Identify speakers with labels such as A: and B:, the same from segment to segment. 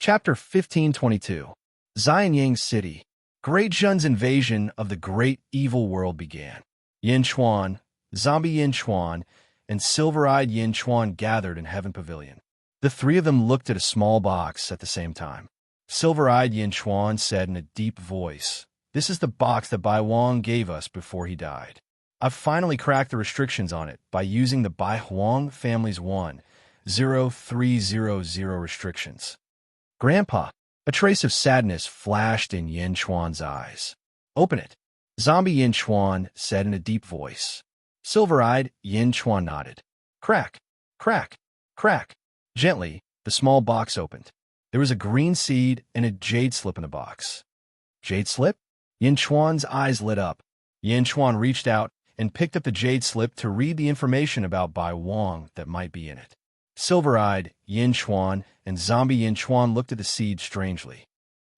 A: Chapter 1522. Xianyang City. Great Zhen's invasion of the great evil world began. Yin Chuan, zombie Yin Chuan, and silver-eyed Yin Chuan gathered in Heaven Pavilion. The three of them looked at a small box at the same time. Silver-eyed Yin Chuan said in a deep voice, "This is the box that Bai Huang gave us before he died. I've finally cracked the restrictions on it by using the Bai Huang family's 10300 restrictions." "Grandpa," a trace of sadness flashed in Yin Chuan's eyes. "Open it," zombie Yin Chuan said in a deep voice. Silver-eyed Yin Chuan nodded. Crack, crack, crack. Gently, the small box opened. There was a green seed and a jade slip in the box. Jade slip? Yin Chuan's eyes lit up. Yin Chuan reached out and picked up the jade slip to read the information about Bai Huang that might be in it. Silver-eyed Yin Chuan and zombie Yin Chuan looked at the seed strangely.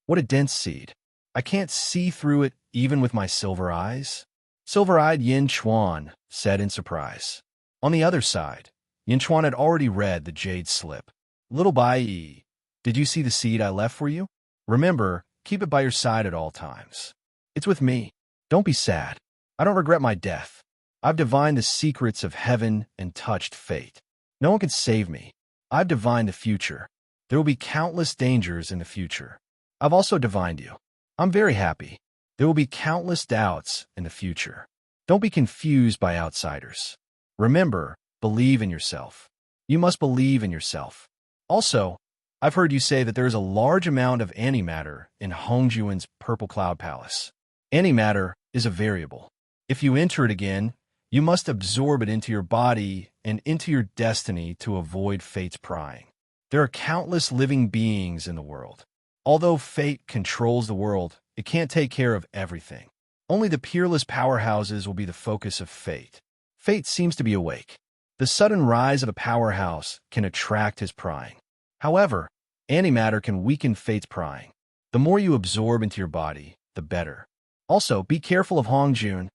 A: What a dense seed. I can't see through it even with my silver eyes. Silver-eyed Yin Chuan said in surprise. On the other side, Yin Chuan had already read the jade slip. "Little Bai, did you see the seed I left for you? Remember, keep it by your side at all times. It's with me. Don't be sad. I don't regret my death. I've divined the secrets of heaven and touched fate. No one can save me. I've divined the future. There will be countless dangers in the future. I've also divined you. I'm very happy. There will be countless doubts in the future. Don't be confused by outsiders. Remember, believe in yourself. You must believe in yourself. Also, I've heard you say that there is a large amount of antimatter in Hongjuan's Purple Cloud Palace. Antimatter is a variable. If you enter it again, you must absorb it into your body and into your destiny to avoid fate's prying. There are countless living beings in the world. Although fate controls the world, it can't take care of everything. Only the peerless powerhouses will be the focus of fate. Fate seems to be awake. The sudden rise of a powerhouse can attract his prying. However, antimatter can weaken fate's prying. The more you absorb into your body, the better. Also, be careful of Hongjun.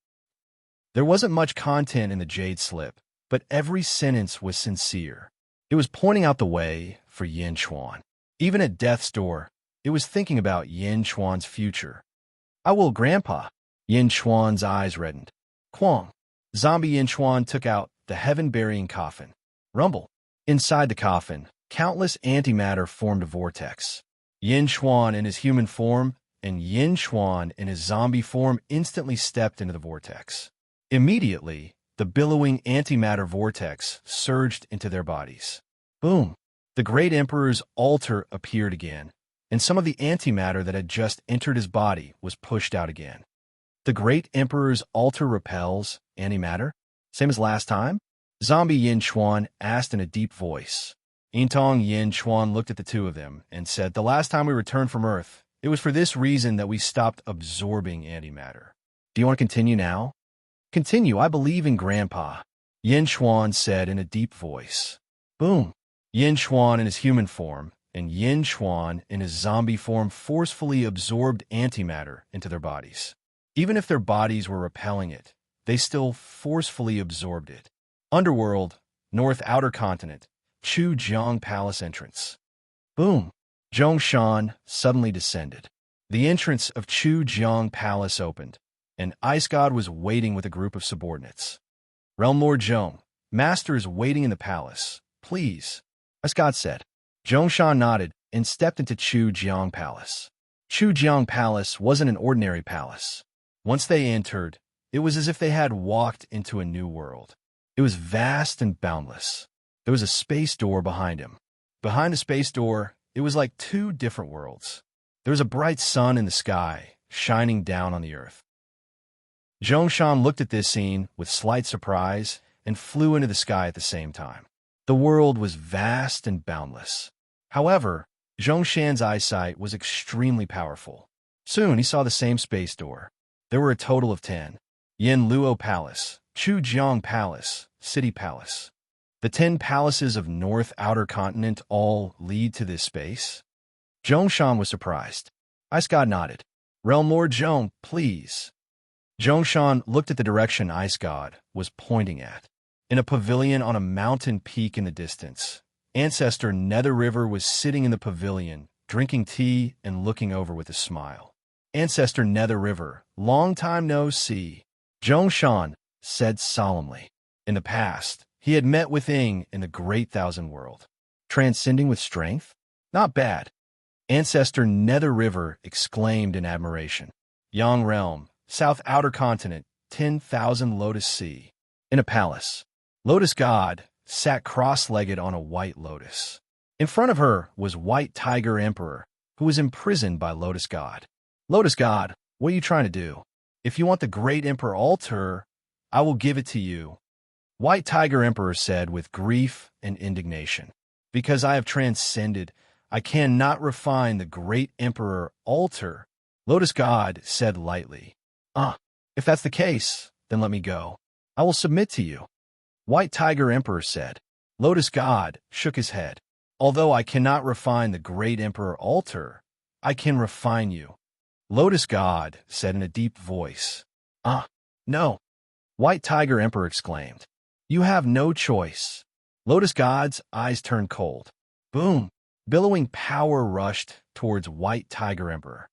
A: There wasn't much content in the jade slip, but every sentence was sincere. It was pointing out the way for Yin Chuan. Even at death's door, it was thinking about Yin Chuan's future. "I will, Grandpa." Yin Chuan's eyes reddened. Quang. Zombie Yin Chuan took out the heaven-burying coffin. Rumble. Inside the coffin, countless antimatter formed a vortex. Yin Chuan in his human form and Yin Chuan in his zombie form instantly stepped into the vortex. Immediately, the billowing antimatter vortex surged into their bodies. Boom! The great emperor's altar appeared again, and some of the antimatter that had just entered his body was pushed out again. The great emperor's altar repels antimatter? Same as last time? Zombie Yin Chuan asked in a deep voice. Intong Yin Chuan looked at the two of them and said, "The last time we returned from Earth, it was for this reason that we stopped absorbing antimatter. Do you want to continue now?" "Continue, I believe in Grandpa," Yin Chuan said in a deep voice. Boom! Yin Chuan in his human form and Yin Chuan in his zombie form forcefully absorbed antimatter into their bodies. Even if their bodies were repelling it, they still forcefully absorbed it. Underworld, North Outer Continent, Chujiang Palace entrance. Boom! Zhongshan suddenly descended. The entrance of Chujiang Palace opened. An ice god was waiting with a group of subordinates. "Realm Lord Zhong, Master is waiting in the palace. Please," ice god said. Zhongshan nodded and stepped into Chujiang Palace. Chujiang Palace wasn't an ordinary palace. Once they entered, it was as if they had walked into a new world. It was vast and boundless. There was a space door behind him. Behind the space door, it was like two different worlds. There was a bright sun in the sky, shining down on the earth. Zhongshan looked at this scene with slight surprise and flew into the sky at the same time. The world was vast and boundless. However, Zhongshan's eyesight was extremely powerful. Soon he saw the same space door. There were a total of 10. Yin Luo Palace, Chujiang Palace, City Palace. The 10 palaces of North Outer Continent all lead to this space? Zhongshan was surprised. Ice God nodded. "Realm Lord Zhong, please." Zhongshan looked at the direction Ice God was pointing at. In a pavilion on a mountain peak in the distance, Ancestor Nether River was sitting in the pavilion, drinking tea and looking over with a smile. Ancestor Nether River, long time no see, Zhongshan said solemnly. In the past, he had met with Ing in the Great Thousand World. Transcending with strength? Not bad. Ancestor Nether River exclaimed in admiration. Yang Realm, South Outer Continent, 10,000 Lotus Sea. In a palace, Lotus God sat cross-legged on a white lotus. In front of her was White Tiger Emperor, who was imprisoned by Lotus God. Lotus God, what are you trying to do? If you want the Great Emperor altar, I will give it to you. White Tiger Emperor said with grief and indignation. Because I have transcended, I cannot refine the Great Emperor altar. Lotus God said lightly. If that's the case, then let me go. I will submit to you. White Tiger Emperor said. Lotus God shook his head. Although I cannot refine the Great Emperor altar, I can refine you. Lotus God said in a deep voice. No. White Tiger Emperor exclaimed. You have no choice. Lotus God's eyes turned cold. Boom! Billowing power rushed towards White Tiger Emperor.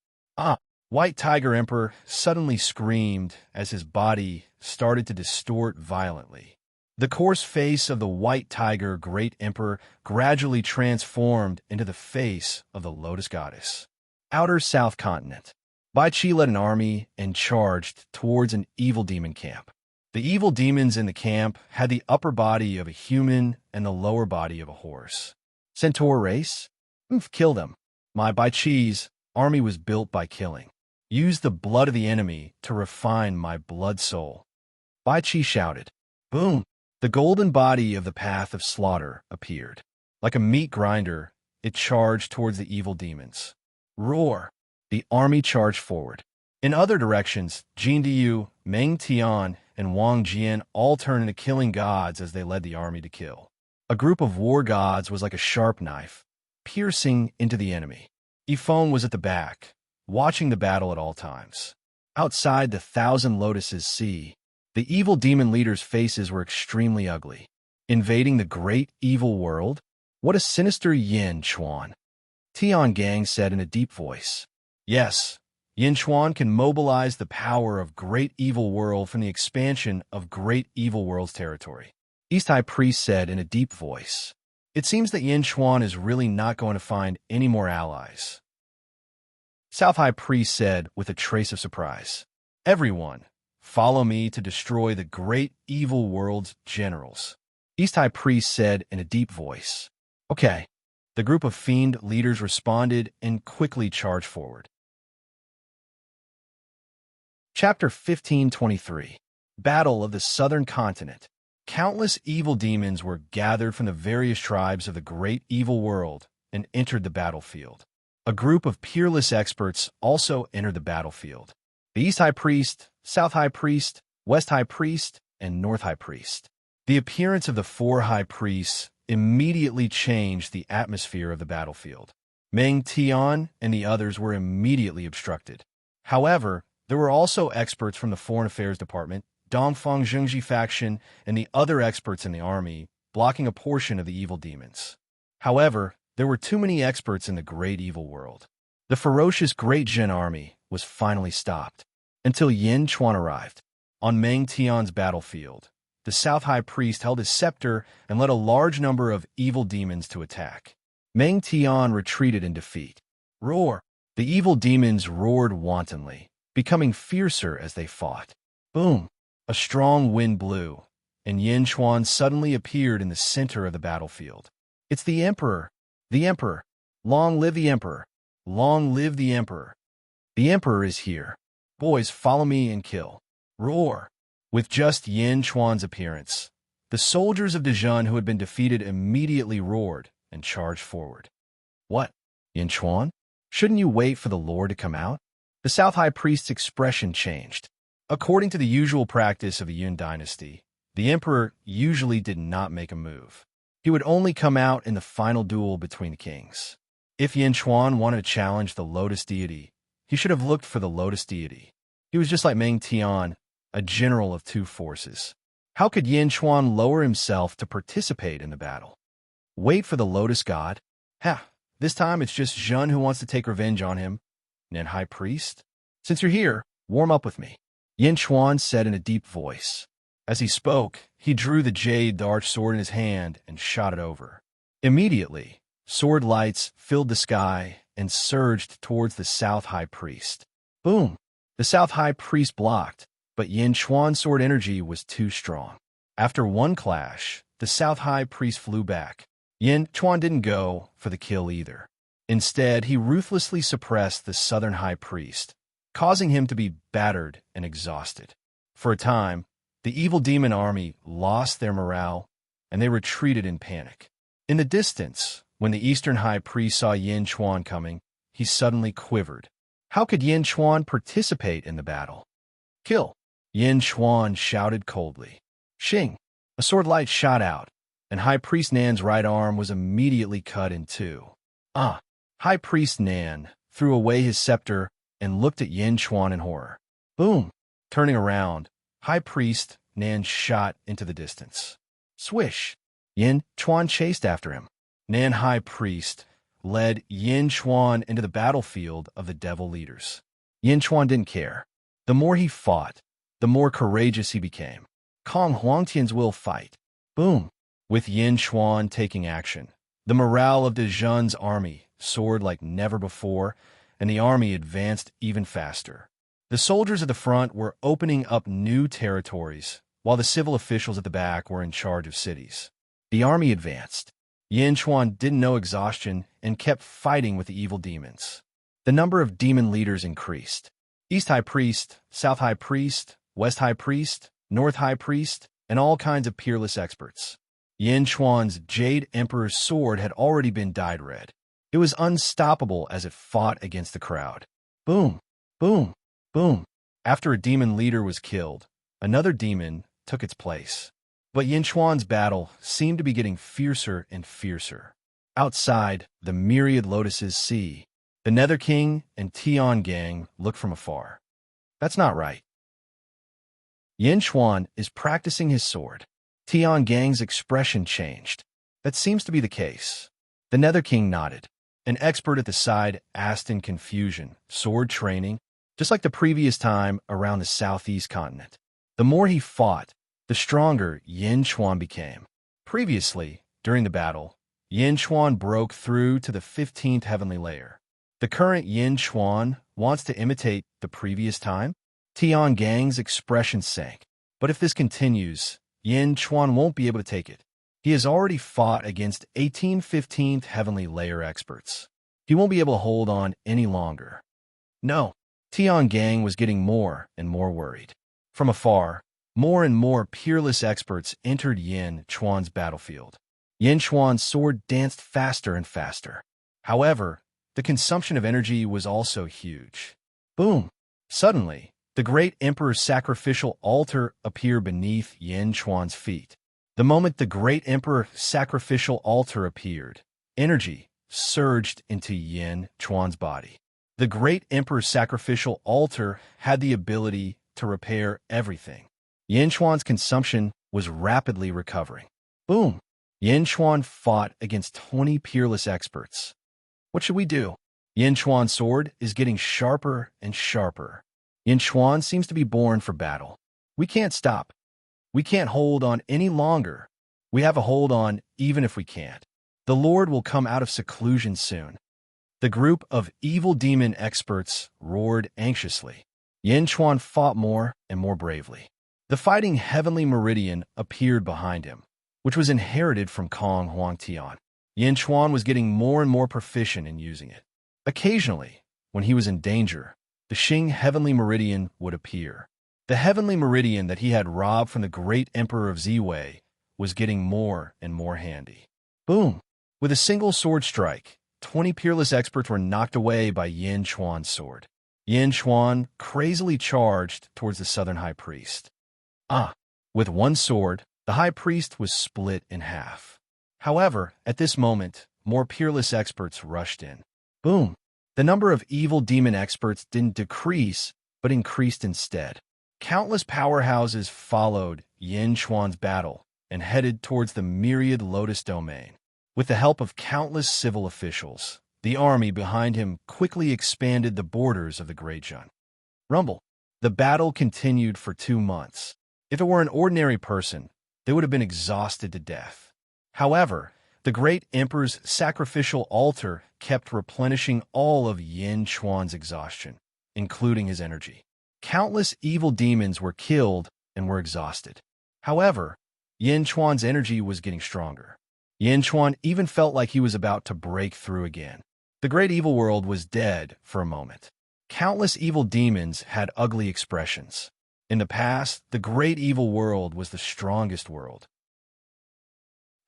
A: White Tiger Emperor suddenly screamed as his body started to distort violently. The coarse face of the White Tiger Great Emperor gradually transformed into the face of the Lotus Goddess. Outer South Continent. Bai Qi led an army and charged towards an evil demon camp. The evil demons in the camp had the upper body of a human and the lower body of a horse. Centaur race? Kill them. My Bai Qi's army was built by killing. Use the blood of the enemy to refine my blood soul. Bai Qi shouted. Boom! The golden body of the path of slaughter appeared. Like a meat grinder, it charged towards the evil demons. Roar! The army charged forward. In other directions, Jin Diyu, Meng Tian, and Wang Jian all turned into killing gods as they led the army to kill. A group of war gods was like a sharp knife, piercing into the enemy. Yifeng was at the back, watching the battle at all times. Outside the Thousand Lotuses Sea, the evil demon leaders' faces were extremely ugly. Invading the great evil world? What a sinister Yin Chuan! Tian Gang said in a deep voice. Yes, Yin Chuan can mobilize the power of Great Evil World from the expansion of Great Evil World's territory. East High Priest said in a deep voice. It seems that Yin Chuan is really not going to find any more allies. South High Priest said with a trace of surprise. Everyone, follow me to destroy the Great Evil World's generals. East High Priest said in a deep voice. Okay. The group of fiend leaders responded and quickly charged forward. Chapter 1523. Battle of the Southern Continent. Countless evil demons were gathered from the various tribes of the Great Evil World and entered the battlefield. A group of peerless experts also entered the battlefield. The East High Priest, South High Priest, West High Priest, and North High Priest. The appearance of the four High Priests immediately changed the atmosphere of the battlefield. Meng Tian and the others were immediately obstructed. However, there were also experts from the Foreign Affairs Department, Dongfang Zhengji faction, and the other experts in the army, blocking a portion of the evil demons. However, there were too many experts in the Great Evil World. The ferocious Great Jin army was finally stopped, until Yin Chuan arrived. On Meng Tian's battlefield, the South High Priest held his scepter and led a large number of evil demons to attack. Meng Tian retreated in defeat. Roar! The evil demons roared wantonly, becoming fiercer as they fought. Boom! A strong wind blew, and Yin Chuan suddenly appeared in the center of the battlefield. It's the Emperor! The Emperor! Long live the Emperor! Long live the Emperor! The Emperor is here. Boys, follow me and kill. Roar! With just Yin Chuan's appearance, the soldiers of Dejun who had been defeated immediately roared and charged forward. What? Yin Chuan? Shouldn't you wait for the Lord to come out? The South High Priest's expression changed. According to the usual practice of the Yun dynasty, the Emperor usually did not make a move. He would only come out in the final duel between the kings. If Yin Chuan wanted to challenge the Lotus deity, he should have looked for the Lotus deity. He was just like Meng Tian, a general of two forces. How could Yin Chuan lower himself to participate in the battle? Wait for the Lotus God? This time it's just Jun who wants to take revenge on him. And High Priest? Since you're here, warm up with me, Yin Chuan said in a deep voice. As he spoke, he drew the jade dark sword in his hand and shot it over. Immediately, sword lights filled the sky and surged towards the South High Priest. Boom! The South High Priest blocked, but Yin Chuan's sword energy was too strong. After one clash, the South High Priest flew back. Yin Chuan didn't go for the kill either. Instead, he ruthlessly suppressed the Southern High Priest, causing him to be battered and exhausted. For a time, the evil demon army lost their morale, and they retreated in panic. In the distance, when the Eastern High Priest saw Yin Chuan coming, he suddenly quivered. How could Yin Chuan participate in the battle? Kill! Yin Chuan shouted coldly. Shing! A sword light shot out, and High Priest Nan's right arm was immediately cut in two. High Priest Nan threw away his scepter and looked at Yin Chuan in horror. Boom! Turning around, High Priest Nan shot into the distance. Swish! Yin Chuan chased after him. Nan High Priest led Yin Chuan into the battlefield of the devil leaders. Yin Chuan didn't care. The more he fought, the more courageous he became. Kong Huangtian's will fight. Boom! With Yin Chuan taking action, the morale of Dezhun's army soared like never before, and the army advanced even faster. The soldiers at the front were opening up new territories, while the civil officials at the back were in charge of cities. The army advanced. Yin Chuan didn't know exhaustion and kept fighting with the evil demons. The number of demon leaders increased. East High Priest, South High Priest, West High Priest, North High Priest, and all kinds of peerless experts. Yin Chuan's Jade Emperor's sword had already been dyed red. It was unstoppable as it fought against the crowd. Boom! Boom! Boom! After a demon leader was killed, another demon took its place. But Yin Chuan's battle seemed to be getting fiercer and fiercer. Outside, the myriad lotuses see. The Nether King and Tian Gang look from afar. That's not right. Yin Chuan is practicing his sword. Tian Gang's expression changed. That seems to be the case. The Nether King nodded. An expert at the side asked in confusion, sword training, just like the previous time around the southeast continent. The more he fought, the stronger Yin Chuan became. Previously, during the battle, Yin Chuan broke through to the 15th heavenly layer. The current Yin Chuan wants to imitate the previous time? Tian Gang's expression sank. But if this continues, Yin Chuan won't be able to take it. He has already fought against 15th heavenly layer experts. He won't be able to hold on any longer. No, Tian Gang was getting more and more worried. From afar, more and more peerless experts entered Yin Chuan's battlefield. Yin Chuan's sword danced faster and faster. However, the consumption of energy was also huge. Boom! Suddenly, the great Emperor's sacrificial altar appeared beneath Yin Chuan's feet. The moment the great Emperor's sacrificial altar appeared, energy surged into Yin Chuan's body. The great Emperor's sacrificial altar had the ability to repair everything. Yin Chuan's consumption was rapidly recovering. Boom! Yin Chuan fought against 20 peerless experts. What should we do? Yin Chuan's sword is getting sharper and sharper. Yin Chuan seems to be born for battle. We can't stop. We can't hold on any longer. We have a hold on even if we can't. The Lord will come out of seclusion soon. The group of evil demon experts roared anxiously. Yin Chuan fought more and more bravely. The fighting heavenly meridian appeared behind him, which was inherited from Kong Huangtian. Yin Chuan was getting more and more proficient in using it. Occasionally, when he was in danger, the Xing heavenly meridian would appear. The heavenly meridian that he had robbed from the great Emperor of Ziwei was getting more and more handy. Boom! With a single sword strike, 20 peerless experts were knocked away by Yin Chuan's sword. Yin Chuan crazily charged towards the Southern High Priest. With one sword, the High Priest was split in half. However, at this moment, more peerless experts rushed in. Boom! The number of evil demon experts didn't decrease, but increased instead. Countless powerhouses followed Yin Chuan's battle and headed towards the myriad Lotus domain. With the help of countless civil officials, The army behind him quickly expanded the borders of the Great Jun. Rumble. The battle continued for 2 months. If it were an ordinary person, they would have been exhausted to death. However, the great emperor's sacrificial altar kept replenishing all of Yin Chuan's exhaustion, including his energy. Countless evil demons were killed and were exhausted. However, Yin Chuan's energy was getting stronger. Yin Chuan even felt like he was about to break through again. The great evil world was dead for a moment. Countless evil demons had ugly expressions. In the past, the great evil world was the strongest world.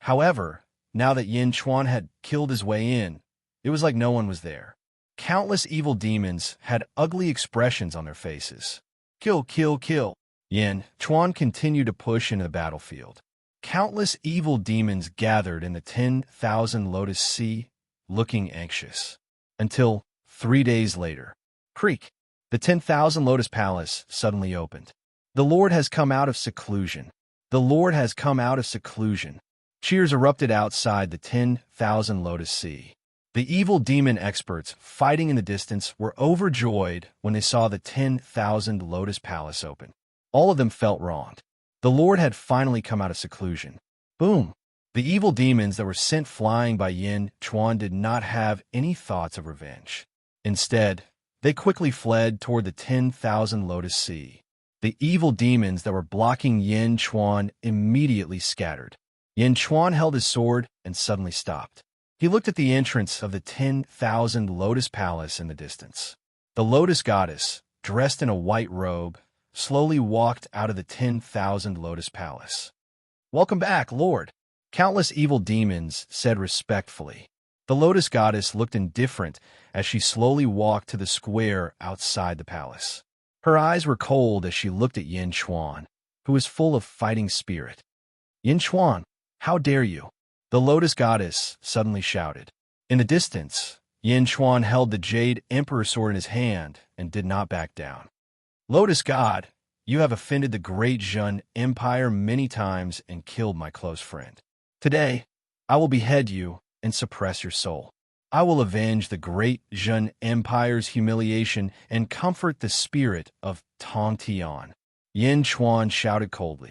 A: However, now that Yin Chuan had killed his way in, it was like no one was there. Countless evil demons had ugly expressions on their faces. Kill, kill, kill. Yin Chuan continued to push into the battlefield. Countless evil demons gathered in the 10,000 Lotus Sea, looking anxious. Until 3 days later. Creek. The 10,000 Lotus Palace suddenly opened. The Lord has come out of seclusion. The Lord has come out of seclusion. Cheers erupted outside the 10,000 Lotus Sea. The evil demon experts fighting in the distance were overjoyed when they saw the 10,000 Lotus Palace open. All of them felt wronged. The Lord had finally come out of seclusion. Boom! The evil demons that were sent flying by Yin Chuan did not have any thoughts of revenge. Instead, they quickly fled toward the 10,000 Lotus Sea. The evil demons that were blocking Yin Chuan immediately scattered. Yin Chuan held his sword and suddenly stopped. He looked at the entrance of the 10,000 Lotus Palace in the distance. The Lotus Goddess, dressed in a white robe, slowly walked out of the 10,000 Lotus Palace. "Welcome back, Lord," countless evil demons said respectfully. The Lotus Goddess looked indifferent as she slowly walked to the square outside the palace. Her eyes were cold as she looked at Yin Chuan, who was full of fighting spirit. "Yin Chuan, how dare you?" the Lotus Goddess suddenly shouted. In the distance, Yin Chuan held the Jade Emperor sword in his hand and did not back down. "Lotus God, you have offended the great Jun Empire many times and killed my close friend. Today, I will behead you and suppress your soul. I will avenge the great Jun Empire's humiliation and comfort the spirit of Tong Tian," Yin Chuan shouted coldly.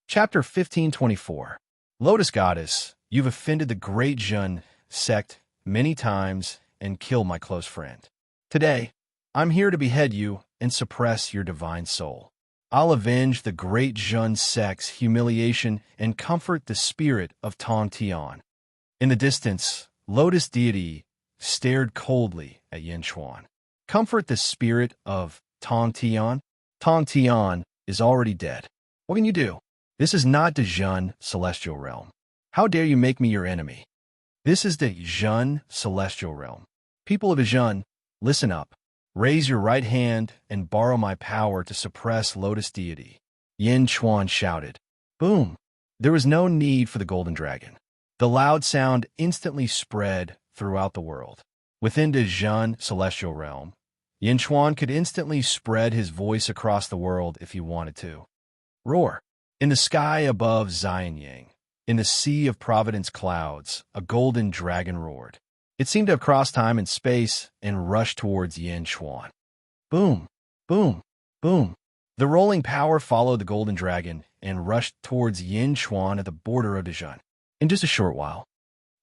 A: Chapter 1524. Lotus Goddess, you've offended the great Jun sect many times and killed my close friend. Today, I'm here to behead you and suppress your divine soul. I'll avenge the great Jun sect's humiliation and comfort the spirit of Tong Tian. In the distance, Lotus Deity stared coldly at Yin Chuan. Comfort the spirit of Tong Tian? Tong Tian is already dead. What can you do? This is not the Jun celestial realm. How dare you make me your enemy? This is the Jun celestial realm. People of Jun, listen up. Raise your right hand and borrow my power to suppress Lotus Deity, Yin Chuan shouted. Boom! There was no need for the golden dragon. The loud sound instantly spread throughout the world. Within the Jun celestial realm, Yin Chuan could instantly spread his voice across the world if he wanted to. Roar! In the sky above Xianyang, in the sea of Providence clouds, a golden dragon roared. It seemed to have crossed time and space and rushed towards Yin Chuan. Boom! Boom! Boom! The rolling power followed the golden dragon and rushed towards Yin Chuan at the border of Dejun. In just a short while,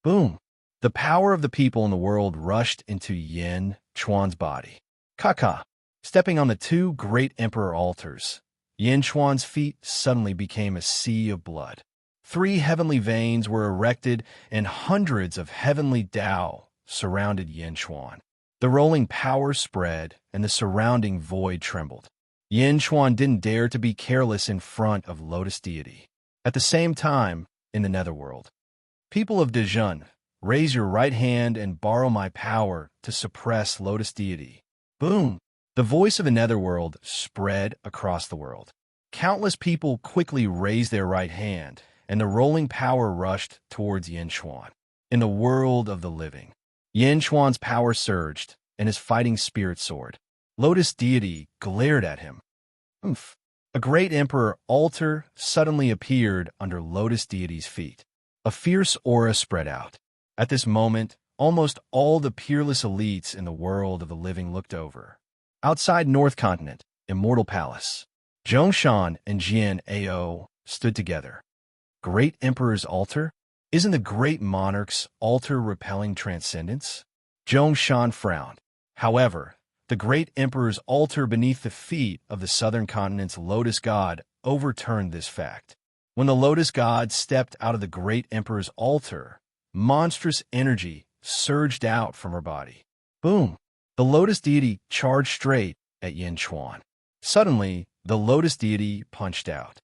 A: boom! The power of the people in the world rushed into Yin Chuan's body. Kaka! Stepping on the 2 great emperor altars, Yin Chuan's feet suddenly became a sea of blood. 3 heavenly veins were erected and hundreds of heavenly Dao surrounded Yin Chuan. The rolling power spread and the surrounding void trembled. Yin Chuan didn't dare to be careless in front of Lotus Deity. At the same time, in the netherworld, people of Dejun, raise your right hand and borrow my power to suppress Lotus Deity. Boom! The voice of the netherworld spread across the world. Countless people quickly raised their right hand, and the rolling power rushed towards Yin Chuan. In the world of the living, Yin Chuan's power surged, and his fighting spirit soared. Lotus Deity glared at him. Oomph! A great emperor altar suddenly appeared under Lotus Deity's feet. A fierce aura spread out. At this moment, almost all the peerless elites in the world of the living looked over. Outside North Continent, Immortal Palace, Zhongshan and Jian Ao stood together. Great Emperor's Altar? Isn't the great monarch's altar repelling transcendence? Zhongshan frowned. However, the great Emperor's altar beneath the feet of the southern continent's lotus god overturned this fact. When the lotus god stepped out of the great Emperor's altar, monstrous energy surged out from her body. Boom! The lotus deity charged straight at Yin Chuan. Suddenly, the lotus deity punched out.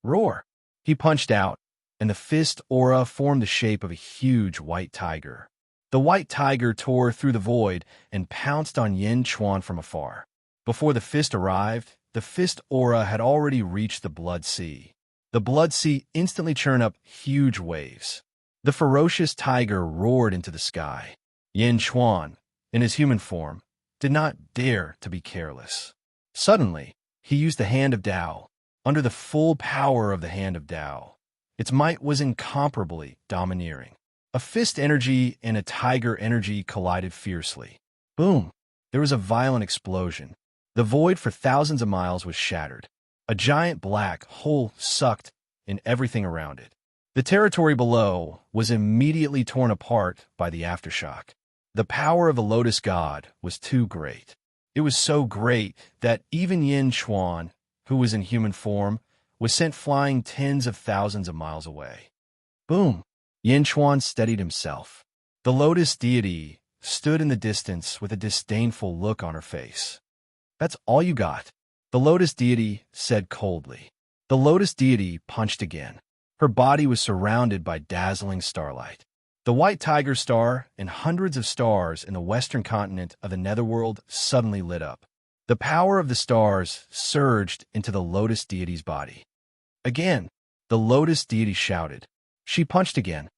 A: Roar! He punched out, and the fist aura formed the shape of a huge white tiger. The white tiger tore through the void and pounced on Yin Chuan from afar. Before the fist arrived, the fist aura had already reached the blood sea. The blood sea instantly churned up huge waves. The ferocious tiger roared into the sky. Yin Chuan, in his human form, did not dare to be careless. Suddenly, he used the Hand of Tao. Under the full power of the Hand of Tao, its might was incomparably domineering. A fist energy and a tiger energy collided fiercely. Boom! There was a violent explosion. The void for thousands of miles was shattered. A giant black hole sucked in everything around it. The territory below was immediately torn apart by the aftershock. The power of the lotus god was too great. It was so great that even Yin Chuan, who was in human form, was sent flying tens of thousands of miles away. Boom! Yin Chuan steadied himself. The lotus deity stood in the distance with a disdainful look on her face. That's all you got, the lotus deity said coldly. The lotus deity punched again. Her body was surrounded by dazzling starlight. The white tiger star and hundreds of stars in the western continent of the netherworld suddenly lit up. The power of the stars surged into the lotus deity's body. Again, the lotus deity shouted. She punched again.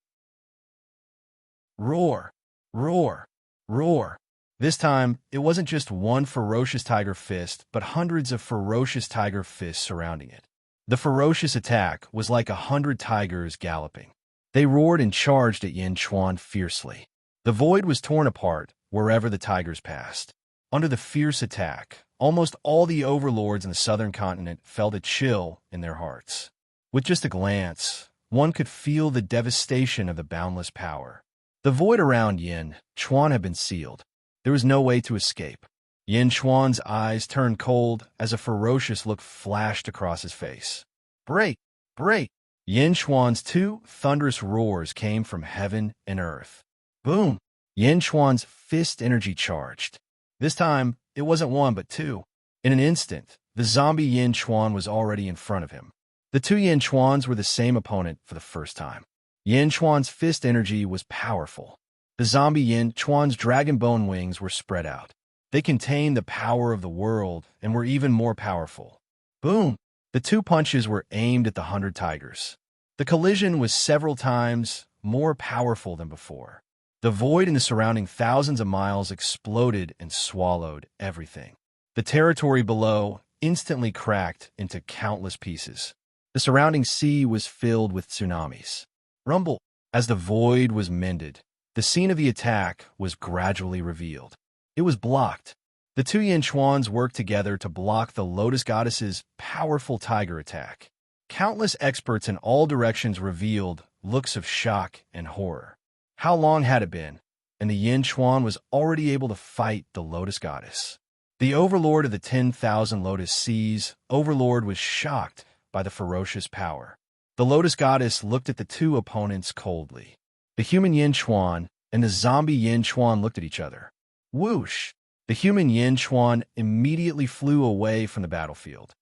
A: Roar! Roar! Roar! This time, it wasn't just one ferocious tiger fist, but hundreds of ferocious tiger fists surrounding it. The ferocious attack was like 100 tigers galloping. They roared and charged at Yin Chuan fiercely. The void was torn apart wherever the tigers passed. Under the fierce attack, almost all the overlords in the southern continent felt a chill in their hearts. With just a glance, one could feel the devastation of the boundless power. The void around Yin Chuan had been sealed. There was no way to escape. Yin Chuan's eyes turned cold as a ferocious look flashed across his face. Break! Break! Yin Chuan's two thunderous roars came from heaven and earth. Boom! Yin Chuan's fist energy charged. This time, it wasn't one but two. In an instant, the zombie Yin Chuan was already in front of him. The two Yin Chuans were the same opponent for the first time. Yin Chuan's fist energy was powerful. The zombie Yin Chuan's dragon bone wings were spread out. They contained the power of the world and were even more powerful. Boom! The two punches were aimed at the 100 tigers. The collision was several times more powerful than before. The void in the surrounding thousands of miles exploded and swallowed everything. The territory below instantly cracked into countless pieces. The surrounding sea was filled with tsunamis. Rumble! As the void was mended, the scene of the attack was gradually revealed. It was blocked. The two Yin Chuans worked together to block the Lotus Goddess's powerful tiger attack. Countless experts in all directions revealed looks of shock and horror. How long had it been? And the Yin Chuan was already able to fight the Lotus Goddess. The overlord of the 10,000 Lotus Seas, Overlord was shocked by the ferocious power. The Lotus Goddess looked at the two opponents coldly. The human Yin Chuan and the zombie Yin Chuan looked at each other. Whoosh! The human Yin Chuan immediately flew away from the battlefield.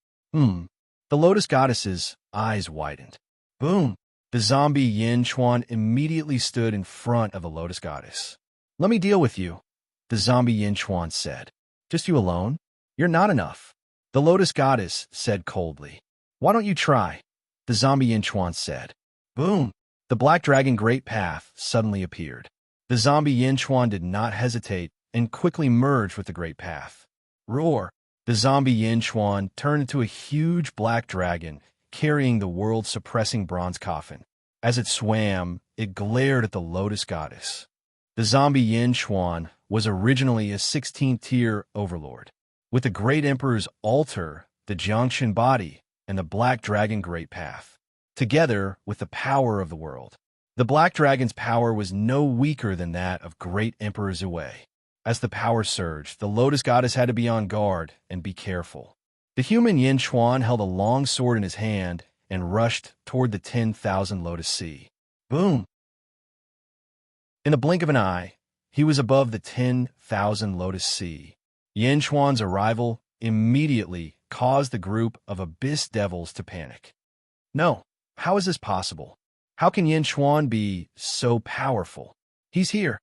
A: The Lotus Goddess's eyes widened. Boom! The zombie Yin Chuan immediately stood in front of the Lotus Goddess. Let me deal with you, the zombie Yin Chuan said. Just you alone? You're not enough. The Lotus Goddess said coldly. Why don't you try? The zombie Yin Chuan said. Boom! The Black Dragon Great Path suddenly appeared. The zombie Yin Chuan did not hesitate and quickly merged with the Great Path. Roar! The zombie Yin Chuan turned into a huge black dragon carrying the world-suppressing bronze coffin. As it swam, it glared at the Lotus Goddess. The zombie Yin Chuan was originally a 16th-tier overlord, with the Great Emperor's altar, the Jiangxin body, and the Black Dragon Great Path, together with the power of the world. The Black Dragon's power was no weaker than that of Great Emperor Zhui. As the power surged, the Lotus Goddess had to be on guard and be careful. The human Yin Chuan held a long sword in his hand and rushed toward the 10,000 Lotus Sea. Boom! In the blink of an eye, he was above the 10,000 Lotus Sea. Yin Chuan's arrival immediately caused the group of abyss devils to panic. No, how is this possible? How can Yin Chuan be so powerful? He's here.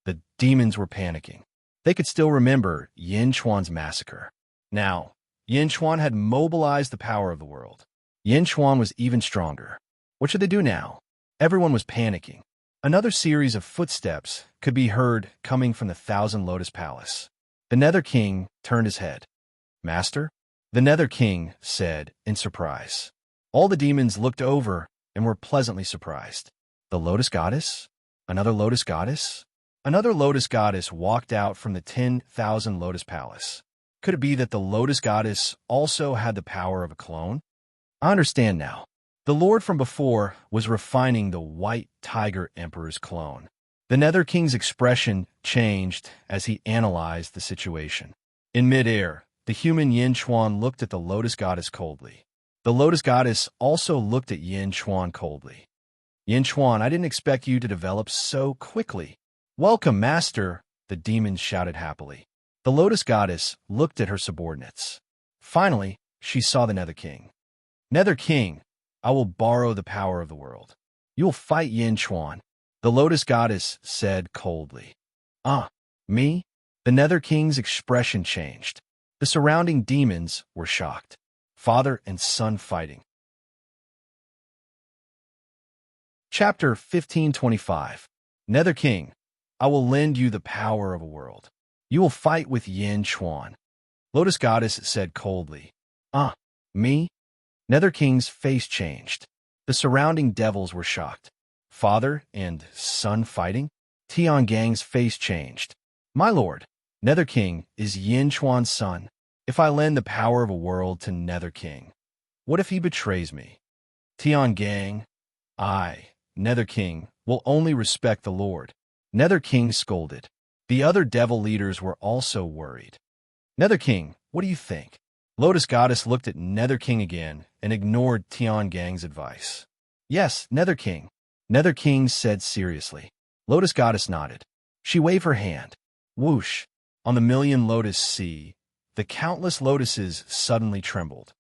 A: The demons were panicking. They could still remember Yin Chuan's massacre. Now, Yin Chuan had mobilized the power of the world. Yin Chuan was even stronger. What should they do now? Everyone was panicking. Another series of footsteps could be heard coming from the Thousand Lotus Palace. The Nether King turned his head. Master? The Nether King said in surprise. All the demons looked over and were pleasantly surprised. The Lotus Goddess? Another Lotus Goddess? Another Lotus Goddess walked out from the 10,000 Lotus Palace. Could it be that the Lotus Goddess also had the power of a clone? I understand now. The Lord from before was refining the White Tiger Emperor's clone. The Nether King's expression changed as he analyzed the situation. In midair, the human Yin Chuan looked at the Lotus Goddess coldly. The Lotus Goddess also looked at Yin Chuan coldly. Yin Chuan, I didn't expect you to develop so quickly. Welcome, Master, the demons shouted happily. The Lotus Goddess looked at her subordinates. Finally, she saw the Nether King. Nether King, I will borrow the power of the world. You will fight Yin Chuan, the Lotus Goddess said coldly. Me? The Nether King's expression changed. The surrounding demons were shocked. Father and son fighting. Chapter 1525. Nether King, I will lend you the power of a world. You will fight with Yin Chuan. Lotus Goddess said coldly. Me? Nether King's face changed. The surrounding devils were shocked. Father and son fighting? Tiangang's face changed. My lord, Nether King is Yin Chuan's son. If I lend the power of a world to Nether King, what if he betrays me? Tiangang, I, Nether King, will only respect the Lord. Nether King scolded. The other devil leaders were also worried. Nether King, what do you think? Lotus Goddess looked at Nether King again and ignored Tiangang's advice. Yes, Nether King. Nether King said seriously. Lotus Goddess nodded. She waved her hand. Whoosh! On the million Lotus Sea, the countless lotuses suddenly trembled.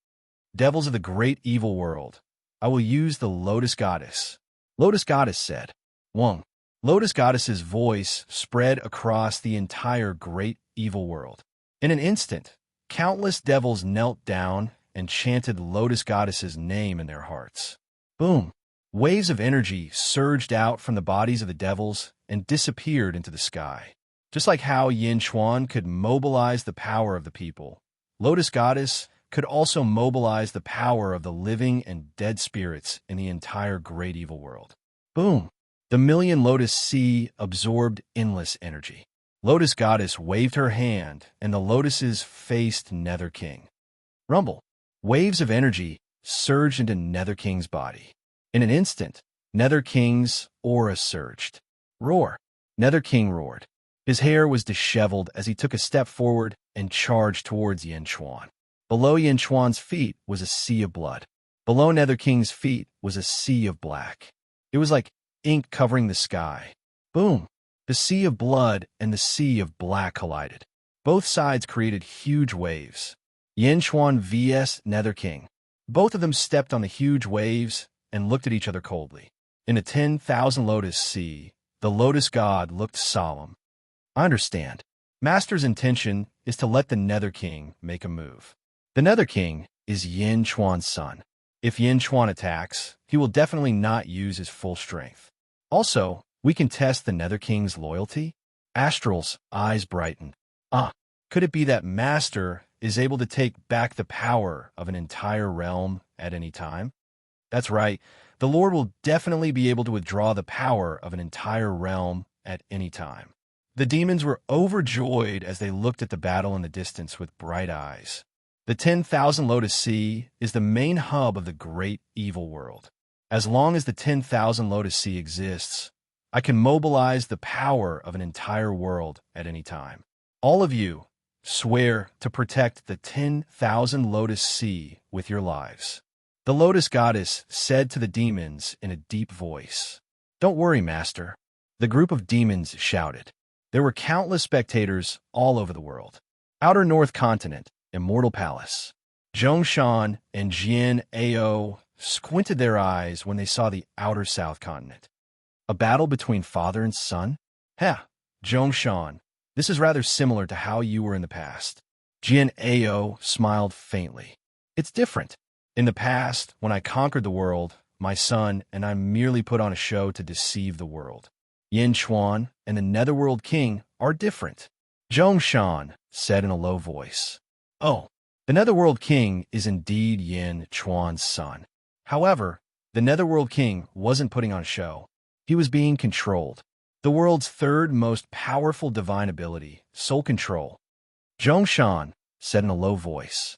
A: Devils of the great evil world, I will use the Lotus Goddess. Lotus Goddess said. Wong. Lotus Goddess's voice spread across the entire great evil world. In an instant, countless devils knelt down and chanted Lotus Goddess's name in their hearts. Boom! Waves of energy surged out from the bodies of the devils and disappeared into the sky. Just like how Yin Chuan could mobilize the power of the people, Lotus Goddess could also mobilize the power of the living and dead spirits in the entire great evil world. Boom! The million Lotus Sea absorbed endless energy. Lotus Goddess waved her hand, and the lotuses faced Nether King. Rumble. Waves of energy surged into Nether King's body. In an instant, Nether King's aura surged. Roar. Nether King roared. His hair was disheveled as he took a step forward and charged towards Yin Chuan. Below Yin Chuan's feet was a sea of blood. Below Nether King's feet was a sea of black. It was like ink covering the sky. Boom! The sea of blood and the sea of black collided. Both sides created huge waves. Yin Chuan vs. Nether King. Both of them stepped on the huge waves and looked at each other coldly. In a 10,000 Lotus Sea, the Lotus God looked solemn. I understand. Master's intention is to let the Nether King make a move. The Nether King is Yin Chuan's son. If Yin Chuan attacks, he will definitely not use his full strength. Also, we can test the Nether King's loyalty. Astral's eyes brightened. Could it be that Master is able to take back the power of an entire realm at any time? That's right. The Lord will definitely be able to withdraw the power of an entire realm at any time. The demons were overjoyed as they looked at the battle in the distance with bright eyes. The 10,000 Lotus Sea is the main hub of the great evil world. As long as the 10,000 Lotus Sea exists, I can mobilize the power of an entire world at any time. All of you, swear to protect the 10,000 Lotus Sea with your lives. The Lotus Goddess said to the demons in a deep voice. Don't worry, Master. The group of demons shouted. There were countless spectators all over the world. Outer North Continent, Immortal Palace. Zhongshan and Jian Ao squinted their eyes when they saw the Outer South Continent. A battle between father and son? Zhongshan, this is rather similar to how you were in the past. Jian Ao smiled faintly. It's different. In the past, when I conquered the world, my son and I merely put on a show to deceive the world. Yin Chuan and the Netherworld King are different. Zhongshan said in a low voice. Oh, the Netherworld King is indeed Yin Chuan's son. However, the Netherworld King wasn't putting on a show. He was being controlled. The world's third most powerful divine ability, soul control. Zhongshan said in a low voice.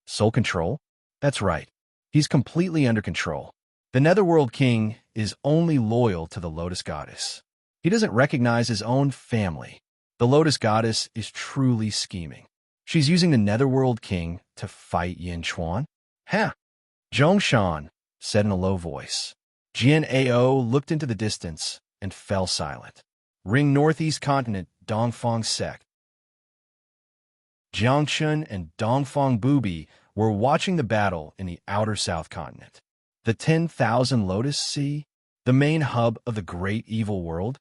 A: Soul control? That's right. He's completely under control. The Netherworld King is only loyal to the Lotus Goddess. He doesn't recognize his own family. The Lotus Goddess is truly scheming. She's using the Netherworld King to fight Yin Chuan? Zhongshan said in a low voice. Jian Ao looked into the distance and fell silent. Ring Northeast Continent, Dongfang Sect. Jiangchen and Dongfang Bubi were watching the battle in the Outer South Continent. The 10,000 Lotus Sea, the main hub of the great evil world?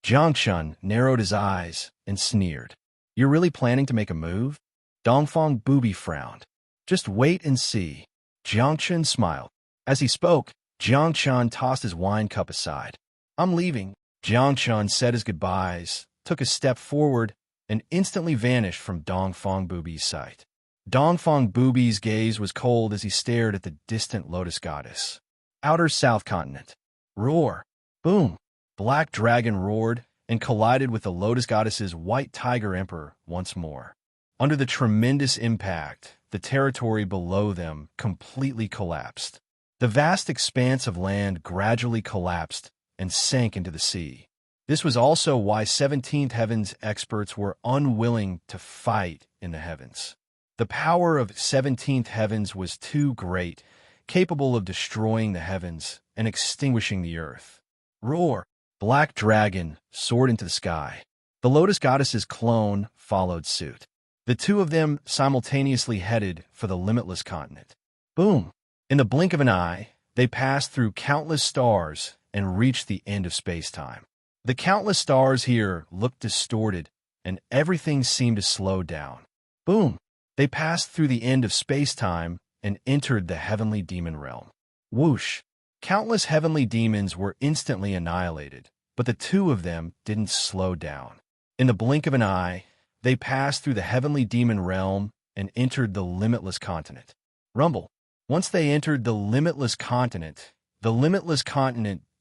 A: Jiangchen narrowed his eyes and sneered. You're really planning to make a move? Dongfang Bubi frowned. Just wait and see. Jiangchen smiled. As he spoke, Jiangchen tossed his wine cup aside. I'm leaving. Jiangchen said his goodbyes, took a step forward, and instantly vanished from Dongfang Bubi's sight. Dongfang Bubi's gaze was cold as he stared at the distant Lotus Goddess. Outer South Continent. Roar. Boom. Black Dragon roared and collided with the Lotus Goddess's White Tiger Emperor once more. Under the tremendous impact, the territory below them completely collapsed. The vast expanse of land gradually collapsed and sank into the sea. This was also why 17th Heavens experts were unwilling to fight in the heavens. The power of 17th Heavens was too great, capable of destroying the heavens and extinguishing the earth. Roar! Black Dragon soared into the sky. The Lotus Goddess's clone followed suit. The two of them simultaneously headed for the limitless continent. Boom! In the blink of an eye, they passed through countless stars and reached the end of space-time. The countless stars here looked distorted, and everything seemed to slow down. Boom! They passed through the end of space-time and entered the heavenly demon realm. Whoosh! Countless heavenly demons were instantly annihilated, but the two of them didn't slow down. In the blink of an eye, they passed through the heavenly demon realm and entered the limitless continent. Rumble! Once they entered the limitless continent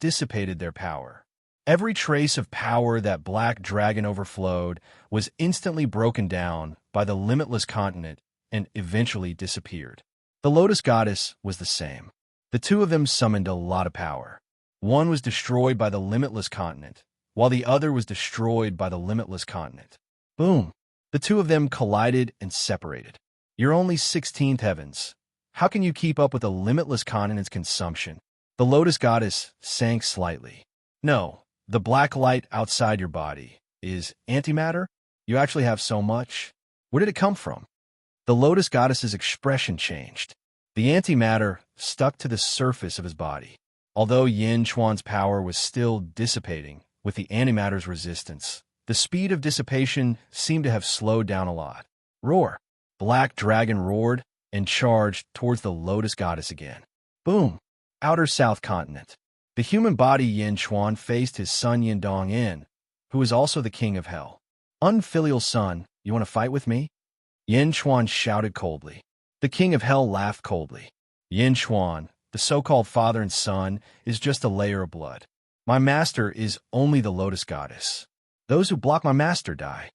A: dissipated their power. Every trace of power that Black Dragon overflowed was instantly broken down by the limitless continent and eventually disappeared. The Lotus Goddess was the same. The two of them summoned a lot of power. One was destroyed by the limitless continent, while the other was destroyed by the limitless continent. Boom! The two of them collided and separated. You're only 16th Heavens. How can you keep up with the limitless continent's consumption? The Lotus Goddess sank slightly. No, the black light outside your body is antimatter? You actually have so much? Where did it come from? The Lotus Goddess's expression changed. The antimatter stuck to the surface of his body. Although Yin Chuan's power was still dissipating with the antimatter's resistance, the speed of dissipation seemed to have slowed down a lot. Roar! Black Dragon roared and charged towards the Lotus Goddess again. Boom! Outer South Continent. The human body Yin Chuan faced his son Yin Dong-in, who is also the king of hell. Unfilial son, you want to fight with me? Yin Chuan shouted coldly. The king of hell laughed coldly. Yin Chuan, the the so-called father and son, is just a layer of blood. My master is only the Lotus Goddess. Those who block my master die.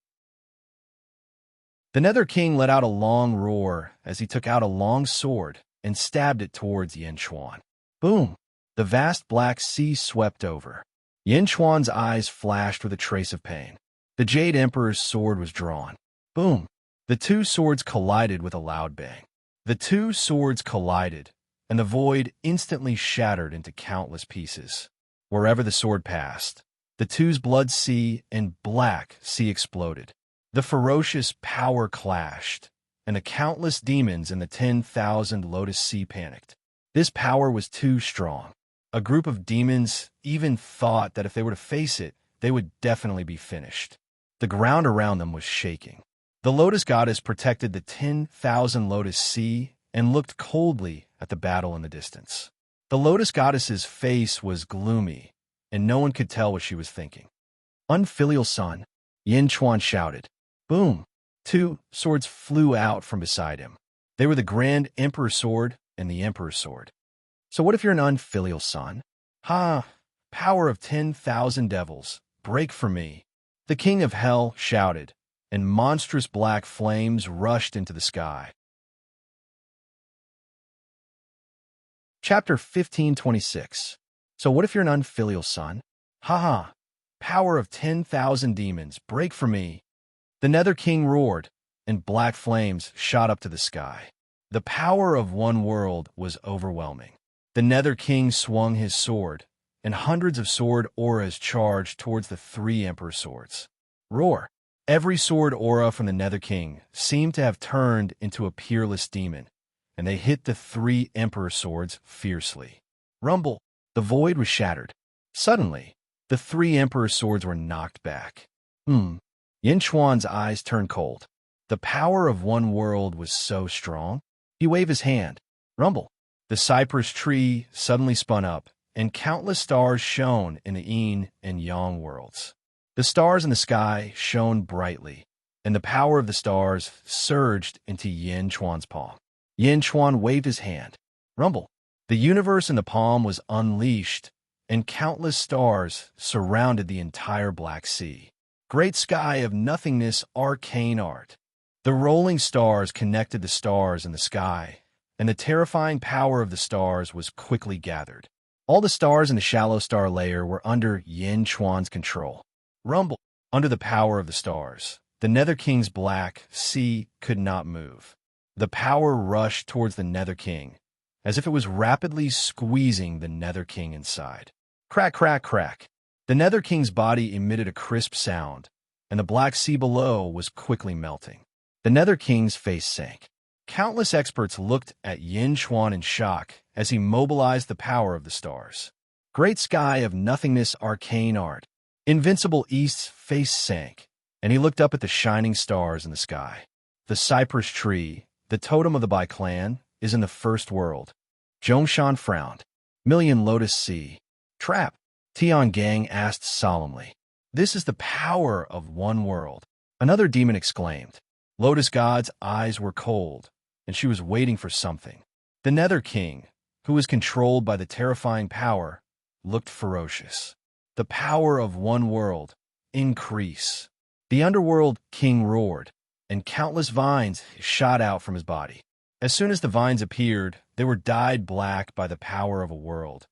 A: The Nether King let out a long roar as he took out a long sword and stabbed it towards Yin Chuan. Boom! The vast black sea swept over. Yin Chuan's eyes flashed with a trace of pain. The Jade Emperor's sword was drawn. Boom! The two swords collided with a loud bang. The two swords collided, and the void instantly shattered into countless pieces. Wherever the sword passed, the two's blood sea and black sea exploded. The ferocious power clashed, and the countless demons in the 10,000 Lotus Sea panicked. This power was too strong. A group of demons even thought that if they were to face it, they would definitely be finished. The ground around them was shaking. The Lotus Goddess protected the 10,000 Lotus Sea and looked coldly at the battle in the distance. The Lotus Goddess's face was gloomy, and no one could tell what she was thinking. Unfilial son, Yin Chuan shouted. Boom! Two swords flew out from beside him. They were the Grand Emperor's sword and the Emperor's sword. So what if you're an unfilial son? Ha! Power of 10,000 devils, break for me! The King of Hell shouted, and monstrous black flames rushed into the sky. Chapter 1526. So what if you're an unfilial son? Ha ha! Power of 10,000 demons, break for me! The Nether King roared, and black flames shot up to the sky. The power of one world was overwhelming. The Nether King swung his sword, and hundreds of sword auras charged towards the three Emperor swords. Roar! Every sword aura from the Nether King seemed to have turned into a peerless demon, and they hit the three Emperor swords fiercely. Rumble! The void was shattered. Suddenly, the three Emperor swords were knocked back. Yin Chuan's eyes turned cold. The power of one world was so strong. He waved his hand. Rumble! The cypress tree suddenly spun up, and countless stars shone in the yin and yang worlds. The stars in the sky shone brightly, and the power of the stars surged into Yin Chuan's palm. Yin Chuan waved his hand. Rumble! The universe in the palm was unleashed, and countless stars surrounded the entire Black Sea. Great sky of nothingness, arcane art. The rolling stars connected the stars in the sky, and the terrifying power of the stars was quickly gathered. All the stars in the shallow star layer were under Yin Chuan's control. Rumble! Under the power of the stars, the Nether King's Black Sea could not move. The power rushed towards the Nether King, as if it was rapidly squeezing the Nether King inside. Crack, crack, crack. The Nether King's body emitted a crisp sound, and the Black Sea below was quickly melting. The Nether King's face sank. Countless experts looked at Yin Chuan in shock as he mobilized the power of the stars. Great sky of nothingness, arcane art. Invincible East's face sank, and he looked up at the shining stars in the sky. The cypress tree, the totem of the Bai clan, is in the first world. Zhongshan frowned. Million Lotus Sea. Trap. Tian Gang asked solemnly. This is the power of one world. Another demon exclaimed. Lotus God's eyes were cold, and she was waiting for something. The Nether King, who was controlled by the terrifying power, looked ferocious. The power of one world. Increase. The underworld king roared, and countless vines shot out from his body. As soon as the vines appeared, they were dyed black by the power of a world,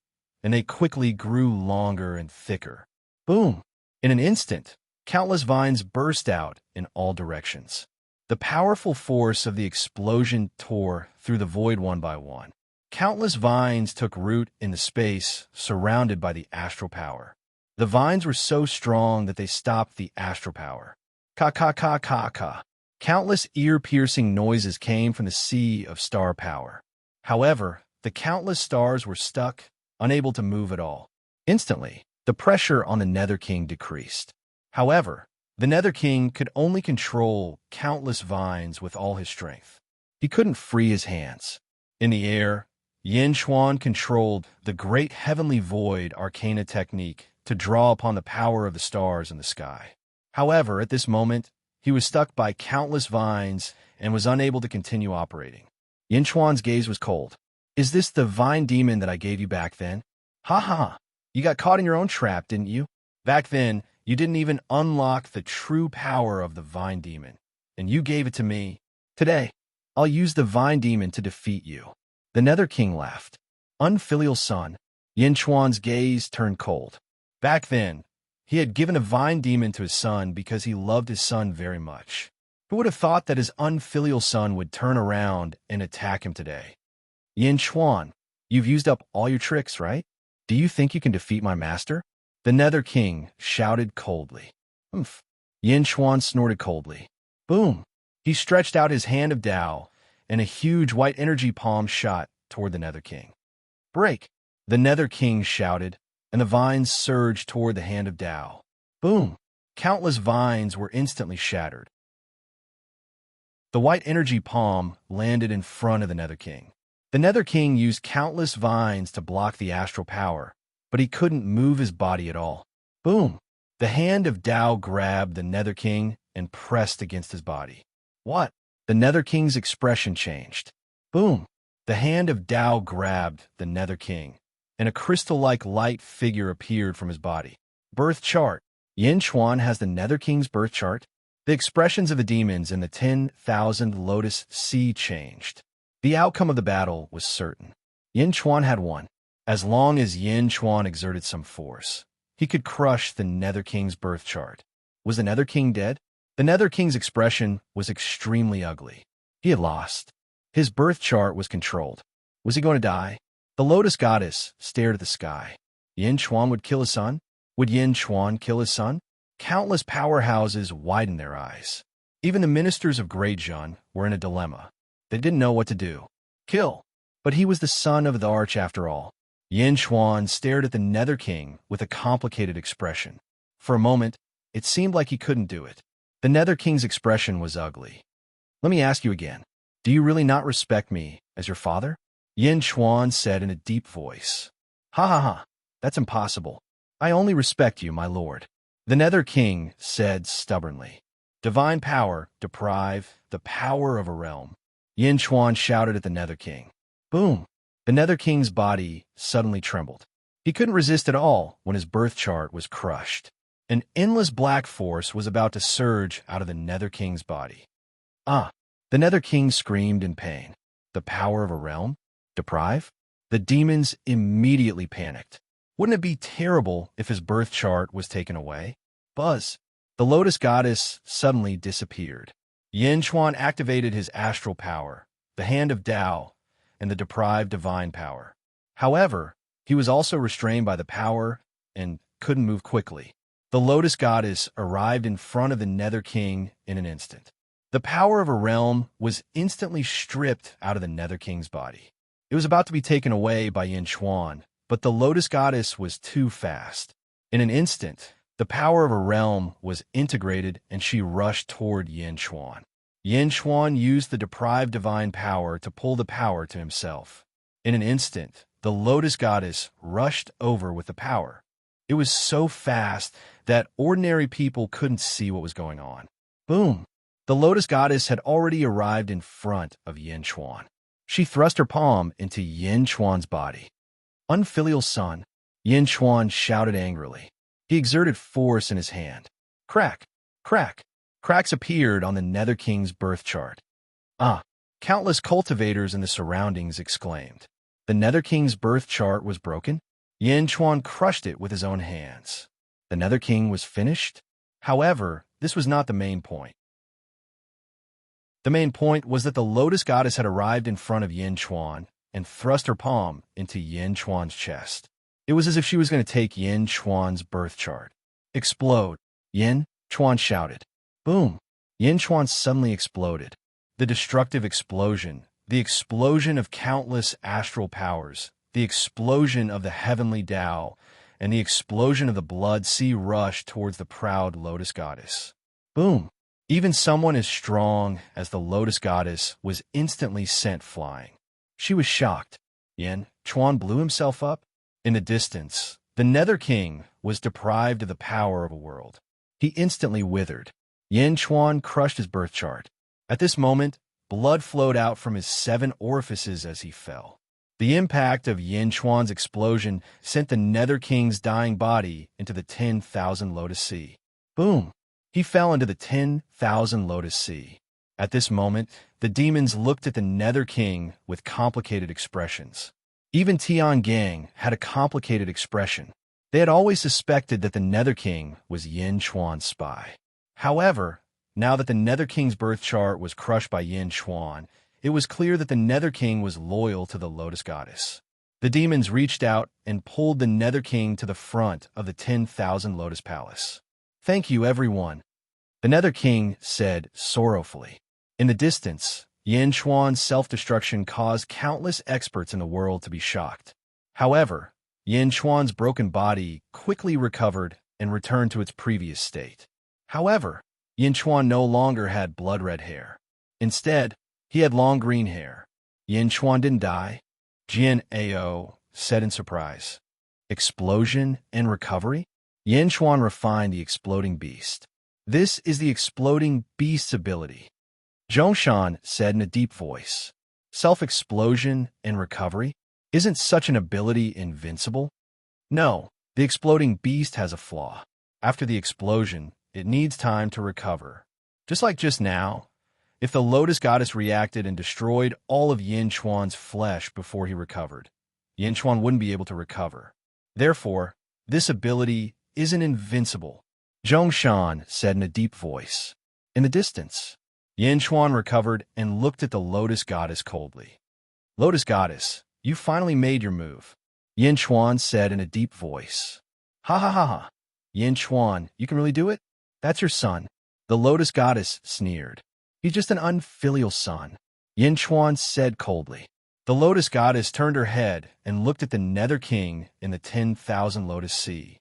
A: and they quickly grew longer and thicker. Boom! In an instant, countless vines burst out in all directions. The powerful force of the explosion tore through the void one by one. Countless vines took root in the space surrounded by the astral power. The vines were so strong that they stopped the astral power. Ka-ka-ka-ka-ka. Countless ear-piercing noises came from the sea of star power. However, the countless stars were stuck, unable to move at all. Instantly, the pressure on the Nether King decreased. However, the Nether King could only control countless vines with all his strength. He couldn't free his hands. In the air, Yin Chuan controlled the great heavenly void arcana technique to draw upon the power of the stars in the sky. However, at this moment, he was stuck by countless vines and was unable to continue operating. Yin Chuan's gaze was cold. Is this the vine demon that I gave you back then? Ha ha ha. You got caught in your own trap, didn't you? Back then, you didn't even unlock the true power of the vine demon, and you gave it to me. Today, I'll use the vine demon to defeat you. The Nether King laughed. Unfilial son. Yin Chuan's gaze turned cold. Back then, he had given a vine demon to his son because he loved his son very much. Who would have thought that his unfilial son would turn around and attack him today? Yin Chuan, you've used up all your tricks, right? Do you think you can defeat my master? The Nether King shouted coldly. Humph. Yin Chuan snorted coldly. Boom. He stretched out his hand of Tao, and a huge white energy palm shot toward the Nether King. Break! The Nether King shouted, and the vines surged toward the hand of Tao. Boom! Countless vines were instantly shattered. The white energy palm landed in front of the Nether King. The Nether King used countless vines to block the astral power, but he couldn't move his body at all. Boom! The hand of Tao grabbed the Nether King and pressed against his body. What? The Nether King's expression changed. Boom! The hand of Tao grabbed the Nether King, and a crystal-like light figure appeared from his body. Birth chart. Yin Chuan has the Nether King's birth chart. The expressions of the demons in the 10,000 Lotus Sea changed. The outcome of the battle was certain. Yin Chuan had won. As long as Yin Chuan exerted some force, he could crush the Nether King's birth chart. Was the Nether King dead? The Nether King's expression was extremely ugly. He had lost. His birth chart was controlled. Was he going to die? The Lotus Goddess stared at the sky. Yin Chuan would kill his son? Would Yin Chuan kill his son? Countless powerhouses widened their eyes. Even the ministers of Great Zhun were in a dilemma. They didn't know what to do. Kill. But he was the son of the Arch after all. Yin Chuan stared at the Nether King with a complicated expression. For a moment, it seemed like he couldn't do it. The Nether King's expression was ugly. Let me ask you again. Do you really not respect me as your father? Yin Chuan said in a deep voice. Ha ha ha. That's impossible. I only respect you, my lord. The Nether King said stubbornly. Divine power, deprive the power of a realm. Yin Chuan shouted at the Nether King. Boom! The Nether King's body suddenly trembled. He couldn't resist at all when his birth chart was crushed. An endless black force was about to surge out of the Nether King's body. Ah! The Nether King screamed in pain. The power of a realm? Deprive? The demons immediately panicked. Wouldn't it be terrible if his birth chart was taken away? Buzz! The Lotus Goddess suddenly disappeared. Yin Chuan activated his astral power, the hand of Tao, and the deprived divine power. However, he was also restrained by the power and couldn't move quickly. The Lotus Goddess arrived in front of the Nether King in an instant. The power of a realm was instantly stripped out of the Nether King's body. It was about to be taken away by Yin Chuan, but the Lotus Goddess was too fast. In an instant, the power of a realm was integrated and she rushed toward Yin Chuan. Yin Chuan used the deprived divine power to pull the power to himself. In an instant, the Lotus Goddess rushed over with the power. It was so fast that ordinary people couldn't see what was going on. Boom! The Lotus Goddess had already arrived in front of Yin Chuan. She thrust her palm into Yin Chuan's body. Unfilial son, Yin Chuan shouted angrily. He exerted force in his hand. Crack! Crack! Cracks appeared on the Nether King's birth chart. Ah! Countless cultivators in the surroundings exclaimed. The Nether King's birth chart was broken? Yin Chuan crushed it with his own hands. The Nether King was finished? However, this was not the main point. The main point was that the Lotus Goddess had arrived in front of Yin Chuan and thrust her palm into Yin Chuan's chest. It was as if she was going to take Yin Chuan's birth chart. Explode! Yin Chuan shouted. Boom! Yin Chuan suddenly exploded. The destructive explosion, the explosion of countless astral powers, the explosion of the heavenly Tao, and the explosion of the blood sea rushed towards the proud Lotus Goddess. Boom! Even someone as strong as the Lotus Goddess was instantly sent flying. She was shocked. Yin Chuan blew himself up. In the distance, the Nether King was deprived of the power of a world. He instantly withered. Yin Chuan crushed his birth chart. At this moment, blood flowed out from his 7 orifices as he fell. The impact of Yin Chuan's explosion sent the Nether King's dying body into the 10,000 Lotus Sea. Boom! He fell into the 10,000 Lotus Sea. At this moment, the demons looked at the Nether King with complicated expressions. Even Tiangang had a complicated expression. They had always suspected that the Nether King was Yin Chuan's spy. However, now that the Nether King's birth chart was crushed by Yin Chuan, it was clear that the Nether King was loyal to the Lotus Goddess. The demons reached out and pulled the Nether King to the front of the 10,000 Lotus Palace. "Thank you, everyone," the Nether King said sorrowfully. In the distance, Yin Chuan's self-destruction caused countless experts in the world to be shocked. However, Yin Chuan's broken body quickly recovered and returned to its previous state. However, Yin Chuan no longer had blood-red hair. Instead, he had long green hair. Yin Chuan didn't die, Jian Ao said in surprise. Explosion and recovery? Yin Chuan refined the exploding beast. This is the exploding beast's ability, Zhongshan said in a deep voice. Self-explosion and recovery? Isn't such an ability invincible? No, the exploding beast has a flaw. After the explosion, it needs time to recover. Just like just now, if the Lotus Goddess reacted and destroyed all of Yin Chuan's flesh before he recovered, Yin Chuan wouldn't be able to recover. Therefore, this ability isn't invincible, Zhongshan said in a deep voice. In the distance, Yin Chuan recovered and looked at the Lotus Goddess coldly. Lotus Goddess, you finally made your move, Yin Chuan said in a deep voice. Ha ha ha ha. Yin Chuan, you can really do it? That's your son, the Lotus Goddess sneered. He's just an unfilial son, Yin Chuan said coldly. The Lotus Goddess turned her head and looked at the Nether King in the 10,000 Lotus Sea.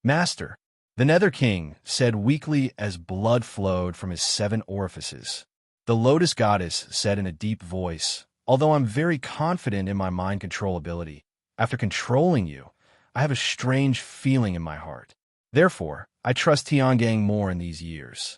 A: Master, the Nether King said weakly as blood flowed from his 7 orifices. The Lotus Goddess said in a deep voice, although I'm very confident in my mind control ability, after controlling you, I have a strange feeling in my heart. Therefore, I trust Tiangang more in these years.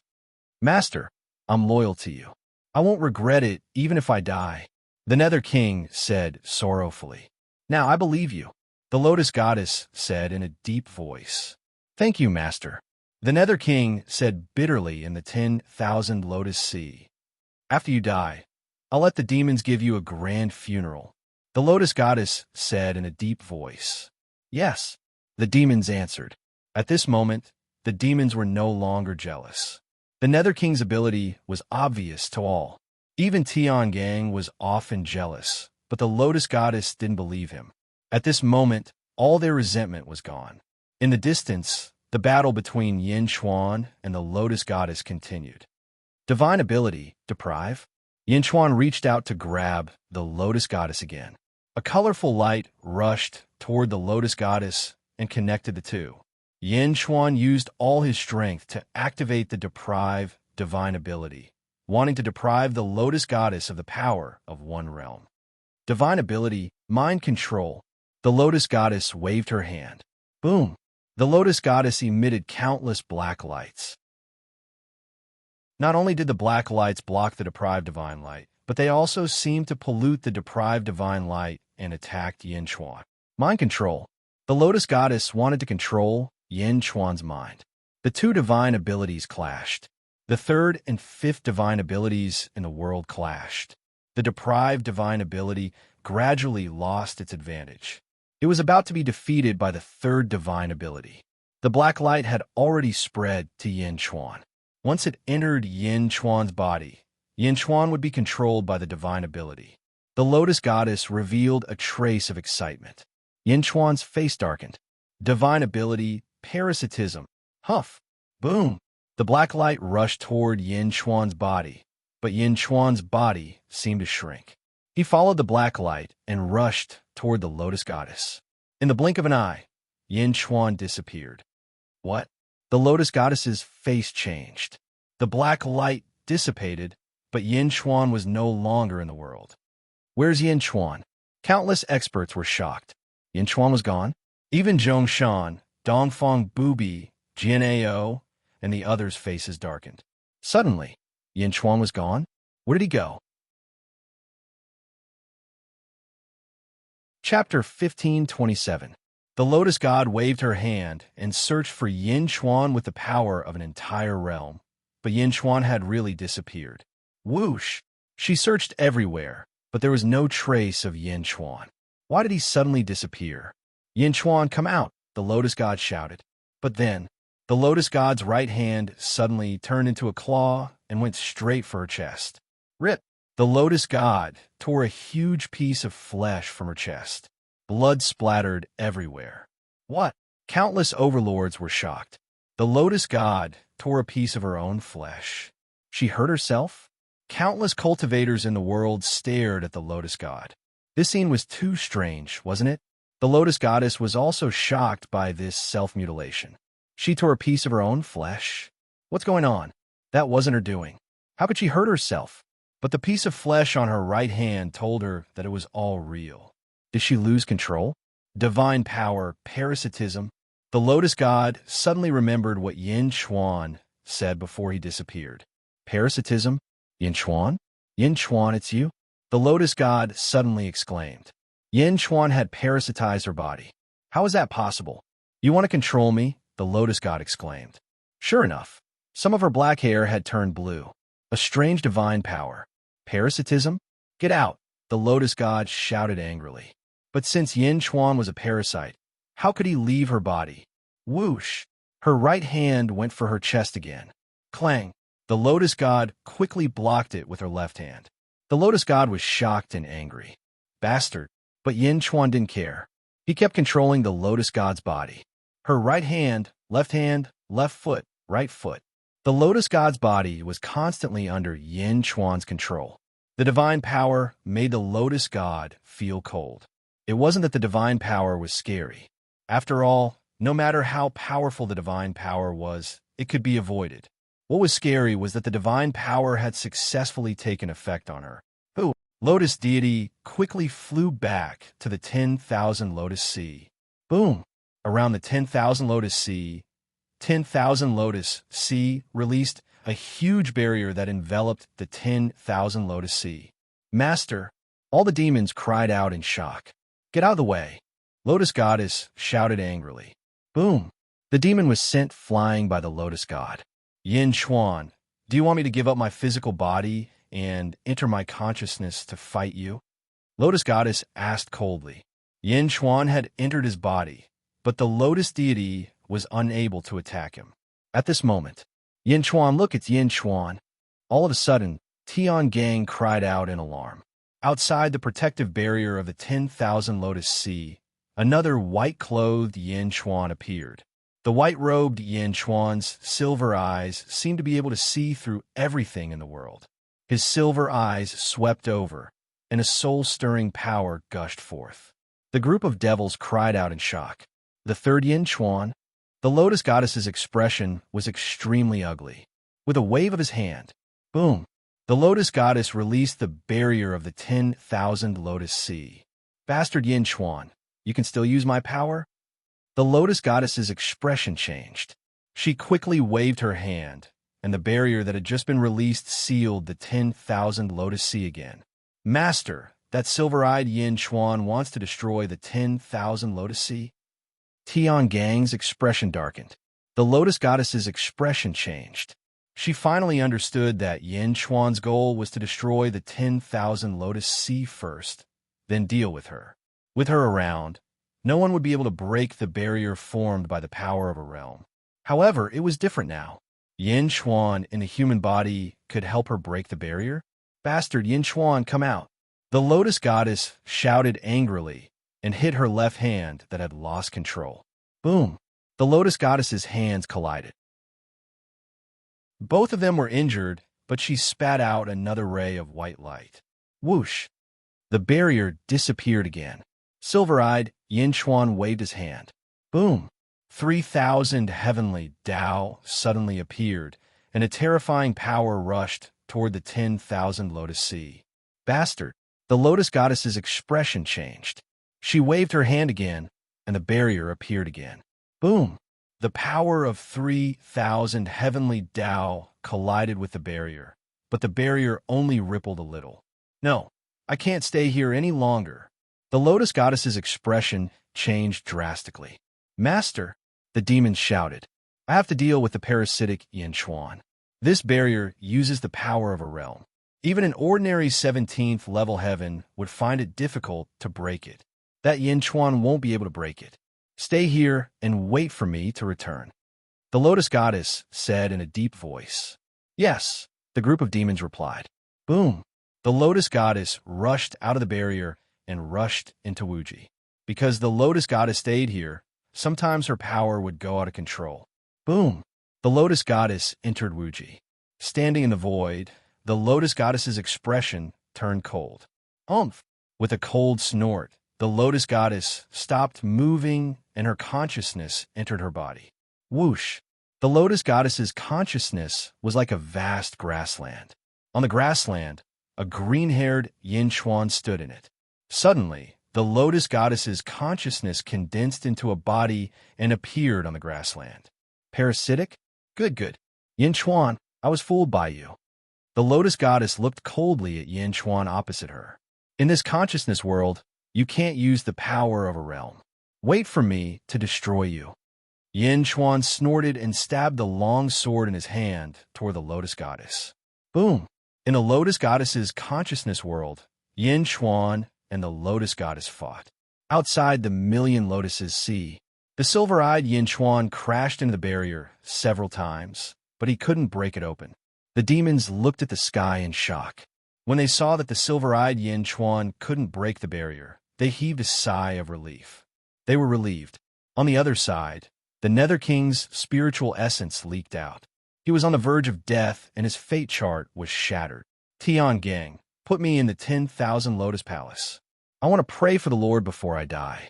A: Master, I'm loyal to you. I won't regret it even if I die, the Nether King said sorrowfully. Now I believe you, the Lotus Goddess said in a deep voice. Thank you, Master, the Nether King said bitterly in the 10,000 Lotus Sea. After you die, I'll let the demons give you a grand funeral, the Lotus Goddess said in a deep voice. Yes, the demons answered. At this moment, the demons were no longer jealous. The Nether King's ability was obvious to all. Even Tiangang was often jealous, but the Lotus Goddess didn't believe him. At this moment, all their resentment was gone. In the distance, the battle between Yin Chuan and the Lotus Goddess continued. Divine ability, deprive? Yin Chuan reached out to grab the Lotus Goddess again. A colorful light rushed toward the Lotus Goddess and connected the two. Yin Chuan used all his strength to activate the deprive divine ability, wanting to deprive the Lotus Goddess of the power of one realm. Divine ability, mind control. The Lotus Goddess waved her hand. Boom! The Lotus Goddess emitted countless black lights. Not only did the black lights block the deprived divine light, but they also seemed to pollute the deprived divine light and attacked Yin Chuan. Mind control. The Lotus Goddess wanted to control Yin Chuan's mind. The two divine abilities clashed. The third and fifth divine abilities in the world clashed. The deprived divine ability gradually lost its advantage. It was about to be defeated by the third divine ability. The black light had already spread to Yin Chuan. Once it entered Yin Chuan's body, Yin Chuan would be controlled by the divine ability. The Lotus Goddess revealed a trace of excitement. Yin Chuan's face darkened. Divine ability, parasitism. Huff. Boom. The black light rushed toward Yin Chuan's body, but Yin Chuan's body seemed to shrink. He followed the black light and rushed toward the Lotus Goddess. In the blink of an eye, Yin Chuan disappeared. What? The Lotus Goddess's face changed. The black light dissipated, but Yin Chuan was no longer in the world. Where's Yin Chuan? Countless experts were shocked. Yin Chuan was gone? Even Zhongshan, Dongfang Bubi, Jian Ao, and the others' faces darkened. Suddenly, Yin Chuan was gone? Where did he go? Chapter 1527. The Lotus God waved her hand and searched for Yin Chuan with the power of an entire realm. But Yin Chuan had really disappeared. Whoosh! She searched everywhere, but there was no trace of Yin Chuan. Why did he suddenly disappear? Yin Chuan, come out, the Lotus God shouted. But then, the Lotus God's right hand suddenly turned into a claw and went straight for her chest. Rip! The Lotus God tore a huge piece of flesh from her chest. Blood splattered everywhere. What? Countless overlords were shocked. The Lotus God tore a piece of her own flesh. She hurt herself? Countless cultivators in the world stared at the Lotus God. This scene was too strange, wasn't it? The Lotus Goddess was also shocked by this self-mutilation. She tore a piece of her own flesh? What's going on? That wasn't her doing. How could she hurt herself? But the piece of flesh on her right hand told her that it was all real. Did she lose control? Divine power, parasitism. The Lotus God suddenly remembered what Yin Chuan said before he disappeared. Parasitism? Yin Chuan? Yin Chuan, it's you? The Lotus God suddenly exclaimed. Yin Chuan had parasitized her body. How is that possible? You want to control me? The Lotus God exclaimed. Sure enough, some of her black hair had turned blue. A strange divine power. Parasitism? Get out, the Lotus God shouted angrily. But since Yin Chuan was a parasite, how could he leave her body? Whoosh! Her right hand went for her chest again. Clang! The Lotus God quickly blocked it with her left hand. The Lotus God was shocked and angry. Bastard! But Yin Chuan didn't care. He kept controlling the Lotus God's body. Her right hand, left foot, right foot. The Lotus God's body was constantly under Yin Chuan's control. The divine power made the Lotus God feel cold. It wasn't that the divine power was scary. After all, no matter how powerful the divine power was, it could be avoided. What was scary was that the divine power had successfully taken effect on her. Who? Lotus deity quickly flew back to the 10,000 Lotus Sea. Boom! Around the 10,000 Lotus Sea, 10,000 Lotus Sea released a huge barrier that enveloped the 10,000 Lotus Sea. Master! All the demons cried out in shock. Get out of the way! Lotus Goddess shouted angrily. Boom! The demon was sent flying by the Lotus God. Yin Chuan, do you want me to give up my physical body and enter my consciousness to fight you? Lotus Goddess asked coldly. Yin Chuan had entered his body, but the Lotus deity was unable to attack him. At this moment, Yin Chuan, look, it's Yin Chuan. All of a sudden, Tian Gang cried out in alarm. Outside the protective barrier of the 10,000 Lotus Sea, another white-clothed Yin Chuan appeared. The white-robed Yin Chuan's silver eyes seemed to be able to see through everything in the world. His silver eyes swept over, and a soul-stirring power gushed forth. The group of devils cried out in shock. The third Yin Chuan, the Lotus Goddess's expression was extremely ugly. With a wave of his hand, boom, the Lotus Goddess released the barrier of the 10,000 Lotus Sea. Bastard Yin Chuan, you can still use my power? The Lotus Goddess's expression changed. She quickly waved her hand, and the barrier that had just been released sealed the 10,000 Lotus Sea again. Master, that silver-eyed Yin Chuan wants to destroy the 10,000 Lotus Sea? Tian Gang's expression darkened. The Lotus Goddess's expression changed. She finally understood that Yin Chuan's goal was to destroy the 10,000 Lotus Sea first, then deal with her. With her around, no one would be able to break the barrier formed by the power of a realm. However, it was different now. Yin Chuan in a human body could help her break the barrier? Bastard Yin Chuan, come out! The Lotus Goddess shouted angrily and hit her left hand that had lost control. Boom! The Lotus Goddess's hands collided. Both of them were injured, but she spat out another ray of white light. Whoosh! The barrier disappeared again. Silver-eyed, Yin Chuan waved his hand. Boom! 3,000 heavenly Tao suddenly appeared, and a terrifying power rushed toward the 10,000 Lotus Sea. Bastard! The Lotus Goddess's expression changed. She waved her hand again, and the barrier appeared again. Boom! The power of 3,000 heavenly Tao collided with the barrier, but the barrier only rippled a little. No, I can't stay here any longer. The Lotus Goddess's expression changed drastically. Master, the demon shouted, I have to deal with the parasitic Yin Chuan. This barrier uses the power of a realm. Even an ordinary 17th level heaven would find it difficult to break it. That Yin Chuan won't be able to break it. Stay here and wait for me to return. The Lotus Goddess said in a deep voice. Yes, the group of demons replied. Boom! The Lotus Goddess rushed out of the barrier and rushed into Wuji. Because the Lotus Goddess stayed here, sometimes her power would go out of control. Boom! The Lotus Goddess entered Wuji. Standing in the void, the Lotus Goddess's expression turned cold. Umph! With a cold snort, the Lotus Goddess stopped moving and her consciousness entered her body. Whoosh! The Lotus Goddess's consciousness was like a vast grassland. On the grassland, a green-haired Yin Chuan stood in it. Suddenly, the Lotus Goddess's consciousness condensed into a body and appeared on the grassland. Parasitic? Good. Yin Chuan, I was fooled by you. The Lotus Goddess looked coldly at Yin Chuan opposite her. In this consciousness world, you can't use the power of a realm. Wait for me to destroy you. Yin Chuan snorted and stabbed the long sword in his hand toward the Lotus Goddess. Boom! In the Lotus Goddess's consciousness world, Yin Chuan and the Lotus Goddess fought. Outside the Million Lotuses Sea, the silver-eyed Yin Chuan crashed into the barrier several times, but he couldn't break it open. The demons looked at the sky in shock. When they saw that the silver-eyed Yin Chuan couldn't break the barrier, they heaved a sigh of relief. They were relieved. On the other side, the Nether King's spiritual essence leaked out. He was on the verge of death, and his fate chart was shattered. Tian Gang, put me in the 10,000 Lotus Palace. I want to pray for the Lord before I die.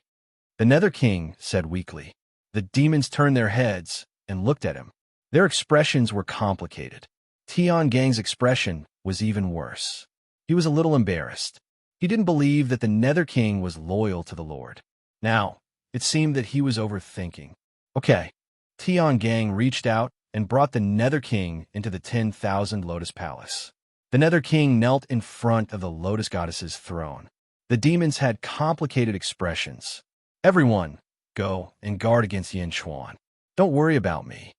A: The Nether King said weakly. The demons turned their heads and looked at him. Their expressions were complicated. Tian Gang's expression was even worse. He was a little embarrassed. He didn't believe that the Nether King was loyal to the Lord. Now, it seemed that he was overthinking. Okay. Tian Gang reached out and brought the Nether King into the 10,000 Lotus Palace. The Nether King knelt in front of the Lotus Goddess's throne. The demons had complicated expressions. Everyone, go and guard against Yin Chuan. Don't worry about me.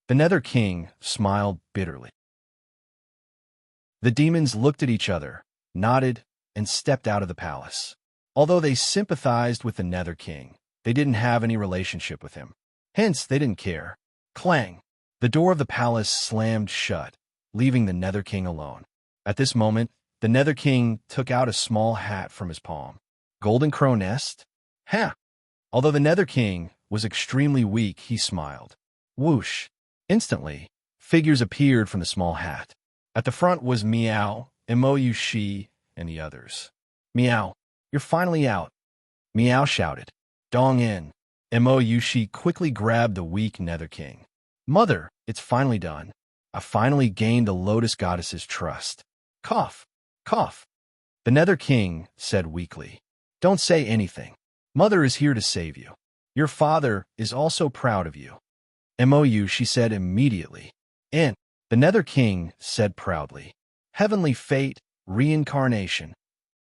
A: The Nether King smiled bitterly. The demons looked at each other, nodded, and stepped out of the palace. Although they sympathized with the Nether King, they didn't have any relationship with him. Hence, they didn't care. Clang! The door of the palace slammed shut, leaving the Nether King alone. At this moment, the Nether King took out a small hat from his palm. Golden Crow Nest? Ha! Although the Nether King was extremely weak, he smiled. Whoosh! Instantly, figures appeared from the small hat. At the front was Meow, Mo-Yu-Shi, and the others. Meow, you're finally out. Meow shouted. Dong in. Mo-Yu-Shi quickly grabbed the weak Nether King. Mother, it's finally done. I finally gained the Lotus Goddess's trust. Cough, cough. The Nether King said weakly. Don't say anything. Mother is here to save you. Your father is also proud of you. Mo-Yu-Shi said immediately. And the Nether King said proudly. Heavenly fate, reincarnation.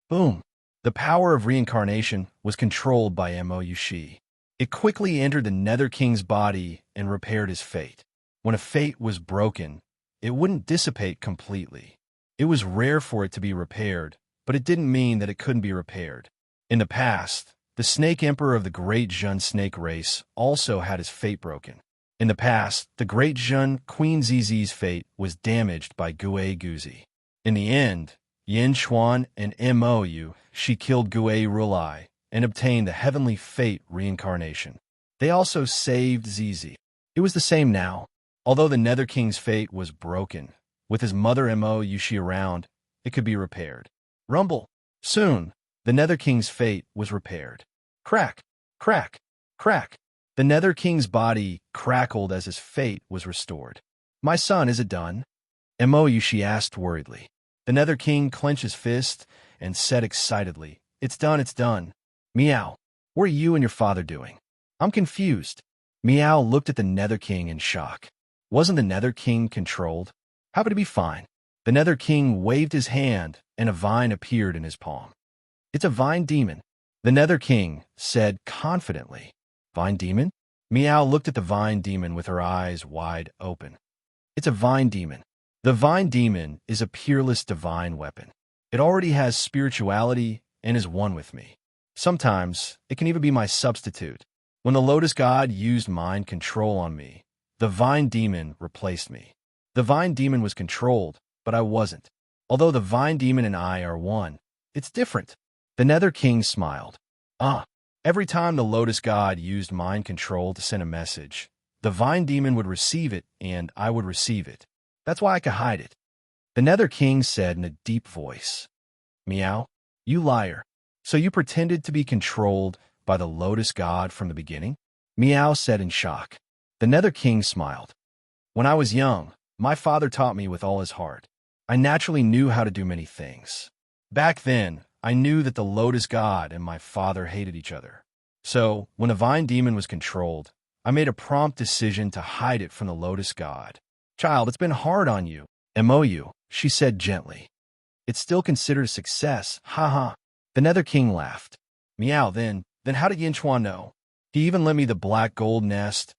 A: Boom. The power of reincarnation was controlled by Mo-Yu-Shi. It quickly entered the Nether King's body and repaired his fate. When a fate was broken, it wouldn't dissipate completely. It was rare for it to be repaired, but it didn't mean that it couldn't be repaired. In the past, the Snake Emperor of the Great Jun Snake race also had his fate broken. In the past, the Great Jun Queen Zizi's fate was damaged by Gue Guzi. In the end, Yin Chuan and Mo-Yu-Shi killed Gue Rulai and obtained the Heavenly Fate reincarnation. They also saved Zizi. It was the same now. Although the Nether King's fate was broken, with his mother Mo-Yu-Shi around, it could be repaired. Rumble. Soon, the Nether King's fate was repaired. Crack, crack, crack. The Nether King's body crackled as his fate was restored. My son, is it done? Mo-Yu-Shi asked worriedly. The Nether King clenched his fist and said excitedly, It's done, it's done. Meow, what are you and your father doing? I'm confused. Meow looked at the Nether King in shock. Wasn't the Nether King controlled? How could it be fine? The Nether King waved his hand and a vine appeared in his palm. It's a vine demon. The Nether King said confidently. Vine demon? Meow looked at the vine demon with her eyes wide open. It's a vine demon. The vine demon is a peerless divine weapon. It already has spirituality and is one with me. Sometimes it can even be my substitute. When the Lotus God used mind control on me, the vine demon replaced me. The vine demon was controlled, but I wasn't. Although the vine demon and I are one, it's different. The Nether King smiled. Every time the Lotus God used mind control to send a message, the vine demon would receive it and I would receive it. That's why I could hide it. The Nether King said in a deep voice. Meow, you liar. So you pretended to be controlled by the Lotus God from the beginning? Meow said in shock. The Nether King smiled. When I was young, my father taught me with all his heart. I naturally knew how to do many things. Back then, I knew that the Lotus God and my father hated each other. So, when the vine demon was controlled, I made a prompt decision to hide it from the Lotus God. Child, it's been hard on you. MOU, she said gently. It's still considered a success, haha. The Nether King laughed. Meow, then how did Yinchuan know? He even lent me the black gold nest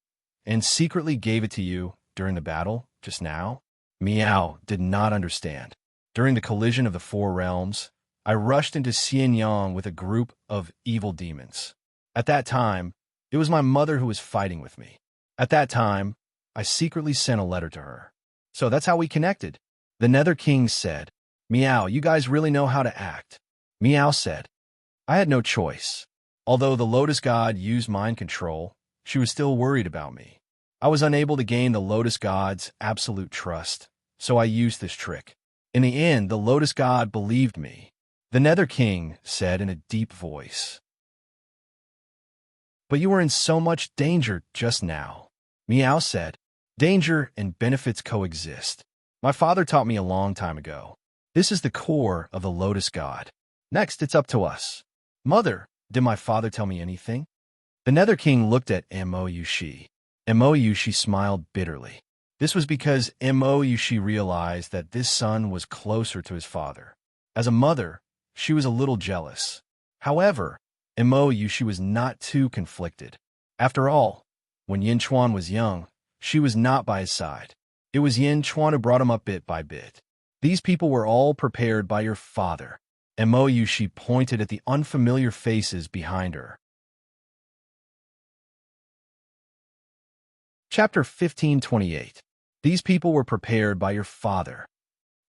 A: and secretly gave it to you during the battle just now? Meow did not understand. During the collision of the four realms, I rushed into Xianyang with a group of evil demons. At that time, it was my mother who was fighting with me. At that time, I secretly sent a letter to her. So that's how we connected. The Nether King said, Meow, you guys really know how to act. Meow said, I had no choice. Although the Lotus God used mind control, she was still worried about me. I was unable to gain the Lotus God's absolute trust, so I used this trick. In the end, the Lotus God believed me. The Nether King said in a deep voice. But you were in so much danger just now. Meow said, danger and benefits coexist. My father taught me a long time ago. This is the core of the Lotus God. Next, it's up to us. Mother, did my father tell me anything? The Nether King looked at Mo-Yushi. Mo-Yushi smiled bitterly. This was because Mo-Yushi realized that this son was closer to his father. As a mother, she was a little jealous. However, Mo-Yushi was not too conflicted. After all, when Yinchuan was young, she was not by his side. It was Yinchuan who brought him up bit by bit. These people were all prepared by your father. Mo-Yushi pointed at the unfamiliar faces behind her. Chapter 1528. These people were prepared by your father.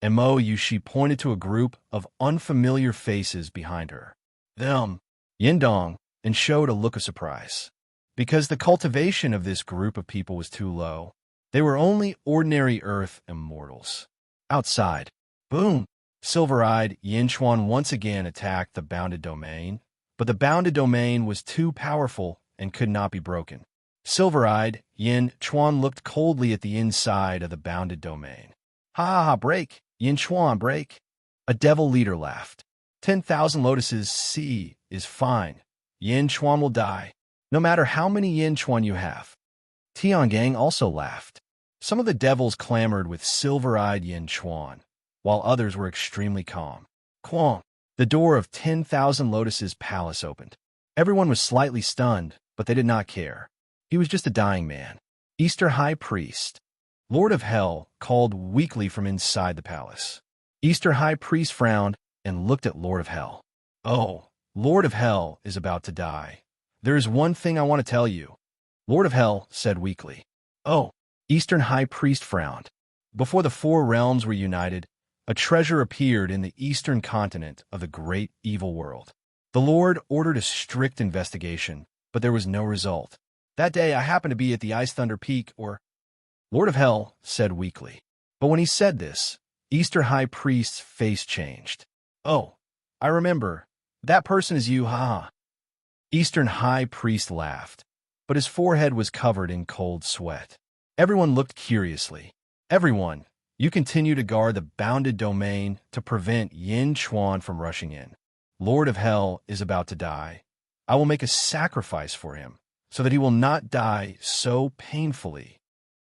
A: Mo-Yushi pointed to a group of unfamiliar faces behind her. Them, Yindong, and showed a look of surprise. Because the cultivation of this group of people was too low, they were only ordinary earth immortals. Outside, boom! Silver-eyed Yinchuan once again attacked the bounded domain, but the bounded domain was too powerful and could not be broken. Silver-eyed Yinchuan looked coldly at the inside of the bounded domain. Ha, break! Yinchuan, break! A devil leader laughed. 10,000 lotuses, see, is fine. Yinchuan will die, no matter how many Yinchuan you have. Tiangang also laughed. Some of the devils clamored with silver-eyed Yinchuan, while others were extremely calm. Quang! The door of 10,000 lotuses' palace opened. Everyone was slightly stunned, but they did not care. He was just a dying man. Easter High Priest. Lord of Hell called weakly from inside the palace. Easter High Priest frowned and looked at Lord of Hell. Oh, Lord of Hell is about to die. There is one thing I want to tell you. Lord of Hell said weakly. Oh, Eastern High Priest frowned. Before the four realms were united, a treasure appeared in the eastern continent of the great evil world. The Lord ordered a strict investigation, but there was no result. That day I happened to be at the Ice Thunder Peak, or... Lord of Hell said weakly. But when he said this, Easter High Priest's face changed. Oh, I remember. That person is you, haha. Eastern High Priest laughed, but his forehead was covered in cold sweat. Everyone looked curiously. Everyone, you continue to guard the bounded domain to prevent Yinchuan from rushing in. Lord of Hell is about to die. I will make a sacrifice for him, so that he will not die so painfully.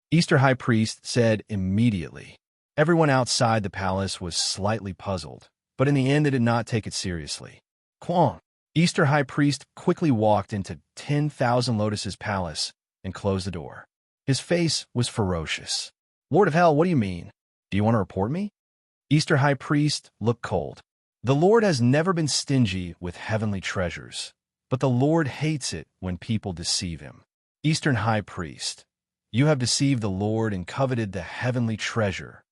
A: Easter High Priest said immediately. Everyone outside the palace was slightly puzzled, but in the end they did not take it seriously. Quang! Easter High Priest quickly walked into 10,000 Lotus's palace and closed the door. His face was ferocious. Lord of Hell, what do you mean? Do you want to report me? Easter High Priest looked cold. The Lord has never been stingy with heavenly treasures, but the Lord hates it when people deceive him. Eastern High Priest, you have deceived the Lord and coveted the heavenly treasure.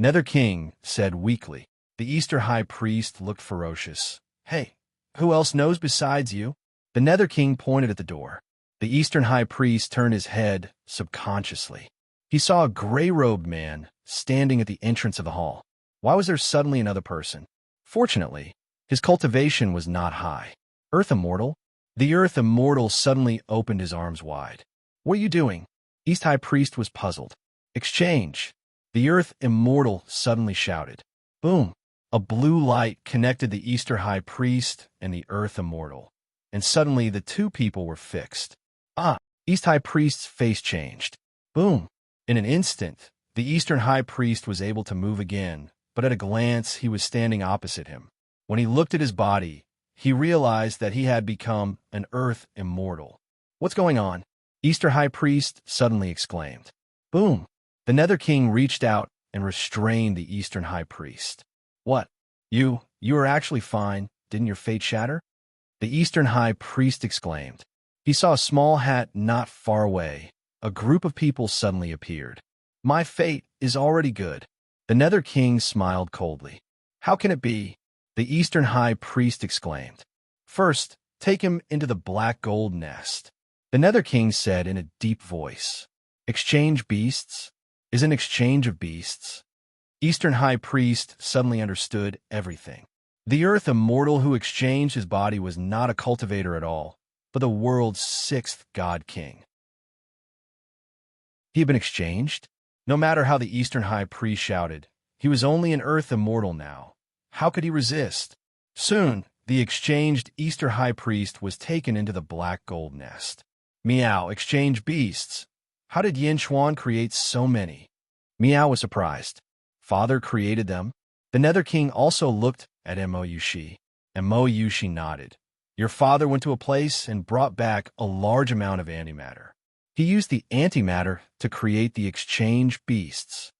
A: Nether King said weakly. The Easter High Priest looked ferocious. Hey, who else knows besides you? The Nether King pointed at the door. The Eastern High Priest turned his head subconsciously. He saw a gray-robed man standing at the entrance of the hall. Why was there suddenly another person? Fortunately, his cultivation was not high. Earth Immortal? The Earth Immortal suddenly opened his arms wide. What are you doing? East High Priest was puzzled. Exchange. The Earth Immortal suddenly shouted. Boom. A blue light connected the Easter High Priest and the Earth Immortal, and suddenly the two people were fixed. East High Priest's face changed. Boom. In an instant, the Eastern High Priest was able to move again, but at a glance he was standing opposite him. When he looked at his body, he realized that he had become an Earth Immortal. What's going on? Easter High Priest suddenly exclaimed. Boom. The Nether King reached out and restrained the Eastern High Priest. What? You are actually fine. Didn't your fate shatter? The Eastern High Priest exclaimed. He saw a small hat not far away. A group of people suddenly appeared. My fate is already good. The Nether King smiled coldly. How can it be? The Eastern High Priest exclaimed. First, take him into the black gold nest. The Nether King said in a deep voice. Exchange beasts? Is an exchange of beasts? Eastern High Priest suddenly understood everything. The Earth Immortal who exchanged his body was not a cultivator at all, but the world's sixth God King. He had been exchanged? No matter how the Eastern High Priest shouted, he was only an Earth Immortal now. How could he resist? Soon, the exchanged Easter High Priest was taken into the black gold nest. Meow, exchange beasts. How did Yin Chuan create so many? Meow was surprised. Father created them. The Nether King also looked at Mo Yushi, and Mo Yushi nodded. Your father went to a place and brought back a large amount of antimatter. He used the antimatter to create the exchange beasts.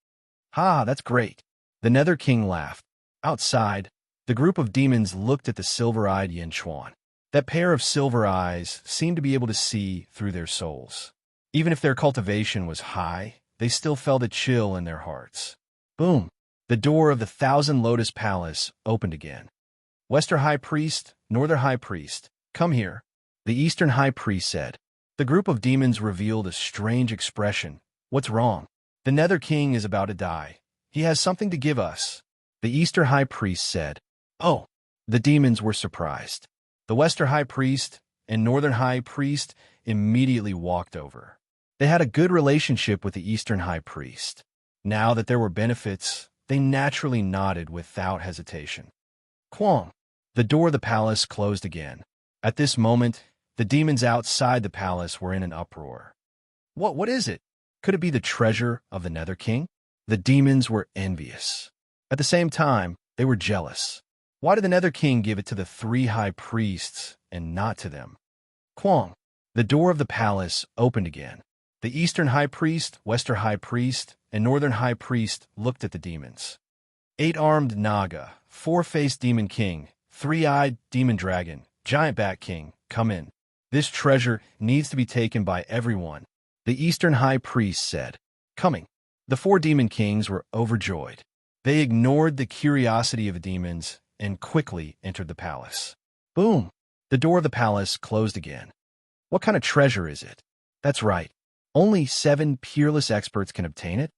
A: Ha, that's great. The Nether King laughed. Outside, the group of demons looked at the silver-eyed Yin Chuan. That pair of silver eyes seemed to be able to see through their souls. Even if their cultivation was high, they still felt a chill in their hearts. Boom! The door of the 1,000 Lotus Palace opened again. Western High Priest, Northern High Priest, come here, the Eastern High Priest said. The group of demons revealed a strange expression. What's wrong? The Nether King is about to die. He has something to give us. The Eastern High Priest said. Oh! The demons were surprised. The Western High Priest and Northern High Priest immediately walked over. They had a good relationship with the Eastern High Priest. Now that there were benefits, they naturally nodded without hesitation. Quang! The door of the palace closed again. At this moment, the demons outside the palace were in an uproar. What is it? Could it be the treasure of the Nether King? The demons were envious. At the same time, they were jealous. Why did the Nether King give it to the 3 high priests and not to them? Quang! The door of the palace opened again. The Eastern High Priest, Western High Priest, and Northern High Priest looked at the demons. 8-armed Naga, 4-faced Demon King, 3-eyed Demon Dragon, Giant Bat King, come in. This treasure needs to be taken by everyone, the Eastern High Priest said. Coming. The 4 Demon Kings were overjoyed. They ignored the curiosity of the demons and quickly entered the palace. Boom! The door of the palace closed again. What kind of treasure is it? That's right. Only 7 peerless experts can obtain it?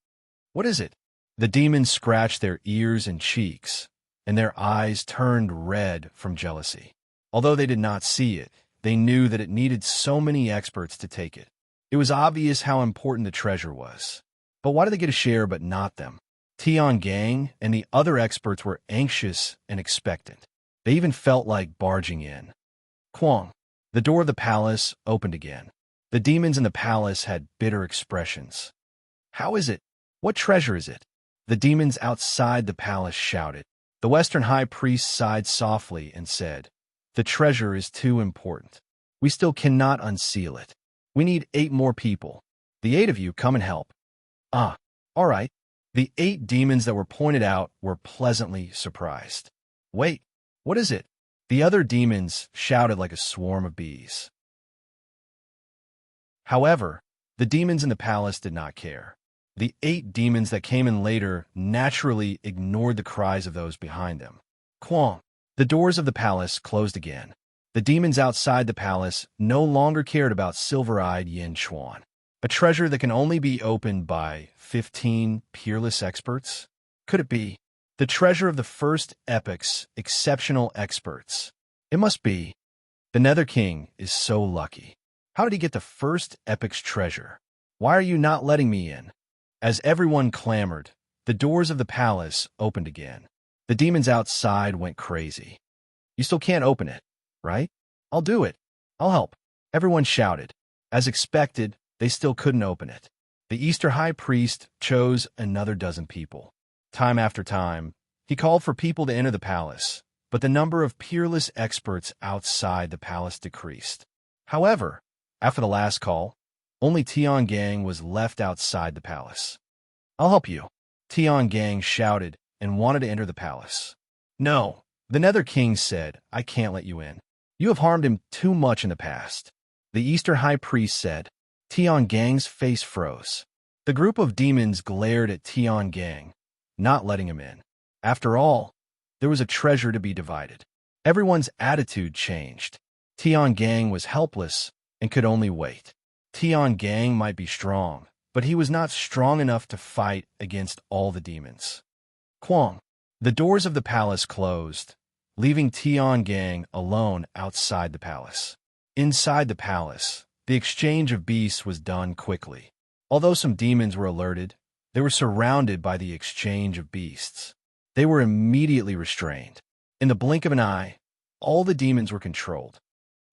A: What is it? The demons scratched their ears and cheeks, and their eyes turned red from jealousy. Although they did not see it, they knew that it needed so many experts to take it. It was obvious how important the treasure was. But why did they get a share but not them? Tian Gang and the other experts were anxious and expectant. They even felt like barging in. Quang! The door of the palace opened again. The demons in the palace had bitter expressions. How is it? What treasure is it? The demons outside the palace shouted. The Western High Priest sighed softly and said, The treasure is too important. We still cannot unseal it. We need 8 more people. The 8 of you come and help. Ah, all right. The 8 demons that were pointed out were pleasantly surprised. Wait, what is it? The other demons shouted like a swarm of bees. However, the demons in the palace did not care. The 8 demons that came in later naturally ignored the cries of those behind them. Quang. The doors of the palace closed again. The demons outside the palace no longer cared about silver-eyed Yin Chuan, a treasure that can only be opened by 15 peerless experts. Could it be the treasure of the first epoc's exceptional experts? It must be. The Nether King is so lucky. How did he get the first epoc's treasure? Why are you not letting me in? As everyone clamored, the doors of the palace opened again. The demons outside went crazy. You still can't open it, right? I'll do it. I'll help. Everyone shouted. As expected, they still couldn't open it. The Easter High Priest chose another dozen people. Time after time, he called for people to enter the palace, but the number of peerless experts outside the palace decreased. However, after the last call, only Tiangang was left outside the palace. I'll help you. Tiangang shouted and wanted to enter the palace. No, the Nether King said, I can't let you in. You have harmed him too much in the past. The Easter High Priest said. Tiangang's face froze. The group of demons glared at Tiangang, not letting him in. After all, there was a treasure to be divided. Everyone's attitude changed. Tiangang was helpless and could only wait. Tiangang might be strong, but he was not strong enough to fight against all the demons. Quang. The doors of the palace closed, leaving Tiangang alone outside the palace. Inside the palace, the exchange of beasts was done quickly. Although some demons were alerted, they were surrounded by the exchange of beasts. They were immediately restrained. In the blink of an eye, all the demons were controlled.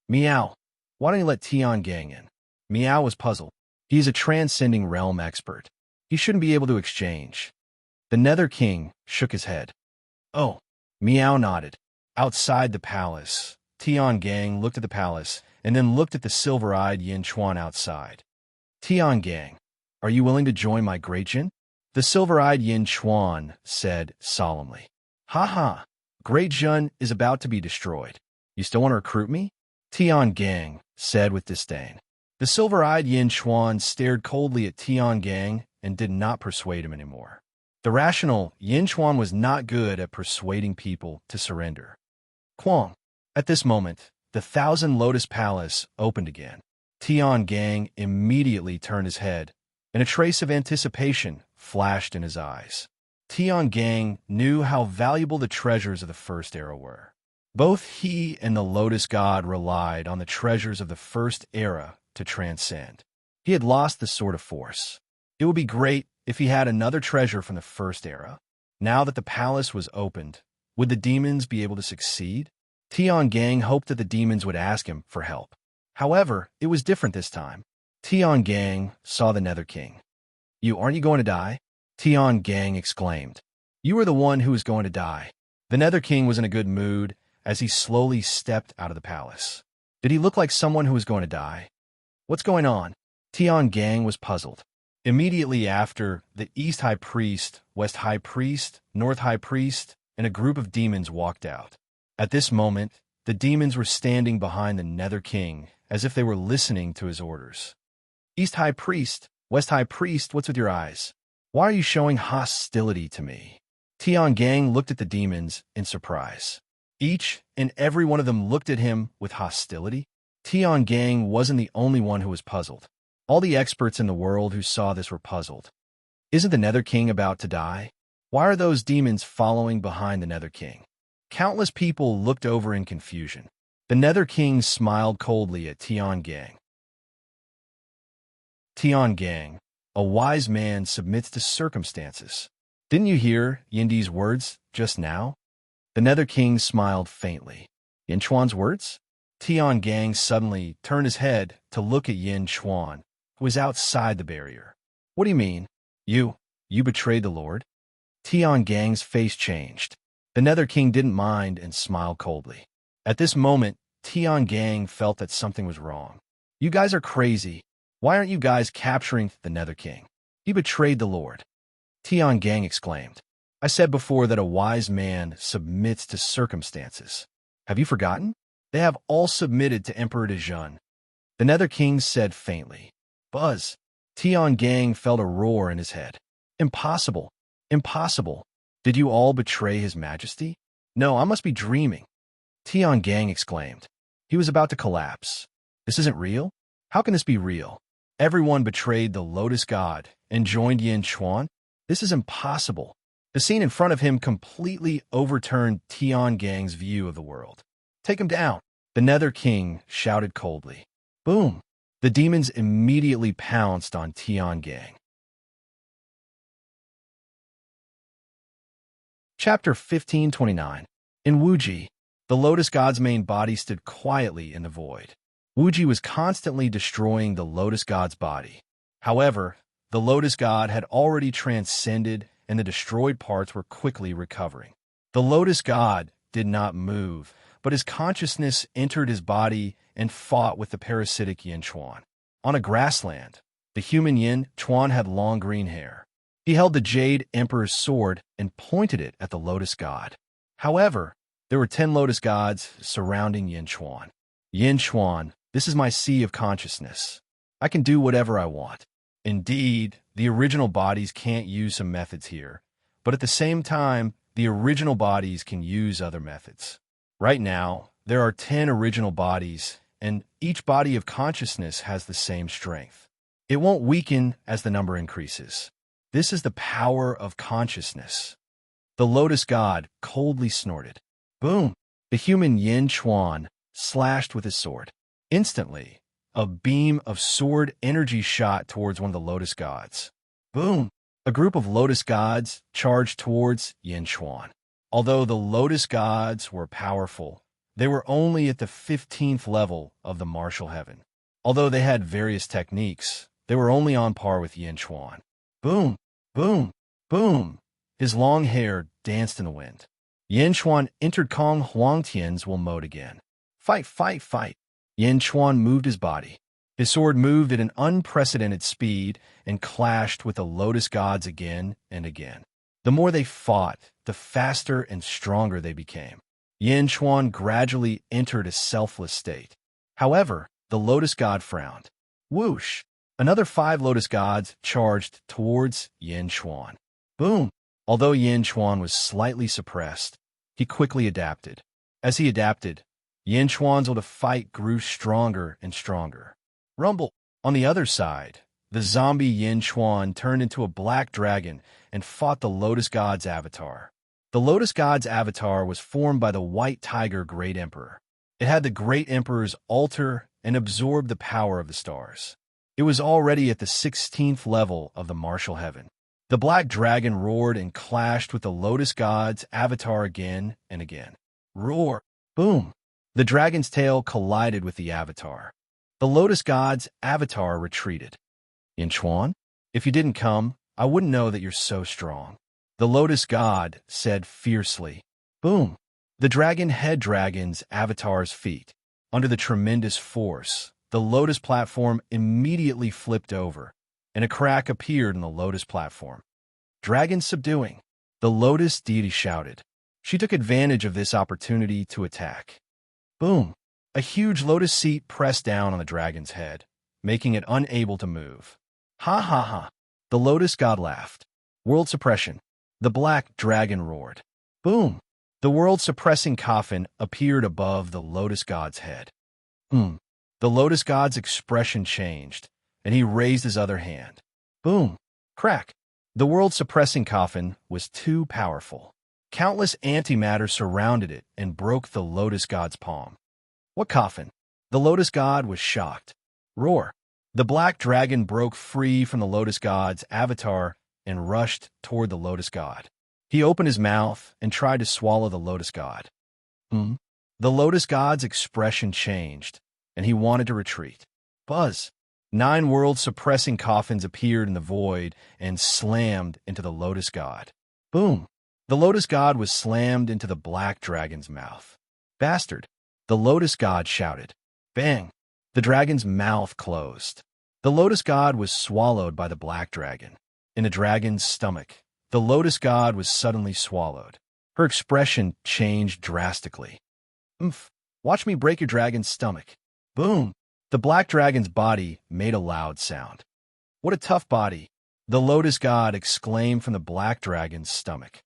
A: Meow. Why don't you let Tiangang in? Meow was puzzled. He is a transcending realm expert. He shouldn't be able to exchange. The Nether King shook his head. Oh, Meow nodded. Outside the palace, Tiangang looked at the palace and then looked at the silver-eyed Yin Chuan outside. Tiangang, are you willing to join my Great Jin? The silver-eyed Yin Chuan said solemnly. Ha ha, Great Jin is about to be destroyed. You still want to recruit me? Tiangang said with disdain. The silver-eyed Yin Chuan stared coldly at Tiangang and did not persuade him anymore. The rational Yin Chuan was not good at persuading people to surrender. Quang. At this moment, the Thousand Lotus Palace opened again. Tiangang immediately turned his head, and a trace of anticipation flashed in his eyes. Tiangang knew how valuable the treasures of the First Era were. Both he and the Lotus God relied on the treasures of the First Era to transcend. He had lost the Sword of Force. It would be great if he had another treasure from the First Era. Now that the palace was opened, would the demons be able to succeed? Tiangang hoped that the demons would ask him for help. However, it was different this time. Tiangang saw the Nether King. Aren't you going to die? Tiangang exclaimed. You are the one who is going to die. The Nether King was in a good mood as he slowly stepped out of the palace. Did he look like someone who was going to die? What's going on? Tiangang was puzzled. Immediately after, the East High Priest, West High Priest, North High Priest, and a group of demons walked out. At this moment, the demons were standing behind the Nether King as if they were listening to his orders. East High Priest, West High Priest, what's with your eyes? Why are you showing hostility to me? Tiangang looked at the demons in surprise. Each and every one of them looked at him with hostility. Tiangang wasn't the only one who was puzzled. All the experts in the world who saw this were puzzled. Isn't the Nether King about to die? Why are those demons following behind the Nether King? Countless people looked over in confusion. The Nether King smiled coldly at Tiangang. Tiangang, a wise man, submits to circumstances. Didn't you hear Yindi's words just now? The Nether King smiled faintly. Yin Chuan's words? Tiangang suddenly turned his head to look at Yin Chuan, who was outside the barrier. What do you mean? You betrayed the Lord? Tiangang's face changed. The Nether King didn't mind and smiled coldly. At this moment, Tian felt that something was wrong. You guys are crazy. Why aren't you guys capturing the Nether King? He betrayed the Lord. Tian exclaimed. I said before that a wise man submits to circumstances. Have you forgotten? They have all submitted to Emperor Dejun. The Nether King said faintly. Buzz. Tian felt a roar in his head. Impossible. Impossible. Did you all betray his majesty? No, I must be dreaming. Tian exclaimed. He was about to collapse. This isn't real? How can this be real? Everyone betrayed the Lotus God and joined Yin Chuan? This is impossible. The scene in front of him completely overturned Tian view of the world. Take him down. The Nether King shouted coldly. Boom. The demons immediately pounced on Tian. Chapter 1529. In Wuji, the Lotus God's main body stood quietly in the void. Wuji was constantly destroying the Lotus God's body. However, the Lotus God had already transcended and the destroyed parts were quickly recovering. The Lotus God did not move, but his consciousness entered his body and fought with the parasitic Yin Chuan. On a grassland, the human Yin Chuan had long green hair. He held the Jade Emperor's sword and pointed it at the Lotus God. However, there were 10 Lotus Gods surrounding Yin Chuan. Yin Chuan, this is my sea of consciousness. I can do whatever I want. Indeed, the original bodies can't use some methods here, but at the same time, the original bodies can use other methods. Right now, there are 10 original bodies, and each body of consciousness has the same strength. It won't weaken as the number increases. This is the power of consciousness. The Lotus God coldly snorted. Boom! The human Yin Chuan slashed with his sword. Instantly, a beam of sword energy shot towards one of the Lotus Gods. Boom! A group of Lotus Gods charged towards Yin Chuan. Although the Lotus Gods were powerful, they were only at the 15th level of the martial heaven. Although they had various techniques, they were only on par with Yin Chuan. Boom! Boom! Boom! His long hair danced in the wind. Yin Chuan entered Kong Huangtian's will mode again. Fight, fight, fight! Yin Chuan moved his body. His sword moved at an unprecedented speed and clashed with the Lotus Gods again and again. The more they fought, the faster and stronger they became. Yin Chuan gradually entered a selfless state. However, the Lotus God frowned. Whoosh! Another 5 Lotus Gods charged towards Yin Chuan. Boom! Although Yin Chuan was slightly suppressed, he quickly adapted. As he adapted, Yin Chuan's will to fight grew stronger and stronger. Rumble! On the other side, the zombie Yin Chuan turned into a black dragon and fought the Lotus God's avatar. The Lotus God's avatar was formed by the White Tiger Great Emperor. It had the Great Emperor's altar and absorbed the power of the stars. It was already at the 16th level of the martial heaven. The black dragon roared and clashed with the Lotus God's avatar again and again. Roar! Boom! The dragon's tail collided with the avatar. The Lotus God's avatar retreated. Yin Chuan, if you didn't come, I wouldn't know that you're so strong. The Lotus God said fiercely. Boom! The dragon head dragon's avatar's feet. Under the tremendous force, the Lotus platform immediately flipped over, and a crack appeared in the Lotus platform. Dragon subduing. The Lotus deity shouted. She took advantage of this opportunity to attack. Boom! A huge Lotus seat pressed down on the dragon's head, making it unable to move. Ha ha ha! The Lotus God laughed. World suppression. The black dragon roared. Boom! The world-suppressing coffin appeared above the Lotus God's head. The Lotus God's expression changed, and he raised his other hand. Boom! Crack! The world-suppressing coffin was too powerful. Countless antimatter surrounded it and broke the Lotus God's palm. What coffin? The Lotus God was shocked. Roar! The black dragon broke free from the Lotus God's avatar and rushed toward the Lotus God. He opened his mouth and tried to swallow the Lotus God. The Lotus God's expression changed, and he wanted to retreat. Buzz! 9 world-suppressing coffins appeared in the void and slammed into the Lotus God. Boom! The Lotus God was slammed into the black dragon's mouth. Bastard! The lotus god shouted. Bang! The dragon's mouth closed. The lotus god was swallowed by the black dragon. In the dragon's stomach, the lotus god was suddenly swallowed. Her expression changed drastically. Oomph! Watch me break your dragon's stomach. Boom! The black dragon's body made a loud sound. What a tough body! The lotus god exclaimed from the black dragon's stomach.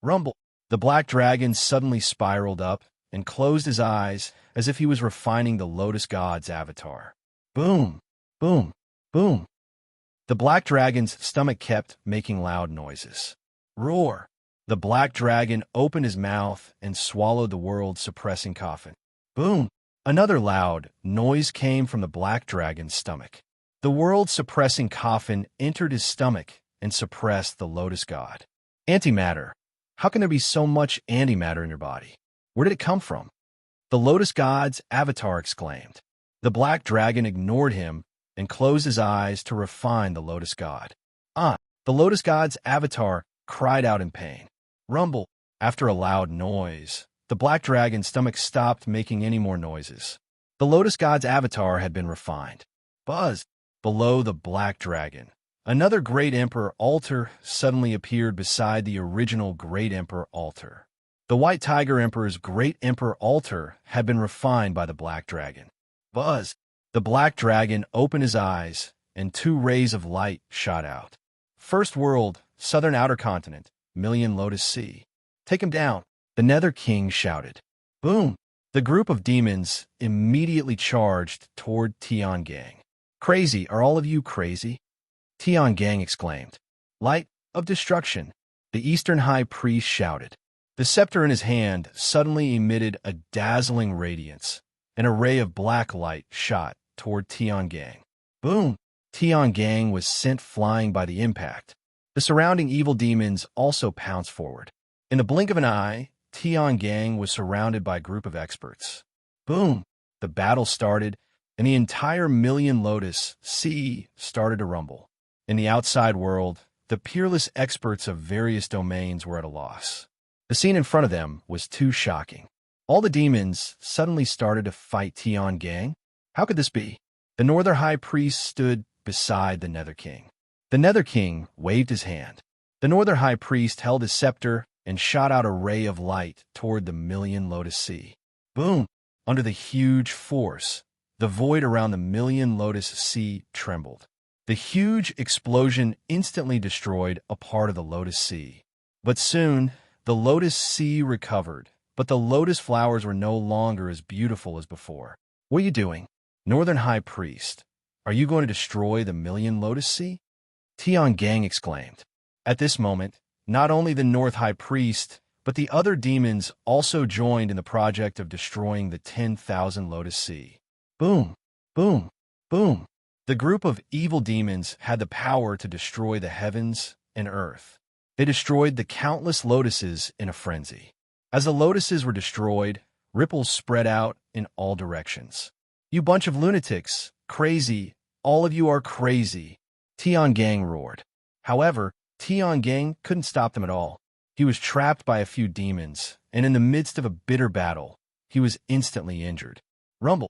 A: Rumble! The black dragon suddenly spiraled up and closed his eyes as if he was refining the lotus god's avatar. Boom! Boom! Boom! The black dragon's stomach kept making loud noises. Roar! The black dragon opened his mouth and swallowed the world's suppressing coffin. Boom! Another loud noise came from the black dragon's stomach. The world's suppressing coffin entered his stomach and suppressed the lotus god. Antimatter. How can there be so much antimatter in your body? Where did it come from? The lotus god's avatar exclaimed. The black dragon ignored him and closed his eyes to refine the lotus god. The lotus god's avatar cried out in pain. Rumble. After a loud noise, the black dragon's stomach stopped making any more noises. The lotus god's avatar had been refined. Buzz. Below the black dragon, another great emperor altar suddenly appeared beside the original great emperor altar. The white tiger emperor's great emperor altar had been refined by the black dragon. Buzz. The black dragon opened his eyes, and 2 rays of light shot out. First world, southern outer continent, Million Lotus Sea. Take him down, the Nether King shouted. Boom! The group of demons immediately charged toward Tiangang. Crazy, are all of you crazy? Tiangang exclaimed. Light of destruction, the Eastern High Priest shouted. The scepter in his hand suddenly emitted a dazzling radiance. An array of black light shot toward Tiangang. Boom! Tiangang was sent flying by the impact. The surrounding evil demons also pounced forward. In the blink of an eye, Tiangang was surrounded by a group of experts. Boom! The battle started, and the entire Million Lotus Sea started to rumble. In the outside world, the peerless experts of various domains were at a loss. The scene in front of them was too shocking. All the demons suddenly started to fight Tiangang. How could this be? The Northern High Priest stood beside the Nether King. The Nether King waved his hand. The Northern High Priest held his scepter and shot out a ray of light toward the Million Lotus Sea. Boom! Under the huge force, the void around the Million Lotus Sea trembled. The huge explosion instantly destroyed a part of the Lotus Sea. But soon, the Lotus Sea recovered, but the lotus flowers were no longer as beautiful as before. What are you doing? Northern High Priest, are you going to destroy the Million Lotus Sea? Tiangang exclaimed. At this moment, not only the North High Priest, but the other demons also joined in the project of destroying the 10,000 Lotus Sea. Boom! Boom! Boom! The group of evil demons had the power to destroy the heavens and earth. They destroyed the countless lotuses in a frenzy. As the lotuses were destroyed, ripples spread out in all directions. You bunch of lunatics! Crazy! All of you are crazy! Tiangang roared. However, Tiangang couldn't stop them at all. He was trapped by a few demons, and in the midst of a bitter battle, he was instantly injured. Rumble!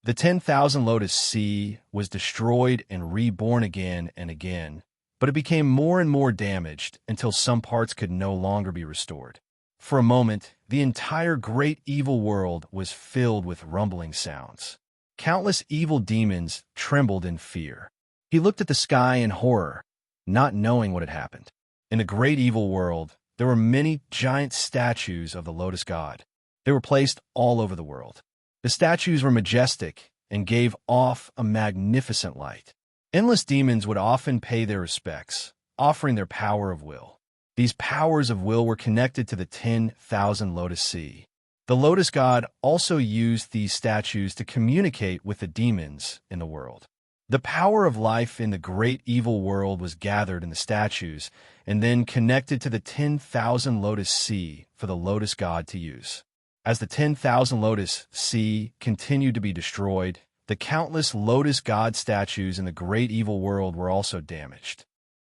A: The 10,000 Lotus Sea was destroyed and reborn again and again, but it became more and more damaged until some parts could no longer be restored. For a moment, the entire great evil world was filled with rumbling sounds. Countless evil demons trembled in fear. He looked at the sky in horror, not knowing what had happened. In the great evil world, there were many giant statues of the Lotus God. They were placed all over the world. The statues were majestic and gave off a magnificent light. Endless demons would often pay their respects, offering their power of will. These powers of will were connected to the 10,000 Lotus Sea. The Lotus God also used these statues to communicate with the demons in the world. The power of life in the great evil world was gathered in the statues and then connected to the 10,000 Lotus Sea for the Lotus God to use. As the 10,000 Lotus Sea continued to be destroyed, the countless Lotus God statues in the great evil world were also damaged.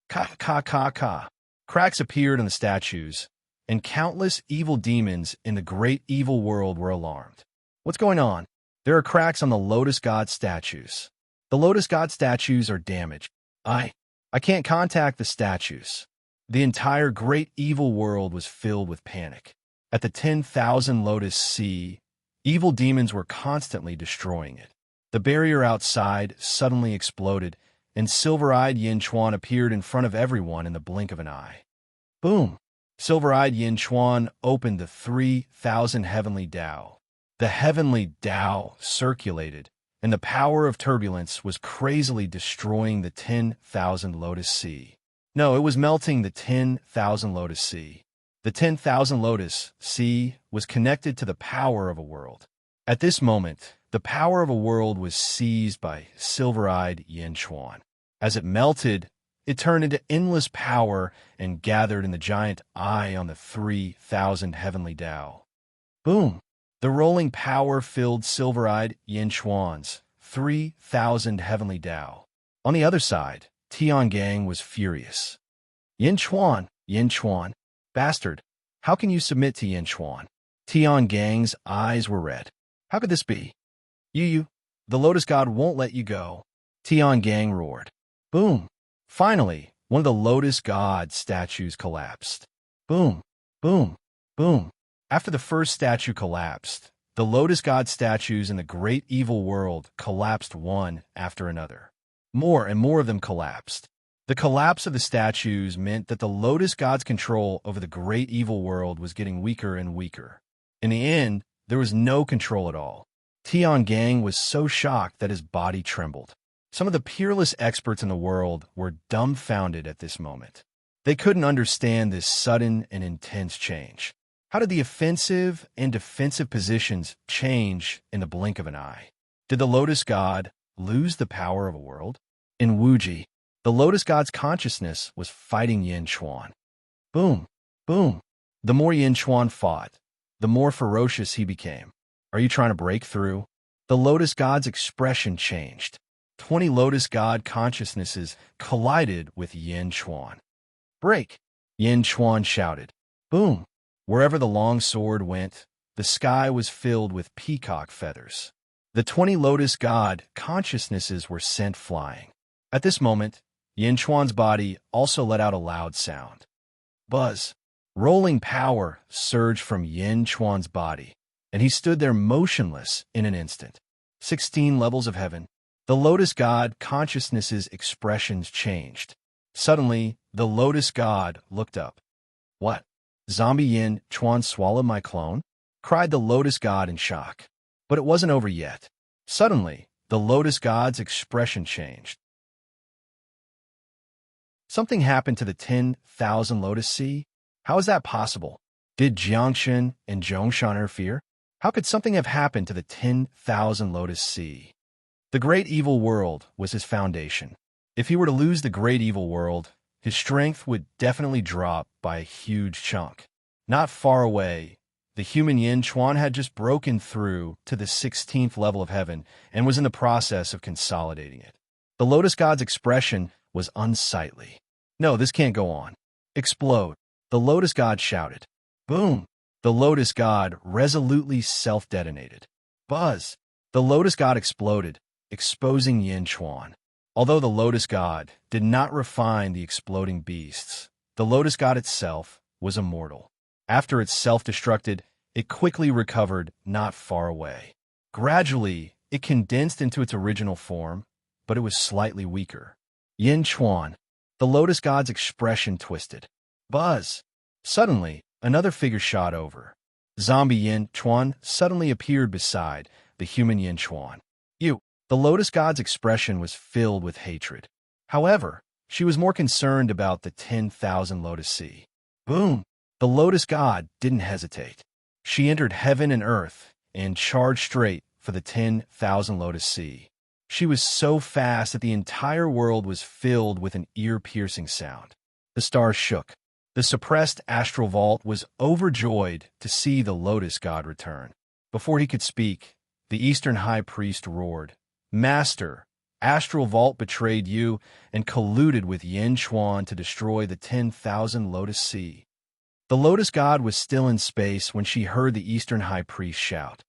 A: Ka. Cracks appeared on the statues, and countless evil demons in the great evil world were alarmed. What's going on? There are cracks on the Lotus God statues. The Lotus God statues are damaged. I can't contact the statues. The entire great evil world was filled with panic. At the 10,000 Lotus Sea, evil demons were constantly destroying it. The barrier outside suddenly exploded, and silver-eyed Yin Chuan appeared in front of everyone in the blink of an eye. Boom! Silver-eyed Yin Chuan opened the 3,000 heavenly Tao. The heavenly Tao circulated, and the power of turbulence was crazily destroying the 10,000 Lotus Sea. No, it was melting the 10,000 Lotus Sea. The 10,000 Lotus Sea was connected to the power of a world. At this moment, the power of a world was seized by silver-eyed Yin Chuan. As it melted, it turned into endless power and gathered in the giant eye on the 3,000 heavenly Tao. Boom! The rolling power filled silver-eyed Yin Chuan's 3,000 heavenly Tao. On the other side, Tiangang was furious. Yin Chuan, bastard, how can you submit to Yin Chuan? Tiangang's eyes were red. How could this be? You, the Lotus God won't let you go. Tiangang roared. Boom! Finally, one of the Lotus God statues collapsed. Boom, boom, boom. After the first statue collapsed, the Lotus God statues in the great evil world collapsed one after another. More and more of them collapsed. The collapse of the statues meant that the Lotus God's control over the great evil world was getting weaker and weaker. In the end, there was no control at all. Tiangang was so shocked that his body trembled. Some of the peerless experts in the world were dumbfounded at this moment. They couldn't understand this sudden and intense change. How did the offensive and defensive positions change in the blink of an eye? Did the Lotus God lose the power of a world? In Wuji, the Lotus God's consciousness was fighting Yin Chuan. Boom, boom. The more Yin Chuan fought, the more ferocious he became. Are you trying to break through? The Lotus God's expression changed. 20 Lotus God consciousnesses collided with Yin Chuan. Break! Yin Chuan shouted. Boom! Wherever the long sword went, the sky was filled with peacock feathers. The 20 Lotus God consciousnesses were sent flying. At this moment, Yin Chuan's body also let out a loud sound. Buzz! Rolling power surged from Yin Chuan's body, and he stood there motionless in an instant. 16 levels of heaven. The Lotus God consciousness's expressions changed. Suddenly, the Lotus God looked up. What? Zombie Yin Chuan swallowed my clone? Cried the Lotus God in shock. But it wasn't over yet. Suddenly, the Lotus God's expression changed. Something happened to the 10,000 Lotus Sea? How is that possible? Did Jiangshan and Zhongshan interfere? How could something have happened to the 10,000 Lotus Sea? The great evil world was his foundation. If he were to lose the great evil world, his strength would definitely drop by a huge chunk. Not far away, the human Yin Chuan had just broken through to the 16th level of heaven and was in the process of consolidating it. The Lotus God's expression was unsightly. No, this can't go on. Explode! The Lotus God shouted. Boom! The Lotus God resolutely self-detonated. Buzz! The Lotus God exploded, exposing Yin Chuan. Although the Lotus God did not refine the exploding beasts, the Lotus God itself was immortal. After it self-destructed, it quickly recovered not far away. Gradually, it condensed into its original form, but it was slightly weaker. Yin Chuan, the Lotus God's expression twisted. Buzz! Suddenly, another figure shot over. Zombie Yin Chuan suddenly appeared beside the human Yin Chuan. The Lotus God's expression was filled with hatred. However, she was more concerned about the 10,000 Lotus Sea. Boom! The Lotus God didn't hesitate. She entered heaven and earth and charged straight for the 10,000 Lotus Sea. She was so fast that the entire world was filled with an ear-piercing sound. The stars shook. The suppressed astral vault was overjoyed to see the Lotus God return. Before he could speak, the Eastern High Priest roared, Master, Astral Vault betrayed you and colluded with Yin Chuan to destroy the 10,000 Lotus Sea. The Lotus God was still in space when she heard the Eastern High Priest shout.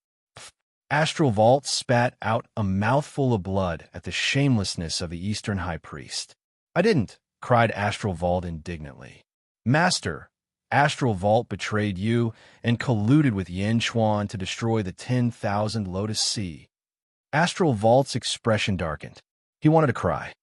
A: Astral Vault spat out a mouthful of blood at the shamelessness of the Eastern High Priest. "I didn't," cried Astral Vault indignantly. "Master, Astral Vault betrayed you and colluded with Yin Chuan to destroy the 10,000 Lotus Sea." Astral Vault's expression darkened. He wanted to cry.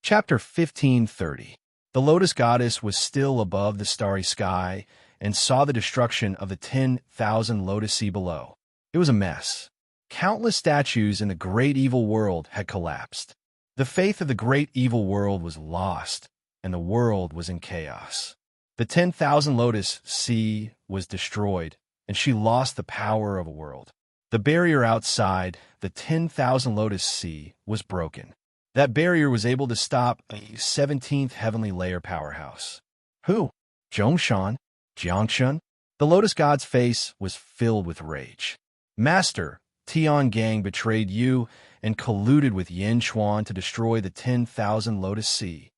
A: Chapter 1530. The Lotus Goddess was still above the starry sky and saw the destruction of the 10,000 Lotus Sea below. It was a mess. Countless statues in the great evil world had collapsed. The faith of the great evil world was lost, and the world was in chaos. The 10,000 Lotus Sea was destroyed, and she lost the power of a world. The barrier outside the 10,000 Lotus Sea was broken. That barrier was able to stop a 17th heavenly layer powerhouse. Who? Zhongshan? Jiangshan? The Lotus God's face was filled with rage. "Master, Tiangang betrayed you and colluded with Yin Chuan to destroy the 10,000 Lotus Sea."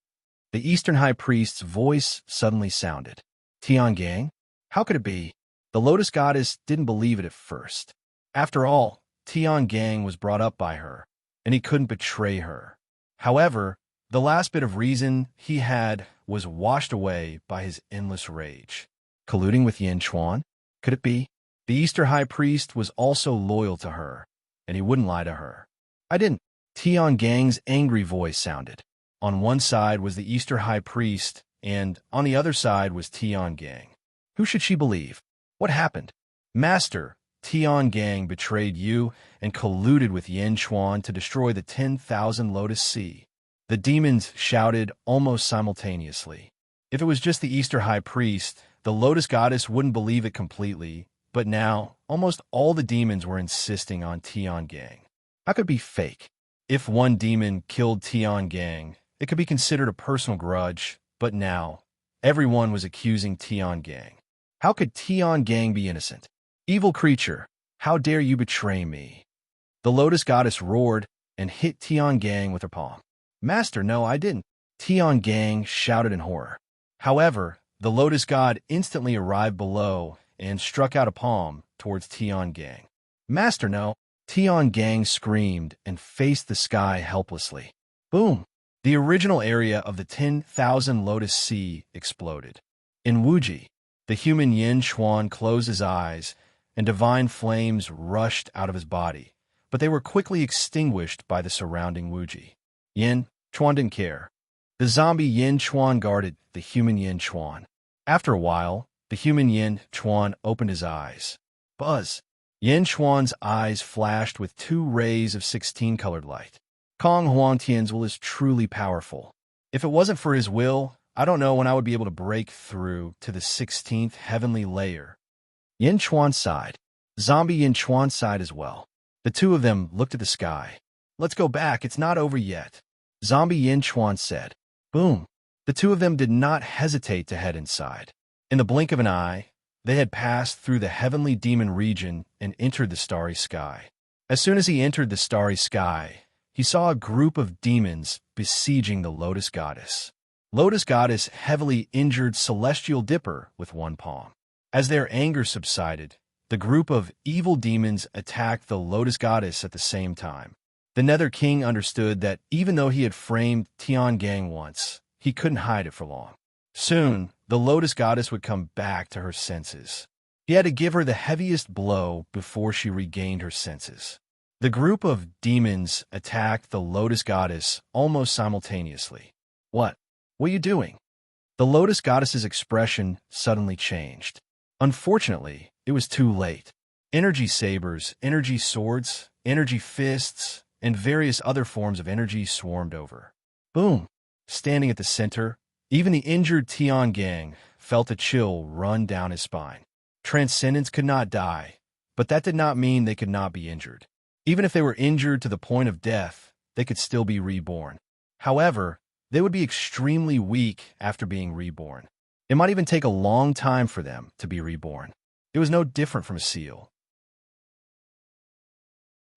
A: The Eastern High Priest's voice suddenly sounded. "Tiangang? How could it be?" The Lotus Goddess didn't believe it at first. After all, Tiangang was brought up by her, and he couldn't betray her. However, the last bit of reason he had was washed away by his endless rage. Colluding with Yin Chuan? Could it be? The Eastern High Priest was also loyal to her, and he wouldn't lie to her. "I didn't." Tiangang's angry voice sounded. On one side was the Eastern High Priest, and on the other side was Tiangang. Who should she believe? What happened? "Master, Tiangang betrayed you and colluded with Yin Chuan to destroy the 10,000 Lotus Sea." The demons shouted almost simultaneously. If it was just the Eastern High Priest, the Lotus Goddess wouldn't believe it completely, but now almost all the demons were insisting on Tiangang. How could it be fake? If one demon killed Tiangang, it could be considered a personal grudge, but now everyone was accusing Tiangang. How could Tiangang be innocent? "Evil creature, how dare you betray me?" The Lotus Goddess roared and hit Tiangang with her palm. "Master, no, I didn't." Tiangang shouted in horror. However, the Lotus God instantly arrived below and struck out a palm towards Tiangang. "Master, no." Tiangang screamed and faced the sky helplessly. Boom! The original area of the 10,000 Lotus Sea exploded. In Wuji, the human Yin Chuan closed his eyes, and divine flames rushed out of his body, but they were quickly extinguished by the surrounding Wuji. Yin Chuan didn't care. The zombie Yin Chuan guarded the human Yin Chuan. After a while, the human Yin Chuan opened his eyes. Buzz! Yin Chuan's eyes flashed with 2 rays of 16-colored light. Kong Huangtian's will is truly powerful. If it wasn't for his will, I don't know when I would be able to break through to the 16th heavenly layer. Yin Chuan sighed. Zombie Yin Chuan sighed as well. The two of them looked at the sky. "Let's go back, it's not over yet," Zombie Yin Chuan said. Boom! The two of them did not hesitate to head inside. In the blink of an eye, they had passed through the heavenly demon region and entered the starry sky. As soon as he entered the starry sky, he saw a group of demons besieging the Lotus Goddess. Lotus Goddess heavily injured Celestial Dipper with one palm. As their anger subsided, the group of evil demons attacked the Lotus Goddess at the same time. The Nether King understood that even though he had framed Tiangang once, he couldn't hide it for long. Soon, the Lotus Goddess would come back to her senses. He had to give her the heaviest blow before she regained her senses. The group of demons attacked the Lotus Goddess almost simultaneously. What are you doing?" The Lotus Goddess's expression suddenly changed. Unfortunately, it was too late. Energy sabers, energy swords, energy fists, and various other forms of energy swarmed over. Boom! Standing at the center, even the injured Tiangang felt a chill run down his spine. Transcendence could not die, but that did not mean they could not be injured. Even if they were injured to the point of death, they could still be reborn. However, they would be extremely weak after being reborn. It might even take a long time for them to be reborn. It was no different from a seal.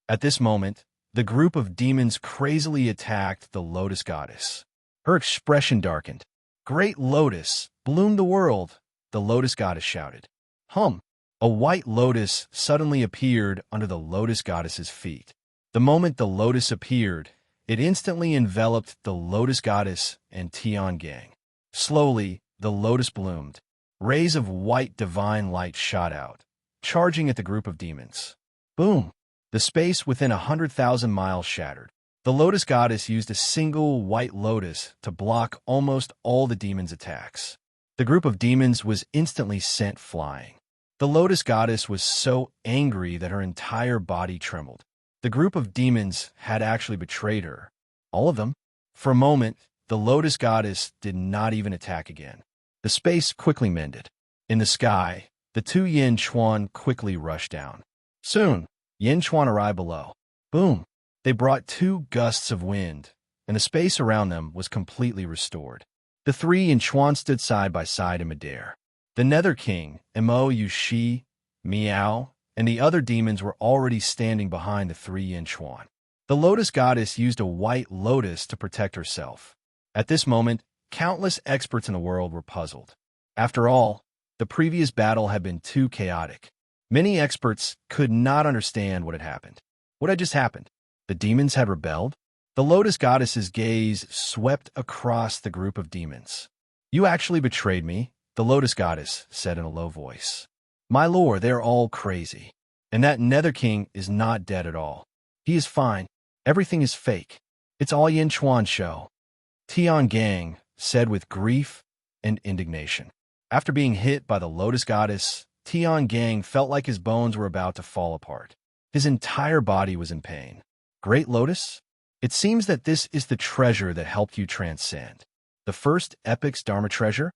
A: At this moment, the group of demons crazily attacked the Lotus Goddess. Her expression darkened. "Great lotus, bloom the world," the lotus goddess shouted. Hum! A white lotus suddenly appeared under the lotus goddess's feet. The moment the lotus appeared, it instantly enveloped the lotus goddess and Tiangang. Slowly, the lotus bloomed. Rays of white divine light shot out, charging at the group of demons. Boom! The space within 100,000 miles shattered. The lotus goddess used a single white lotus to block almost all the demons' attacks. The group of demons was instantly sent flying. The lotus goddess was so angry that her entire body trembled. The group of demons had actually betrayed her. All of them. For a moment, the lotus goddess did not even attack again. The space quickly mended. In the sky, the two Yin Chuan quickly rushed down. Soon, Yin Chuan arrived below. Boom! They brought two gusts of wind, and the space around them was completely restored. The three Yin Chuan stood side by side in midair. The Nether King, Mo Yushi, Miao, and the other demons were already standing behind the three Yin Chuan. The lotus goddess used a white lotus to protect herself. At this moment, countless experts in the world were puzzled. After all, the previous battle had been too chaotic. Many experts could not understand what had happened. What had just happened? The demons had rebelled? The lotus goddess's gaze swept across the group of demons. "You actually betrayed me," the lotus goddess said in a low voice. "My lord, they are all crazy. And that Nether King is not dead at all. He is fine. Everything is fake. It's all Yin Chuan show," Tiangang said with grief and indignation. After being hit by the lotus goddess, Tiangang felt like his bones were about to fall apart. His entire body was in pain. "Great Lotus? It seems that this is the treasure that helped you transcend. The first epic's Dharma treasure?"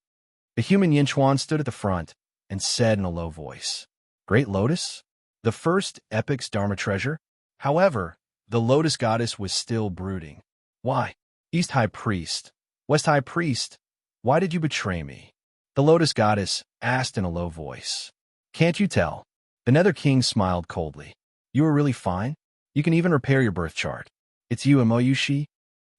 A: The human Yin Chuan stood at the front and said in a low voice, "Great Lotus? The first epic's Dharma treasure?" However, the lotus goddess was still brooding. "Why? East High Priest, West High Priest, why did you betray me?" The lotus goddess asked in a low voice. "Can't you tell?" The Nether King smiled coldly. "You are really fine? You can even repair your birth chart. It's you, Mo Yushi?"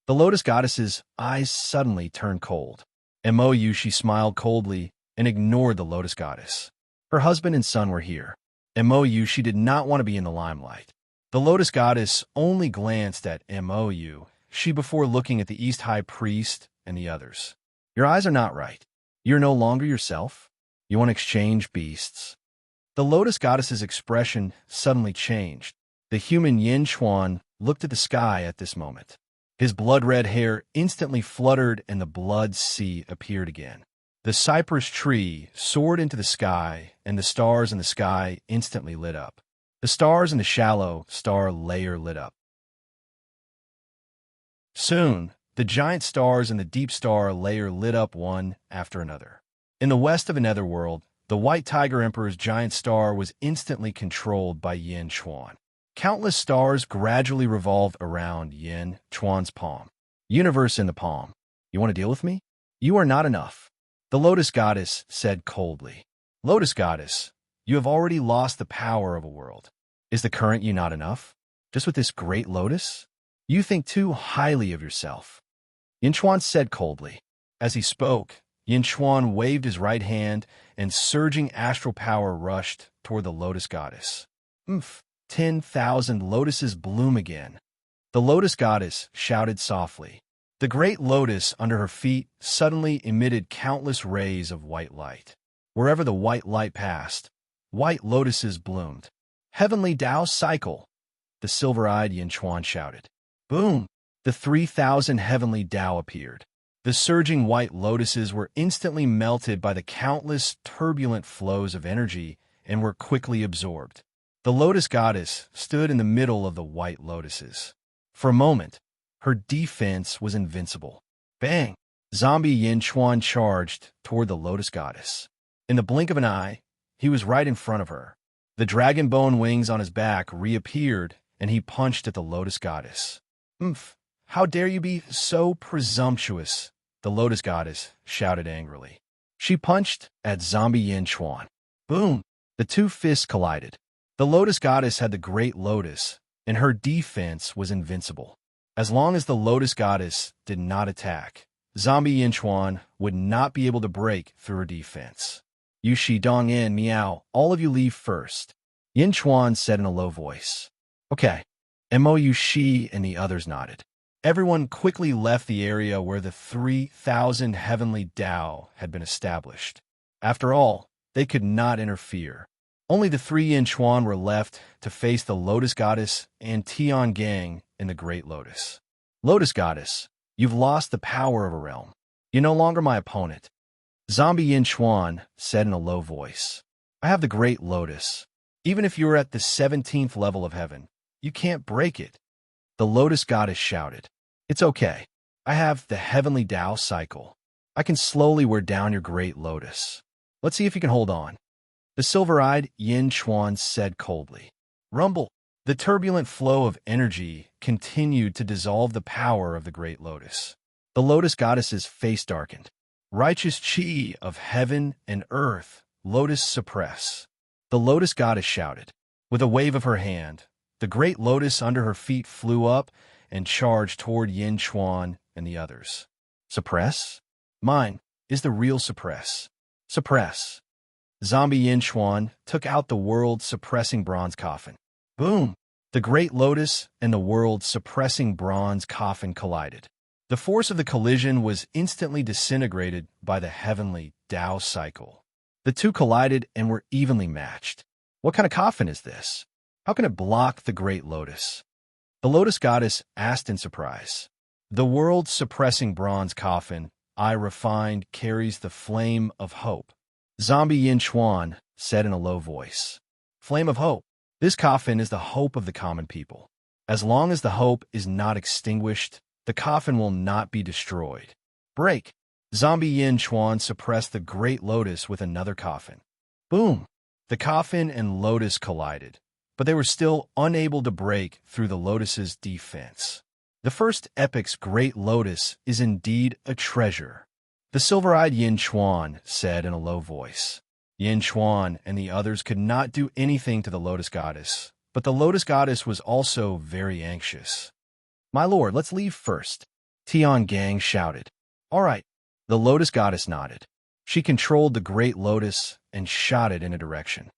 A: The lotus goddess's eyes suddenly turned cold. Mo Yushi smiled coldly and ignored the lotus goddess. Her husband and son were here. Mo Yushi did not want to be in the limelight. The lotus goddess only glanced at Mo Yushi before looking at the East High Priest and the others. "Your eyes are not right. You're no longer yourself? You want to exchange beasts?" The lotus goddess's expression suddenly changed. The human Yin Chuan looked at the sky at this moment. His blood-red hair instantly fluttered and the blood sea appeared again. The cypress tree soared into the sky and the stars in the sky instantly lit up. The stars in the shallow star layer lit up. Soon, the giant stars in the deep star layer lit up one after another. In the west of another world, the White Tiger Emperor's giant star was instantly controlled by Yin Chuan. Countless stars gradually revolved around Yin Chuan's palm. "Universe in the palm. You want to deal with me? You are not enough," the lotus goddess said coldly. "Lotus goddess, you have already lost the power of a world. Is the current you not enough? Just with this great lotus? You think too highly of yourself," Yin Chuan said coldly. As he spoke, Yin Chuan waved his right hand and surging astral power rushed toward the lotus goddess. 10,000 lotuses bloom again. The lotus goddess shouted softly. The great lotus under her feet suddenly emitted countless rays of white light. Wherever the white light passed, white lotuses bloomed. "Heavenly Tao cycle," the silver-eyed Yin Chuan shouted. Boom! The 3,000 heavenly Tao appeared. The surging white lotuses were instantly melted by the countless turbulent flows of energy and were quickly absorbed. The lotus goddess stood in the middle of the white lotuses. For a moment, her defense was invincible. Bang! Zombie Yin Chuan charged toward the lotus goddess. In the blink of an eye, he was right in front of her. The dragon bone wings on his back reappeared, and he punched at the lotus goddess. How dare you be so presumptuous?" the lotus goddess shouted angrily. She punched at zombie Yin Chuan. Boom! The two fists collided. The lotus goddess had the great lotus, and her defense was invincible. As long as the lotus goddess did not attack, Zombie Yin Chuan would not be able to break through her defense. You Shi Dong In, meow, all of you leave first, Yin Chuan said in a low voice. Okay. Mou Shi and the others nodded. Everyone quickly left the area where the 3,000 heavenly Dao had been established. After all, they could not interfere. Only the three Yin Chuan were left to face the Lotus Goddess and Tian Gang in the Great Lotus. Lotus Goddess, you've lost the power of a realm. You're no longer my opponent. Zombie Yin Chuan said in a low voice. I have the Great Lotus. Even if you are at the 17th level of heaven, you can't break it. The Lotus Goddess shouted. It's okay. I have the Heavenly Dao cycle. I can slowly wear down your Great Lotus. Let's see if you can hold on. The silver-eyed Yin Chuan said coldly. Rumble. The turbulent flow of energy continued to dissolve the power of the Great Lotus. The Lotus Goddess's face darkened. Righteous chi of heaven and earth, Lotus suppress. The Lotus Goddess shouted. With a wave of her hand, the Great Lotus under her feet flew up and charged toward Yin Chuan and the others. Suppress? Mine is the real suppress. Suppress. Zombie Yin Chuan took out the world-suppressing bronze coffin. Boom! The Great Lotus and the world-suppressing bronze coffin collided. The force of the collision was instantly disintegrated by the heavenly Dao cycle. The two collided and were evenly matched. What kind of coffin is this? How can it block the Great Lotus? The Lotus Goddess asked in surprise. The world-suppressing bronze coffin, I refined, carries the flame of hope. Zombie Yin Chuan said in a low voice. Flame of hope. This coffin is the hope of the common people. As long as the hope is not extinguished, the coffin will not be destroyed. Break. Zombie Yin Chuan suppressed the Great Lotus with another coffin. Boom. The coffin and Lotus collided, but they were still unable to break through the Lotus's defense. The first epic's Great Lotus is indeed a treasure. The silver-eyed Yin Chuan said in a low voice. Yin Chuan and the others could not do anything to the Lotus Goddess, but the Lotus Goddess was also very anxious. My lord, let's leave first, Tian Gang shouted. All right. The Lotus Goddess nodded. She controlled the Great Lotus and shot it in a direction.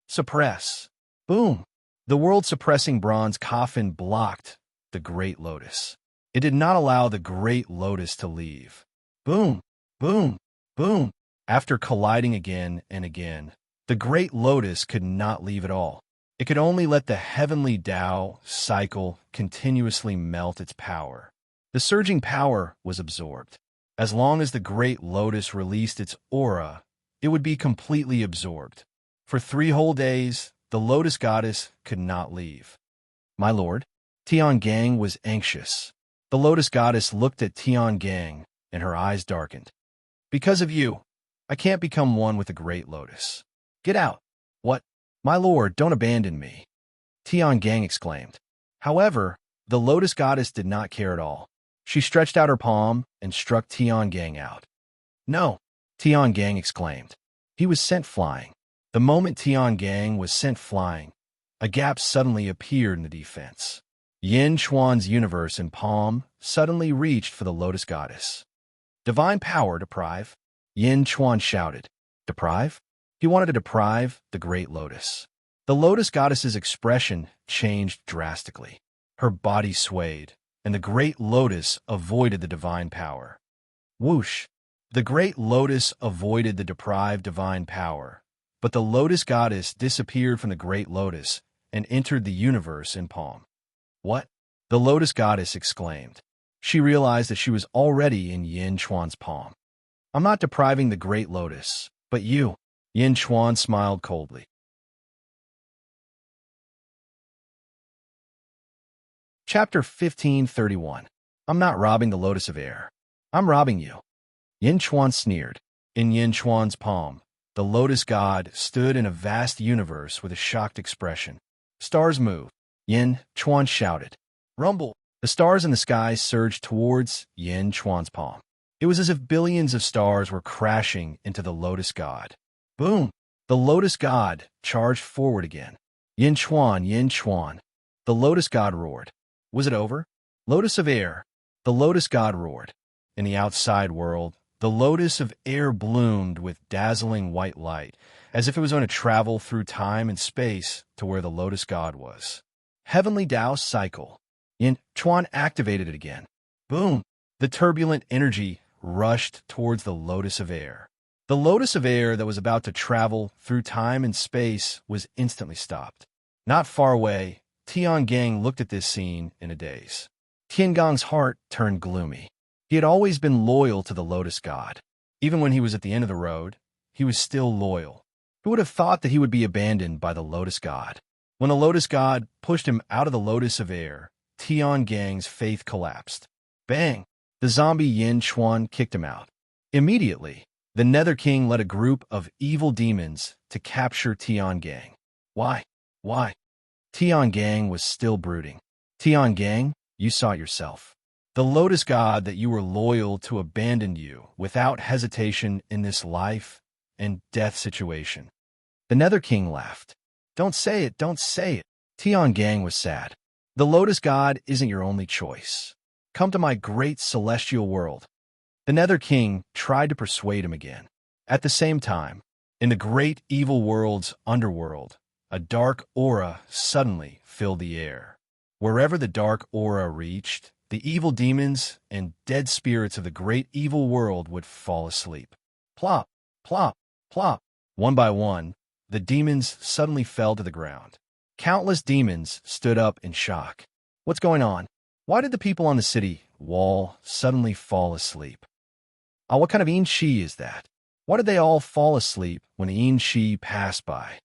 A: Suppress. Boom. The world-suppressing bronze coffin blocked the Great Lotus. It did not allow the Great Lotus to leave. Boom. Boom. Boom. After colliding again and again, the Great Lotus could not leave at all. It could only let the heavenly Dao cycle continuously melt its power. The surging power was absorbed. As long as the Great Lotus released its aura, it would be completely absorbed. For 3 whole days, the Lotus Goddess could not leave. My lord, Tian Gang was anxious. The Lotus Goddess looked at Tian Gang, and her eyes darkened. Because of you, I can't become one with the Great Lotus. Get out. What? My lord, don't abandon me, Tian Gang exclaimed. However, the Lotus Goddess did not care at all. She stretched out her palm and struck Tian Gang out. No, Tian Gang exclaimed. He was sent flying. The moment Tian Gang was sent flying, a gap suddenly appeared in the defense. Yin Chuan's universe and palm suddenly reached for the Lotus Goddess. Divine power, deprive, Yin Chuan shouted. Deprive? He wanted to deprive the Great Lotus. The Lotus Goddess's expression changed drastically. Her body swayed, and the Great Lotus avoided the divine power. Whoosh! The Great Lotus avoided the deprived divine power, but the Lotus Goddess disappeared from the Great Lotus and entered the universe in palm. What? The Lotus Goddess exclaimed. She realized that she was already in Yin Chuan's palm. I'm not depriving the Great Lotus, but you. Yin Chuan smiled coldly. Chapter 1531. I'm not robbing the Lotus of Air. I'm robbing you. Yin Chuan sneered. In Yin Chuan's palm, the Lotus God stood in a vast universe with a shocked expression. Stars move. Yin Chuan shouted. Rumble. The stars in the sky surged towards Yin Chuan's palm. It was as if billions of stars were crashing into the Lotus God. Boom! The Lotus God charged forward again. Yin Chuan, Yin Chuan. The Lotus God roared. Was it over? Lotus of Air. The lotus god roared. In the outside world, the lotus of air bloomed with dazzling white light, as if it was going to travel through time and space to where the lotus god was. Heavenly Tao cycle. Yin Chuan activated it again. Boom! The turbulent energy rushed towards the lotus of air. The lotus of air that was about to travel through time and space was instantly stopped. Not far away, Tiangang looked at this scene in a daze. Tiangong's heart turned gloomy. He had always been loyal to the lotus god. Even when he was at the end of the road, he was still loyal. Who would have thought that he would be abandoned by the lotus god? When the lotus god pushed him out of the lotus of air, Tiangang's faith collapsed. Bang! The zombie Yin Chuan kicked him out. Immediately, the Nether King led a group of evil demons to capture Tiangang. Why? Tiangang was still brooding. Tiangang, you saw it yourself. The lotus god that you were loyal to abandoned you without hesitation in this life and death situation. The Nether King laughed. Don't say it. Tiangang was sad. The lotus god isn't your only choice. Come to my great celestial world. The Nether King tried to persuade him again. At the same time, in the great evil world's underworld, a dark aura suddenly filled the air. Wherever the dark aura reached, the evil demons and dead spirits of the great evil world would fall asleep. Plop, plop, plop. One by one, the demons suddenly fell to the ground. Countless demons stood up in shock. What's going on? Why did the people on the city wall suddenly fall asleep? What kind of Yin-Chi is that? Why did they all fall asleep when the Yin-Chi passed by?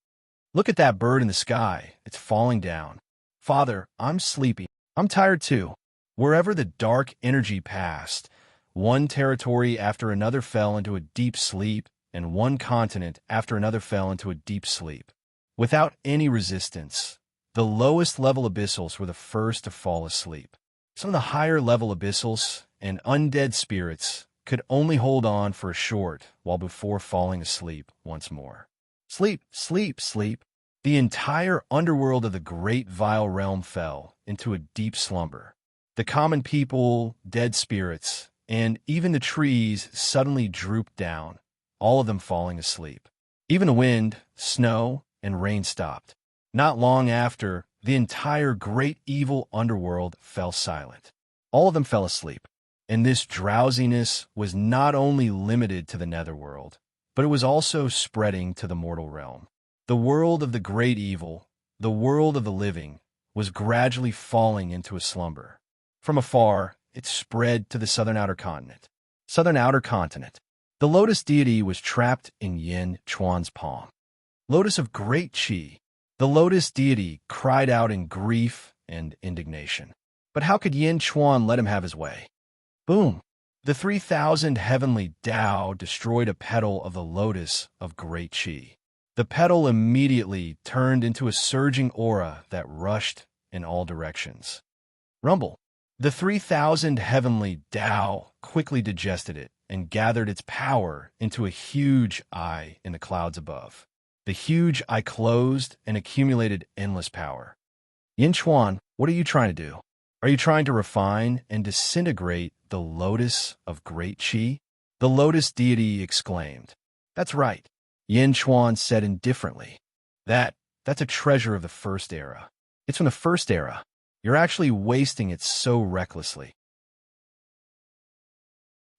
A: Look at that bird in the sky. It's falling down. Father, I'm sleepy. I'm tired too. Wherever the dark energy passed, one territory after another fell into a deep sleep, and one continent after another fell into a deep sleep. Without any resistance, the lowest level abyssals were the first to fall asleep. Some of the higher level abyssals and undead spirits could only hold on for a short while before falling asleep once more. Sleep, sleep, sleep. The entire underworld of the great vile realm fell into a deep slumber. The common people, dead spirits, and even the trees suddenly drooped down, all of them falling asleep. Even the wind, snow, and rain stopped. Not long after, the entire great evil underworld fell silent. All of them fell asleep. And this drowsiness was not only limited to the netherworld, but it was also spreading to the mortal realm. The world of the great evil, the world of the living, was gradually falling into a slumber. From afar, it spread to the southern outer continent. The lotus deity was trapped in Yin Chuan's palm. Lotus of great chi, the lotus deity cried out in grief and indignation. But how could Yin Chuan let him have his way? Boom! The 3,000 heavenly Tao destroyed a petal of the lotus of great chi. The petal immediately turned into a surging aura that rushed in all directions. Rumble! The 3,000 heavenly Tao quickly digested it and gathered its power into a huge eye in the clouds above. The huge eye closed and accumulated endless power. Yin Chuan, what are you trying to do? Are you trying to refine and disintegrate the lotus of great chi? The lotus deity exclaimed. That's right, Yin Chuan said indifferently. That's a treasure of the first era. It's from the first era. You're actually wasting it so recklessly.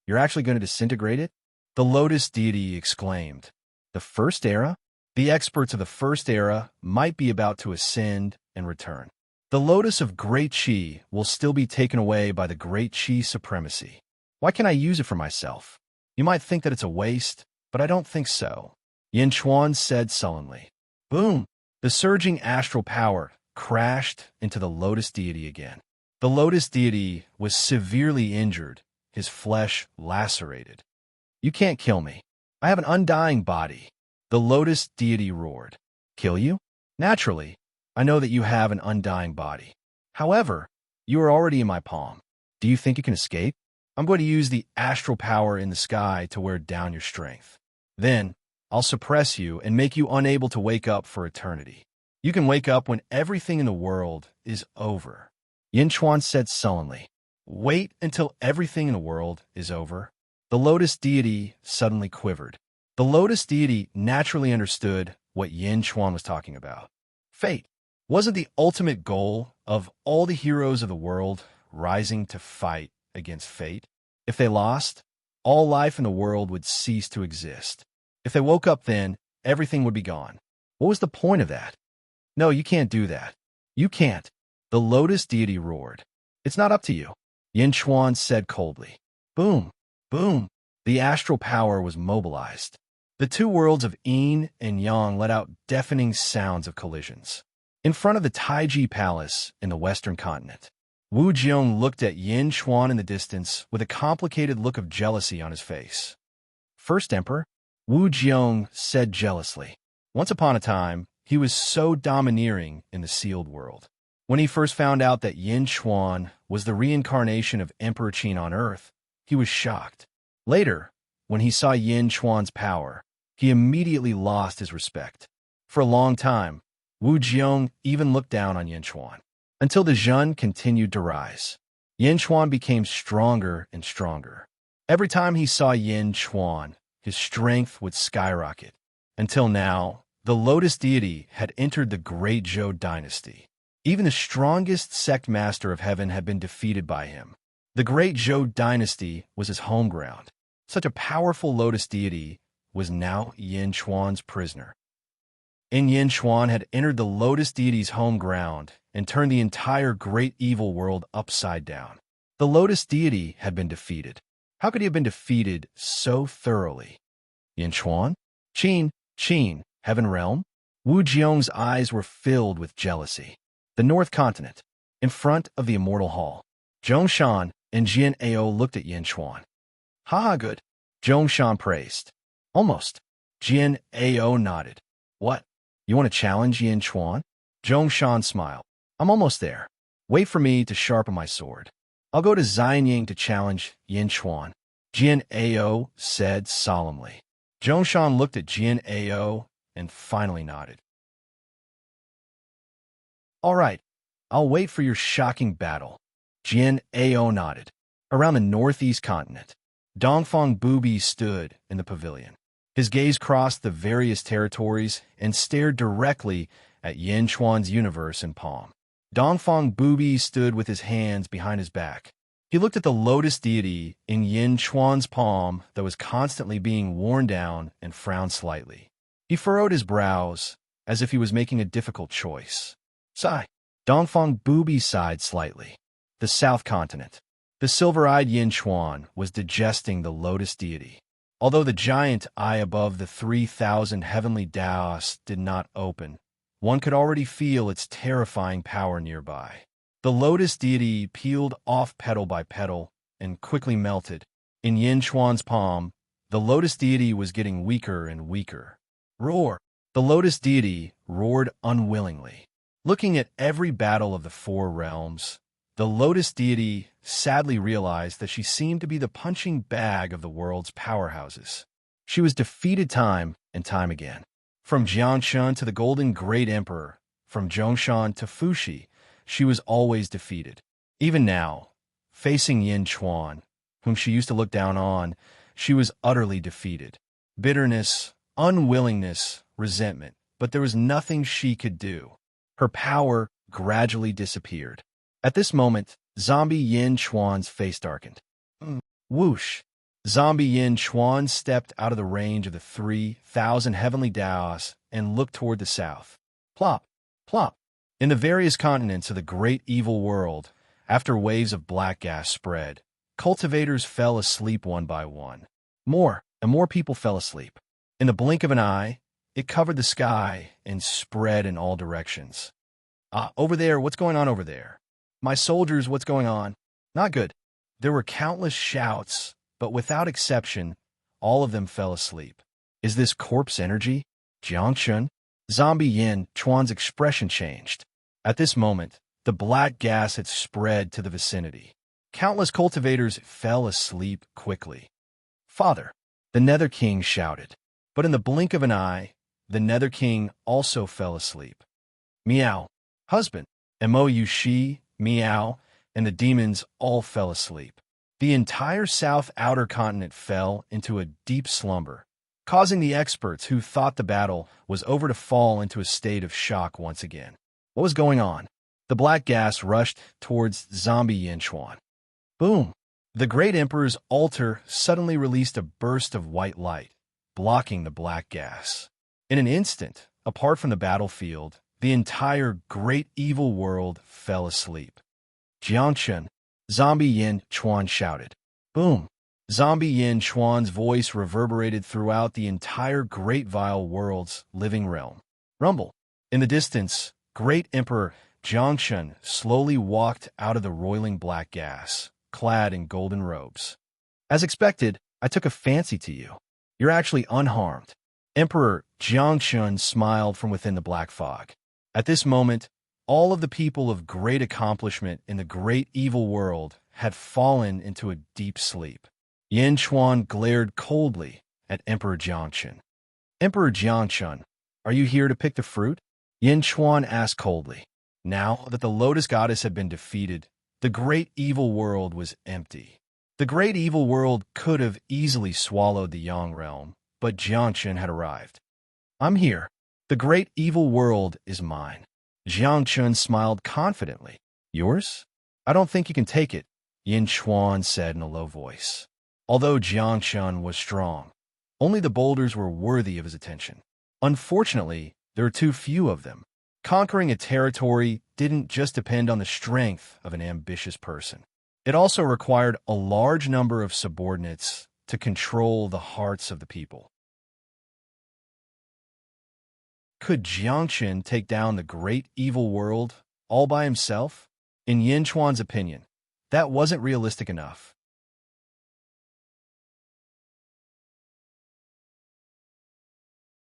A: You're actually going to disintegrate it? The lotus deity exclaimed. The first era? The experts of the first era might be about to ascend and return. The lotus of great chi will still be taken away by the great chi supremacy. Why can't I use it for myself? You might think that it's a waste, but I don't think so. Yin Chuan said sullenly. Boom! The surging astral power crashed into the lotus deity again. The lotus deity was severely injured, his flesh lacerated. You can't kill me. I have an undying body. The lotus deity roared. Kill you? Naturally. I know that you have an undying body. However, you are already in my palm. Do you think you can escape? I'm going to use the astral power in the sky to wear down your strength. Then, I'll suppress you and make you unable to wake up for eternity. You can wake up when everything in the world is over. Yin Chuan said sullenly. Wait until everything in the world is over. The lotus deity suddenly quivered. The lotus deity naturally understood what Yin Chuan was talking about. Fate wasn't the ultimate goal of all the heroes of the world rising to fight against fate. If they lost, all life in the world would cease to exist. If they woke up then, everything would be gone. What was the point of that? No, you can't do that. You can't. The lotus deity roared. It's not up to you. Yin Chuan said coldly. Boom, boom. The astral power was mobilized. The two worlds of yin and yang let out deafening sounds of collisions. In front of the Taiji Palace in the Western continent, Wu Jiong looked at Yin Chuan in the distance with a complicated look of jealousy on his face. First Emperor, Wu Jiong said jealously. Once upon a time, he was so domineering in the sealed world. When he first found out that Yin Chuan was the reincarnation of Emperor Qin on Earth, he was shocked. Later, when he saw Yin Chuan's power, he immediately lost his respect. For a long time, Wu Jiong even looked down on Yin Chuan, until the Zhun continued to rise. Yin Chuan became stronger and stronger. Every time he saw Yin Chuan, his strength would skyrocket. Until now, the Lotus deity had entered the Great Zhou dynasty. Even the strongest sect master of heaven had been defeated by him. The Great Zhou dynasty was his home ground. Such a powerful Lotus deity was now Yin Chuan's prisoner. And Yin Chuan had entered the Lotus deity's home ground and turned the entire great evil world upside down. The Lotus deity had been defeated. How could he have been defeated so thoroughly? Yin Chuan? Qin, Heaven Realm? Wu Jiong's eyes were filled with jealousy. The North Continent, in front of the Immortal Hall. Zhongshan and Jian Ao looked at Yin Chuan. Ha, good. Zhongshan praised. Almost. Jian Ao nodded. What? You want to challenge Yin Chuan? Zhongshan smiled. I'm almost there. Wait for me to sharpen my sword. I'll go to Xianying to challenge Yin Chuan. Jian Ao said solemnly. Zhongshan looked at Jian Ao and finally nodded. All right, I'll wait for your shocking battle. Jian Ao nodded. Around the northeast continent, Dongfang Bubi stood in the pavilion. His gaze crossed the various territories and stared directly at Yin Chuan's universe in palm. Dongfang Bubi stood with his hands behind his back. He looked at the Lotus deity in Yin Chuan's palm that was constantly being worn down and frowned slightly. He furrowed his brows as if he was making a difficult choice. Sigh. Dongfang Bubi sighed slightly. The South Continent. The silver-eyed Yin Chuan was digesting the Lotus deity. Although the giant eye above the 3,000 heavenly Daos did not open, one could already feel its terrifying power nearby. The Lotus deity peeled off petal by petal and quickly melted. In Yin Chuan's palm, the Lotus deity was getting weaker and weaker. Roar! The Lotus deity roared unwillingly. Looking at every battle of the four realms, the Lotus deity sadly realized that she seemed to be the punching bag of the world's powerhouses. She was defeated time and time again. From Jiangshan to the Golden Great Emperor, from Zhongshan to Fuxi, she was always defeated. Even now, facing Yin Chuan, whom she used to look down on, she was utterly defeated. Bitterness, unwillingness, resentment, but there was nothing she could do. Her power gradually disappeared. At this moment, zombie Yin Chuan's face darkened. Whoosh! Zombie Yin Chuan stepped out of the range of the 3,000 heavenly Daos and looked toward the south. Plop! Plop! In the various continents of the great evil world, after waves of black gas spread, cultivators fell asleep one by one. More and more people fell asleep. In the blink of an eye, it covered the sky and spread in all directions. Over there, what's going on over there? My soldiers, what's going on? Not good. There were countless shouts, but without exception, all of them fell asleep. Is this corpse energy? Jiangshun? Zombie Yin Chuan's expression changed. At this moment, the black gas had spread to the vicinity. Countless cultivators fell asleep quickly. Father, the Nether King shouted. But in the blink of an eye, the Nether King also fell asleep. Meow. Husband. Mo Yushi, Meow, and the demons all fell asleep. The entire South Outer Continent fell into a deep slumber, causing the experts who thought the battle was over to fall into a state of shock once again. What was going on? The black gas rushed towards zombie Yinchuan. Boom! The Great Emperor's altar suddenly released a burst of white light, blocking the black gas. In an instant, apart from the battlefield, the entire great evil world fell asleep. Jiangchen, Zombie Yin Chuan shouted. Boom! Zombie Yin Chuan's voice reverberated throughout the entire Great Vile World's living realm. Rumble. In the distance, Great Emperor Jiangchen slowly walked out of the roiling black gas, clad in golden robes. As expected, I took a fancy to you. You're actually unharmed. Emperor Jiangchen smiled from within the black fog. At this moment, all of the people of great accomplishment in the great evil world had fallen into a deep sleep. Yin Chuan glared coldly at Emperor Jiangchen. Emperor Jiangchen, are you here to pick the fruit? Yin Chuan asked coldly. Now that the Lotus Goddess had been defeated, the great evil world was empty. The great evil world could have easily swallowed the Yang realm, but Jiangchen had arrived. I'm here. The great evil world is mine. Jiangchen smiled confidently. Yours? I don't think you can take it, Yin Chuan said in a low voice. Although Jiangchen was strong, only the boulders were worthy of his attention. Unfortunately, there were too few of them. Conquering a territory didn't just depend on the strength of an ambitious person. It also required a large number of subordinates to control the hearts of the people. Could Jiangchen take down the great evil world all by himself? In Yin Chuan's opinion, that wasn't realistic enough.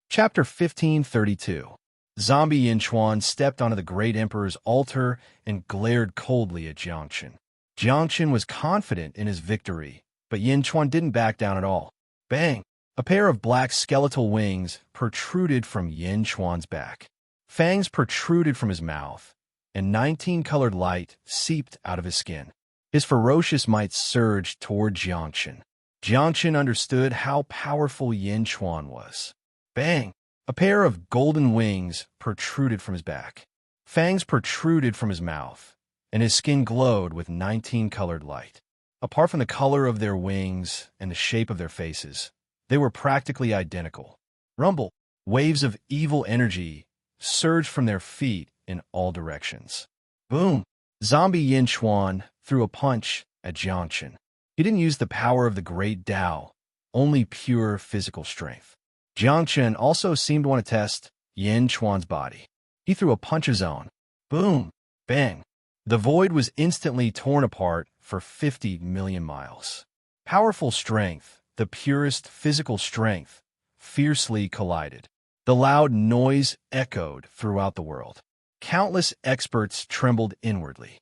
A: Chapter 1532. Zombie Yin Chuan stepped onto the Great Emperor's altar and glared coldly at Jiangchen. Jiangchen was confident in his victory, but Yin Chuan didn't back down at all. Bang! A pair of black skeletal wings protruded from Yin Chuan's back. Fangs protruded from his mouth, and 19-colored light seeped out of his skin. His ferocious might surged toward Jiangchen. Jiangchen understood how powerful Yin Chuan was. Bang! A pair of golden wings protruded from his back. Fangs protruded from his mouth, and his skin glowed with 19-colored light. Apart from the color of their wings and the shape of their faces, they were practically identical. Rumble! Waves of evil energy surged from their feet in all directions. Boom! Zombie Yin Chuan threw a punch at Jiangchen. He didn't use the power of the great Tao, only pure physical strength. Jiangchen also seemed to want to test Yin Chuan's body. He threw a punch of his own. Boom! Bang! The void was instantly torn apart for 50 million miles. Powerful strength, the purest physical strength, fiercely collided. The loud noise echoed throughout the world. Countless experts trembled inwardly.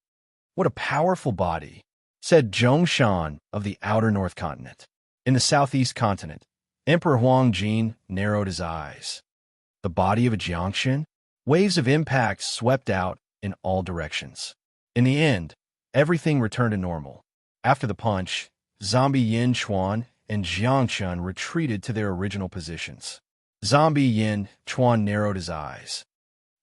A: What a powerful body, said Zhongshan of the outer North Continent. In the southeast continent, Emperor Huang Jin narrowed his eyes. The body of a Jiangchen? Waves of impact swept out in all directions. In the end, everything returned to normal. After the punch, Zombie Yin Chuan and Jiangchen retreated to their original positions. Zombie Yin Chuan narrowed his eyes.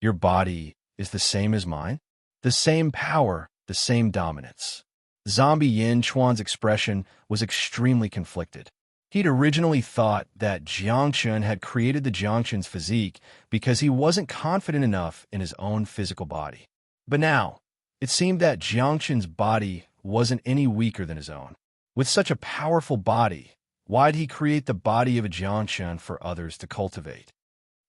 A: Your body is the same as mine? The same power, the same dominance. Zombie Yin Chuan's expression was extremely conflicted. He'd originally thought that Jiangchen had created the Jiangchen's physique because he wasn't confident enough in his own physical body. But now, it seemed that Jiangchen's body wasn't any weaker than his own. With such a powerful body, why'd he create the body of a Jiangchen for others to cultivate?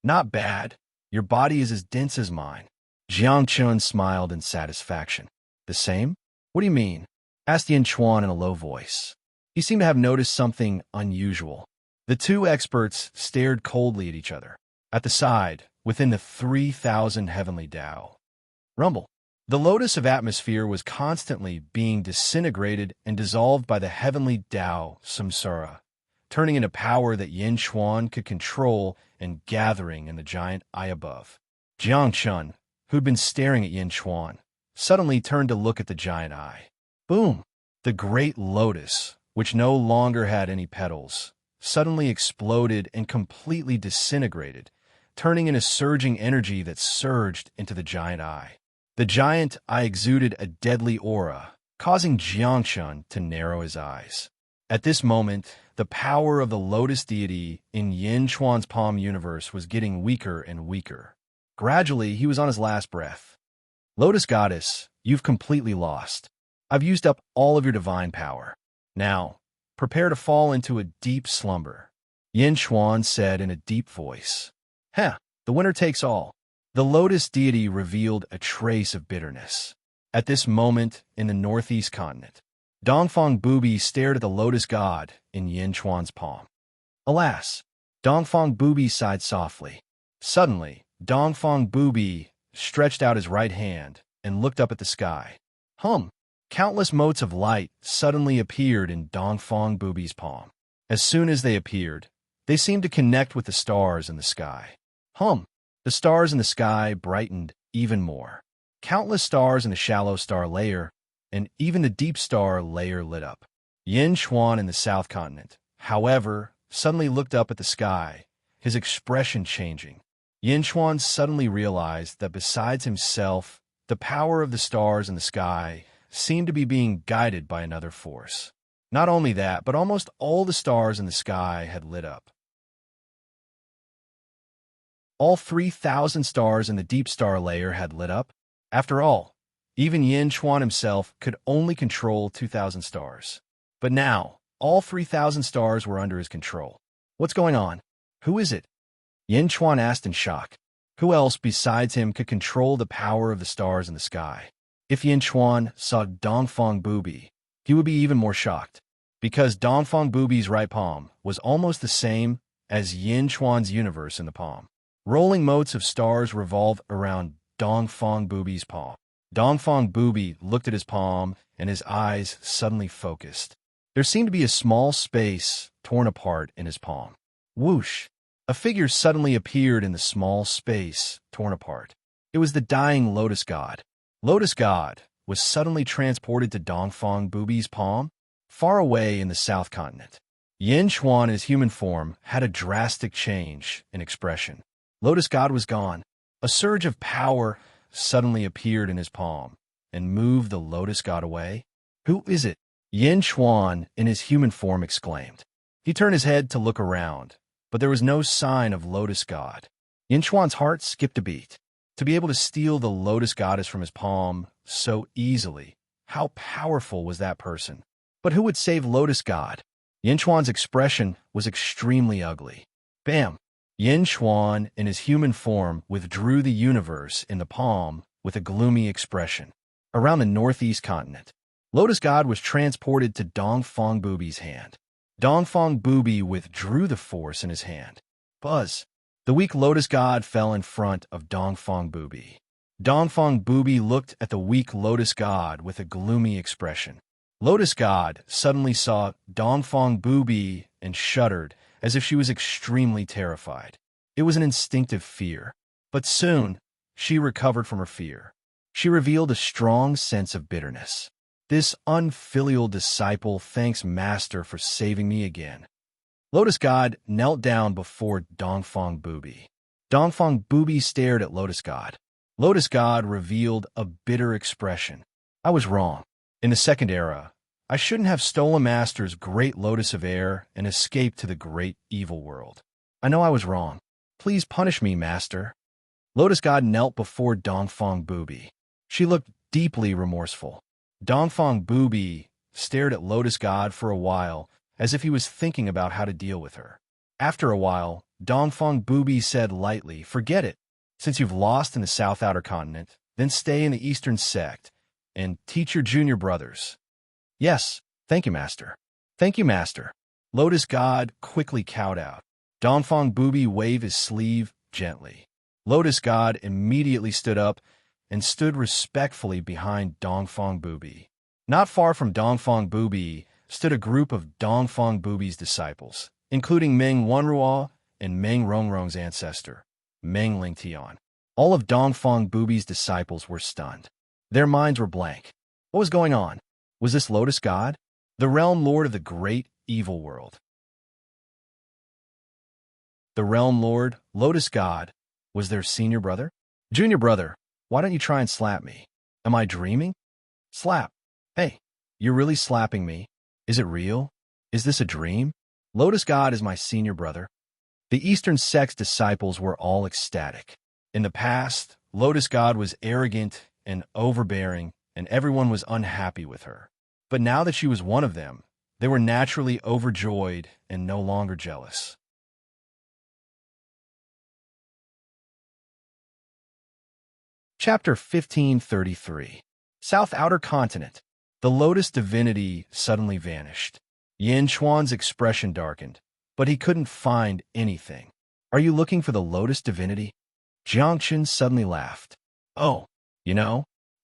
A: Not bad. Your body is as dense as mine. Jiangchen smiled in satisfaction. The same? What do you mean? Asked Yin Chuan in a low voice. He seemed to have noticed something unusual. The two experts stared coldly at each other. At the side, within the 3,000 heavenly Tao. Rumble. The lotus of atmosphere was constantly being disintegrated and dissolved by the heavenly Tao Samsara, turning into power that Yin Chuan could control and gathering in the giant eye above. Jiangchen, who'd been staring at Yin Chuan, suddenly turned to look at the giant eye. Boom! The great lotus, which no longer had any petals, suddenly exploded and completely disintegrated, turning in a surging energy that surged into the giant eye. The giant eye exuded a deadly aura, causing Jiangshun to narrow his eyes. At this moment, the power of the lotus deity in Yin Chuan's palm universe was getting weaker and weaker. Gradually, he was on his last breath. Lotus Goddess, you've completely lost. I've used up all of your divine power. Now, prepare to fall into a deep slumber. Yin Chuan said in a deep voice. Heh, the winner takes all. The lotus deity revealed a trace of bitterness. At this moment, in the northeast continent, Dongfang Bubi stared at the lotus god in Yin Chuan's palm. Alas, Dongfang Bubi sighed softly. Suddenly, Dongfang Bubi stretched out his right hand and looked up at the sky. Countless motes of light suddenly appeared in Dongfang Bubi's palm. As soon as they appeared, they seemed to connect with the stars in the sky. The stars in the sky brightened even more. Countless stars in the shallow star layer and even the deep star layer lit up. Yin Chuan in the south continent, however, suddenly looked up at the sky, his expression changing. Yin Chuan suddenly realized that besides himself, the power of the stars in the sky seemed to be being guided by another force. Not only that, but almost all the stars in the sky had lit up. All 3,000 stars in the deep star layer had lit up. After all, even Yin Chuan himself could only control 2,000 stars. But now, all 3,000 stars were under his control. What's going on? Who is it? Yin Chuan asked in shock. Who else besides him could control the power of the stars in the sky? If Yin Chuan saw Dongfang Bubi, he would be even more shocked, because Dongfang Bubi's right palm was almost the same as Yin Chuan's universe in the palm. Rolling motes of stars revolved around Dongfang Bubi's palm. Dongfang Bubi looked at his palm, and his eyes suddenly focused. There seemed to be a small space torn apart in his palm. Whoosh! A figure suddenly appeared in the small space torn apart. It was the dying Lotus God. Lotus God was suddenly transported to Dongfang Bubi's palm, far away in the south continent. Yin Chuan in his human form had a drastic change in expression. Lotus God was gone. A surge of power suddenly appeared in his palm and moved the Lotus God away. Who is it? Yin Chuan in his human form exclaimed. He turned his head to look around, but there was no sign of Lotus God. Yin Chuan's heart skipped a beat. To be able to steal the Lotus Goddess from his palm so easily, how powerful was that person? But who would save Lotus God? Yin Chuan's expression was extremely ugly. Bam! Yin Chuan, in his human form, withdrew the universe in the palm with a gloomy expression. Around the northeast continent, Lotus God was transported to Dongfang Bubi's hand. Dongfang Bubi withdrew the force in his hand. Buzz! The weak Lotus God fell in front of Dongfang Bubi. Dongfang Bubi looked at the weak Lotus God with a gloomy expression. Lotus God suddenly saw Dongfang Bubi and shuddered as if she was extremely terrified. It was an instinctive fear, but soon she recovered from her fear. She revealed a strong sense of bitterness. This unfilial disciple thanks Master for saving me again. Lotus God knelt down before Dongfang Bubi. Dongfang Bubi stared at Lotus God. Lotus God revealed a bitter expression. I was wrong. In the second era, I shouldn't have stolen Master's great lotus of air and escaped to the great evil world. I know I was wrong. Please punish me, Master. Lotus God knelt before Dongfang Bubi. She looked deeply remorseful. Dongfang Bubi stared at Lotus God for a while, as if he was thinking about how to deal with her. After a while, Dongfang Bubi said lightly, "Forget it. Since you've lost in the South Outer Continent, then stay in the Eastern Sect and teach your junior brothers." Yes, thank you, Master. Thank you, Master. Lotus God quickly cowed out. Dongfang Bubi waved his sleeve gently. Lotus God immediately stood up and stood respectfully behind Dongfang Bubi. Not far from Dongfang Bubi stood a group of Dongfang Bubi's disciples, including Meng Wanruo and Meng Rongrong's ancestor, Meng Lingtian. All of Dongfang Bubi's disciples were stunned. Their minds were blank. What was going on? Was this Lotus God? The realm lord of the great evil world. The realm lord, Lotus God, was their senior brother? Junior brother, why don't you try and slap me? Am I dreaming? Slap. Hey, you're really slapping me. Is it real? Is this a dream? Lotus God is my senior brother. The Eastern sect's disciples were all ecstatic. In the past, Lotus God was arrogant and overbearing, and everyone was unhappy with her. But now that she was one of them, they were naturally overjoyed and no longer jealous. Chapter 1533. South Outer Continent. The Lotus divinity suddenly vanished. Yin Chuan's expression darkened, but he couldn't find anything. Are you looking for the Lotus divinity? Jiangchen suddenly laughed. Oh,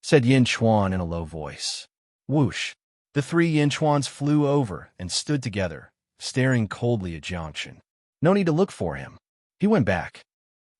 A: said Yin Chuan in a low voice. Whoosh. The three Yin Chuans flew over and stood together, staring coldly at Jiangchen. No need to look for him. He went back.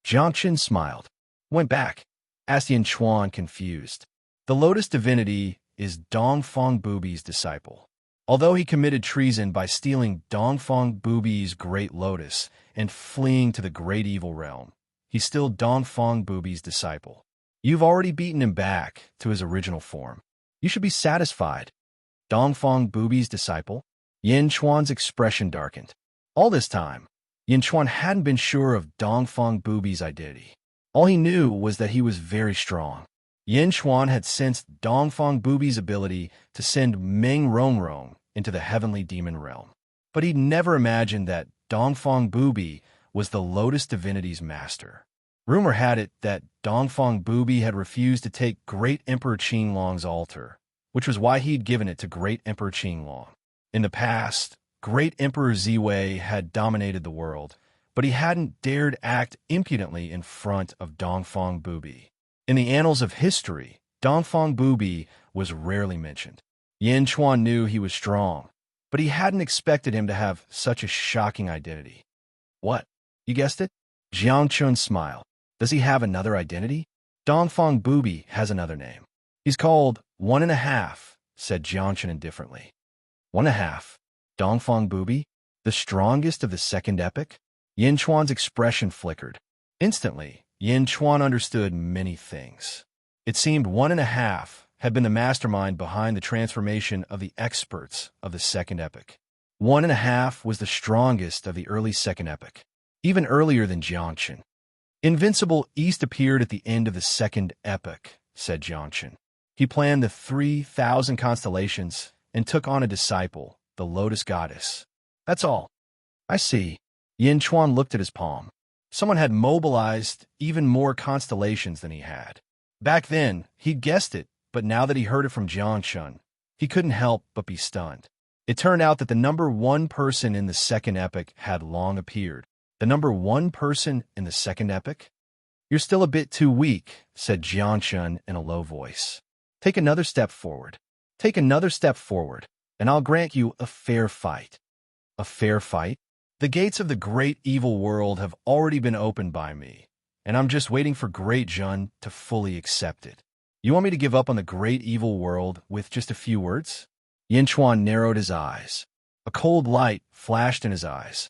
A: Jiangchen smiled. Went back? Asked Yin Chuan, confused. The Lotus divinity is Dongfang Bubi's disciple. Although he committed treason by stealing Dongfang Bubi's great lotus and fleeing to the great evil realm, he's still Dongfang Bubi's disciple. You've already beaten him back to his original form. You should be satisfied. Dongfang Bubi's disciple? Yin Chuan's expression darkened. All this time, Yin Chuan hadn't been sure of Dongfang Bubi's identity. All he knew was that he was very strong. Yin Chuan had sensed Dongfang Bubi's ability to send Meng Rongrong into the heavenly demon realm. But he'd never imagined that Dongfang Bubi was the Lotus divinity's master. Rumor had it that Dongfang Bubi had refused to take Great Emperor Qinglong's altar, which was why he'd given it to Great Emperor Qinglong. In the past, Great Emperor Ziwei had dominated the world, but he hadn't dared act impudently in front of Dongfang Bubi. In the annals of history, Dongfang Bubi was rarely mentioned. Yin Chuan knew he was strong, but he hadn't expected him to have such a shocking identity. What? You guessed it? Jiangchun smiled. Does he have another identity? Dongfang Bubi has another name. He's called 1.5, said Jiangchun indifferently. 1.5? Dongfang Bubi? The strongest of the second epoch? Yin Chuan's expression flickered. Instantly, Yin Chuan understood many things. It seemed 1.5 had been the mastermind behind the transformation of the experts of the second epoch. 1.5 was the strongest of the early second epoch, even earlier than Jiangchen. Invincible East appeared at the end of the second epoch, said Jiangchen. He planned the 3,000 constellations and took on a disciple, the Lotus Goddess. That's all. I see. Yin Chuan looked at his palm. Someone had mobilized even more constellations than he had. Back then, he'd guessed it, but now that he heard it from Jiangchun, he couldn't help but be stunned. It turned out that the number one person in the second epoch had long appeared. The number one person in the second epoch? You're still a bit too weak, said Jiangchun in a low voice. Take another step forward. Take another step forward, and I'll grant you a fair fight. A fair fight? The gates of the great evil world have already been opened by me, and I'm just waiting for Great Jun to fully accept it. You want me to give up on the great evil world with just a few words? Yin Chuan narrowed his eyes. A cold light flashed in his eyes.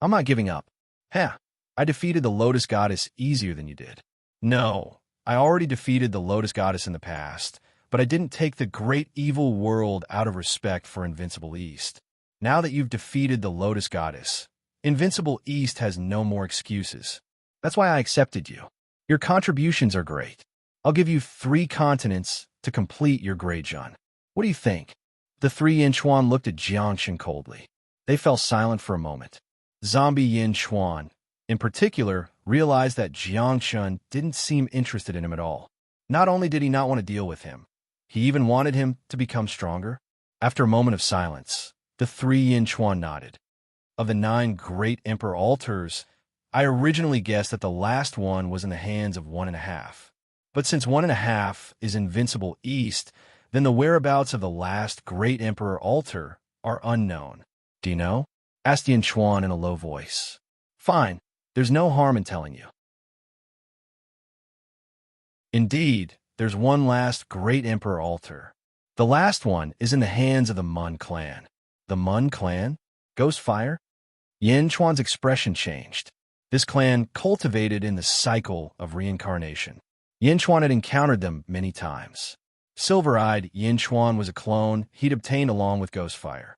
A: I'm not giving up. I defeated the Lotus Goddess easier than you did. No, I already defeated the Lotus Goddess in the past, but I didn't take the great evil world out of respect for Invincible East. Now that you've defeated the Lotus Goddess, Invincible East has no more excuses. That's why I accepted you. Your contributions are great. I'll give you 3 continents to complete your Great Jun. What do you think? The 3 Yin Chuan looked at Jiangchen coldly. They fell silent for a moment. Zombie Yin Chuan, in particular, realized that Jiangchun didn't seem interested in him at all. Not only did he not want to deal with him, he even wanted him to become stronger. After a moment of silence, the 3 Yin Chuan nodded. Of the 9 great emperor altars, I originally guessed that the last one was in the hands of 1.5. But since 1.5 is Invincible East, then the whereabouts of the last great emperor altar are unknown. Do you know? Asked Yin Chuan in a low voice. Fine, there's no harm in telling you. Indeed, there's one last great emperor altar. The last one is in the hands of the Mun clan. The Mun clan? Ghost fire? Yin Chuan's expression changed. This clan cultivated in the cycle of reincarnation. Yin Chuan had encountered them many times. Silver-eyed, Yin Chuan was a clone he'd obtained along with Ghostfire.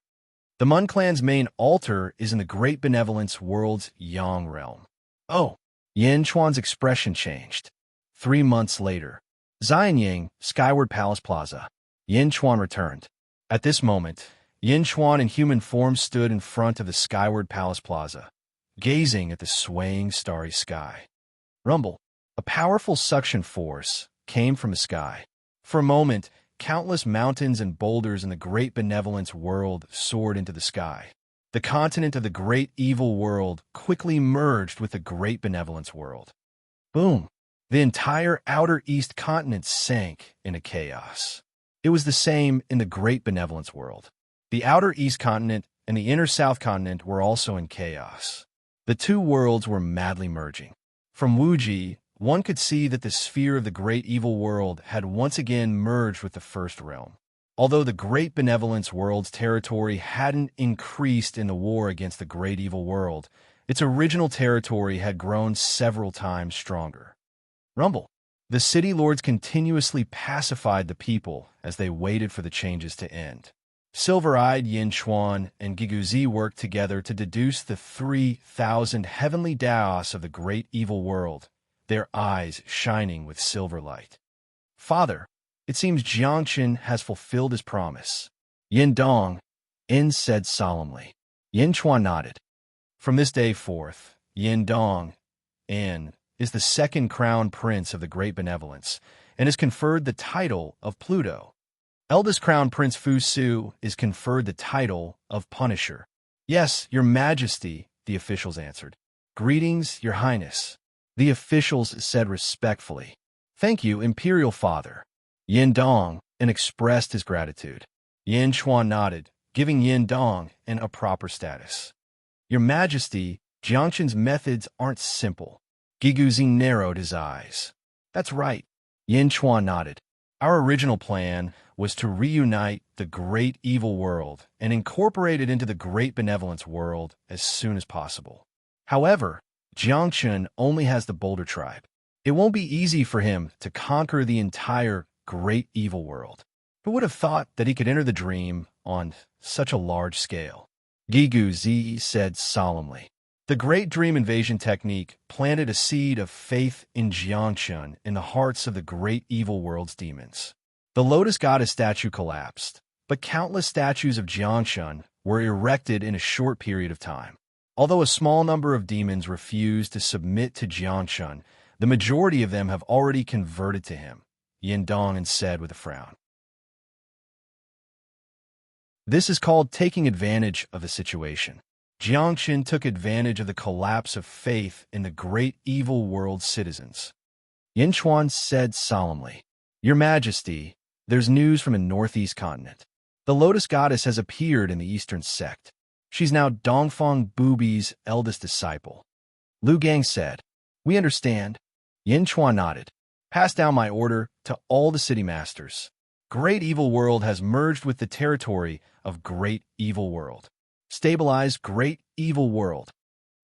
A: The Mun clan's main altar is in the Great Benevolence World's Yang realm. Oh, Yin Chuan's expression changed. 3 months later, Xianying, Skyward Palace Plaza. Yin Chuan returned. At this moment, Yin Chuan in human form stood in front of the Skyward Palace Plaza, gazing at the swaying starry sky. Rumble. A powerful suction force came from the sky. For a moment, countless mountains and boulders in the Great Benevolence World soared into the sky. The continent of the Great Evil World quickly merged with the Great Benevolence World. Boom! The entire Outer East continent sank into chaos. It was the same in the Great Benevolence World. The Outer East continent and the Inner South continent were also in chaos. The two worlds were madly merging. From Wuji, one could see that the sphere of the Great Evil World had once again merged with the First Realm. Although the Great Benevolence World's territory hadn't increased in the war against the Great Evil World, its original territory had grown several times stronger. Rumble. The city lords continuously pacified the people as they waited for the changes to end. Silver-eyed Yin Chuan and Giguzi worked together to deduce the 3,000 heavenly Daos of the Great Evil World, their eyes shining with silver light. Father, it seems Jiangchen has fulfilled his promise. Yin Dong, Yin said solemnly. Yin Chuan nodded. From this day forth, Yin Dong, Yin, is the second crown prince of the Great Benevolence and is conferred the title of Pluto. Eldest Crown Prince Fu Su is conferred the title of Punisher. Yes, Your Majesty, the officials answered. Greetings, Your Highness. The officials said respectfully. Thank you, Imperial Father. Yin Dong, and expressed his gratitude. Yin Chuan nodded, giving Yin Dong a proper status. Your Majesty, Jiangchen's methods aren't simple. Giguzi narrowed his eyes. That's right. Yin Chuan nodded. Our original plan was to reunite the Great Evil World and incorporate it into the Great Benevolence World as soon as possible. However, Jiangchen only has the Boulder Tribe. It won't be easy for him to conquer the entire Great Evil World. Who would have thought that he could enter the dream on such a large scale? Giguzi said solemnly. The Great Dream Invasion technique planted a seed of faith in Jiangchen in the hearts of the Great Evil World's demons. The Lotus Goddess statue collapsed, but countless statues of Jiangchen were erected in a short period of time. Although a small number of demons refused to submit to Jiangchen, the majority of them have already converted to him, Yin Dong said with a frown. This is called taking advantage of the situation. Jiangchen took advantage of the collapse of faith in the Great Evil World's citizens. Yin Chuan said solemnly, Your Majesty, there's news from the Northeast continent. The Lotus Goddess has appeared in the Eastern sect. She's now Dongfang Bubi's eldest disciple. Lu Gang said, We understand. Yin Chuan nodded. Pass down my order to all the city masters. Great Evil World has merged with the territory of Great Evil World. Stabilize Great Evil World.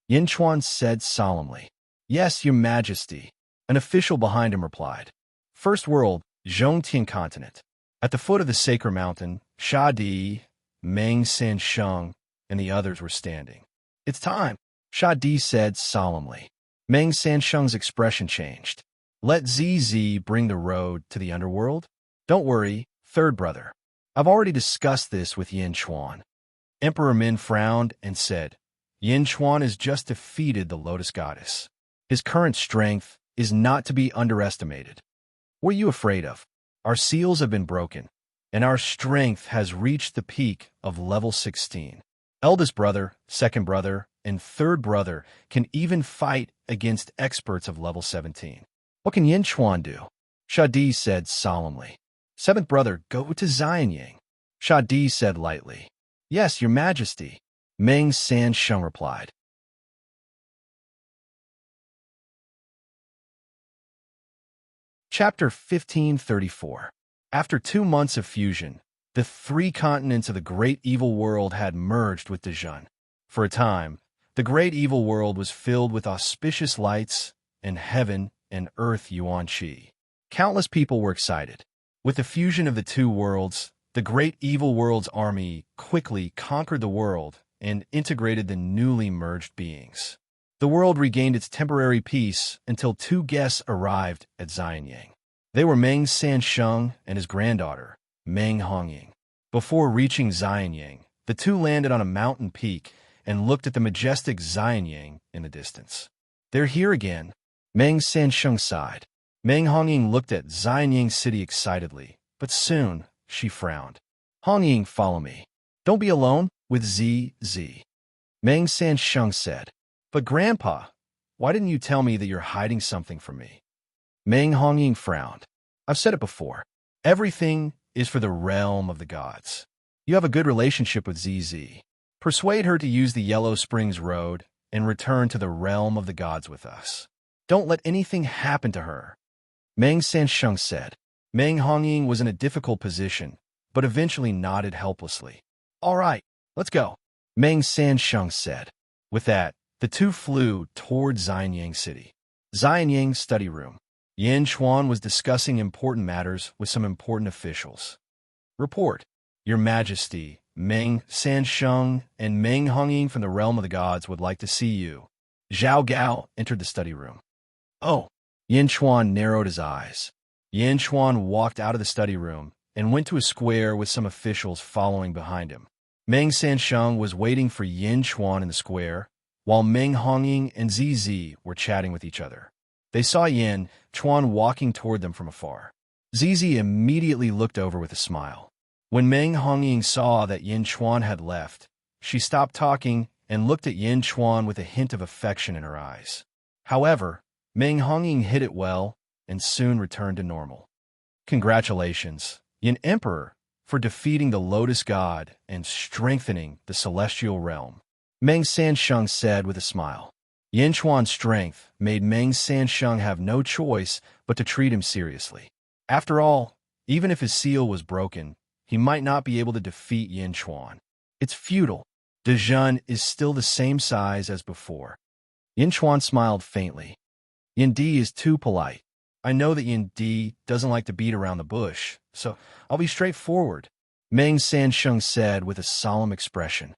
A: Yin Chuan said solemnly. Yes, Your Majesty. An official behind him replied. First World, Zhongtian Continent. At the foot of the sacred mountain, Sha Di, Meng Sansheng, and the others were standing. It's time, Sha Di said solemnly. Meng Sansheng's expression changed. Let ZZ bring the road to the underworld? Don't worry, third brother. I've already discussed this with Yin Chuan. Emperor Min frowned and said, Yin Chuan has just defeated the Lotus Goddess. His current strength is not to be underestimated. What are you afraid of? Our seals have been broken, and our strength has reached the peak of level 16. Eldest brother, second brother, and third brother can even fight against experts of level 17. What can Yin Chuan do? Shadi said solemnly. Seventh brother, go to Xianying. Shadi said lightly. Yes, Your Majesty, Meng Sansheng replied. Chapter 1534. After 2 months of fusion, the 3 continents of the great evil world had merged with Dejun. For a time, the great evil world was filled with auspicious lights, and heaven and earth Yuan Qi. Countless people were excited. With the fusion of the 2 worlds, the great evil world's army quickly conquered the world and integrated the newly merged beings. The world regained its temporary peace until 2 guests arrived at Xianyang. They were Meng Sansheng and his granddaughter, Meng Hongying. Before reaching Xianyang, the 2 landed on a mountain peak and looked at the majestic Xianyang in the distance. "They're here again," Meng Sansheng sighed. Meng Hongying looked at Xianyang city excitedly, but soon she frowned. "Hongying, follow me. Don't be alone with ZZ," Meng Sansheng said. "But Grandpa, why didn't you tell me that you're hiding something from me?" Meng Hongying frowned. "I've said it before. Everything is for the realm of the gods. You have a good relationship with ZZ. Persuade her to use the Yellow Springs Road and return to the realm of the gods with us. Don't let anything happen to her," Meng Sansheng said. Meng Hongying was in a difficult position, but eventually nodded helplessly. "All right, let's go," Meng Sansheng said. With that, the 2 flew toward Xianyang City. Xianyang study room. Yan Chuan was discussing important matters with some important officials. "Report, Your Majesty. Meng Sansheng and Meng Hongying from the realm of the gods would like to see you." Zhao Gao entered the study room. "Oh." Yan Chuan narrowed his eyes. Yan Chuan walked out of the study room and went to a square with some officials following behind him. Meng Sansheng was waiting for Yan Chuan in the square, while Meng Hongying and ZZ were chatting with each other. They saw Yan Chuan walking toward them from afar. ZZ immediately looked over with a smile. When Meng Hongying saw that Yan Chuan had left, she stopped talking and looked at Yan Chuan with a hint of affection in her eyes. However, Meng Hongying hid it well and soon returned to normal. "Congratulations, Yan Emperor, for defeating the Lotus God and strengthening the celestial realm," Meng Sansheng said with a smile. Yan Chuan's strength made Meng Sansheng have no choice but to treat him seriously. After all, even if his seal was broken, he might not be able to defeat Yan Chuan. It's futile. Dejun is still the same size as before. Yan Chuan smiled faintly. "Yan Di is too polite. I know that Yan Di doesn't like to beat around the bush, so I'll be straightforward," Meng Sansheng said with a solemn expression.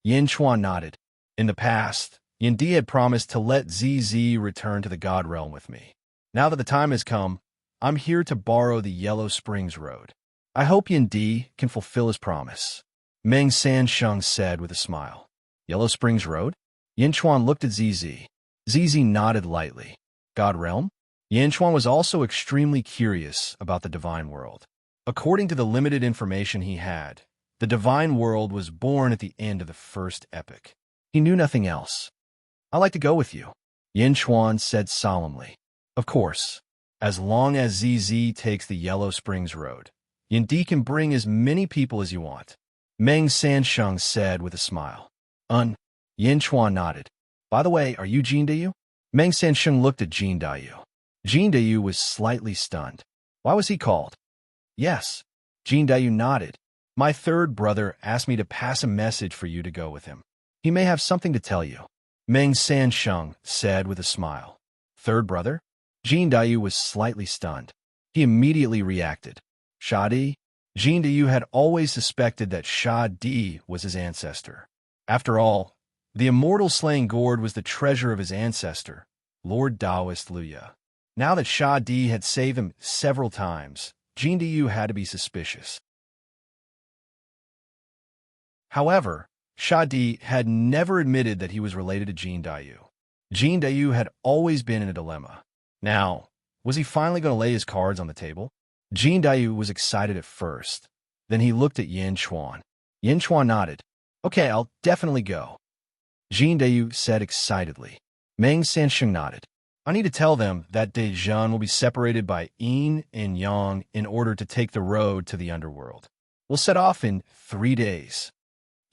A: Yan Chuan nodded. In the past, Yan Di had promised to let ZZ return to the God realm with me. Now that the time has come, I'm here to borrow the Yellow Springs Road. I hope Yan Di can fulfill his promise," Meng Sansheng said with a smile. "Yellow Springs Road?" Yan Chuan looked at ZZ. ZZ nodded lightly. "God realm?" Yan Chuan was also extremely curious about the divine world. According to the limited information he had, the divine world was born at the end of the first epoch. He knew nothing else. "I'd like to go with you," Yan Chuan said solemnly. "Of course, as long as ZZ takes the Yellow Springs Road. Yan Di can bring as many people as you want," Meng Sansheng said with a smile. Yan Chuan nodded. "By the way, are you Jin Dayu?" Meng Sansheng looked at Jin Dayu. Jin Dayu was slightly stunned. Why was he called? "Yes." Jin Dayu nodded. "My 3rd brother asked me to pass a message for you to go with him. He may have something to tell you," Meng Sansheng said with a smile. "3rd brother?" Jin Dayu was slightly stunned. He immediately reacted. "Shadi?" Jin Dayu had always suspected that Shadi was his ancestor. After all, the immortal slaying gourd was the treasure of his ancestor, Lord Taoist Luya. Now that Shadi had saved him several times, Jin Dayu had to be suspicious. However, Shadi had never admitted that he was related to Jin Dayu. Jin Dayu had always been in a dilemma. Now, was he finally going to lay his cards on the table? Jin Dayu was excited at first. Then he looked at Yan Chuan. Yan Chuan nodded. "Okay, I'll definitely go," Jin Dayu said excitedly. Meng Sansheng nodded. "I need to tell them that Dejun will be separated by yin and yang in order to take the road to the underworld. We'll set off in 3 days,"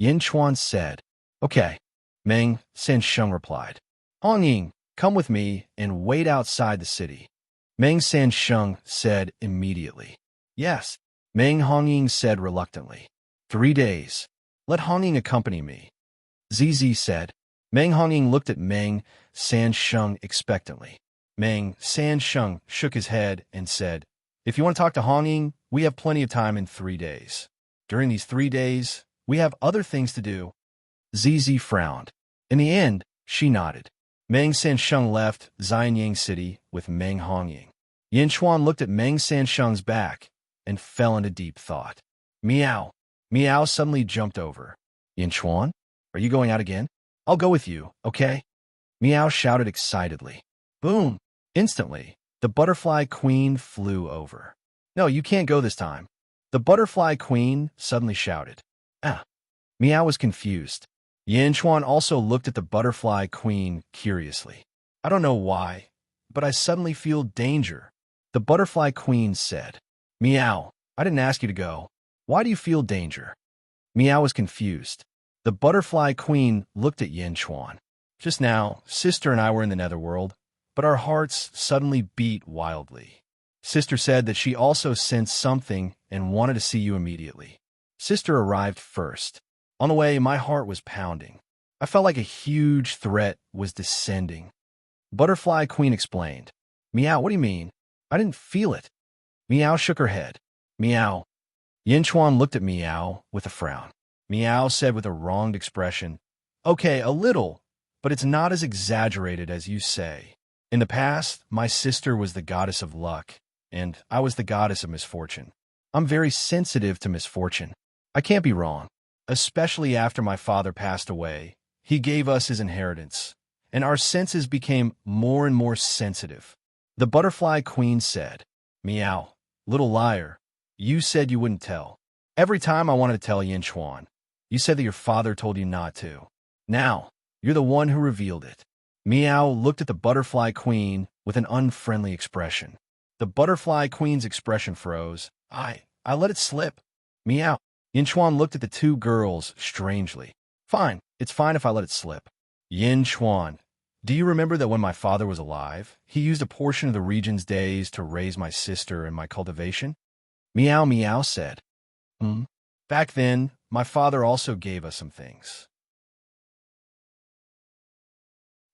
A: Yan Chuan said. "Okay," Meng Sansheng replied. "Hongying, come with me and wait outside the city." Meng Sansheng said immediately. Yes, Meng Hongying said reluctantly. 3 days. Let Hongying accompany me. Zizi said. Meng Hongying looked at Meng Sansheng expectantly. Meng Sansheng shook his head and said, if you want to talk to Hongying, we have plenty of time in 3 days. During these 3 days, we have other things to do. Zizi frowned. In the end, she nodded. Meng Sansheng left Xianyang City with Meng Hongying. Yin Chuan looked at Meng Sansheng's back and fell into deep thought. Meow. Meow suddenly jumped over. Yin Chuan, are you going out again? I'll go with you, okay? Meow shouted excitedly. Boom! Instantly, the butterfly queen flew over. No, you can't go this time. The butterfly queen suddenly shouted. Ah! Meow was confused. Yin Chuan also looked at the butterfly queen curiously. I don't know why, but I suddenly feel danger. The butterfly queen said. Meow, I didn't ask you to go. Why do you feel danger? Meow was confused. The butterfly queen looked at Yin Chuan. Just now, Sister and I were in the netherworld, but our hearts suddenly beat wildly. Sister said that she also sensed something and wanted to see you immediately. Sister arrived first. On the way, my heart was pounding. I felt like a huge threat was descending. Butterfly Queen explained. Meow, what do you mean? I didn't feel it. Meow shook her head. Meow. Yin Chuan looked at Meow with a frown. Meow said with a wronged expression, okay, a little, but it's not as exaggerated as you say. In the past, my sister was the goddess of luck, and I was the goddess of misfortune. I'm very sensitive to misfortune. I can't be wrong. Especially after my father passed away, he gave us his inheritance, and our senses became more and more sensitive. The butterfly queen said, Meow, little liar, you said you wouldn't tell. Every time I wanted to tell Yin Chuan, you said that your father told you not to. Now, you're the one who revealed it. Meow looked at the butterfly queen with an unfriendly expression. The butterfly queen's expression froze. I let it slip. Meow. Yin Chuan looked at the two girls strangely. Fine, it's fine if I let it slip. Yin Chuan, do you remember that when my father was alive, he used a portion of the region's days to raise my sister and my cultivation? Meow Meow said. Back then, my father also gave us some things.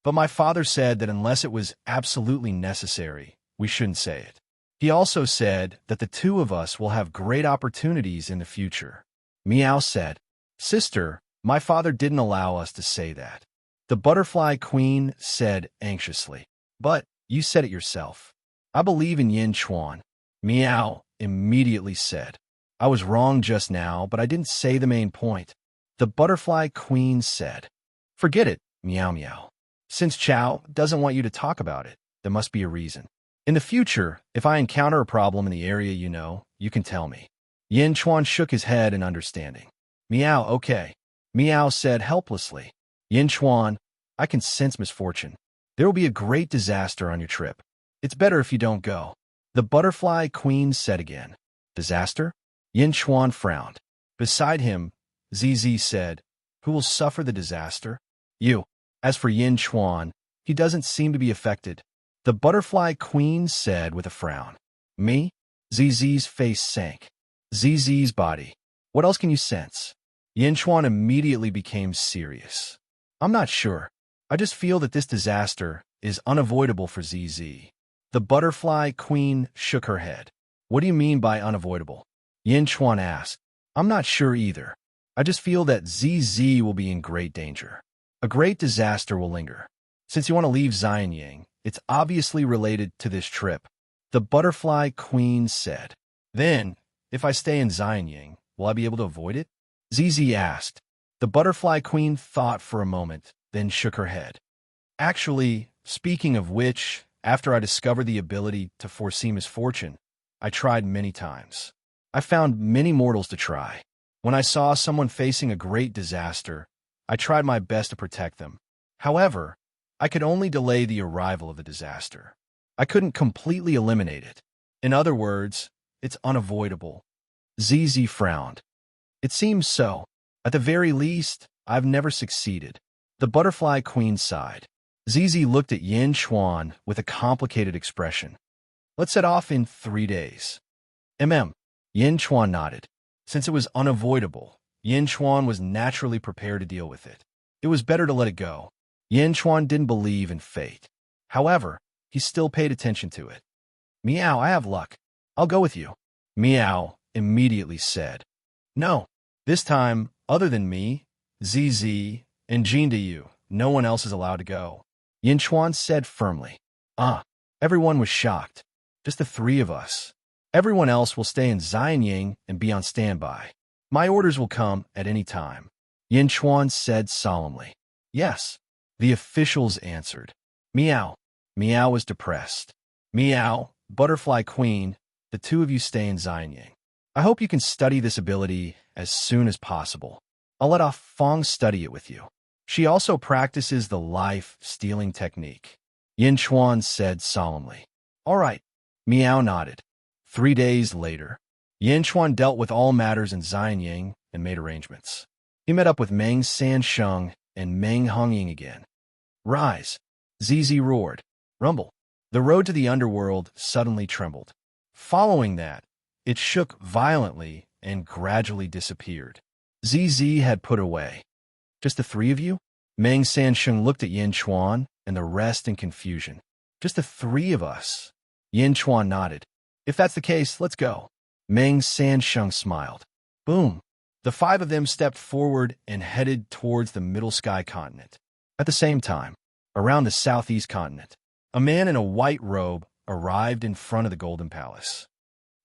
A: But my father said that unless it was absolutely necessary, we shouldn't say it. He also said that the two of us will have great opportunities in the future. Meow said, Sister, my father didn't allow us to say that. The butterfly queen said anxiously, but you said it yourself. I believe in Yin Chuan. Meow immediately said, I was wrong just now, but I didn't say the main point. The butterfly queen said, Forget it, Meow Meow. Since Chow doesn't want you to talk about it, there must be a reason. In the future, if I encounter a problem in the area you know, you can tell me. Yin Chuan shook his head in understanding. Meow, okay. Meow said helplessly. Yin Chuan, I can sense misfortune. There will be a great disaster on your trip. It's better if you don't go. The butterfly queen said again. Disaster? Yin Chuan frowned. Beside him, Zizi said, Who will suffer the disaster? You. As for Yin Chuan, he doesn't seem to be affected. The butterfly queen said with a frown. Me? Zizi's face sank. Zizi's body. What else can you sense? Yin Chuan immediately became serious. I'm not sure. I just feel that this disaster is unavoidable for ZZ. The butterfly queen shook her head. What do you mean by unavoidable? Yin Chuan asked. I'm not sure either. I just feel that ZZ will be in great danger. A great disaster will linger. Since you want to leave Xianyang, it's obviously related to this trip. The butterfly queen said. Then, if I stay in Xianyang, will I be able to avoid it? ZZ asked. The butterfly queen thought for a moment, then shook her head. Actually, speaking of which, after I discovered the ability to foresee misfortune, I tried many times. I found many mortals to try. When I saw someone facing a great disaster, I tried my best to protect them. However, I could only delay the arrival of the disaster. I couldn't completely eliminate it. In other words, it's unavoidable. ZZ frowned. It seems so. At the very least, I've never succeeded. The butterfly queen sighed. ZZ looked at Yin Chuan with a complicated expression. Let's set off in 3 days. Yin Chuan nodded. Since it was unavoidable, Yin Chuan was naturally prepared to deal with it. It was better to let it go. Yin Chuan didn't believe in fate. However, he still paid attention to it. Meow, I have luck. I'll go with you. Meow immediately said. No, this time, other than me, ZZ, and Jean to you, no one else is allowed to go. Yin Chuan said firmly. Everyone was shocked. Just the 3 of us. Everyone else will stay in Xianying and be on standby. My orders will come at any time. Yin Chuan said solemnly. Yes, the officials answered. Meow. Meow was depressed. Meow, Butterfly Queen, the 2 of you stay in Xianying. I hope you can study this ability as soon as possible. I'll let Ah Fong study it with you. She also practices the life-stealing technique. Yin Chuan said solemnly. All right. Meow nodded. 3 days later, Yin Chuan dealt with all matters in Xianying and made arrangements. He met up with Meng Sansheng and Meng Hongying again. Rise! ZZ roared. Rumble. The road to the underworld suddenly trembled. Following that, it shook violently and gradually disappeared. ZZ had put away. Just the 3 of you? Meng Sansheng looked at Yin Chuan and the rest in confusion. Just the 3 of us. Yin Chuan nodded. If that's the case, let's go. Meng Sansheng smiled. Boom. The 5 of them stepped forward and headed towards the Middle Sky continent. At the same time, around the Southeast continent, a man in a white robe arrived in front of the Golden Palace.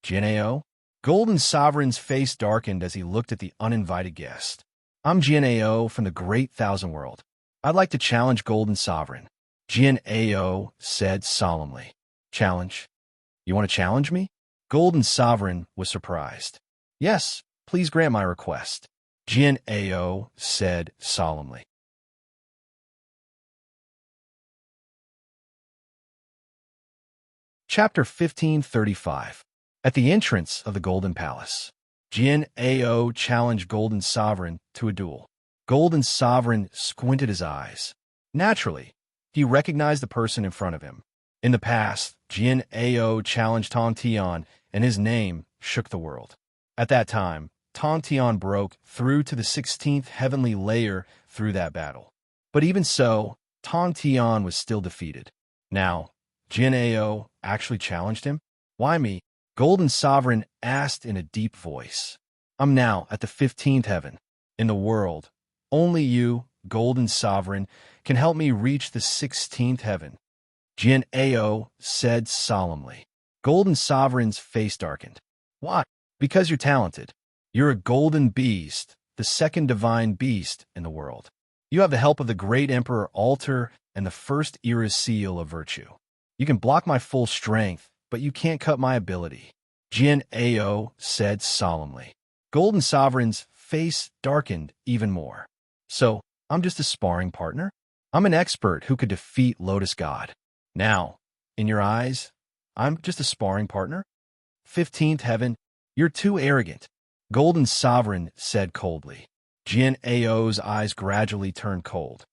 A: Jianao? Golden Sovereign's face darkened as he looked at the uninvited guest. I'm Jianao from the Great Thousand World. I'd like to challenge Golden Sovereign. Jianao said solemnly. Challenge? You want to challenge me? Golden Sovereign was surprised. Yes, please grant my request. Jianao said solemnly. Chapter 1535. At the entrance of the Golden Palace, Jianao challenged Golden Sovereign to a duel. Golden Sovereign squinted his eyes. Naturally, he recognized the person in front of him. In the past, Jianao challenged Tong Tian, and his name shook the world. At that time, Tong Tian broke through to the 16th heavenly layer through that battle. But even so, Tong Tian was still defeated. Now, Jianao actually challenged him? Why me? Golden Sovereign asked in a deep voice. I'm now at the 15th heaven. In the world, only you, Golden Sovereign, can help me reach the 16th heaven. Jianao said solemnly. Golden Sovereign's face darkened. Why? Because you're talented. You're a golden beast, the 2nd divine beast in the world. You have the help of the great Emperor Altar and the first era seal of virtue. You can block my full strength, but you can't cut my ability. Jianao said solemnly. Golden Sovereign's face darkened even more. So, I'm just a sparring partner? I'm an expert who could defeat Lotus God. Now, in your eyes, I'm just a sparring partner? 15th heaven, you're too arrogant. Golden Sovereign said coldly. Jianao's eyes gradually turned cold.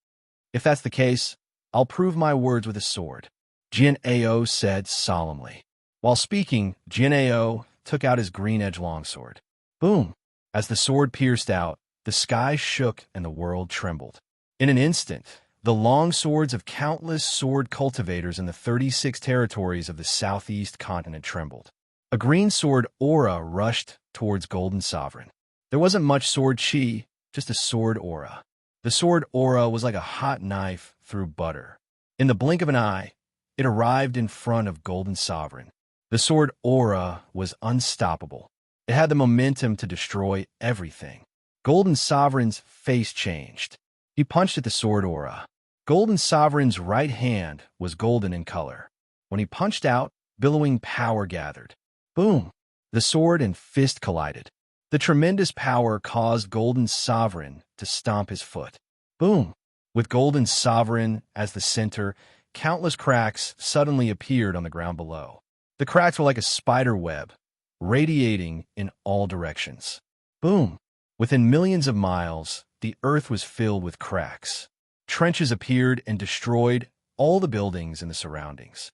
A: If that's the case, I'll prove my words with a sword. Jianao said solemnly. While speaking, Jianao took out his green-edged longsword. Boom! As the sword pierced out, the sky shook and the world trembled. In an instant, the long swords of countless sword cultivators in the 36 territories of the southeast continent trembled. A green sword aura rushed towards Golden Sovereign. There wasn't much sword chi, just a sword aura. The sword aura was like a hot knife through butter. In the blink of an eye, it arrived in front of Golden Sovereign. The sword aura was unstoppable. It had the momentum to destroy everything. Golden Sovereign's face changed. He punched at the sword aura. Golden Sovereign's right hand was golden in color. When he punched out, billowing power gathered. Boom! The sword and fist collided. The tremendous power caused Golden Sovereign to stomp his foot. Boom! With Golden Sovereign as the center, countless cracks suddenly appeared on the ground below. The cracks were like a spider web, radiating in all directions. Boom! Within millions of miles, the earth was filled with cracks. Trenches appeared and destroyed all the buildings in the surroundings.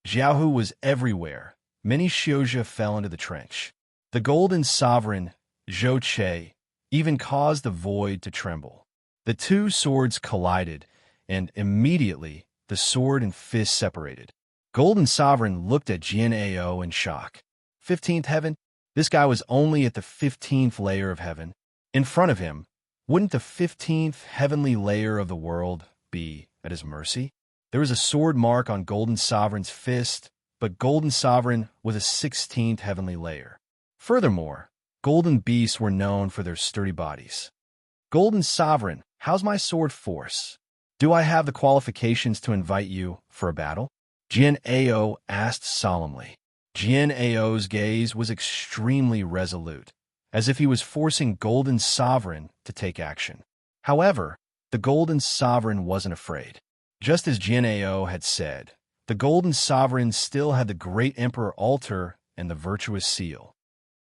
A: Jiaohu was everywhere. Many Xiuzhi fell into the trench. The golden sovereign, Zhou Che, even caused the void to tremble. The two swords collided, and immediately the sword and fist separated. Golden Sovereign looked at Jin Ao in shock. 15th heaven? This guy was only at the 15th layer of heaven. In front of him, wouldn't the 15th heavenly layer of the world be at his mercy? There was a sword mark on Golden Sovereign's fist, but Golden Sovereign was a 16th heavenly layer. Furthermore, golden beasts were known for their sturdy bodies. Golden Sovereign, how's my sword force? Do I have the qualifications to invite you for a battle? Jin Ao asked solemnly. Jin Ao's gaze was extremely resolute, as if he was forcing Golden Sovereign to take action. However, the Golden Sovereign wasn't afraid. Just as Jin Ao had said, the Golden Sovereign still had the Great Emperor altar and the virtuous seal.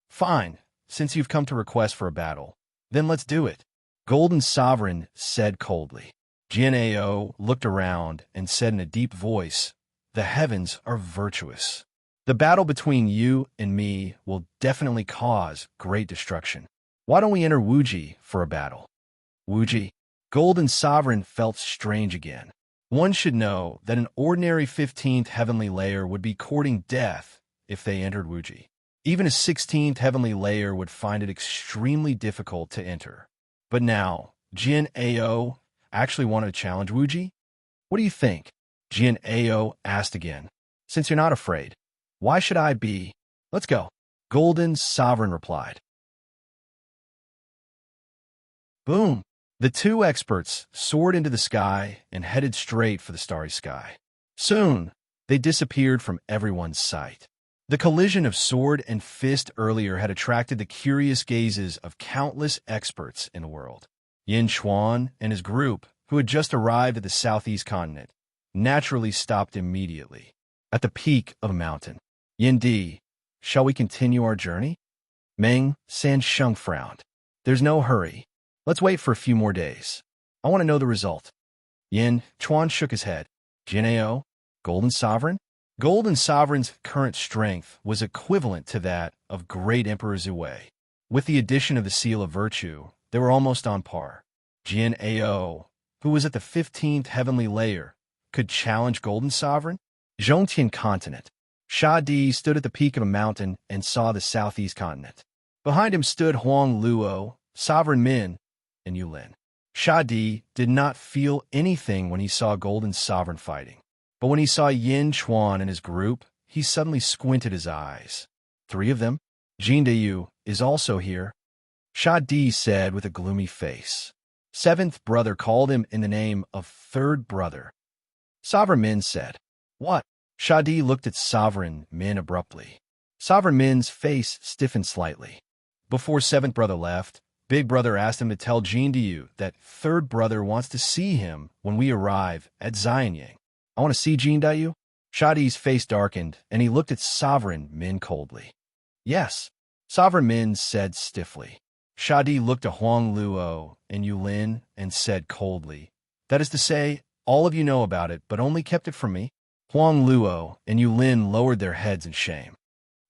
A: Fine, since you've come to request for a battle, then let's do it, Golden Sovereign said coldly. Jin Ao looked around and said in a deep voice, the heavens are virtuous. The battle between you and me will definitely cause great destruction. Why don't we enter Wuji for a battle? Wuji? Golden Sovereign felt strange again. One should know that an ordinary 15th heavenly layer would be courting death if they entered Wuji. Even a 16th heavenly layer would find it extremely difficult to enter. But now, Jin Ao actually wanted to challenge Wuji? What do you think? Jin Ao asked again. Since you're not afraid, why should I be? Let's go. Golden Sovereign replied. Boom! The two experts soared into the sky and headed straight for the starry sky. Soon, they disappeared from everyone's sight. The collision of sword and fist earlier had attracted the curious gazes of countless experts in the world. Yin Chuan and his group, who had just arrived at the southeast continent, naturally stopped immediately. At the peak of a mountain. Yin Di, shall we continue our journey? Meng Sansheng frowned. There's no hurry. Let's wait for a few more days. I want to know the result. Yin Chuan shook his head. Jin Ao, Golden Sovereign? Golden Sovereign's current strength was equivalent to that of Great Emperor Zhui. With the addition of the Seal of Virtue, they were almost on par. Jin Ao, who was at the 15th heavenly layer, could challenge Golden Sovereign? Zhongtian continent. Sha Di stood at the peak of a mountain and saw the southeast continent. Behind him stood Huang Luo, Sovereign Min, and Yulin. Sha Di did not feel anything when he saw Golden Sovereign fighting. But when he saw Yin Chuan and his group, he suddenly squinted his eyes. 3 of them? Jin Dayu is also here, Sha Di said with a gloomy face. 7th brother called him in the name of 3rd brother. Sovereign Min said, What? Sha Di looked at Sovereign Min abruptly. Sovereign Min's face stiffened slightly. Before 7th brother left, Big brother asked him to tell Jin Dayu that 3rd brother wants to see him when we arrive at Xianyang. I want to see Jin Dayu? Sha Di's face darkened, and he looked at Sovereign Min coldly. Yes, Sovereign Min said stiffly. Sha Di looked at Huang Luo and Yulin and said coldly, That is to say, all of you know about it, but only kept it from me. Huang Luo and Yulin lowered their heads in shame.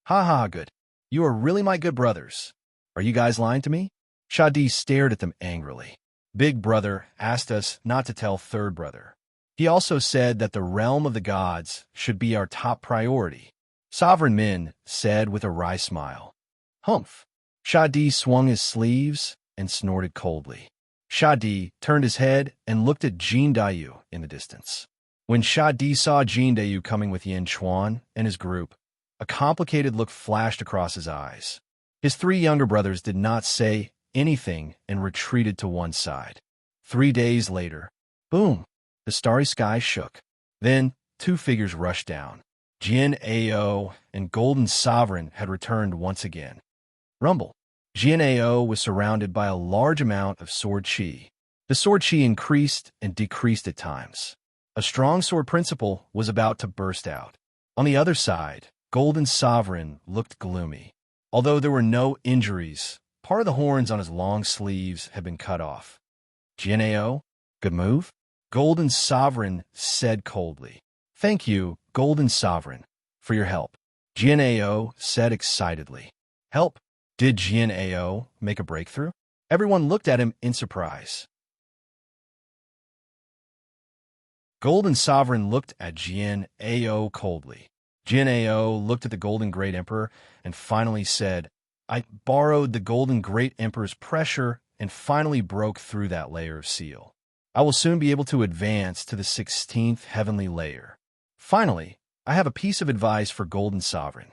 A: Ha ha, good. You are really my good brothers. Are you guys lying to me? Sha Di stared at them angrily. Big brother asked us not to tell 3rd brother. He also said that the realm of the gods should be our top priority. Sovereign Min said with a wry smile. Humph. Sha Di swung his sleeves and snorted coldly. Sha Di turned his head and looked at Jin Dayu in the distance. When Sha Di saw Jin Dayu coming with Yin Chuan and his group, a complicated look flashed across his eyes. His 3 younger brothers did not say anything and retreated to one side. 3 days later, boom, the starry sky shook. Then 2 figures rushed down. Jin Ao and Golden Sovereign had returned once again. Rumble. Jin Ao was surrounded by a large amount of sword chi. The sword chi increased and decreased at times. A strong sword principle was about to burst out. On the other side, Golden Sovereign looked gloomy. Although there were no injuries, part of the horns on his long sleeves had been cut off. Jin Ao, good move? Golden Sovereign said coldly. Thank you, Golden Sovereign, for your help, Jian said excitedly. Help? Did Jian make a breakthrough? Everyone looked at him in surprise. Golden Sovereign looked at Jian coldly. Jian looked at the Golden Great Emperor and finally said, I borrowed the Golden Great Emperor's pressure and finally broke through that layer of seal. I will soon be able to advance to the 16th heavenly layer. Finally, I have a piece of advice for Golden Sovereign.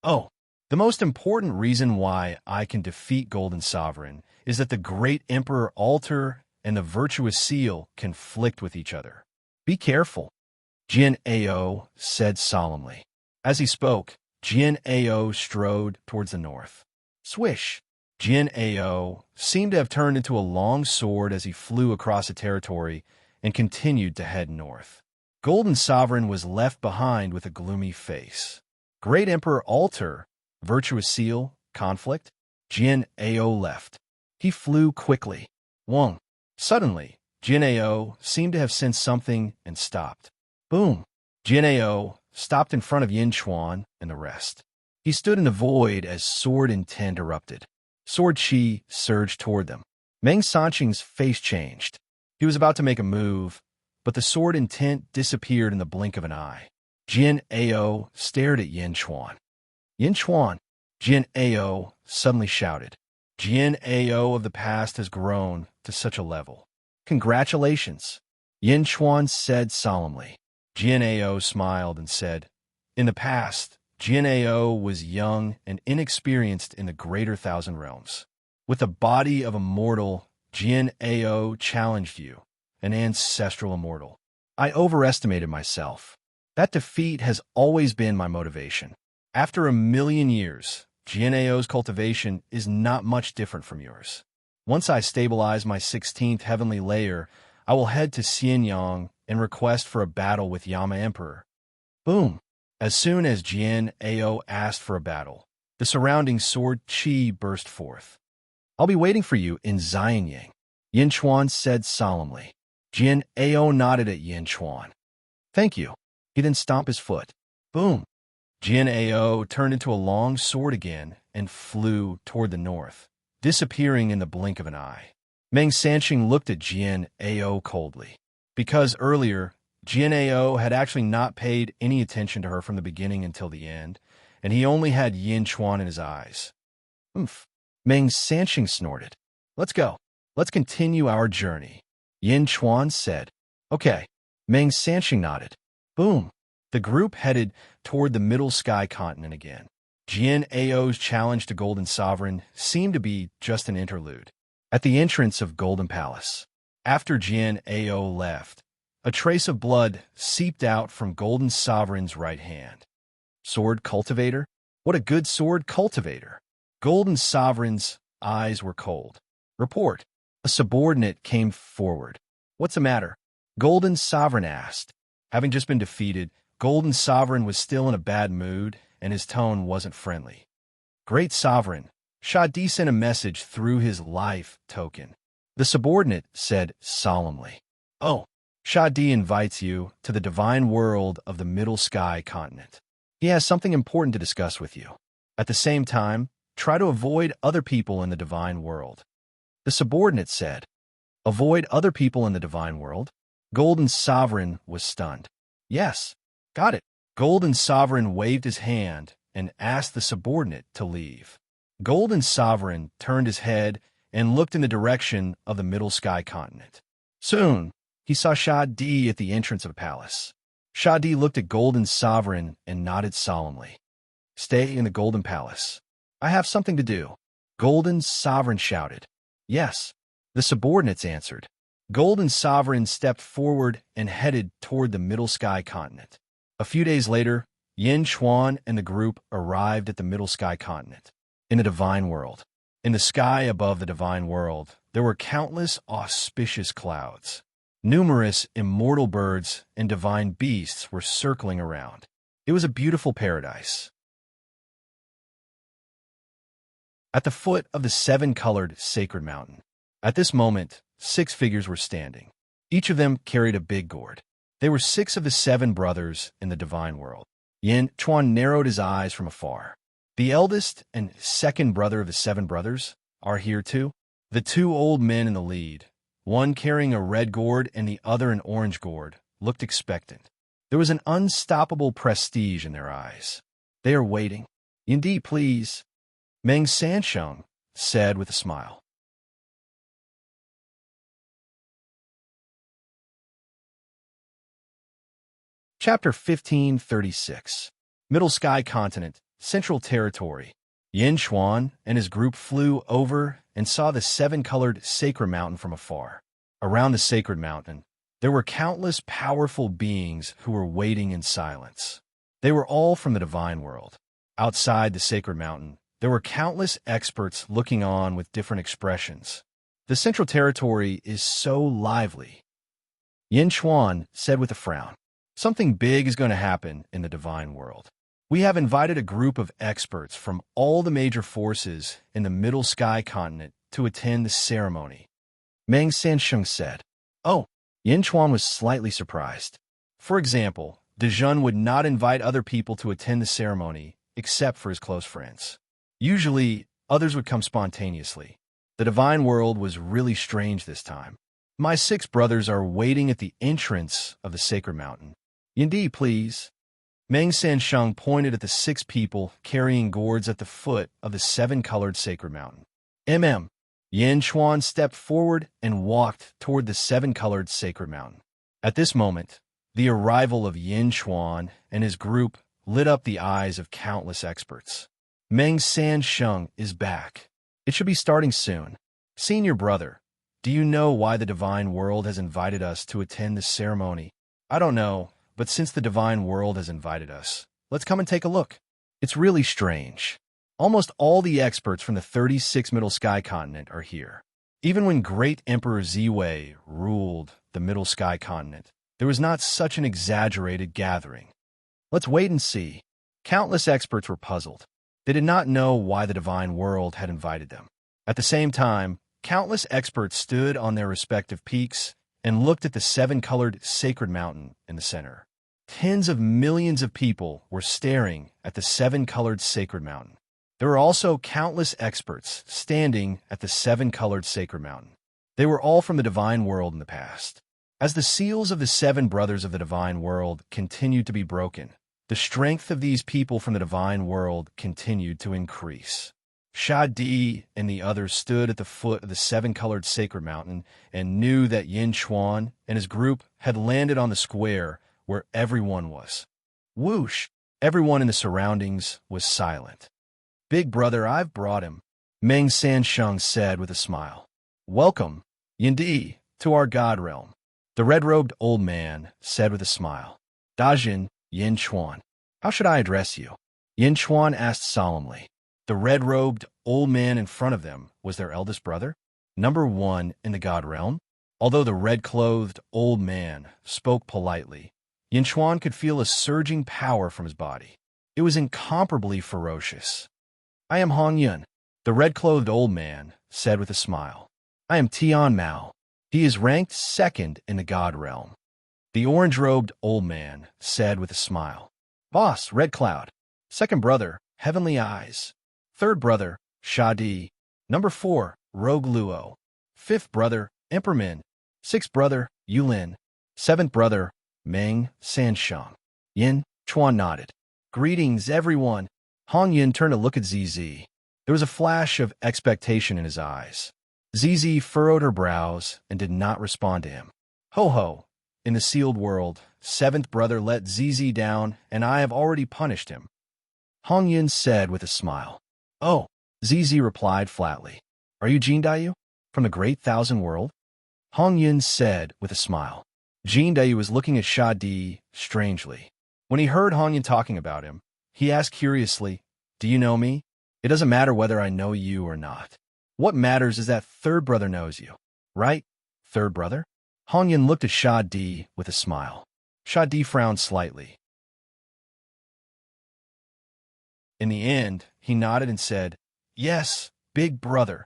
A: Oh, the most important reason why I can defeat Golden Sovereign is that the Great Emperor Altar and the Virtuous Seal conflict with each other. Be careful, Jian said solemnly. As he spoke, Jian strode towards the north. Swish! Jian seemed to have turned into a long sword as he flew across the territory and continued to head north. Golden Sovereign was left behind with a gloomy face. Great Emperor Altar, Virtuous Seal, conflict, Jian left. He flew quickly. Wong. Suddenly, Jian seemed to have sensed something and stopped. Boom! Jian stopped in front of Yin Chuan and the rest. He stood in the void as sword intent erupted. Sword chi surged toward them. Meng Sanqing's face changed. He was about to make a move, but the sword intent disappeared in the blink of an eye. Jian stared at Yin Chuan. Yin Chuan, Jian suddenly shouted. Jian of the past has grown to such a level. Congratulations, Yin Chuan said solemnly. Jian smiled and said, in the past, Jian was young and inexperienced in the greater Thousand Realms. With the body of a mortal, Jian challenged you, an ancestral immortal. I overestimated myself. That defeat has always been my motivation. After 1,000,000 years, Jian cultivation is not much different from yours. Once I stabilize my 16th heavenly layer, I will head to Xianyang and request for a battle with Yama Emperor. Boom! As soon as Jian asked for a battle, the surrounding sword chi burst forth. I'll be waiting for you in Xianyang, Yin Chuan said solemnly. Jian nodded at Yin Chuan. Thank you. He then stomped his foot. Boom! Jian turned into a long sword again and flew toward the north, disappearing in the blink of an eye. Meng Sanqing looked at Jian coldly. Because earlier, Jian had actually not paid any attention to her from the beginning until the end, and he only had Yin Chuan in his eyes. Oomph. Meng Sanqing snorted. Let's go. Let's continue our journey, Yin Chuan said. Okay. Meng Sanqing nodded. Boom. The group headed toward the Middle Sky continent again. Jian challenge to Golden Sovereign seemed to be just an interlude. At the entrance of Golden Palace, after Jian left, a trace of blood seeped out from Golden Sovereign's right hand. Sword cultivator? What a good sword cultivator! Golden Sovereign's eyes were cold. Report. A subordinate came forward. What's the matter? Golden Sovereign asked. Having just been defeated, Golden Sovereign was still in a bad mood, and his tone wasn't friendly. Great Sovereign, Shadi sent a message through his life token. The subordinate said solemnly. Oh, Shadi invites you to the divine world of the Middle Sky continent. He has something important to discuss with you. At the same time, try to avoid other people in the divine world. The subordinate said, Avoid other people in the divine world? Golden Sovereign was stunned. Yes, got it. Golden Sovereign waved his hand and asked the subordinate to leave. Golden Sovereign turned his head and looked in the direction of the Middle Sky continent. Soon, he saw Shadi at the entrance of the palace. Shadi looked at Golden Sovereign and nodded solemnly. Stay in the Golden Palace. I have something to do. Golden Sovereign shouted. Yes, the subordinates answered. Golden Sovereign stepped forward and headed toward the Middle Sky continent. A few days later, Yin Chuan and the group arrived at the Middle Sky continent, in the divine world. In the sky above the divine world, there were countless auspicious clouds. Numerous immortal birds and divine beasts were circling around. It was a beautiful paradise. At the foot of the seven-colored sacred mountain, at this moment, 6 figures were standing. Each of them carried a big gourd. They were 6 of the 7 brothers in the divine world. Yin Chuan narrowed his eyes from afar. The eldest and second brother of the 7 brothers are here too. The 2 old men in the lead, one carrying a red gourd and the other an orange gourd, looked expectant. There was an unstoppable prestige in their eyes. They are waiting. Indeed, please, Meng Sansheng said with a smile. Chapter 1536. Middle Sky Continent, Central Territory. Yin Xuan and his group flew over and saw the 7-colored sacred mountain from afar. Around the sacred mountain, there were countless powerful beings who were waiting in silence. They were all from the divine world. Outside the sacred mountain, there were countless experts looking on with different expressions. The Central Territory is so lively. Yin Xuan said with a frown. Something big is going to happen in the divine world. We have invited a group of experts from all the major forces in the Middle Sky Continent to attend the ceremony. Meng Sansheng said. Oh, Yin Chuan was slightly surprised. For example, Dejun would not invite other people to attend the ceremony except for his close friends. Usually, others would come spontaneously. The divine world was really strange this time. My 6 brothers are waiting at the entrance of the sacred mountain. Indeed, please. Meng Sansheng pointed at the 6 people carrying gourds at the foot of the 7-colored sacred mountain. Yin Chuan stepped forward and walked toward the 7-colored sacred mountain. At this moment, the arrival of Yin Chuan and his group lit up the eyes of countless experts. Meng Sansheng is back. It should be starting soon. Senior brother, do you know why the divine world has invited us to attend this ceremony? I don't know, but since the divine world has invited us, let's come and take a look. It's really strange. Almost all the experts from the 36 Middle Sky Continent are here. Even when Great Emperor Ziwei ruled the Middle Sky Continent, there was not such an exaggerated gathering. Let's wait and see. Countless experts were puzzled. They did not know why the divine world had invited them. At the same time, countless experts stood on their respective peaks and looked at the 7-colored sacred mountain in the center. Tens of millions of people were staring at the 7-colored sacred mountain. There were also countless experts standing at the 7-colored sacred mountain. They were all from the divine world in the past. As the seals of the 7 brothers of the divine world continued to be broken, the strength of these people from the divine world continued to increase. Shadi and the others stood at the foot of the 7-colored sacred mountain and knew that Yin Chuan and his group had landed on the square where everyone was. Whoosh! Everyone in the surroundings was silent. Big brother, I've brought him, Meng Sansheng said with a smile. Welcome, Yindi, to our god realm. The red-robed old man said with a smile. Dajin, Yin Chuan. How should I address you? Yin Chuan asked solemnly. The red-robed old man in front of them was their eldest brother, number 1 in the god realm. Although the red-clothed old man spoke politely, Yin Chuan could feel a surging power from his body. It was incomparably ferocious. I am Hong Yun, the red-clothed old man said with a smile. I am Tian Mao. He is ranked 2nd in the god realm. The orange-robed old man said with a smile. Boss, Red Cloud. 2nd brother, Heavenly Eyes. 3rd brother, Shadi. Number 4, Rogue Luo. 5th brother, Empermin. 6th brother, Yulin. 7th brother, Meng Sansheng. Yin Chuan nodded. Greetings, everyone. Hong Yin turned to look at ZZ. There was a flash of expectation in his eyes. ZZ furrowed her brows and did not respond to him. Ho ho! In the sealed world, 7th brother let ZZ down, and I have already punished him. Hong Yin said with a smile. Oh, ZZ replied flatly. Are you Jin Dayu? From the Great Thousand World? Hong Yin said with a smile. Jin Dayu was looking at Shadi strangely. When he heard Hong Yin talking about him, he asked curiously, Do you know me? It doesn't matter whether I know you or not. What matters is that 3rd brother knows you. Right? 3rd brother? Hong Yin looked at Shadi with a smile. Shadi frowned slightly. In the end, he nodded and said, Yes, big brother.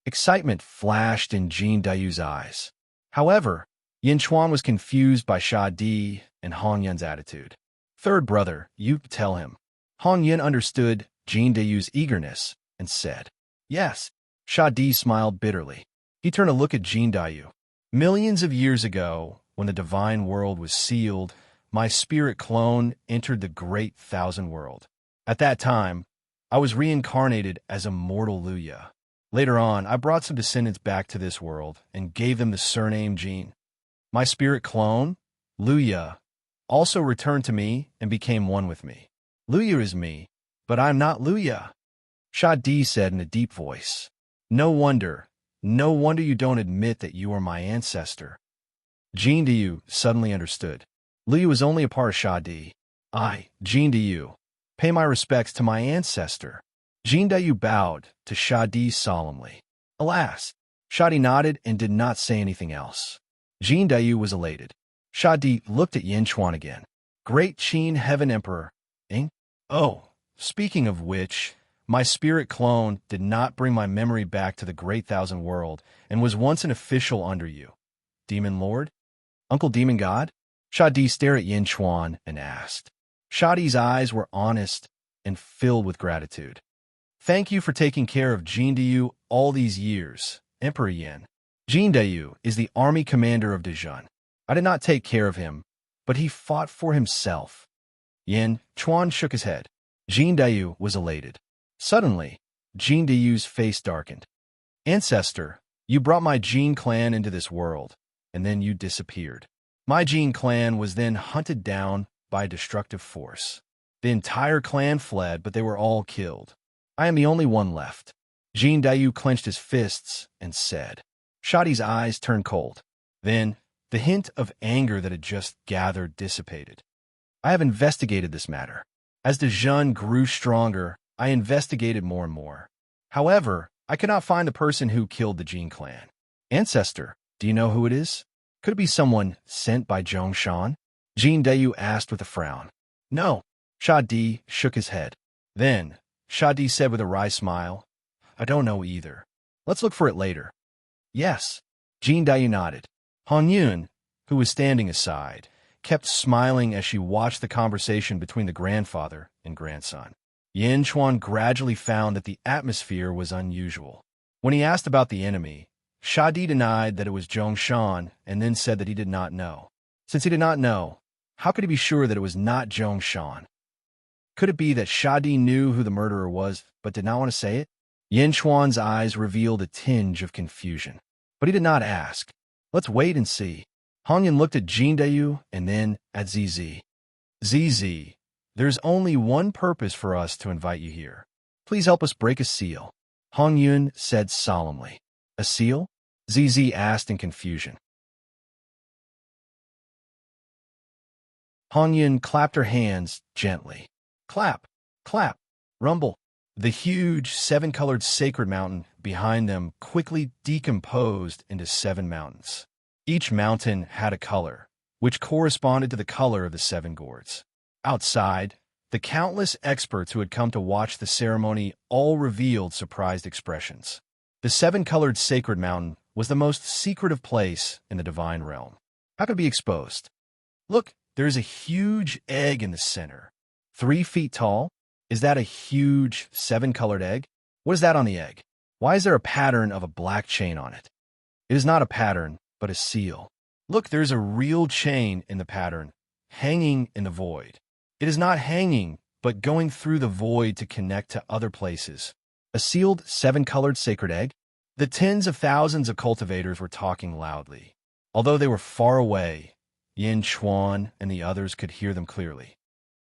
A: Excitement flashed in Jin Dayu's eyes. However, Yin Chuan was confused by Sha Di and Hong Yun's attitude. Third brother, you tell him. Hong Yun understood Jin Dayu's eagerness and said, yes. Sha Di smiled bitterly. He turned to look at Jin Dayu. Millions of years ago, when the divine world was sealed, my spirit clone entered the great thousand world. At that time, I was reincarnated as a mortal Luya. Later on, I brought some descendants back to this world and gave them the surname Jin. My spirit clone, Luya, also returned to me and became one with me. Luya is me, but I'm not Luya, Sha Di said in a deep voice. No wonder you don't admit that you are my ancestor. Jin Dayu suddenly understood. Luya was only a part of Sha Di. I, Jin Dayu, pay my respects to my ancestor. Jin Dayu bowed to Sha Di solemnly. Alas, Sha Di nodded and did not say anything else. Jin Dayu was elated. Sha Di looked at Yin Chuan again. Great Qin Heaven Emperor, eh? Oh, speaking of which, my spirit clone did not bring my memory back to the great thousand world and was once an official under you. Demon Lord? Uncle Demon God? Sha Di stared at Yin Chuan and asked. Sha Di's eyes were honest and filled with gratitude. Thank you for taking care of Jin Dayu all these years, Emperor Yin. Jin Dayu is the army commander of Dezhun. I did not take care of him, but he fought for himself. Yin Chuan shook his head. Jin Dayu was elated. Suddenly, Jin Dayu's face darkened. Ancestor, you brought my Jin clan into this world, and then you disappeared. My Jin clan was then hunted down by a destructive force. The entire clan fled, but they were all killed. I am the only one left. Jin Dayu clenched his fists and said. Sha Di's eyes turned cold. Then, the hint of anger that had just gathered dissipated. I have investigated this matter. As Dezhun grew stronger, I investigated more and more. However, I could not find the person who killed the Jin clan. Ancestor, do you know who it is? Could it be someone sent by Zhongshan? Jin Dayu asked with a frown. No. Sha Di shook his head. Then, Sha Di said with a wry smile, I don't know either. Let's look for it later. Yes. Jin Dayu nodded. Hong Yun, who was standing aside, kept smiling as she watched the conversation between the grandfather and grandson. Yin Chuan gradually found that the atmosphere was unusual. When he asked about the enemy, Sha Di denied that it was Zhongshan and then said that he did not know. Since he did not know, how could he be sure that it was not Zhongshan? Could it be that Sha Di knew who the murderer was but did not want to say it? Yin Chuan's eyes revealed a tinge of confusion, but he did not ask. Let's wait and see. Hong Yun looked at Jin Dayu and then at ZZ. ZZ, there's only one purpose for us to invite you here. Please help us break a seal. Hong Yun said solemnly. A seal? ZZ asked in confusion. Hong Yun clapped her hands gently. Clap, clap, rumble. The huge seven-colored sacred mountain behind them quickly decomposed into 7 mountains. Each mountain had a color, which corresponded to the color of the 7 gourds. Outside, the countless experts who had come to watch the ceremony all revealed surprised expressions. The 7-colored sacred mountain was the most secretive place in the divine realm. How could it be exposed? Look, there is a huge egg in the center. 3 feet tall? Is that a huge 7-colored egg? What is that on the egg? Why is there a pattern of a black chain on it? It is not a pattern, but a seal. Look, there's a real chain in the pattern, hanging in the void. It is not hanging, but going through the void to connect to other places. A sealed 7-colored sacred egg? The tens of thousands of cultivators were talking loudly. Although they were far away, Yin Chuan and the others could hear them clearly.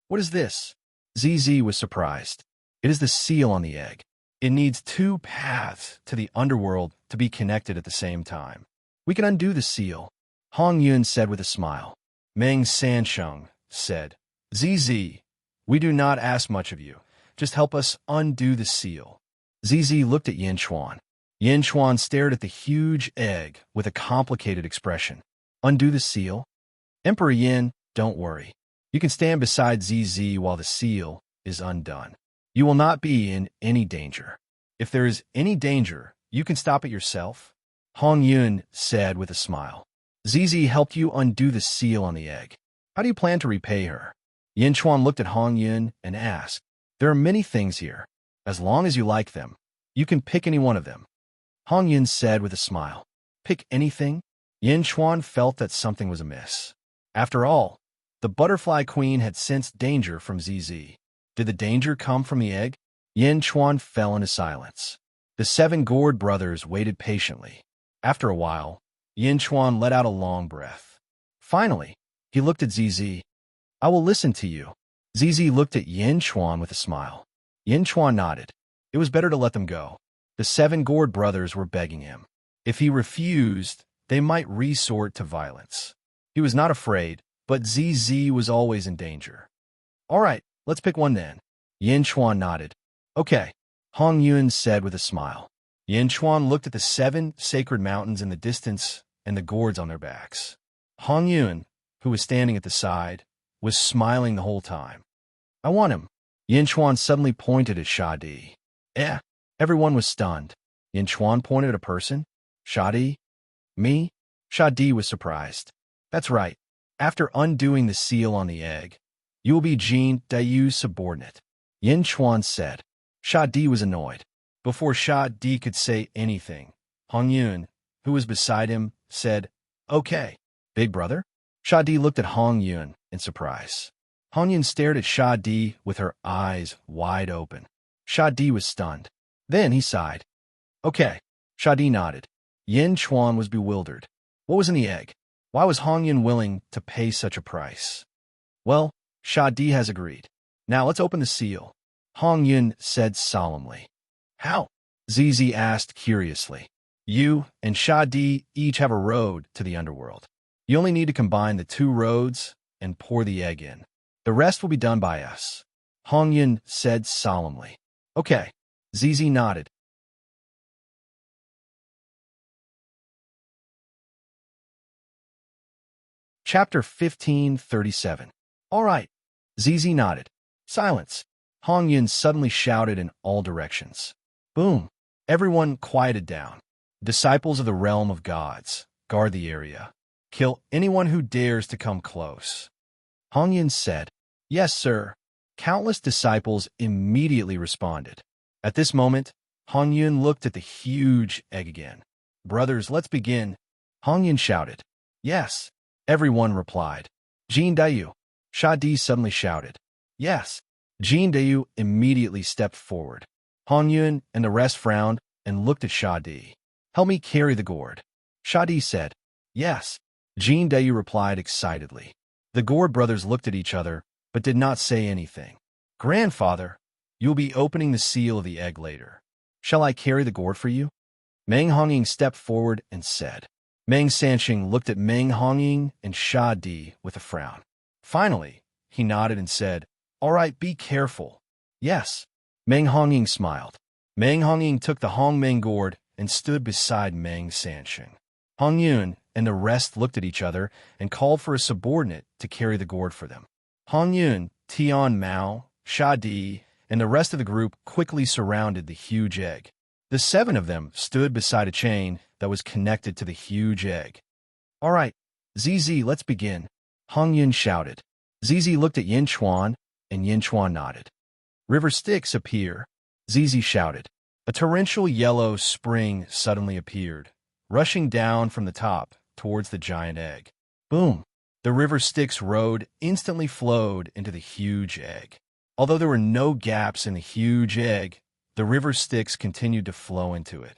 A: What is this? ZZ was surprised. It is the seal on the egg. It needs 2 paths to the underworld to be connected at the same time. We can undo the seal, Hong Yun said with a smile. Meng Sansheng said, ZZ, we do not ask much of you. Just help us undo the seal. ZZ looked at Yin Chuan. Yin Chuan stared at the huge egg with a complicated expression. Undo the seal? Emperor Yin, don't worry. You can stand beside ZZ while the seal is undone. You will not be in any danger. If there is any danger, you can stop it yourself, Hong Yun said with a smile. Zizi helped you undo the seal on the egg. How do you plan to repay her? Yinchuan looked at Hong Yun and asked, There are many things here. As long as you like them, you can pick any one of them. Hong Yun said with a smile. Pick anything? Yinchuan felt that something was amiss. After all, the butterfly queen had sensed danger from Zizi. Did the danger come from the egg? Yinchuan fell into silence. The 7 gourd brothers waited patiently. After a while, Yinchuan let out a long breath. Finally, he looked at Zizi. I will listen to you. Zizi looked at Yinchuan with a smile. Yinchuan nodded. It was better to let them go. The 7 gourd brothers were begging him. If he refused, they might resort to violence. He was not afraid, but Zizi was always in danger. All right, let's pick one then. Yinchuan nodded. Okay, Hong Yun said with a smile. Yinchuan looked at the 7 sacred mountains in the distance and the gourds on their backs. Hong Yun, who was standing at the side, was smiling the whole time. I want him. Yinchuan suddenly pointed at Shadi. Everyone was stunned. Yinchuan pointed at a person? Shadi? Me? Shadi was surprised. That's right. After undoing the seal on the egg, you will be Jin Dayu's subordinate. Yinchuan said. Shadi was annoyed. Before Shadi could say anything, Hong Yun, who was beside him, said, Okay, big brother? Shadi looked at Hong Yun in surprise. Hong Yun stared at Shadi with her eyes wide open. Shadi was stunned. Then he sighed. Okay. Shadi nodded. Yinchuan was bewildered. What was in the egg? Why was Hong Yun willing to pay such a price? Well, Shadi has agreed. Now let's open the seal. Hong Yun said solemnly. How? Zizi asked curiously. You and Shadi each have a road to the underworld. You only need to combine the 2 roads and pour the egg in. The rest will be done by us. Hong Yun said solemnly. Okay. Zizi nodded. Chapter 1537. All right. Zizi nodded. Silence. Hong Yun suddenly shouted in all directions. Boom. Everyone quieted down. Disciples of the realm of gods, guard the area. Kill anyone who dares to come close. Hong Yun said, Yes, sir. Countless disciples immediately responded. At this moment, Hong Yun looked at the huge egg again. Brothers, let's begin. Hong Yun shouted. Yes. Everyone replied. Jin Dayu. Shadi suddenly shouted. Yes. Jin Dayu immediately stepped forward. Hong Yun and the rest frowned and looked at Shadi. Help me carry the gourd. Shadi said. Yes. Jin Dayu replied excitedly. The gourd brothers looked at each other, but did not say anything. Grandfather, you'll be opening the seal of the egg later. Shall I carry the gourd for you? Meng Hongying stepped forward and said. Meng Sanqing looked at Meng Hongying and Shadi with a frown. Finally, he nodded and said, All right, be careful. Yes. Meng Hongying smiled. Meng Hongying took the Hong Meng gourd and stood beside Meng Sanqing. Hong Yun and the rest looked at each other and called for a subordinate to carry the gourd for them. Hong Yun, Tian Mao, Shadi, and the rest of the group quickly surrounded the huge egg. The 7 of them stood beside a chain that was connected to the huge egg. All right, Zizi, let's begin. Hong Yun shouted. Zizi looked at Yinchuan, and Yinchuan nodded. River Styx appear, Zizi shouted. A torrential yellow spring suddenly appeared, rushing down from the top towards the giant egg. Boom! The river Styx road instantly flowed into the huge egg. Although there were no gaps in the huge egg, the river Styx continued to flow into it.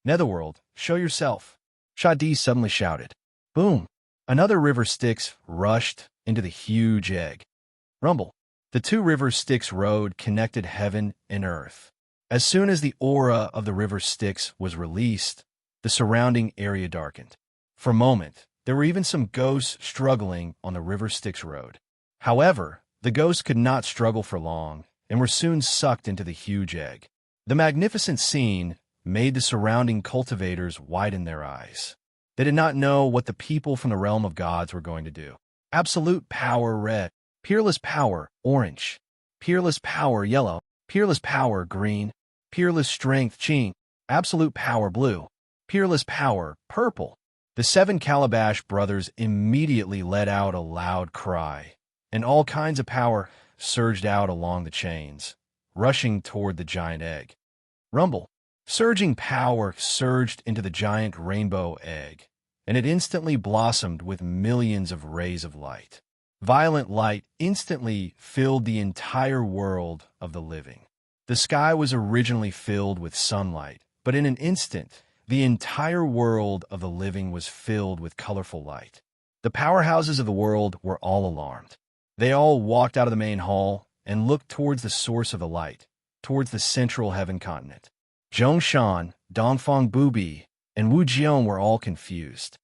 A: Netherworld, show yourself. Shadi suddenly shouted. Boom! Another river Styx rushed into the huge egg. Rumble. The 2 river Styx road connected heaven and earth. As soon as the aura of the river Styx was released, the surrounding area darkened. For a moment, there were even some ghosts struggling on the river Styx road. However, the ghosts could not struggle for long and were soon sucked into the huge egg. The magnificent scene made the surrounding cultivators widen their eyes. They did not know what the people from the realm of gods were going to do. Absolute power red, peerless power orange, peerless power yellow, peerless power green, peerless strength qing, absolute power blue, peerless power purple, The 7 Calabash brothers immediately let out a loud cry, and all kinds of power surged out along the chains, rushing toward the giant egg. Rumble. Surging power surged into the giant rainbow egg, and it instantly blossomed with millions of rays of light. Violent light instantly filled the entire world of the living. The sky was originally filled with sunlight, but in an instant, the entire world of the living was filled with colorful light. The powerhouses of the world were all alarmed. They all walked out of the main hall and looked towards the source of the light, towards the central heaven continent. Zhongshan, Dongfang Bubi, and Wu Jian were all confused.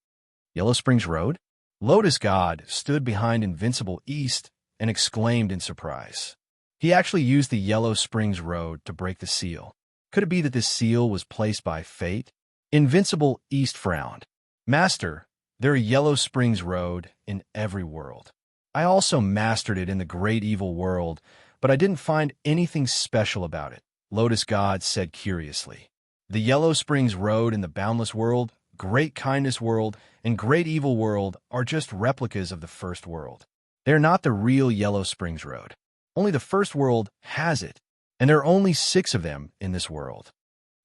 A: Yellow Springs Road? Lotus God stood behind Invincible East and exclaimed in surprise. He actually used the Yellow Springs Road to break the seal. Could it be that this seal was placed by fate? Invincible East frowned. Master, there are Yellow Springs Road in every world. I also mastered it in the great evil world, but I didn't find anything special about it, Lotus God said curiously. The Yellow Springs Road in the Boundless World, Great Kindness World, and Great Evil World are just replicas of the first world. They're not the real Yellow Springs Road. Only the first world has it, and there are only 6 of them in this world.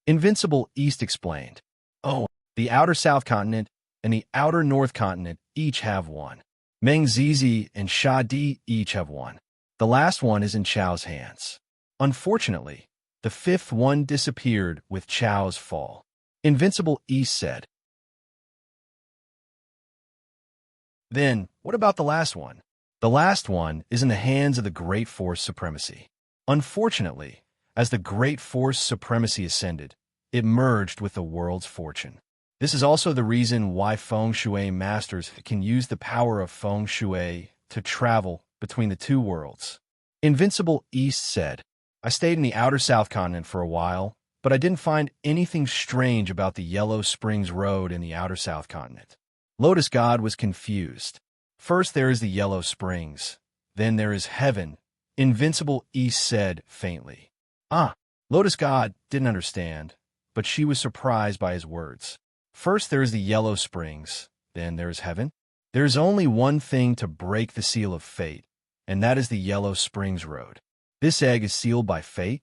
A: Invincible East explained. Oh, the outer South Continent and the outer North Continent each have one. Meng Zizi and Sha Di each have one. The last one is in Chao's hands. Unfortunately, the 5th one disappeared with Chao's fall. Invincible East said. Then, what about the last one? The last one is in the hands of the Great Force Supremacy. Unfortunately, as the Great Force Supremacy ascended, it merged with the world's fortune. This is also the reason why Feng Shui masters can use the power of Feng Shui to travel between the 2 worlds. Invincible East said, I stayed in the outer South Continent for a while, but I didn't find anything strange about the Yellow Springs Road in the outer South Continent. Lotus God was confused. First there is the Yellow Springs, then there is heaven, Invincible East said faintly. Lotus God didn't understand, but she was surprised by his words. First there is the Yellow Springs, then there is heaven. There is only one thing to break the seal of fate, and that is the Yellow Springs Road. This egg is sealed by fate?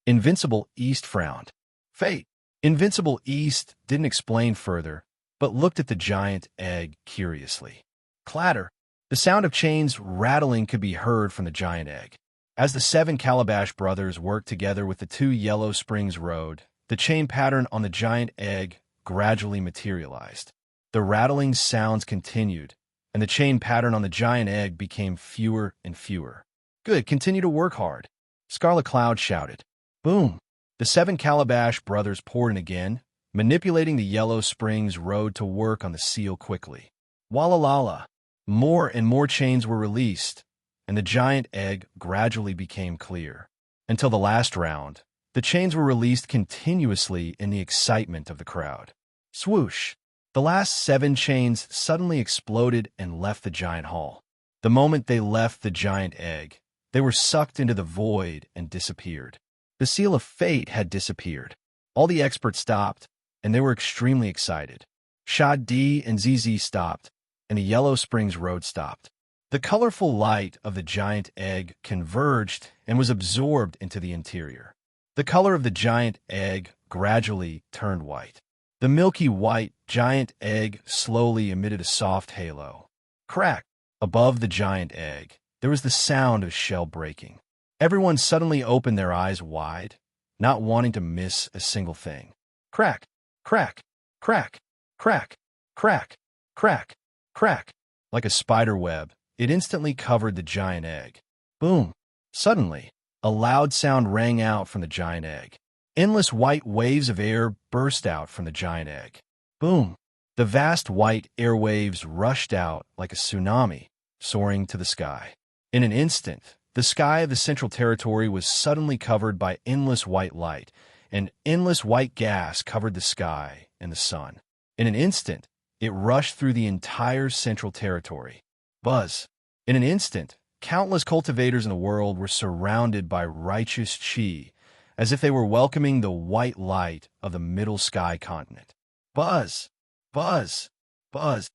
A: Invincible East frowned. Fate. Invincible East didn't explain further, but looked at the giant egg curiously. Clatter. The sound of chains rattling could be heard from the giant egg. As the 7 Calabash brothers worked together with the 2 Yellow Springs Road, the chain pattern on the giant egg gradually materialized. The rattling sounds continued, and the chain pattern on the giant egg became fewer and fewer. Good, continue to work hard. Scarlet Cloud shouted. Boom! The 7 Calabash brothers poured in again, manipulating the Yellow Springs Road to work on the seal quickly. Walla-lala! More and more chains were released, and the giant egg gradually became clear. Until the last round, the chains were released continuously in the excitement of the crowd. Swoosh! The last 7 chains suddenly exploded and left the giant hall. The moment they left the giant egg, they were sucked into the void and disappeared. The seal of fate had disappeared. All the experts stopped, and they were extremely excited. Sha Di and ZZ stopped, and the Yellow Springs Road stopped. The colorful light of the giant egg converged and was absorbed into the interior. The color of the giant egg gradually turned white. The milky white giant egg slowly emitted a soft halo. Crack! Above the giant egg, there was the sound of shell breaking. Everyone suddenly opened their eyes wide, not wanting to miss a single thing. Crack! Crack! Crack! Crack! Crack! Crack! Crack! Like a spider web, it instantly covered the giant egg. Boom! Suddenly, a loud sound rang out from the giant egg. Endless white waves of air burst out from the giant egg. Boom! The vast white airwaves rushed out like a tsunami, soaring to the sky. In an instant, the sky of the Central Territory was suddenly covered by endless white light, and endless white gas covered the sky and the sun. In an instant, it rushed through the entire Central Territory. Buzz! In an instant, countless cultivators in the world were surrounded by righteous chi, as if they were welcoming the white light of the Middle Sky continent. Buzz! Buzz! Buzz.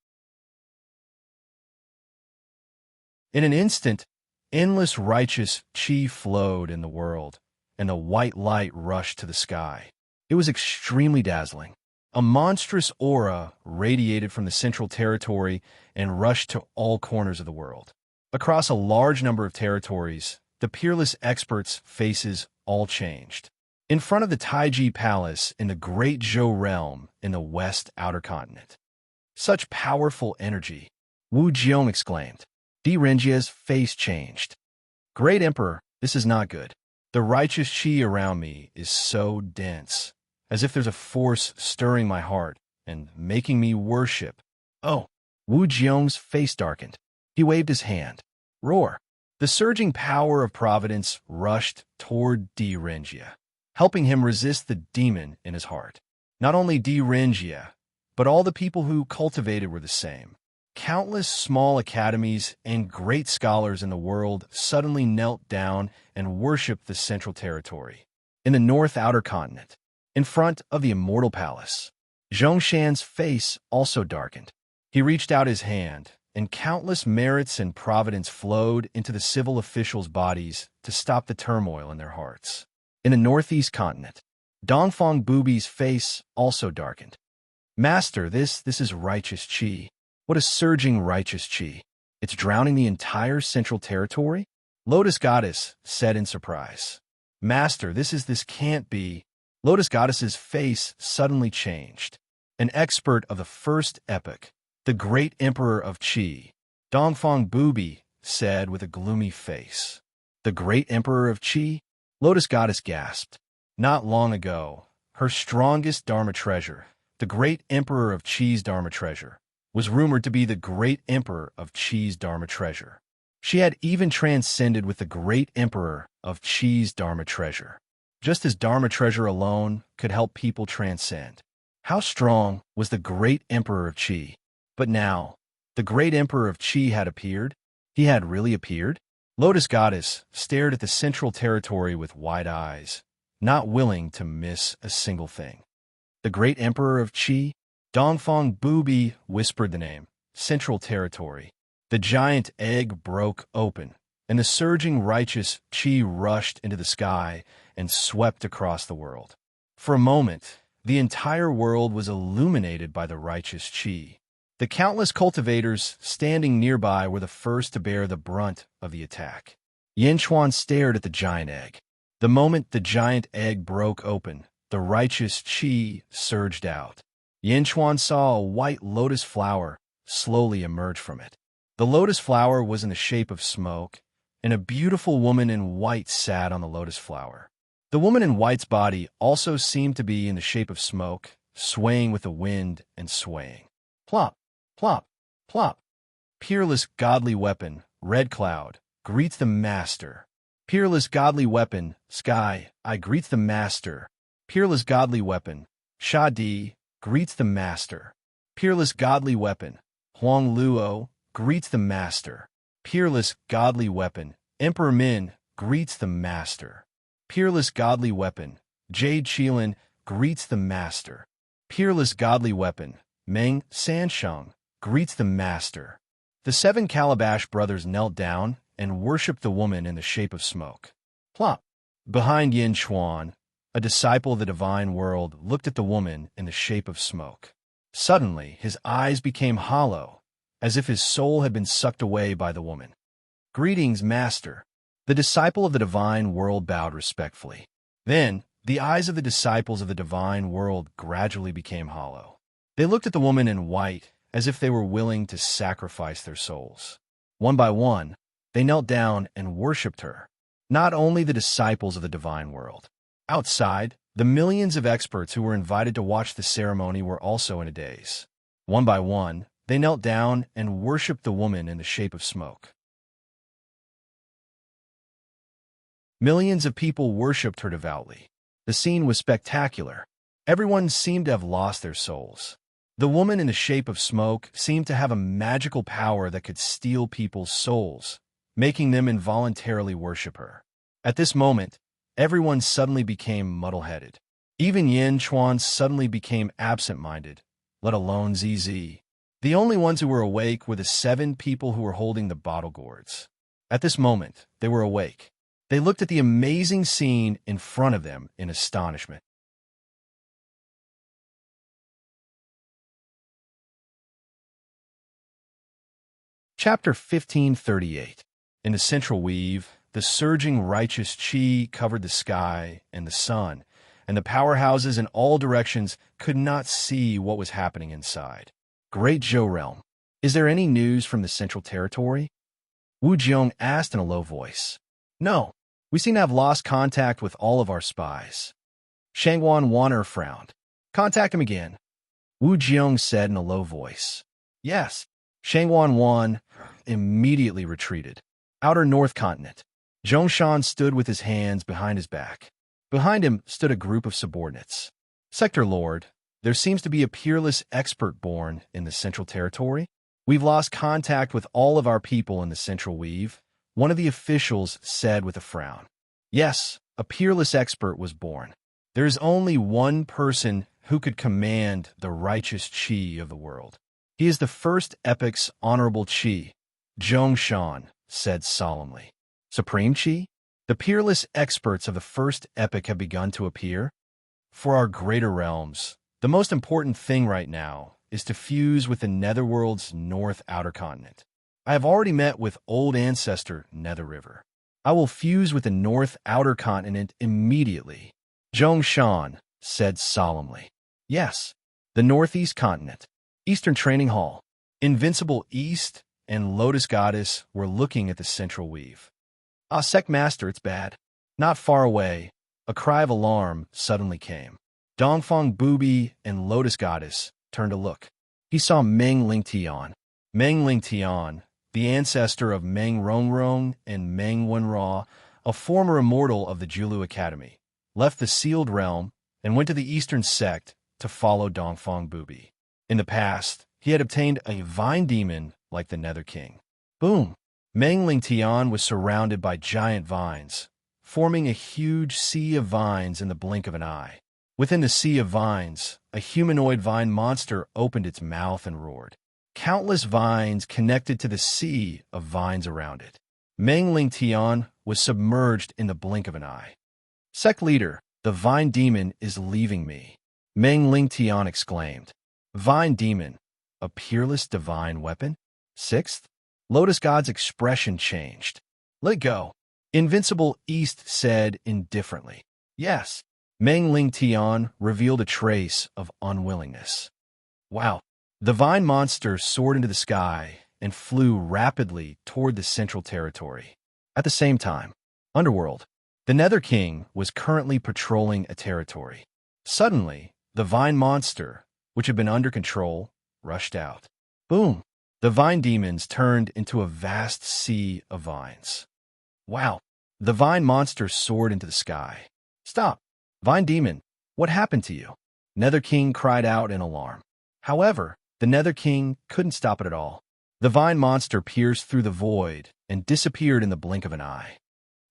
A: In an instant, endless righteous chi flowed in the world, and a white light rushed to the sky. It was extremely dazzling. A monstrous aura radiated from the central territory and rushed to all corners of the world. Across a large number of territories, the peerless experts' faces all changed. In front of the Taiji Palace in the Great Zhou Realm in the West Outer Continent. Such powerful energy, Wu Jiong exclaimed. Di Renjia's face changed. Great Emperor, this is not good. The righteous chi around me is so dense, as if there's a force stirring my heart and making me worship. Oh, Wu Jiong's face darkened. He waved his hand. Roar. The surging power of providence rushed toward Di Renjia, helping him resist the demon in his heart. Not only Di Renjia, but all the people who cultivated were the same. Countless small academies and great scholars in the world suddenly knelt down and worshipped the Central Territory. In the North Outer Continent, in front of the Immortal Palace, Zhongshan's face also darkened. He reached out his hand, and countless merits and providence flowed into the civil officials' bodies to stop the turmoil in their hearts. In the Northeast Continent, Dongfang Bubi's face also darkened. Master, this is righteous chi. What a surging righteous chi. It's drowning the entire Central Territory? Lotus Goddess said in surprise. Master, this can't be. Lotus Goddess's face suddenly changed. An expert of the first epoch, the great emperor of Qi, Dongfang Bubi, said with a gloomy face. The great emperor of Qi? Lotus Goddess gasped. Not long ago, her strongest Dharma treasure, the great emperor of Qi's Dharma treasure, was rumored to be the great emperor of Qi's Dharma treasure. She had even transcended with the great emperor of Qi's Dharma treasure. Just as Dharma treasure alone could help people transcend. How strong was the great emperor of Qi? But now, the great emperor of Qi had appeared. He had really appeared? Lotus Goddess stared at the Central Territory with wide eyes, not willing to miss a single thing. The great emperor of Qi? Dongfang Bubi whispered the name. Central Territory. The giant egg broke open, and the surging righteous Qi rushed into the sky and swept across the world. For a moment, the entire world was illuminated by the righteous Qi. The countless cultivators standing nearby were the first to bear the brunt of the attack. Yanchuan stared at the giant egg. The moment the giant egg broke open, the righteous Qi surged out. Yanchuan saw a white lotus flower slowly emerge from it. The lotus flower was in the shape of smoke, and a beautiful woman in white sat on the lotus flower. The woman in white's body also seemed to be in the shape of smoke, swaying with the wind and swaying. Plop, plop, plop. Peerless godly weapon, red cloud, greets the master. Peerless godly weapon, sky, I greets the master. Peerless godly weapon, Shadi, greets the master. Peerless godly weapon, Huang Luo, greets the master. Peerless godly weapon, Emperor Min, greets the master. Peerless godly weapon, Jade Qilin, greets the master. Peerless godly weapon, Meng Sansheng, greets the master. The 7 Calabash brothers knelt down and worshipped the woman in the shape of smoke. Plop. Behind Yin Chuan, a disciple of the divine world looked at the woman in the shape of smoke. Suddenly, his eyes became hollow, as if his soul had been sucked away by the woman. Greetings, Master. The disciple of the divine world bowed respectfully. Then, the eyes of the disciples of the divine world gradually became hollow. They looked at the woman in white as if they were willing to sacrifice their souls. One by one, they knelt down and worshipped her. Not only the disciples of the divine world. Outside, the millions of experts who were invited to watch the ceremony were also in a daze. One by one, they knelt down and worshipped the woman in the shape of smoke. Millions of people worshipped her devoutly. The scene was spectacular. Everyone seemed to have lost their souls. The woman in the shape of smoke seemed to have a magical power that could steal people's souls, making them involuntarily worship her. At this moment, everyone suddenly became muddle-headed. Even Yin Chuan suddenly became absent-minded, let alone ZZ. The only ones who were awake were the 7 people who were holding the bottle gourds. At this moment, they were awake. They looked at the amazing scene in front of them in astonishment. Chapter 1538. In the central weave, the surging righteous chi covered the sky and the sun, and the powerhouses in all directions could not see what was happening inside. Great Zhou Realm, is there any news from the Central Territory? Wu Jiong asked in a low voice. No, we seem to have lost contact with all of our spies. Shangwan Wan'er frowned. Contact him again. Wu Jiong said in a low voice. Yes. Shangwan Wan immediately retreated. Outer North Continent. Zhongshan stood with his hands behind his back. Behind him stood a group of subordinates. Sector Lord, there seems to be a peerless expert born in the Central Territory. We've lost contact with all of our people in the Central Weave, one of the officials said with a frown. Yes, a peerless expert was born. There is only one person who could command the righteous chi of the world. He is the first epoch's honorable chi, Zhongshan said solemnly. Supreme chi? The peerless experts of the first epoch have begun to appear. For our greater realms, the most important thing right now is to fuse with the Netherworld's North Outer Continent. I have already met with old ancestor Nether River. I will fuse with the North Outer Continent immediately, Zhongshan said solemnly. Yes, the Northeast Continent. Eastern Training Hall. Invincible East and Lotus Goddess were looking at the central weave. Ah, Sect Master, it's bad. Not far away, a cry of alarm suddenly came. Dongfang Booby and Lotus Goddess turned to look. He saw Meng Lingtian. Meng Lingtian, the ancestor of Meng Rongrong and Meng Wenra, a former immortal of the Julu Academy, left the sealed realm and went to the Eastern Sect to follow Dongfang Booby. In the past, he had obtained a vine demon like the Nether King. Boom! Meng Lingtian was surrounded by giant vines, forming a huge sea of vines in the blink of an eye. Within the sea of vines, a humanoid vine monster opened its mouth and roared. Countless vines connected to the sea of vines around it. Meng Lingtian was submerged in the blink of an eye. Sect leader, the vine demon is leaving me, Meng Lingtian exclaimed. Vine demon, a peerless divine weapon? 6th? Lotus God's expression changed. Let go. Invincible East said indifferently. Yes. Meng Lingtian revealed a trace of unwillingness. Wow. The vine monster soared into the sky and flew rapidly toward the Central Territory. At the same time, Underworld, the Nether King was currently patrolling a territory. Suddenly, the vine monster, which had been under control, rushed out. Boom! The vine demons turned into a vast sea of vines. Wow! The vine monster soared into the sky. Stop! Vine demon, what happened to you? Nether King cried out in alarm. However, the Nether King couldn't stop it at all. The vine monster pierced through the void and disappeared in the blink of an eye.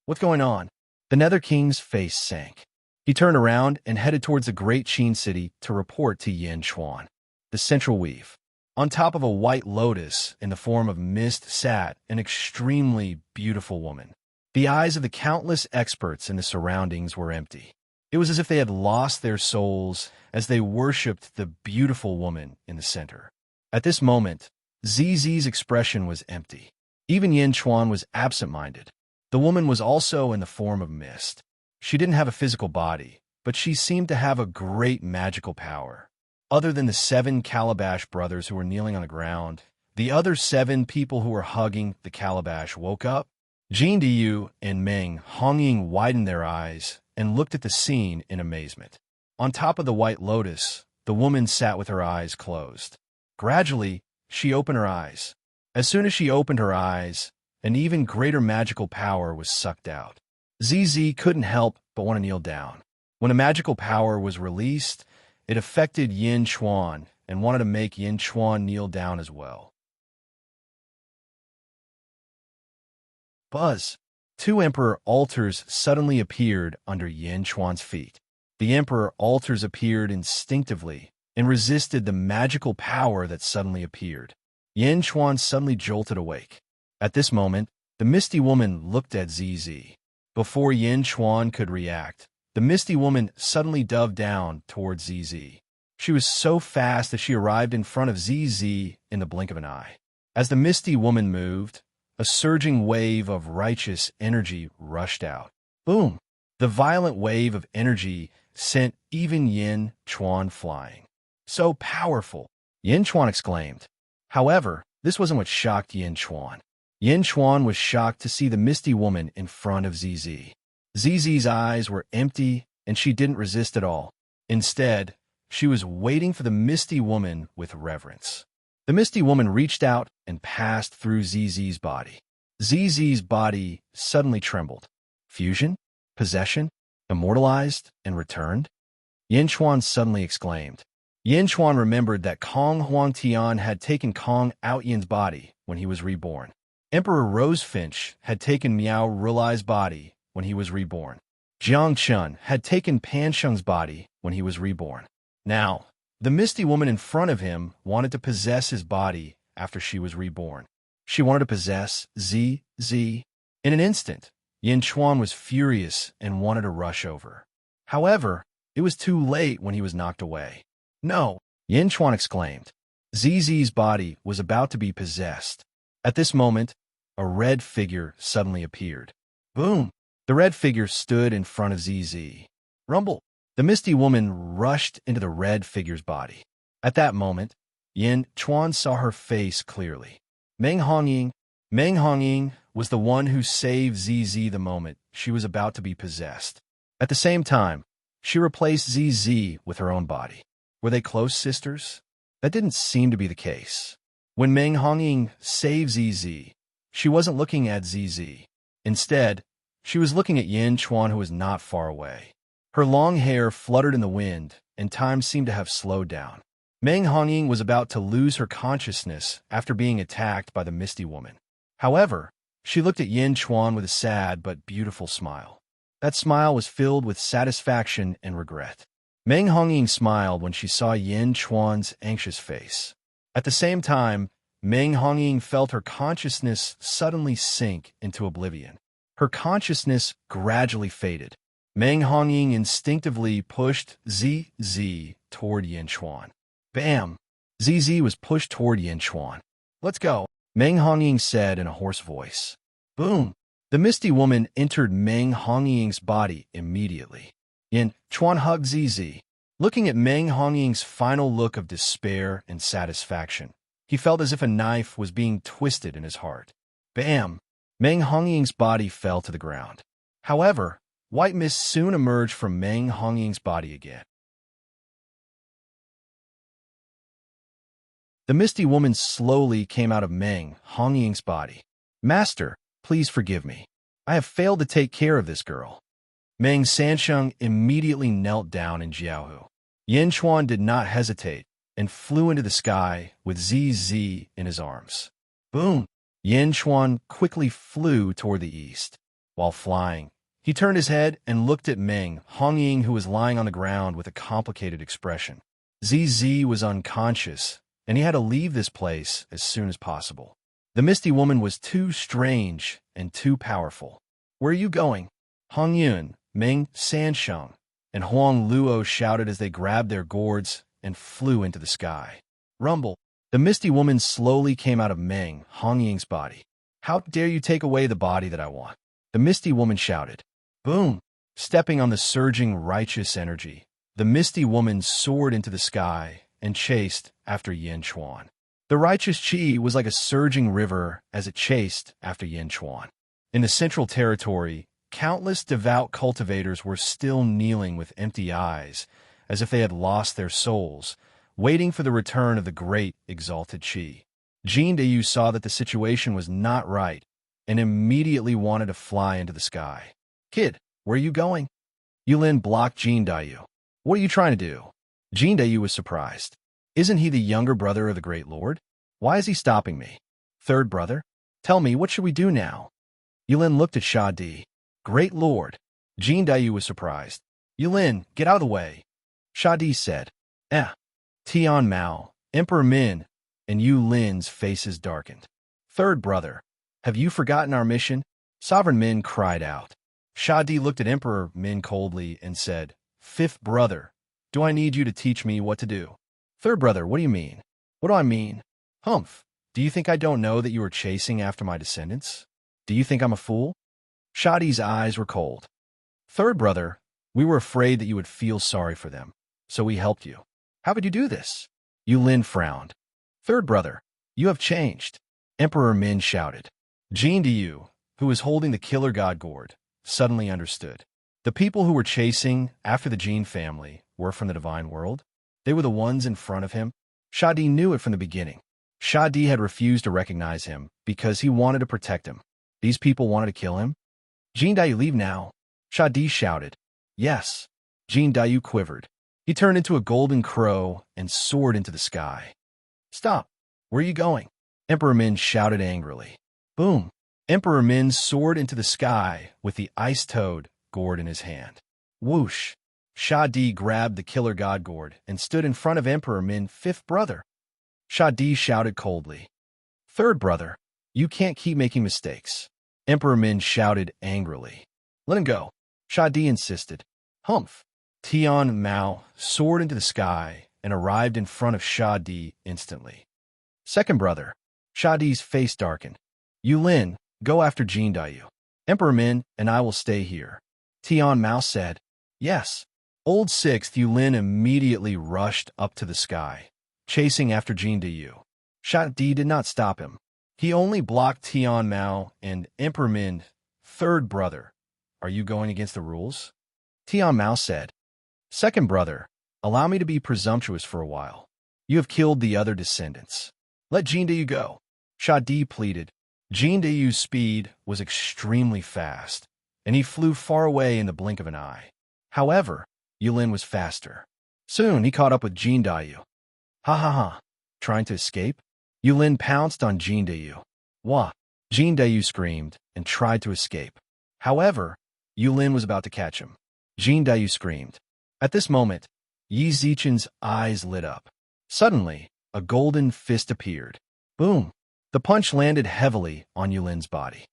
A: What's going on? The Nether King's face sank. He turned around and headed towards the great Qin city to report to Yin Chuan. The central weave. On top of a white lotus in the form of mist sat an extremely beautiful woman. The eyes of the countless experts in the surroundings were empty. It was as if they had lost their souls as they worshipped the beautiful woman in the center. At this moment, ZZ's expression was empty. Even Yin Chuan was absent-minded. The woman was also in the form of mist. She didn't have a physical body, but she seemed to have a great magical power. Other than the 7 Calabash brothers who were kneeling on the ground, the other 7 people who were hugging the Calabash woke up. Jin Diyu and Meng Hongying widened their eyes and looked at the scene in amazement. On top of the white lotus, the woman sat with her eyes closed. Gradually, she opened her eyes. As soon as she opened her eyes, an even greater magical power was sucked out. ZZ couldn't help but want to kneel down. When a magical power was released, it affected Yin Chuan and wanted to make Yin Chuan kneel down as well. Buzz! 2 Emperor altars suddenly appeared under Yin Chuan's feet. The Emperor altars appeared instinctively and resisted the magical power that suddenly appeared. Yin Chuan suddenly jolted awake. At this moment, the Misty Woman looked at ZZ. Before Yin Chuan could react, the Misty Woman suddenly dove down towards ZZ. She was so fast that she arrived in front of ZZ in the blink of an eye. As the Misty Woman moved, a surging wave of righteous energy rushed out. Boom! The violent wave of energy sent even Yin Chuan flying. So powerful! Yin Chuan exclaimed. However, this wasn't what shocked Yin Chuan. Yin Chuan was shocked to see the Misty Woman in front of ZZ. ZZ's eyes were empty, and she didn't resist at all. Instead, she was waiting for the Misty Woman with reverence. The Misty Woman reached out and passed through ZZ's body. ZZ's body suddenly trembled. Fusion? Possession? Immortalized and returned? Yin Chuan suddenly exclaimed. Yin Chuan remembered that Kong Huangtian had taken Kong Out Yin's body when he was reborn. Emperor Rosefinch had taken Miao Rulai's body when he was reborn. Jiang Chun had taken Pan Sheng's body when he was reborn. Now, the Misty Woman in front of him wanted to possess his body after she was reborn. She wanted to possess ZZ. In an instant, Yin Chuan was furious and wanted to rush over. However, it was too late when he was knocked away. No, Yin Chuan exclaimed. ZZ's body was about to be possessed. At this moment, a red figure suddenly appeared. Boom! The red figure stood in front of ZZ. Rumble! The Misty Woman rushed into the red figure's body. At that moment, Yin Chuan saw her face clearly. Meng Hongying was the one who saved ZZ the moment she was about to be possessed. At the same time, she replaced ZZ with her own body. Were they close sisters? That didn't seem to be the case. When Meng Hongying saved ZZ, she wasn't looking at ZZ. Instead, she was looking at Yin Chuan, who was not far away. Her long hair fluttered in the wind, and time seemed to have slowed down. Meng Hongying was about to lose her consciousness after being attacked by the Misty Woman. However, she looked at Yin Chuan with a sad but beautiful smile. That smile was filled with satisfaction and regret. Meng Hongying smiled when she saw Yin Chuan's anxious face. At the same time, Meng Hongying felt her consciousness suddenly sink into oblivion. Her consciousness gradually faded. Meng Hongying instinctively pushed ZZ toward Yin Chuan. Bam! ZZ was pushed toward Yin Chuan. Let's go, Meng Hongying said in a hoarse voice. Boom! The Misty Woman entered Meng Hongying's body immediately. Yin Chuan hugged ZZ. Looking at Meng Hongying's final look of despair and satisfaction, he felt as if a knife was being twisted in his heart. Bam! Meng Hongying's body fell to the ground. However, white mist soon emerged from Meng Hongying's body again. The Misty Woman slowly came out of Meng Hongying's body. Master, please forgive me. I have failed to take care of this girl. Meng Sansheng immediately knelt down in Jiaohu. Yin Chuan did not hesitate and flew into the sky with ZZ in his arms. Boom! Yin Chuan quickly flew toward the east. While flying, he turned his head and looked at Meng Hongying, who was lying on the ground with a complicated expression. ZZ was unconscious, and he had to leave this place as soon as possible. The Misty Woman was too strange and too powerful. Where are you going? Hong Yun, Meng Sansheng, and Huang Luo shouted as they grabbed their gourds and flew into the sky. Rumble! The Misty Woman slowly came out of Meng Hongying's body. How dare you take away the body that I want? The Misty Woman shouted. Boom! Stepping on the surging righteous energy, the Misty Woman soared into the sky and chased after Yin Chuan. The righteous chi was like a surging river as it chased after Yin Chuan. In the Central Territory, countless devout cultivators were still kneeling with empty eyes, as if they had lost their souls, waiting for the return of the great exalted chi. Jin Dayu saw that the situation was not right and immediately wanted to fly into the sky. Kid, where are you going? Yulin blocked Jin Dayu. What are you trying to do? Jin Dayu was surprised. Isn't he the younger brother of the Great Lord? Why is he stopping me? Third brother? Tell me, what should we do now? Yulin looked at Sha Di. Great Lord. Jin Dayu was surprised. Yulin, get out of the way. Sha Di said. Tian Mao, Emperor Min, and Yu Lin's faces darkened. Third brother, have you forgotten our mission? Sovereign Min cried out. Shadi looked at Emperor Min coldly and said, Fifth brother, do I need you to teach me what to do? Third brother, what do you mean? What do I mean? Humph, do you think I don't know that you are chasing after my descendants? Do you think I'm a fool? Shadi's eyes were cold. Third brother, we were afraid that you would feel sorry for them, so we helped you. How would you do this? Yu Lin frowned. Third brother, you have changed. Emperor Min shouted. Jin Diyu, who was holding the killer god gourd, suddenly understood. The people who were chasing after the Jin family were from the divine world. They were the ones in front of him. Shadi knew it from the beginning. Shadi had refused to recognize him because he wanted to protect him. These people wanted to kill him. Jin Diyu, leave now. Shadi shouted. Yes. Jin Diyu quivered. He turned into a golden crow and soared into the sky. Stop. Where are you going? Emperor Min shouted angrily. Boom. Emperor Min soared into the sky with the ice-toed gourd in his hand. Whoosh. Shadi grabbed the killer god gourd and stood in front of Emperor Min, fifth brother. Shadi shouted coldly. Third brother, you can't keep making mistakes. Emperor Min shouted angrily. Let him go. Shadi insisted. Humph. Tian Mao soared into the sky and arrived in front of Shadi instantly. Second brother. Shadi's face darkened. Yu Lin, go after Jin Diyu. Emperor Min and I will stay here. Tian Mao said. Yes. Old Sixth Yu Lin immediately rushed up to the sky, chasing after Jin Diyu. Shadi did not stop him. He only blocked Tian Mao and Emperor Min. Third brother, are you going against the rules? Tian Mao said. Second brother, allow me to be presumptuous for a while. You have killed the other descendants. Let Jin Diyu go. Shadi pleaded. Jin Diyu's speed was extremely fast, and he flew far away in the blink of an eye. However, Yu Lin was faster. Soon he caught up with Jin Diyu. Ha ha ha. Trying to escape? Yu Lin pounced on Jin Diyu. Wah! Jin Diyu screamed and tried to escape. However, Yu Lin was about to catch him. Jin Diyu screamed. At this moment, Yi Zichen's eyes lit up. Suddenly, a golden fist appeared. Boom! The punch landed heavily on Yu Lin's body.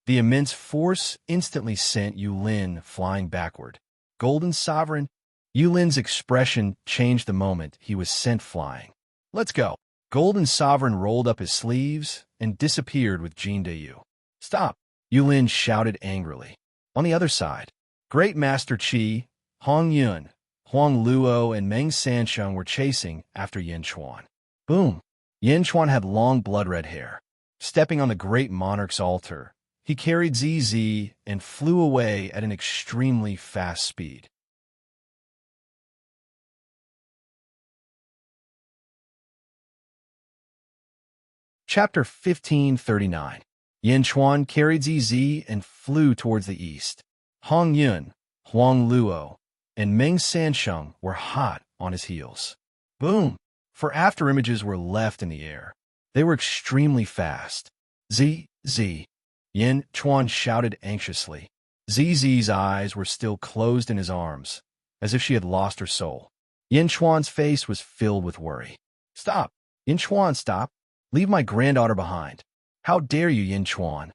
A: The immense force instantly sent Yu Lin flying backward. Golden Sovereign, Yu Lin's expression changed the moment he was sent flying. Let's go. Golden Sovereign rolled up his sleeves and disappeared with Jin Diyu. Stop, Yu Lin shouted angrily. On the other side, Great Master Qi, Hong Yun, Huang Luo, and Meng Sansheng were chasing after Yin Chuan. Boom! Yin Chuan had long blood-red hair. Stepping on the great monarch's altar, he carried ZZ and flew away at an extremely fast speed. Chapter 1539. Yin Chuan carried ZZ and flew towards the east. Hong Yun, Huang Luo, and Meng Sansheng were hot on his heels. Boom! For afterimages were left in the air. They were extremely fast. ZZ. Yin Chuan shouted anxiously. ZZ's eyes were still closed in his arms, as if she had lost her soul. Yin Chuan's face was filled with worry. Stop! Yin Chuan, stop! Leave my granddaughter behind. How dare you, Yin Chuan?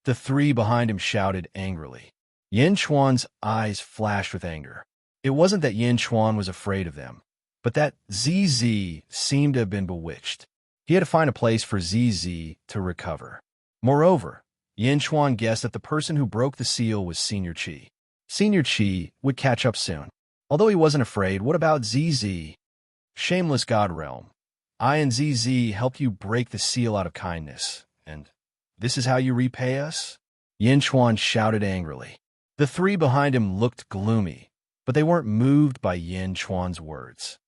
A: The three behind him shouted angrily. Yin Chuan's eyes flashed with anger. It wasn't that Yin Chuan was afraid of them, but that ZZ seemed to have been bewitched. He had to find a place for ZZ to recover. Moreover, Yin Chuan guessed that the person who broke the seal was Senior Qi. Senior Qi would catch up soon. Although he wasn't afraid, what about ZZ? Shameless God Realm. I and ZZ helped you break the seal out of kindness, and this is how you repay us? Yin Chuan shouted angrily. The three behind him looked gloomy, but they weren't moved by Yin Chuan's words.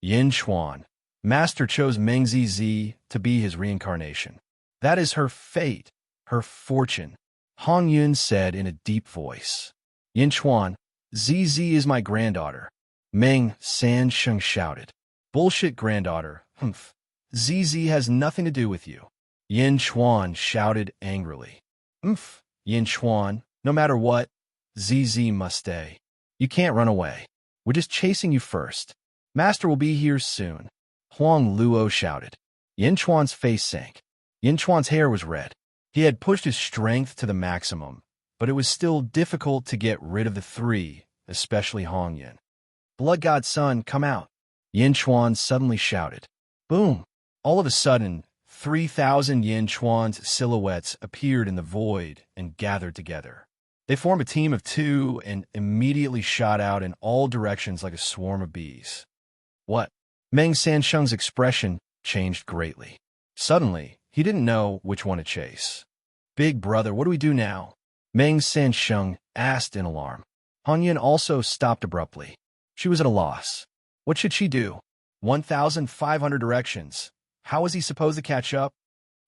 A: Yin Chuan, Master chose Meng ZZ to be his reincarnation. That is her fate, her fortune, Hong Yun said in a deep voice. Yin Chuan, ZZ is my granddaughter. Meng Sansheng shouted. Bullshit granddaughter, humph. ZZ has nothing to do with you. Yin Chuan shouted angrily. Humph, Yin Chuan, no matter what, ZZ must stay. You can't run away. We're just chasing you first. Master will be here soon. Huang Luo shouted. Yin Chuan's face sank. Yin Chuan's hair was red. He had pushed his strength to the maximum, but it was still difficult to get rid of the three, especially Hong Yin. Blood God's son, come out. Yin Chuan suddenly shouted. Boom! All of a sudden, 3,000 Yin Chuan's silhouettes appeared in the void and gathered together. They formed a team of two and immediately shot out in all directions like a swarm of bees. What? Meng Sansheng's expression changed greatly. Suddenly, he didn't know which one to chase. Big brother, what do we do now? Meng Sansheng asked in alarm. Han Yin also stopped abruptly. She was at a loss. What should she do? 1,500 directions. How was he supposed to catch up?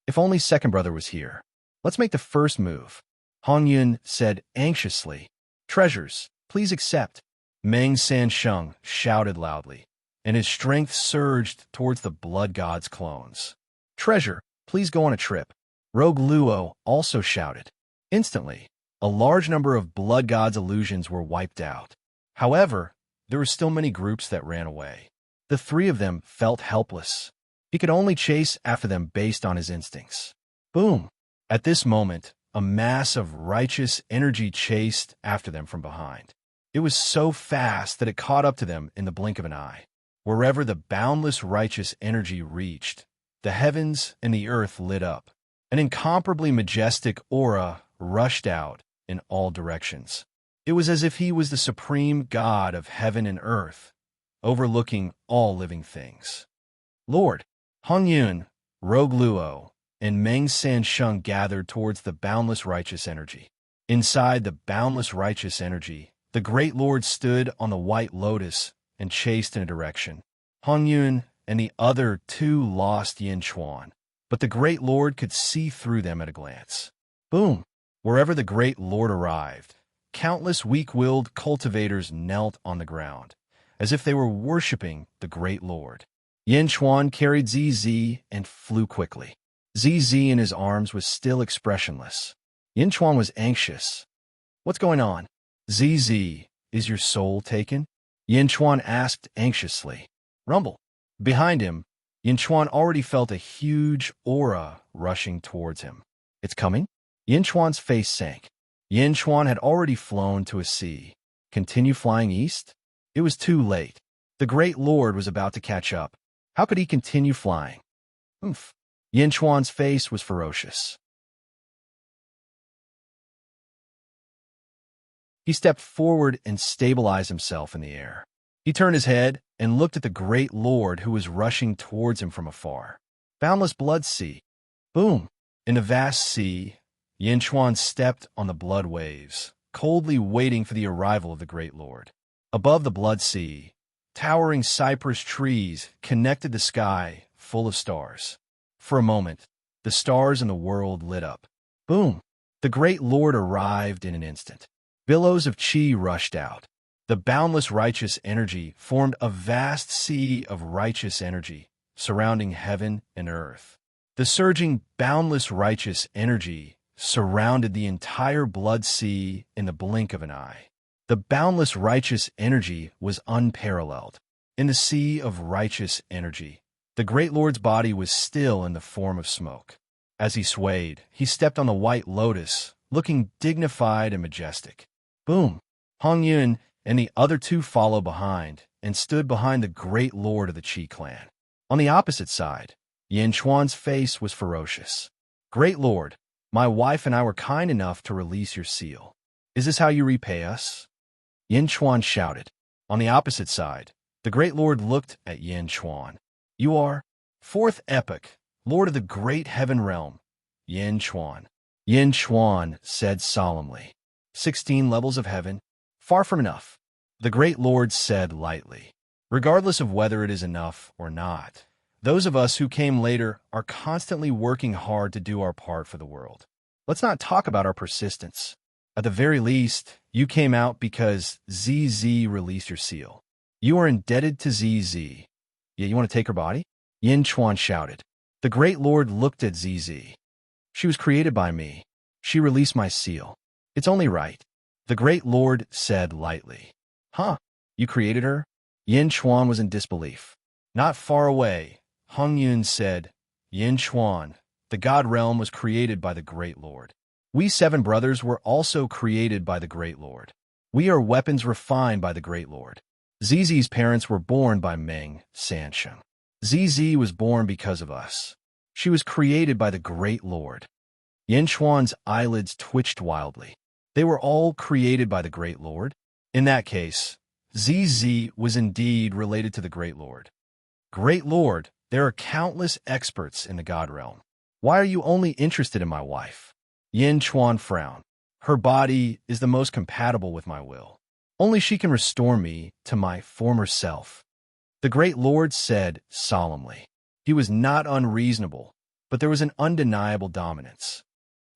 A: If only second brother was here. Let's make the first move. Han Yun said anxiously. Treasures, please accept. Meng Sansheng shouted loudly, and his strength surged towards the blood god's clones. Treasure, please go on a trip. Rogue Luo also shouted. Instantly, a large number of blood god's illusions were wiped out. However, there were still many groups that ran away. The three of them felt helpless. He could only chase after them based on his instincts. Boom! At this moment, a mass of righteous energy chased after them from behind. It was so fast that it caught up to them in the blink of an eye. Wherever the boundless righteous energy reached, the heavens and the earth lit up. An incomparably majestic aura rushed out in all directions. It was as if he was the supreme god of heaven and earth, overlooking all living things. Lord, Hong Yun, Rogue Luo, and Meng Sansheng gathered towards the boundless righteous energy. Inside the boundless righteous energy, the great Lord stood on the white lotus and chased in a direction. Hong Yun and the other two lost Yin Chuan, but the great Lord could see through them at a glance. Boom! Wherever the great Lord arrived, countless weak-willed cultivators knelt on the ground, as if they were worshipping the great Lord. Yin Chuan carried ZZ and flew quickly. ZZ in his arms was still expressionless. Yin Chuan was anxious. What's going on? ZZ, is your soul taken? Yin Chuan asked anxiously. Rumble. Behind him, Yin Chuan already felt a huge aura rushing towards him. It's coming? Yin Chuan's face sank. Yin Chuan had already flown to a sea. Continue flying east? It was too late. The great Lord was about to catch up. How could he continue flying? Oomph. Yin Chuan's face was ferocious. He stepped forward and stabilized himself in the air. He turned his head and looked at the great Lord who was rushing towards him from afar. Boundless blood sea. Boom! In the vast sea, Yin Chuan stepped on the blood waves, coldly waiting for the arrival of the great Lord. Above the blood sea, towering cypress trees connected the sky full of stars. For a moment, the stars in the world lit up. Boom! The great Lord arrived in an instant. Billows of chi rushed out. The boundless righteous energy formed a vast sea of righteous energy surrounding heaven and earth. The surging boundless righteous energy surrounded the entire blood sea in the blink of an eye. The boundless righteous energy was unparalleled. In the sea of righteous energy, the great Lord's body was still in the form of smoke. As he swayed, he stepped on the white lotus, looking dignified and majestic. Boom! Hong Yun and the other two followed behind and stood behind the great Lord of the Qi clan. On the opposite side, Yin Chuan's face was ferocious. Great Lord, my wife and I were kind enough to release your seal. Is this how you repay us? Yin Chuan shouted. On the opposite side, the great Lord looked at Yin Chuan. You are fourth epoch, Lord of the great heaven realm, Yin Chuan. Yin Chuan said solemnly. 16 levels of heaven, far from enough. The great Lord said lightly. Regardless of whether it is enough or not, those of us who came later are constantly working hard to do our part for the world. Let's not talk about our persistence. At the very least, you came out because ZZ released your seal. You are indebted to ZZ. Yeah, you want to take her body? Yin Chuan shouted. The great Lord looked at ZZ. She was created by me. She released my seal. It's only right. The great Lord said lightly. Huh? You created her? Yin Chuan was in disbelief. Not far away, Hung Yun said, Yin Chuan, the God realm was created by the Great Lord. We 7 brothers were also created by the Great Lord. We are weapons refined by the Great Lord. Zizi's parents were born by Meng Sansheng. Zizi was born because of us. She was created by the Great Lord. Yin Chuan's eyelids twitched wildly. They were all created by the Great Lord? In that case, Zizi was indeed related to the Great Lord. Great Lord, there are countless experts in the God realm. Why are you only interested in my wife? Yin Chuan frowned. Her body is the most compatible with my will. Only she can restore me to my former self. The Great Lord said solemnly. He was not unreasonable, but there was an undeniable dominance.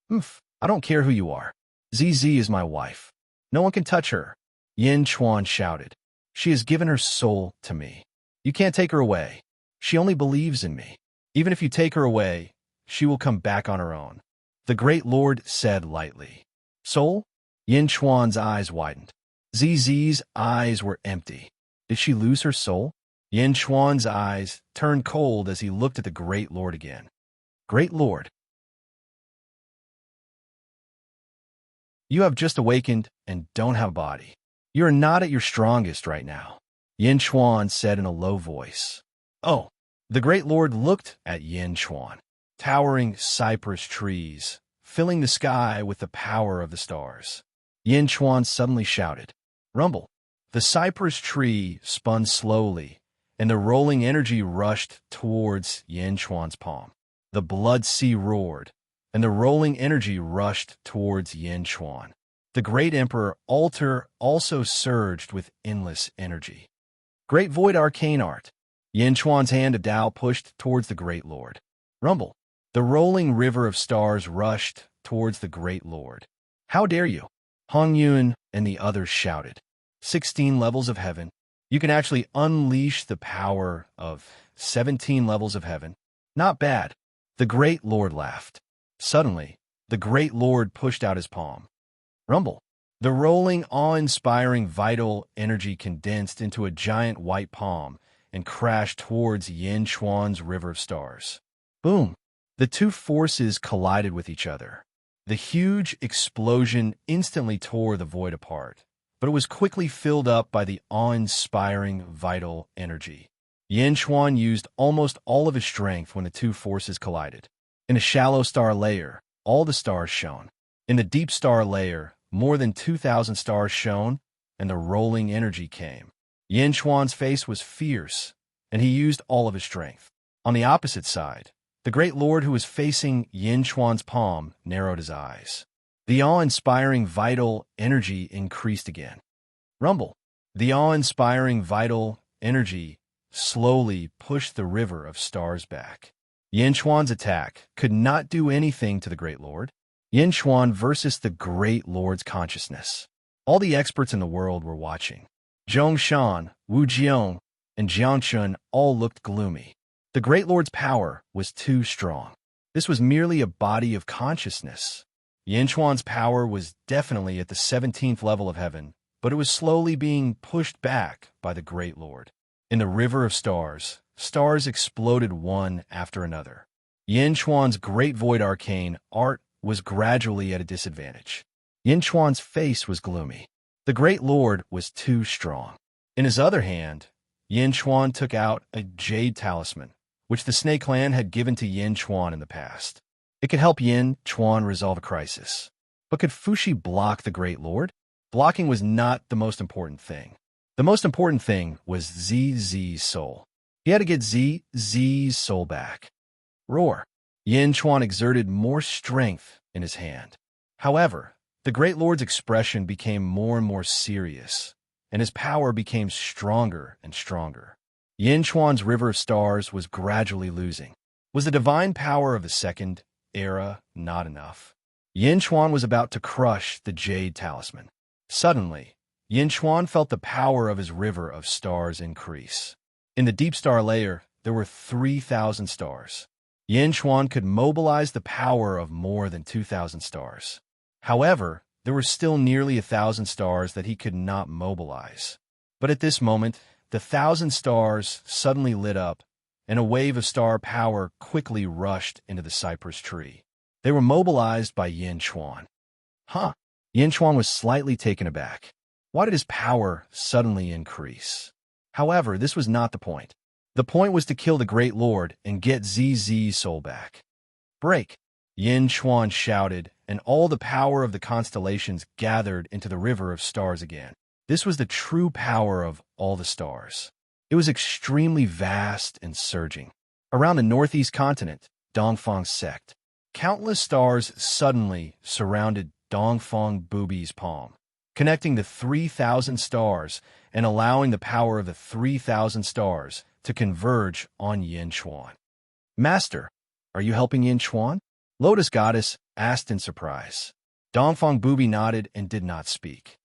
A: I don't care who you are. ZZ is my wife. No one can touch her. Yin Chuan shouted. She has given her soul to me. You can't take her away. She only believes in me. Even if you take her away, she will come back on her own. The Great Lord said lightly. Soul? Yin Chuan's eyes widened. ZZ's eyes were empty. Did she lose her soul? Yin Chuan's eyes turned cold as he looked at the Great Lord again. Great Lord, you have just awakened and don't have a body. You are not at your strongest right now, Yin Chuan said in a low voice. Oh, the Great Lord looked at Yin Chuan. Towering cypress trees, filling the sky with the power of the stars. Yin Chuan suddenly shouted, Rumble! The cypress tree spun slowly, and the rolling energy rushed towards Yin Chuan's palm. The blood sea roared, and the rolling energy rushed towards Yin Chuan. The great emperor altar also surged with endless energy. Great void arcane art. Yin Chuan's hand of Tao pushed towards the Great Lord. Rumble. The rolling river of stars rushed towards the Great Lord. How dare you? Hong Yun and the others shouted. 16 levels of heaven. You can actually unleash the power of 17 levels of heaven. Not bad. The Great Lord laughed. Suddenly, the Great Lord pushed out his palm. Rumble. The rolling, awe-inspiring vital energy condensed into a giant white palm and crashed towards Yin Chuan's river of stars. Boom! The two forces collided with each other. The huge explosion instantly tore the void apart, but it was quickly filled up by the awe-inspiring vital energy. Yin Chuan used almost all of his strength when the two forces collided. In a shallow star layer, all the stars shone. In the deep star layer, more than 2,000 stars shone, and the rolling energy came. Yin Chuan's face was fierce, and he used all of his strength. On the opposite side, the Great Lord who was facing Yin Chuan's palm narrowed his eyes. The awe-inspiring vital energy increased again. Rumble. The awe-inspiring vital energy slowly pushed the river of stars back. Yin Chuan's attack could not do anything to the Great Lord. Yin Chuan versus the Great Lord's consciousness. All the experts in the world were watching. Zhong Shan, Wu Jiong, and Jiang Chun all looked gloomy. The Great Lord's power was too strong. This was merely a body of consciousness. Yin Chuan's power was definitely at the 17th level of heaven, but it was slowly being pushed back by the Great Lord. In the river of stars, stars exploded one after another. Yin Chuan's great void arcane art was gradually at a disadvantage. Yin Chuan's face was gloomy. The Great Lord was too strong. In his other hand, Yin Chuan took out a jade talisman, which the Snake Clan had given to Yin Chuan in the past. It could help Yin Chuan resolve a crisis. But could Fushi block the Great Lord? Blocking was not the most important thing. The most important thing was ZZ's soul. He had to get ZZ's soul back. Roar. Yin Chuan exerted more strength in his hand. However, the Great Lord's expression became more and more serious, and his power became stronger and stronger. Yin Chuan's river of stars was gradually losing. Was the divine power of the second era not enough? Yin Chuan was about to crush the jade talisman. Suddenly, Yin Chuan felt the power of his river of stars increase. In the deep star layer, there were 3,000 stars. Yin Chuan could mobilize the power of more than 2,000 stars. However, there were still nearly 1,000 stars that he could not mobilize. But at this moment, the 1,000 stars suddenly lit up, and a wave of star power quickly rushed into the cypress tree. They were mobilized by Yin Chuan. Huh? Yin Chuan was slightly taken aback. Why did his power suddenly increase? However, this was not the point. The point was to kill the Great Lord and get ZZ's soul back. Break! Yin Chuan shouted, and all the power of the constellations gathered into the river of stars again. This was the true power of all the stars. It was extremely vast and surging. Around the northeast continent, Dongfang's sect, countless stars suddenly surrounded Dongfang Bubi's palm, connecting the 3,000 stars and allowing the power of the 3,000 stars to converge on Yin Chuan. Master, are you helping Yin Chuan? Lotus Goddess asked in surprise. Dongfang Bubi nodded and did not speak.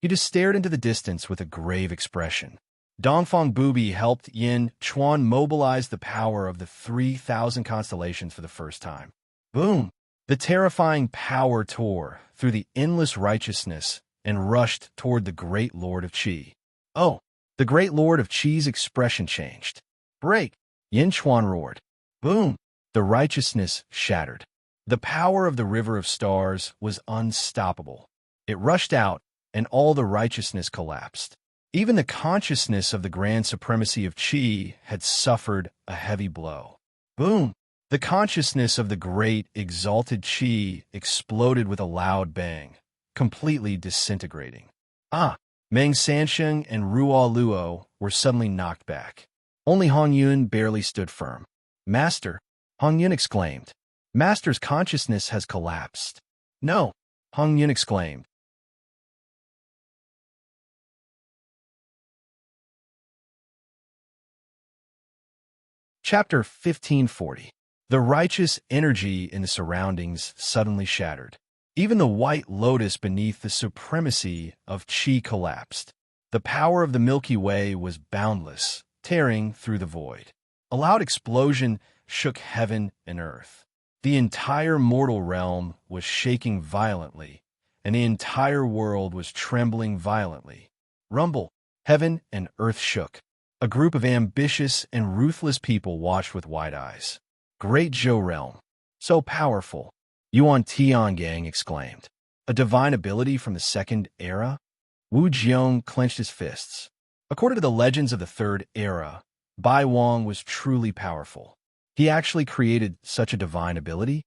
A: He just stared into the distance with a grave expression. Dongfang Bubi helped Yin Chuan mobilize the power of the 3,000 constellations for the first time. Boom! The terrifying power tore through the endless righteousness and rushed toward the Great Lord of Qi. Oh! The Great Lord of Qi's expression changed. Break! Yin Chuan roared. Boom! The righteousness shattered. The power of the river of stars was unstoppable. It rushed out, and all the righteousness collapsed. Even the consciousness of the grand supremacy of Qi had suffered a heavy blow. Boom! The consciousness of the great, exalted Qi exploded with a loud bang, completely disintegrating. Meng Sansheng and Ruo Luo were suddenly knocked back. Only Hong Yun barely stood firm. Master, Hong Yun exclaimed. Master's consciousness has collapsed. No, Hong Yun exclaimed. Chapter 1540. The righteous energy in the surroundings suddenly shattered. Even the white lotus beneath the supremacy of Qi collapsed. The power of the Milky Way was boundless, tearing through the void. A loud explosion shook heaven and earth. The entire mortal realm was shaking violently, and the entire world was trembling violently. Rumble! Heaven and earth shook. A group of ambitious and ruthless people watched with wide eyes. Great Zhou realm! So powerful! Yuan Tiangang exclaimed. A divine ability from the second era? Wu Jiong clenched his fists. According to the legends of the third era, Bai Wang was truly powerful. He actually created such a divine ability?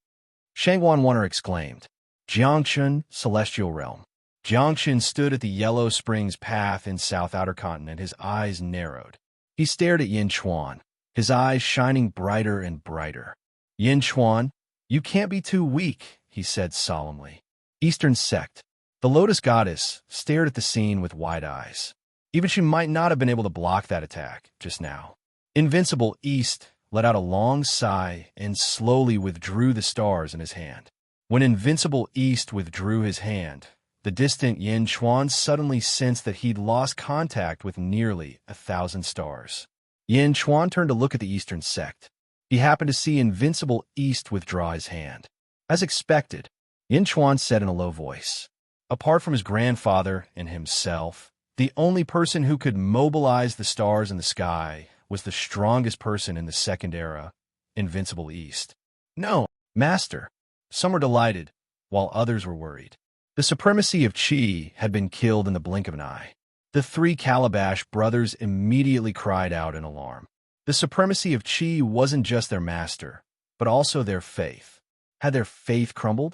A: Shangwan Wanner exclaimed. Jiangchun, celestial realm. Jiangchun stood at the Yellow Springs path in South Outer Continent, his eyes narrowed. He stared at Yin Chuan, his eyes shining brighter and brighter. Yin Chuan, you can't be too weak, he said solemnly. Eastern sect. The Lotus Goddess stared at the scene with wide eyes. Even she might not have been able to block that attack just now. Invincible East let out a long sigh and slowly withdrew the stars in his hand. When Invincible East withdrew his hand, the distant Yin Chuan suddenly sensed that he'd lost contact with nearly 1,000 stars. Yin Chuan turned to look at the Eastern sect. He happened to see Invincible East withdraw his hand. As expected, Yin Chuan said in a low voice, apart from his grandfather and himself, the only person who could mobilize the stars in the sky was the strongest person in the second era, Invincible East. No, Master. Some were delighted, while others were worried. The supremacy of Qi had been killed in the blink of an eye. The three Calabash brothers immediately cried out in alarm. The supremacy of Qi wasn't just their master, but also their faith. Had their faith crumbled?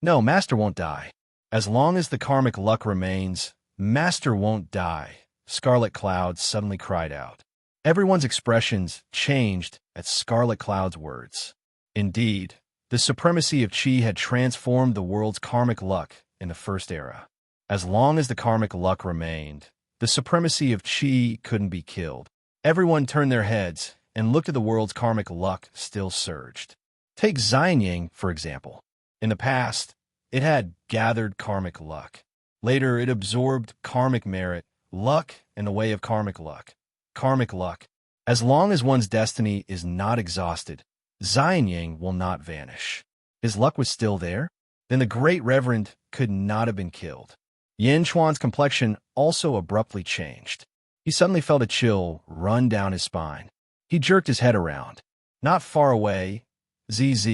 A: No, Master won't die. As long as the karmic luck remains, Master won't die, Scarlet Cloud suddenly cried out. Everyone's expressions changed at Scarlet Cloud's words. Indeed, the supremacy of Qi had transformed the world's karmic luck in the first era. As long as the karmic luck remained, the supremacy of Qi couldn't be killed. Everyone turned their heads and looked at the world's karmic luck still surged. Take Xianying, for example. In the past, it had gathered karmic luck. Later, it absorbed karmic merit, luck in the way of karmic luck. Karmic luck. As long as one's destiny is not exhausted, Xianying will not vanish. His luck was still there? Then the Great Reverend could not have been killed. Yin Chuan's complexion also abruptly changed. He suddenly felt a chill run down his spine. He jerked his head around. Not far away, ZZ,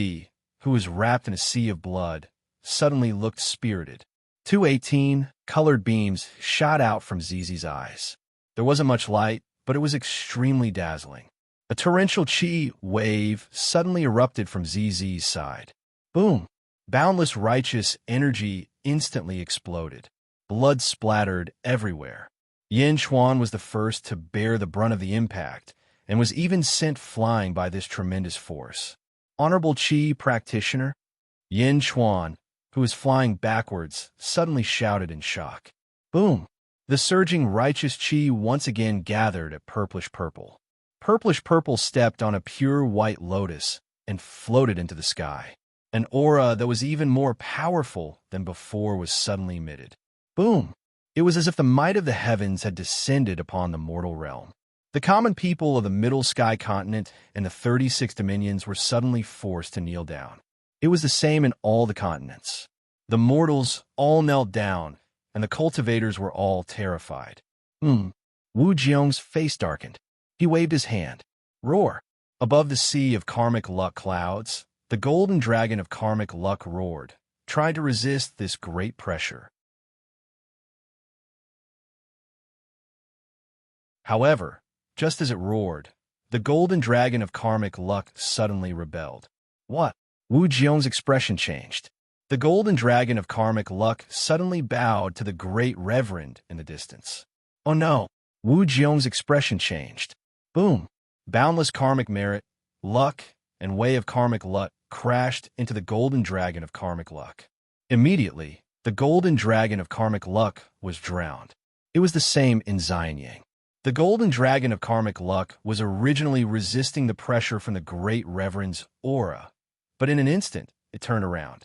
A: who was wrapped in a sea of blood, suddenly looked spirited. 218 colored beams shot out from ZZ's eyes. There wasn't much light, but it was extremely dazzling. A torrential chi wave suddenly erupted from ZZ's side. Boom! Boundless righteous energy instantly exploded. Blood splattered everywhere. Yin Chuan was the first to bear the brunt of the impact, and was even sent flying by this tremendous force. Honorable Qi practitioner, Yin Chuan, who was flying backwards, suddenly shouted in shock. Boom! The surging righteous Qi once again gathered at Purplish Purple. Purplish Purple stepped on a pure white lotus and floated into the sky. An aura that was even more powerful than before was suddenly emitted. Boom! It was as if the might of the heavens had descended upon the mortal realm. The common people of the Middle Sky Continent and the 36 dominions were suddenly forced to kneel down. It was the same in all the continents. The mortals all knelt down, and the cultivators were all terrified. Wu Jiong's face darkened. He waved his hand. Roar! Above the sea of karmic luck clouds, the golden dragon of karmic luck roared, tried to resist this great pressure. However, just as it roared, the golden dragon of karmic luck suddenly rebelled. What? Wu Jiong's expression changed. The golden dragon of karmic luck suddenly bowed to the great reverend in the distance. Oh no! Wu Jiong's expression changed. Boom! Boundless karmic merit, luck, and way of karmic luck crashed into the golden dragon of karmic luck. Immediately, the golden dragon of karmic luck was drowned. It was the same in Xianyang. The golden dragon of karmic luck was originally resisting the pressure from the great reverend's aura, but in an instant, it turned around.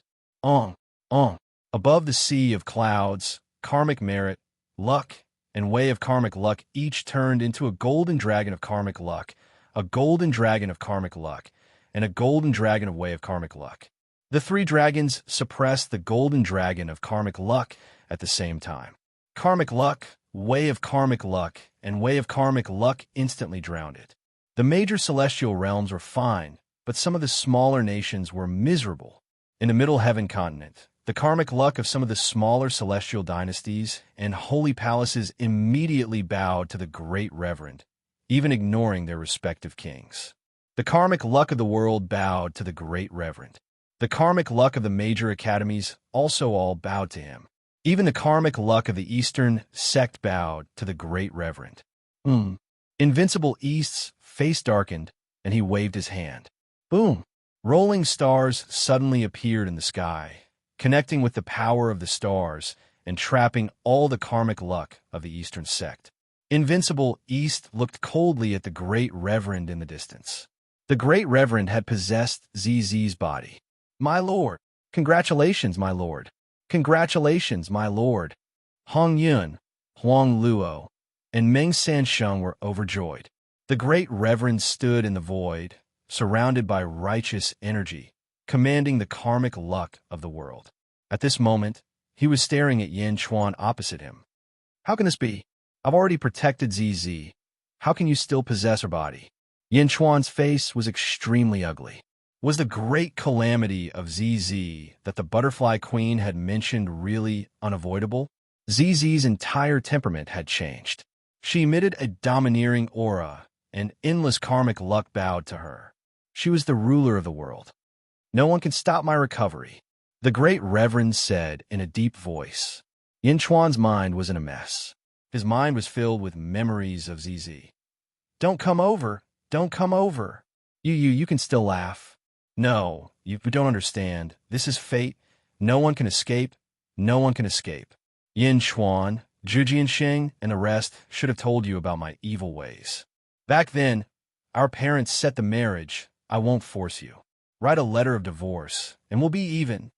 A: Above the sea of clouds, karmic merit, luck, and way of karmic luck each turned into a golden dragon of karmic luck, a golden dragon of karmic luck, and a golden dragon of way of karmic luck. The three dragons suppressed the golden dragon of karmic luck at the same time. Karmic luck, way of karmic luck, and way of karmic luck instantly drowned it. The major celestial realms were fine, but some of the smaller nations were miserable. In the Middle Heaven continent, the karmic luck of some of the smaller celestial dynasties and holy palaces immediately bowed to the great reverend, even ignoring their respective kings. The karmic luck of the world bowed to the great reverend. The karmic luck of the major academies also all bowed to him. Even the karmic luck of the Eastern sect bowed to the great reverend. Invincible East's face darkened, and he waved his hand. Boom! Rolling stars suddenly appeared in the sky, connecting with the power of the stars and trapping all the karmic luck of the Eastern sect. Invincible East looked coldly at the great reverend in the distance. The great reverend had possessed ZZ's body. My lord! Congratulations, my lord! Congratulations, my lord! Hong Yun, Huang Luo, and Meng Sansheng were overjoyed. The great reverend stood in the void, surrounded by righteous energy, commanding the karmic luck of the world. At this moment, he was staring at Yin Chuan opposite him. How can this be? I've already protected ZZ. How can you still possess her body? Yin Chuan's face was extremely ugly. Was the great calamity of ZZ that the Butterfly Queen had mentioned really unavoidable? ZZ's entire temperament had changed. She emitted a domineering aura, and endless karmic luck bowed to her. She was the ruler of the world. No one can stop my recovery, the great reverend said in a deep voice. Yin Chuan's mind was in a mess. His mind was filled with memories of ZZ. Don't come over. Don't come over. You can still laugh. No, you don't understand. This is fate. No one can escape. No one can escape. Yin Chuan, Zhu Jianxing, and the rest should have told you about my evil ways. Back then, our parents set the marriage. I won't force you. Write a letter of divorce, and we'll be even.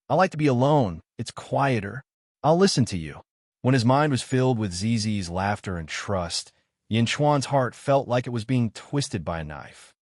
A: I like to be alone. It's quieter. I'll listen to you. When his mind was filled with ZZ's laughter and trust, Yin Chuan's heart felt like it was being twisted by a knife.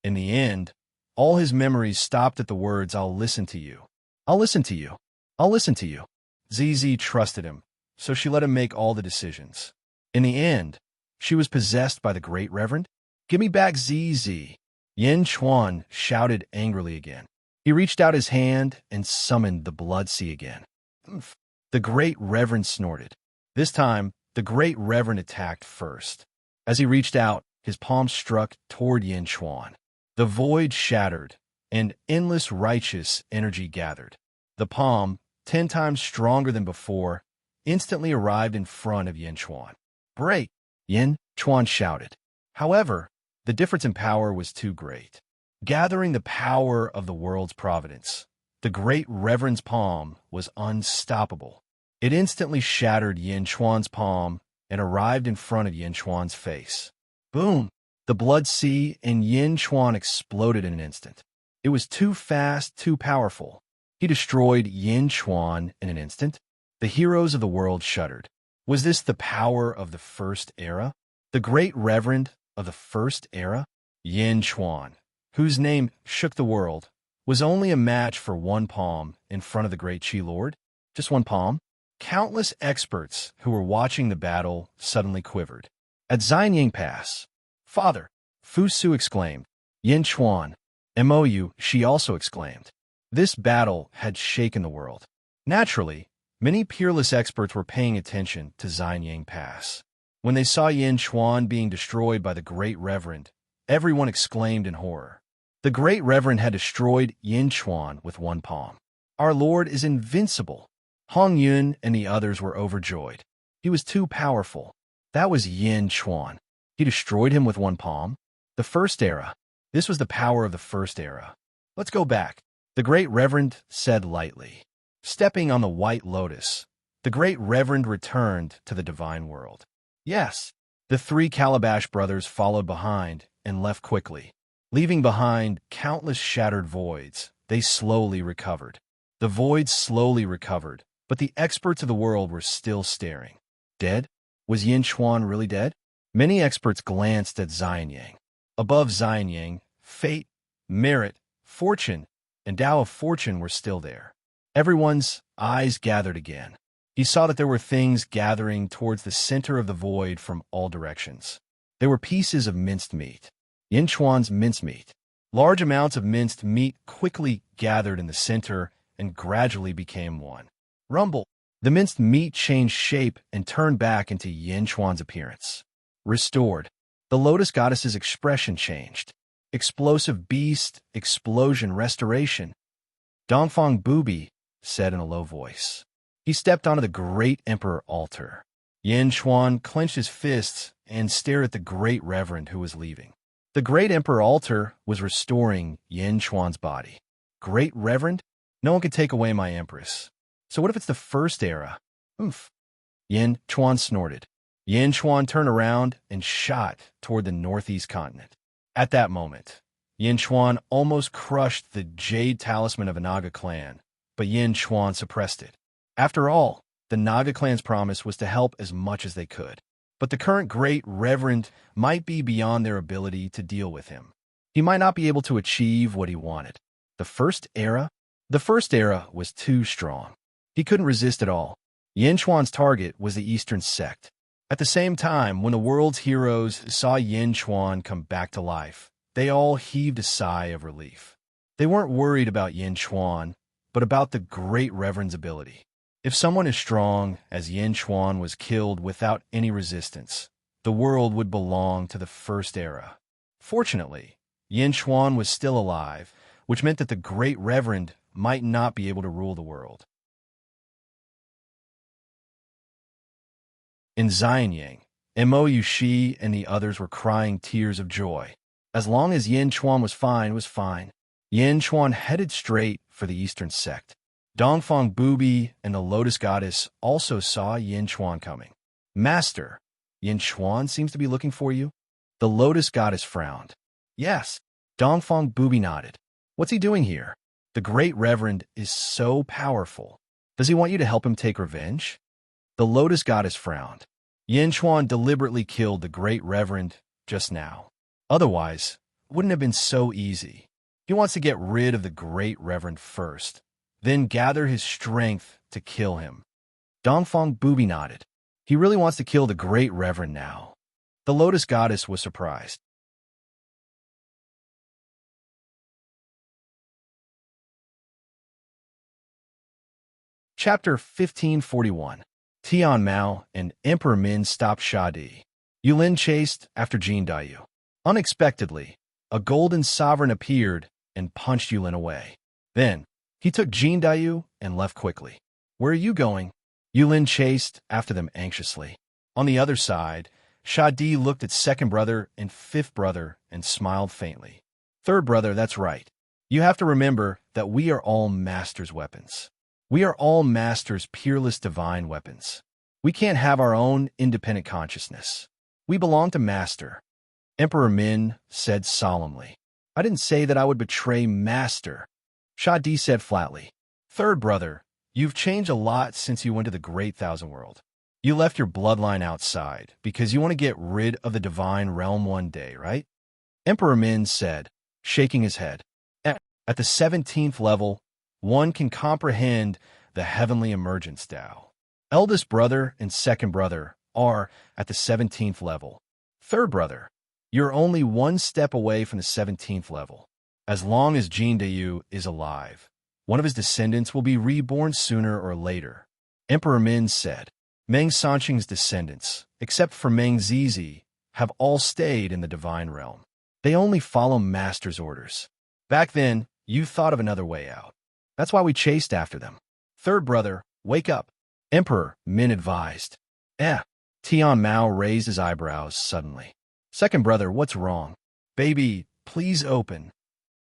A: In the end, all his memories stopped at the words, I'll listen to you. I'll listen to you. I'll listen to you. ZZ trusted him, so she let him make all the decisions. In the end, she was possessed by the Great Reverend. Give me back ZZ. Yin Chuan shouted angrily again. He reached out his hand and summoned the blood sea again. Oomph. The Great Reverend snorted. This time, the Great Reverend attacked first. As he reached out, his palm struck toward Yin Chuan. The void shattered, and endless righteous energy gathered. The palm, 10 times stronger than before, instantly arrived in front of Yin Chuan. Break! Yin Chuan shouted. However, the difference in power was too great. Gathering the power of the world's providence, the Great Reverend's palm was unstoppable. It instantly shattered Yin Chuan's palm and arrived in front of Yin Chuan's face. Boom! The blood sea and Yin Chuan exploded in an instant. It was too fast, too powerful. He destroyed Yin Chuan in an instant. The heroes of the world shuddered. Was this the power of the First Era? The Great Reverend of the First Era? Yin Chuan, whose name shook the world, was only a match for one palm in front of the Great Chi Lord? Just one palm? Countless experts who were watching the battle suddenly quivered. At Xianying Pass, Father, Fu Su exclaimed. Yin Chuan, MOU, she also exclaimed. This battle had shaken the world. Naturally, many peerless experts were paying attention to Xianying Pass. When they saw Yin Chuan being destroyed by the Great Reverend, everyone exclaimed in horror. The Great Reverend had destroyed Yin Chuan with one palm. Our Lord is invincible. Hong Yun and the others were overjoyed. He was too powerful. That was Yin Chuan. He destroyed him with one palm. The First Era. This was the power of the First Era. Let's go back, the Great Reverend said lightly. Stepping on the white lotus, the Great Reverend returned to the divine world. Yes, the 3 Calabash brothers followed behind and left quickly. Leaving behind countless shattered voids, they slowly recovered. The voids slowly recovered, but the experts of the world were still staring. Dead? Was Yin Chuan really dead? Many experts glanced at Xianying. Above Xianying, fate, merit, fortune, and Tao of Fortune were still there. Everyone's eyes gathered again. He saw that there were things gathering towards the center of the void from all directions. There were pieces of minced meat. Yin Chuan's mincemeat. Large amounts of minced meat quickly gathered in the center and gradually became one. Rumble! The minced meat changed shape and turned back into Yin Chuan's appearance. Restored. The Lotus Goddess's expression changed. Explosive beast, explosion, restoration. Dongfang Bubi said in a low voice. He stepped onto the Great Emperor altar. Yin Chuan clenched his fists and stared at the Great Reverend who was leaving. The Great Emperor altar was restoring Yin Chuan's body. Great Reverend? No one could take away my Empress. So what if it's the First Era? Oomph. Yin Chuan snorted. Yin Chuan turned around and shot toward the northeast continent. At that moment, Yin Chuan almost crushed the Jade Talisman of a Naga clan, but Yin Chuan suppressed it. After all, the Naga clan's promise was to help as much as they could. But the current Great Reverend might be beyond their ability to deal with him. He might not be able to achieve what he wanted. The First Era? The First Era was too strong. He couldn't resist at all. Yin Chuan's target was the Eastern sect. At the same time, when the world's heroes saw Yin Chuan come back to life, they all heaved a sigh of relief. They weren't worried about Yin Chuan, but about the Great Reverend's ability. If someone as strong as Yin Chuan was killed without any resistance, the world would belong to the First Era. Fortunately, Yin Chuan was still alive, which meant that the Great Reverend might not be able to rule the world. In Xianying, Mo Shi and the others were crying tears of joy. As long as Yin Chuan was fine, Yin Chuan headed straight for the Eastern sect. Dongfang Bubi and the Lotus Goddess also saw Yin Chuan coming. Master, Yin Chuan seems to be looking for you. The Lotus Goddess frowned. Yes, Dongfang Bubi nodded. What's he doing here? The Great Reverend is so powerful. Does he want you to help him take revenge? The Lotus Goddess frowned. Yin Chuan deliberately killed the Great Reverend just now. Otherwise, it wouldn't have been so easy. He wants to get rid of the Great Reverend first. then gather his strength to kill him. Dongfang booby nodded. He really wants to kill the great reverend now. The Lotus Goddess was surprised. Chapter 1541. Tian Mao and Emperor Min stopped Shadi. Yulin chased after Jin Dayu. Unexpectedly, a golden sovereign appeared and punched Yulin away. Then, he took Jin Dayu and left quickly. Where are you going? Yulin chased after them anxiously. On the other side, Shadi looked at second brother and fifth brother and smiled faintly. Third brother, that's right. You have to remember that we are all masters' weapons. We are all masters' peerless divine weapons. We can't have our own independent consciousness. We belong to Master. Emperor Min said solemnly. I didn't say that I would betray Master. Shadi said flatly. Third brother, you've changed a lot since you went to the Great Thousand World. You left your bloodline outside because you want to get rid of the divine realm one day, right? Emperor Min said, shaking his head. At the 17th level, one can comprehend the heavenly emergence Tao. Eldest brother and second brother are at the 17th level. Third brother, you're only one step away from the 17th level. As long as Jin Dayu is alive, one of his descendants will be reborn sooner or later. Emperor Min said, Meng Sanqing's descendants, except for Meng Zizi, have all stayed in the divine realm. They only follow Master's orders. Back then, you thought of another way out. That's why we chased after them. Third brother, wake up. Emperor Min advised. Tian Mao raised his eyebrows suddenly. Second brother, what's wrong? Baby, please open.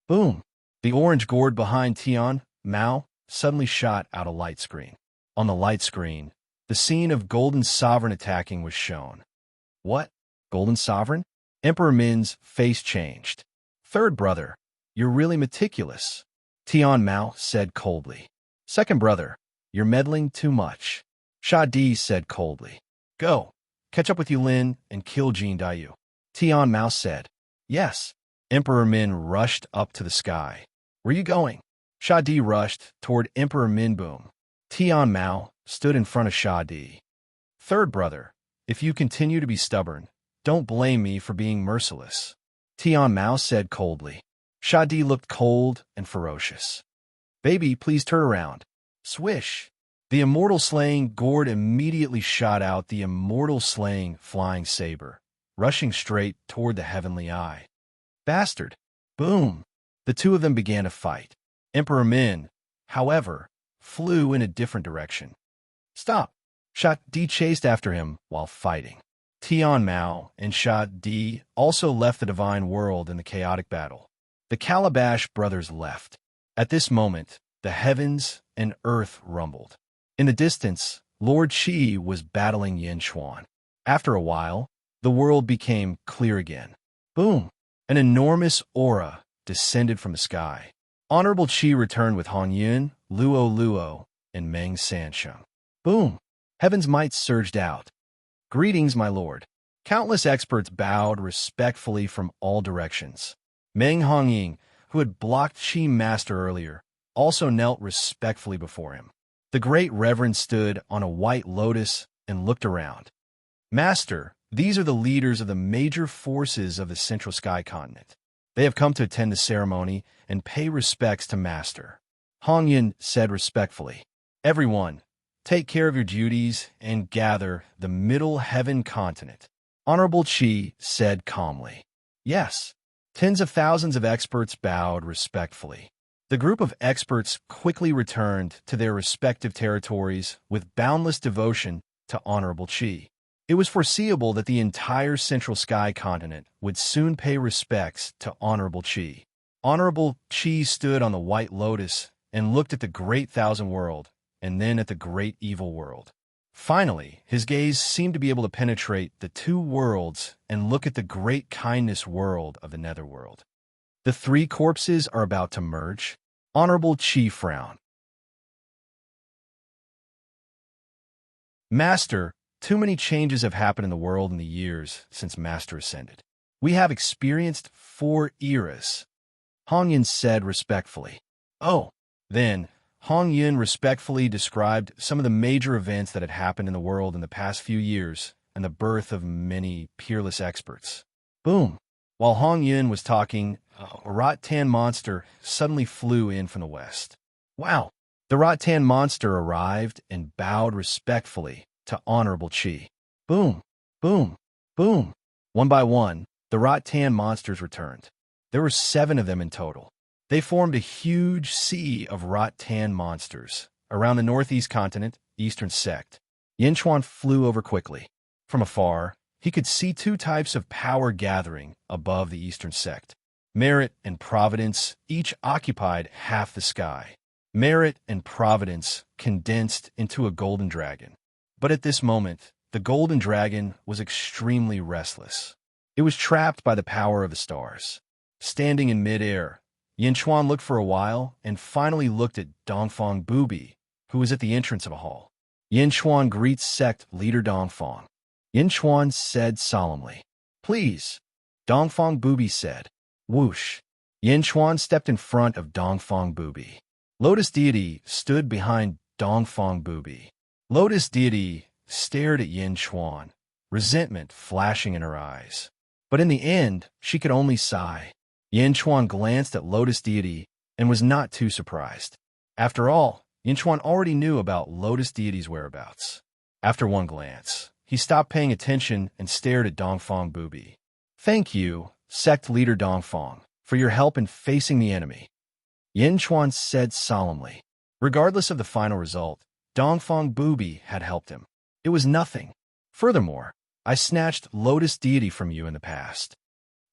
A: Boom. The orange gourd behind Tian Mao suddenly shot out a light screen. On the light screen, the scene of Golden Sovereign attacking was shown. What? Golden Sovereign? Emperor Min's face changed. Third brother, you're really meticulous. Tian Mao said coldly. Second brother, you're meddling too much. Shadi said coldly. Go, catch up with Yulin and kill Jin Dayu. Tian Mao said. Yes. Emperor Min rushed up to the sky. Where are you going? Shadi rushed toward Emperor Min. Boom. Tian Mao stood in front of Shadi. Third brother, if you continue to be stubborn, don't blame me for being merciless. Tian Mao said coldly. Shadi looked cold and ferocious. Baby, please turn around. Swish. The immortal slaying gourd immediately shot out the immortal slaying flying saber, rushing straight toward the heavenly eye. Bastard. Boom. The two of them began to fight. Emperor Min, however, flew in a different direction. Stop. Shadi chased after him while fighting. Tian Mao and Shadi also left the divine world in the chaotic battle. The Calabash brothers left. At this moment, the heavens and earth rumbled. In the distance, Lord Qi was battling Yin Xuan. After a while, the world became clear again. Boom! An enormous aura descended from the sky. Honorable Qi returned with Han Yun, Luo Luo, and Meng Sansheng. Boom! Heaven's might surged out. Greetings, my lord. Countless experts bowed respectfully from all directions. Meng Hongying, who had blocked Qi Master earlier, also knelt respectfully before him. The great reverend stood on a white lotus and looked around. Master, these are the leaders of the major forces of the Central Sky Continent. They have come to attend the ceremony and pay respects to Master. Hongyan said respectfully. Everyone, take care of your duties and gather the Middle Heaven Continent. Honorable Qi said calmly. Yes. Tens of thousands of experts bowed respectfully. The group of experts quickly returned to their respective territories with boundless devotion to Honorable Qi. It was foreseeable that the entire Central Sky Continent would soon pay respects to Honorable Qi. Honorable Qi stood on the White Lotus and looked at the Great Thousand World and then at the Great Evil World. Finally, his gaze seemed to be able to penetrate the two worlds and look at the Great Kindness World of the Netherworld. The three corpses are about to merge. Honorable Qi frowned. Master, too many changes have happened in the world in the years since Master ascended. We have experienced 4 eras. Hongyan said respectfully. Oh, then, Hong Yun respectfully described some of the major events that had happened in the world in the past few years and the birth of many peerless experts. Boom! While Hong Yun was talking, a Rot-Tan monster suddenly flew in from the west. Wow! The Rot-Tan monster arrived and bowed respectfully to Honorable Qi. Boom! Boom! Boom! One by one, the Rot-Tan monsters returned. There were 7 of them in total. They formed a huge sea of Rot-Tan monsters around the northeast continent, eastern sect. Yinchuan flew over quickly. From afar, he could see 2 types of power gathering above the eastern sect. Merit and Providence each occupied half the sky. Merit and Providence condensed into a golden dragon. But at this moment, the golden dragon was extremely restless. It was trapped by the power of the stars. Standing in midair, Yinchuan looked for a while and finally looked at Dongfang Bubi, who was at the entrance of a hall. Yinchuan greets sect leader Dongfang. Yinchuan said solemnly, "Please." Dongfang Bubi said, "Whoosh." Yinchuan stepped in front of Dongfang Bubi. Lotus Deity stood behind Dongfang Bubi. Lotus Deity stared at Yinchuan, resentment flashing in her eyes. But in the end, she could only sigh. Yinchuan glanced at Lotus Deity and was not too surprised. After all, Yinchuan already knew about Lotus Deity's whereabouts. After one glance, he stopped paying attention and stared at Dongfang Bubi. "Thank you, sect leader Dongfang, for your help in facing the enemy," Yinchuan said solemnly. Regardless of the final result, Dongfang Bubi had helped him. It was nothing. Furthermore, I snatched Lotus Deity from you in the past.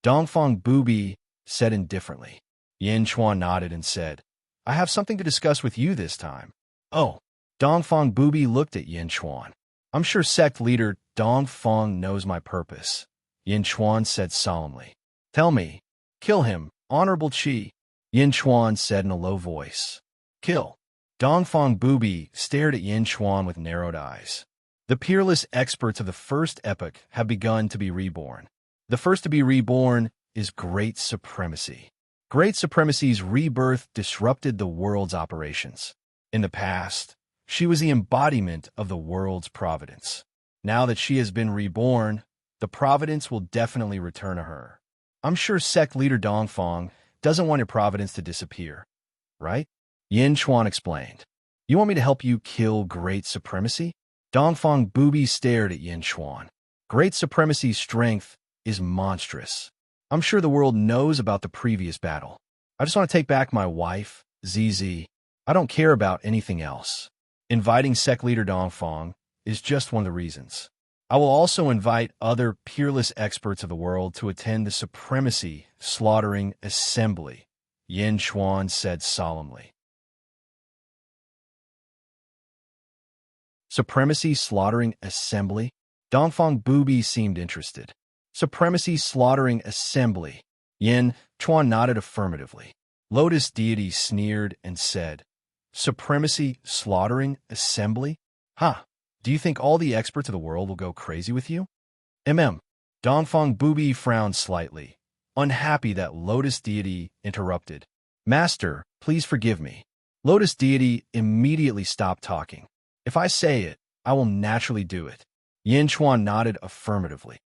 A: Dongfang Bubi said indifferently. Yinchuan nodded and said, "I have something to discuss with you this time." "Oh." Dongfang Bubi looked at Yinchuan. "I'm sure sect leader Dongfang knows my purpose," Yinchuan said solemnly. "Tell me." "Kill him, Honorable Qi," Yinchuan said in a low voice. "Kill." Dongfang Bubi stared at Yinchuan with narrowed eyes. The peerless experts of the first epoch have begun to be reborn. The first to be reborn is Great Supremacy. Great Supremacy's rebirth disrupted the world's operations. In the past, she was the embodiment of the world's providence. Now that she has been reborn, the providence will definitely return to her. I'm sure sect leader Dongfang doesn't want your providence to disappear, right? Yinchuan explained. "You want me to help you kill Great Supremacy?" Dongfang Bubi stared at Yinchuan. "Great Supremacy's strength is monstrous. I'm sure the world knows about the previous battle. I just want to take back my wife, ZZ. I don't care about anything else. Inviting sect leader Dongfang is just one of the reasons. I will also invite other peerless experts of the world to attend the Supremacy Slaughtering Assembly," Yinchuan said solemnly. Supremacy Slaughtering Assembly? Dongfang Bubi seemed interested. Supremacy Slaughtering Assembly. Yinchuan nodded affirmatively. Lotus Deity sneered and said, "Supremacy Slaughtering Assembly? Huh. Do you think all the experts of the world will go crazy with you?" Dongfang Bubi frowned slightly, unhappy that Lotus Deity interrupted. "Master, please forgive me." Lotus Deity immediately stopped talking. "If I say it, I will naturally do it." Yinchuan nodded affirmatively.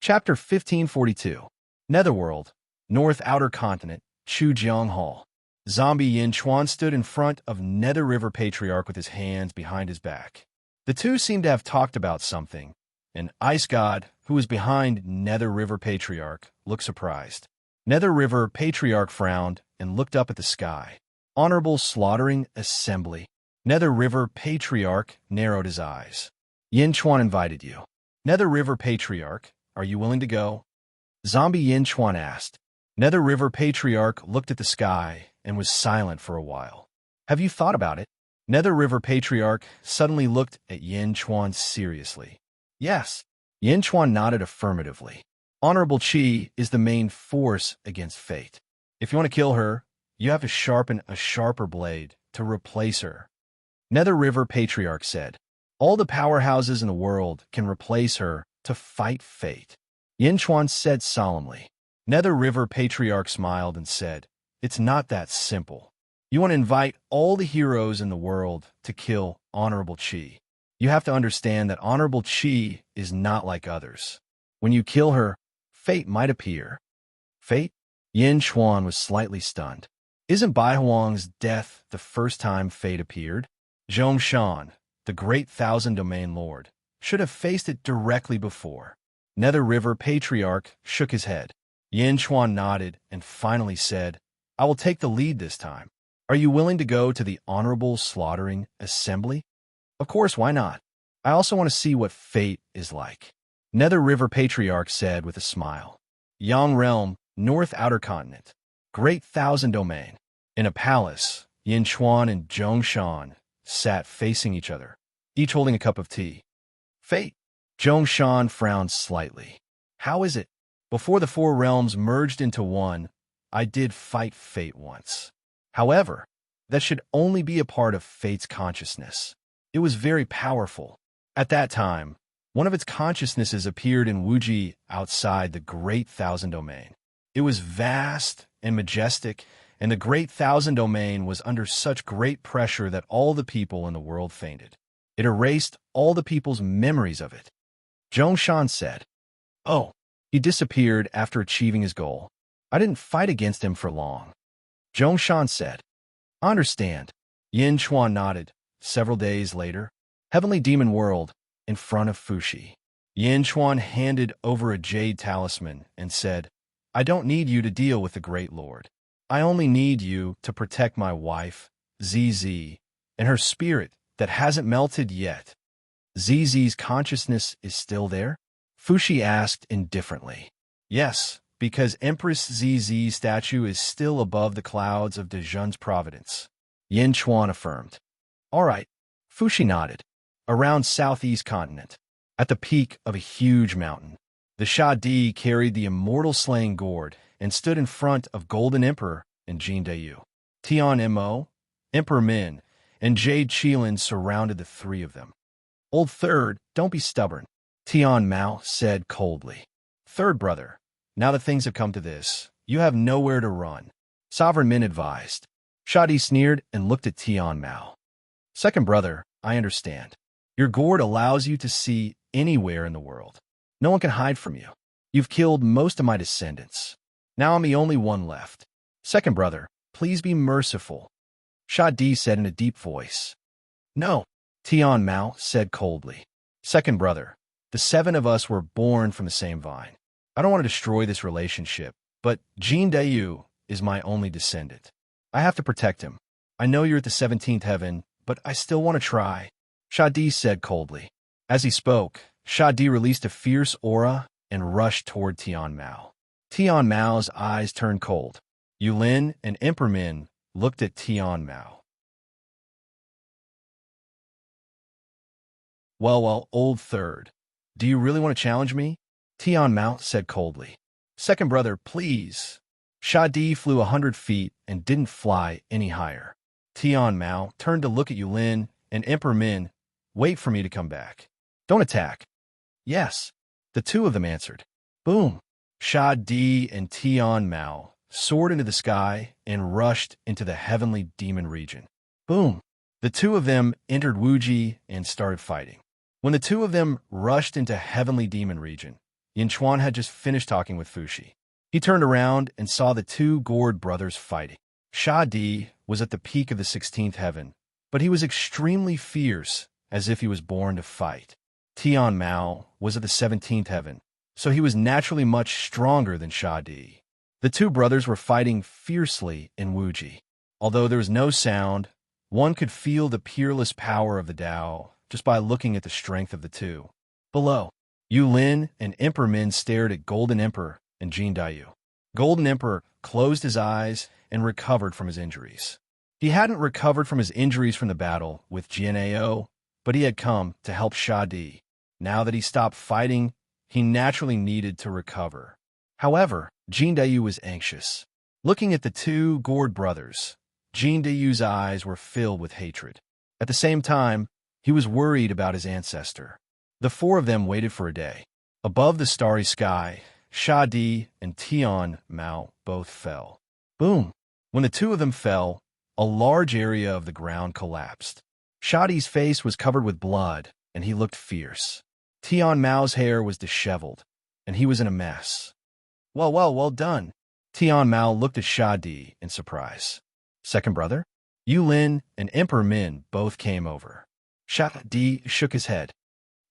A: Chapter 1542. Netherworld, North Outer Continent, Chujiang Hall. Zombie Yinchuan stood in front of Nether River Patriarch with his hands behind his back. The two seemed to have talked about something, and Ice God, who was behind Nether River Patriarch, looked surprised. Nether River Patriarch frowned and looked up at the sky. "Honorable Slaughtering Assembly." Nether River Patriarch narrowed his eyes. "Yinchuan invited you." "Nether River Patriarch, are you willing to go?" Zombie Yinchuan asked. Nether River Patriarch looked at the sky and was silent for a while. "Have you thought about it?" Nether River Patriarch suddenly looked at Yinchuan seriously. "Yes." Yinchuan nodded affirmatively. "Honorable Qi is the main force against fate. If you want to kill her, you have to sharpen a sharper blade to replace her." Nether River Patriarch said, "All the powerhouses in the world can replace her to fight fate. Yin Chuan said solemnly. Nether River Patriarch smiled and said, "It's not that simple. You want to invite all the heroes in the world to kill Honorable Chi. You have to understand that Honorable Chi is not like others. When you kill her, fate might appear." Fate? Yin Chuan was slightly stunned. Isn't Bai Huang's death the first time fate appeared? Zhongshan, the great Thousand Domain Lord, should have faced it directly before. Nether River Patriarch shook his head. Yin Chuan nodded and finally said, "I will take the lead this time. Are you willing to go to the Honorable Slaughtering Assembly?" "Of course, why not? I also want to see what fate is like," Nether River Patriarch said with a smile. Yang Realm, North Outer Continent, Great Thousand Domain. In a palace, Yin Chuan and Zhongshan sat facing each other, each holding a cup of tea. "Fate?" Zhongshan frowned slightly. "How is it? Before the four realms merged into one, I did fight fate once. However, that should only be a part of fate's consciousness. It was very powerful. At that time, one of its consciousnesses appeared in Wuji outside the Great Thousand Domain. It was vast and majestic, and the Great Thousand Domain was under such great pressure that all the people in the world fainted. It erased all the people's memories of it." Zhongshan said. "Oh, he disappeared after achieving his goal. I didn't fight against him for long." Zhongshan said. "I understand." Yin Chuan nodded. Several days later, Heavenly Demon World, in front of Fushi. Yin Chuan handed over a jade talisman and said, "I don't need you to deal with the Great Lord. I only need you to protect my wife, ZZ, and her spirit that hasn't melted yet." "ZZ's consciousness is still there?" Fushi asked indifferently. "Yes, because Empress ZZ's statue is still above the clouds of Dejun's providence," Yin Chuan affirmed. "All right." Fushi nodded. Around Southeast Continent, at the peak of a huge mountain, the Sha Di carried the immortal slaying gourd and stood in front of Golden Emperor and Jin Dayu. Tian Mo, Emperor Min, and Jade Qilin surrounded the three of them. "Old Third, don't be stubborn," Tian Mao said coldly. "Third brother, now that things have come to this, you have nowhere to run," Sovereign Min advised. Sha Di sneered and looked at Tian Mao. "Second brother, I understand. Your gourd allows you to see anywhere in the world. No one can hide from you. You've killed most of my descendants. Now I'm the only one left. Second brother, please be merciful," Sha Di said in a deep voice. "No," Tian Mao said coldly. "Second brother, the seven of us were born from the same vine. I don't want to destroy this relationship, but Jin Dayu is my only descendant. I have to protect him. I know you're at the 17th heaven, but I still want to try," Sha Di said coldly. As he spoke, Sha Di released a fierce aura and rushed toward Tian Mao. Tian Mao's eyes turned cold. Yulin and Emperor Min looked at Tian Mao. Well, old Third, do you really want to challenge me?" Tian Mao said coldly. "Second brother, please." Sha Di flew 100 feet and didn't fly any higher. Tian Mao turned to look at Yulin and Emperor Min. "Wait for me to come back. Don't attack." "Yes," the two of them answered. Boom! Sha Di and Tian Mao soared into the sky and rushed into the heavenly demon region. Boom! The two of them entered Wuji and started fighting. When the two of them rushed into heavenly demon region, Yin Chuan had just finished talking with Fushi. He turned around and saw the two gourd brothers fighting. Sha Di was at the peak of the 16th heaven, but he was extremely fierce, as if he was born to fight. Tian Mao was at the 17th heaven, so he was naturally much stronger than Sha Di. The two brothers were fighting fiercely in Wuji. Although there was no sound, one could feel the peerless power of the Tao just by looking at the strength of the two. Below, Yulin and Emperor Min stared at Golden Emperor and Jin Dayu. Golden Emperor closed his eyes and recovered from his injuries. He hadn't recovered from his injuries from the battle with Jianao, but he had come to help Sha Di. Now that he stopped fighting, he naturally needed to recover. However, Jin Dayu was anxious. Looking at the two gourd brothers, Jin Dayu's eyes were filled with hatred. At the same time, he was worried about his ancestor. The four of them waited for a day. Above the starry sky, Shadi and Tian Mao both fell. Boom! When the two of them fell, a large area of the ground collapsed. Shadi's face was covered with blood, and he looked fierce. Tian Mao's hair was disheveled, and he was in a mess. Well done. Tian Mao looked at Shadi in surprise. Second brother? Yu Lin and Emperor Min both came over. Shadi shook his head.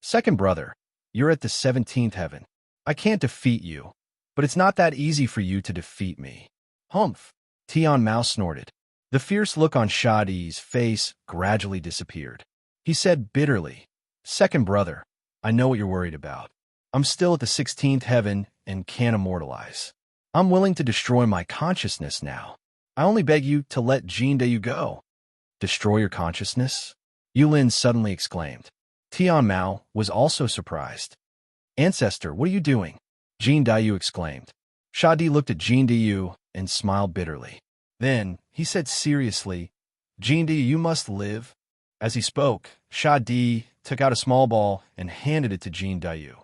A: Second brother, you're at the 17th heaven. I can't defeat you, but it's not that easy for you to defeat me. Humph! Tian Mao snorted. The fierce look on Shadi's face gradually disappeared. He said bitterly, Second brother, I know what you're worried about. I'm still at the 16th heaven and can't immortalize. I'm willing to destroy my consciousness now. I only beg you to let Jin Dayu go. Destroy your consciousness? Yulin suddenly exclaimed. Tian Mao was also surprised. Ancestor, what are you doing? Jin Dayu exclaimed. Shadi looked at Jin Dayu and smiled bitterly. Then he said seriously, Jin Dayu, you must live. As he spoke, Shadi took out a small ball and handed it to Jin Dayu.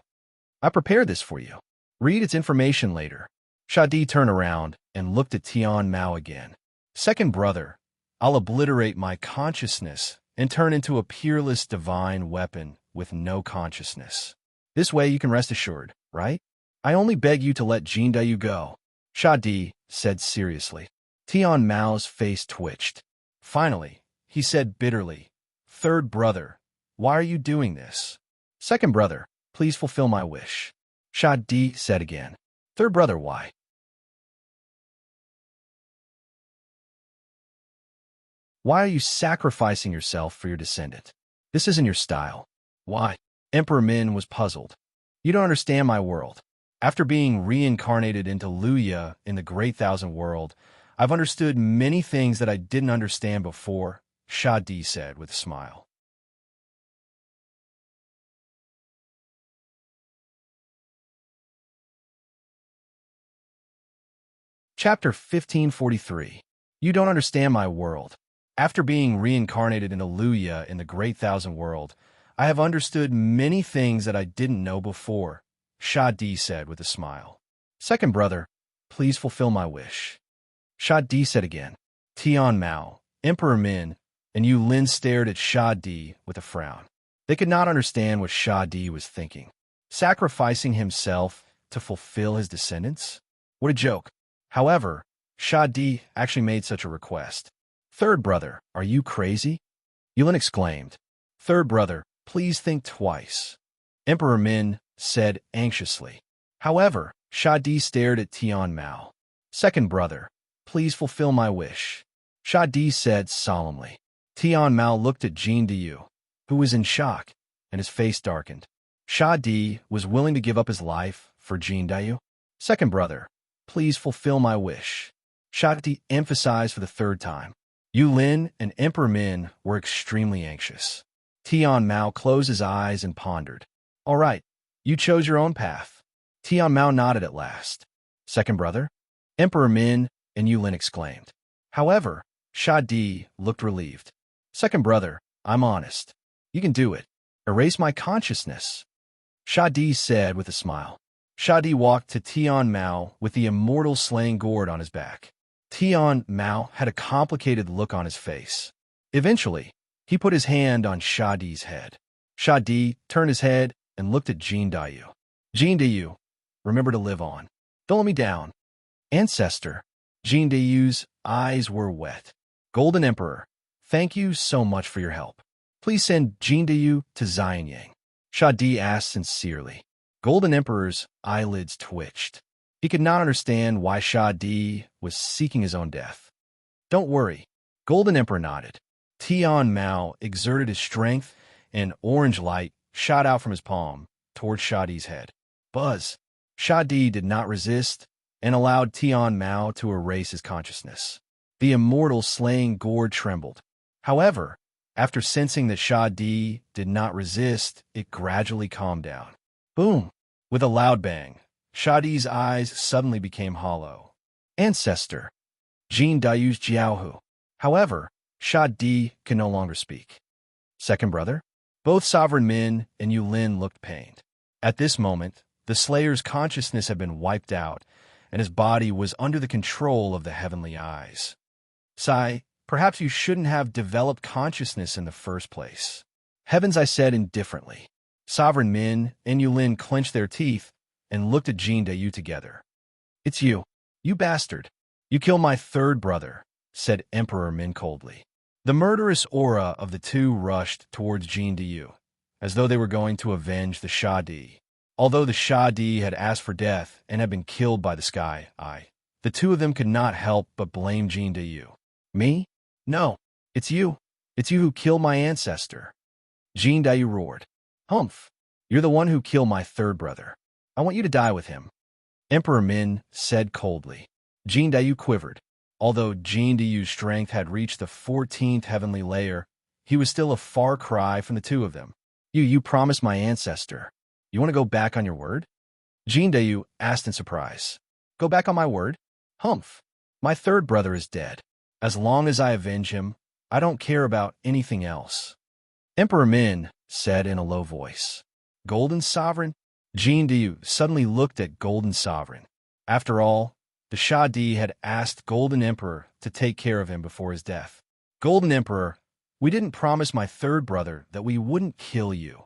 A: I prepared this for you. Read its information later. Shadi turned around and looked at Tian Mao again. Second brother, I'll obliterate my consciousness and turn into a peerless divine weapon with no consciousness. This way you can rest assured, right? I only beg you to let Jin Dayu go. Shadi said seriously. Tian Mao's face twitched. Finally, he said bitterly, Third brother, why are you doing this? Second brother, please fulfill my wish. Shadi said again. Third brother, why? Why are you sacrificing yourself for your descendant? This isn't your style. Why? Emperor Min was puzzled. You don't understand my world. After being reincarnated into Luya in the Great Thousand World, I've understood many things that I didn't understand before, Shadi said with a smile. Chapter 1543. You don't understand my world. After being reincarnated into Luya in the Great Thousand World, I have understood many things that I didn't know before, Shadi said with a smile. Second brother, please fulfill my wish. Shadi said again. Tian Mao, Emperor Min, and Yu Lin stared at Shadi with a frown. They could not understand what Shadi was thinking. Sacrificing himself to fulfill his descendants? What a joke. However, Shadi actually made such a request. Third brother, are you crazy? Yulin exclaimed. Third brother, please think twice. Emperor Min said anxiously. However, Shadi stared at Tian Mao. Second brother, please fulfill my wish. Shadi said solemnly. Tian Mao looked at Jin Dayu, who was in shock, and his face darkened. Shadi was willing to give up his life for Jin Dayu. Second brother, please fulfill my wish. Shadi emphasized for the third time. Yu Lin and Emperor Min were extremely anxious. Tian Mao closed his eyes and pondered. All right, you chose your own path. Tian Mao nodded at last. Second brother? Emperor Min and Yu Lin exclaimed. However, Shadi looked relieved. Second brother, I'm honest. You can do it. Erase my consciousness. Shadi said with a smile. Shadi walked to Tian Mao with the immortal slaying gourd on his back. Tian Mao had a complicated look on his face. Eventually, he put his hand on Shadi's head. Shadi turned his head and looked at Jin Dayu. Jin Dayu, remember to live on. Don't let me down. Ancestor. Jin Dayu's eyes were wet. Golden Emperor, thank you so much for your help. Please send Jin Dayu to Xianyang. Shadi asked sincerely. Golden Emperor's eyelids twitched. He could not understand why Shadi was seeking his own death. Don't worry. Golden Emperor nodded. Tian Mao exerted his strength, and orange light shot out from his palm toward Shadi's head. Buzz. Shadi did not resist and allowed Tian Mao to erase his consciousness. The immortal slaying gourd trembled. However, after sensing that Shadi did not resist, it gradually calmed down. Boom! With a loud bang, Shadi's eyes suddenly became hollow. Ancestor. Jin Dayu's Jiaohu. However, Shadi can no longer speak. Second brother? Both Sovereign Min and Yu Lin looked pained. At this moment, The Slayer's consciousness had been wiped out, and his body was under the control of the heavenly eyes. Sai, perhaps you shouldn't have developed consciousness in the first place. Heavens, I said indifferently. Sovereign Min and Yulin clenched their teeth and looked at Jean Dayu together. It's you. You bastard. You killed my third brother, said Emperor Min coldly. The murderous aura of the two rushed towards Jean Dayu, as though they were going to avenge the Shah Di. Although the Shah Di had asked for death and had been killed by the Sky Eye, the two of them could not help but blame Jean Dayu. Me? No, it's you. It's you who killed my ancestor. Jean Dayu roared. Humph, you're the one who killed my third brother. I want you to die with him. Emperor Min said coldly. Jean Dayu quivered. Although Jean Dayu's strength had reached the 14th heavenly layer, he was still a far cry from the two of them. You promised my ancestor. You want to go back on your word? Jean Dayu asked in surprise. Go back on my word? Humph. My third brother is dead. As long as I avenge him, I don't care about anything else. Emperor Min said in a low voice. Golden Sovereign? Jean Dayu suddenly looked at Golden Sovereign. After all, the Shah Di had asked Golden Emperor to take care of him before his death. Golden Emperor, we didn't promise my third brother that we wouldn't kill you.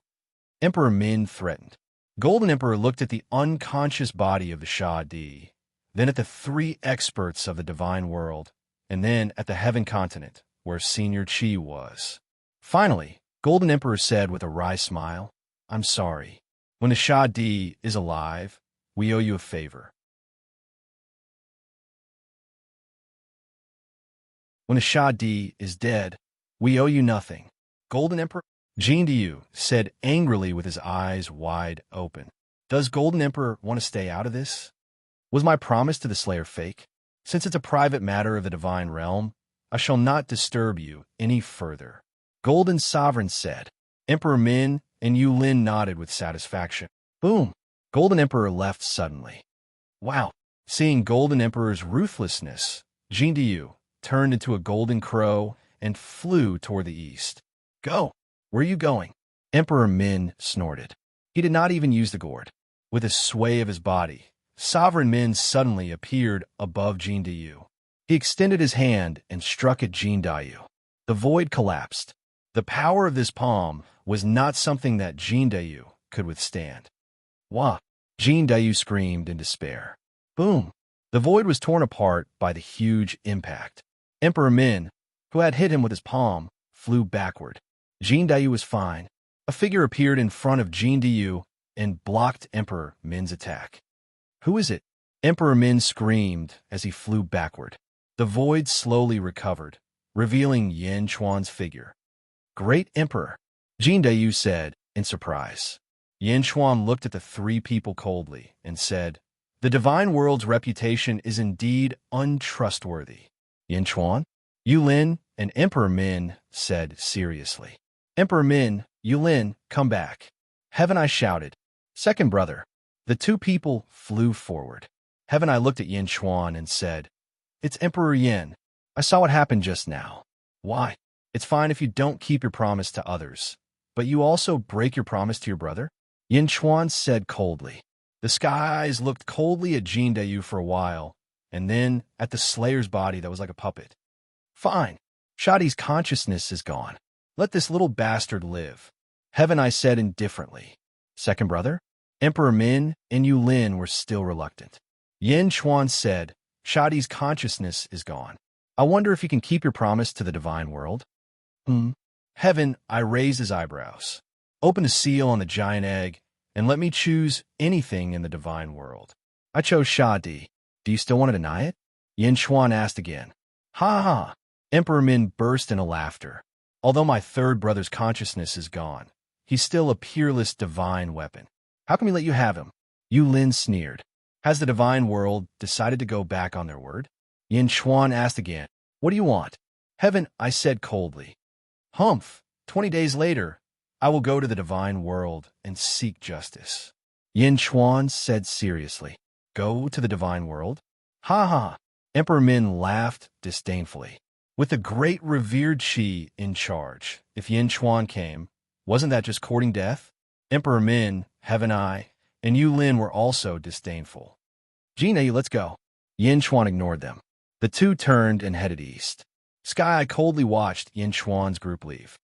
A: Emperor Min threatened. Golden Emperor looked at the unconscious body of the Shah Di, then at the three experts of the divine world, and then at the heaven continent, where Senior Chi was. Finally, Golden Emperor said with a wry smile, I'm sorry. When the Shah Di is alive, we owe you a favor. When the Shah Di is dead, we owe you nothing. Golden Emperor? Jean Dayu said angrily with his eyes wide open. Does Golden Emperor want to stay out of this? Was my promise to the Slayer fake? Since it's a private matter of the divine realm, I shall not disturb you any further. Golden Sovereign said. Emperor Min and Yulin nodded with satisfaction. Boom! Golden Emperor left suddenly. Wow! Seeing Golden Emperor's ruthlessness, Jean Dayu turned into a golden crow and flew toward the east. Go! Where are you going? Emperor Min snorted. He did not even use the gourd. With a sway of his body, Sovereign Min suddenly appeared above Jean Dayu. He extended his hand and struck at Jean Dayu. The void collapsed. The power of this palm was not something that Jean Dayu could withstand. Wah! Jean Dayu screamed in despair. Boom! The void was torn apart by the huge impact. Emperor Min, who had hit him with his palm, flew backward. Jean Dayu was fine. A figure appeared in front of Jean Dayu and blocked Emperor Min's attack. Who is it? Emperor Min screamed as he flew backward. The void slowly recovered, revealing Yin Chuan's figure. Great Emperor, Jean Dayu said in surprise. Yin Chuan looked at the three people coldly and said, The divine world's reputation is indeed untrustworthy. Yin Chuan? Yulin and Emperor Min said seriously. Emperor Min, Yulin, come back. Heaven, I shouted. Second brother. The two people flew forward. Heaven, I looked at Yin Chuan and said, It's Emperor Yin. I saw what happened just now. Why? It's fine if you don't keep your promise to others, but you also break your promise to your brother? Yin Chuan said coldly. The skies looked coldly at Jean Dayu for a while, and then at the Slayer's body that was like a puppet. Fine. Shadi's consciousness is gone. Let this little bastard live. Heaven, I said indifferently. Second brother? Emperor Min and Yulin were still reluctant. Yin Chuan said, Shadi's consciousness is gone. I wonder if you can keep your promise to the divine world? Heaven, I raised his eyebrows. Open the seal on the giant egg, and let me choose anything in the divine world. I chose Shadi. Do you still want to deny it? Yin Chuan asked again. Ha ha! Emperor Min burst into laughter. Although my third brother's consciousness is gone, he's still a peerless divine weapon. How can we let you have him? Yulin sneered. Has the divine world decided to go back on their word? Yin Chuan asked again. What do you want? Heaven, I said coldly. Humph! 20 days later, I will go to the divine world and seek justice. Yin Chuan said seriously. Go to the divine world? Ha ha! Emperor Min laughed disdainfully. With the great revered Qi in charge, if Yin Chuan came, wasn't that just courting death? Emperor Min, Heaven Eye, and Yu Lin were also disdainful. Jina, let's go. Yin Chuan ignored them. The two turned and headed east. Sky coldly watched Yin Chuan's group leave.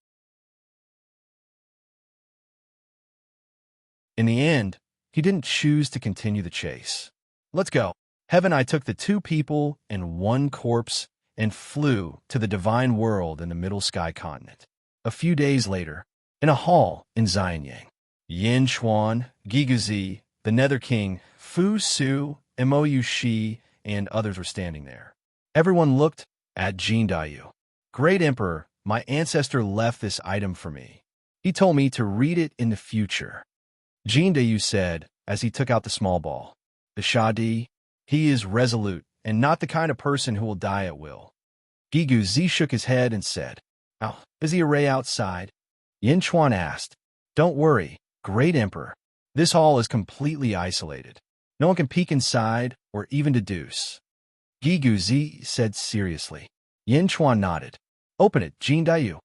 A: In the end, he didn't choose to continue the chase. Let's go. Heaven I took the two people and one corpse and flew to the divine world in the Middle Sky continent. A few days later, in a hall in Xianyang, Yin Chuan, Giguzi, the Nether King, Fu Su, Mou Shi, and others were standing there. Everyone looked at Jin Dayu. Great Emperor, my ancestor left this item for me. He told me to read it in the future. Jin Dayu said as he took out the small ball. The Shadi, he is resolute and not the kind of person who will die at will. Giguzi shook his head and said, "Oh, is the array outside?" Yin Chuan asked, "Don't worry, Great Emperor. This hall is completely isolated. No one can peek inside or even deduce." Giguzi said seriously. Yin Chuan nodded. "Open it, Jin Dayu."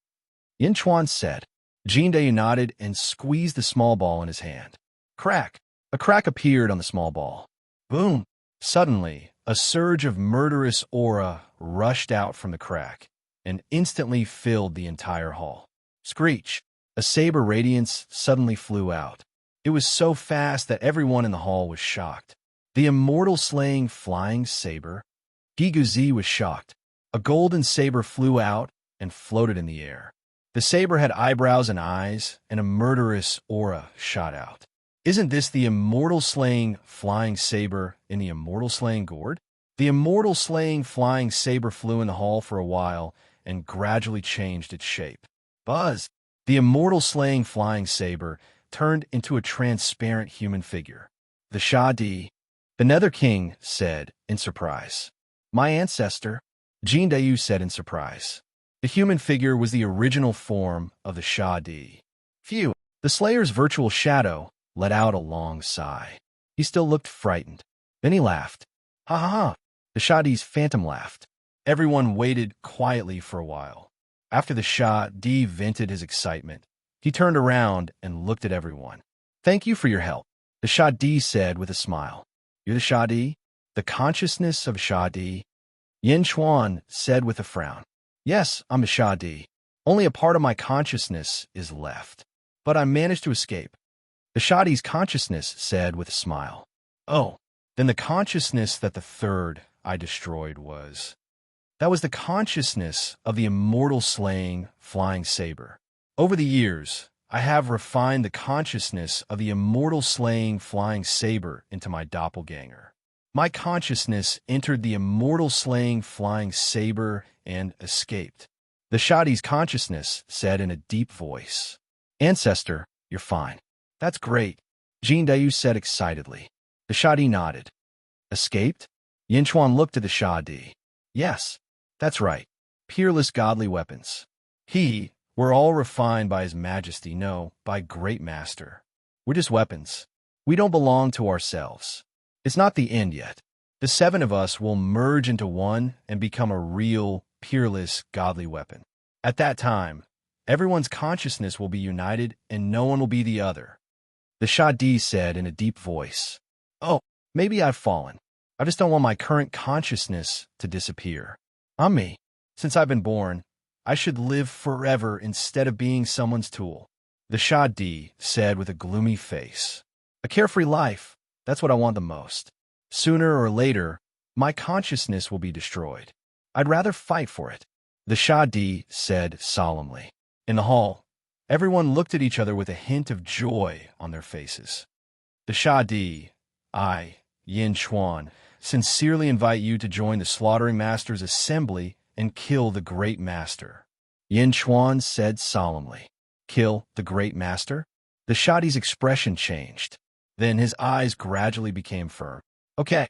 A: Yin Chuan said. Jin Dayu nodded and squeezed the small ball in his hand. Crack! A crack appeared on the small ball. Boom! Suddenly, a surge of murderous aura rushed out from the crack and instantly filled the entire hall. Screech! A saber radiance suddenly flew out. It was so fast that everyone in the hall was shocked. The immortal slaying flying saber? Giguzi was shocked. A golden saber flew out and floated in the air. The saber had eyebrows and eyes, and a murderous aura shot out. Isn't this the immortal slaying flying saber in the immortal slaying gourd? The immortal slaying flying saber flew in the hall for a while and gradually changed its shape. Buzz! The immortal slaying flying saber turned into a transparent human figure. The Shadi, the Nether King, said in surprise. My ancestor, Jin Dayu said in surprise. The human figure was the original form of the Shadi. Phew! The Slayer's virtual shadow let out a long sigh. He still looked frightened. Then he laughed. Ha ha ha! The Shadi's phantom laughed. Everyone waited quietly for a while. After the Shadi vented his excitement, he turned around and looked at everyone. Thank you for your help, the Shadi said with a smile. You're the Shadi? The consciousness of Shadi? Yin Chuan said with a frown. Yes, I'm the Shadi. Only a part of my consciousness is left. But I managed to escape. The Shadi's consciousness said with a smile. Oh, then the consciousness that the third I destroyed was. That was the consciousness of the immortal slaying flying saber. Over the years, I have refined the consciousness of the immortal slaying flying saber into my doppelganger. My consciousness entered the immortal slaying flying saber and escaped. The Shadi's consciousness said in a deep voice. Ancestor, you're fine. That's great, Jin Dayu said excitedly. The Shadi nodded. Escaped? Yin Chuan looked at the Shadi. Yes, that's right. Peerless godly weapons. We're all refined by His Majesty, no, by Great Master. We're just weapons. We don't belong to ourselves. It's not the end yet. The seven of us will merge into one and become a real, peerless, godly weapon. At that time, everyone's consciousness will be united and no one will be the other. The Shadi said in a deep voice. Oh, maybe I've fallen. I just don't want my current consciousness to disappear. I'm me. Since I've been born, I should live forever instead of being someone's tool. The Shadi said with a gloomy face. A carefree life, that's what I want the most. Sooner or later, my consciousness will be destroyed. I'd rather fight for it. The Shadi said solemnly. In the hall, everyone looked at each other with a hint of joy on their faces. The Shadi, I, Yin Chuan, sincerely invite you to join the Slaughtering Master's assembly and kill the Great Master. Yin Chuan said solemnly. Kill the Great Master? The Shadi's expression changed. Then his eyes gradually became firm. Okay.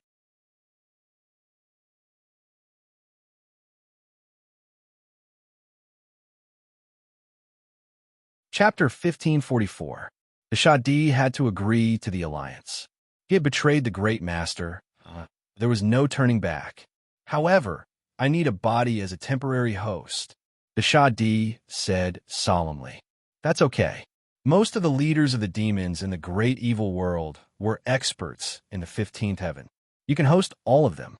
A: Chapter 1544. The Shadi had to agree to the alliance. He had betrayed the Great Master. There was no turning back. However, I need a body as a temporary host. The Shadi said solemnly. That's okay. Most of the leaders of the demons in the great evil world were experts in the 15th heaven. You can host all of them,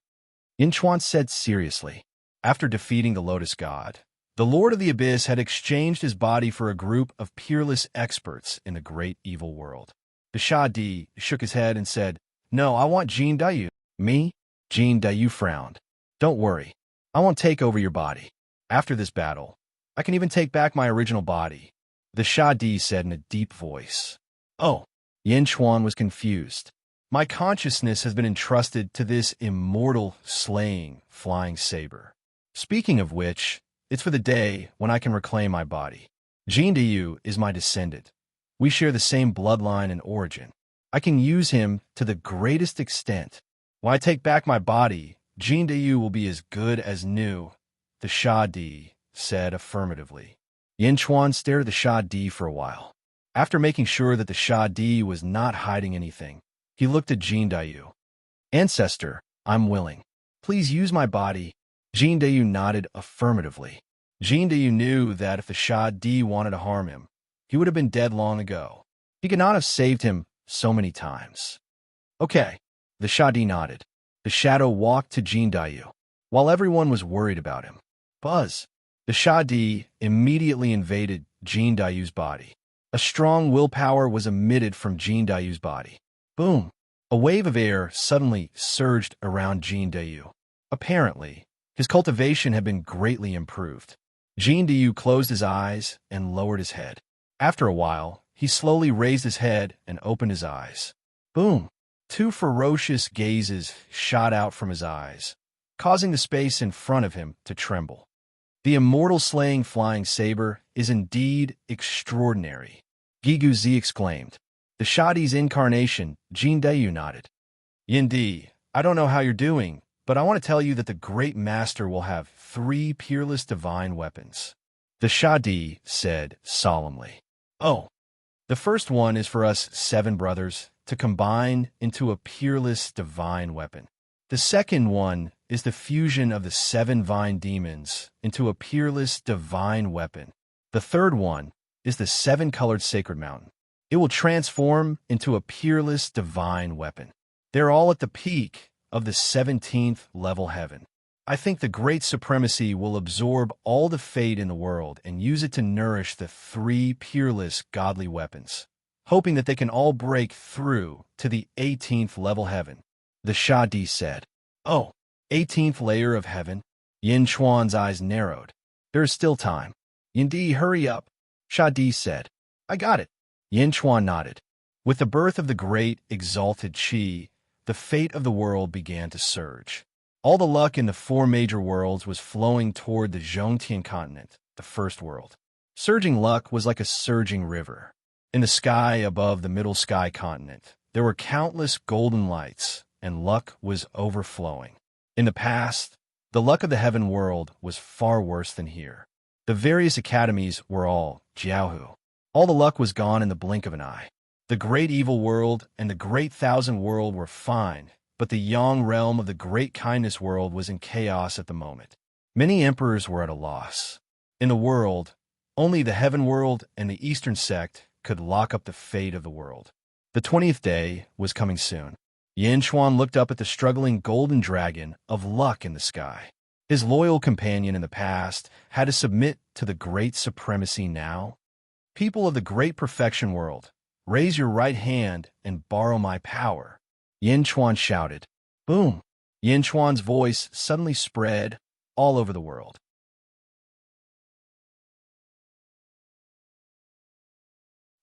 A: Yin Chuan said seriously. After defeating the Lotus God, the Lord of the Abyss had exchanged his body for a group of peerless experts in the great evil world. The Shah Di shook his head and said, "No, I want Jin Dayu." "Me?" Jin Dayu frowned. "Don't worry. I won't take over your body. After this battle, I can even take back my original body," the Shah Di said in a deep voice. "Oh." Yin Chuan was confused. "My consciousness has been entrusted to this immortal, slaying, flying saber. Speaking of which, it's for the day when I can reclaim my body. Jin Dayu is my descendant. We share the same bloodline and origin. I can use him to the greatest extent. When I take back my body, Jin Dayu will be as good as new," the Shah Di said affirmatively. Yin Chuan stared at the Shah Di for a while. After making sure that the Shah Di was not hiding anything, he looked at Jin Dayu. "Ancestor, I'm willing. Please use my body." Jin Dayu nodded affirmatively. Jin Dayu knew that if the Shah Di wanted to harm him, he would have been dead long ago. He could not have saved him so many times. "Okay." The Shah Di nodded. The shadow walked to Jin Dayu, while everyone was worried about him. Buzz. The Shah Di immediately invaded Jin Dayu's body. A strong willpower was emitted from Jin Dayu's body. Boom! A wave of air suddenly surged around Jin Dayu. Apparently, his cultivation had been greatly improved. Jin Dayu closed his eyes and lowered his head. After a while, he slowly raised his head and opened his eyes. Boom! Two ferocious gazes shot out from his eyes, causing the space in front of him to tremble. The immortal slaying flying saber is indeed extraordinary, Gigu Zi exclaimed. The Shah Di's incarnation, Jin Dayu nodded. Yindi, I don't know how you're doing, but I want to tell you that the great master will have 3 peerless divine weapons. The Shah Di said solemnly. Oh, the first one is for us 7 brothers to combine into a peerless divine weapon. The second one is the fusion of the 7 vine demons into a peerless divine weapon. The third one is the 7-colored sacred mountain. It will transform into a peerless divine weapon. They're all at the peak of the 17th level heaven. I think the great supremacy will absorb all the fate in the world and use it to nourish the 3 peerless godly weapons, hoping that they can all break through to the 18th level heaven. The Shah Di said. Oh, 18th layer of heaven? Yin Chuan's eyes narrowed. There is still time. Yindi, hurry up. Shah Di said. I got it. Yin Chuan nodded. With the birth of the great, exalted Qi, the fate of the world began to surge. All the luck in the 4 major worlds was flowing toward the Zhongtian continent, the first world. Surging luck was like a surging river. In the sky above the middle sky continent, there were countless golden lights, and luck was overflowing. In the past, the luck of the heaven world was far worse than here. The various academies were all Jiaohu. All the luck was gone in the blink of an eye. The great evil world and the great thousand world were fine, but the Yang realm of the great kindness world was in chaos at the moment. Many emperors were at a loss. In the world, only the heaven world and the eastern sect could lock up the fate of the world. The 20th day was coming soon. Yin Chuan looked up at the struggling golden dragon of luck in the sky. His loyal companion in the past had to submit to the great supremacy now. People of the great perfection world, raise your right hand and borrow my power. Yin Chuan shouted. Boom! Yin Chuan's voice suddenly spread all over the world.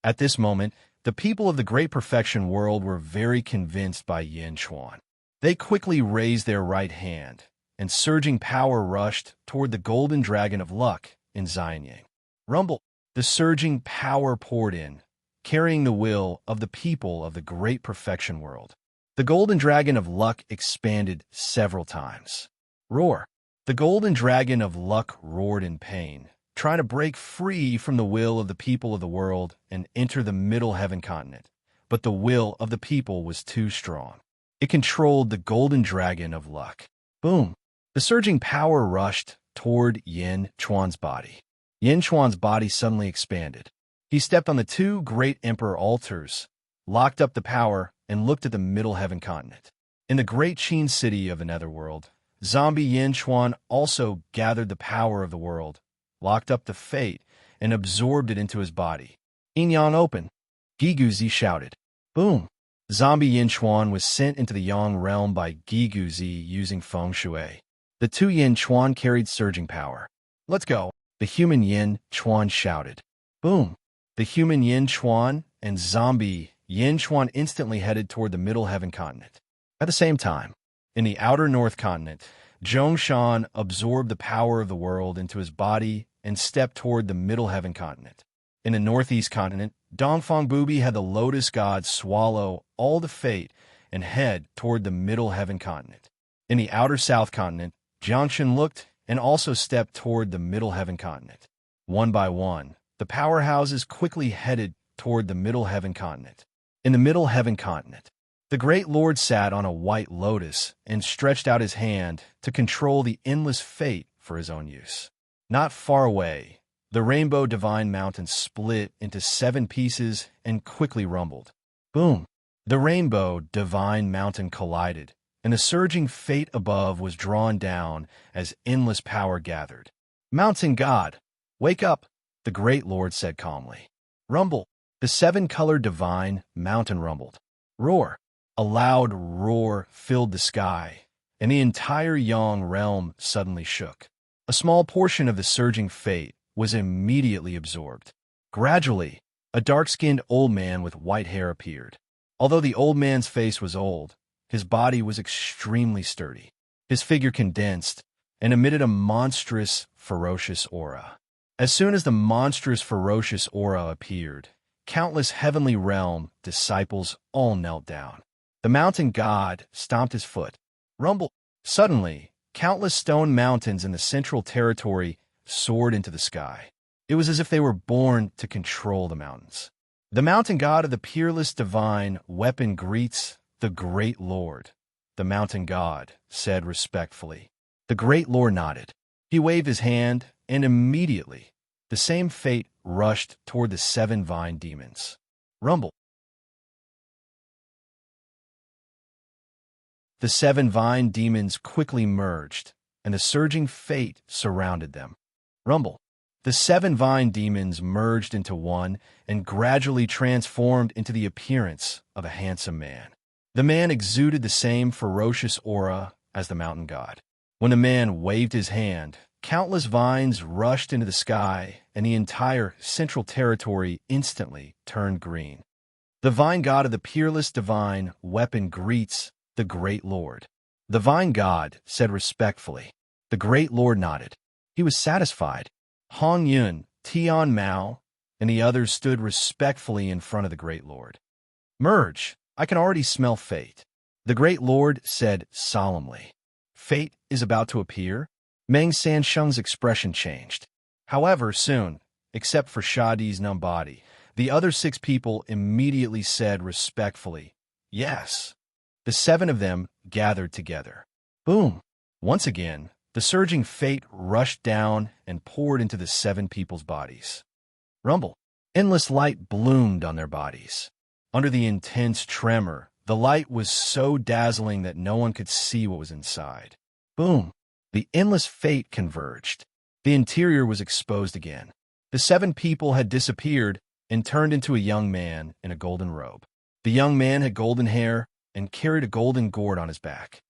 A: At this moment, the people of the great perfection world were very convinced by Yin Chuan. They quickly raised their right hand, and surging power rushed toward the golden dragon of luck in Xianyang. Rumble! The surging power poured in, carrying the will of the people of the great perfection world. The golden dragon of luck expanded several times. Roar! The golden dragon of luck roared in pain, trying to break free from the will of the people of the world and enter the middle heaven continent. But the will of the people was too strong. It controlled the golden dragon of luck. Boom! The surging power rushed toward Yin Chuan's body. Yin Chuan's body suddenly expanded. He stepped on the two great emperor altars, locked up the power, and looked at the Middle Heaven continent. In the great Qin city of the Netherworld, zombie Yin Chuan also gathered the power of the world, locked up the fate, and absorbed it into his body. Yin Yang open, Giguzi shouted. Boom! Zombie Yin Chuan was sent into the Yang realm by Giguzi using feng shui. The two Yin Chuan carried surging power. Let's go! The human Yin Chuan shouted. Boom! The human Yin Chuan and zombie Yin Chuan instantly headed toward the Middle Heaven continent. At the same time, in the outer North continent, Zhongshan absorbed the power of the world into his body and stepped toward the Middle Heaven continent. In the Northeast continent, Dongfang Bubi had the Lotus God swallow all the fate and head toward the Middle Heaven continent. In the outer South continent, Jiangshan looked and also stepped toward the Middle Heaven continent. One by one, the powerhouses quickly headed toward the Middle Heaven continent. In the Middle Heaven continent, the Great Lord sat on a white lotus and stretched out his hand to control the endless fate for his own use. Not far away, the Rainbow Divine Mountain split into 7 pieces and quickly rumbled. Boom! The Rainbow Divine Mountain collided, and the surging fate above was drawn down as endless power gathered. Mountain God, wake up, the Great Lord said calmly. Rumble! The 7-colored divine mountain rumbled. Roar! A loud roar filled the sky, and the entire Yang realm suddenly shook. A small portion of the surging fate was immediately absorbed. Gradually, a dark-skinned old man with white hair appeared. Although the old man's face was old, his body was extremely sturdy. His figure condensed and emitted a monstrous, ferocious aura. As soon as the monstrous, ferocious aura appeared, countless heavenly realm disciples all knelt down. The mountain god stomped his foot. Rumble! Suddenly, countless stone mountains in the central territory soared into the sky. It was as if they were born to control the mountains. The mountain god of the peerless divine weapon greets the Great Lord, the mountain god said respectfully. The Great Lord nodded. He waved his hand, and immediately, the same fate rushed toward the 7 vine demons. Rumble! The 7 vine demons quickly merged, and the surging fate surrounded them. Rumble! The 7 vine demons merged into one and gradually transformed into the appearance of a handsome man. The man exuded the same ferocious aura as the mountain god. When the man waved his hand, countless vines rushed into the sky, and the entire central territory instantly turned green. The vine god of the peerless divine weapon greets the Great Lord. The vine god said respectfully. The Great Lord nodded. He was satisfied. Hong Yun, Tian Mao, and the others stood respectfully in front of the Great Lord. Merge! I can already smell fate. The Great Lord said solemnly. Fate is about to appear? Meng Sansheng's expression changed. However, soon, except for Shadi's numb body, the other 6 people immediately said respectfully, yes. The 7 of them gathered together. Boom! Once again, the surging fate rushed down and poured into the 7 people's bodies. Rumble! Endless light bloomed on their bodies. Under the intense tremor, the light was so dazzling that no one could see what was inside. Boom! The endless fate converged. The interior was exposed again. The 7 people had disappeared and turned into a young man in a golden robe. The young man had golden hair and carried a golden gourd on his back.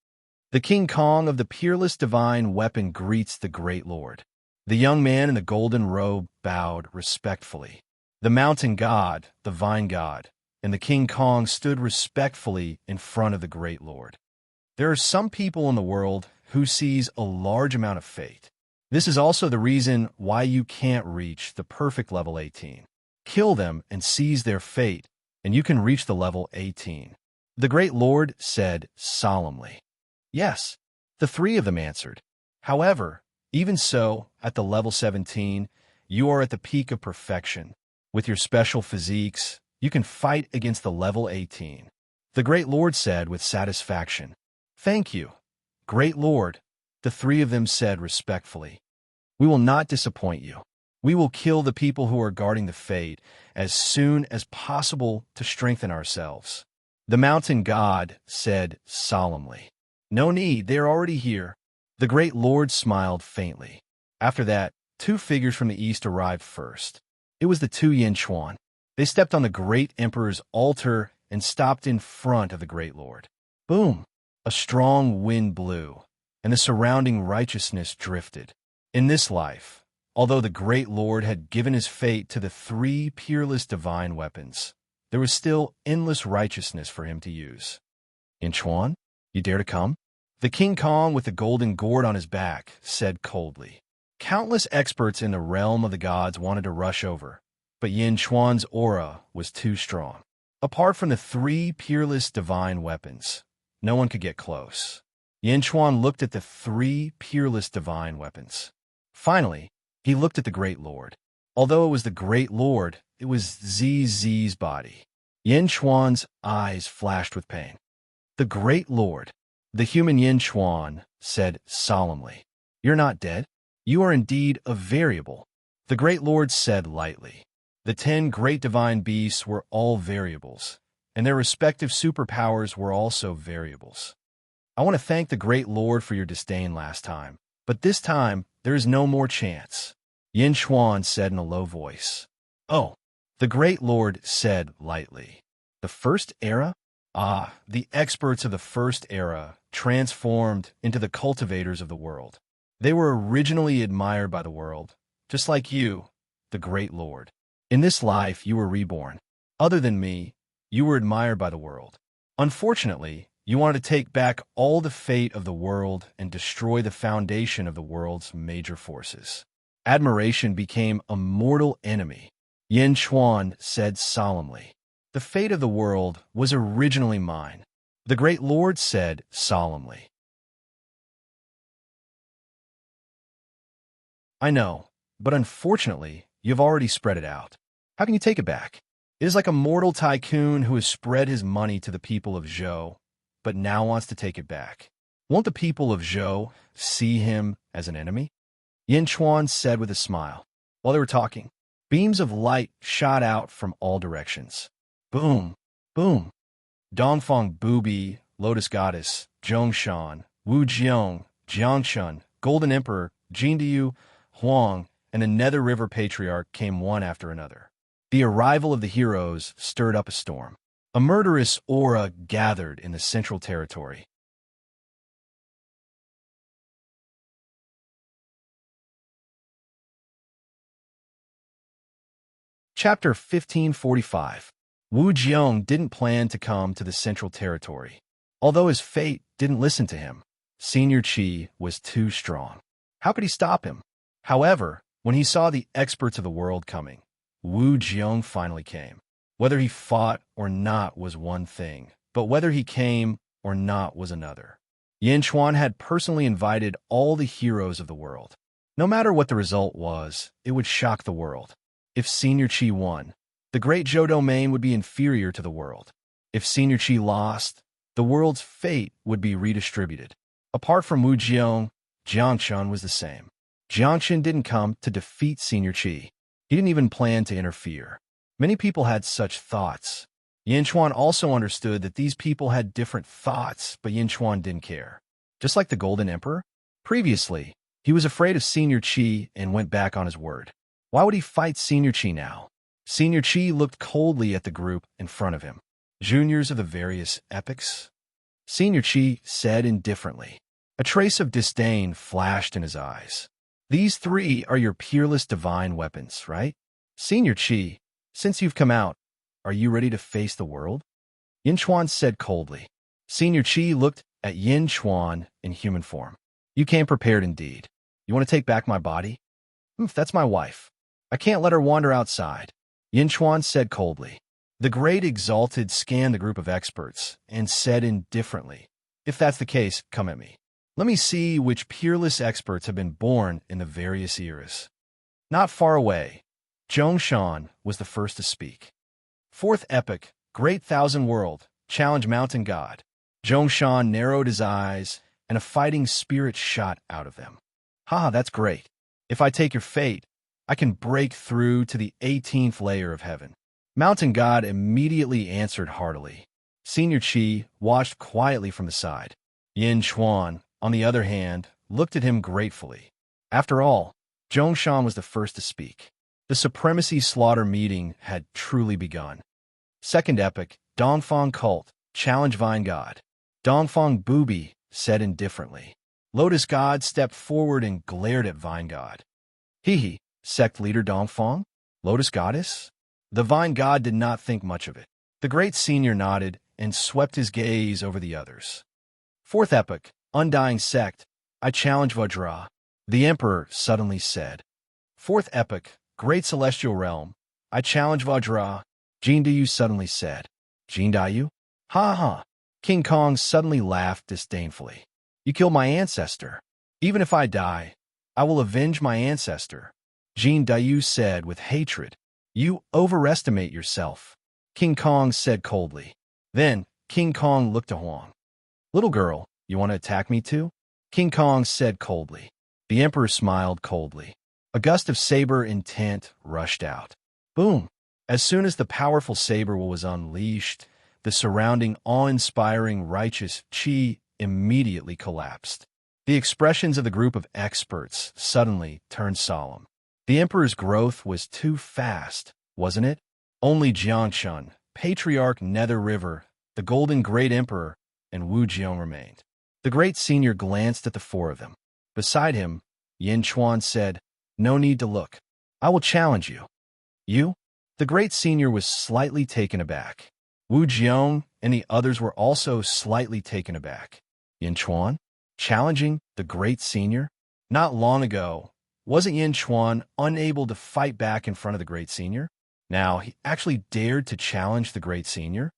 A: The King Kong of the peerless divine weapon greets the Great Lord. The young man in the golden robe bowed respectfully. The mountain god, the vine god, and the King Kong stood respectfully in front of the Great Lord. There are some people in the world who sees a large amount of fate. This is also the reason why you can't reach the perfect level 18. Kill them and seize their fate, and you can reach the level 18. The Great Lord said solemnly. Yes, the 3 of them answered. However, even so, at the level 17, you are at the peak of perfection. With your special physiques, you can fight against the level 18. The Great Lord said with satisfaction. Thank you, Great Lord, the 3 of them said respectfully. We will not disappoint you. We will kill the people who are guarding the fate as soon as possible to strengthen ourselves. The mountain god said solemnly. No need, they are already here. The great lord smiled faintly. After that, two figures from the east arrived first. It was the two Yin Chuan. They stepped on the great emperor's altar and stopped in front of the great lord. Boom! A strong wind blew, and the surrounding righteousness drifted. In this life, although the great lord had given his fate to the three peerless divine weapons, there was still endless righteousness for him to use. Yin Chuan, you dare to come? The King Kong with the golden gourd on his back said coldly. Countless experts in the realm of the gods wanted to rush over, but Yin Chuan's aura was too strong. Apart from the three peerless divine weapons, no one could get close. Yin Chuan looked at the three peerless divine weapons. Finally, he looked at the Great Lord. Although it was the Great Lord, it was ZZ's body. Yin Chuan's eyes flashed with pain. The Great Lord, the human Yin Chuan, said solemnly, You're not dead. You are indeed a variable. The Great Lord said lightly. The 10 great divine beasts were all variables, and their respective superpowers were also variables. I want to thank the Great Lord for your disdain last time, but this time there is no more chance. Yin Chuan said in a low voice. Oh, the Great Lord said lightly. The First Era? Ah, the experts of the First Era transformed into the cultivators of the world. They were originally admired by the world, just like you, the Great Lord. In this life, you were reborn. Other than me, you were admired by the world. Unfortunately, you wanted to take back all the fate of the world and destroy the foundation of the world's major forces. Admiration became a mortal enemy. Yin Chuan said solemnly. The fate of the world was originally mine. The Great Lord said solemnly. I know, but unfortunately, you've already spread it out. How can you take it back? It is like a mortal tycoon who has spread his money to the people of Zhou, but now wants to take it back. Won't the people of Zhou see him as an enemy? Yin Chuan said with a smile. While they were talking, beams of light shot out from all directions. Boom, boom. Dongfang Bubi, Lotus Goddess, Zhongshan, Wu Jiong, Jiangshun, Golden Emperor, Jindiyu, Huang, and the Nether River Patriarch came one after another. The arrival of the heroes stirred up a storm. A murderous aura gathered in the central territory. Chapter 1545. Wu Jiong didn't plan to come to the central territory. Although his fate didn't listen to him, Senior Qi was too strong. How could he stop him? However, when he saw the experts of the world coming, Wu Jiong finally came. Whether he fought or not was one thing, but whether he came or not was another. Yin Chuan had personally invited all the heroes of the world. No matter what the result was, it would shock the world. If Senior Qi won, the Great Zhou domain would be inferior to the world. If Senior Qi lost, the world's fate would be redistributed. Apart from Wu Jiong, Jiangshun was the same. Jiangshun didn't come to defeat Senior Qi. He didn't even plan to interfere. Many people had such thoughts. Yin Chuan also understood that these people had different thoughts, but Yin Chuan didn't care. Just like the Golden Emperor, previously, he was afraid of Senior Qi and went back on his word. Why would he fight Senior Qi now? Senior Qi looked coldly at the group in front of him. Juniors of the various epochs? Senior Qi said indifferently. A trace of disdain flashed in his eyes. These three are your peerless divine weapons, right? Senior Qi, since you've come out, are you ready to face the world? Yin Chuan said coldly. Senior Qi looked at Yin Chuan in human form. You came prepared indeed. You want to take back my body? That's my wife. I can't let her wander outside. Yin Chuan said coldly. The Great Exalted scanned the group of experts and said indifferently, If that's the case, come at me. Let me see which peerless experts have been born in the various eras. Not far away, Zhongshan was the first to speak. Fourth epoch, Great Thousand World, Challenge Mountain God. Zhongshan narrowed his eyes, and a fighting spirit shot out of them. Ha, that's great. If I take your fate, I can break through to the 18th layer of heaven. Mountain God immediately answered heartily. Senior Qi watched quietly from the side. Yin Chuan, on the other hand, looked at him gratefully. After all, Zhongshan was the first to speak. The Supremacy Slaughter meeting had truly begun. Second epic, Dongfang Cult, Challenge Vine God. Dongfang Booby said indifferently. Lotus God stepped forward and glared at Vine God. Hee, sect leader Dongfang? Lotus Goddess? The Vine God did not think much of it. The great senior nodded and swept his gaze over the others. Fourth epic, Undying Sect, I challenge Vajra, the Emperor suddenly said. Fourth epic, Great Celestial Realm, I challenge Vajra, Jindayu suddenly said. Jindayu? Ha ha. King Kong suddenly laughed disdainfully. You killed my ancestor. Even if I die, I will avenge my ancestor. Jindayu said with hatred. You overestimate yourself, King Kong said coldly. Then, King Kong looked to Huang. Little girl, you want to attack me too? King Kong said coldly. The Emperor smiled coldly. A gust of saber intent rushed out. Boom! As soon as the powerful saber was unleashed, the surrounding awe-inspiring righteous Qi immediately collapsed. The expressions of the group of experts suddenly turned solemn. The Emperor's growth was too fast, wasn't it? Only Jiangshun, Patriarch Nether River, the Golden Great Emperor, and Wu Jiong remained. The great senior glanced at the four of them. Beside him, Yin Chuan said, No need to look. I will challenge you. You? The great senior was slightly taken aback. Wu Jiong and the others were also slightly taken aback. Yin Chuan? Challenging the great senior? Not long ago, wasn't Yin Chuan unable to fight back in front of the great senior? Now, he actually dared to challenge the great senior?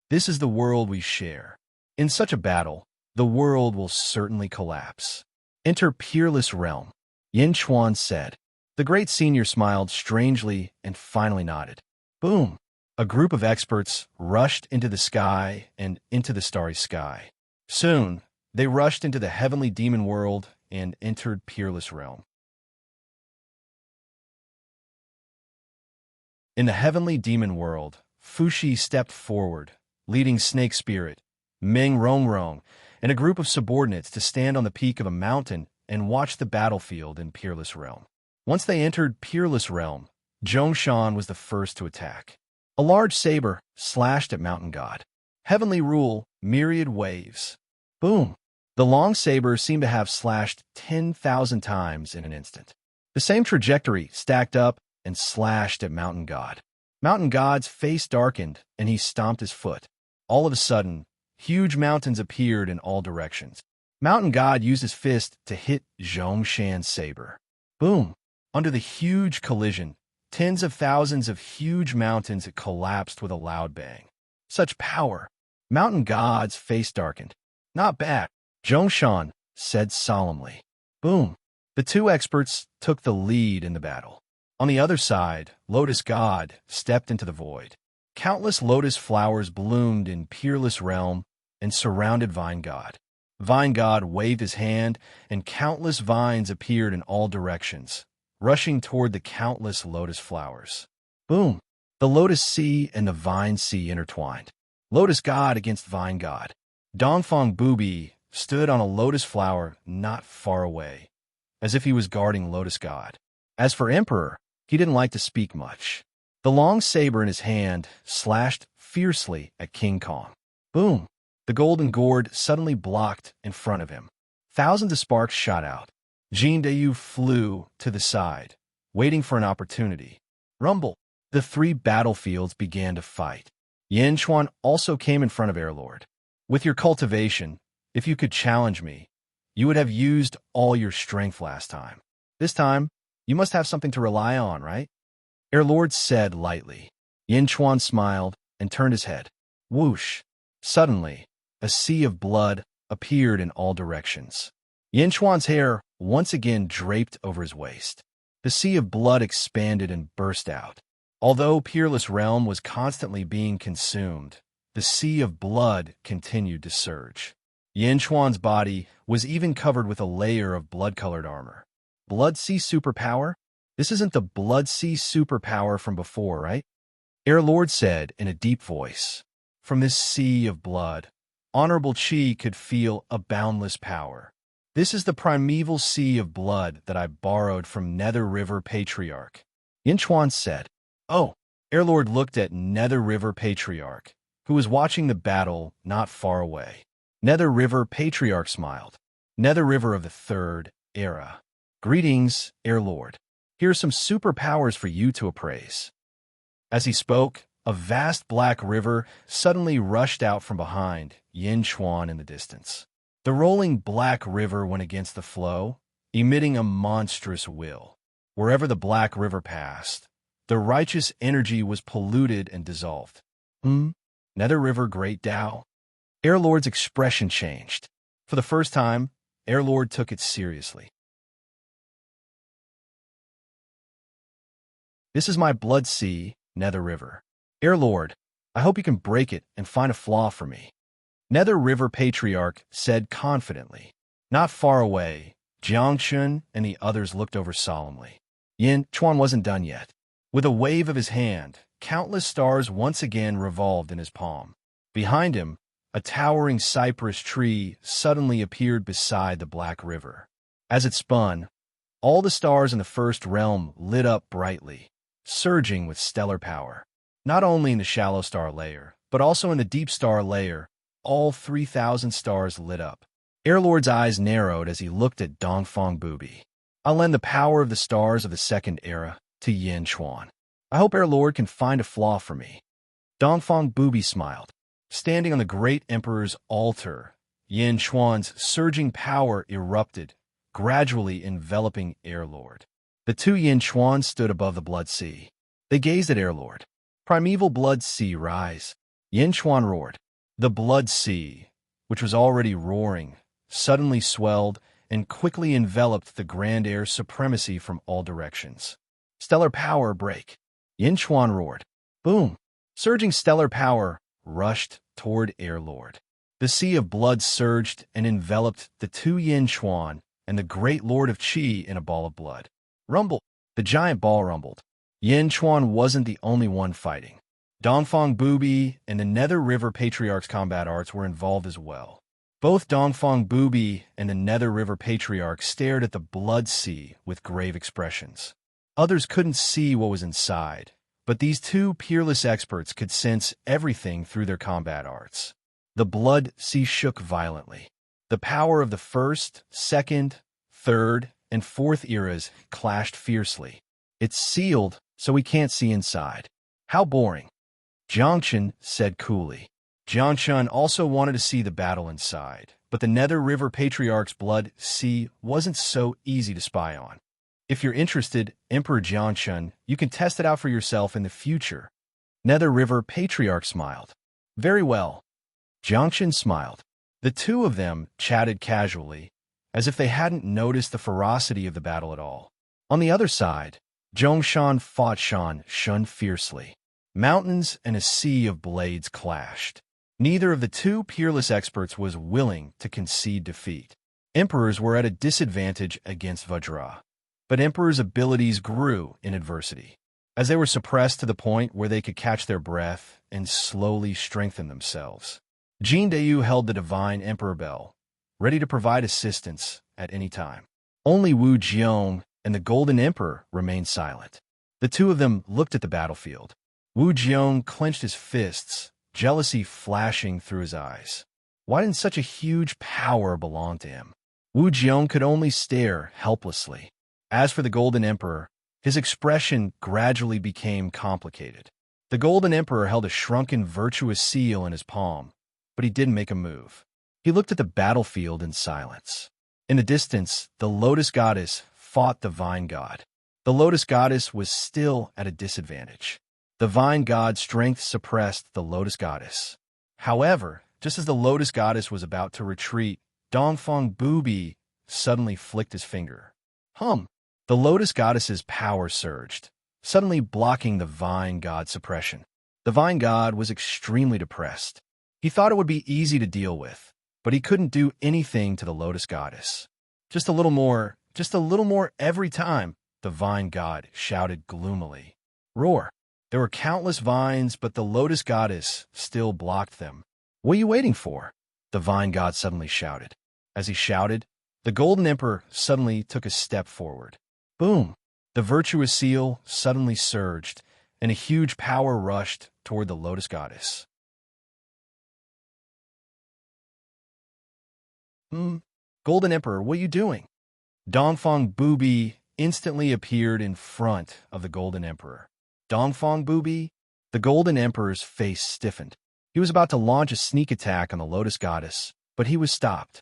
A: This is the world we share. In such a battle, the world will certainly collapse. Enter Peerless Realm, Yin Chuan said. The great senior smiled strangely and finally nodded. Boom! A group of experts rushed into the sky and into the starry sky. Soon, they rushed into the heavenly demon world and entered Peerless Realm. In the heavenly demon world, Fushi stepped forward, leading Snake Spirit, Ming Rongrong, and a group of subordinates to stand on the peak of a mountain and watch the battlefield in Peerless Realm. Once they entered Peerless Realm, Zhongshan was the first to attack. A large saber slashed at Mountain God. Heavenly Rule, myriad waves. Boom! The long saber seemed to have slashed 10,000 times in an instant. The same trajectory stacked up and slashed at Mountain God. Mountain God's face darkened, and he stomped his foot. All of a sudden, huge mountains appeared in all directions. Mountain God used his fist to hit Zhongshan's saber. Boom! Under the huge collision, tens of thousands of huge mountains collapsed with a loud bang. Such power! Mountain God's face darkened. Not bad, Zhongshan said solemnly. Boom! The two experts took the lead in the battle. On the other side, Lotus God stepped into the void. Countless lotus flowers bloomed in Peerless Realm and surrounded Vine God. Vine God waved his hand, and countless vines appeared in all directions, rushing toward the countless lotus flowers. Boom! The Lotus Sea and the Vine Sea intertwined. Lotus God against Vine God. Dongfang Booby stood on a lotus flower not far away, as if he was guarding Lotus God. As for Emperor, he didn't like to speak much. The long saber in his hand slashed fiercely at King Kong. Boom! The golden gourd suddenly blocked in front of him. Thousands of sparks shot out. Jindayu flew to the side, waiting for an opportunity. Rumble! The three battlefields began to fight. Yin Chuan also came in front of Airlord. With your cultivation, if you could challenge me, you would have used all your strength last time. This time, you must have something to rely on, right? Airlord said lightly. Yin Chuan smiled and turned his head. Whoosh! Suddenly, a sea of blood appeared in all directions. Yin Chuan's hair once again draped over his waist. The sea of blood expanded and burst out. Although Peerless Realm was constantly being consumed, the sea of blood continued to surge. Yin Chuan's body was even covered with a layer of blood-colored armor. Blood Sea superpower? This isn't the Blood Sea superpower from before, right? Air Lord said in a deep voice. From this sea of blood, Honorable Chi could feel a boundless power. This is the primeval sea of blood that I borrowed from Nether River Patriarch. Yin Chuan said. Oh, Air Lord looked at Nether River Patriarch, who was watching the battle not far away. Nether River Patriarch smiled. Nether River of the Third Era. Greetings, Air Lord. Here are some superpowers for you to appraise. As he spoke, a vast black river suddenly rushed out from behind Yin Chuan in the distance. The rolling black river went against the flow, emitting a monstrous will. Wherever the black river passed, the righteous energy was polluted and dissolved. Nether River Great Tao? Air Lord's expression changed. For the first time, Air Lord took it seriously. This is my blood sea, Nether River. Air Lord, I hope you can break it and find a flaw for me. Nether River Patriarch said confidently. Not far away, Jiangshun and the others looked over solemnly. Yin Chuan wasn't done yet. With a wave of his hand, countless stars once again revolved in his palm. Behind him, a towering cypress tree suddenly appeared beside the Black River. As it spun, all the stars in the first realm lit up brightly, surging with stellar power. Not only in the shallow star layer, but also in the deep star layer, all 3,000 stars lit up. Air Lord's eyes narrowed as he looked at Dongfang Booby. I'll lend the power of the stars of the Second Era to Yin Chuan. I hope Air Lord can find a flaw for me. Dongfang Booby smiled. Standing on the great emperor's altar, Yin Chuan's surging power erupted, gradually enveloping Air Lord. The two Yin Chuan stood above the Blood Sea. They gazed at Air Lord. Primeval Blood Sea rise. Yin Chuan roared. The Blood Sea, which was already roaring, suddenly swelled and quickly enveloped the grand air supremacy from all directions. Stellar power break. Yin Chuan roared. Boom! Surging stellar power rushed toward Air Lord. The sea of blood surged and enveloped the two Yin Chuan and the great Lord of Qi in a ball of blood. Rumble! The giant ball rumbled. Yin Chuan wasn't the only one fighting. Dongfang Booby and the Nether River Patriarch's combat arts were involved as well. Both Dongfang Booby and the Nether River Patriarch stared at the Blood Sea with grave expressions. Others couldn't see what was inside, but these two peerless experts could sense everything through their combat arts. The Blood Sea shook violently. The power of the First, Second, Third, and Fourth eras clashed fiercely. It's sealed, so we can't see inside. How boring. Jiangshun said coolly. Jiangshun also wanted to see the battle inside, but the Nether River Patriarch's Blood Sea wasn't so easy to spy on. If you're interested, Emperor Jiangshun, you can test it out for yourself in the future. Nether River Patriarch smiled. Very well. Jiangshun smiled. The two of them chatted casually, as if they hadn't noticed the ferocity of the battle at all. On the other side, Zhongshan fought Shan Shun fiercely. Mountains and a sea of blades clashed. Neither of the two peerless experts was willing to concede defeat. Emperors were at a disadvantage against Vajra, but Emperors' abilities grew in adversity, as they were suppressed to the point where they could catch their breath and slowly strengthen themselves. Jin Dayu held the Divine Emperor Bell, ready to provide assistance at any time. Only Wu Jiong and the Golden Emperor remained silent. The two of them looked at the battlefield. Wu Jiong clenched his fists, jealousy flashing through his eyes. Why didn't such a huge power belong to him? Wu Jiong could only stare helplessly. As for the Golden Emperor, his expression gradually became complicated. The Golden Emperor held a shrunken virtuous seal in his palm, but he didn't make a move. He looked at the battlefield in silence. In the distance, the Lotus Goddess fought the Vine God. The Lotus Goddess was still at a disadvantage. The Vine God's strength suppressed the Lotus Goddess. However, just as the Lotus Goddess was about to retreat, Dongfang Booby suddenly flicked his finger. The Lotus Goddess's power surged, suddenly blocking the Vine God's suppression. The Vine God was extremely depressed. He thought it would be easy to deal with, but he couldn't do anything to the Lotus Goddess. Just a little more every time, the vine god shouted gloomily. Roar! There were countless vines, but the lotus goddess still blocked them. What are you waiting for? The vine god suddenly shouted. As he shouted, the golden emperor suddenly took a step forward. Boom! The virtuous seal suddenly surged, and a huge power rushed toward the lotus goddess. Golden Emperor, what are you doing? Dongfang Booby instantly appeared in front of the Golden Emperor. Dongfang Booby? The Golden Emperor's face stiffened. He was about to launch a sneak attack on the Lotus Goddess, but he was stopped.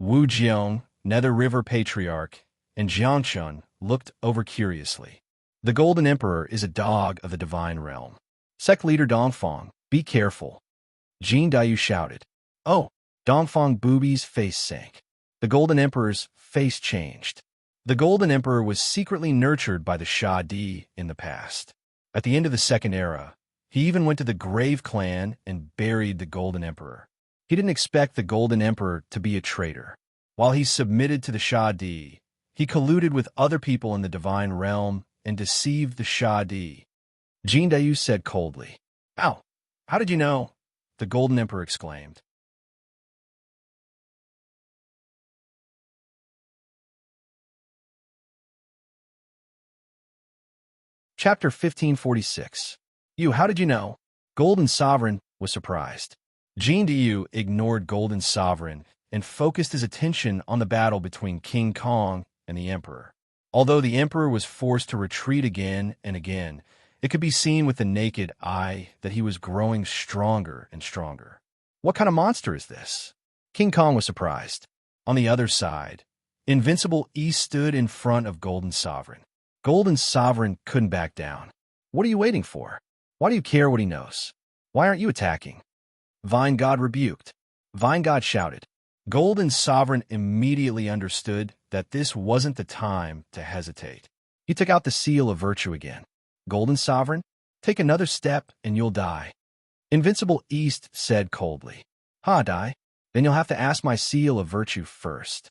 A: Wu Jiong, Nether River Patriarch, and Jiangshun looked over curiously. The Golden Emperor is a dog of the Divine Realm. Sect Leader Dongfang, be careful. Jin Dayu shouted. Oh! Dongfang Booby's face sank. The Golden Emperor's face changed. The Golden Emperor was secretly nurtured by the Sha Di in the past. At the end of the Second Era, he even went to the Grave Clan and buried the Golden Emperor. He didn't expect the Golden Emperor to be a traitor. While he submitted to the Sha Di, he colluded with other people in the Divine Realm and deceived the Sha Di. Jin Dayu said coldly. Ow! How did you know? The Golden Emperor exclaimed. Chapter 1546. You, how did you know? Golden Sovereign was surprised. Jin Dayu ignored Golden Sovereign and focused his attention on the battle between King Kong and the Emperor. Although the Emperor was forced to retreat again and again, it could be seen with the naked eye that he was growing stronger and stronger. What kind of monster is this? King Kong was surprised. On the other side, Invincible East stood in front of Golden Sovereign. Golden Sovereign couldn't back down. What are you waiting for? Why do you care what he knows? Why aren't you attacking? Vine God rebuked. Vine God shouted. Golden Sovereign immediately understood that this wasn't the time to hesitate. He took out the seal of virtue again. Golden Sovereign, take another step and you'll die. Invincible East said coldly. Die? Then you'll have to ask my seal of virtue first.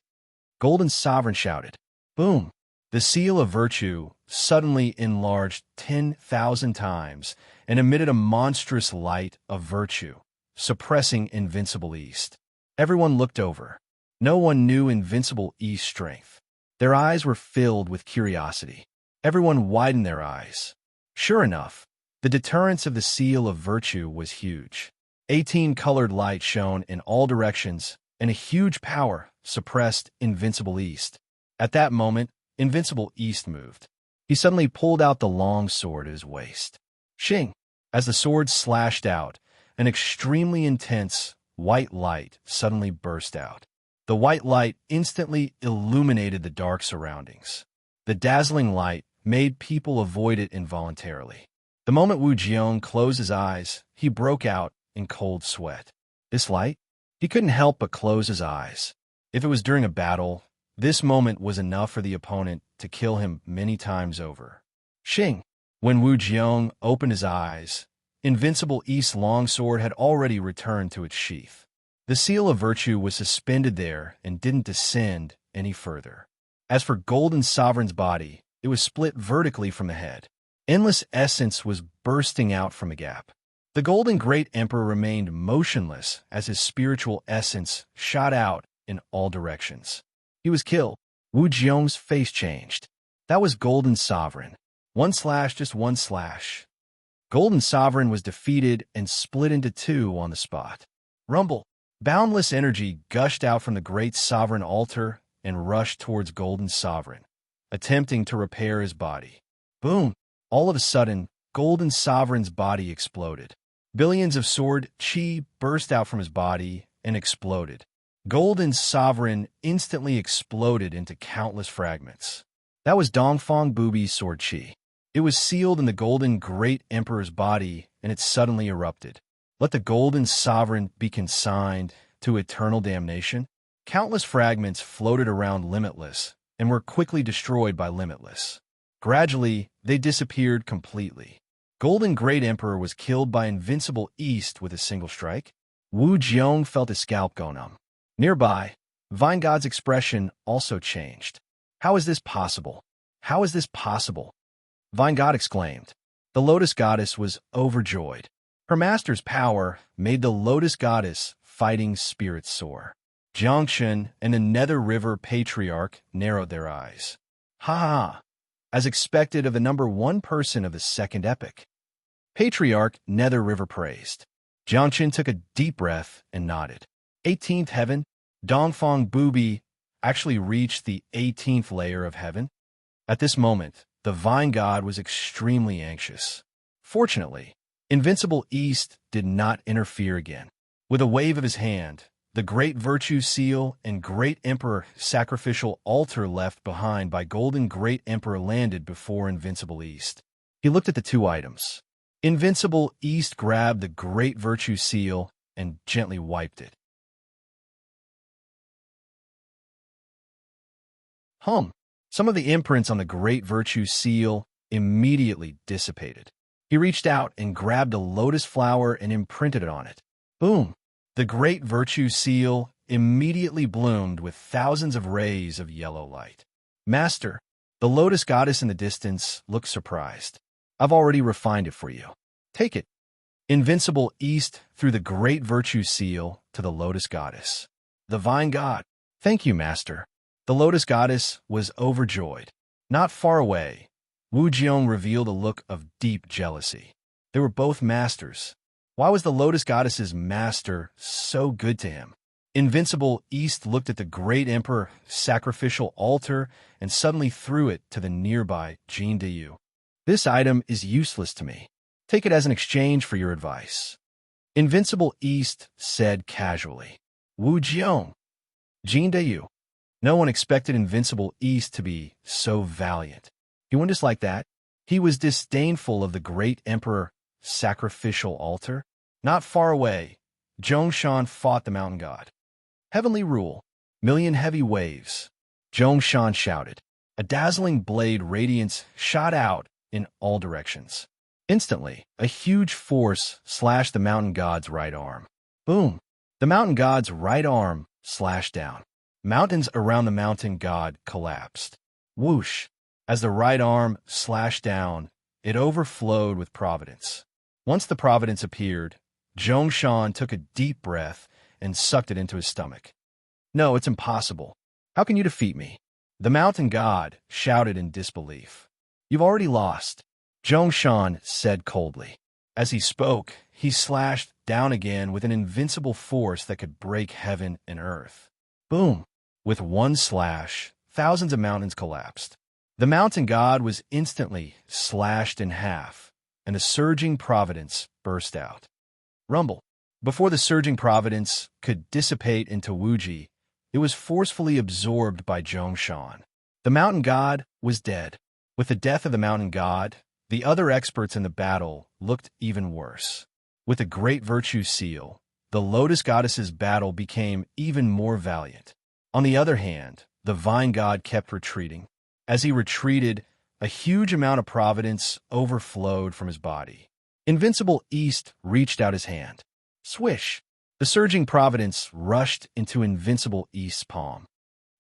A: Golden Sovereign shouted. Boom! The seal of virtue suddenly enlarged 10,000 times and emitted a monstrous light of virtue, suppressing Invincible East. Everyone looked over. No one knew Invincible East's strength. Their eyes were filled with curiosity. Everyone widened their eyes. Sure enough, the deterrence of the seal of virtue was huge. 18 colored light shone in all directions, and a huge power suppressed Invincible East. At that moment, Invincible East moved. He suddenly pulled out the long sword at his waist. Shing! As the sword slashed out, an extremely intense white light suddenly burst out. The white light instantly illuminated the dark surroundings. The dazzling light made people avoid it involuntarily. The moment Wu Jiong closed his eyes, he broke out in cold sweat. This light? He couldn't help but close his eyes. If it was during a battle, this moment was enough for the opponent to kill him many times over. Shing! When Wu Jiong opened his eyes, Invincible East's longsword had already returned to its sheath. The seal of virtue was suspended there and didn't descend any further. As for Golden Sovereign's body, it was split vertically from the head. Endless essence was bursting out from a gap. The Golden Great Emperor remained motionless as his spiritual essence shot out in all directions. He was killed. Wu Jiong's face changed. That was Golden Sovereign. Just one slash. Golden Sovereign was defeated and split into two on the spot. Rumble. Boundless energy gushed out from the Great Sovereign altar and rushed towards Golden Sovereign, attempting to repair his body. Boom! All of a sudden, Golden Sovereign's body exploded. Billions of sword chi burst out from his body and exploded. Golden Sovereign instantly exploded into countless fragments. That was Dongfang Booby's sword chi. It was sealed in the Golden Great Emperor's body, and it suddenly erupted. Let the Golden Sovereign be consigned to eternal damnation. Countless fragments floated around Limitless and were quickly destroyed by Limitless. Gradually, they disappeared completely. Golden Great Emperor was killed by Invincible East with a single strike. Wu Jiong felt his scalp go numb. Nearby, Vine God's expression also changed. How is this possible? How is this possible? Vine God exclaimed. The Lotus Goddess was overjoyed. Her master's power made the Lotus Goddess fighting spirits soar. Jiangchen and the Nether River Patriarch narrowed their eyes. Ha ha! As expected of the #1 person of the second epic. Patriarch Nether River praised. Jiangchen took a deep breath and nodded. 18th heaven, Dongfang Booby actually reached the 18th layer of heaven? At this moment, the Vine God was extremely anxious. Fortunately, Invincible East did not interfere again. With a wave of his hand, the Great Virtue Seal and Great Emperor Sacrificial Altar left behind by Golden Great Emperor landed before Invincible East. He looked at the two items. Invincible East grabbed the Great Virtue Seal and gently wiped it. Some of the imprints on the Great Virtue Seal immediately dissipated. He reached out and grabbed a lotus flower and imprinted it on it. Boom! The Great Virtue Seal immediately bloomed with thousands of rays of yellow light. Master, the Lotus Goddess in the distance looked surprised. I've already refined it for you. Take it. Invincible East threw the Great Virtue Seal to the Lotus Goddess. The Vine God. Thank you, Master. The Lotus Goddess was overjoyed. Not far away, Wu Jiong revealed a look of deep jealousy. They were both masters. Why was the Lotus Goddess's master so good to him? Invincible East looked at the Great Emperor Sacrificial Altar and suddenly threw it to the nearby Jin Deyu. This item is useless to me. Take it as an exchange for your advice. Invincible East said casually. Wu Jiong. Jin Deyu. No one expected Invincible East to be so valiant. He went just like that. He was disdainful of the Great Emperor Sacrificial Altar. Not far away, Zhongshan fought the mountain god. Heavenly rule, million heavy waves. Zhongshan shouted. A dazzling blade radiance shot out in all directions. Instantly, a huge force slashed the mountain god's right arm. Boom! The mountain god's right arm slashed down. Mountains around the mountain god collapsed. Whoosh! As the right arm slashed down, it overflowed with providence. Once the providence appeared, Zhongshan took a deep breath and sucked it into his stomach. No, it's impossible. How can you defeat me? The mountain god shouted in disbelief. You've already lost, Zhongshan said coldly. As he spoke, he slashed down again with an invincible force that could break heaven and earth. Boom! With one slash, thousands of mountains collapsed. The mountain god was instantly slashed in half, and the surging providence burst out. Rumble. Before the surging providence could dissipate into Wuji, it was forcefully absorbed by Zhongshan. The mountain god was dead. With the death of the mountain god, the other experts in the battle looked even worse. With the Great Virtue Seal, the Lotus Goddess's battle became even more valiant. On the other hand, the Vine God kept retreating. As he retreated, a huge amount of providence overflowed from his body. Invincible East reached out his hand. Swish! The surging providence rushed into Invincible East's palm.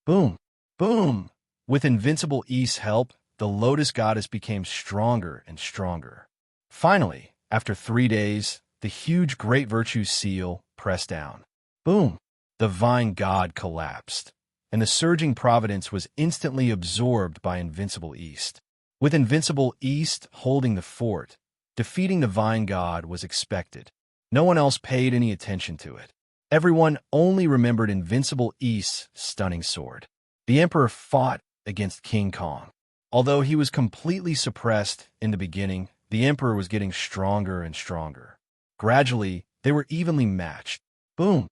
A: Boom! Boom! With Invincible East's help, the Lotus Goddess became stronger and stronger. Finally, after 3 days, the huge Great Virtue Seal pressed down. Boom! The Vine God collapsed, and the surging providence was instantly absorbed by Invincible East. With Invincible East holding the fort, defeating the Vine God was expected. No one else paid any attention to it. Everyone only remembered Invincible East's stunning sword. The Emperor fought against King Kong. Although he was completely suppressed in the beginning, the Emperor was getting stronger and stronger. Gradually, they were evenly matched. Boom!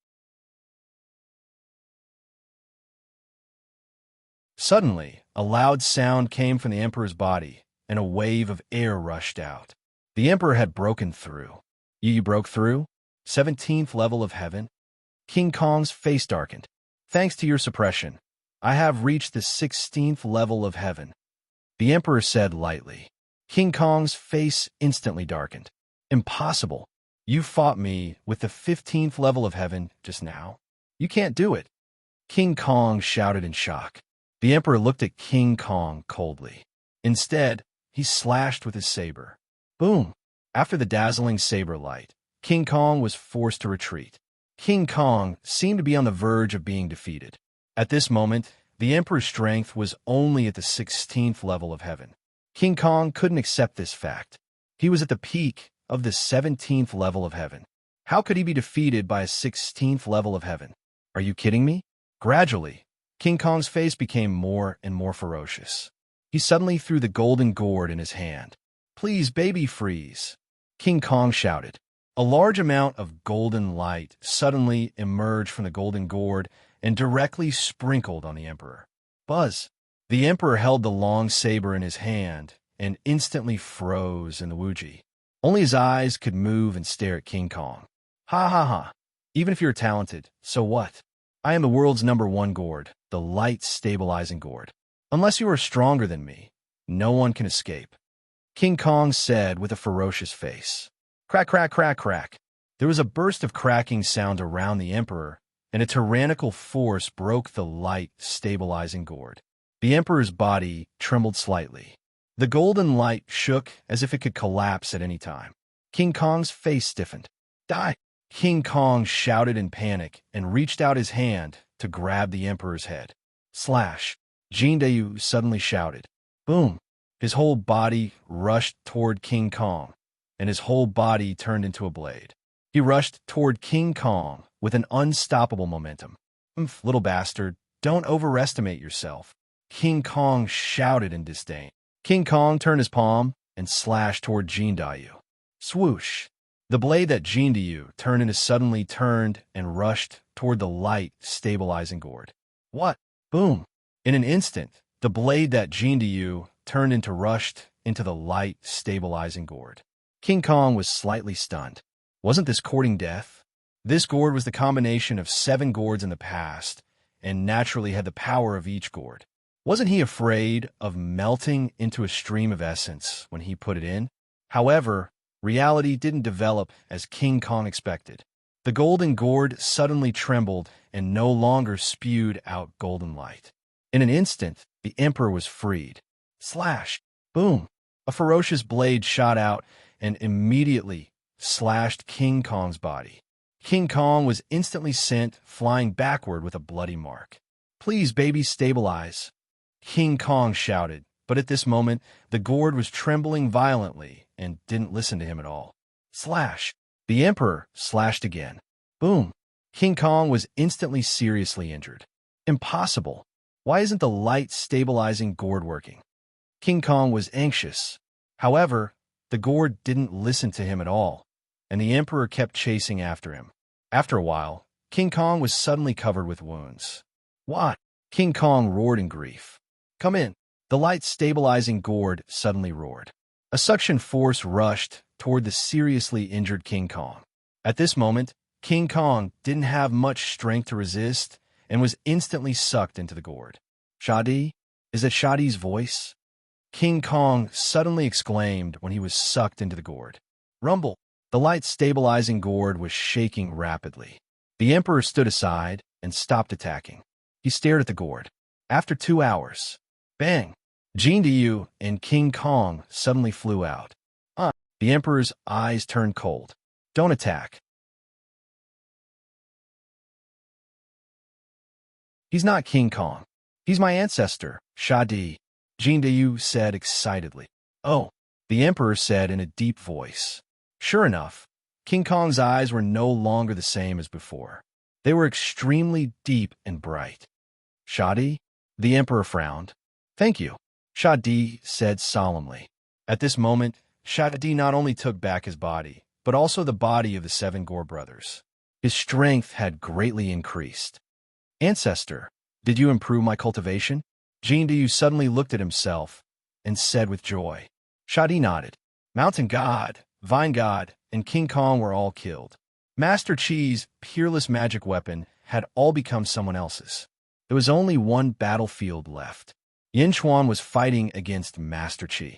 A: Suddenly, a loud sound came from the Emperor's body, and a wave of air rushed out. The Emperor had broken through. You broke through? 17th level of heaven? King Kong's face darkened. Thanks to your suppression, I have reached the 16th level of heaven, the Emperor said lightly. King Kong's face instantly darkened. Impossible. You fought me with the 15th level of heaven just now. You can't do it. King Kong shouted in shock. The Emperor looked at King Kong coldly. Instead, he slashed with his saber. Boom! After the dazzling saber light, King Kong was forced to retreat. King Kong seemed to be on the verge of being defeated. At this moment, the Emperor's strength was only at the 16th level of heaven. King Kong couldn't accept this fact. He was at the peak of the 17th level of heaven. How could he be defeated by a 16th level of heaven? Are you kidding me? Gradually, King Kong's face became more and more ferocious. He suddenly threw the golden gourd in his hand. Please, baby, freeze! King Kong shouted. A large amount of golden light suddenly emerged from the golden gourd and directly sprinkled on the Emperor. Buzz! The Emperor held the long saber in his hand and instantly froze in the Wuji. Only his eyes could move and stare at King Kong. Ha ha ha! Even if you're talented, so what? I am the world's #1 gourd, the light-stabilizing gourd. Unless you are stronger than me, no one can escape. King Kong said with a ferocious face. Crack, crack, crack, crack. There was a burst of cracking sound around the Emperor, and a tyrannical force broke the light-stabilizing gourd. The Emperor's body trembled slightly. The golden light shook as if it could collapse at any time. King Kong's face stiffened. Die! King Kong shouted in panic and reached out his hand to grab the Emperor's head. Slash! Jindayu suddenly shouted. Boom! His whole body rushed toward King Kong, and his whole body turned into a blade. He rushed toward King Kong with an unstoppable momentum. Little bastard, don't overestimate yourself. King Kong shouted in disdain. King Kong turned his palm and slashed toward Jindayu. Swoosh! The blade that Jindayu turned into suddenly turned and rushed toward the light-stabilizing gourd. What? Boom! In an instant, the blade that Jindayu turned into rushed into the light-stabilizing gourd. King Kong was slightly stunned. Wasn't this courting death? This gourd was the combination of 7 gourds in the past, and naturally had the power of each gourd. Wasn't he afraid of melting into a stream of essence when he put it in? However, reality didn't develop as King Kong expected. The golden gourd suddenly trembled and no longer spewed out golden light. In an instant, the Emperor was freed. Slash! Boom! A ferocious blade shot out and immediately slashed King Kong's body. King Kong was instantly sent flying backward with a bloody mark. Please, baby, stabilize! King Kong shouted, but at this moment, the gourd was trembling violently and didn't listen to him at all. Slash! The Emperor slashed again. Boom! King Kong was instantly seriously injured. Impossible! Why isn't the light-stabilizing gourd working? King Kong was anxious. However, the gourd didn't listen to him at all, and the Emperor kept chasing after him. After a while, King Kong was suddenly covered with wounds. What? King Kong roared in grief. Come in! The light-stabilizing gourd suddenly roared. A suction force rushed toward the seriously injured King Kong. At this moment, King Kong didn't have much strength to resist and was instantly sucked into the gourd. Shadi? Is it Shadi's voice? King Kong suddenly exclaimed when he was sucked into the gourd. Rumble! The light-stabilizing gourd was shaking rapidly. The Emperor stood aside and stopped attacking. He stared at the gourd. After 2 hours, bang! Jindayu and King Kong suddenly flew out. The Emperor's eyes turned cold. Don't attack. He's not King Kong. He's my ancestor, Shadi, Jindayu said excitedly. Oh, the Emperor said in a deep voice. Sure enough, King Kong's eyes were no longer the same as before. They were extremely deep and bright. Shadi? The Emperor frowned. Thank you, Shadi said solemnly. At this moment, Shadi not only took back his body, but also the body of the 7 Gore brothers. His strength had greatly increased. Ancestor, did you improve my cultivation? Jindayu suddenly looked at himself and said with joy. Shadi nodded. Mountain God, Vine God, and King Kong were all killed. Master Chi's peerless magic weapon had all become someone else's. There was only one battlefield left. Yinchuan was fighting against Master Chi.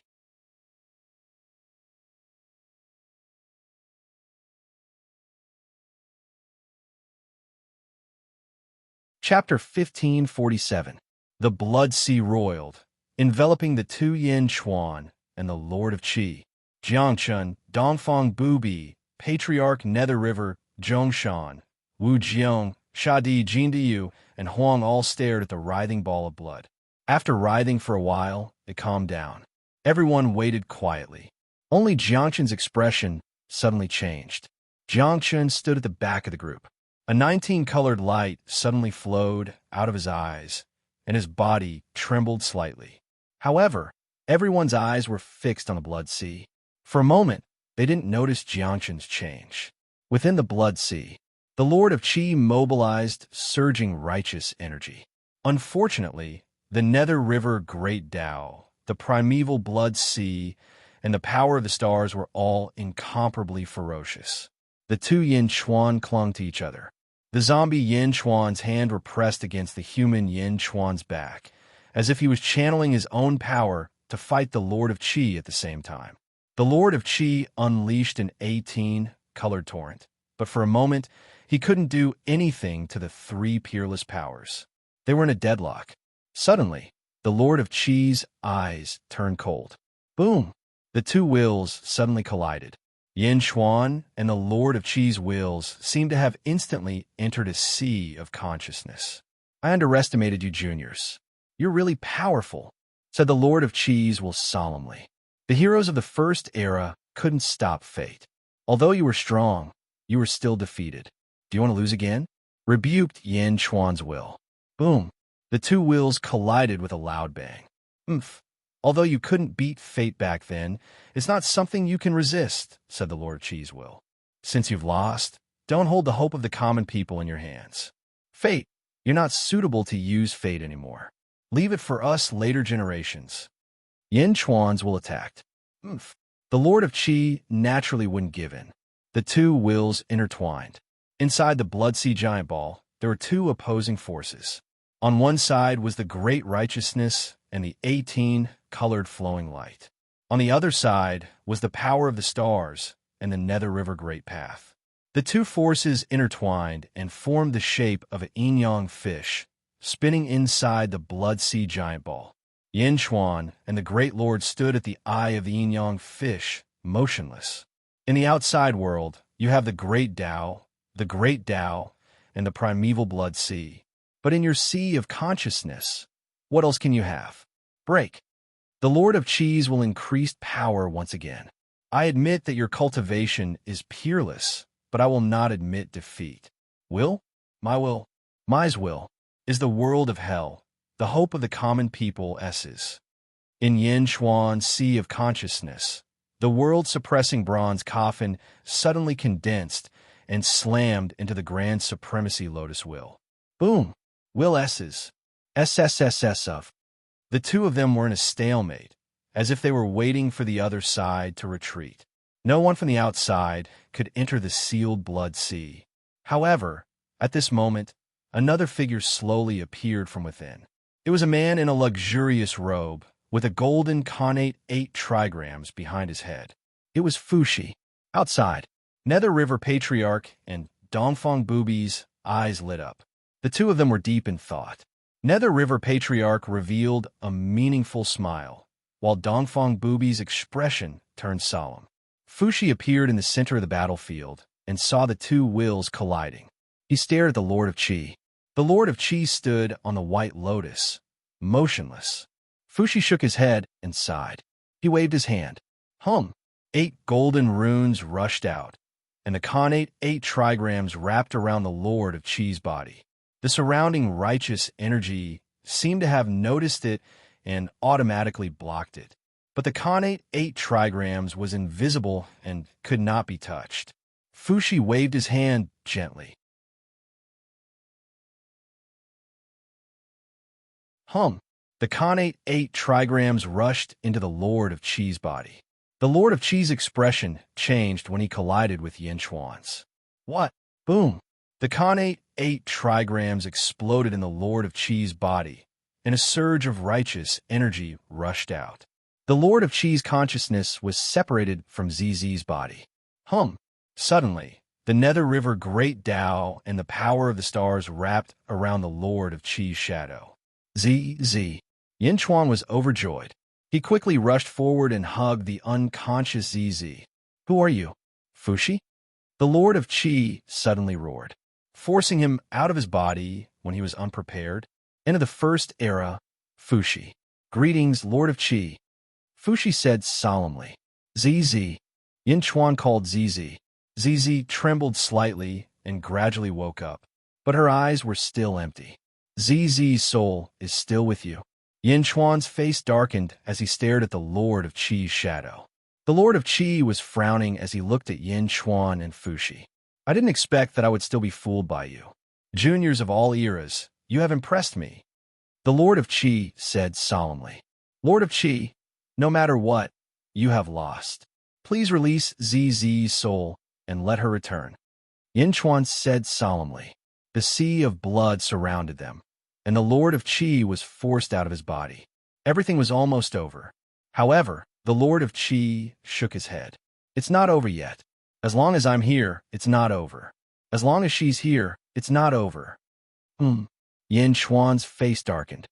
A: Chapter 1547. The Blood Sea roiled, enveloping the two Yin Chuan and the Lord of Qi. Jiangchun, Dongfang Bubi, Patriarch Nether River, Zhongshan, Wu Jiang, Shadi Jindiyu, and Huang all stared at the writhing ball of blood. After writhing for a while, it calmed down. Everyone waited quietly. Only Jiangchun's expression suddenly changed. Jiangchun stood at the back of the group. A 19-colored light suddenly flowed out of his eyes, and his body trembled slightly. However, everyone's eyes were fixed on the Blood Sea. For a moment, they didn't notice Jiangchun's change. Within the Blood Sea, the Lord of Qi mobilized surging righteous energy. Unfortunately, the Nether River Great Tao, the primeval Blood Sea, and the power of the stars were all incomparably ferocious. The two Yin Chuan clung to each other. The zombie Yin Chuan's hand were pressed against the human Yin Chuan's back, as if he was channeling his own power to fight the Lord of Qi at the same time. The Lord of Qi unleashed an 18-colored torrent, but for a moment, he couldn't do anything to the three peerless powers. They were in a deadlock. Suddenly, the Lord of Qi's eyes turned cold. Boom! The two wills suddenly collided. Yin Chuan and the Lord of Qi's wills seemed to have instantly entered a sea of consciousness. I underestimated you juniors. You're really powerful, said the Lord of Qi's will solemnly. The heroes of the first era couldn't stop fate. Although you were strong, you were still defeated. Do you want to lose again? Rebuked Yin Chuan's will. Boom! The two wills collided with a loud bang. Although you couldn't beat fate back then, it's not something you can resist, said the Lord of Qi's will. Since you've lost, don't hold the hope of the common people in your hands. Fate, you're not suitable to use fate anymore. Leave it for us later generations. Yin Chuan's will attacked. The Lord of Qi naturally wouldn't give in. The two wills intertwined. Inside the Blood Sea Giant Ball, there were two opposing forces. On one side was the great righteousness and the 18-colored flowing light. On the other side was the power of the stars and the Nether River Great Path. The two forces intertwined and formed the shape of an yin-yang fish, spinning inside the Blood Sea Giant Ball. Yin Chuan and the Great Lord stood at the eye of the yin-yang fish, motionless. In the outside world, you have the Great Tao, and the primeval Blood Sea. But in your sea of consciousness, what else can you have? Break. The Lord of Qi's will increase power once again. I admit that your cultivation is peerless, but I will not admit defeat. Will? My will. My's will is the world of hell, the hope of the common people S's. In Yin Chuan's sea of consciousness, the world-suppressing bronze coffin suddenly condensed and slammed into the grand supremacy lotus will. Boom! Will S's. SSSS of. The two of them were in a stalemate, as if they were waiting for the other side to retreat. No one from the outside could enter the sealed Blood Sea. However, at this moment, another figure slowly appeared from within. It was a man in a luxurious robe, with a golden connate 8 trigrams behind his head. It was Fushi. Outside, Nether River Patriarch and Dongfang Bubi's eyes lit up. The two of them were deep in thought. Nether River Patriarch revealed a meaningful smile, while Dongfang Bubi's expression turned solemn. Fushi appeared in the center of the battlefield and saw the two wills colliding. He stared at the Lord of Qi. The Lord of Qi stood on the white lotus, motionless. Fushi shook his head and sighed. He waved his hand. 8 golden runes rushed out, and the connate 8 trigrams wrapped around the Lord of Qi's body. The surrounding righteous energy seemed to have noticed it and automatically blocked it. But the connate 8 trigrams was invisible and could not be touched. Fushi waved his hand gently. The connate 8 trigrams rushed into the Lord of Qi's body. The Lord of Qi's expression changed when he collided with Yin Chuan's. What? Boom! The connate 8 trigrams exploded in the Lord of Qi's body, and a surge of righteous energy rushed out. The Lord of Qi's consciousness was separated from ZZ's body. Suddenly, the Nether River Great Tao and the power of the stars wrapped around the Lord of Qi's shadow. ZZ. Yin Chuan was overjoyed. He quickly rushed forward and hugged the unconscious ZZ. Who are you? Fushi? The Lord of Qi suddenly roared, forcing him out of his body when he was unprepared. Into the first era, Fushi. Greetings, Lord of Qi. Fushi said solemnly. ZZ. Yin Chuan called ZZ. ZZ trembled slightly and gradually woke up, but her eyes were still empty. ZZ's soul is still with you. Yin Chuan's face darkened as he stared at the Lord of Qi's shadow. The Lord of Qi was frowning as he looked at Yin Chuan and Fushi. I didn't expect that I would still be fooled by you. Juniors of all eras, you have impressed me. The Lord of Qi said solemnly. Lord of Qi, no matter what, you have lost. Please release ZZ's soul and let her return. Yin Chuan said solemnly. The sea of blood surrounded them, and the Lord of Qi was forced out of his body. Everything was almost over. However, the Lord of Qi shook his head. It's not over yet. As long as I'm here, it's not over. As long as she's here, it's not over. Yin Chuan's face darkened.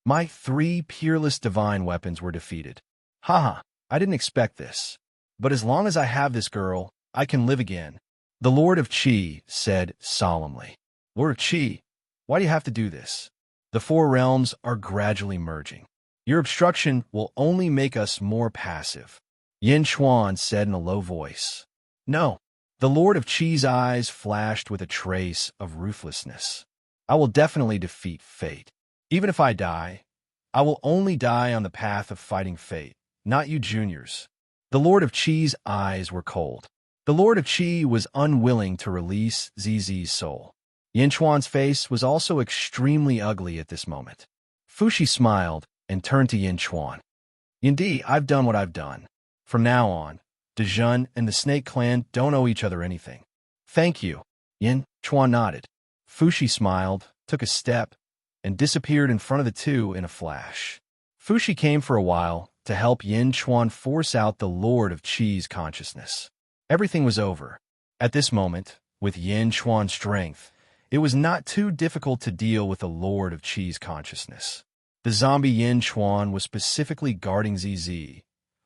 A: My 3 peerless divine weapons were defeated. Haha, I didn't expect this. But as long as I have this girl, I can live again. The Lord of Qi said solemnly. Lord of Qi, why do you have to do this? The 4 realms are gradually merging. Your obstruction will only make us more passive. Yin Chuan said in a low voice. No. The Lord of Qi's eyes flashed with a trace of ruthlessness. I will definitely defeat fate. Even if I die, I will only die on the path of fighting fate, not you juniors. The Lord of Qi's eyes were cold. The Lord of Qi was unwilling to release ZZ's soul. Yin Chuan's face was also extremely ugly at this moment. Fushi smiled and turned to Yin Chuan. Indeed, I've done what I've done. From now on, Dejun and the Snake Clan don't owe each other anything. Thank you. Yin Chuan nodded. Fushi smiled, took a step, and disappeared in front of the two in a flash. Fushi came for a while to help Yin Chuan force out the Lord of Qi's consciousness. Everything was over. At this moment, with Yin Chuan's strength, it was not too difficult to deal with the Lord of Qi's consciousness. The zombie Yin Chuan was specifically guarding ZZ,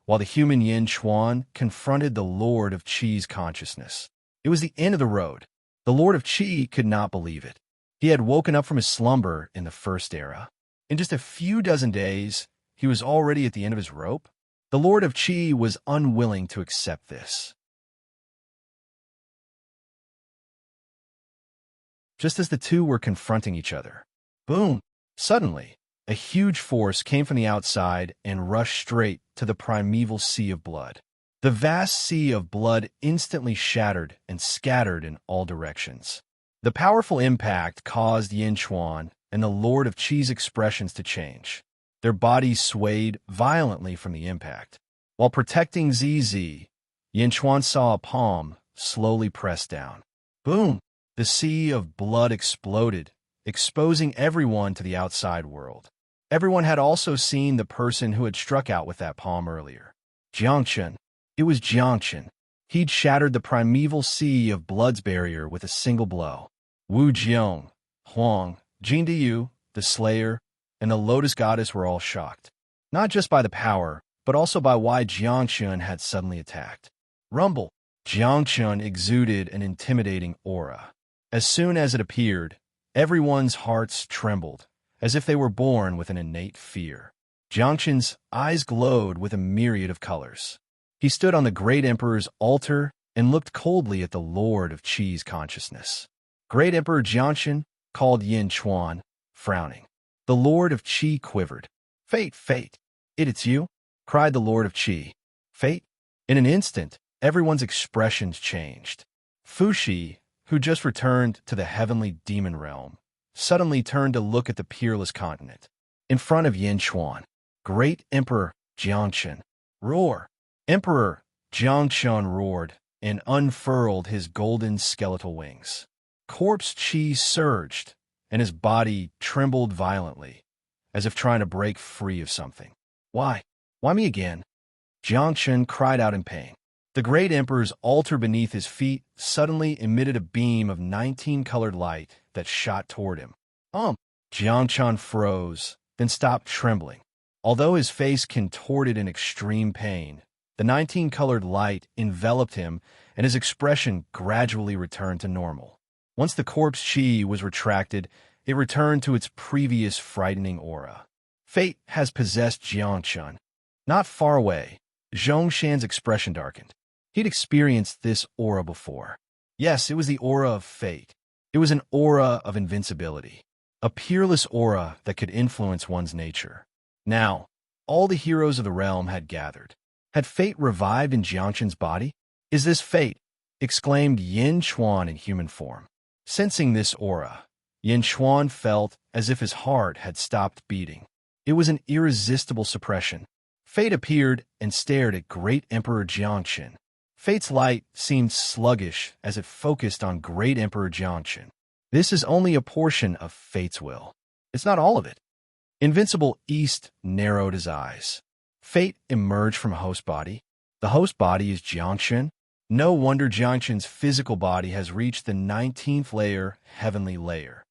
A: while the human Yin Chuan confronted the Lord of Qi's consciousness. It was the end of the road. The Lord of Qi could not believe it. He had woken up from his slumber in the first era. In just a few dozen days, he was already at the end of his rope. The Lord of Qi was unwilling to accept this. Just as the two were confronting each other, boom! Suddenly, a huge force came from the outside and rushed straight to the primeval sea of blood. The vast sea of blood instantly shattered and scattered in all directions. The powerful impact caused Yin Chuan and the Lord of Qi's expressions to change. Their bodies swayed violently from the impact. While protecting ZZ, Yin Chuan saw a palm slowly press down. Boom! The sea of blood exploded, exposing everyone to the outside world. Everyone had also seen the person who had struck out with that palm earlier. Jiangchen. It was Jiangchen. He'd shattered the primeval sea of blood's barrier with a single blow. Wu Jiong, Huang, Jin Diyu, the Slayer, and the Lotus Goddess were all shocked. Not just by the power, but also by why Jiangchen had suddenly attacked. Rumble. Jiangchen exuded an intimidating aura. As soon as it appeared, everyone's hearts trembled, as if they were born with an innate fear. Jiangchen's eyes glowed with a myriad of colors. He stood on the Great Emperor's altar and looked coldly at the Lord of Qi's consciousness. Great Emperor Jiangchen called Yin Chuan, frowning. The Lord of Qi quivered. Fate, fate! It's you? Cried the Lord of Qi. Fate? In an instant, everyone's expressions changed. Fushi, who just returned to the heavenly demon realm, suddenly turned to look at the peerless continent. In front of Yin Chuan, Great Emperor Jiangchen. Roar! Emperor Jiangchen roared and unfurled his golden skeletal wings. Corpse Qi surged, and his body trembled violently, as if trying to break free of something. Why? Why me again? Jiangchen cried out in pain. The Great Emperor's altar beneath his feet suddenly emitted a beam of 19-colored light that shot toward him. Jiangchen froze, then stopped trembling. Although his face contorted in extreme pain, the 19-colored light enveloped him and his expression gradually returned to normal. Once the corpse chi was retracted, it returned to its previous frightening aura. Fate has possessed Jiangchun. Not far away, Zhongshan's expression darkened. He'd experienced this aura before. Yes, it was the aura of fate. It was an aura of invincibility, a peerless aura that could influence one's nature. Now, all the heroes of the realm had gathered. Had fate revived in Jiangchun's body? "Is this fate?" exclaimed Yin Chuan in human form. Sensing this aura, Yin Chuan felt as if his heart had stopped beating. It was an irresistible suppression. Fate appeared and stared at Great Emperor Jiangchun. Fate's light seemed sluggish as it focused on Great Emperor Jiangchun. This is only a portion of Fate's will. It's not all of it. Invincible East narrowed his eyes. Fate emerged from host body. The host body is Jiangchun. No wonder Jiangchun's physical body has reached the 19th layer, heavenly layer.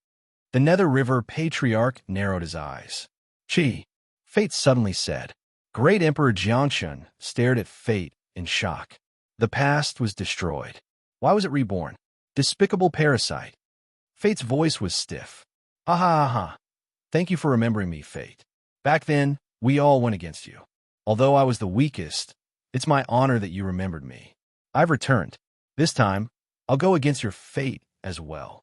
A: The Nether River Patriarch narrowed his eyes. "Chi," Fate suddenly said. Great Emperor Jiangchun stared at Fate in shock. The past was destroyed. Why was it reborn? Despicable parasite. Fate's voice was stiff. "Aha, aha. Thank you for remembering me, Fate. Back then, we all went against you. Although I was the weakest, it's my honor that you remembered me. I've returned. This time, I'll go against your fate as well."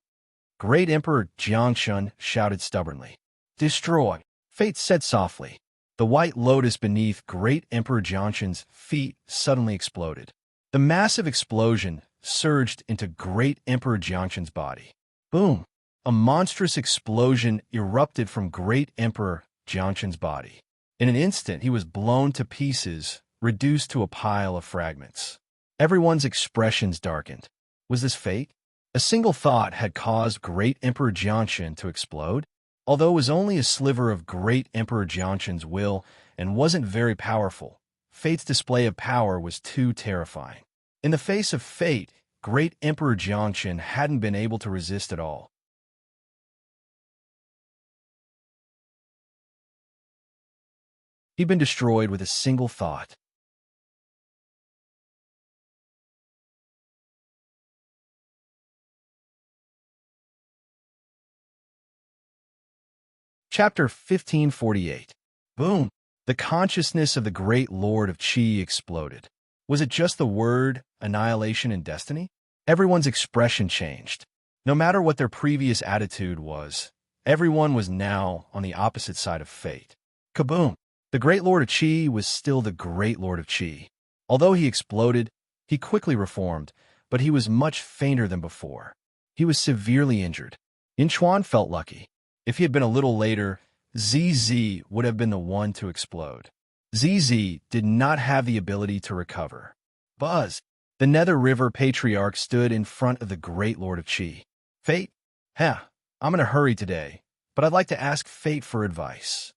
A: Great Emperor Jiangchun shouted stubbornly. "Destroy," Fate said softly. The white lotus beneath Great Emperor Jiangchun's feet suddenly exploded. The massive explosion surged into Great Emperor Jiangchun's body. Boom! A monstrous explosion erupted from Great Emperor Jiangchun's body. In an instant, he was blown to pieces, reduced to a pile of fragments. Everyone's expressions darkened. Was this fate? A single thought had caused Great Emperor Jiangchun to explode. Although it was only a sliver of Great Emperor Jiangchun's will and wasn't very powerful, Fate's display of power was too terrifying. In the face of fate, Great Emperor Jiangchun hadn't been able to resist at all. He'd been destroyed with a single thought. Chapter 1548. Boom! The consciousness of the great Lord of Qi exploded. Was it just the word annihilation and destiny? Everyone's expression changed. No matter what their previous attitude was, everyone was now on the opposite side of fate. Kaboom! The great Lord of Qi was still the great Lord of Qi. Although he exploded, he quickly reformed, but he was much fainter than before. He was severely injured. Yin Chuan felt lucky. If he had been a little later, ZZ would have been the one to explode. ZZ did not have the ability to recover. Buzz! The Nether River Patriarch stood in front of the great Lord of Qi. "Fate? I'm in a hurry today, but I'd like to ask Fate for advice."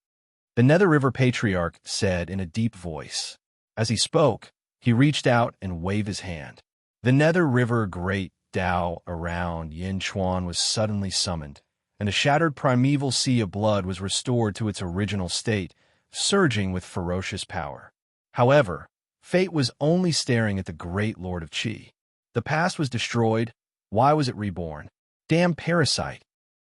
A: The Nether River Patriarch said in a deep voice. As he spoke, he reached out and waved his hand. The Nether River Great Tao around Yin Chuan was suddenly summoned, and the shattered primeval sea of blood was restored to its original state, surging with ferocious power. However, Fate was only staring at the great Lord of Qi. The past was destroyed. Why was it reborn? Damn parasite.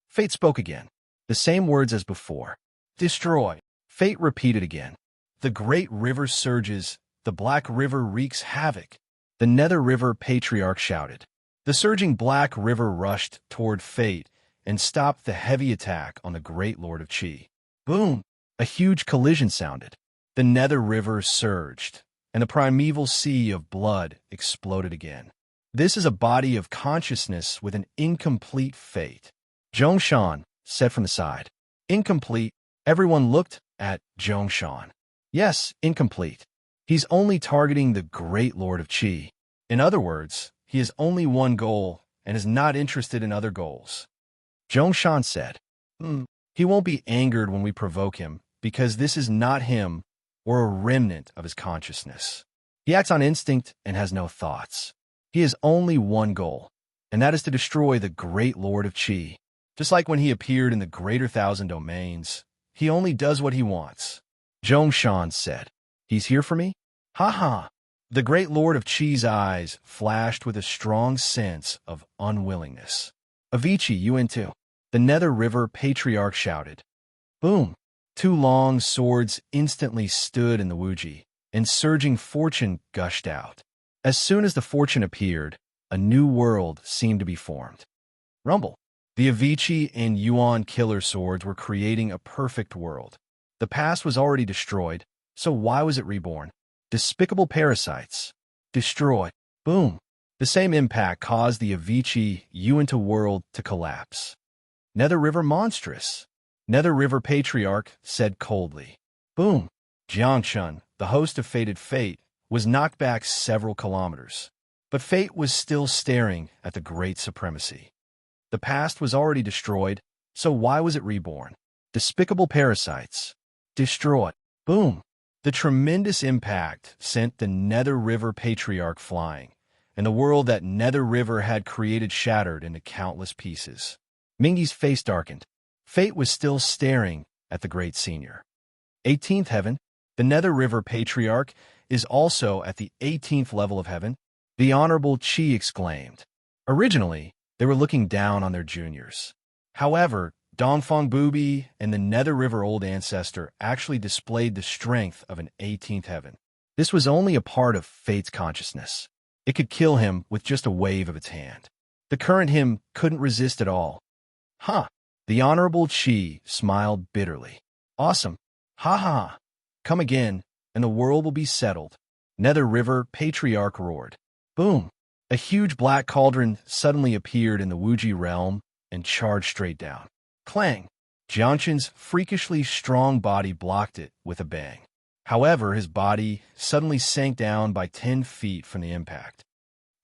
A: Fate spoke again. The same words as before. "Destroy." Fate repeated again. The great river surges. The black river wreaks havoc. The Nether River Patriarch shouted. The surging black river rushed toward Fate and stopped the heavy attack on the great Lord of Qi. Boom! A huge collision sounded. The Nether River surged, and the primeval sea of blood exploded again. This is a body of consciousness with an incomplete fate. Zhongshan said from the side. Incomplete. Everyone looked at Zhongshan. Yes, incomplete. He's only targeting the great Lord of Qi. In other words, he has only one goal and is not interested in other goals. Zhongshan said. He won't be angered when we provoke him, because this is not him or a remnant of his consciousness. He acts on instinct and has no thoughts. He has only one goal, and that is to destroy the great Lord of Qi. Just like when he appeared in the Greater Thousand Domains, he only does what he wants. Zhongshan said. He's here for me? Ha ha! The great lord of Qi's eyes flashed with a strong sense of unwillingness. Avicii, you in too? The Nether River Patriarch shouted. Boom! Two long swords instantly stood in the Wuji, and surging fortune gushed out. As soon as the fortune appeared, a new world seemed to be formed. Rumble! The Avicii and Yuan killer swords were creating a perfect world. The past was already destroyed, so why was it reborn? Despicable parasites. Destroy. Boom. The same impact caused the Avicii Yuan world to collapse. Nether River monstrous. Nether River Patriarch said coldly. Boom. Jiangshun, the host of Fated Fate, was knocked back several kilometers. But Fate was still staring at the great supremacy. The past was already destroyed, so why was it reborn? Despicable parasites. Destroy. Boom. The tremendous impact sent the Nether River Patriarch flying, and the world that Nether River had created shattered into countless pieces. Mingy's face darkened. Fate was still staring at the great senior. 18th heaven. The Nether River Patriarch is also at the 18th level of heaven, the Honorable Qi exclaimed. Originally, they were looking down on their juniors. However, Dongfang Bubi and the Nether River Old Ancestor actually displayed the strength of an 18th heaven. This was only a part of Fate's consciousness. It could kill him with just a wave of its hand. The current him couldn't resist at all. Huh. The Honorable Qi smiled bitterly. Awesome. Ha ha. Come again, and the world will be settled. Nether River Patriarch roared. Boom. A huge black cauldron suddenly appeared in the Wuji realm and charged straight down. Clang! Jianshan's freakishly strong body blocked it with a bang. However, his body suddenly sank down by 10 feet from the impact.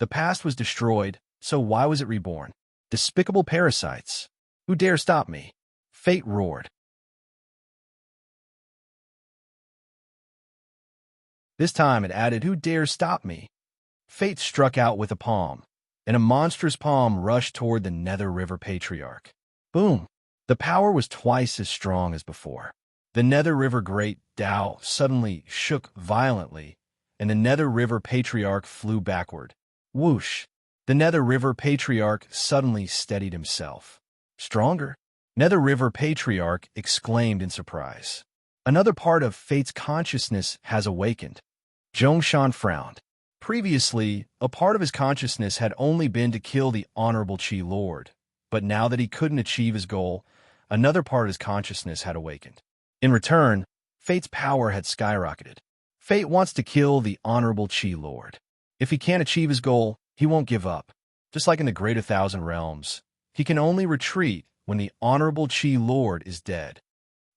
A: The past was destroyed, so why was it reborn? Despicable parasites. Who dare stop me? Fate roared. This time it added, who dare stop me? Fate struck out with a palm, and a monstrous palm rushed toward the Nether River Patriarch. Boom! The power was twice as strong as before. The Nether River Great Tao suddenly shook violently, and the Nether River Patriarch flew backward. Whoosh! The Nether River Patriarch suddenly steadied himself. Stronger? Nether River Patriarch exclaimed in surprise. Another part of Fate's consciousness has awakened. Zhongshan frowned. Previously, a part of his consciousness had only been to kill the Honorable Qi Lord, but now that he couldn't achieve his goal, another part of his consciousness had awakened. In return, Fate's power had skyrocketed. Fate wants to kill the Honorable Qi Lord. If he can't achieve his goal, he won't give up. Just like in the Greater Thousand Realms, he can only retreat when the Honorable Qi Lord is dead.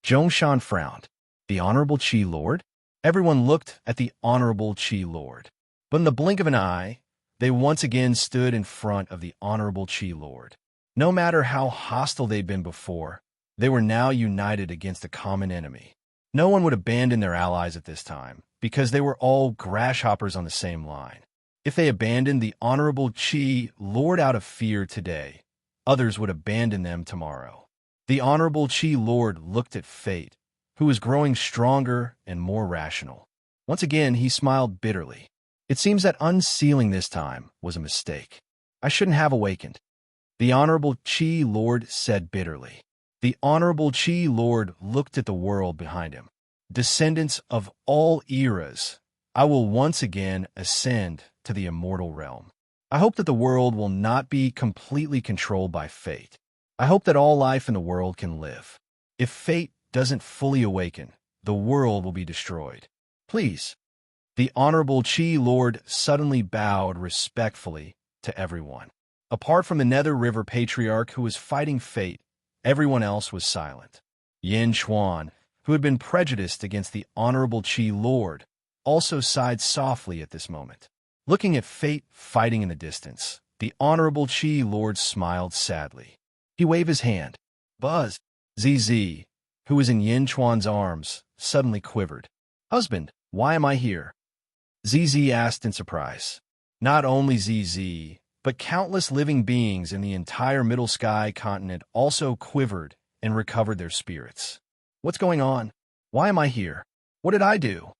A: Zhongshan frowned. The Honorable Qi Lord? Everyone looked at the Honorable Qi Lord. But in the blink of an eye, they once again stood in front of the Honorable Qi Lord. No matter how hostile they'd been before, they were now united against a common enemy. No one would abandon their allies at this time, because they were all grasshoppers on the same line. If they abandoned the Honorable Qi Lord out of fear today, others would abandon them tomorrow. The Honorable Qi Lord looked at Fate, who was growing stronger and more rational. Once again, he smiled bitterly. It seems that unsealing this time was a mistake. I shouldn't have awakened. The Honorable Qi Lord said bitterly. The Honorable Qi Lord looked at the world behind him. Descendants of all eras, I will once again ascend to the immortal realm. I hope that the world will not be completely controlled by Fate. I hope that all life in the world can live. If Fate doesn't fully awaken, the world will be destroyed. Please. The Honorable Qi Lord suddenly bowed respectfully to everyone. Apart from the Nether River Patriarch who was fighting Fate, everyone else was silent. Yin Chuan, who had been prejudiced against the Honorable Qi Lord, also sighed softly at this moment. Looking at Fate fighting in the distance, the Honorable Qi Lord smiled sadly. He waved his hand. Buzz! ZZ, who was in Yin Chuan's arms, suddenly quivered. Husband, why am I here? ZZ asked in surprise. Not only ZZ, but countless living beings in the entire Middle Sky continent also quivered and recovered their spirits. What's going on? Why am I here? What did I do?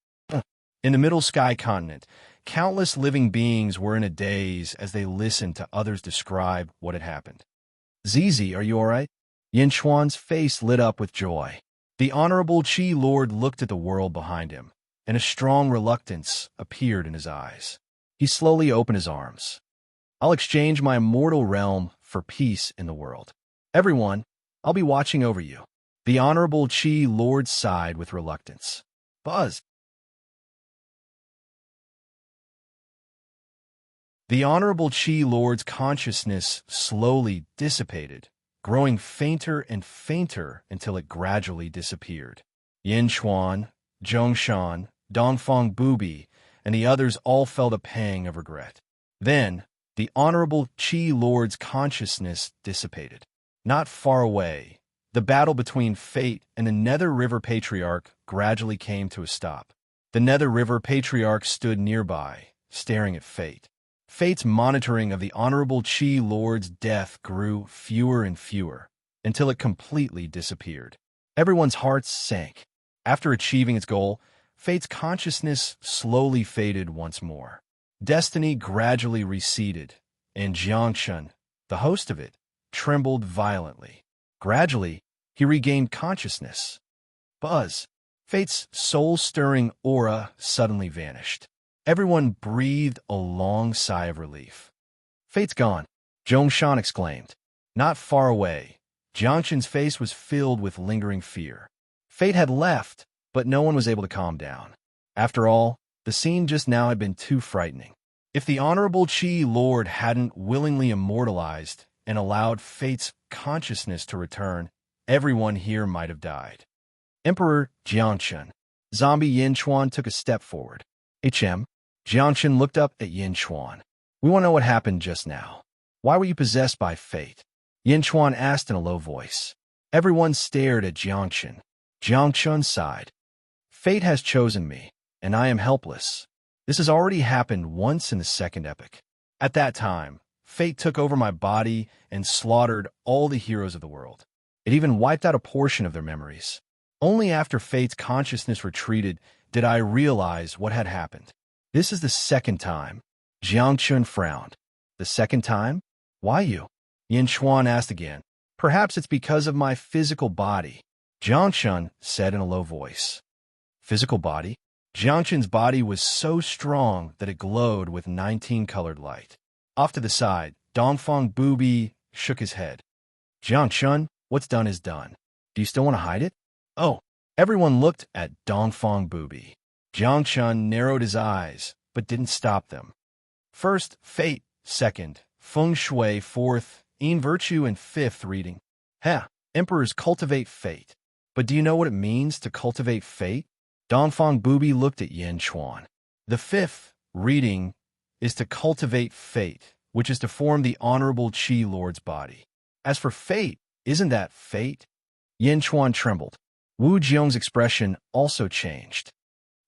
A: In the Middle Sky continent, countless living beings were in a daze as they listened to others describe what had happened. Zizi, are you all right? Yin Chuan's face lit up with joy. The Honorable Qi Lord looked at the world behind him, and a strong reluctance appeared in his eyes. He slowly opened his arms. I'll exchange my mortal realm for peace in the world. Everyone, I'll be watching over you. The Honorable Qi Lord sighed with reluctance. Buzz. The Honorable Qi Lord's consciousness slowly dissipated, growing fainter and fainter until it gradually disappeared. Yin Chuan, Zhongshan, Dongfang Bubi, and the others all felt a pang of regret. Then, the Honorable Qi Lord's consciousness dissipated. Not far away, the battle between Fate and the Nether River Patriarch gradually came to a stop. The Nether River Patriarch stood nearby, staring at Fate. Fate's monitoring of the Honorable Qi Lord's death grew fewer and fewer, until it completely disappeared. Everyone's hearts sank. After achieving its goal, Fate's consciousness slowly faded once more. Destiny gradually receded, and Jiangshun, the host of it, trembled violently. Gradually, he regained consciousness. Buzz, Fate's soul-stirring aura suddenly vanished. Everyone breathed a long sigh of relief. Fate's gone, Zhongshan exclaimed. Not far away, Jiangshun's face was filled with lingering fear. Fate had left, but no one was able to calm down. After all, the scene just now had been too frightening. If the Honorable Qi Lord hadn't willingly immortalized and allowed Fate's consciousness to return, everyone here might have died. Emperor Jiangshun. Zombie Yin Chuan took a step forward. HM. Jiangshun looked up at Yin Chuan. We want to know what happened just now. Why were you possessed by Fate? Yin Chuan asked in a low voice. Everyone stared at Jiangshun. Jiangshun sighed. Fate has chosen me, and I am helpless. This has already happened once in the second epoch. At that time, Fate took over my body and slaughtered all the heroes of the world. It even wiped out a portion of their memories. Only after Fate's consciousness retreated did I realize what had happened. This is the second time. Jiangshun frowned. The second time? Why you? Yin Chuan asked again. Perhaps it's because of my physical body. Jiangshun said in a low voice. Physical body? Jiangshun's body was so strong that it glowed with 19-colored light. Off to the side, Dongfang Bubi shook his head. Jiangshun, what's done is done. Do you still want to hide it? Oh, everyone looked at Dongfang Bubi. Jiangshun narrowed his eyes, but didn't stop them. First, Fate. Second, Feng Shui. Fourth, Yin Virtue. And fifth, reading. Emperors cultivate fate. But do you know what it means to cultivate fate? Dongfang Bubi looked at Yin Chuan. The fifth, reading, is to cultivate fate, which is to form the Honorable Qi Lord's body. As for fate, isn't that fate? Yin Chuan trembled. Wu Jiong's expression also changed.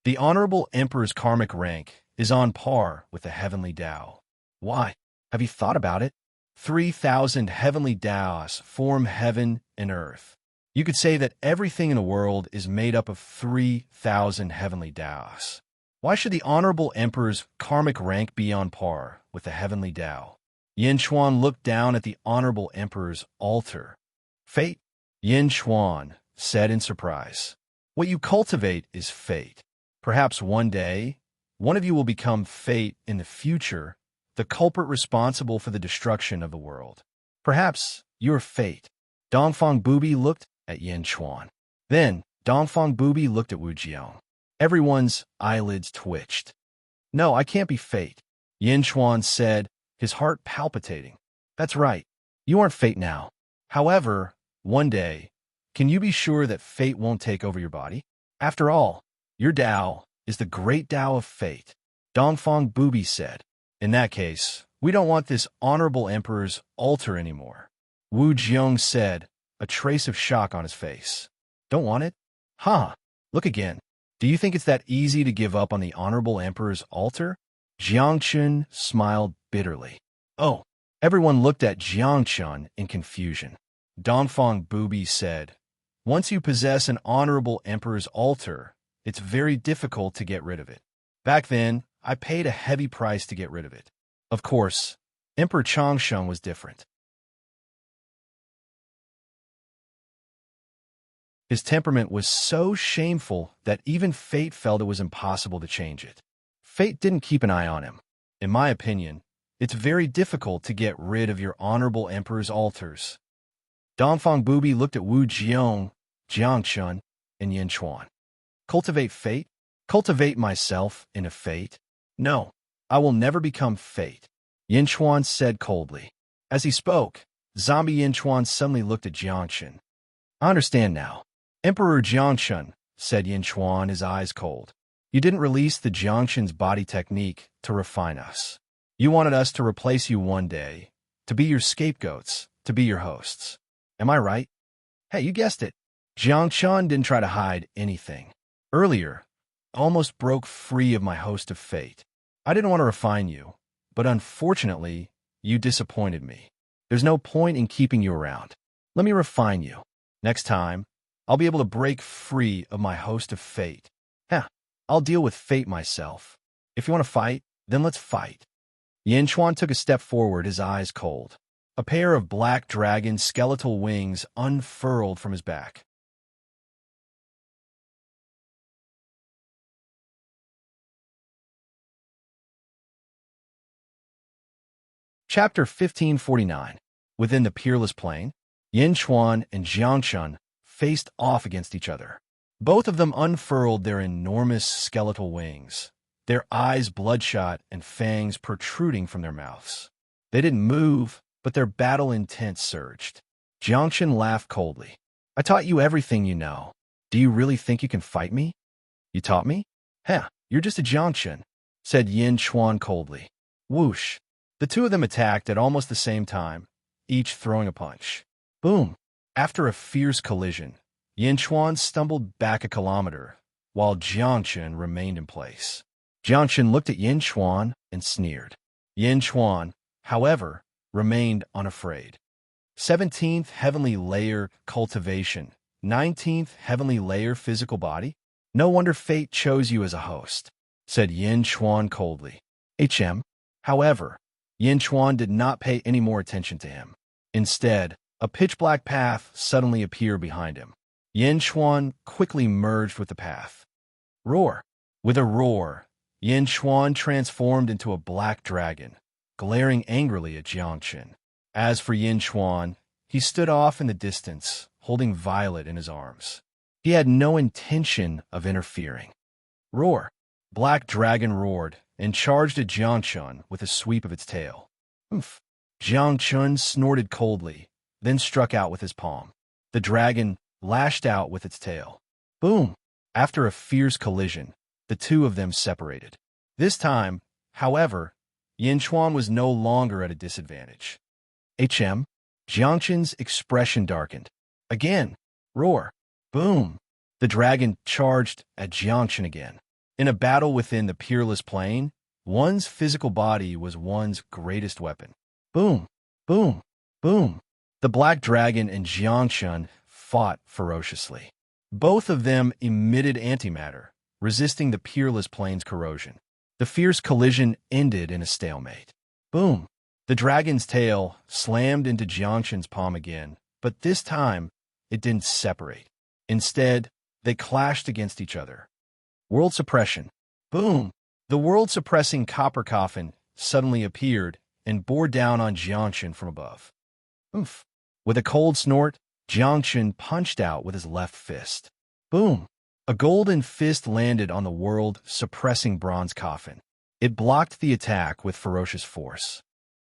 A: The Honorable Emperor's karmic rank is on par with the heavenly Tao. Why? Have you thought about it? 3,000 heavenly Taos form heaven and earth. You could say that everything in the world is made up of 3,000 heavenly Taos. Why should the Honorable Emperor's karmic rank be on par with the heavenly Tao? Yin Chuan looked down at the Honorable Emperor's altar. Fate? Yin Chuan said in surprise. What you cultivate is fate. Perhaps one day, one of you will become Fate in the future, the culprit responsible for the destruction of the world. Perhaps you're Fate. Dongfang Bubi looked at Yin Chuan. Then, Dongfang Bubi looked at Wu Jiong. Everyone's eyelids twitched. No, I can't be Fate, Yin Chuan said, his heart palpitating. That's right. You aren't Fate now. However, one day, can you be sure that Fate won't take over your body? After all, your Tao is the great Tao of Fate, Dongfang Bubi said. In that case, we don't want this Honorable Emperor's altar anymore, Wu Jiong said, a trace of shock on his face. Don't want it? Huh. Look again. Do you think it's that easy to give up on the Honorable Emperor's altar? Jiangshun smiled bitterly. Oh. Everyone looked at Jiangshun in confusion. Dongfang Bubi said, once you possess an Honorable Emperor's altar, It's very difficult to get rid of it. Back then, I paid a heavy price to get rid of it. Of course, Emperor Changsheng was different. His temperament was so shameful that even fate felt it was impossible to change it. Fate didn't keep an eye on him. In my opinion, it's very difficult to get rid of your honorable emperor's altars. Dongfang Bubi looked at Wu Jiong, Jiang Chun, and Yin Chuan. Cultivate fate? Cultivate myself into fate? No, I will never become fate, Yin Chuan said coldly. As he spoke, zombie Yin Chuan suddenly looked at Jiangchen. I understand now. Emperor Jiangchen, said Yin Chuan, his eyes cold. You didn't release the Jiangchen's body technique to refine us. You wanted us to replace you one day, to be your scapegoats, to be your hosts. Am I right? Hey, you guessed it. Jiangchen didn't try to hide anything. Earlier, I almost broke free of my host of fate. I didn't want to refine you, but unfortunately, you disappointed me. There's no point in keeping you around. Let me refine you. Next time, I'll be able to break free of my host of fate. I'll deal with fate myself. If you want to fight, then let's fight. Yin Chuan took a step forward, his eyes cold. A pair of black dragon skeletal wings unfurled from his back. Chapter 1549. Within the Peerless Plain, Yin Chuan and Jiangchen faced off against each other. Both of them unfurled their enormous skeletal wings, their eyes bloodshot and fangs protruding from their mouths. They didn't move, but their battle intent surged. Jiangchen laughed coldly. I taught you everything you know. Do you really think you can fight me? You taught me? You're just a Jiangchen, said Yin Chuan coldly. Whoosh. The two of them attacked at almost the same time, each throwing a punch. Boom. After a fierce collision, Yin Chuan stumbled back a kilometer, while Jiangchen remained in place. Jiangchen looked at Yin Chuan and sneered. Yin Chuan, however, remained unafraid. 17th Heavenly Layer Cultivation, 19th Heavenly Layer Physical Body? No wonder fate chose you as a host, said Yin Chuan coldly. However, Yin Chuan did not pay any more attention to him. Instead, a pitch-black path suddenly appeared behind him. Yin Chuan quickly merged with the path. Roar! With a roar, Yin Chuan transformed into a black dragon, glaring angrily at Jiangchen. As for Yin Chuan, he stood off in the distance, holding Violet in his arms. He had no intention of interfering. Roar! Black Dragon roared and charged at Jiangchen with a sweep of its tail. Oof! Jiangchen snorted coldly, then struck out with his palm. The dragon lashed out with its tail. Boom! After a fierce collision, the two of them separated. This time, however, Yin Chuan was no longer at a disadvantage. Jiangchen's expression darkened. Again! Roar! Boom! The dragon charged at Jiangchen again. In a battle within the Peerless Plain, one's physical body was one's greatest weapon. Boom! Boom! Boom! The black dragon and Jiangchen fought ferociously. Both of them emitted antimatter, resisting the Peerless Plain's corrosion. The fierce collision ended in a stalemate. Boom! The dragon's tail slammed into Jiangchen's palm again, but this time it didn't separate. Instead, they clashed against each other. World suppression. Boom! The world-suppressing copper coffin suddenly appeared and bore down on Jiangchen from above. Oof! With a cold snort, Jiangchen punched out with his left fist. Boom! A golden fist landed on the world-suppressing bronze coffin. It blocked the attack with ferocious force.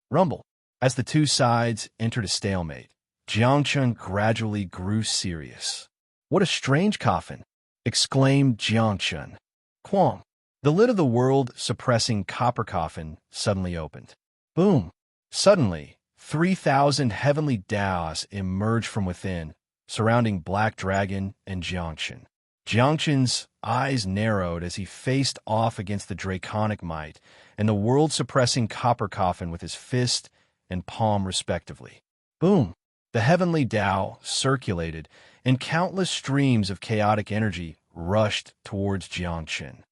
A: Rumble. As the two sides entered a stalemate, Jiangchen gradually grew serious. What a strange coffin! Exclaimed Jiangchen. Quang! The lid of the world-suppressing copper coffin suddenly opened. Boom! Suddenly, 3,000 heavenly Daos emerged from within, surrounding Black Dragon and Jiangchen. Jiangchen's eyes narrowed as he faced off against the draconic might and the world-suppressing copper coffin with his fist and palm respectively. Boom! The heavenly Tao circulated, and countless streams of chaotic energy rushed towards Jiangchen.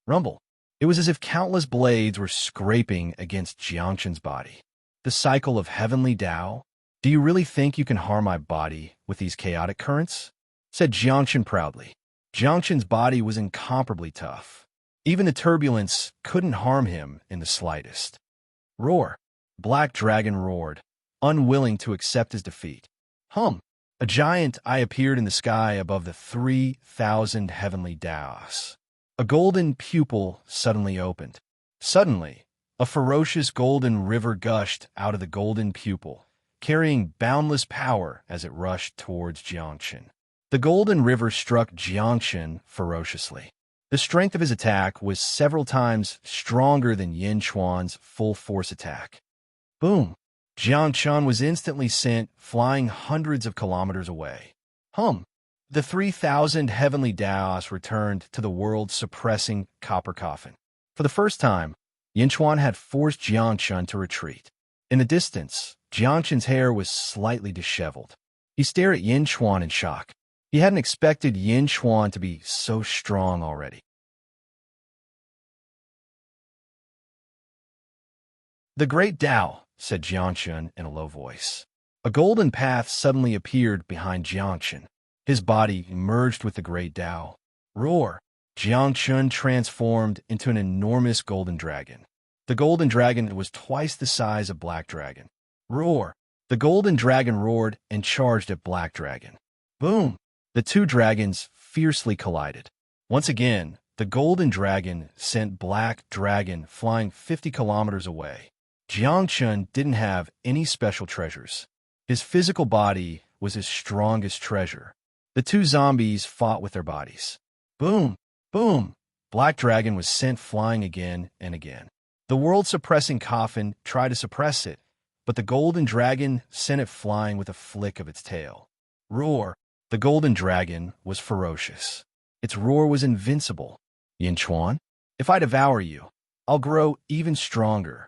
A: Rumble. It was as if countless blades were scraping against Jiangchen's body. The cycle of heavenly Tao? Do you really think you can harm my body with these chaotic currents? Said Jiangchen proudly. Jiangchen's body was incomparably tough. Even the turbulence couldn't harm him in the slightest. Roar. Black Dragon roared, unwilling to accept his defeat. Hum. A giant eye appeared in the sky above the 3,000 heavenly Taos. A golden pupil suddenly opened. Suddenly, a ferocious golden river gushed out of the golden pupil, carrying boundless power as it rushed towards Jiangchen. The golden river struck Jiangchen ferociously. The strength of his attack was several times stronger than Yin Chuan's full-force attack. Boom! Jiangchen was instantly sent flying hundreds of kilometers away. Hum! The 3,000 heavenly Taos returned to the world-suppressing copper coffin. For the first time, Yin Chuan had forced Jiangchen to retreat. In the distance, Jiangchen's hair was slightly disheveled. He stared at Yin Chuan in shock. He hadn't expected Yin Chuan to be so strong already. The Great Tao, said Jiangchen in a low voice. A golden path suddenly appeared behind Jiangchen. His body merged with the Great Tao. Roar! Jiangchen transformed into an enormous golden dragon. The golden dragon was twice the size of Black Dragon. Roar! The golden dragon roared and charged at Black Dragon. Boom! The two dragons fiercely collided. Once again, the golden dragon sent Black Dragon flying 50 kilometers away. Jiangchen didn't have any special treasures. His physical body was his strongest treasure. The two zombies fought with their bodies. Boom! Boom! Black Dragon was sent flying again and again. The world-suppressing coffin tried to suppress it, but the golden dragon sent it flying with a flick of its tail. Roar! The golden dragon was ferocious. Its roar was invincible. Yin Chuan, if I devour you, I'll grow even stronger.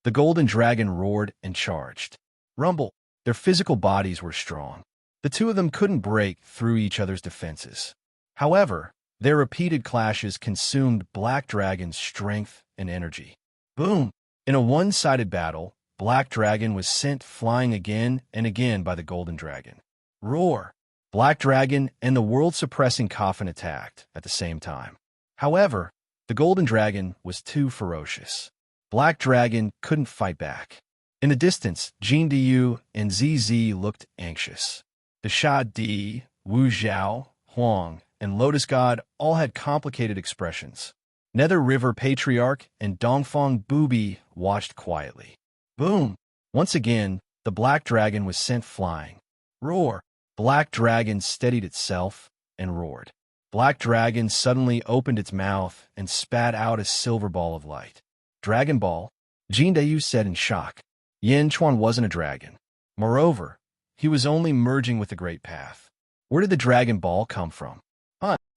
A: The golden dragon roared and charged. Rumble! Their physical bodies were strong. The two of them couldn't break through each other's defenses. However, their repeated clashes consumed Black Dragon's strength and energy. Boom! In a one-sided battle, Black Dragon was sent flying again and again by the golden dragon. Roar! Black Dragon and the world-suppressing coffin attacked at the same time. However, the golden dragon was too ferocious. Black Dragon couldn't fight back. In the distance, Jin Diyu and ZZ looked anxious. The Sha Di, Wu Zhao, Huang, and Lotus God all had complicated expressions. Nether River Patriarch and Dongfang Booby watched quietly. Boom! Once again, the Black Dragon was sent flying. Roar! Black Dragon steadied itself and roared. Black Dragon suddenly opened its mouth and spat out a silver ball of light. Dragon Ball? Jin Dayu said in shock. Yin Chuan wasn't a dragon. Moreover, he was only merging with the Great Path. Where did the Dragon Ball come from?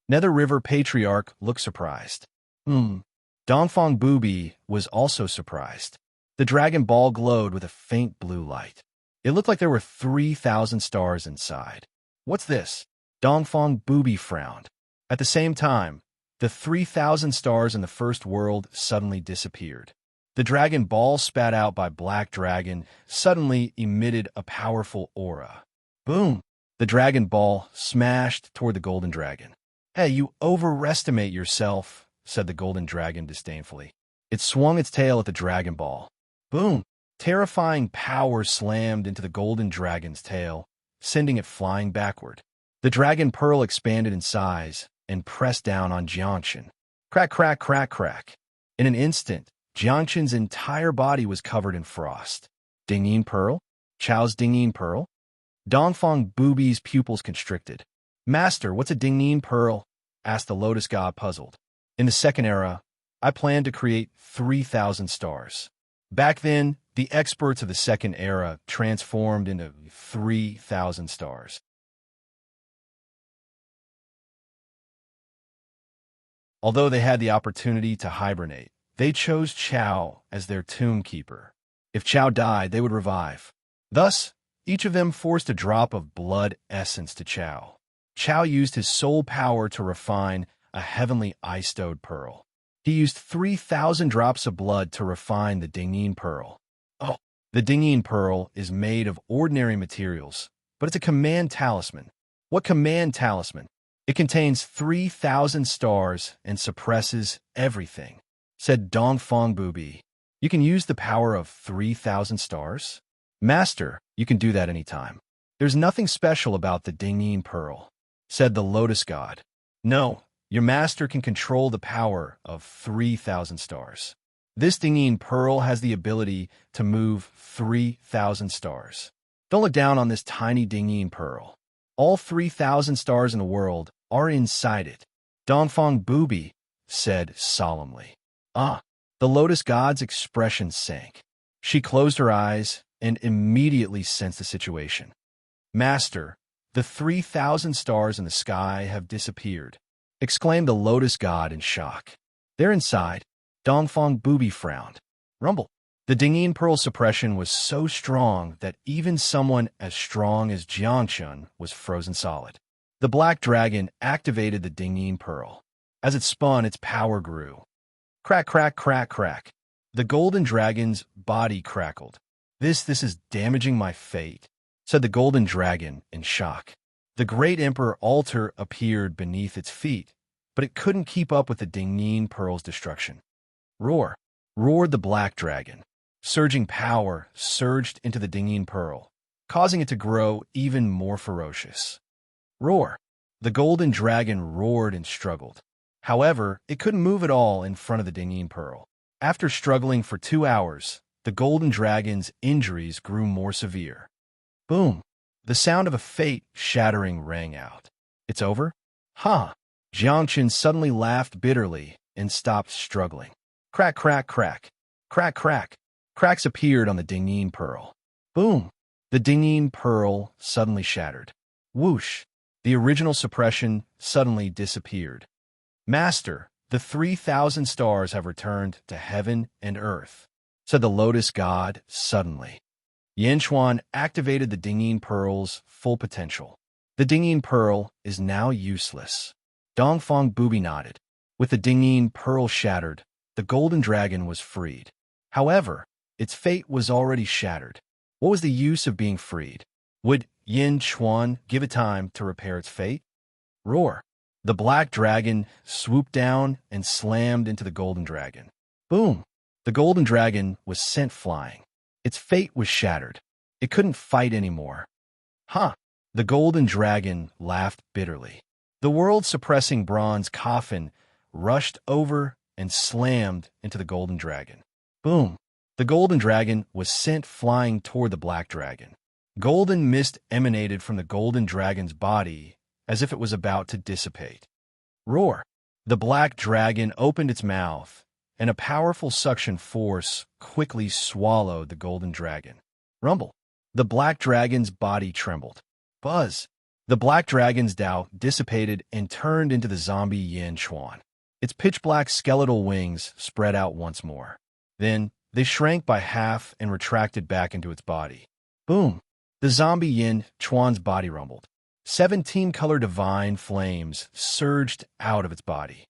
A: Nether River Patriarch looked surprised. Dongfang Booby was also surprised. The Dragon Ball glowed with a faint blue light. It looked like there were 3,000 stars inside. What's this? Dongfang Booby frowned. At the same time, the 3,000 stars in the first world suddenly disappeared. The Dragon Ball spat out by Black Dragon suddenly emitted a powerful aura. Boom! The Dragon Ball smashed toward the Golden Dragon. Hey, you overestimate yourself, said the Golden Dragon disdainfully. It swung its tail at the Dragon Ball. Boom! Terrifying power slammed into the Golden Dragon's tail, sending it flying backward. The Dragon Pearl expanded in size and pressed down on Jiangchen. Crack, crack, crack, crack. In an instant, Jiangchen's entire body was covered in frost. Dingyin Pearl? Chao's Dingyin Pearl? Dongfang Booby's pupils constricted. Master, what's a Dingyin Pearl? Asked the Lotus God, puzzled. In the second era, I planned to create 3,000 stars. Back then, the experts of the second era transformed into 3,000 stars. Although they had the opportunity to hibernate, they chose Chao as their tomb keeper. If Chao died, they would revive. Thus, each of them forced a drop of blood essence to Chao. Chao used his soul power to refine a heavenly ice-stowed pearl. He used 3,000 drops of blood to refine the Dingyin pearl. Oh, the Dingyin pearl is made of ordinary materials, but it's a command talisman. What command talisman? It contains 3,000 stars and suppresses everything, said Dongfang Bubi. You can use the power of 3,000 stars? Master, you can do that anytime. There's nothing special about the Dingyin pearl, said the Lotus God. No, your master can control the power of 3,000 stars. This Dingyin pearl has the ability to move 3,000 stars. Don't look down on this tiny Dingyin pearl. All 3,000 stars in the world are inside it, Dongfang Bubi said solemnly. Ah, the Lotus God's expression sank. She closed her eyes and immediately sensed the situation. Master, the 3,000 stars in the sky have disappeared, exclaimed the Lotus God in shock. They're inside. Dongfang Bubi frowned. Rumble. The Dingyin pearl suppression was so strong that even someone as strong as Jiangchun was frozen solid. The black dragon activated the Dingyin pearl. As it spun, its power grew. Crack, crack, crack, crack. The golden dragon's body crackled. This is damaging my fate, said the golden dragon in shock. The great emperor altar appeared beneath its feet, but it couldn't keep up with the Dingyin pearl's destruction. Roar, roared the black dragon. Surging power surged into the Dingyin pearl, causing it to grow even more ferocious. Roar. The golden dragon roared and struggled. However, it couldn't move at all in front of the Dingyin pearl. After struggling for 2 hours, the golden dragon's injuries grew more severe. Boom! The sound of a fate shattering rang out. It's over? Ha! Jiangchen suddenly laughed bitterly and stopped struggling. Crack, crack, crack. Crack, crack. Cracks appeared on the Dingyin pearl. Boom! The Dingyin pearl suddenly shattered. Whoosh! The original suppression suddenly disappeared. Master, the 3,000 stars have returned to heaven and earth, said the Lotus God suddenly. Yanchuan activated the Dingyin pearl's full potential. The Dingyin pearl is now useless. Dongfang Bubi nodded. With the Dingyin pearl shattered, the golden dragon was freed. However, its fate was already shattered. What was the use of being freed? Would Yin Chuan give it time to repair its fate? Roar. The black dragon swooped down and slammed into the golden dragon. Boom. The golden dragon was sent flying. Its fate was shattered. It couldn't fight anymore. Huh. The golden dragon laughed bitterly. The world-suppressing bronze coffin rushed over and slammed into the golden dragon. Boom. The golden dragon was sent flying toward the black dragon. Golden mist emanated from the golden dragon's body as if it was about to dissipate. Roar! The black dragon opened its mouth, and a powerful suction force quickly swallowed the golden dragon. Rumble! The black dragon's body trembled. Buzz! The black dragon's doubt dissipated and turned into the zombie Yin Chuan. Its pitch-black skeletal wings spread out once more. Then, they shrank by half and retracted back into its body. Boom! The zombie Yin Chuan's body rumbled. 17-color divine flames surged out of its body.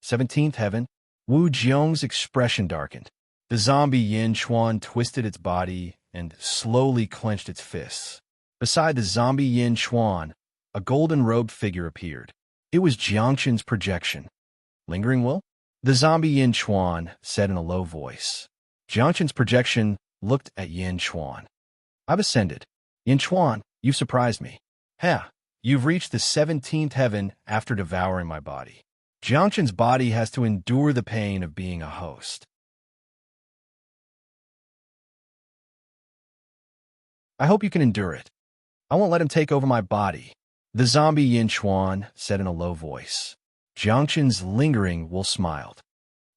A: 17th heaven, Wu Jiong's expression darkened. The zombie Yin Chuan twisted its body and slowly clenched its fists. Beside the zombie Yin Chuan, a golden-robed figure appeared. It was Jiangchen's projection. Lingering will? The zombie Yin Chuan said in a low voice. Jiangchen's projection looked at Yin Chuan. I've ascended. Yin Chuan, you've surprised me. Ha! You've reached the 17th heaven after devouring my body. Jiangchen's body has to endure the pain of being a host. I hope you can endure it. I won't let him take over my body. The zombie Yin Chuan said in a low voice. Jiangchen's lingering will smiled.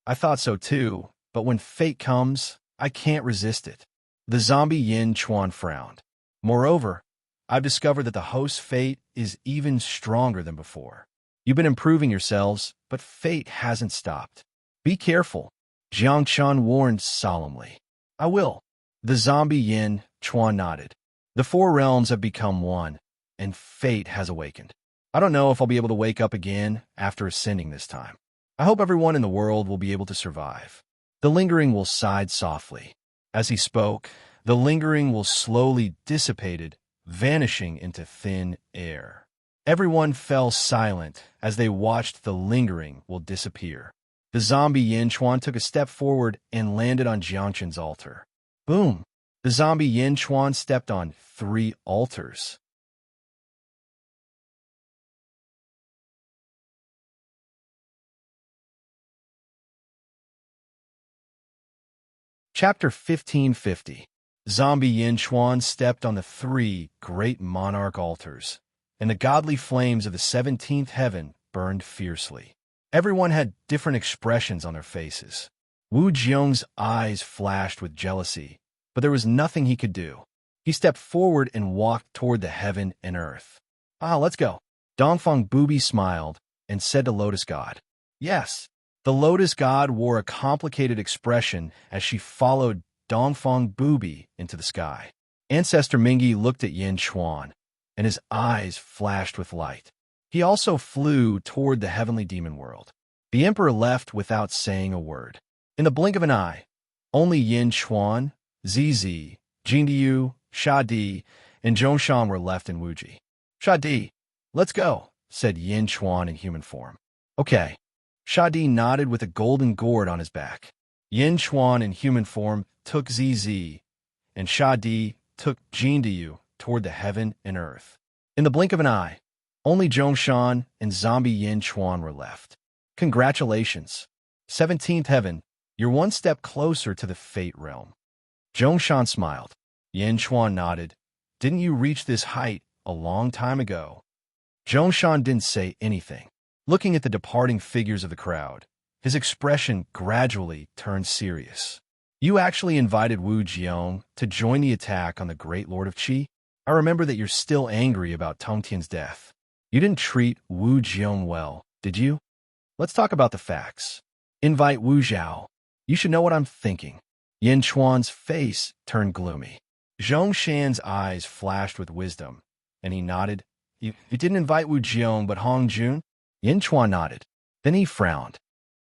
A: I thought so too, but when fate comes, I can't resist it. The zombie Yin Chuan frowned. Moreover, I've discovered that the host's fate is even stronger than before. You've been improving yourselves, but fate hasn't stopped. Be careful, Jiangchen warned solemnly. I will. The zombie Yin Chuan nodded. The four realms have become one, and fate has awakened. I don't know if I'll be able to wake up again after ascending this time. I hope everyone in the world will be able to survive. The lingering will sighed softly. As he spoke, the lingering will slowly dissipated, vanishing into thin air. Everyone fell silent as they watched the lingering will disappear. The zombie Yin Chuan took a step forward and landed on Jiangchen's altar. Boom! The zombie Yin Chuan stepped on 3 altars. Chapter 1550. Zombie Yin Chuan stepped on the 3 great monarch altars, and the godly flames of the 17th heaven burned fiercely. Everyone had different expressions on their faces. Wu Jiong's eyes flashed with jealousy, but there was nothing he could do. He stepped forward and walked toward the heaven and earth. Let's go. Dongfang Booby smiled and said to Lotus God, yes. The Lotus God wore a complicated expression as she followed Dongfang Booby into the sky. Ancestor Mingi looked at Yin Chuan, and his eyes flashed with light. He also flew toward the heavenly demon world. The emperor left without saying a word. In the blink of an eye, only Yin Chuan, Zizi, Jindiyu, Shadi, and Zhongshan were left in Wuji. Shadi, let's go, said Yin Chuan in human form. Okay. Shadi nodded with a golden gourd on his back. Yin Chuan in human form took Zizi, and Shadi took Jindiyu toward the heaven and earth. In the blink of an eye, only Zhongshan and zombie Yin Chuan were left. Congratulations. 17th heaven, you're one step closer to the fate realm. Zhongshan smiled. Yin Chuan nodded. Didn't you reach this height a long time ago? Zhongshan didn't say anything. Looking at the departing figures of the crowd, his expression gradually turned serious. You actually invited Wu Jiong to join the attack on the Great Lord of Qi? I remember that you're still angry about Tongtian's death. You didn't treat Wu Jiong well, did you? Let's talk about the facts. Invite Wu Zhao. You should know what I'm thinking. Yin Chuan's face turned gloomy. Zhongshan's eyes flashed with wisdom, and he nodded. You didn't invite Wu Jiong but Hong Jun? Yin Chuan nodded. Then he frowned.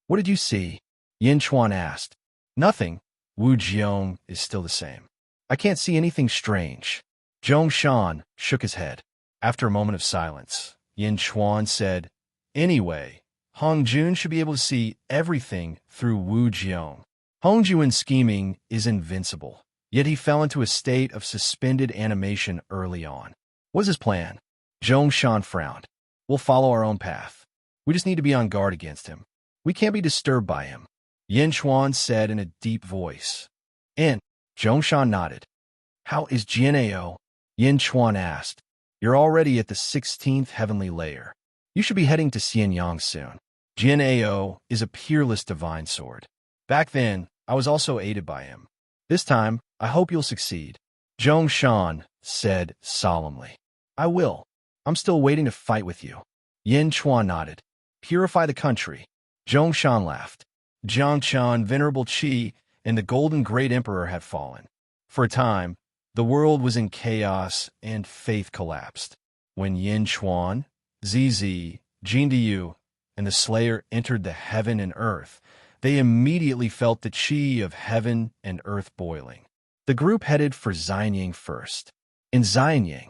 A: What did you see? Yin Chuan asked. Nothing. Wu Jiong is still the same. I can't see anything strange. Zhongshan shook his head. After a moment of silence, Yin Chuan said, anyway, Hong Jun should be able to see everything through Wu Jiong. Hong Jun's scheming is invincible, yet he fell into a state of suspended animation early on. What's his plan? Zhongshan frowned. We'll follow our own path. We just need to be on guard against him. We can't be disturbed by him. Yin Chuan said in a deep voice. And Zhongshan nodded. How is Jianao? Yin Chuan asked. You're already at the 16th heavenly layer. You should be heading to Xianyang soon. Jianao is a peerless divine sword. Back then, I was also aided by him. This time, I hope you'll succeed. Zhongshan said solemnly. I will. I'm still waiting to fight with you. Yin Chuan nodded. Purify the country. Zhongshan laughed. Jiangchan, Venerable Qi, and the Golden Great Emperor had fallen. For a time, the world was in chaos and faith collapsed. When Yin Chuan, Zizi, Jindiyu, and the Slayer entered the heaven and earth, they immediately felt the qi of heaven and earth boiling. The group headed for Xianyang first. In Xianyang,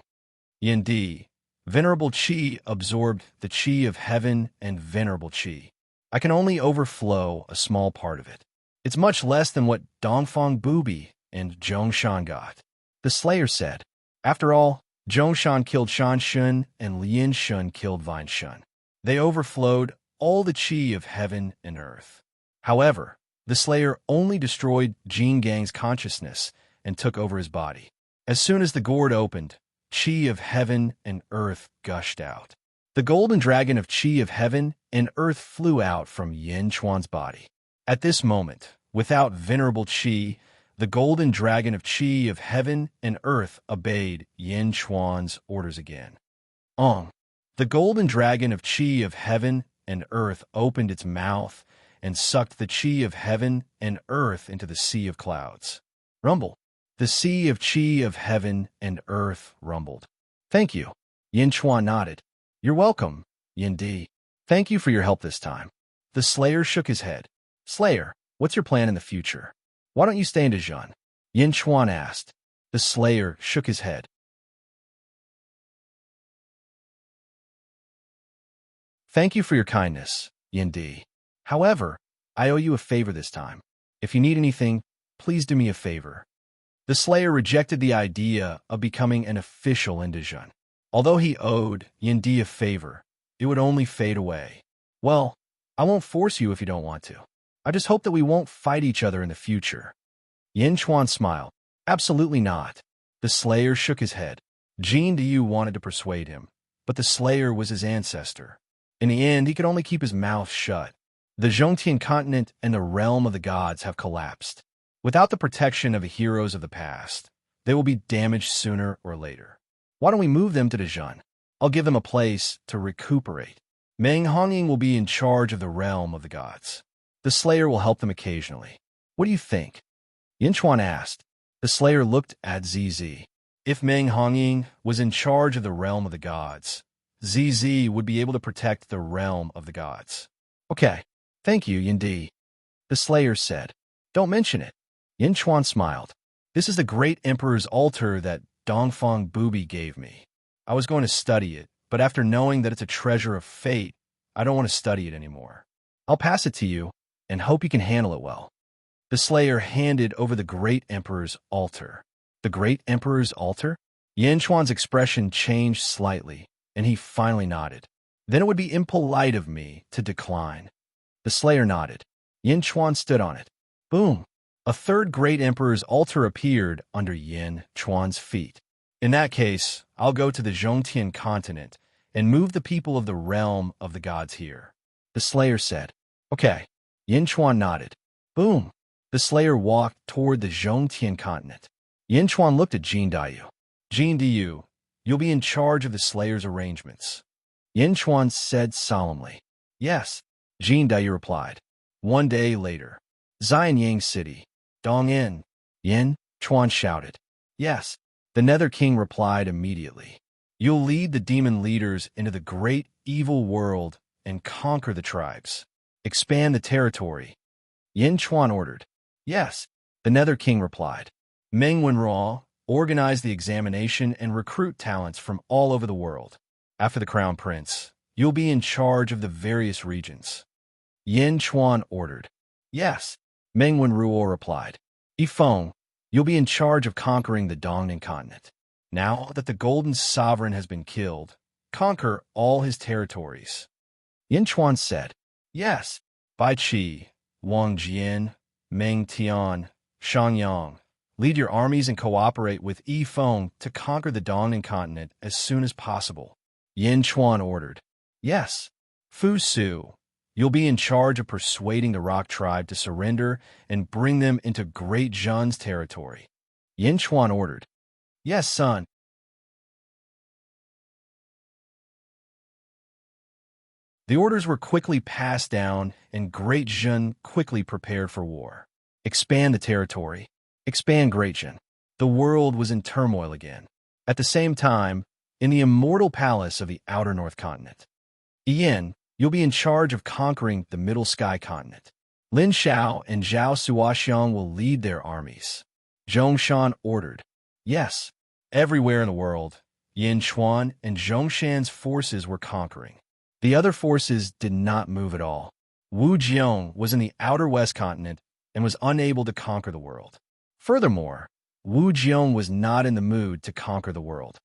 A: Yindi, Venerable Qi absorbed the qi of heaven and Venerable Qi. I can only overflow a small part of it. It's much less than what Dongfang Booby and Zhongshan got. The Slayer said. After all, Zhongshan killed Shan Shun and Lin Shun killed Vine Shun. They overflowed all the qi of heaven and earth. However, the Slayer only destroyed Jin Gang's consciousness and took over his body. As soon as the gourd opened, qi of heaven and earth gushed out. The golden dragon of qi of heaven and earth flew out from Yin Chuan's body. At this moment, without Venerable Qi, the golden dragon of qi of heaven and earth obeyed Yin Chuan's orders again. The golden dragon of qi of heaven and earth opened its mouth and sucked the qi of heaven and earth into the sea of clouds. Rumble. The sea of qi of heaven and earth rumbled. Thank you. Yin Chuan nodded. You're welcome, Yindi. Thank you for your help this time. The Slayer shook his head. Slayer, what's your plan in the future? Why don't you stay in Dijon? Yin Chuan asked. The Slayer shook his head. Thank you for your kindness, Yindi. However, I owe you a favor this time. If you need anything, please do me a favor. The Slayer rejected the idea of becoming an official in Dijon. Although he owed Yindi a favor, it would only fade away. Well, I won't force you if you don't want to. I just hope that we won't fight each other in the future. Yin Chuan smiled. Absolutely not. The Slayer shook his head. Jin Diyu wanted to persuade him, but the Slayer was his ancestor. In the end, he could only keep his mouth shut. The Zhongtian continent and the realm of the gods have collapsed. Without the protection of the heroes of the past, they will be damaged sooner or later. Why don't we move them to Dijon? I'll give them a place to recuperate. Meng Hongying will be in charge of the realm of the gods. The Slayer will help them occasionally. What do you think? Yin Chuan asked. The Slayer looked at ZZ. If Meng Hongying was in charge of the realm of the gods, ZZ would be able to protect the realm of the gods. Okay, thank you, Yindi. The Slayer said. Don't mention it. Yin Chuan smiled. This is the great emperor's altar that Dongfang Bubi gave me. I was going to study it, but after knowing that it's a treasure of fate, I don't want to study it anymore. I'll pass it to you, and hope you can handle it well. The Slayer handed over the great emperor's altar. The great emperor's altar? Yin Chuan's expression changed slightly, and he finally nodded. Then it would be impolite of me to decline. The Slayer nodded. Yin Chuan stood on it. Boom! A third great emperor's altar appeared under Yin Chuan's feet. In that case, I'll go to the Zhongtian continent and move the people of the realm of the gods here. The Slayer said. Okay. Yin Chuan nodded. Boom! The Slayer walked toward the Zhongtian continent. Yin Chuan looked at Jin Diyu. Jin Diyu, you'll be in charge of the Slayer's arrangements. Yin Chuan said solemnly. Yes. Jin Diyu replied. One day later. Xianyang City. Dongyin. Yin Chuan shouted. Yes. The Nether King replied immediately. You'll lead the demon leaders into the great evil world and conquer the tribes. Expand the territory. Yin Chuan ordered. Yes. The Nether King replied. Meng Wenruo, organize the examination and recruit talents from all over the world. After the Crown Prince, you'll be in charge of the various regions. Yin Chuan ordered. Yes. Meng Wenruo replied. Yifeng, you'll be in charge of conquering the Dongnan continent. Now that the Golden Sovereign has been killed, conquer all his territories. Yin Chuan said. Yes. Bai Qi, Wang Jian, Meng Tian, Shangyang, lead your armies and cooperate with Yifeng to conquer the Dongnan continent as soon as possible. Yin Chuan ordered. Yes. Fu Su, you'll be in charge of persuading the Rock Tribe to surrender and bring them into Great Zhen's territory. Yin Chuan ordered. Yes, son. The orders were quickly passed down, and Great Zhen quickly prepared for war. Expand the territory. Expand Great Zhen. The world was in turmoil again. At the same time, in the immortal palace of the outer North Continent. Yin, you'll be in charge of conquering the Middle Sky Continent. Lin Xiao and Zhao Suoxiang will lead their armies. Zhongshan ordered. Yes. Everywhere in the world, Yin Chuan and Zhongshan's forces were conquering. The other forces did not move at all. Wu Jiong was in the outer West Continent and was unable to conquer the world. Furthermore, Wu Jiong was not in the mood to conquer the world.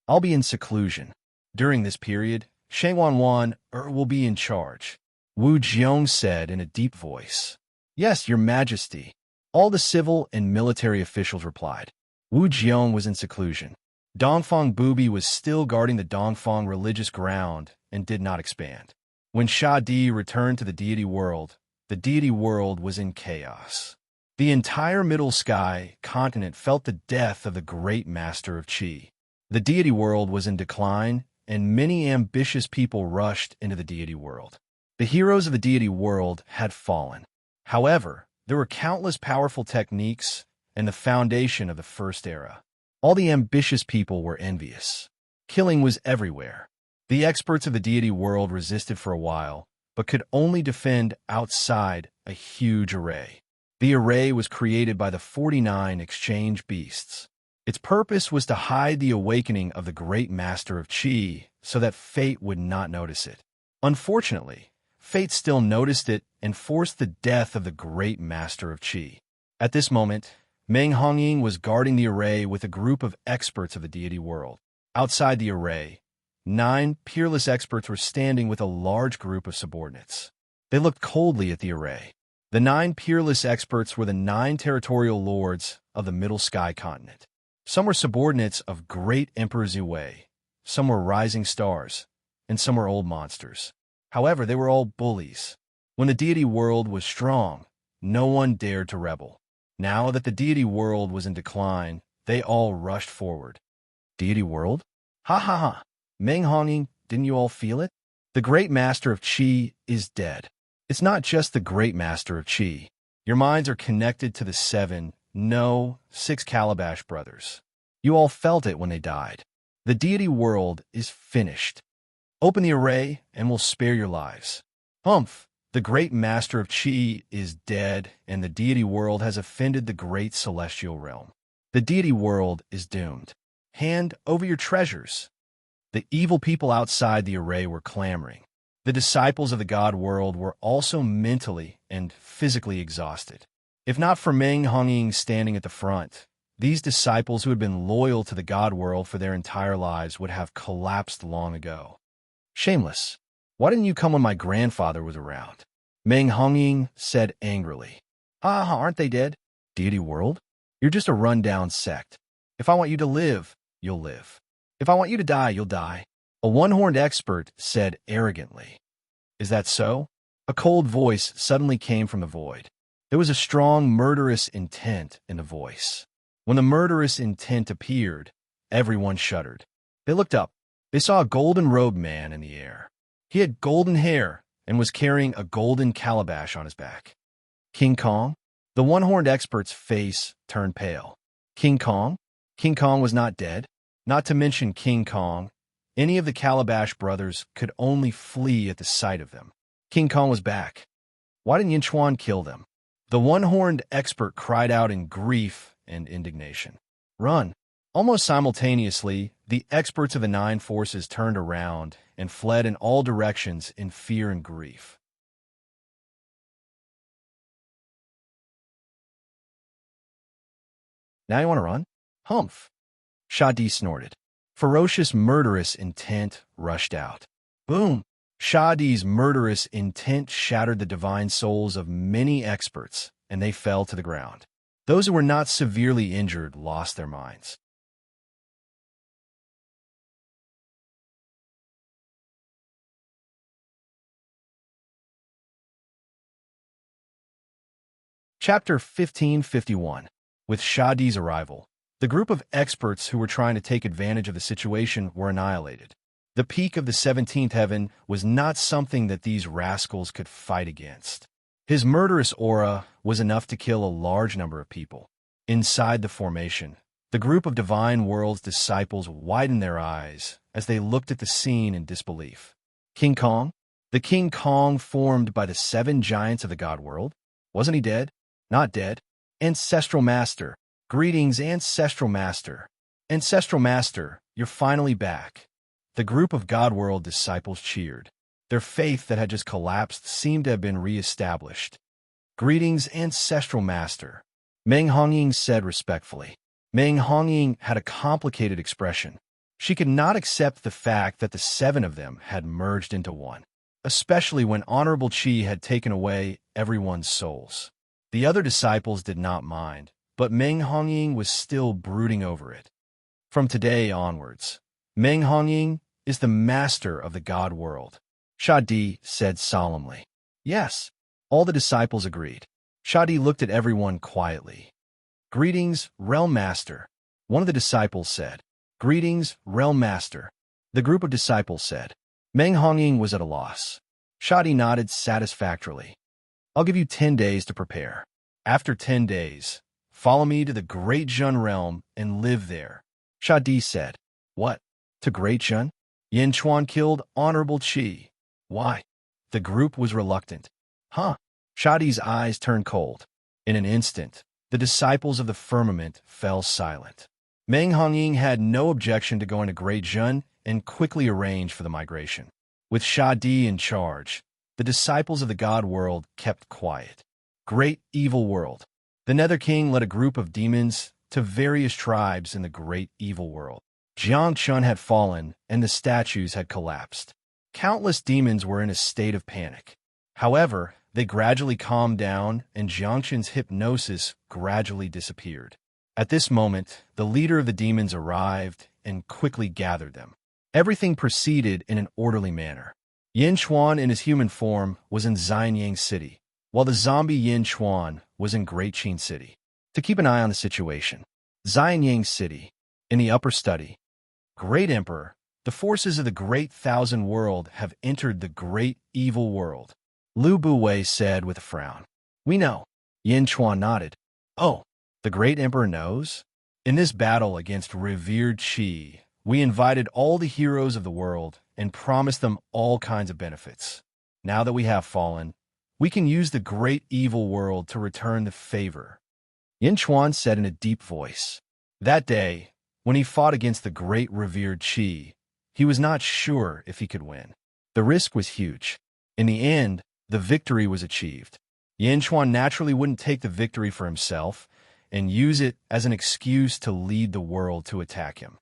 A: I'll be in seclusion. During this period, Shang Wanwan will be in charge. Wu Jiong said in a deep voice. Yes, Your Majesty. All the civil and military officials replied. Wu Jiong was in seclusion. Dongfang Bubi was still guarding the Dongfang religious ground and did not expand. When Sha Di returned to the deity world, the deity world was in chaos. The entire Middle Sky continent felt the death of the great master of Qi. The deity world was in decline, and many ambitious people rushed into the deity world. The heroes of the deity world had fallen. However, there were countless powerful techniques and the foundation of the first era. All the ambitious people were envious. Killing was everywhere. The experts of the deity world resisted for a while, but could only defend outside a huge array. The array was created by the 49 exchange beasts. Its purpose was to hide the awakening of the great master of Qi so that fate would not notice it. Unfortunately, fate still noticed it and forced the death of the great master of Qi. At this moment, Meng Hongying was guarding the array with a group of experts of the deity world. Outside the array, 9 peerless experts were standing with a large group of subordinates. They looked coldly at the array. The 9 peerless experts were the 9 territorial lords of the Middle Sky continent. Some were subordinates of great Emperor Zhuwei, some were rising stars, and some were old monsters. However, they were all bullies. When the deity world was strong, no one dared to rebel. Now that the deity world was in decline, they all rushed forward. Deity world? Ha ha ha! Meng Hongying, didn't you all feel it? The great master of Qi is dead. It's not just the great master of Qi. Your minds are connected to the 6 Calabash brothers. You all felt it when they died. The deity world is finished. Open the array and we'll spare your lives. Humph! The great master of Qi is dead, and the deity world has offended the great celestial realm. The deity world is doomed. Hand over your treasures. The evil people outside the array were clamoring. The disciples of the god world were also mentally and physically exhausted. If not for Meng Hongying standing at the front, these disciples who had been loyal to the god world for their entire lives would have collapsed long ago. Shameless. Why didn't you come when my grandfather was around? Meng Hongying said angrily. Ah, aren't they dead? Deity world? You're just a run-down sect. If I want you to live, you'll live. If I want you to die, you'll die. A one-horned expert said arrogantly. Is that so? A cold voice suddenly came from the void. There was a strong murderous intent in the voice. When the murderous intent appeared, everyone shuddered. They looked up. They saw a golden-robed man in the air. He had golden hair and was carrying a golden calabash on his back. King Kong? The one-horned expert's face turned pale. King Kong? King Kong was not dead. Not to mention King Kong, any of the Calabash brothers could only flee at the sight of them. King Kong was back. Why didn't Yinchuan kill them? The one-horned expert cried out in grief and indignation. Run! Almost simultaneously, the experts of the 9 forces turned around and fled in all directions in fear and grief. Now you want to run? Humph! Shadi snorted. Ferocious murderous intent rushed out. Boom! Shadi's murderous intent shattered the divine souls of many experts, and they fell to the ground. Those who were not severely injured lost their minds. Chapter 1551. With Shadi's arrival, the group of experts who were trying to take advantage of the situation were annihilated. The peak of the 17th heaven was not something that these rascals could fight against. His murderous aura was enough to kill a large number of people. Inside the formation, the group of Divine World's disciples widened their eyes as they looked at the scene in disbelief. King Kong? The King Kong formed by the 7 giants of the God World? Wasn't he dead? Not dead. Ancestral Master. Greetings, Ancestral Master. Ancestral Master, you're finally back. The group of God World disciples cheered. Their faith that had just collapsed seemed to have been re-established. Greetings, Ancestral Master. Meng Hongying said respectfully. Meng Hongying had a complicated expression. She could not accept the fact that the 7 of them had merged into one, especially when Honorable Qi had taken away everyone's souls. The other disciples did not mind, but Meng Hongying was still brooding over it. From today onwards, Meng Hongying is the master of the God World, Shadi said solemnly. Yes, all the disciples agreed. Shadi looked at everyone quietly. Greetings, Realm Master, one of the disciples said. Greetings, Realm Master, the group of disciples said. Meng Hongying was at a loss. Shadi nodded satisfactorily. I'll give you 10 days to prepare. After 10 days, follow me to the Great Jun realm and live there, Shadi said. What? To Great Jun? Yin Chuan killed Honorable Qi. Why? The group was reluctant. Huh? Shadi's eyes turned cold. In an instant, the disciples of the firmament fell silent. Meng Hongying had no objection to going to Great Zhun and quickly arranged for the migration. With Shadi in charge, the disciples of the God World kept quiet. Great Evil World. The Nether King led a group of demons to various tribes in the Great Evil World. Jiangchun had fallen, and the statues had collapsed. Countless demons were in a state of panic. However, they gradually calmed down, and Jiangchun's hypnosis gradually disappeared. At this moment, the leader of the demons arrived and quickly gathered them. Everything proceeded in an orderly manner. Yin Chuan in his human form was in Xianyang City, while the zombie Yin Chuan was in Great Qin City. To keep an eye on the situation, Xianyang City, in the upper study. Great Emperor, the forces of the Great Thousand World have entered the Great Evil World, Lu Buwei said with a frown. We know. Yin Chuan nodded. Oh, the Great Emperor knows? In this battle against revered Qi, we invited all the heroes of the world and promised them all kinds of benefits. Now that we have fallen, we can use the Great Evil World to return the favor. Yin Chuan said in a deep voice. That day, when he fought against the great revered Qi, he was not sure if he could win. The risk was huge. In the end, the victory was achieved. Yin Chuan naturally wouldn't take the victory for himself and use it as an excuse to lead the world to attack him.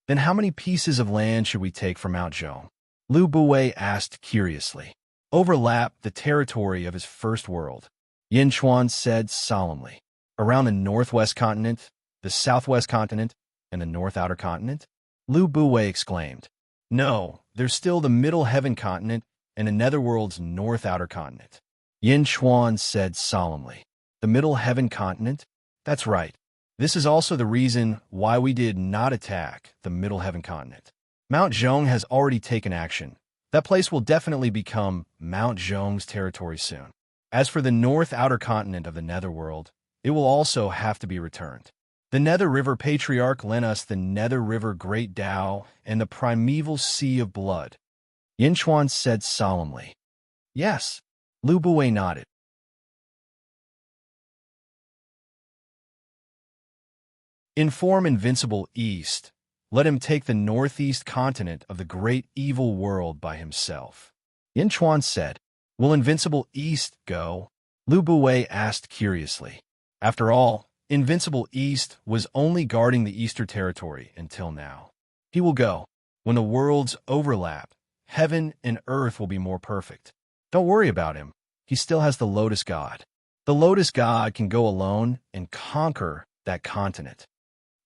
A: Then how many pieces of land should we take from Mount Zhong? Lu Buwei asked curiously. Overlap the territory of his first world. Yin Chuan said solemnly. Around the northwest continent, the southwest continent, and the north outer continent? Lu Buwei exclaimed. No, there's still the middle heaven continent and the netherworld's north outer continent. Yin Chuan said solemnly. The middle heaven continent? That's right. This is also the reason why we did not attack the middle heaven continent. Mount Zhong has already taken action. That place will definitely become Mount Zhong's territory soon. As for the north outer continent of the netherworld, it will also have to be returned. The Nether River Patriarch lent us the Nether River Great Tao and the primeval Sea of Blood. Yin Chuan said solemnly. Yes. Lu Buwei nodded. Inform Invincible East. Let him take the northeast continent of the great evil world by himself. Yin Chuan said. Will Invincible East go? Lu Buwei asked curiously. After all, Invincible East was only guarding the Eastern Territory until now. He will go. When the worlds overlap, heaven and earth will be more perfect. Don't worry about him. He still has the Lotus God. The Lotus God can go alone and conquer that continent.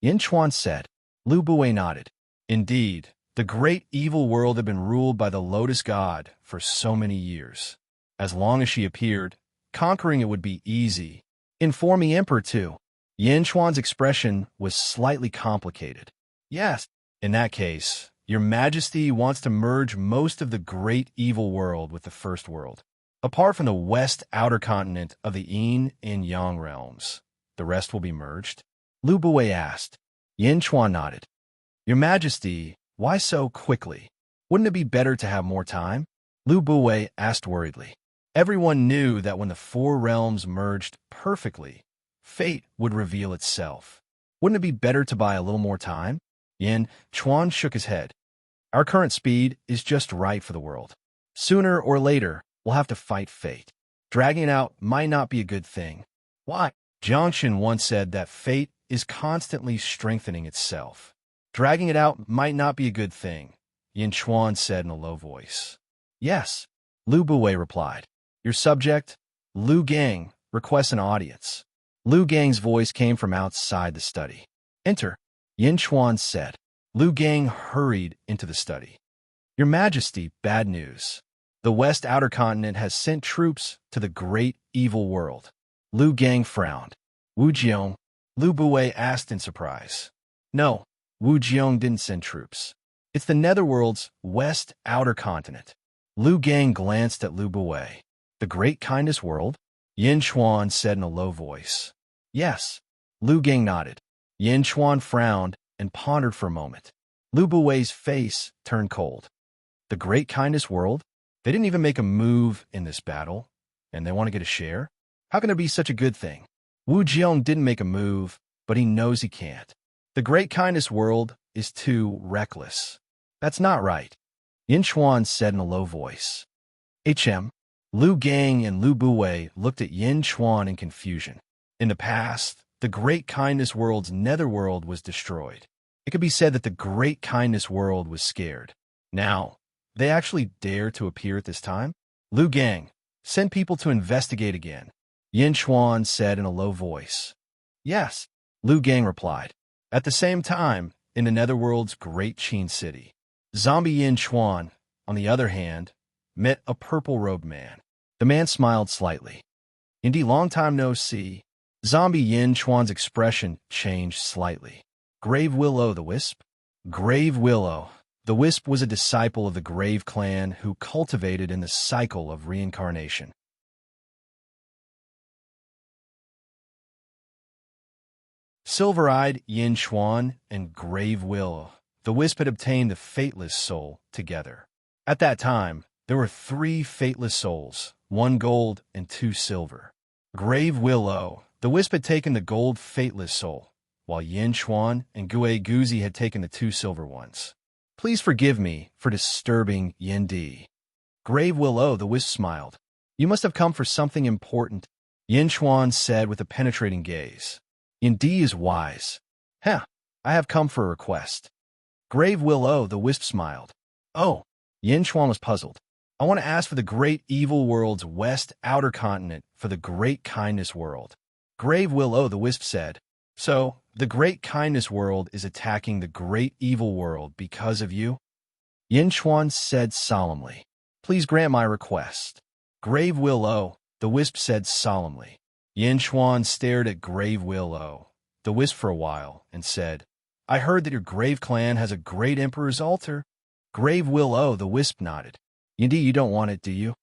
A: Yin Chuan said. Lu Buwei nodded. Indeed, the great evil world had been ruled by the Lotus God for so many years. As long as she appeared, conquering it would be easy. Inform the Emperor too. Yin Chuan's expression was slightly complicated. Yes, in that case, Your Majesty wants to merge most of the great evil world with the first world. Apart from the west outer continent of the Yin and Yang realms, the rest will be merged? Lu Buwei asked. Yin Chuan nodded. Your Majesty, why so quickly? Wouldn't it be better to have more time? Lu Buwei asked worriedly. Everyone knew that when the four realms merged perfectly, fate would reveal itself. Wouldn't it be better to buy a little more time? Yin Chuan shook his head. Our current speed is just right for the world. Sooner or later, we'll have to fight fate. Dragging it out might not be a good thing. Why? Jiangxin once said that fate is constantly strengthening itself. Dragging it out might not be a good thing, Yin Chuan said in a low voice. Yes, Lu Buwei replied. Your subject, Lu Gang, requests an audience. Lu Gang's voice came from outside the study. Enter, Yin Chuan said. Lu Gang hurried into the study. Your Majesty, bad news. The West Outer Continent has sent troops to the great evil world. Lu Gang frowned. Wu Jiong? Lu Buwei asked in surprise. No, Wu Jiong didn't send troops. It's the Netherworld's West Outer Continent. Lu Gang glanced at Lu Buwei. The Great Kindness World? Yin Chuan said in a low voice. Yes. Lu Gang nodded. Yin Chuan frowned and pondered for a moment. Lu Buwei's face turned cold. The Great Kindness World? They didn't even make a move in this battle, and they want to get a share? How can it be such a good thing? Wu Jiong didn't make a move, but he knows he can't. The Great Kindness World is too reckless. That's not right, Yin Chuan said in a low voice. Lu Gang and Lu Buwei looked at Yin Chuan in confusion. In the past, the Great Kindness World's netherworld was destroyed. It could be said that the Great Kindness World was scared. Now, they actually dare to appear at this time? Lu Gang, send people to investigate again, Yin Chuan said in a low voice. Yes, Lu Gang replied. At the same time, in the netherworld's great Qin city, Zombie Yin Chuan, on the other hand, met a purple-robed man. The man smiled slightly. Indeed, long time no see. Zombie Yin Chuan's expression changed slightly. Grave Willow the Wisp? Grave Willow. The Wisp was a disciple of the Grave clan who cultivated in the cycle of reincarnation. Silver-eyed Yin Chuan and Grave Willow, the Wisp had obtained the Fateless Soul together. At that time, there were 3 Fateless Souls, 1 gold and 2 silver. Grave Willow, the Wisp had taken the gold Fateless Soul, while Yin Chuan and Gue Guzi had taken the 2 silver ones. Please forgive me for disturbing Yin Di. Grave Willow, the Wisp smiled. You must have come for something important, Yin Chuan said with a penetrating gaze. Yin Di is wise. I have come for a request. Grave Willow, the Wisp smiled. Oh, Yin Chuan was puzzled. I want to ask for the Great Evil World's West Outer Continent for the Great Kindness World. Grave Willow, the Wisp said. So, the Great Kindness World is attacking the Great Evil World because of you? Yin Chuan said solemnly. Please grant my request. Grave Willow, the Wisp said solemnly. Yin Chuan stared at Grave Willow, the Wisp for a while, and said, I heard that your Grave clan has a great Emperor's altar. Grave Willow, the Wisp nodded. Indeed, you don't want it, do you?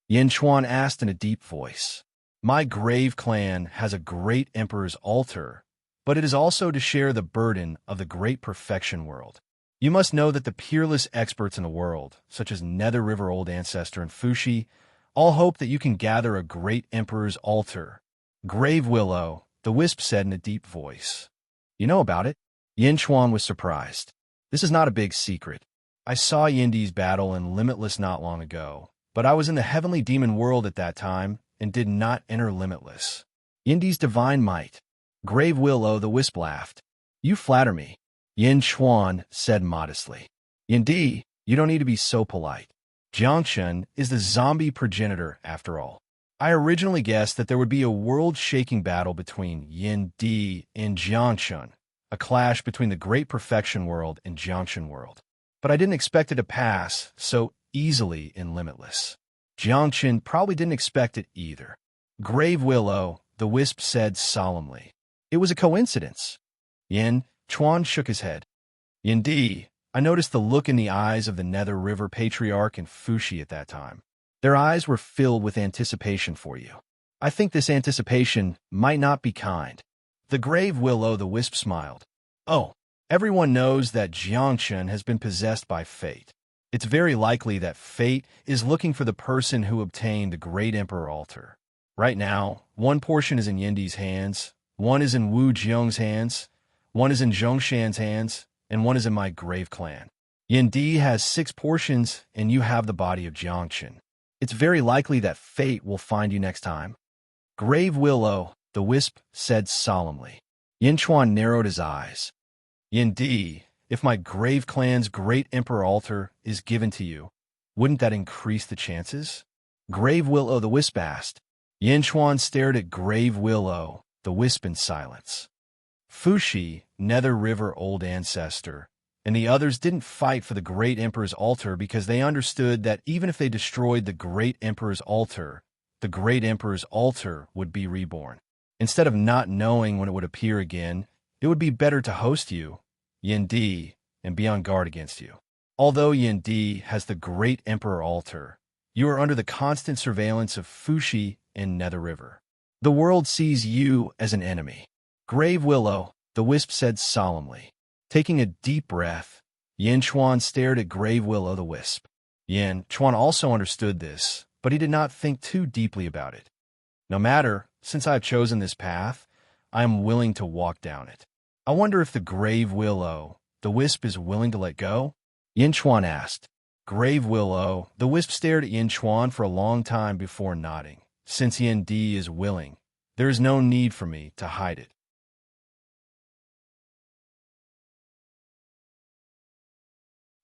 A: Yin Chuan asked in a deep voice. My Grave clan has a great Emperor's altar, but it is also to share the burden of the Great Perfection World. You must know that the peerless experts in the world, such as Nether River Old Ancestor and Fushi, all hope that you can gather a great Emperor's altar. Grave Willow, the Wisp said in a deep voice. You know about it? Yin Chuan was surprised. This is not a big secret. I saw Yindi's battle in Limitless not long ago, but I was in the Heavenly Demon World at that time and did not enter Limitless. Yindi's divine might. Grave Willow, the Wisp laughed. You flatter me, Yin Chuan said modestly. Yindi, you don't need to be so polite. Jiangchen is the zombie progenitor, after all. I originally guessed that there would be a world-shaking battle between Yin Di and Jiangchen, a clash between the Great Perfection World and Jiangchen World. But I didn't expect it to pass so easily in Limitless. Jiangchen probably didn't expect it either. Grave Willow, the Wisp said solemnly. It was a coincidence. Yin Chuan shook his head. Yin Di, I noticed the look in the eyes of the Nether River Patriarch and Fushi at that time. Their eyes were filled with anticipation for you. I think this anticipation might not be kind. The Grave Willow, the Wisp smiled. Oh, everyone knows that Jiangchen has been possessed by fate. It's very likely that fate is looking for the person who obtained the Great Emperor altar. Right now, one portion is in Yindi's hands, one is in Wu Jiong's hands, one is in Zhongshan's hands, and one is in my Grave clan. Yindi has 6 portions, and you have the body of Jiangchen. It's very likely that fate will find you next time. Grave Willow, the Wisp said solemnly. Yin Chuan narrowed his eyes. Yindi, if my Grave clan's Great Emperor altar is given to you, wouldn't that increase the chances? Grave Willow, the Wisp asked. Yin Chuan stared at Grave Willow, the Wisp in silence. Fushi, Nether River Old Ancestor, and the others didn't fight for the Great Emperor's altar because they understood that even if they destroyed the Great Emperor's altar, the Great Emperor's altar would be reborn. Instead of not knowing when it would appear again, it would be better to host you, Yindi, and be on guard against you. Although Yindi has the Great Emperor altar, you are under the constant surveillance of Fushi and Nether River. The world sees you as an enemy. Grave Willow, the Wisp said solemnly. Taking a deep breath, Yin Chuan stared at Grave Willow the Wisp. Yin Chuan also understood this, but he did not think too deeply about it. No matter, since I have chosen this path, I am willing to walk down it. I wonder if the Grave Willow, the Wisp, is willing to let go? Yin Chuan asked. Grave Willow, the Wisp stared at Yin Chuan for a long time before nodding. Since Yin Di is willing, there is no need for me to hide it.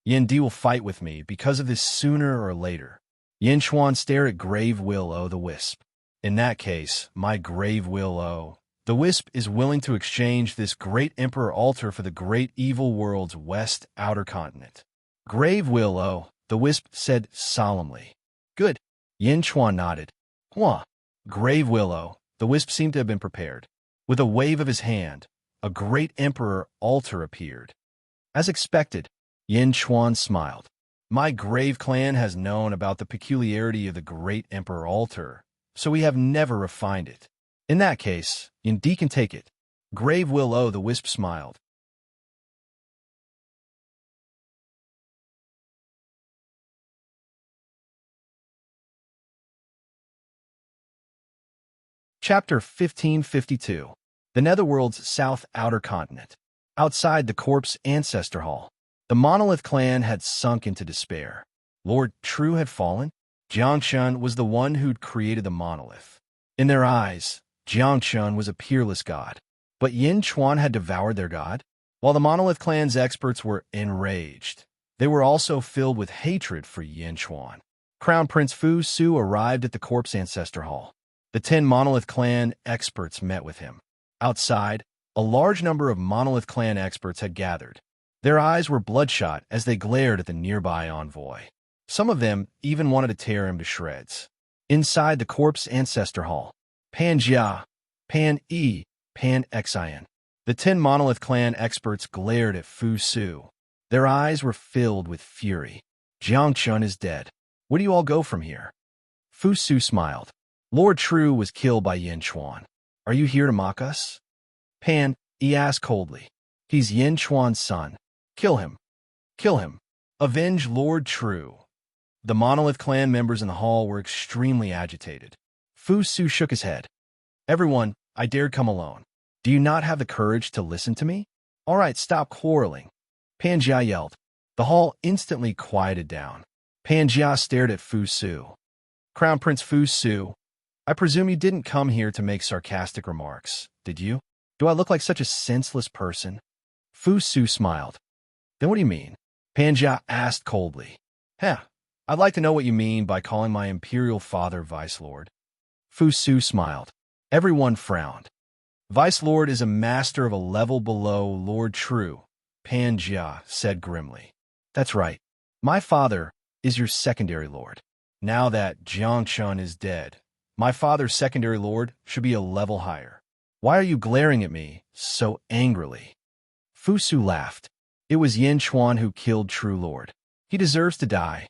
A: Yin Di will fight with me because of this sooner or later. Yin Chuan stared at Grave Willow the Wisp. In that case, my Grave Willow, the Wisp, is willing to exchange this great Emperor altar for the great evil world's west outer continent. Grave Willow, the Wisp said solemnly. Good. Yin Chuan nodded. Hua. Grave Willow, the Wisp seemed to have been prepared. With a wave of his hand, a great Emperor altar appeared. As expected, Yin Chuan smiled. My Grave clan has known about the peculiarity of the great Emperor altar, so we have never refined it. In that case, Yin Di can take it. Grave Willow the Wisp smiled. Chapter 1552. The Netherworld's South Outer Continent. Outside the Corpse Ancestor Hall, the Monolith clan had sunk into despair. Lord True had fallen. Jiangshun was the one who'd created the monolith. In their eyes, Jiangshun was a peerless god. But Yin Chuan had devoured their god? While the Monolith clan's experts were enraged, they were also filled with hatred for Yin Chuan. Crown Prince Fu Su arrived at the Corpse Ancestor Hall. The 10 Monolith clan experts met with him. Outside, a large number of Monolith clan experts had gathered. Their eyes were bloodshot as they glared at the nearby envoy. Some of them even wanted to tear him to shreds. Inside the Corpse Ancestor Hall, Pan Jia, Pan E, Pan Xin, the 10 Monolith clan experts glared at Fu Su. Their eyes were filled with fury. Jiangshun is dead. Where do you all go from here? Fu Su smiled. Lord True was killed by Yin Chuan. Are you here to mock us? Pan E asked coldly. He's Yin Chuan's son. Kill him. Kill him. Avenge Lord True. The Monolith clan members in the hall were extremely agitated. Fu Su shook his head. Everyone, I dared come alone. Do you not have the courage to listen to me? All right, stop quarreling. Pan Jia yelled. The hall instantly quieted down. Pan Jia stared at Fu Su. Crown Prince Fu Su, I presume you didn't come here to make sarcastic remarks, did you? Do I look like such a senseless person? Fu Su smiled. Then what do you mean? Pan Jia asked coldly. I'd like to know what you mean by calling my imperial father Vice Lord. Fu Su smiled. Everyone frowned. Vice Lord is a master of a level below Lord True, Pan Jia said grimly. That's right. My father is your secondary lord. Now that Jiangshun is dead, my father's secondary lord should be a level higher. Why are you glaring at me so angrily? Fu Su laughed. It was Yin Chuan who killed True Lord. He deserves to die.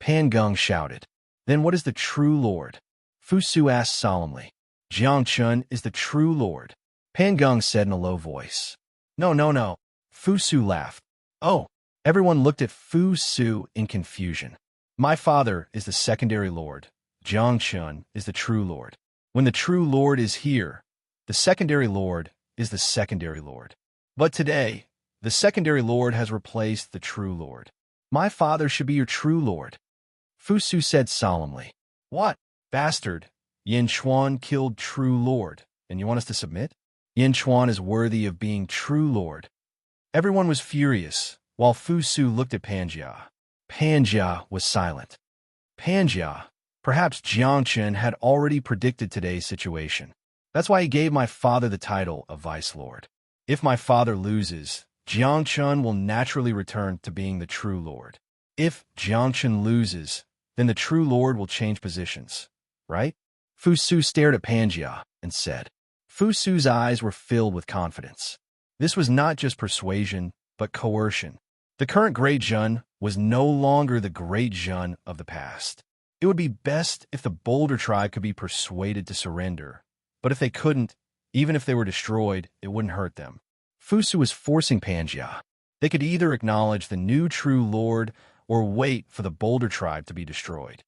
A: Pan Geng shouted. Then what is the True Lord? Fu Su asked solemnly. Jiangshun is the True Lord. Pan Geng said in a low voice. No. Fu Su laughed. Oh. Everyone looked at Fu Su in confusion. My father is the secondary lord. Jiangshun is the True Lord. When the True Lord is here, the secondary lord is the secondary lord. But today, the secondary lord has replaced the True Lord. My father should be your True Lord. Fu Su said solemnly. What? Bastard. Yin Chuan killed True Lord, and you want us to submit? Yin Chuan is worthy of being True Lord. Everyone was furious, while Fu Su looked at Pan Jia. Pan Jia was silent. Pan Jia, perhaps Jiangshun had already predicted today's situation. That's why he gave my father the title of Vice Lord. If my father loses, Jiangshun will naturally return to being the True Lord. If Jiangshun loses, then the True Lord will change positions, right? Fu Su stared at Pan Jia and said. Fu Su's eyes were filled with confidence. This was not just persuasion, but coercion. The current Great Jun was no longer the Great Jun of the past. It would be best if the Boulder tribe could be persuaded to surrender, but if they couldn't, even if they were destroyed, it wouldn't hurt them. Fu Su was forcing Pan Jia. They could either acknowledge the new true lord or wait for the Boulder tribe to be destroyed.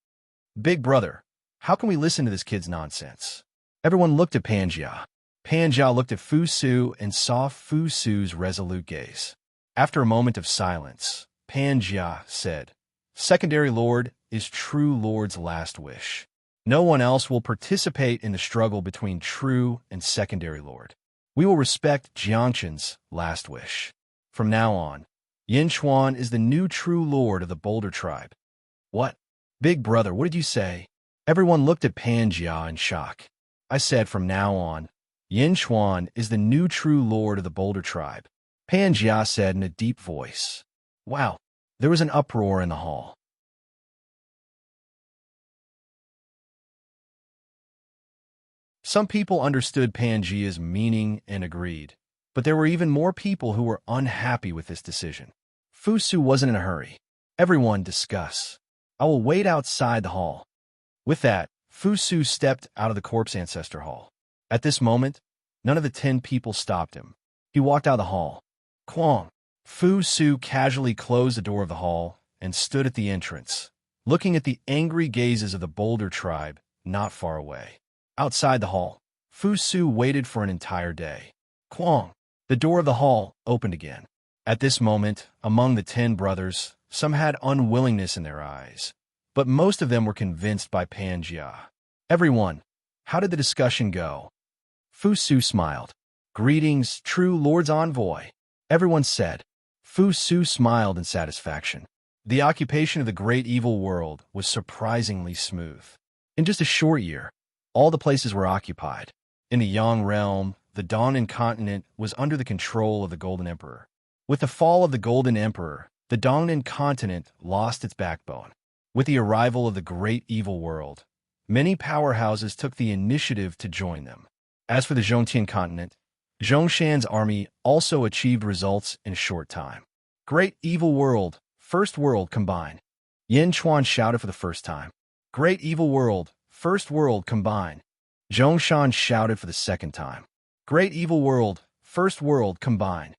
A: Big brother, how can we listen to this kid's nonsense? Everyone looked at Panjia. Panjia looked at Fusu and saw Fusu's resolute gaze. After a moment of silence, Panjia said, "Secondary Lord is true Lord's last wish. No one else will participate in the struggle between true and secondary Lord. We will respect Jiangchen's last wish. From now on, Yin Chuan is the new true Lord of the Boulder tribe." What? Big brother, what did you say? Everyone looked at Panjia in shock. I said from now on, Yin Chuan is the new true Lord of the Boulder tribe. Panjia said in a deep voice. Wow, there was an uproar in the hall. Some people understood Panjia's meaning and agreed, but there were even more people who were unhappy with this decision. Fusu wasn't in a hurry. Everyone discuss. I will wait outside the hall. With that, Fusu stepped out of the corpse ancestor hall. At this moment, none of the 10 people stopped him. He walked out of the hall. Kwong. Fusu casually closed the door of the hall and stood at the entrance, looking at the angry gazes of the Boulder tribe not far away. Outside the hall, Fusu waited for an entire day. Kwong. The door of the hall opened again. At this moment, among the 10 brothers, some had unwillingness in their eyes, but most of them were convinced by Panjia. Everyone, how did the discussion go? Fusu smiled. Greetings, true Lord's envoy. Everyone said. Fusu smiled in satisfaction. The occupation of the great evil world was surprisingly smooth. In just a short year, all the places were occupied. In the Yang realm, the Dongnan continent was under the control of the Golden Emperor. With the fall of the Golden Emperor, the Dongnan continent lost its backbone. With the arrival of the great evil world, many powerhouses took the initiative to join them. As for the Zhongtian continent, Zhongshan's army also achieved results in a short time. Great evil world, first world combine. Yin Chuan shouted for the first time. Great evil world, first world combine. Zhongshan shouted for the second time. Great evil world, first world combine.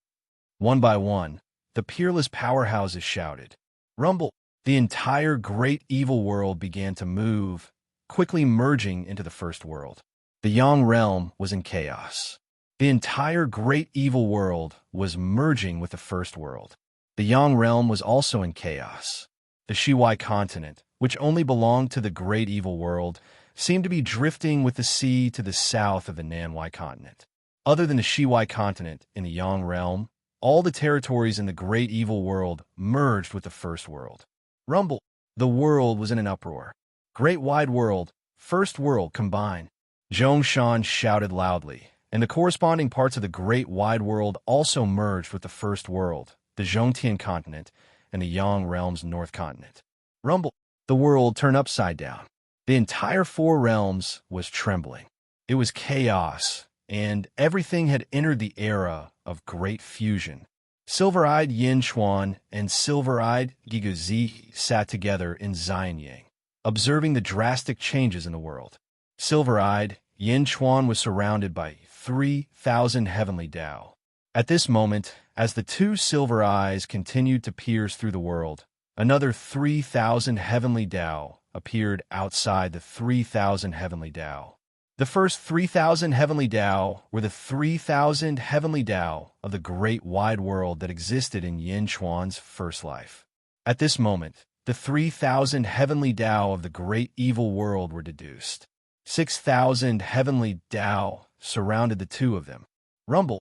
A: One by one, the peerless powerhouses shouted. Rumble. The entire great evil world began to move, quickly merging into the first world. The Yang realm was in chaos. The entire great evil world was merging with the first world. The Yang realm was also in chaos. The Shiwai continent, which only belonged to the great evil world, seemed to be drifting with the sea to the south of the Nanwai continent. Other than the Shiwai continent in the Yang realm, all the territories in the great evil world merged with the first world. Rumble. The world was in an uproar. Great wide world, first world combine. Zhongshan shouted loudly, and the corresponding parts of the great wide world also merged with the first world, the Zhongtian continent, and the Yang realm's north continent. Rumble. The world turned upside down. The entire 4 realms was trembling. It was chaos, and everything had entered the era of great fusion. Silver-eyed Yin Chuan and silver-eyed Giguzi sat together in Xianyang, observing the drastic changes in the world. Silver-eyed Yin Chuan was surrounded by 3,000 heavenly Dao. At this moment, as the 2 silver eyes continued to pierce through the world, another 3,000 heavenly Dao appeared outside the 3,000 heavenly Dao. The first 3,000 heavenly Dao were the 3,000 heavenly Dao of the great wide world that existed in Yin Chuan's first life. At this moment, the 3,000 heavenly Dao of the great evil world were deduced. 6,000 heavenly Dao surrounded the 2 of them. Rumble.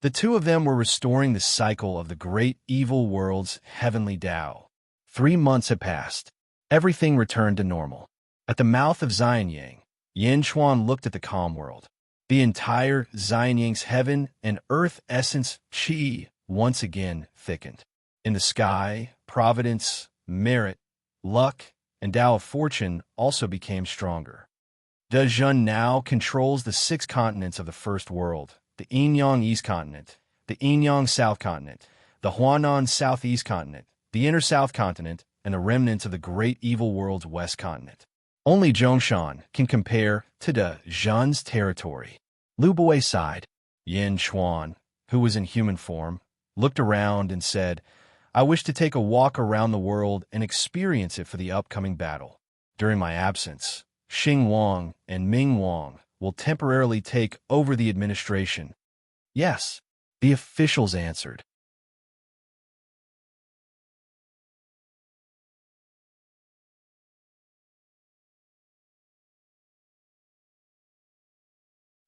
A: The 2 of them were restoring the cycle of the great evil world's heavenly Dao. 3 months had passed. Everything returned to normal. At the mouth of Xianyang, Yin Chuan looked at the calm world. The entire Xianyang's heaven and earth essence qi once again thickened. In the sky, providence, merit, luck, and Tao of fortune also became stronger. De Jun now controls the 6 continents of the first world, the Yinyang East Continent, the Yinyang South Continent, the Huanan Southeast Continent, the Inner South Continent, and the remnants of the great evil world's West Continent. Only Zhongshan can compare to De Jun's territory. Lu Bui sighed. Yin Chuan, who was in human form, looked around and said, I wish to take a walk around the world and experience it for the upcoming battle. During my absence, Xing Wang and Ming Wang will temporarily take over the administration. Yes, the officials answered.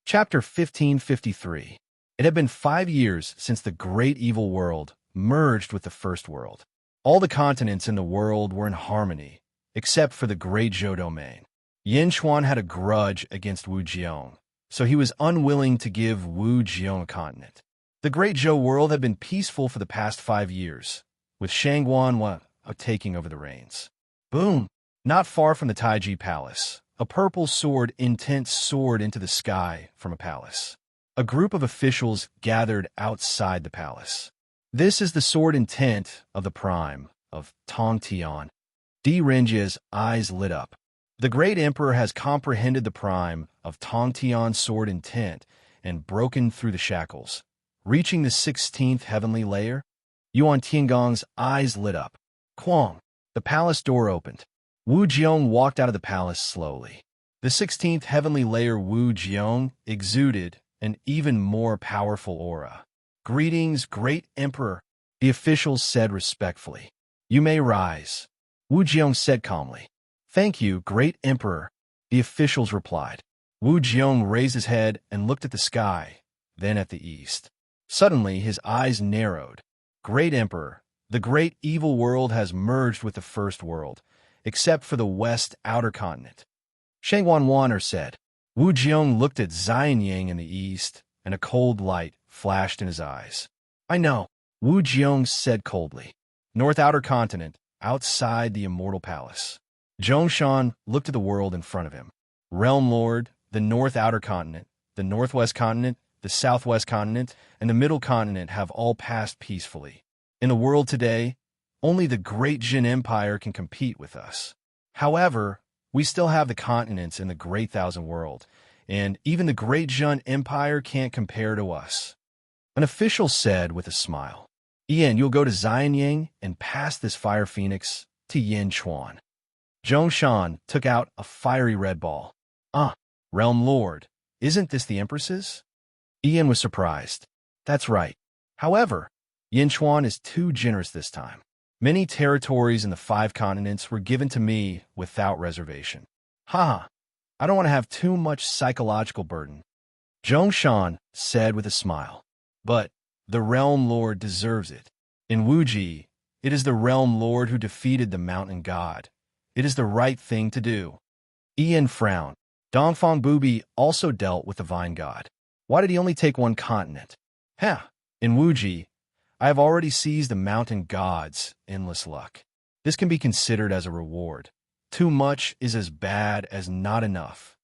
A: Chapter 1553. It had been 5 years since the great evil world merged with the first world. All the continents in the world were in harmony, except for the great Zhou domain. Yin Chuan had a grudge against Wu Jiong, so he was unwilling to give Wu Jiong a continent. The great Zhou world had been peaceful for the past 5 years, with Shangguan taking over the reins. Boom! Not far from the Taiji Palace, a purple sword intent soared into the sky from a palace. A group of officials gathered outside the palace. This is the sword intent of the prime of Tong Tian. Di Renjia's eyes lit up. The great emperor has comprehended the prime of Tong Tian's sword intent and broken through the shackles, reaching the 16th heavenly layer. Yuan Tiangong's eyes lit up. Quang. The palace door opened. Wu Jiong walked out of the palace slowly. The 16th heavenly layer Wu Jiong exuded an even more powerful aura. Greetings, great emperor, the officials said respectfully. You may rise, Wu Jiong said calmly. Thank you, great emperor, the officials replied. Wu Jiong raised his head and looked at the sky, then at the east. Suddenly, his eyes narrowed. Great emperor, the great evil world has merged with the first world, except for the west outer continent. Shangguan Waner said. Wu Jiong looked at Xianyang in the east, and a cold light flashed in his eyes. I know, Wu Jiong said coldly. North outer continent, outside the immortal palace. Zhongshan looked at the world in front of him. Realm Lord, the north outer continent, the northwest continent, the southwest continent, and the middle continent have all passed peacefully. In the world today, only the great Jin Empire can compete with us. However, we still have the continents in the Great Thousand World, and even the Great Jun Empire can't compare to us. An official said with a smile, Ian, you'll go to Xianyang and pass this fire phoenix to Yin Chuan. Zhongshan took out a fiery red ball. Realm Lord, isn't this the Empress's? Ian was surprised. That's right. However, Yin Chuan is too generous this time. Many territories in the 5 continents were given to me without reservation. I don't want to have too much psychological burden. Zhongshan said with a smile. But the Realm Lord deserves it. In Wuji, it is the Realm Lord who defeated the Mountain God. It is the right thing to do. Ian frowned. Dongfang Bubi also dealt with the Vine God. Why did he only take 1 continent? In Wuji, I have already seized the Mountain God's endless luck. This can be considered as a reward. Too much is as bad as not enough.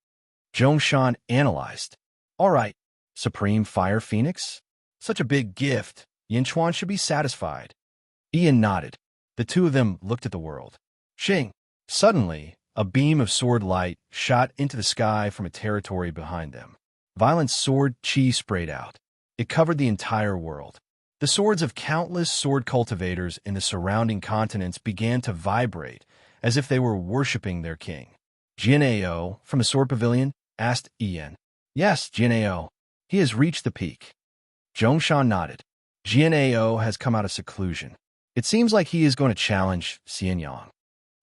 A: Zhongshan analyzed. All right, Supreme Fire Phoenix? Such a big gift. Yin Chuan should be satisfied. Ian nodded. The two of them looked at the world. Xing. Suddenly, a beam of sword light shot into the sky from a territory behind them. Violent sword chi sprayed out. It covered the entire world. The swords of countless sword cultivators in the surrounding continents began to vibrate as if they were worshipping their king. Jinao, from the sword pavilion, asked Ian. Yes, Jinao. He has reached the peak. Zhongshan nodded. Jinao has come out of seclusion. It seems like he is going to challenge Xianyang.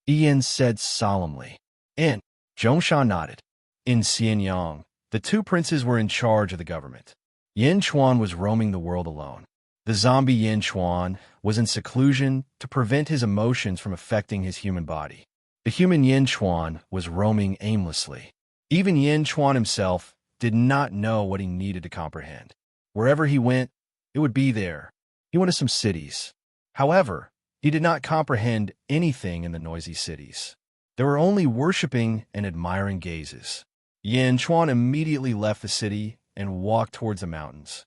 A: Ian said solemnly. In. Zhongshan nodded. In Xianyang, the 2 princes were in charge of the government. Yin Chuan was roaming the world alone. The zombie Yin Chuan was in seclusion to prevent his emotions from affecting his human body. The human Yin Chuan was roaming aimlessly. Even Yin Chuan himself did not know what he needed to comprehend. Wherever he went, it would be there. He went to some cities. However, he did not comprehend anything in the noisy cities. There were only worshipping and admiring gazes. Yin Chuan immediately left the city and walked towards the mountains.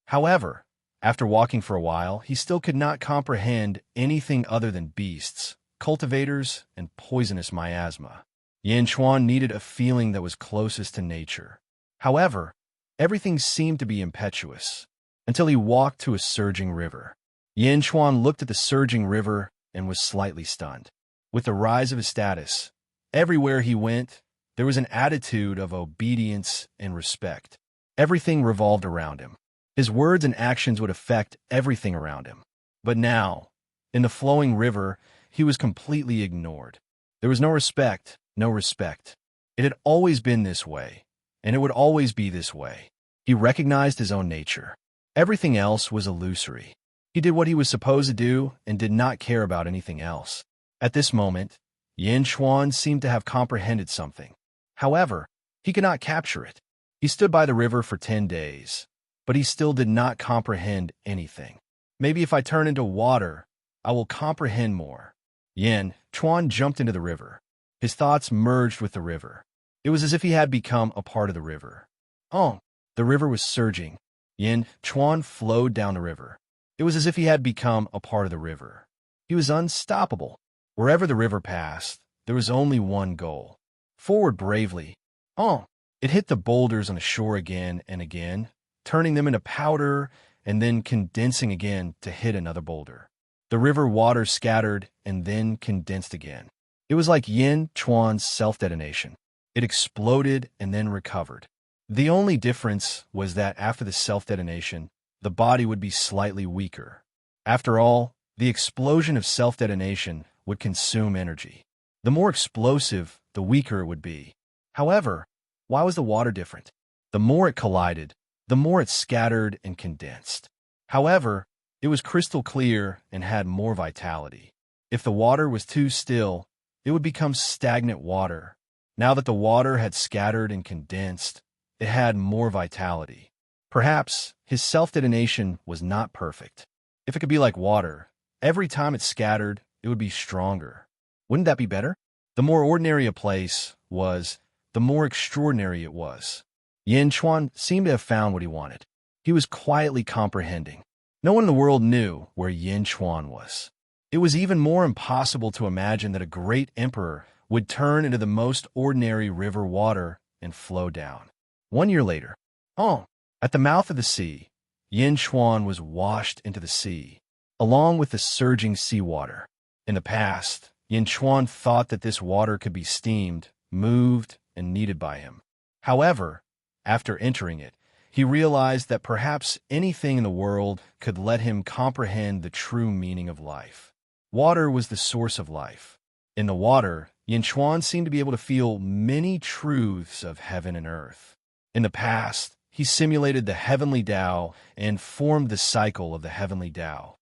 A: However, after walking for a while, he still could not comprehend anything other than beasts, cultivators, and poisonous miasma. Yin Chuan needed a feeling that was closest to nature. However, everything seemed to be impetuous, until he walked to a surging river. Yin Chuan looked at the surging river and was slightly stunned. With the rise of his status, everywhere he went, there was an attitude of obedience and respect. Everything revolved around him. His words and actions would affect everything around him. But now, in the flowing river, he was completely ignored. There was no respect, no respect. It had always been this way, and it would always be this way. He recognized his own nature. Everything else was illusory. He did what he was supposed to do and did not care about anything else. At this moment, Yin Chuan seemed to have comprehended something. However, he could not capture it. He stood by the river for 10 days, but he still did not comprehend anything. Maybe if I turn into water, I will comprehend more. Yin Chuan jumped into the river. His thoughts merged with the river. It was as if he had become a part of the river. Oh, the river was surging. Yin Chuan flowed down the river. It was as if he had become a part of the river. He was unstoppable. Wherever the river passed, there was only one goal. Forward bravely. Oh, it hit the boulders on the shore again and again, turning them into powder and then condensing again to hit another boulder. The river water scattered and then condensed again. It was like Yin Chuan's self-detonation. It exploded and then recovered. The only difference was that after the self-detonation, the body would be slightly weaker. After all, the explosion of self-detonation would consume energy. The more explosive, the weaker it would be. However, why was the water different? The more it collided, the more it scattered and condensed. However, it was crystal clear and had more vitality. If the water was too still, it would become stagnant water. Now that the water had scattered and condensed, it had more vitality. Perhaps his self-detonation was not perfect. If it could be like water, every time it scattered, it would be stronger. Wouldn't that be better? The more ordinary a place was, the more extraordinary it was. Yin Chuan seemed to have found what he wanted. He was quietly comprehending. No one in the world knew where Yin Chuan was. It was even more impossible to imagine that a great emperor would turn into the most ordinary river water and flow down. 1 year later, at the mouth of the sea, Yin Chuan was washed into the sea, along with the surging seawater. In the past, Yin Chuan thought that this water could be steamed, moved, and kneaded by him. However, after entering it, he realized that perhaps anything in the world could let him comprehend the true meaning of life. Water was the source of life. In the water, Yin Chuan seemed to be able to feel many truths of heaven and earth. In the past, he simulated the heavenly Tao and formed the cycle of the heavenly Tao.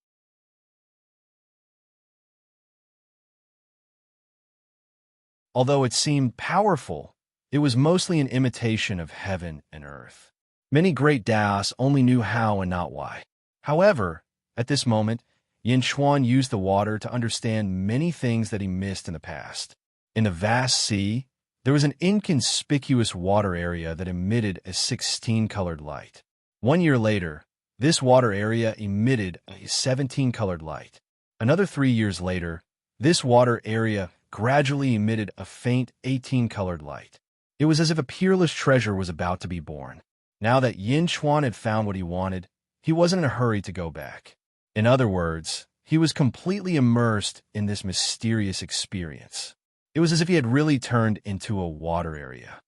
A: Although it seemed powerful, it was mostly an imitation of heaven and earth. Many great Taoists only knew how and not why. However, at this moment, Yin Chuan used the water to understand many things that he missed in the past. In the vast sea, there was an inconspicuous water area that emitted a 16-colored light. 1 year later, this water area emitted a 17-colored light. Another 3 years later, this water area gradually emitted a faint 18-colored light. It was as if a peerless treasure was about to be born. Now that Yin Chuan had found what he wanted, he wasn't in a hurry to go back. In other words, he was completely immersed in this mysterious experience. It was as if he had really turned into a water area.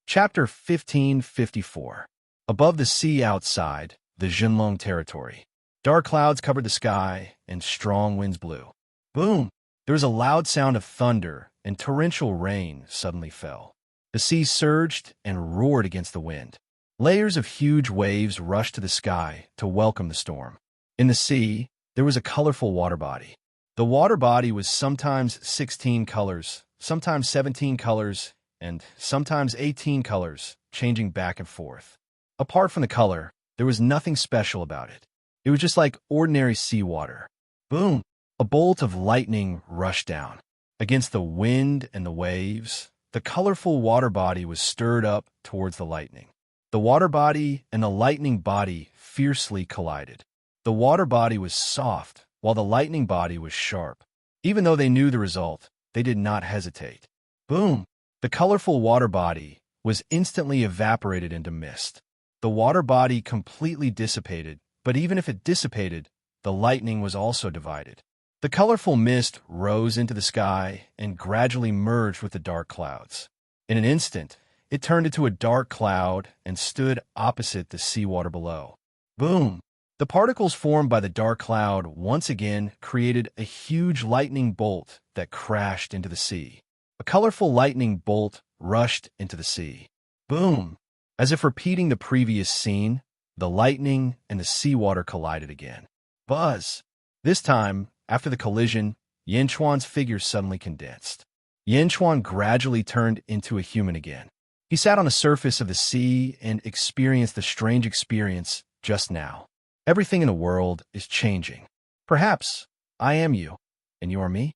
A: Chapter 1554. Above the sea outside, the Jinlong territory. Dark clouds covered the sky, and strong winds blew. Boom! There was a loud sound of thunder, and torrential rain suddenly fell. The sea surged and roared against the wind. Layers of huge waves rushed to the sky to welcome the storm. In the sea, there was a colorful water body. The water body was sometimes 16 colors, sometimes 17 colors, and sometimes 18 colors, changing back and forth. Apart from the color, there was nothing special about it. It was just like ordinary seawater. Boom! A bolt of lightning rushed down. Against the wind and the waves, the colorful water body was stirred up towards the lightning. The water body and the lightning body fiercely collided. The water body was soft, while the lightning body was sharp. Even though they knew the result, they did not hesitate. Boom! The colorful water body was instantly evaporated into mist. The water body completely dissipated, but even if it dissipated, the lightning was also divided. The colorful mist rose into the sky and gradually merged with the dark clouds. In an instant, it turned into a dark cloud and stood opposite the seawater below. Boom! The particles formed by the dark cloud once again created a huge lightning bolt that crashed into the sea. A colorful lightning bolt rushed into the sea. Boom! As if repeating the previous scene, the lightning and the seawater collided again. Buzz! This time, after the collision, Yinchuan's figure suddenly condensed. Yinchuan gradually turned into a human again. He sat on the surface of the sea and experienced the strange experience just now. Everything in the world is changing. Perhaps I am you, and you are me?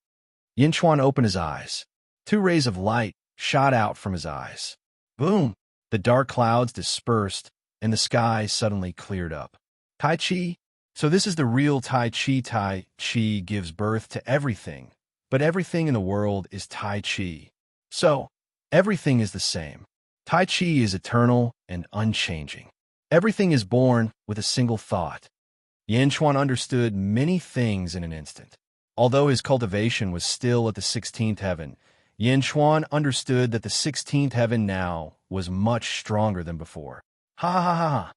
A: Yinchuan opened his eyes. 2 rays of light shot out from his eyes. Boom! The dark clouds dispersed, and the sky suddenly cleared up. Tai Chi? So this is the real Tai Chi. Tai Chi gives birth to everything, but everything in the world is Tai Chi. So, everything is the same. Tai Chi is eternal and unchanging. Everything is born with a single thought. Yinchuan understood many things in an instant. Although his cultivation was still at the 16th heaven, Yinchuan understood that the 16th heaven now was much stronger than before. Ha ha ha ha!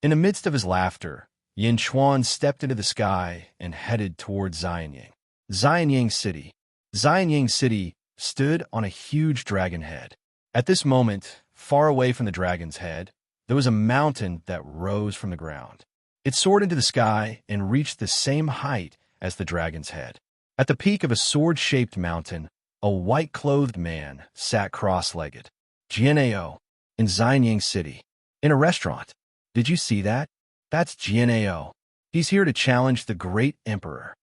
A: In the midst of his laughter, Yinchuan stepped into the sky and headed towards Xianying. Xianying City. Xianying City stood on a huge dragon head. At this moment, far away from the dragon's head, there was a mountain that rose from the ground. It soared into the sky and reached the same height as the dragon's head. At the peak of a sword-shaped mountain, a white-clothed man sat cross-legged. Jianao, in Xianying City. In a restaurant. Did you see that? That's Jianao. He's here to challenge the great emperor.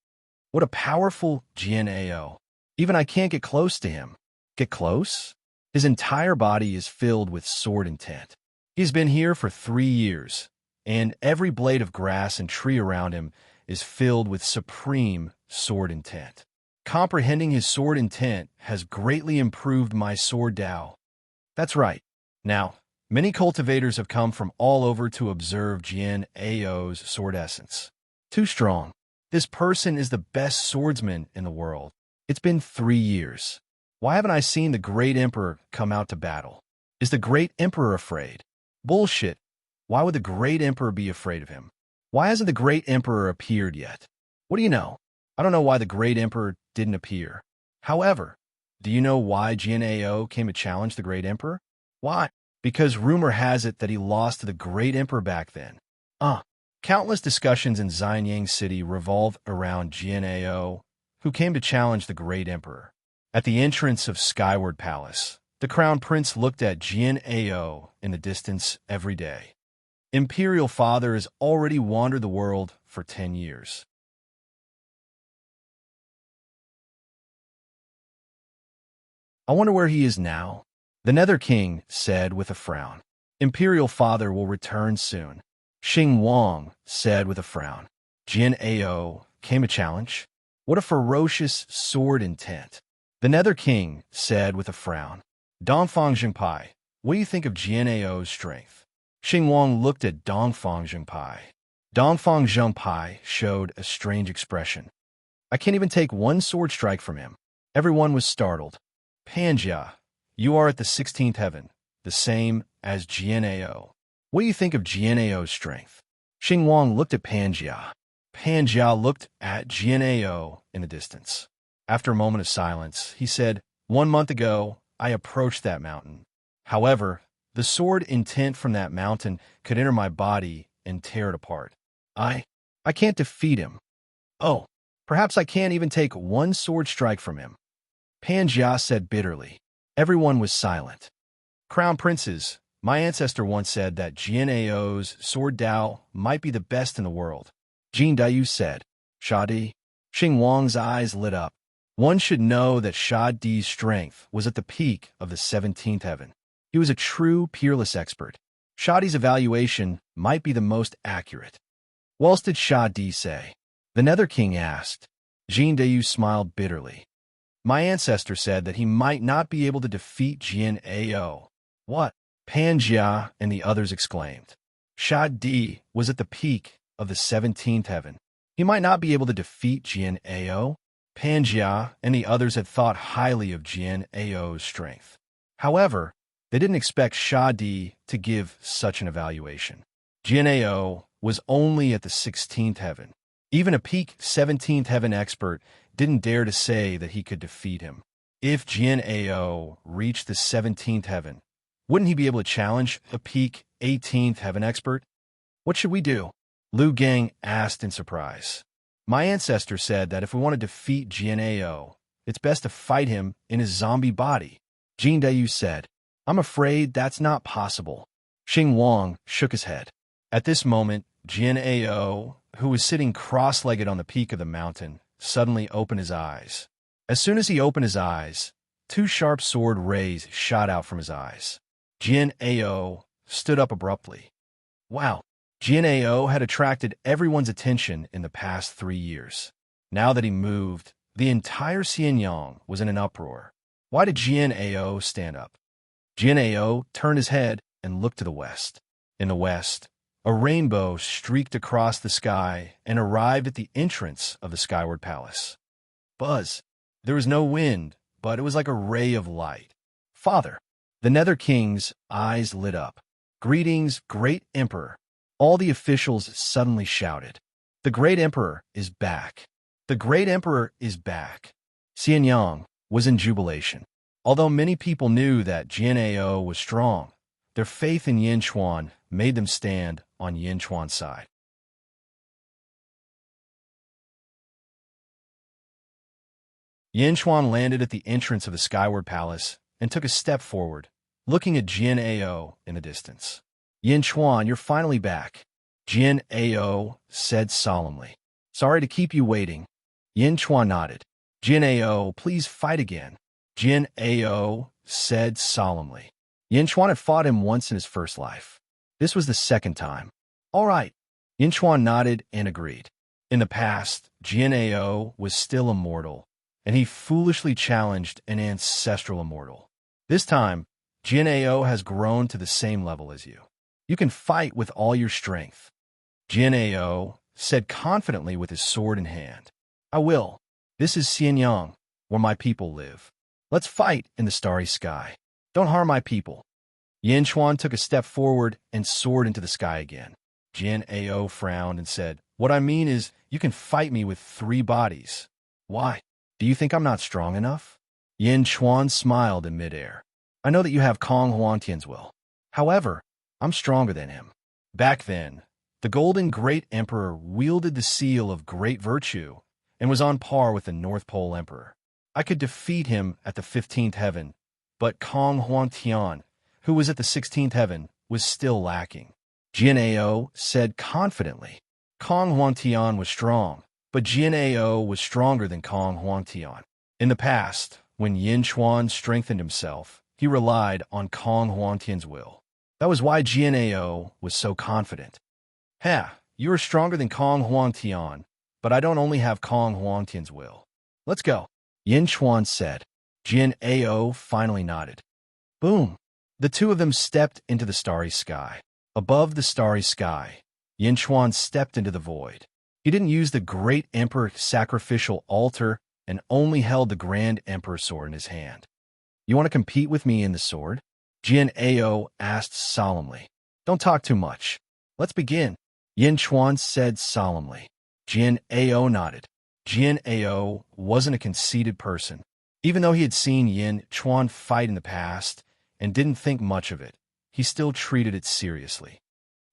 A: What a powerful Jianao. Even I can't get close to him. Get close? His entire body is filled with sword intent. He's been here for 3 years, and every blade of grass and tree around him is filled with supreme sword intent. Comprehending his sword intent has greatly improved my sword Dao. That's right. Now, many cultivators have come from all over to observe Jian Ao's sword essence. Too strong. This person is the best swordsman in the world. It's been 3 years. Why haven't I seen the great emperor come out to battle? Is the great emperor afraid? Bullshit. Why would the great emperor be afraid of him? Why hasn't the great emperor appeared yet? What do you know? I don't know why the great emperor didn't appear. However, do you know why Jian Ao came to challenge the great emperor? Why? Because rumor has it that he lost to the great emperor back then. Countless discussions in Xianying City revolved around Jian Ao, who came to challenge the great emperor. At the entrance of Skyward Palace, the crown prince looked at Jian Ao in the distance every day. Imperial Father has already wandered the world for 10 years. I wonder where he is now. The Nether King said with a frown. Imperial Father will return soon. Xing Wang said with a frown. Jian Ao came a challenge. What a ferocious sword intent. The Nether King said with a frown. Dongfang Zhengpai, what do you think of Jian Ao's strength? Xing Wang looked at Dongfang Zhengpai. Dongfang Zhengpai showed a strange expression. I can't even take one sword strike from him. Everyone was startled. Panjia, you are at the 16th heaven, the same as Jian Ao. What do you think of Jian Ao's strength? Xing Wang looked at Panjia. Panjia looked at Jian Ao in the distance. After a moment of silence, he said, 1 month ago, I approached that mountain. However, the sword intent from that mountain could enter my body and tear it apart. I can't defeat him. Oh, perhaps I can't even take one sword strike from him. Panjia said bitterly. Everyone was silent. Crown princes, my ancestor once said that Jian Ao's sword Dao might be the best in the world. Jin Dayu said. Shadi. Xing Wang's eyes lit up. One should know that Shadi's strength was at the peak of the 17th heaven. He was a true, peerless expert. Shadi's evaluation might be the most accurate. What else did Shadi say? The Nether King asked. Jin Dayu smiled bitterly. My ancestor said that he might not be able to defeat Jian Ao. What? Panjia and the others exclaimed. Shadi was at the peak of the 17th heaven. He might not be able to defeat Jian Ao. Panjia and the others had thought highly of Jian Ao's strength. However, they didn't expect Shadi to give such an evaluation. Jian Ao was only at the 16th heaven. Even a peak 17th heaven expert didn't dare to say that he could defeat him. If Jian Ao reached the 17th heaven, wouldn't he be able to challenge a peak 18th heaven expert? What should we do? Liu Gang asked in surprise. My ancestor said that if we want to defeat Jian Ao, it's best to fight him in his zombie body. Jin Dayu said, I'm afraid that's not possible. Xing Wang shook his head. At this moment, Jian Ao, who was sitting cross-legged on the peak of the mountain, suddenly opened his eyes. As soon as he opened his eyes, two sharp sword rays shot out from his eyes. Jian Ao stood up abruptly. Wow, Jian Ao had attracted everyone's attention in the past 3 years. Now that he moved, the entire Xianyang was in an uproar. Why did Jian Ao stand up? Jian Ao turned his head and looked to the west. In the west, a rainbow streaked across the sky and arrived at the entrance of the Skyward Palace. Buzz. There was no wind, but it was like a ray of light. Father. The Nether King's eyes lit up. Greetings, Great Emperor. All the officials suddenly shouted. The Great Emperor is back. The Great Emperor is back. Xianyang was in jubilation. Although many people knew that Jian Ao was strong, their faith in Yin Chuan made them stand on Yin Chuan's side. Yin Chuan landed at the entrance of the Skyward Palace and took a step forward, looking at Jian Ao in the distance. Yin Chuan, you're finally back, Jian Ao said solemnly. Sorry to keep you waiting. Yin Chuan nodded. Jian Ao, please fight again, Jian Ao said solemnly. Yin Chuan had fought him once in his first life. This was the second time. All right. Yin Chuan nodded and agreed. In the past, Jian Ao was still immortal, and he foolishly challenged an ancestral immortal. This time, Jian Ao has grown to the same level as you. You can fight with all your strength. Jian Ao said confidently with his sword in hand. I will. This is Xianyang, where my people live. Let's fight in the starry sky. Don't harm my people. Yin Chuan took a step forward and soared into the sky again. Jian Ao frowned and said, What I mean is, you can fight me with 3 bodies. Why? Do you think I'm not strong enough? Yin Chuan smiled in midair. I know that you have Kong Huantian's will. However, I'm stronger than him. Back then, the Golden Great Emperor wielded the seal of great virtue and was on par with the North Pole Emperor. I could defeat him at the 15th heaven, but Kong Huantian, who was at the 16th heaven, was still lacking. Jian Ao said confidently. Kong Huantian was strong, but Jian Ao was stronger than Kong Huantian. In the past, when Yin Chuan strengthened himself, he relied on Kong Huantian's will. That was why Jian Ao was so confident. You are stronger than Kong Huantian, but I don't only have Kong Huantian's will. Let's go, Yin Chuan said. Jian Ao finally nodded. Boom! The two of them stepped into the starry sky. Above the starry sky, Yin Chuan stepped into the void. He didn't use the Great Emperor sacrificial altar and only held the Grand Emperor sword in his hand. You want to compete with me in the sword? Jian Ao asked solemnly. Don't talk too much. Let's begin, Yin Chuan said solemnly. Jian Ao nodded. Jian Ao wasn't a conceited person. Even though he had seen Yin Chuan fight in the past and didn't think much of it, he still treated it seriously.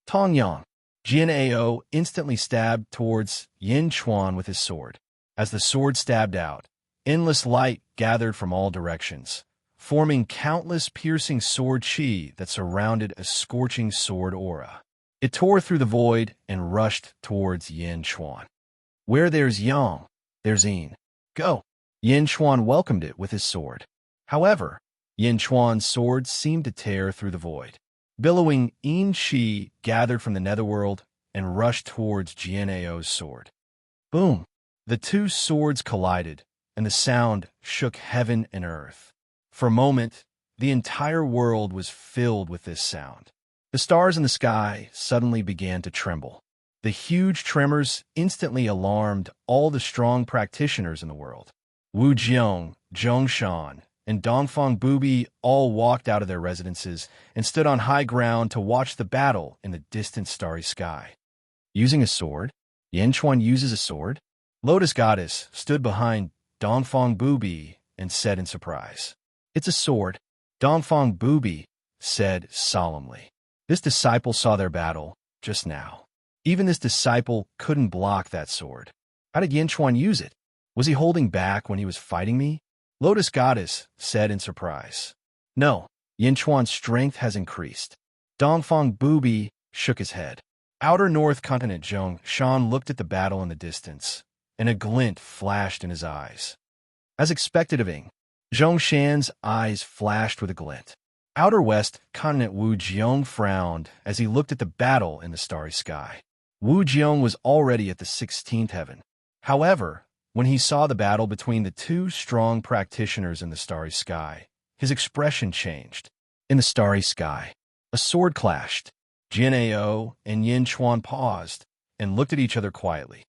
A: Tong Yang. Jian Ao instantly stabbed towards Yin Chuan with his sword. As the sword stabbed out, endless light gathered from all directions, forming countless piercing sword chi that surrounded a scorching sword aura. It tore through the void and rushed towards Yin Chuan. Where there's Yang, there's Yin. Go! Yin Chuan welcomed it with his sword. However, Yin Chuan's sword seemed to tear through the void. Billowing Yin Qi gathered from the netherworld and rushed towards Jianao's sword. Boom! The two swords collided, and the sound shook heaven and earth. For a moment, the entire world was filled with this sound. The stars in the sky suddenly began to tremble. The huge tremors instantly alarmed all the strong practitioners in the world. Wu Jiong, Zhong Shan, and Dongfang Bubi all walked out of their residences and stood on high ground to watch the battle in the distant starry sky. Using a sword? Yanchuan uses a sword? Lotus Goddess stood behind Dongfang Bubi and said in surprise. It's a sword, Dongfang Bubi said solemnly. This disciple saw their battle just now. Even this disciple couldn't block that sword. How did Yanchuan use it? Was he holding back when he was fighting me? Lotus Goddess said in surprise. No, Yanchuan's strength has increased. Dongfang Bubi shook his head. Outer North Continent Zhong Shan looked at the battle in the distance, and a glint flashed in his eyes. As expected of Ing, Zhong Shan's eyes flashed with a glint. Outer West Continent Wu Jiong frowned as he looked at the battle in the starry sky. Wu Jiong was already at the 16th heaven. However, when he saw the battle between the two strong practitioners in the starry sky, his expression changed. In the starry sky, a sword clashed. Jianao and Yin Chuan paused and looked at each other quietly.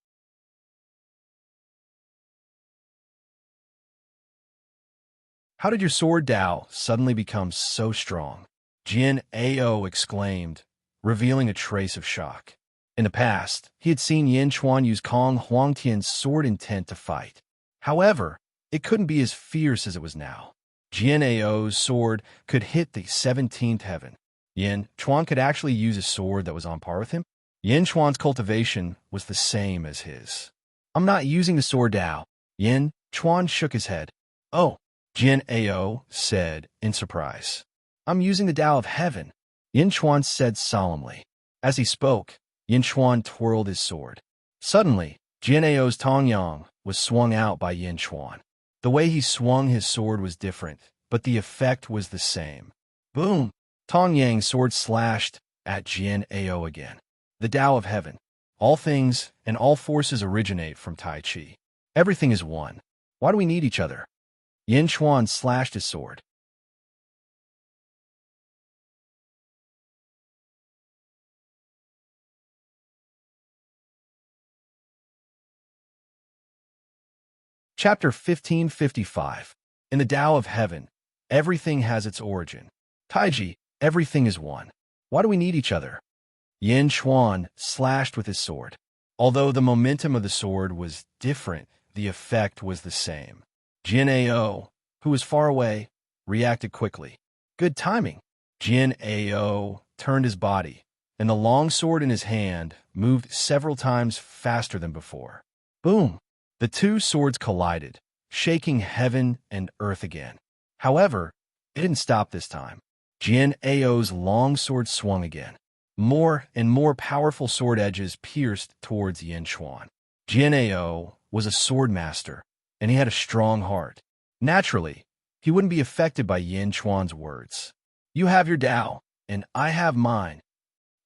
A: How did your sword Dao suddenly become so strong? Jian Ao exclaimed, revealing a trace of shock. In the past, he had seen Yin Chuan use Kong Huangtian's sword intent to fight. However, it couldn't be as fierce as it was now. Jian Ao's sword could hit the 17th heaven. Yin Chuan could actually use a sword that was on par with him. Yin Chuan's cultivation was the same as his. I'm not using the sword Dao. Yin Chuan shook his head. Oh, Jian Ao said in surprise. I'm using the Dao of heaven, Yin Chuan said solemnly. As he spoke, Yin Chuan twirled his sword. Suddenly, Jian Ao's Tongyang was swung out by Yin Chuan. The way he swung his sword was different, but the effect was the same. Boom! Tongyang's sword slashed at Jian Ao again. The Tao of Heaven. All things and all forces originate from Tai Chi. Everything is one. Why do we need each other? Yin Chuan slashed his sword. Chapter 1555. In the Tao of Heaven, everything has its origin. Taiji, everything is one. Why do we need each other? Yin Chuan slashed with his sword. Although the momentum of the sword was different, the effect was the same. Jian Ao, who was far away, reacted quickly. Good timing. Jian Ao turned his body, and the long sword in his hand moved several times faster than before. Boom! The two swords collided, shaking heaven and earth again. However, it didn't stop this time. Jian Ao's long sword swung again. More and more powerful sword edges pierced towards Yin Chuan. Jian Ao was a sword master, and he had a strong heart. Naturally, he wouldn't be affected by Yin Chuan's words. You have your Tao, and I have mine,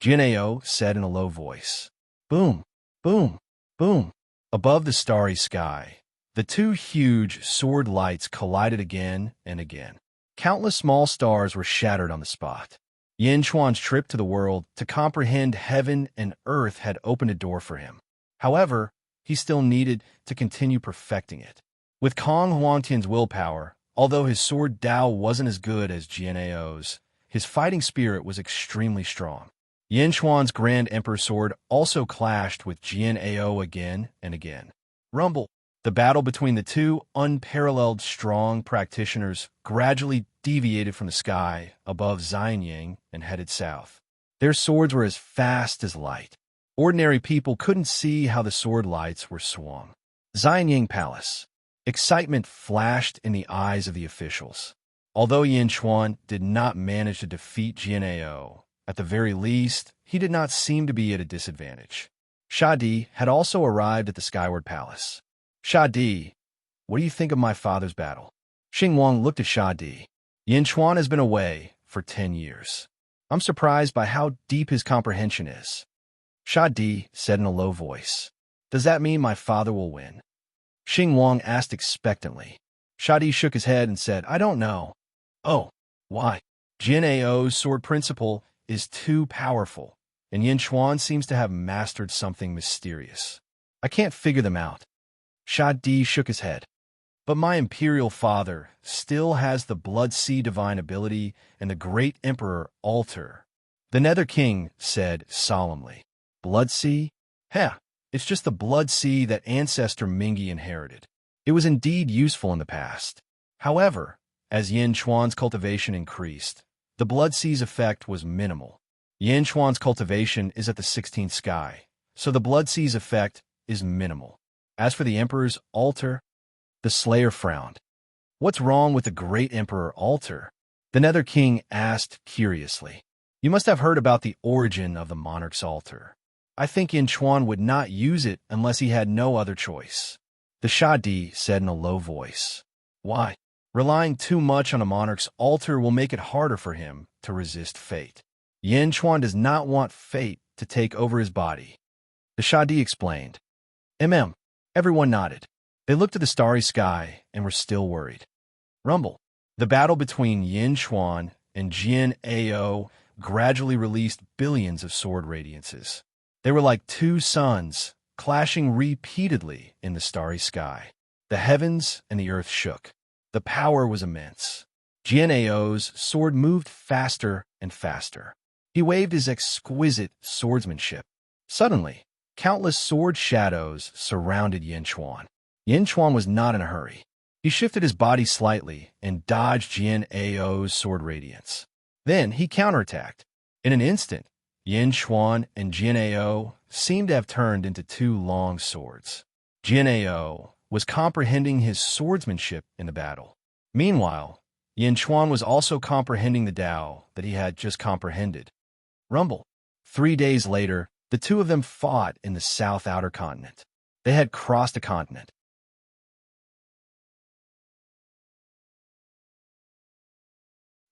A: Jian Ao said in a low voice. Boom, boom, boom. Above the starry sky, the two huge sword lights collided again and again. Countless small stars were shattered on the spot. Yin Chuan's trip to the world to comprehend heaven and earth had opened a door for him. However, he still needed to continue perfecting it. With Kong Huangtian's willpower, although his sword Dao wasn't as good as Jian Ao's, his fighting spirit was extremely strong. Yin Chuan's Grand Emperor sword also clashed with Jian Ao again and again. Rumble. The battle between the two unparalleled strong practitioners gradually deviated from the sky above Xianying and headed south. Their swords were as fast as light. Ordinary people couldn't see how the sword lights were swung. Xianying Palace. Excitement flashed in the eyes of the officials. Although Yin Chuan did not manage to defeat Jian Ao, at the very least, he did not seem to be at a disadvantage. Shadi had also arrived at the Skyward Palace. Shadi, what do you think of my father's battle? Xing Wang looked at Shadi. Yin Chuan has been away for 10 years. I'm surprised by how deep his comprehension is. Sha Di said in a low voice. Does that mean my father will win? Xing Wang asked expectantly. Sha Di shook his head and said, I don't know. Oh, why? Jin Ao's sword principle is too powerful, and Yin Chuan seems to have mastered something mysterious. I can't figure them out. Sha Di shook his head. But my imperial father still has the Blood Sea divine ability and the great emperor altar. The Nether King said solemnly. Blood Sea? Heh, it's just the Blood Sea that ancestor Mingi inherited. It was indeed useful in the past. However, as Yin Chuan's cultivation increased, the Blood Sea's effect was minimal. Yin Chuan's cultivation is at the 16th sky, so the Blood Sea's effect is minimal. As for the Emperor's altar, the Slayer frowned. What's wrong with the Great Emperor altar? The Nether King asked curiously. You must have heard about the origin of the monarch's altar. I think Yin Chuan would not use it unless he had no other choice. The Sha Di said in a low voice. Why? Relying too much on a monarch's altar will make it harder for him to resist fate. Yin Chuan does not want fate to take over his body. The Sha Di explained. Everyone nodded. They looked at the starry sky and were still worried. Rumble. The battle between Yin Chuan and Jin Ao gradually released billions of sword radiances. They were like two suns, clashing repeatedly in the starry sky. The heavens and the earth shook. The power was immense. Jin Ao's sword moved faster and faster. He waved his exquisite swordsmanship. Suddenly, countless sword shadows surrounded Yin Chuan. Yin Chuan was not in a hurry. He shifted his body slightly and dodged Jin Ao's sword radiance. Then he counterattacked. In an instant, Yin Chuan and Jin Ao seemed to have turned into two long swords. Jin Ao was comprehending his swordsmanship in the battle. Meanwhile, Yin Chuan was also comprehending the Tao that he had just comprehended. Rumble. 3 days later, the two of them fought in the South Outer Continent. They had crossed a continent.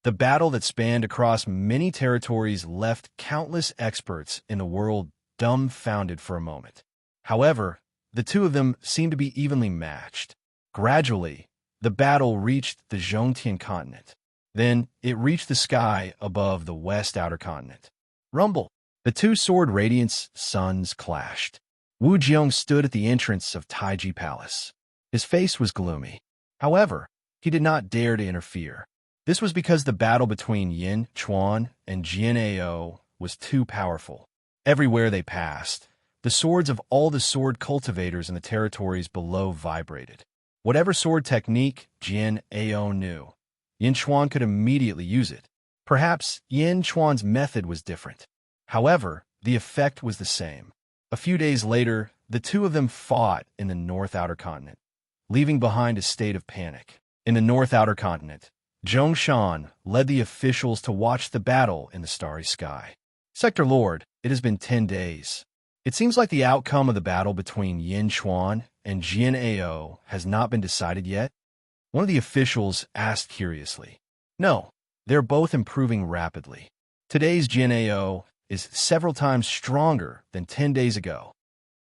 A: The battle that spanned across many territories left countless experts in the world dumbfounded for a moment. However, the two of them seemed to be evenly matched. Gradually, the battle reached the Zhongtian continent. Then it reached the sky above the West Outer Continent. Rumble. The two sword radiance suns clashed. Wu Jiong stood at the entrance of Taiji Palace. His face was gloomy. However, he did not dare to interfere. This was because the battle between Yin Chuan and Jin Ao was too powerful. Everywhere they passed, the swords of all the sword cultivators in the territories below vibrated. Whatever sword technique Jin Ao knew, Yin Chuan could immediately use it. Perhaps Yin Chuan's method was different. However, the effect was the same. A few days later, the two of them fought in the North Outer Continent, leaving behind a state of panic. In the North Outer Continent, Zhongshan led the officials to watch the battle in the starry sky. Sector Lord, it has been 10 days. It seems like the outcome of the battle between Yin Chuan and Jin Ao has not been decided yet. One of the officials asked curiously. No, they're both improving rapidly. Today's Jin Ao is several times stronger than 10 days ago.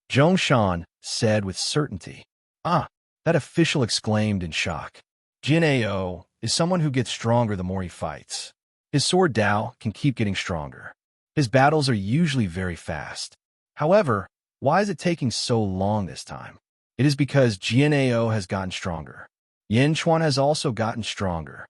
A: Zhongshan said with certainty. Ah, that official exclaimed in shock. Jin Ao is someone who gets stronger the more he fights. His sword Dao can keep getting stronger. His battles are usually very fast. However, why is it taking so long this time? It is because Jin Ao has gotten stronger. Yin Chuan has also gotten stronger.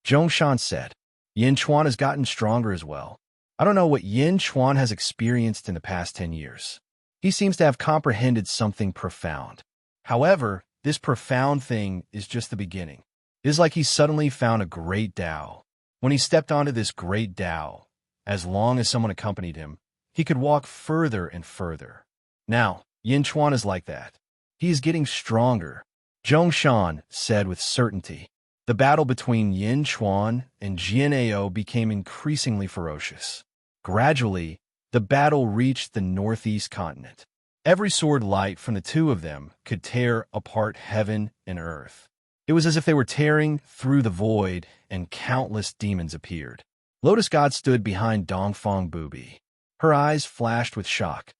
A: Zhongshan said. Yin Chuan has gotten stronger as well. I don't know what Yin Chuan has experienced in the past 10 years. He seems to have comprehended something profound. However, this profound thing is just the beginning. It is like he suddenly found a great Tao. When he stepped onto this great Tao, as long as someone accompanied him, he could walk further and further. Now, Yin Chuan is like that. He is getting stronger. Zhongshan said with certainty. The battle between Yin Chuan and Jin Ao became increasingly ferocious. Gradually, the battle reached the northeast continent. Every sword light from the two of them could tear apart heaven and earth. It was as if they were tearing through the void, and countless demons appeared. Lotus God stood behind Dongfang Booby. Her eyes flashed with shock.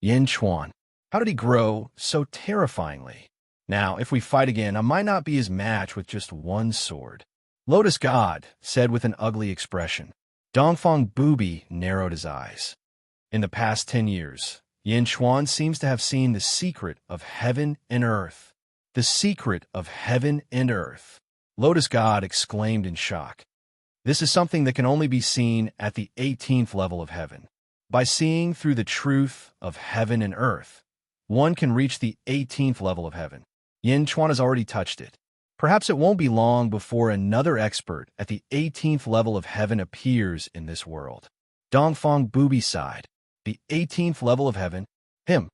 A: Yin Chuan, how did he grow so terrifyingly? Now, if we fight again, I might not be his match with just one sword. Lotus God said with an ugly expression. Dongfang Booby narrowed his eyes. In the past 10 years, Yin Chuan seems to have seen the secret of heaven and earth. The secret of heaven and earth. Lotus God exclaimed in shock. This is something that can only be seen at the 18th level of heaven. By seeing through the truth of heaven and earth, one can reach the 18th level of heaven. Yin Chuan has already touched it. Perhaps it won't be long before another expert at the 18th level of heaven appears in this world. Dongfang Booby sighed. The 18th level of heaven? Him.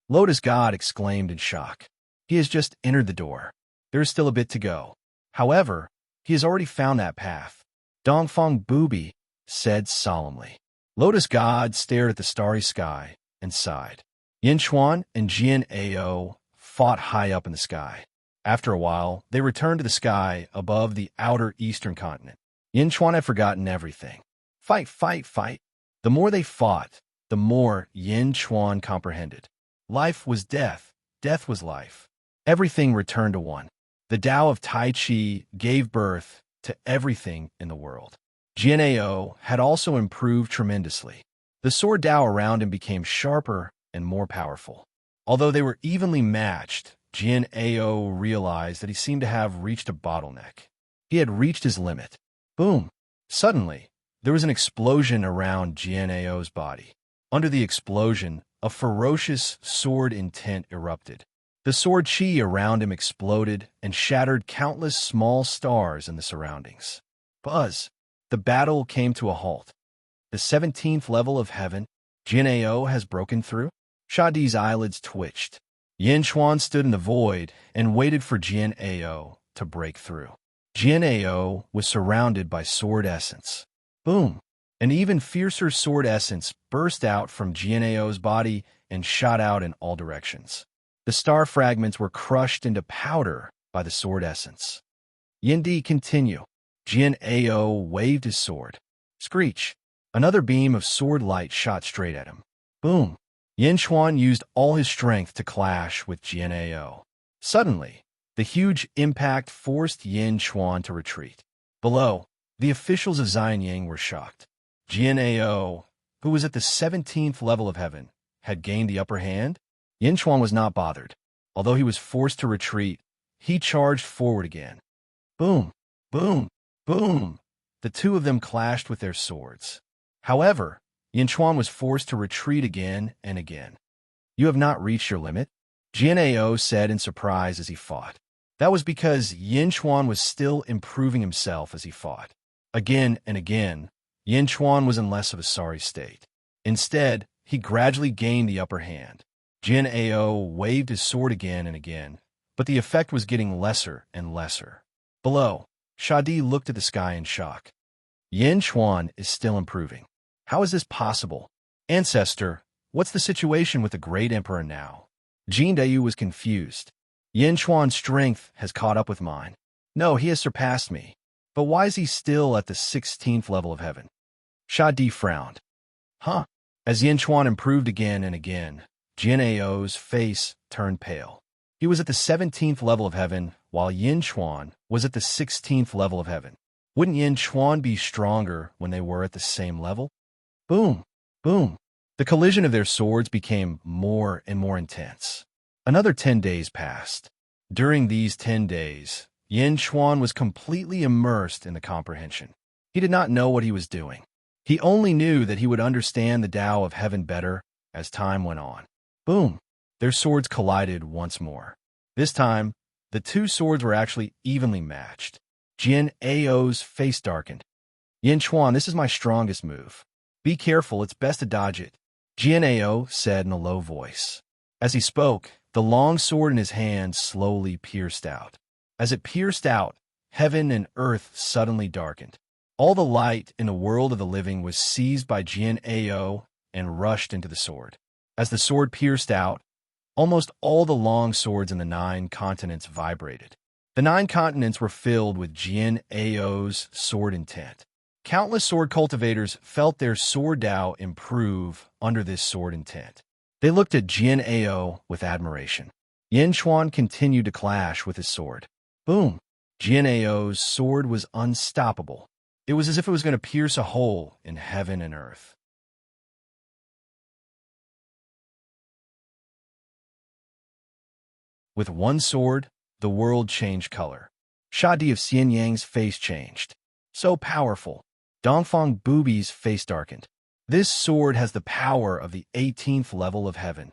A: Lotus God exclaimed in shock. He has just entered the door. There is still a bit to go. However, he has already found that path. Dongfang Booby said solemnly. Lotus God stared at the starry sky and sighed. Yin Chuan and Jian Ao fought high up in the sky. After a while, they returned to the sky above the outer eastern continent. Yin Chuan had forgotten everything. Fight, fight, fight. The more they fought, the more Yin Chuan comprehended. Life was death, death was life. Everything returned to one. The Tao of Tai Chi gave birth to everything in the world. Jian Ao had also improved tremendously. The sword Tao around him became sharper and more powerful. Although they were evenly matched, Jian Ao realized that he seemed to have reached a bottleneck. He had reached his limit. Boom! Suddenly, there was an explosion around Jian Ao's body. Under the explosion, a ferocious sword intent erupted. The sword chi around him exploded and shattered countless small stars in the surroundings. Buzz! The battle came to a halt. The 17th level of heaven, Jian Ao has broken through? Shadi's eyelids twitched. Yin Chuan stood in the void and waited for Jian Ao to break through. Jian Ao was surrounded by sword essence. Boom! An even fiercer sword essence burst out from Jian Ao's body and shot out in all directions. The star fragments were crushed into powder by the sword essence. Yindi, continue. Jian Ao waved his sword. Screech! Another beam of sword light shot straight at him. Boom! Yin Chuan used all his strength to clash with Jian Ao. Suddenly, the huge impact forced Yin Chuan to retreat. Below, the officials of Xianyang were shocked. Jian Ao, who was at the 17th level of heaven, had gained the upper hand. Yin Chuan was not bothered. Although he was forced to retreat, he charged forward again. Boom! Boom! Boom! The two of them clashed with their swords. However, Yin Chuan was forced to retreat again and again. You have not reached your limit, Jian Ao said in surprise as he fought. That was because Yin Chuan was still improving himself as he fought. Again and again, Yin Chuan was in less of a sorry state. Instead, he gradually gained the upper hand. Jian Ao waved his sword again and again, but the effect was getting lesser and lesser. Below, Shadi looked at the sky in shock. Yin Chuan is still improving. How is this possible? Ancestor, what's the situation with the great emperor now? Jin Dayu was confused. Yin Chuan's strength has caught up with mine. No, he has surpassed me. But why is he still at the 16th level of heaven? Shadi frowned. Huh? As Yin Chuan improved again and again, Jian Ao's face turned pale. He was at the 17th level of heaven, while Yin Chuan was at the 16th level of heaven. Wouldn't Yin Chuan be stronger when they were at the same level? Boom! Boom! The collision of their swords became more and more intense. Another 10 days passed. During these 10 days, Yin Chuan was completely immersed in the comprehension. He did not know what he was doing. He only knew that he would understand the Tao of heaven better as time went on. Boom! Their swords collided once more. This time, the two swords were actually evenly matched. Jian Ao's face darkened. Yin Chuan, this is my strongest move. Be careful, it's best to dodge it, Jian Ao said in a low voice. As he spoke, the long sword in his hand slowly pierced out. As it pierced out, heaven and earth suddenly darkened. All the light in the world of the living was seized by Jian Ao and rushed into the sword. As the sword pierced out, almost all the long swords in the 9 continents vibrated. The 9 continents were filled with Jian Ao's sword intent. Countless sword cultivators felt their sword Dao improve under this sword intent. They looked at Jian Ao with admiration. Yin Chuan continued to clash with his sword. Boom! Jian Ao's sword was unstoppable. It was as if it was going to pierce a hole in heaven and earth. With one sword, the world changed color. Shadi of Xian Yang's face changed. So powerful. Dongfang Bubi's face darkened. This sword has the power of the 18th level of heaven.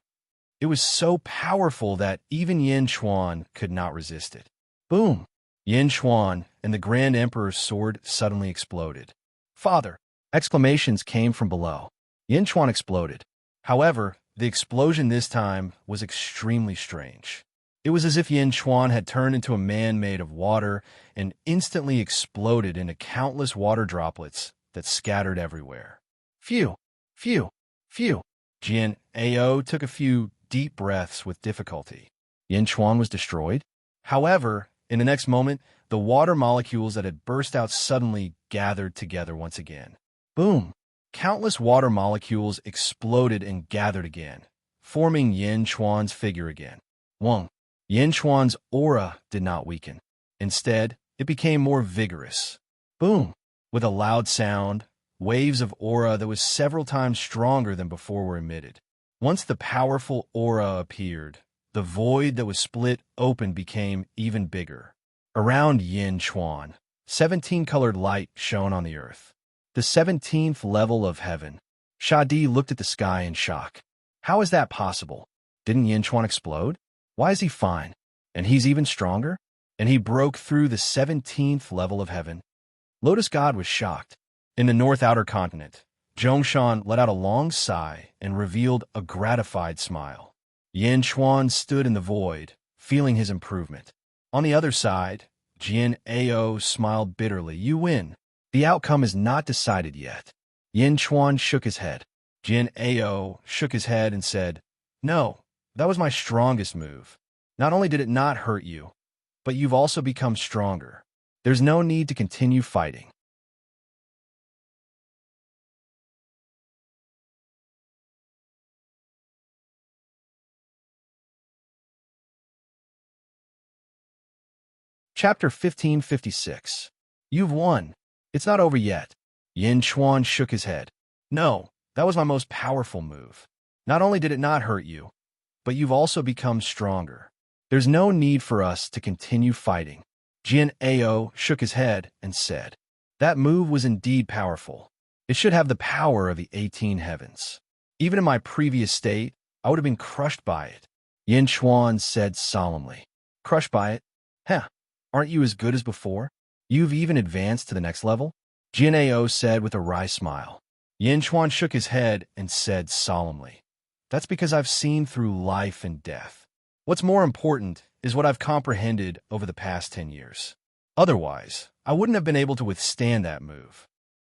A: It was so powerful that even Yin Chuan could not resist it. Boom! Yin Chuan and the Grand Emperor's sword suddenly exploded. Father! Exclamations came from below. Yin Chuan exploded. However, the explosion this time was extremely strange. It was as if Yin Chuan had turned into a man made of water and instantly exploded into countless water droplets that scattered everywhere. Phew! Phew! Phew! Jian Ao took a few deep breaths with difficulty. Yin Chuan was destroyed. However, in the next moment, the water molecules that had burst out suddenly gathered together once again. Boom! Countless water molecules exploded and gathered again, forming Yin Chuan's figure again. Wong. Yin Chuan's aura did not weaken. Instead, it became more vigorous. Boom! With a loud sound, waves of aura that was several times stronger than before were emitted. Once the powerful aura appeared, the void that was split open became even bigger. Around Yin Chuan, 17-colored light shone on the earth. The 17th level of heaven. Shadi looked at the sky in shock. How is that possible? Didn't Yin Chuan explode? Why is he fine? And he's even stronger? And he broke through the 17th level of heaven. Lotus God was shocked. In the North Outer Continent, Zhongshan let out a long sigh and revealed a gratified smile. Yin Chuan stood in the void, feeling his improvement. On the other side, Jian Ao smiled bitterly. You win. The outcome is not decided yet. Yin Chuan shook his head. Jian Ao shook his head and said, No, that was my strongest move. Not only did it not hurt you, but you've also become stronger. There's no need to continue fighting. Chapter 1556. You've won. It's not over yet. Yin Chuan shook his head. No, that was my most powerful move. Not only did it not hurt you, but you've also become stronger. There's no need for us to continue fighting. Jian Ao shook his head and said, That move was indeed powerful. It should have the power of the 18 heavens. Even in my previous state, I would have been crushed by it. Yin Chuan said solemnly. Crushed by it? Heh, aren't you as good as before? You've even advanced to the next level? Jian Ao said with a wry smile. Yin Chuan shook his head and said solemnly, That's because I've seen through life and death. What's more important is what I've comprehended over the past 10 years. Otherwise, I wouldn't have been able to withstand that move.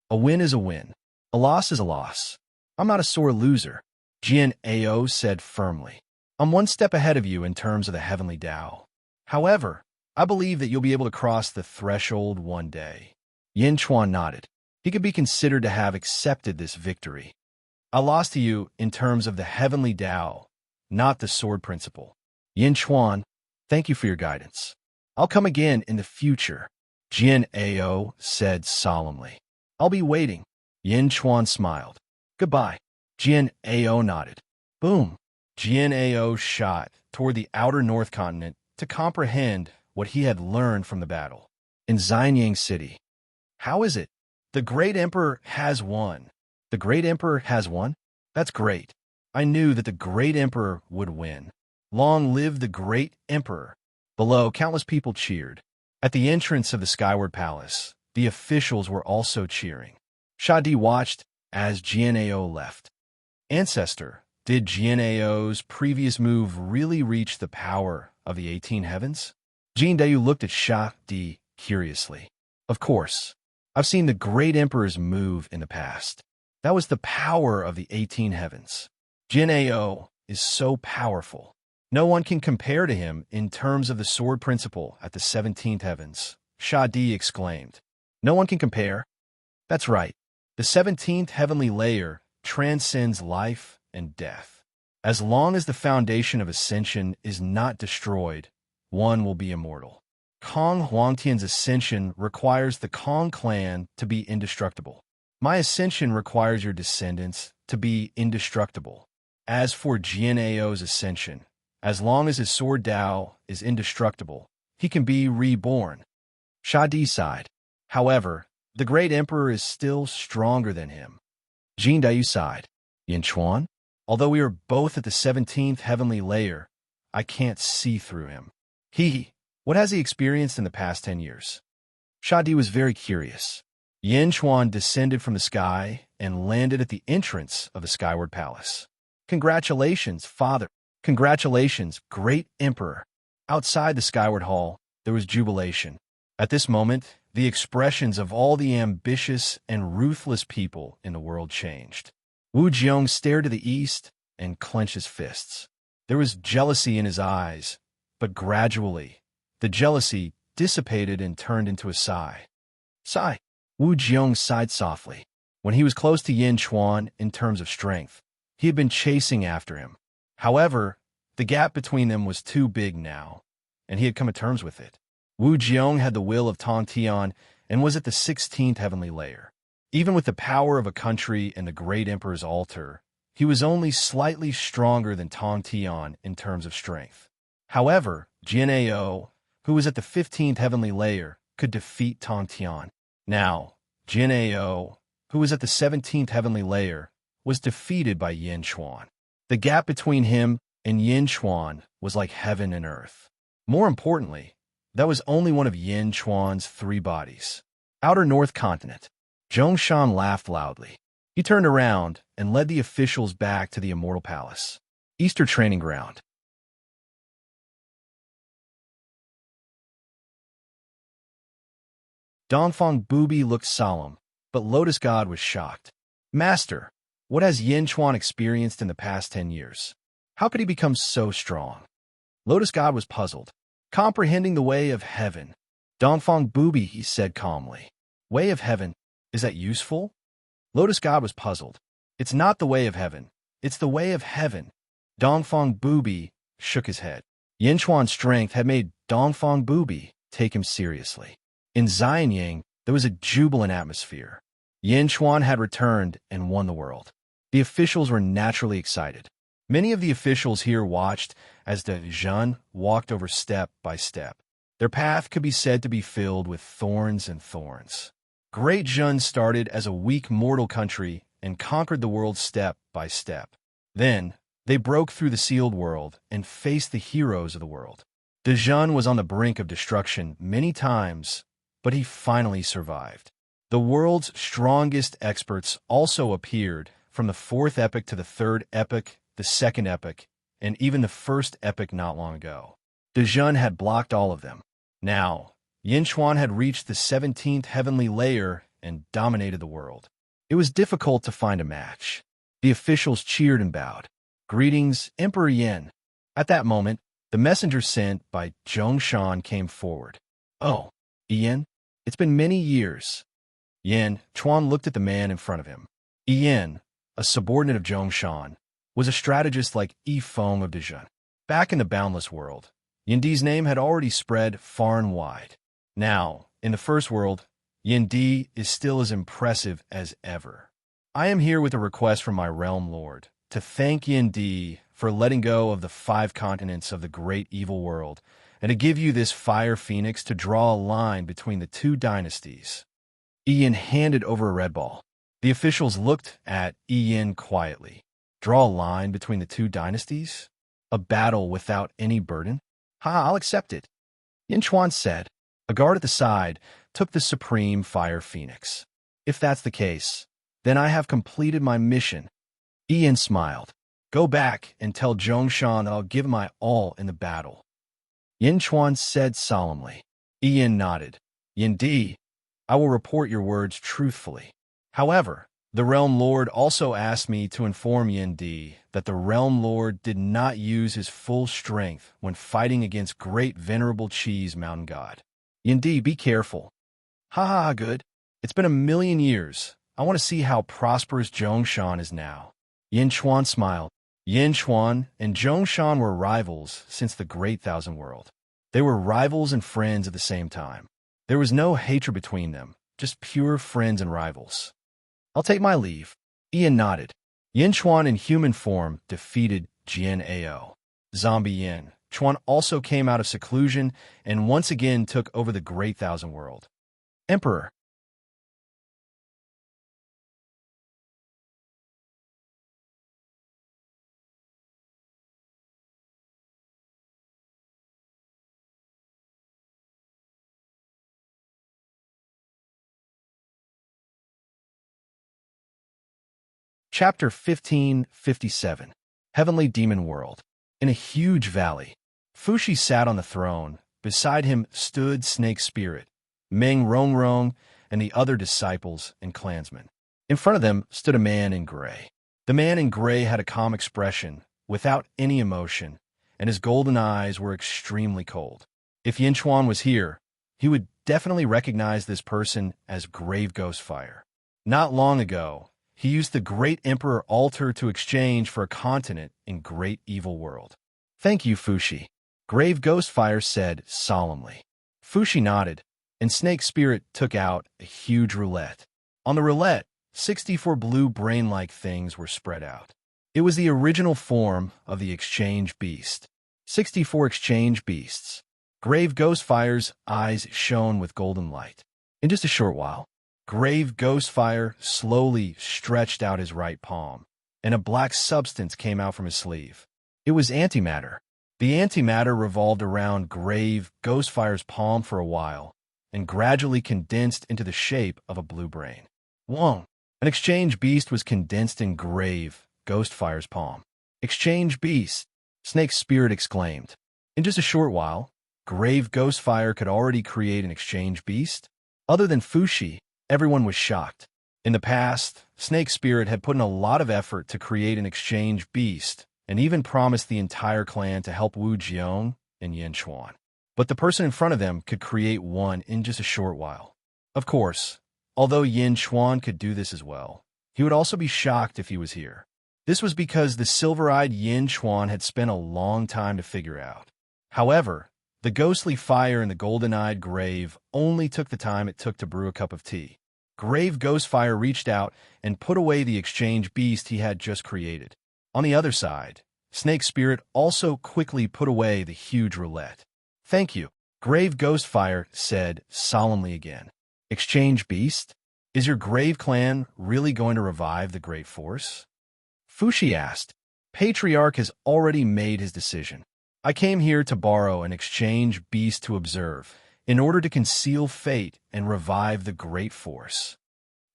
A: A win is a win. A loss is a loss. I'm not a sore loser, Jian Ao said firmly. I'm one step ahead of you in terms of the heavenly Tao. However, I believe that you'll be able to cross the threshold one day. Yin Chuan nodded. He could be considered to have accepted this victory. I lost to you in terms of the heavenly Tao, not the sword principle. Yin Chuan, thank you for your guidance. I'll come again in the future, Jian Ao said solemnly. I'll be waiting. Yin Chuan smiled. Goodbye. Jian Ao nodded. Boom. Jian Ao shot toward the outer North Continent to comprehend what he had learned from the battle. In Xianyang City. How is it? The Great Emperor has won. The Great Emperor has won? That's great. I knew that the Great Emperor would win. Long live the Great Emperor. Below, countless people cheered. At the entrance of the Skyward Palace, the officials were also cheering. Shadi watched as Jian Ao left. Ancestor, did Jian Ao's previous move really reach the power of the 18 heavens? Jin Dayu looked at Shadi curiously. Of course. I've seen the Great Emperor's move in the past. That was the power of the 18 heavens. Jian Ao is so powerful. No one can compare to him in terms of the sword principle at the 17th heavens, Shadi exclaimed. No one can compare? That's right. The 17th heavenly layer transcends life and death. As long as the foundation of ascension is not destroyed, one will be immortal. Kong Huangtian's ascension requires the Kong clan to be indestructible. My ascension requires your descendants to be indestructible. As for Jianao's ascension, as long as his sword Dao is indestructible, he can be reborn. Shadi sighed. However, the great emperor is still stronger than him. Jin Dayu sighed. Yin Chuan? Although we are both at the 17th heavenly layer, I can't see through him. What has he experienced in the past 10 years? Shadi was very curious. Yin Chuan descended from the sky and landed at the entrance of the Skyward Palace. Congratulations, father. Congratulations, great emperor. Outside the Skyward Hall, there was jubilation. At this moment, the expressions of all the ambitious and ruthless people in the world changed. Wu Jiong stared to the east and clenched his fists. There was jealousy in his eyes, but gradually, the jealousy dissipated and turned into a sigh. Sigh. Wu Jiong sighed softly. When he was close to Yin Chuan in terms of strength, he had been chasing after him. However, the gap between them was too big now, and he had come to terms with it. Wu Jiong had the will of Tong Tian and was at the 16th heavenly layer. Even with the power of a country and the great emperor's altar, he was only slightly stronger than Tong Tian in terms of strength. However, Jianao, who was at the 15th heavenly layer, could defeat Tong Tian. Now, Jianao, who was at the 17th heavenly layer, was defeated by Yin Chuan. The gap between him and Yin Chuan was like heaven and earth. More importantly, that was only one of Yin Chuan's 3 bodies. Outer North Continent. Zhongshan laughed loudly. He turned around and led the officials back to the Immortal Palace. Easter Training Ground. Dongfang Bubi looked solemn, but Lotus God was shocked. Master, what has Yin Chuan experienced in the past 10 years? How could he become so strong? Lotus God was puzzled. Comprehending the way of heaven. Dongfang Bubi, he said calmly. Way of heaven, is that useful? Lotus God was puzzled. It's not the way of heaven. It's the way of heaven. Dongfang Bubi shook his head. Yin Chuan's strength had made Dongfang Bubi take him seriously. In Xianyang, there was a jubilant atmosphere. Yin Chuan had returned and won the world. The officials were naturally excited. Many of the officials here watched as the Zhen walked over step by step. Their path could be said to be filled with thorns and thorns. Great Zhen started as a weak mortal country and conquered the world step by step. Then, they broke through the sealed world and faced the heroes of the world. The Zhen was on the brink of destruction many times, but he finally survived. The world's strongest experts also appeared, from the 4th epoch to the 3rd epoch, the 2nd epoch, and even the 1st epoch not long ago. The Zhen had blocked all of them. Now, Yin Chuan had reached the 17th heavenly layer and dominated the world. It was difficult to find a match. The officials cheered and bowed. Greetings, Emperor Yin. At that moment, the messenger sent by Zhongshan came forward. Oh, Yin, it's been many years. Yin Chuan looked at the man in front of him. Yin, a subordinate of Zhongshan, was a strategist like Yi Feng of Dezhen. Back in the boundless world, Yin Di's name had already spread far and wide. Now, in the first world, Yin Di is still as impressive as ever. I am here with a request from my realm lord to thank Yin Di for letting go of the 5 continents of the great evil world and to give you this fire phoenix to draw a line between the 2 dynasties. Yin handed over a red ball. The officials looked at Yin quietly. Draw a line between the 2 dynasties? A battle without any burden? I'll accept it. Yin Chuan said. A guard at the side took the supreme fire phoenix. If that's the case, then I have completed my mission. Yin smiled. Go back and tell Zhongshan that I'll give my all in the battle. Yin Chuan said solemnly. Yin nodded. Yin Di, I will report your words truthfully. However, The Realm Lord also asked me to inform Yin Di that the Realm Lord did not use his full strength when fighting against great venerable Chi's mountain god. Yin Di, be careful. Ha ha ha, good. It's been 1,000,000 years. I want to see how prosperous Zhongshan is now. Yin Chuan smiled. Yin Chuan and Zhongshan were rivals since the Great Thousand World. They were rivals and friends at the same time. There was no hatred between them, just pure friends and rivals. I'll take my leave. Ian nodded. Yin Chuan in human form defeated Jian Ao. Zombie Yin Chuan also came out of seclusion and once again took over the Great Thousand World. Emperor. Chapter 1557. Heavenly Demon World. In a huge valley, Fushi sat on the throne. Beside him stood Snake Spirit, Meng Rongrong, and the other disciples and clansmen. In front of them stood a man in gray. The man in gray had a calm expression, without any emotion, and his golden eyes were extremely cold. If Yin Chuan was here, he would definitely recognize this person as Grave Ghostfire. Not long ago, he used the Great Emperor altar to exchange for a continent in Great Evil World. Thank you, Fushi, Grave Ghostfire said solemnly. Fushi nodded, and Snake Spirit took out a huge roulette. On the roulette, 64 blue brain-like things were spread out. It was the original form of the Exchange Beast. 64 Exchange Beasts. Grave Ghostfire's eyes shone with golden light. In just a short while, Grave Ghostfire slowly stretched out his right palm, and a black substance came out from his sleeve. It was antimatter. The antimatter revolved around Grave Ghostfire's palm for a while, and gradually condensed into the shape of a blue brain. Whoa! An Exchange Beast was condensed in Grave Ghostfire's palm. Exchange Beast! Snake Spirit exclaimed. In just a short while, Grave Ghostfire could already create an Exchange Beast? Other than Fushi, everyone was shocked. In the past, Snake Spirit had put in a lot of effort to create an Exchange Beast, and even promised the entire clan to help Wu Jiong and Yin Chuan. But the person in front of them could create one in just a short while. Of course, although Yin Chuan could do this as well, he would also be shocked if he was here. This was because the silver-eyed Yin Chuan had spent a long time to figure out. However, the ghostly fire in the golden-eyed Grave only took the time it took to brew a cup of tea. Grave Ghostfire reached out and put away the Exchange Beast he had just created. On the other side, Snake Spirit also quickly put away the huge roulette. Thank you, Grave Ghostfire said solemnly again. Exchange Beast? Is your Grave clan really going to revive the Great Force? Fushi asked. Patriarch has already made his decision. I came here to borrow an Exchange Beast to observe, in order to conceal fate and revive the Great Force.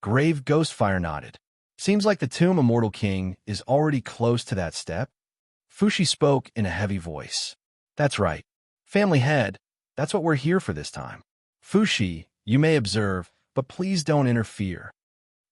A: Grave Ghostfire nodded. Seems like the Tomb Immortal King is already close to that step. Fushi spoke in a heavy voice. That's right. Family head, that's what we're here for this time. Fushi, you may observe, but please don't interfere.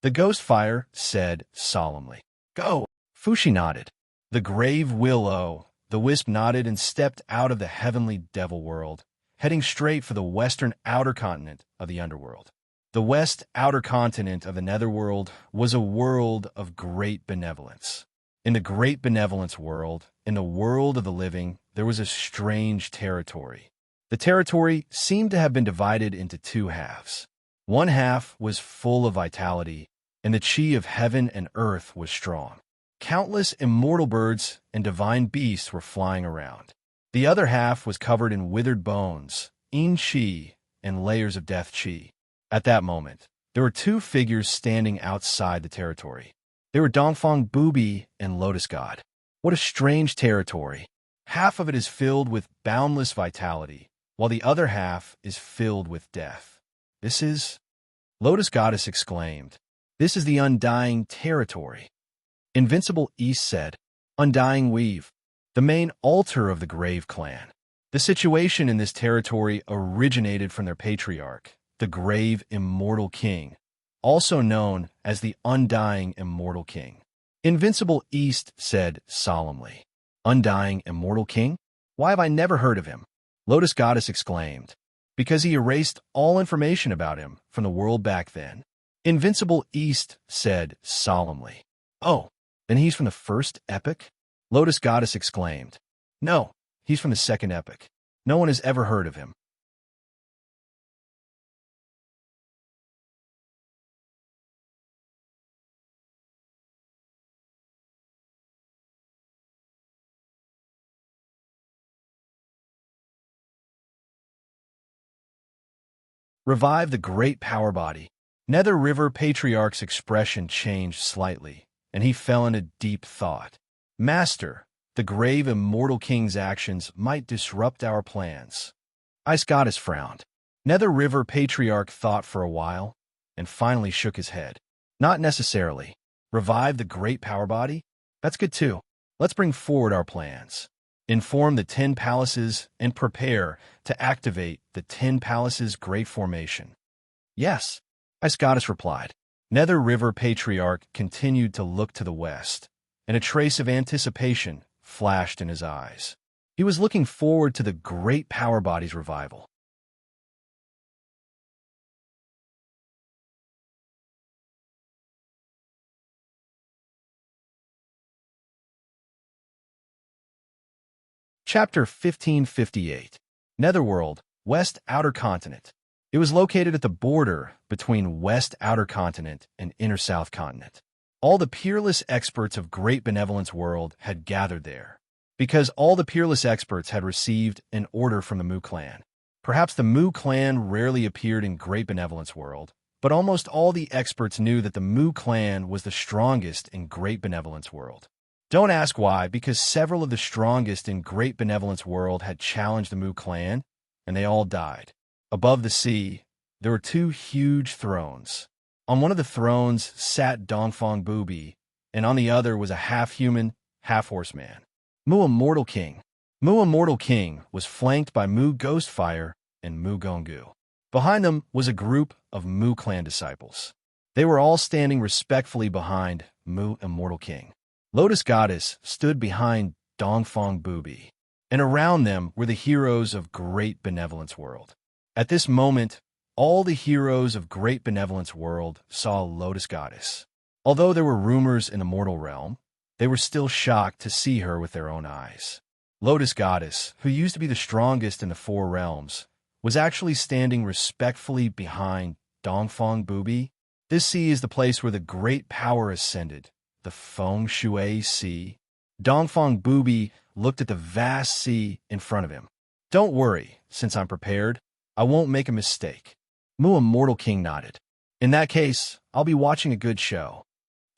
A: The Ghostfire said solemnly. Go! Fushi nodded. The Grave Willow. The wisp nodded and stepped out of the heavenly devil world, heading straight for the western outer continent of the underworld. The west outer continent of the netherworld was a world of great benevolence. In the great benevolence world, in the world of the living, there was a strange territory. The territory seemed to have been divided into two halves. One half was full of vitality, and the chi of heaven and earth was strong. Countless immortal birds and divine beasts were flying around. The other half was covered in withered bones, yin chi, and layers of death chi. At that moment, there were two figures standing outside the territory. They were Dongfang Booby and Lotus God. What a strange territory. Half of it is filled with boundless vitality, while the other half is filled with death. This is... Lotus Goddess exclaimed. This is the Undying territory. Invincible East said, Undying Weave, the main altar of the Grave clan. The situation in this territory originated from their patriarch, the Grave Immortal King, also known as the Undying Immortal King. Invincible East said solemnly. Undying Immortal King? Why have I never heard of him? Lotus Goddess exclaimed. Because he erased all information about him from the world back then. Invincible East said solemnly. Oh, then he's from the first epoch? Lotus Goddess exclaimed. No, he's from the second epoch. No one has ever heard of him. Revive the great power body. Nether River Patriarch's expression changed slightly, and he fell into deep thought. Master, the grave immortal king's actions might disrupt our plans. Ice Goddess frowned. Nether River Patriarch thought for a while, and finally shook his head. Not necessarily. Revive the great power body? That's good too. Let's bring forward our plans. Inform the 10 palaces and prepare to activate the 10 palaces Great Formation. Yes, Ice Goddess replied. Nether River Patriarch continued to look to the west, and a trace of anticipation flashed in his eyes. He was looking forward to the great power body's revival. Chapter 1558. Netherworld, West Outer Continent. It was located at the border between West Outer Continent and Inner South Continent. All the peerless experts of Great Benevolence World had gathered there, because all the peerless experts had received an order from the Mu clan. Perhaps the Mu clan rarely appeared in Great Benevolence World, but almost all the experts knew that the Mu clan was the strongest in Great Benevolence World. Don't ask why, because several of the strongest in Great Benevolence World had challenged the Mu clan, and they all died. Above the sea, there were 2 huge thrones. On one of the thrones sat Dongfang Booby, and on the other was a half-human, half-horseman. Mu Immortal King. Mu Immortal King was flanked by Mu Ghostfire and Mu Gongu. Behind them was a group of Mu clan disciples. They were all standing respectfully behind Mu Immortal King. Lotus Goddess stood behind Dongfang Booby, and around them were the heroes of Great Benevolence World. At this moment, all the heroes of Great Benevolence World saw Lotus Goddess. Although there were rumors in the mortal realm, they were still shocked to see her with their own eyes. Lotus Goddess, who used to be the strongest in the 4 realms, was actually standing respectfully behind Dongfang Booby. This sea is the place where the great power ascended, the Feng Shui Sea. Dongfang Booby looked at the vast sea in front of him. Don't worry, since I'm prepared, I won't make a mistake. Mu Immortal King nodded. In that case, I'll be watching a good show.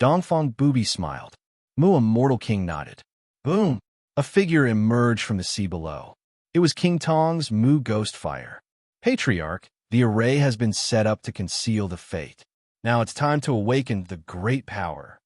A: Dongfang Booby smiled. Mu Immortal King nodded. Boom! A figure emerged from the sea below. It was King Tong's Mu Ghostfire. Patriarch, the array has been set up to conceal the fate. Now it's time to awaken the great power.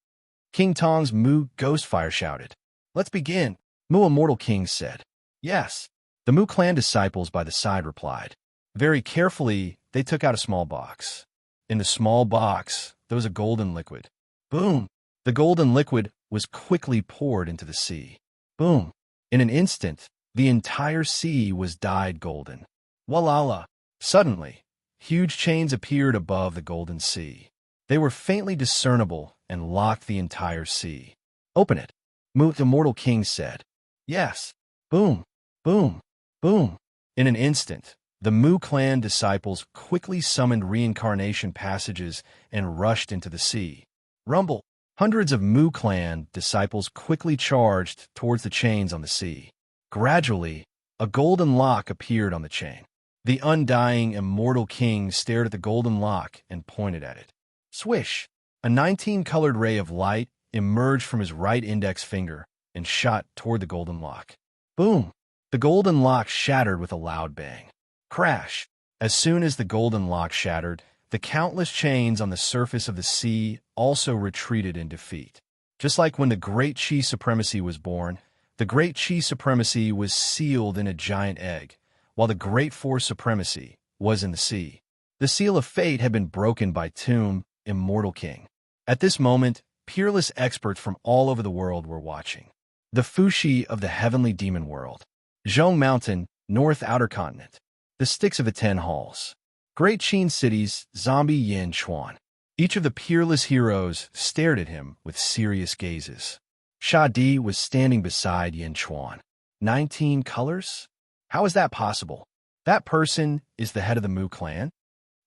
A: King Tong's Mu Ghostfire shouted. Let's begin, Mu Immortal King said. Yes. The Mu clan disciples by the side replied. Very carefully, they took out a small box. In the small box, there was a golden liquid. Boom! The golden liquid was quickly poured into the sea. Boom! In an instant, the entire sea was dyed golden. Walala! Suddenly, huge chains appeared above the golden sea. They were faintly discernible and locked the entire sea. Open it, Mu Immortal King said. Yes. Boom! Boom! Boom! In an instant, the Mu clan disciples quickly summoned reincarnation passages and rushed into the sea. Rumble! Hundreds of Mu clan disciples quickly charged towards the chains on the sea. Gradually, a golden lock appeared on the chain. The Undying Immortal King stared at the golden lock and pointed at it. Swish! A 19-colored ray of light emerged from his right index finger and shot toward the golden lock. Boom! The golden lock shattered with a loud bang. Crash! As soon as the golden lock shattered, the countless chains on the surface of the sea also retreated in defeat. Just like when the Great Chi Supremacy was born, the Great Chi Supremacy was sealed in a giant egg, while the Great Force Supremacy was in the sea. The seal of fate had been broken by Tomb immortal king. At this moment, peerless experts from all over the world were watching. The Fushi of the heavenly demon world. Zhong Mountain, North Outer Continent. The Sticks of the Ten Halls. Great Qin cities, Zombie Yin Chuan. Each of the peerless heroes stared at him with serious gazes. Sha Di was standing beside Yin Chuan. 19 colors? How is that possible? That person is the head of the Mu clan?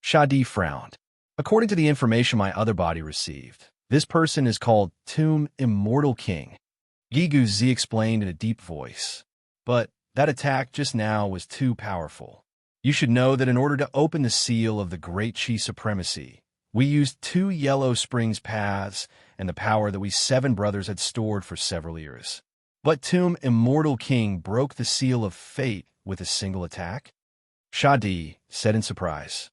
A: Sha Di frowned. According to the information my other body received, this person is called Tomb Immortal King. Gigu Zi explained in a deep voice. But that attack just now was too powerful. You should know that in order to open the seal of the Great Qi Supremacy, we used 2 Yellow Springs paths and the power that we 7 brothers had stored for several years. But Tomb Immortal King broke the seal of fate with a single attack? Sha Di said in surprise.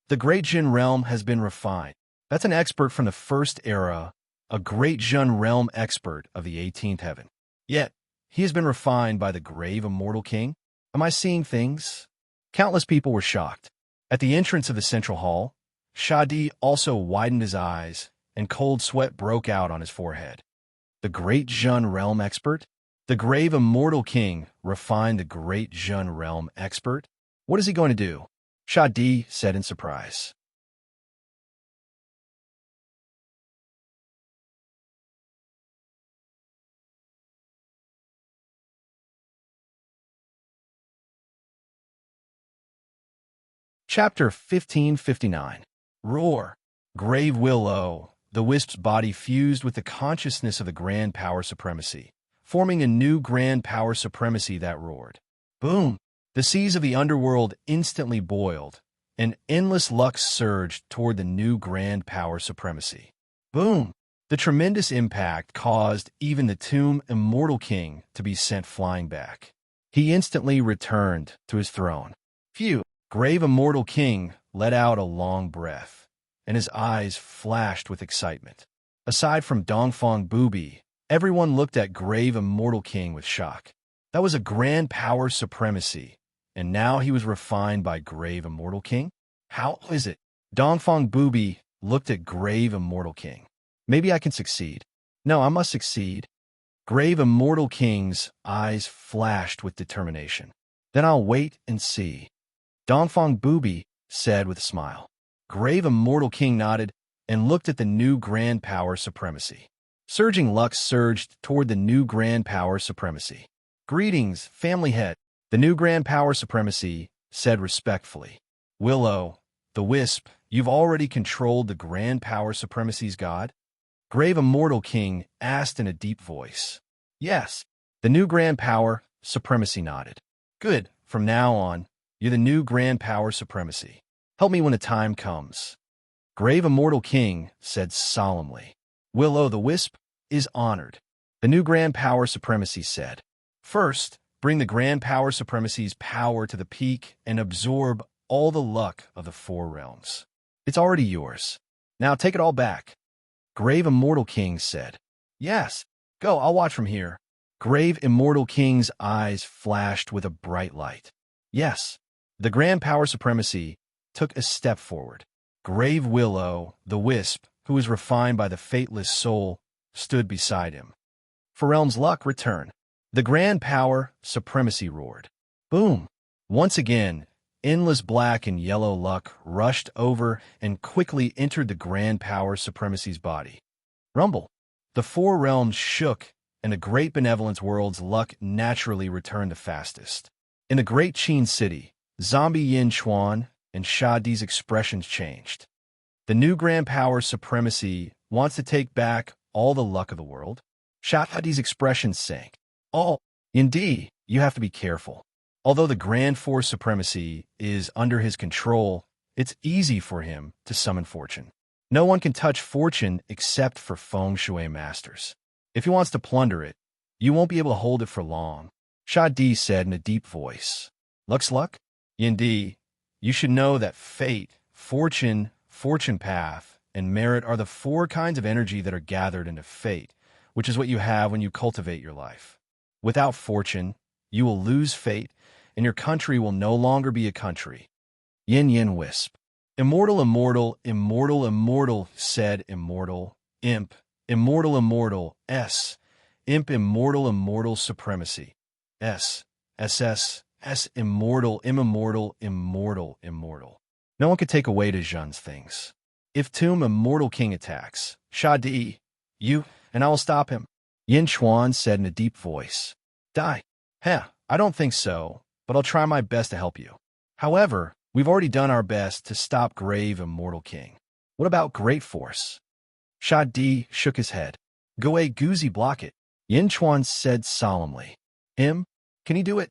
A: The Great Jin realm has been refined. That's an expert from the first era, a Great Jin realm expert of the 18th heaven. Yet, he has been refined by the grave immortal king? Am I seeing things? Countless people were shocked. At the entrance of the central hall, Sha Di also widened his eyes, and cold sweat broke out on his forehead. The Great Jin realm expert? The grave immortal king refined the Great Jin realm expert? What is he going to do? Sha Di said in surprise. Chapter 1559. Roar. Grave Willow. The Wisp's body fused with the consciousness of the Grand Power Supremacy, forming a new Grand Power Supremacy that roared. Boom! The seas of the underworld instantly boiled. An endless lux surged toward the new Grand Power Supremacy. Boom! The tremendous impact caused even the Tomb Immortal King to be sent flying back. He instantly returned to his throne. Phew! Grave Immortal King let out a long breath, and his eyes flashed with excitement. Aside from Dongfang Bubi, everyone looked at Grave Immortal King with shock. That was a Grand Power Supremacy, and now he was refined by Grave Immortal King? How is it? Dongfang Bubi looked at Grave Immortal King. Maybe I can succeed. No, I must succeed. Grave Immortal King's eyes flashed with determination. Then I'll wait and see. Dongfang Bubi said with a smile. Grave Immortal King nodded and looked at the new Grand Power Supremacy. Surging lux surged toward the new Grand Power Supremacy. Greetings, family head. The new Grand Power Supremacy said respectfully. Willow, the Wisp, you've already controlled the Grand Power Supremacy's god? Grave Immortal King asked in a deep voice. Yes. The new Grand Power Supremacy nodded. Good. From now on, you're the new Grand Power Supremacy. Help me when the time comes. Grave Immortal King said solemnly. Willow the Wisp is honored. The new Grand Power Supremacy said. First, bring the Grand Power Supremacy's power to the peak and absorb all the luck of the 4 realms. It's already yours. Now take it all back. Grave Immortal King said. Yes. Go, I'll watch from here. Grave Immortal King's eyes flashed with a bright light. Yes. The Grand Power Supremacy took a step forward. Grave Willow, the Wisp, who was refined by the fateless soul, stood beside him. For realm's luck, return. The Grand Power Supremacy roared. Boom! Once again, endless black and yellow luck rushed over and quickly entered the Grand Power Supremacy's body. Rumble! The 4 realms shook, and the Great Benevolence World's luck naturally returned the fastest. In the Great Qin City, Zombie Yin Chuan and Sha Di's expressions changed. The new Grand Power Supremacy wants to take back all the luck of the world? Sha Di's expressions sank. Oh, indeed, you have to be careful. Although the Grand Force Supremacy is under his control, it's easy for him to summon fortune. No one can touch fortune except for Feng Shui masters. If he wants to plunder it, you won't be able to hold it for long. Sha Di said in a deep voice. Luck's luck? Indeed, You should know that fate, fortune, fortune path, and merit are the four kinds of energy that are gathered into fate, which is what you have when you cultivate your life. Without fortune, you will lose fate, and your country will no longer be a country. Yin yin wisp. Immortal, immortal, immortal, immortal, said immortal, imp, immortal, immortal, s, imp, immortal, immortal supremacy, s, ss, s, immortal, immortal, immortal, immortal. No one could take away to Zhen's things. If Tomb Immortal King attacks, Shadi, you, and I will stop him. Yin Chuan said in a deep voice. Die. Heh, I don't think so, but I'll try my best to help you. However, we've already done our best to stop Grave Immortal King. What about Great Force? Shadi shook his head. Goe Guzi block it. Yin Chuan said solemnly. Him? Can he do it?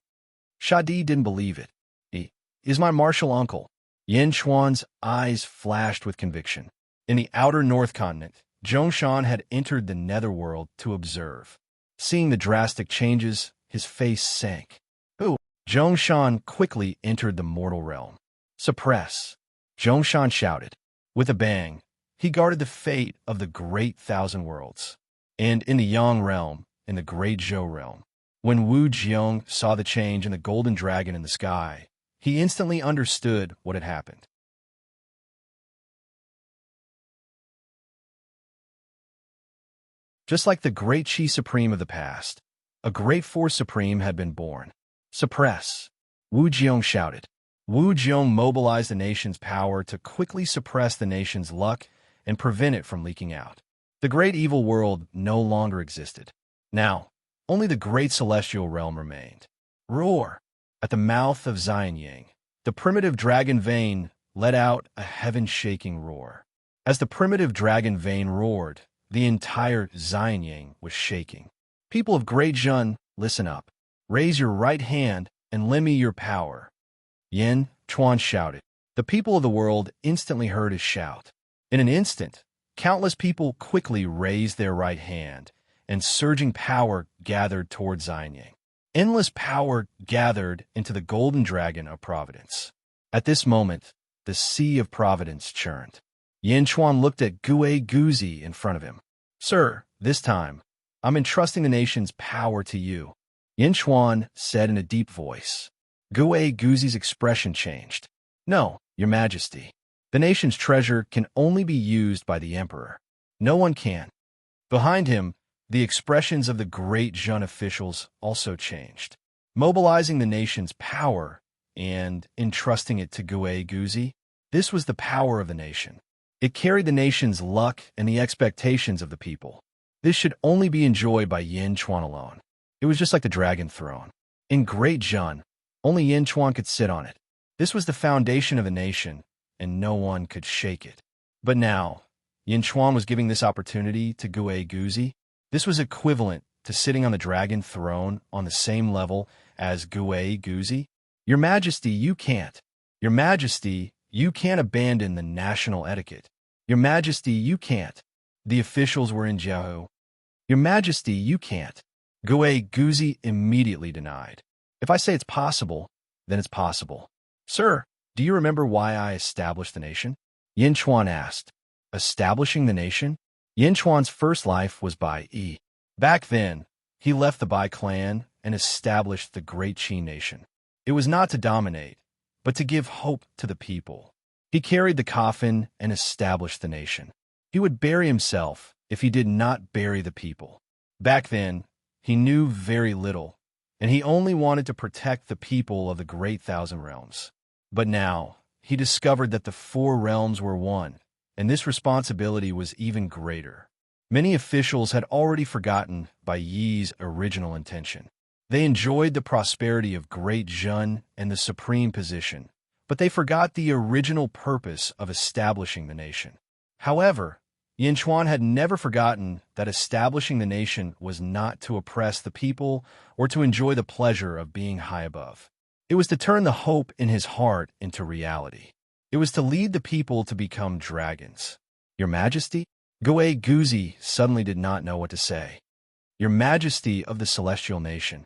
A: Shadi didn't believe it. He is my martial uncle. Yin Chuan's eyes flashed with conviction. In the outer North Continent, Zhongshan had entered the netherworld to observe. Seeing the drastic changes, his face sank. Who? Zhongshan quickly entered the mortal realm. Suppress! Zhongshan shouted. With a bang, he guarded the fate of the Great Thousand Worlds. And in the Yang realm, in the Great Zhou realm, when Wu Jiong saw the change in the golden dragon in the sky, he instantly understood what had happened. Just like the great Qi Supreme of the past, a great Force Supreme had been born. Suppress! Wu Jiong shouted. Wu Jiong mobilized the nation's power to quickly suppress the nation's luck and prevent it from leaking out. The great evil world no longer existed. Now, only the great celestial realm remained. Roar! At the mouth of Xianying, the primitive dragon vein let out a heaven-shaking roar. As the primitive dragon vein roared, the entire Xianying was shaking. People of Great Zhun, listen up. Raise your right hand and lend me your power. Yin Chuan shouted. The people of the world instantly heard his shout. In an instant, countless people quickly raised their right hand, and surging power gathered toward Xianying. Endless power gathered into the golden dragon of providence. At this moment, the sea of providence churned. Yin Chuan looked at Gue Guzi in front of him. Sir, this time, I'm entrusting the nation's power to you. Yin Chuan said in a deep voice. Gue Guzi's expression changed. No, your majesty. The nation's treasure can only be used by the emperor. No one can. Behind him, the expressions of the great Zhun officials also changed. Mobilizing the nation's power and entrusting it to Gue Guzi, this was the power of the nation. It carried the nation's luck and the expectations of the people. This should only be enjoyed by Yin Chuan alone. It was just like the dragon throne. In Great Zhun, only Yin Chuan could sit on it. This was the foundation of the nation, and no one could shake it. But now, Yin Chuan was giving this opportunity to Gue Guzi. This was equivalent to sitting on the dragon throne on the same level as Gue Guzi. Your Majesty, you can't. Your Majesty, you can't abandon the national etiquette. Your Majesty, you can't. The officials were in Jiahu. Your Majesty, you can't. Gue Guzi immediately denied. If I say it's possible, then it's possible. Sir, do you remember why I established the nation? Yin Chuan asked. Establishing the nation? Yin Chuan's first life was Bai Yi. Back then, he left the Bai clan and established the great Qi nation. It was not to dominate, but to give hope to the people. He carried the coffin and established the nation. He would bury himself if he did not bury the people. Back then, he knew very little, and he only wanted to protect the people of the Great Thousand Realms. But now, he discovered that the four realms were one, and this responsibility was even greater. Many officials had already forgotten Bai Yi's original intention. They enjoyed the prosperity of Great Zhun and the supreme position, but they forgot the original purpose of establishing the nation. However, Yin Chuan had never forgotten that establishing the nation was not to oppress the people or to enjoy the pleasure of being high above. It was to turn the hope in his heart into reality. It was to lead the people to become dragons. Your Majesty? Gue Guzi suddenly did not know what to say. Your Majesty of the Celestial Nation.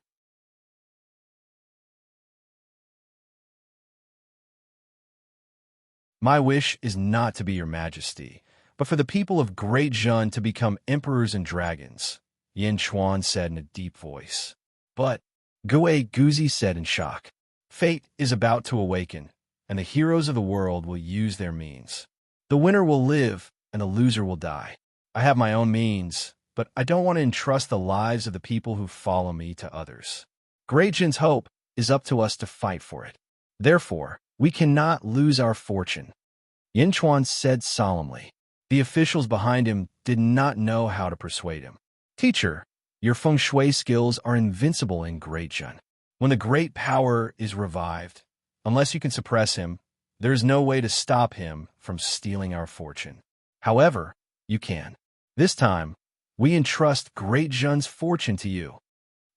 A: My wish is not to be your majesty, but for the people of Great Jun to become emperors and dragons, Yin Chuan said in a deep voice. But, Gue Guzi said in shock, fate is about to awaken, and the heroes of the world will use their means. The winner will live, and the loser will die. I have my own means, but I don't want to entrust the lives of the people who follow me to others. Great Jin's hope is up to us to fight for it. Therefore, we cannot lose our fortune. Yin Chuan said solemnly. The officials behind him did not know how to persuade him. Teacher, your feng shui skills are invincible in Great Jun. When the great power is revived, unless you can suppress him, there is no way to stop him from stealing our fortune. However, you can. This time, we entrust Great Jun's fortune to you.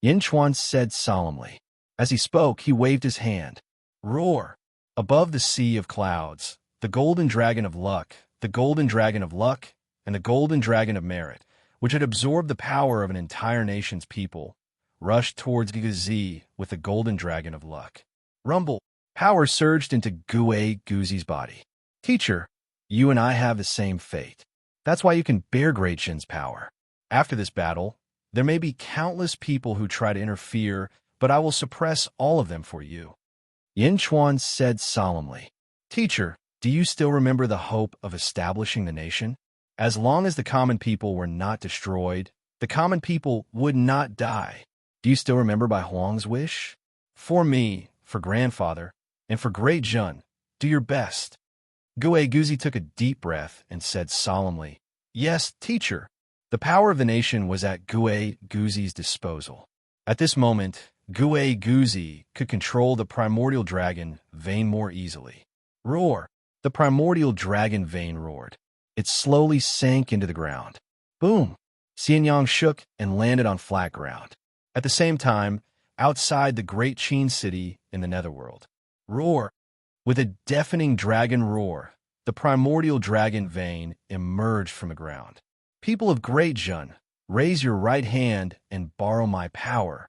A: Yin Chuan said solemnly. As he spoke, he waved his hand. Roar! Above the sea of clouds, the golden dragon of luck, the golden dragon of luck, and the golden dragon of merit, which had absorbed the power of an entire nation's people, rushed towards Guzi with the golden dragon of luck. Rumble! Power surged into Gue Guzi's body. Teacher, you and I have the same fate. That's why you can bear Great Jin's power. After this battle, there may be countless people who try to interfere, but I will suppress all of them for you. Yin Chuan said solemnly. Teacher, do you still remember the hope of establishing the nation? As long as the common people were not destroyed, the common people would not die. Do you still remember Bai Huang's wish? For me, for grandfather, and for Great Jun, do your best. Gue Guzi took a deep breath and said solemnly, Yes, teacher. The power of the nation was at Gue Guzi's disposal. At this moment, Gue Guzi could control the primordial dragon vein more easily. Roar! The primordial dragon vein roared. It slowly sank into the ground. Boom! Xianyang shook and landed on flat ground. At the same time, outside the great Qin city in the netherworld. Roar! With a deafening dragon roar, the primordial dragon vein emerged from the ground. People of Great Jun, raise your right hand and borrow my power.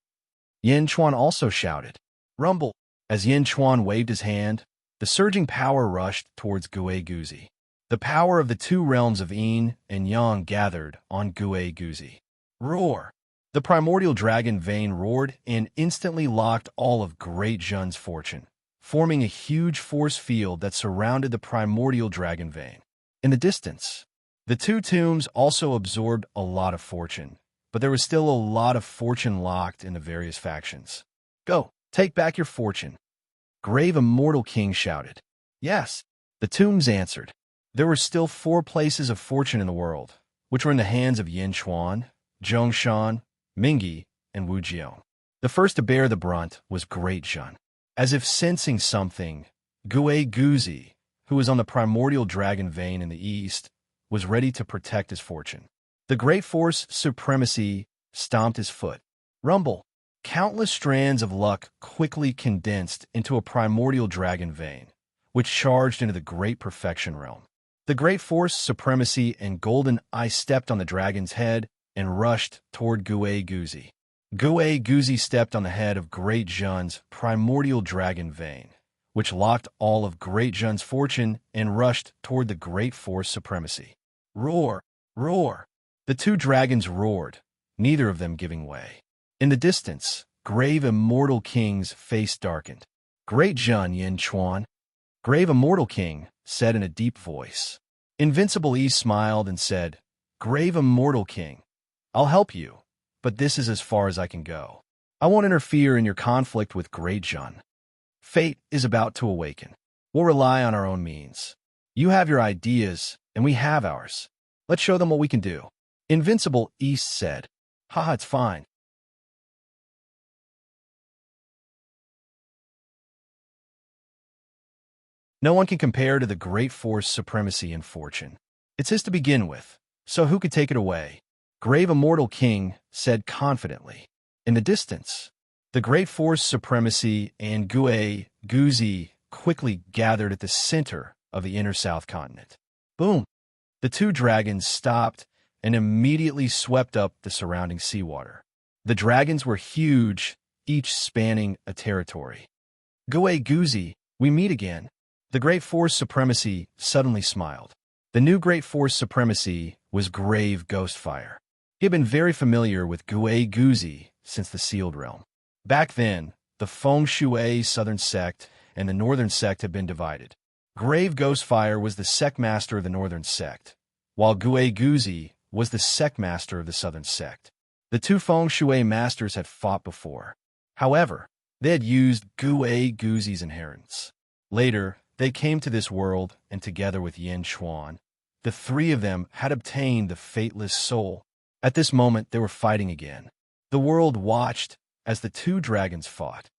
A: Yin Chuan also shouted. Rumble! As Yin Chuan waved his hand, the surging power rushed towards Gue Guzi. The power of the two realms of Yin and Yang gathered on Gue Guzi. Roar! The primordial dragon vein roared and instantly locked all of Great Jun's fortune, forming a huge force field that surrounded the primordial dragon vein. In the distance, the two tombs also absorbed a lot of fortune, but there was still a lot of fortune locked in the various factions. Go, take back your fortune. Grave Immortal King shouted. Yes, the tombs answered. There were still 4 places of fortune in the world, which were in the hands of Yin Chuan, Zhongshan, Mingyi, and Wu Jiong. The first to bear the brunt was Great Jun. As if sensing something, Gue Guzi, who was on the primordial dragon vein in the east, was ready to protect his fortune. The great force supremacy stomped his foot. Rumble! Countless strands of luck quickly condensed into a primordial dragon vein, which charged into the great perfection realm. The great force supremacy and golden eye stepped on the dragon's head and rushed toward Gue Guzi. Gue Guzi stepped on the head of Great Jun's primordial dragon vein, which locked all of Great Jun's fortune and rushed toward the great force supremacy. Roar! Roar! The two dragons roared, neither of them giving way. In the distance, Grave Immortal King's face darkened. Great Jun, Yin Chuan. Grave Immortal King said in a deep voice. Invincible Yi smiled and said, Grave Immortal King, I'll help you, but this is as far as I can go. I won't interfere in your conflict with Great Jun. Fate is about to awaken. We'll rely on our own means. You have your ideas, and we have ours. Let's show them what we can do. Invincible East said. Haha, it's fine. No one can compare to the great force supremacy in fortune. It's his to begin with, so who could take it away? Grave Immortal King said confidently. In the distance, the great force supremacy and Gue Guzi quickly gathered at the center of the inner South continent. Boom! The two dragons stopped and immediately swept up the surrounding seawater. The dragons were huge, each spanning a territory. Gue Guzi, we meet again. The Great Force Supremacy suddenly smiled. The new Great Force Supremacy was Grave Ghostfire. He had been very familiar with Gui Guzi since the Sealed Realm. Back then, the Feng Shui Southern Sect and the Northern Sect had been divided. Grave Ghostfire was the Sectmaster of the Northern Sect, while Gui Guzi was the Sectmaster of the Southern Sect. The two Feng Shui masters had fought before. However, they had used Gui Guzi's inheritance. Later, they came to this world, and together with Yin Chuan, the three of them had obtained the Fateless Soul. At this moment, they were fighting again. The world watched as the two dragons fought.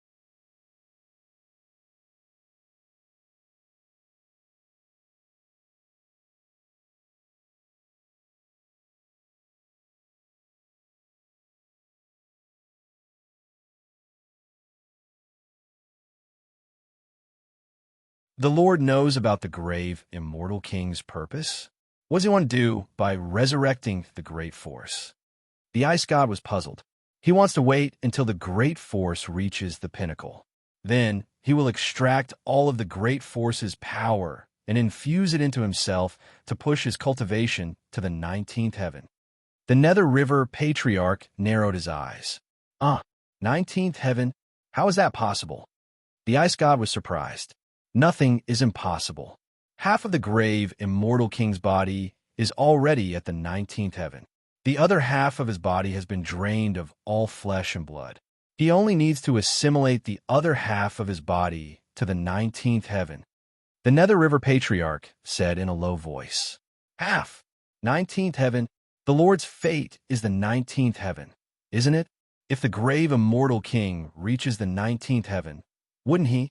A: The Lord knows about the grave immortal king's purpose. What does he want to do by resurrecting the great force? The ice god was puzzled. He wants to wait until the great force reaches the pinnacle. Then he will extract all of the great force's power and infuse it into himself to push his cultivation to the 19th heaven. The Nether River Patriarch narrowed his eyes. 19th heaven? How is that possible? The ice god was surprised. Nothing is impossible. Half of the grave immortal king's body is already at the 19th heaven. The other half of his body has been drained of all flesh and blood. He only needs to assimilate the other half of his body to the 19th heaven. The Nether River Patriarch said in a low voice. Half. 19th heaven. The Lord's fate is the 19th heaven, isn't it? If the grave immortal king reaches the 19th heaven, wouldn't he?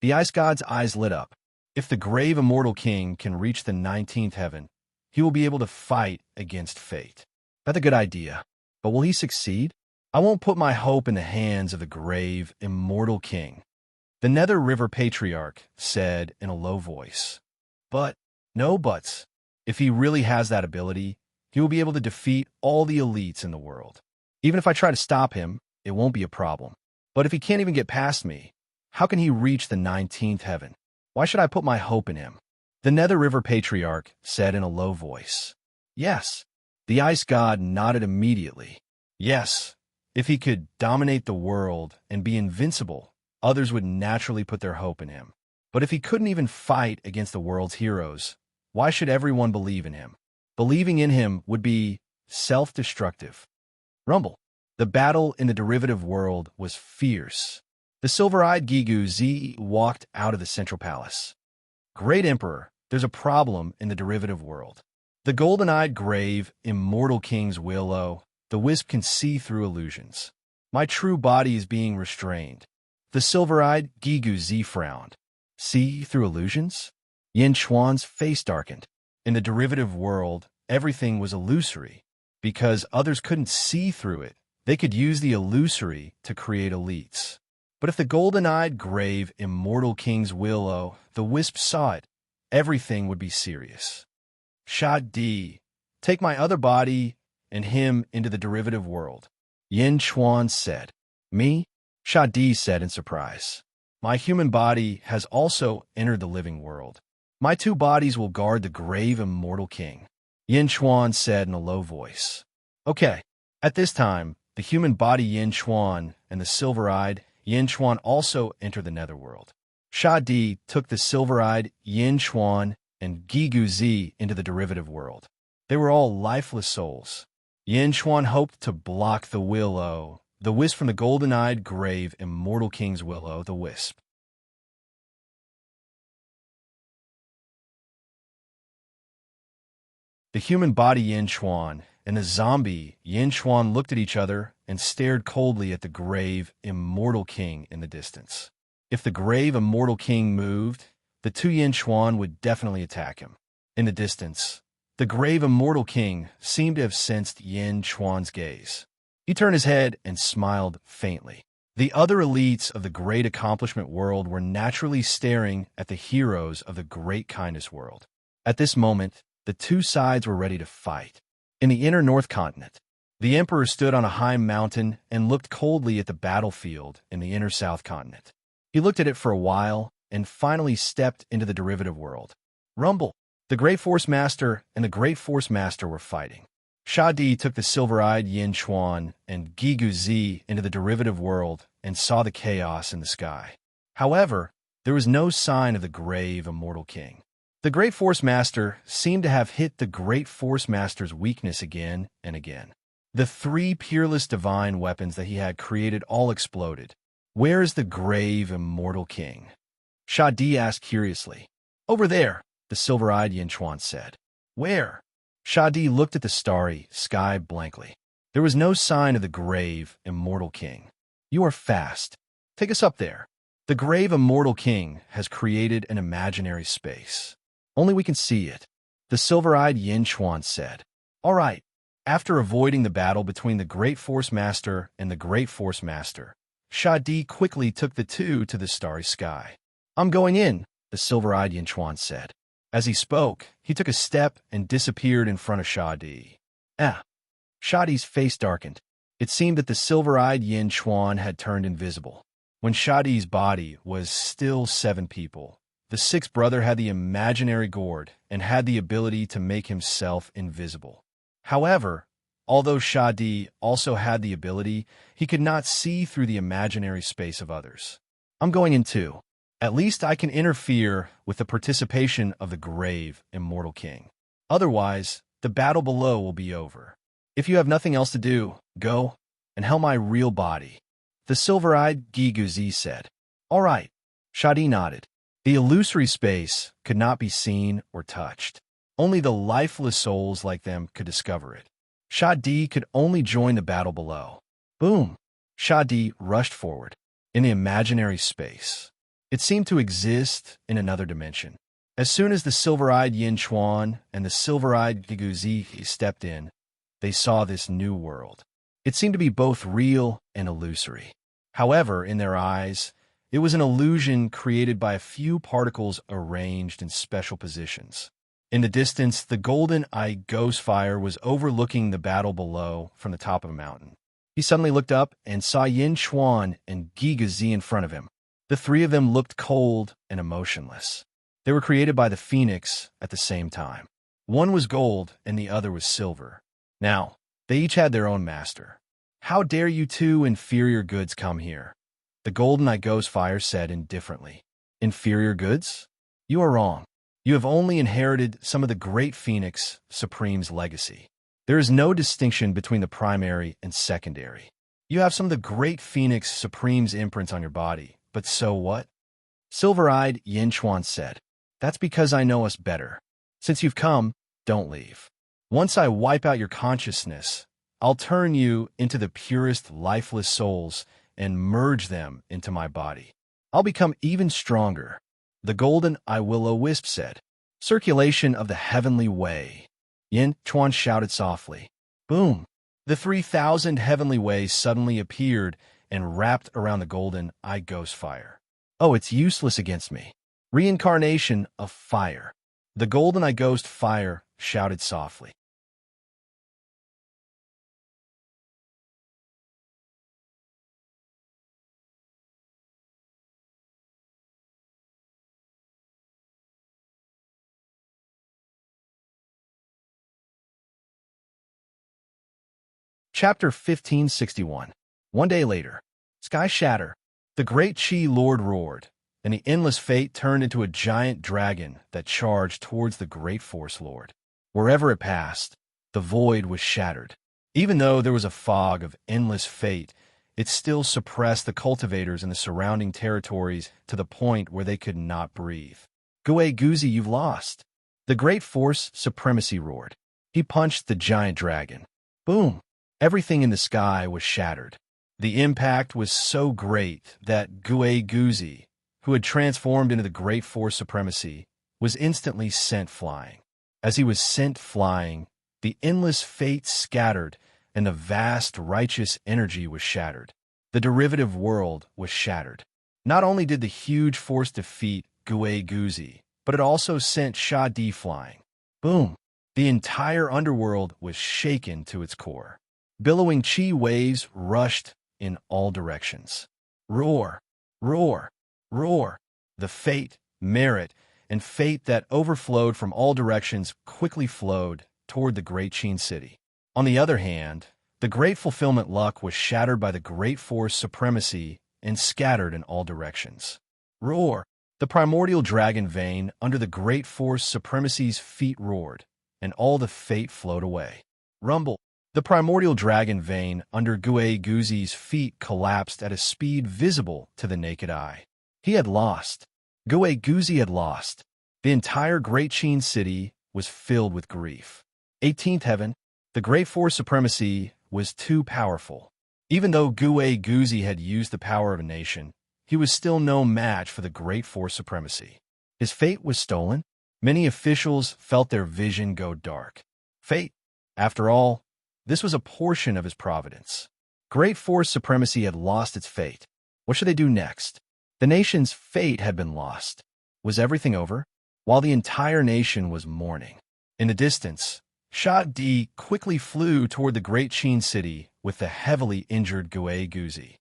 A: The ice god's eyes lit up. If the grave immortal king can reach the 19th heaven, he will be able to fight against fate. That's a good idea. But will he succeed? I won't put my hope in the hands of the grave immortal king. The Nether River Patriarch said in a low voice. But, no buts. If he really has that ability, he will be able to defeat all the elites in the world. Even if I try to stop him, it won't be a problem. But if he can't even get past me, how can he reach the 19th heaven? Why should I put my hope in him? The Nether River Patriarch said in a low voice. Yes. The ice god nodded immediately. Yes. If he could dominate the world and be invincible, others would naturally put their hope in him. But if he couldn't even fight against the world's heroes, why should everyone believe in him? Believing in him would be self-destructive. Rumble. The battle in the derivative world was fierce. The silver-eyed Gigu Zi walked out of the central palace. Great Emperor, there's a problem in the derivative world. The golden-eyed grave, immortal king's willow, the wisp can see through illusions. My true body is being restrained. The silver-eyed Gigu Zi frowned. See through illusions? Yin Chuan's face darkened. In the derivative world, everything was illusory. Because others couldn't see through it, they could use the illusory to create elites. But if the golden-eyed grave, immortal king's willow, the wisp saw it, everything would be serious. Sha Di, take my other body and him into the derivative world. Yin Chuan said. Me? Sha Di said in surprise. My human body has also entered the living world. My two bodies will guard the grave immortal king. Yin Chuan said in a low voice. Okay. At this time, the human body Yin Chuan and the silver-eyed Yin Chuan also enter the netherworld. Sha Di took the silver-eyed Yin Chuan and Gigu Zi into the derivative world. They were all lifeless souls. Yin Chuan hoped to block the willow, the wisp from the golden-eyed grave immortal king's willow, the wisp. The human body Yin Chuan and the zombie Yin Chuan looked at each other and stared coldly at the grave immortal king in the distance. If the grave immortal king moved, the two Yin Chuan would definitely attack him. In the distance, the grave immortal king seemed to have sensed Yin Chuan's gaze. He turned his head and smiled faintly. The other elites of the great accomplishment world were naturally staring at the heroes of the great kindness world. At this moment, the two sides were ready to fight. In the inner North Continent, the Emperor stood on a high mountain and looked coldly at the battlefield in the inner South Continent. He looked at it for a while and finally stepped into the derivative world. Rumble. The Great Force Master and the Great Force Master were fighting. Shadi took the silver-eyed Yin Chuan and Gigu Zi into the derivative world and saw the chaos in the sky. However, there was no sign of the grave immortal king. The Great Force Master seemed to have hit the Great Force Master's weakness again and again. The three peerless divine weapons that he had created all exploded. Where is the grave immortal king? Shadi asked curiously. Over there, the silver-eyed Yin Chuan said. Where? Shadi looked at the starry sky blankly. There was no sign of the grave immortal king. You are fast. Take us up there. The grave immortal king has created an imaginary space. Only we can see it. The silver-eyed Yin Chuan said. All right. After avoiding the battle between the Great Force Master and the Great Force Master, Shadi quickly took the two to the starry sky. I'm going in, the silver-eyed Yin Chuan said. As he spoke, he took a step and disappeared in front of Shadi. Shadi's face darkened. It seemed that the silver-eyed Yin Chuan had turned invisible. When Shadi's body was still 7 people, the sixth brother had the imaginary gourd and had the ability to make himself invisible. However, although Shadi also had the ability, he could not see through the imaginary space of others. I'm going in too. At least I can interfere with the participation of the grave immortal king. Otherwise, the battle below will be over. If you have nothing else to do, go and help my real body. The silver-eyed Giguzi said. All right. Shadi nodded. The illusory space could not be seen or touched. Only the lifeless souls like them could discover it. Shadi could only join the battle below. Boom! Shadi rushed forward. In the imaginary space. It seemed to exist in another dimension. As soon as the silver-eyed Yin Chuan and the silver-eyed Giguzi stepped in, they saw this new world. It seemed to be both real and illusory. However, in their eyes, it was an illusion created by a few particles arranged in special positions. In the distance, the golden-eyed Ghostfire was overlooking the battle below from the top of a mountain. He suddenly looked up and saw Yin Chuan and Gigazi in front of him. The three of them looked cold and emotionless. They were created by the Phoenix at the same time. One was gold and the other was silver. Now, they each had their own master. How dare you two inferior goods come here? The golden-eyed Ghostfire said indifferently. Inferior goods? You are wrong. You have only inherited some of the great Phoenix Supreme's legacy. There is no distinction between the primary and secondary. You have some of the great Phoenix Supreme's imprints on your body, but so what? Silver-eyed Yin Chuan said, That's because I know us better. Since you've come, don't leave. Once I wipe out your consciousness, I'll turn you into the purest lifeless souls and merge them into my body. I'll become even stronger. The golden will-o-wisp said, Circulation of the heavenly way. Yin Chuan shouted softly. Boom! The 3,000 heavenly ways suddenly appeared and wrapped around the golden-eyed Ghostfire. Oh, it's useless against me. Reincarnation of fire. The golden-eyed Ghostfire shouted softly. Chapter 1561. One day later. Sky shatter. The great Chi Lord roared, and the endless fate turned into a giant dragon that charged towards the great Force Lord. Wherever it passed, the void was shattered. Even though there was a fog of endless fate, it still suppressed the cultivators in the surrounding territories to the point where they could not breathe. Gue Guzi, you've lost. The great Force Supremacy roared. He punched the giant dragon. Boom! Everything in the sky was shattered. The impact was so great that Gue Guzi, who had transformed into the Great Force Supremacy, was instantly sent flying. As he was sent flying, the endless fate scattered and the vast righteous energy was shattered. The derivative world was shattered. Not only did the huge force defeat Gue Guzi, but it also sent Shadi flying. Boom! The entire underworld was shaken to its core. Billowing chi waves rushed in all directions. Roar! Roar! Roar! The fate, merit, and fate that overflowed from all directions quickly flowed toward the great Qin city. On the other hand, the great fulfillment luck was shattered by the great force supremacy and scattered in all directions. Roar! The primordial dragon vein under the great force supremacy's feet roared, and all the fate flowed away. Rumble! The primordial dragon vein under Gue Guzi's feet collapsed at a speed visible to the naked eye. He had lost. Gue Guzi had lost. The entire Great Qin city was filled with grief. 18th heaven, the great force supremacy was too powerful. Even though Gue Guzi had used the power of a nation, he was still no match for the great force supremacy. His fate was stolen. Many officials felt their vision go dark. Fate, after all, this was a portion of his providence. Great force supremacy had lost its fate. What should they do next? The nation's fate had been lost. Was everything over? While the entire nation was mourning. In the distance, Sha Di quickly flew toward the great Qin city with the heavily injured Gue Guzi.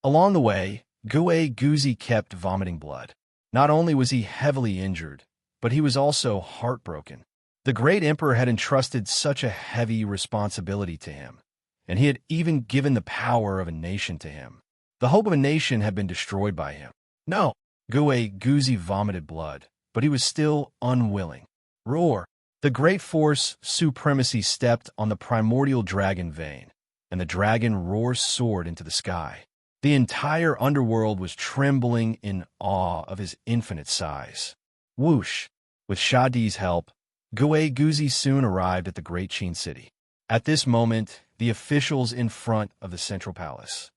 A: Along the way, Gue Guzi kept vomiting blood. Not only was he heavily injured, but he was also heartbroken. The great emperor had entrusted such a heavy responsibility to him, and he had even given the power of a nation to him. The hope of a nation had been destroyed by him. No, Gue Guzi vomited blood, but he was still unwilling. Roar! The great force supremacy stepped on the primordial dragon vein, and the dragon roar soared into the sky. The entire underworld was trembling in awe of his infinite size. Whoosh! With Sha Di's help, Gue Guzi soon arrived at the great Qin city. At this moment, the officials in front of the central palace.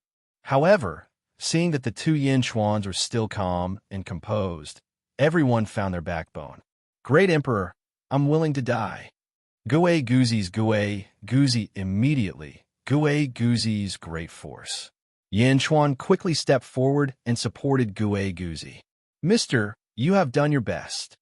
A: However, seeing that the two Yinchuans were still calm and composed, everyone found their backbone. Great Emperor, I'm willing to die. Gue Guzi's Gue Guzi immediately. Gue Guzi's great force. Yinchuan quickly stepped forward and supported Gue Guzi. Mister, you have done your best.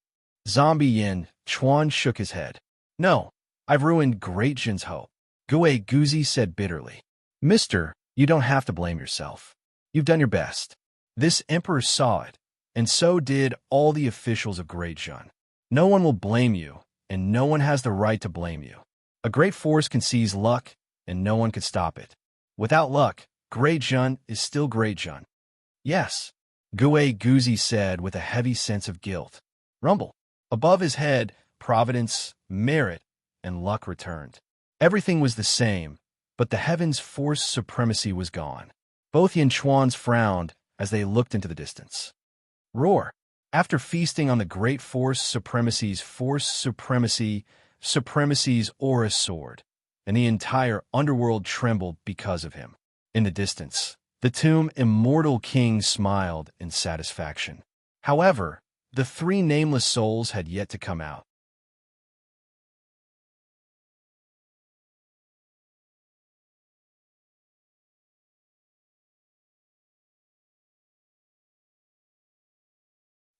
A: Zombie Yin Chuan shook his head. No, I've ruined Great Jin's hope. Gue Guzi said bitterly. Mister, you don't have to blame yourself. You've done your best. This emperor saw it, and so did all the officials of Great Jin. No one will blame you, and no one has the right to blame you. A great force can seize luck, and no one can stop it. Without luck, Great Jin is still Great Jin. Yes, Gue Guzi said with a heavy sense of guilt. Rumble. Above his head, providence, merit, and luck returned. Everything was the same, but the heavens' force supremacy was gone. Both Yinchuans frowned as they looked into the distance. Roar! After feasting on the great force supremacy's aura soared, and the entire underworld trembled because of him. In the distance, the tomb immortal king smiled in satisfaction. However, the three nameless souls had yet to come out.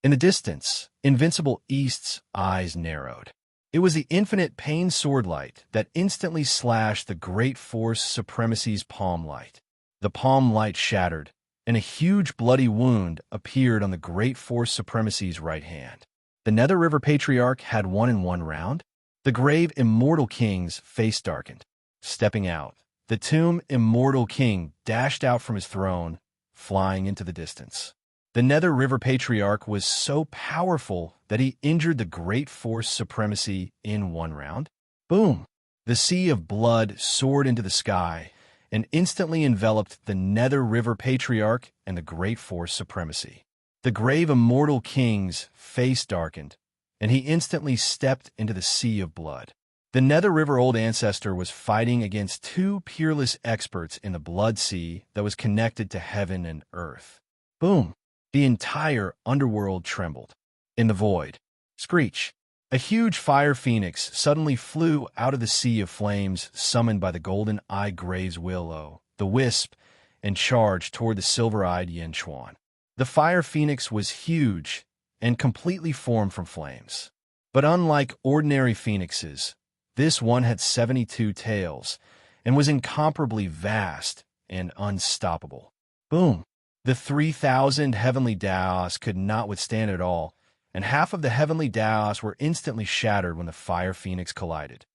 A: In the distance, Invincible East's eyes narrowed. It was the infinite pain swordlight that instantly slashed the great force supremacy's palm light. The palm light shattered, and a huge bloody wound appeared on the great force supremacy's right hand. The Nether River Patriarch had won in one round. The grave Immortal King's face darkened. Stepping out, the tomb Immortal King dashed out from his throne, flying into the distance. The Nether River Patriarch was so powerful that he injured the great force supremacy in one round. Boom! The sea of blood soared into the sky and instantly enveloped the Nether River Patriarch and the great force supremacy. The grave Immortal King's face darkened, and he instantly stepped into the sea of blood. The Nether River Old Ancestor was fighting against two peerless experts in the blood sea that was connected to heaven and earth. Boom! The entire underworld trembled. In the void, screech! A huge fire phoenix suddenly flew out of the sea of flames summoned by the golden-eyed Grave's Willow, the Wisp, and charged toward the silver-eyed Yinchuan. The fire phoenix was huge and completely formed from flames. But unlike ordinary phoenixes, this one had 72 tails and was incomparably vast and unstoppable. Boom! The 3,000 heavenly Daos could not withstand it all, and half of the heavenly Daos were instantly shattered when the fire phoenix collided.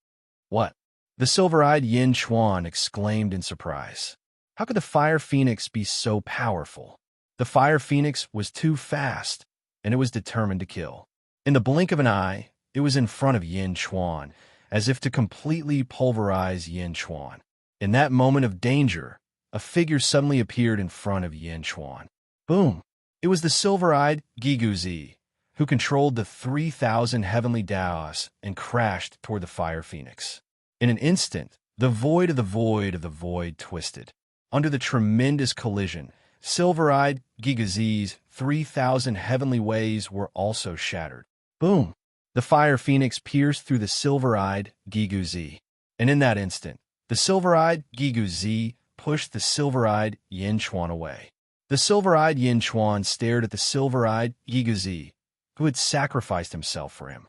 A: What? The silver-eyed Yin Chuan exclaimed in surprise. How could the fire phoenix be so powerful? The fire phoenix was too fast, and it was determined to kill. In the blink of an eye, it was in front of Yin Chuan, as if to completely pulverize Yin Chuan. In that moment of danger, a figure suddenly appeared in front of Yin Chuan. Boom! It was the silver-eyed Giguzi, who controlled the 3,000 heavenly Daos and crashed toward the fire phoenix. In an instant, the void of the void of the void twisted. Under the tremendous collision, silver-eyed Giguzi's 3,000 heavenly ways were also shattered. Boom! The fire phoenix pierced through the silver-eyed Giguzi. And in that instant, the silver-eyed Giguzi pushed the silver-eyed Yin Chuan away. The silver-eyed Yin Chuan stared at the silver-eyed Giguzi, who had sacrificed himself for him.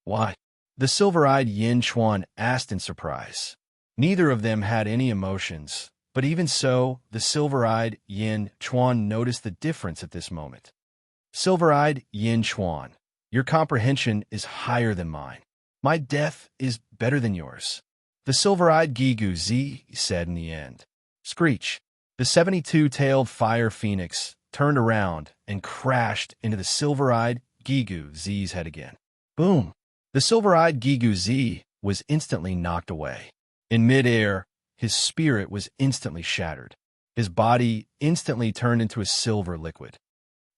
A: Why? The silver-eyed Yin Chuan asked in surprise. Neither of them had any emotions, but even so, the silver-eyed Yin Chuan noticed the difference at this moment. Silver-eyed Yin Chuan, your comprehension is higher than mine. My death is better than yours. The silver-eyed Giguzi said in the end. Screech! The 72-tailed fire phoenix turned around and crashed into the silver-eyed Giguzi's head again. Boom! The silver-eyed Giguzi was instantly knocked away. In midair, his spirit was instantly shattered. His body instantly turned into a silver liquid.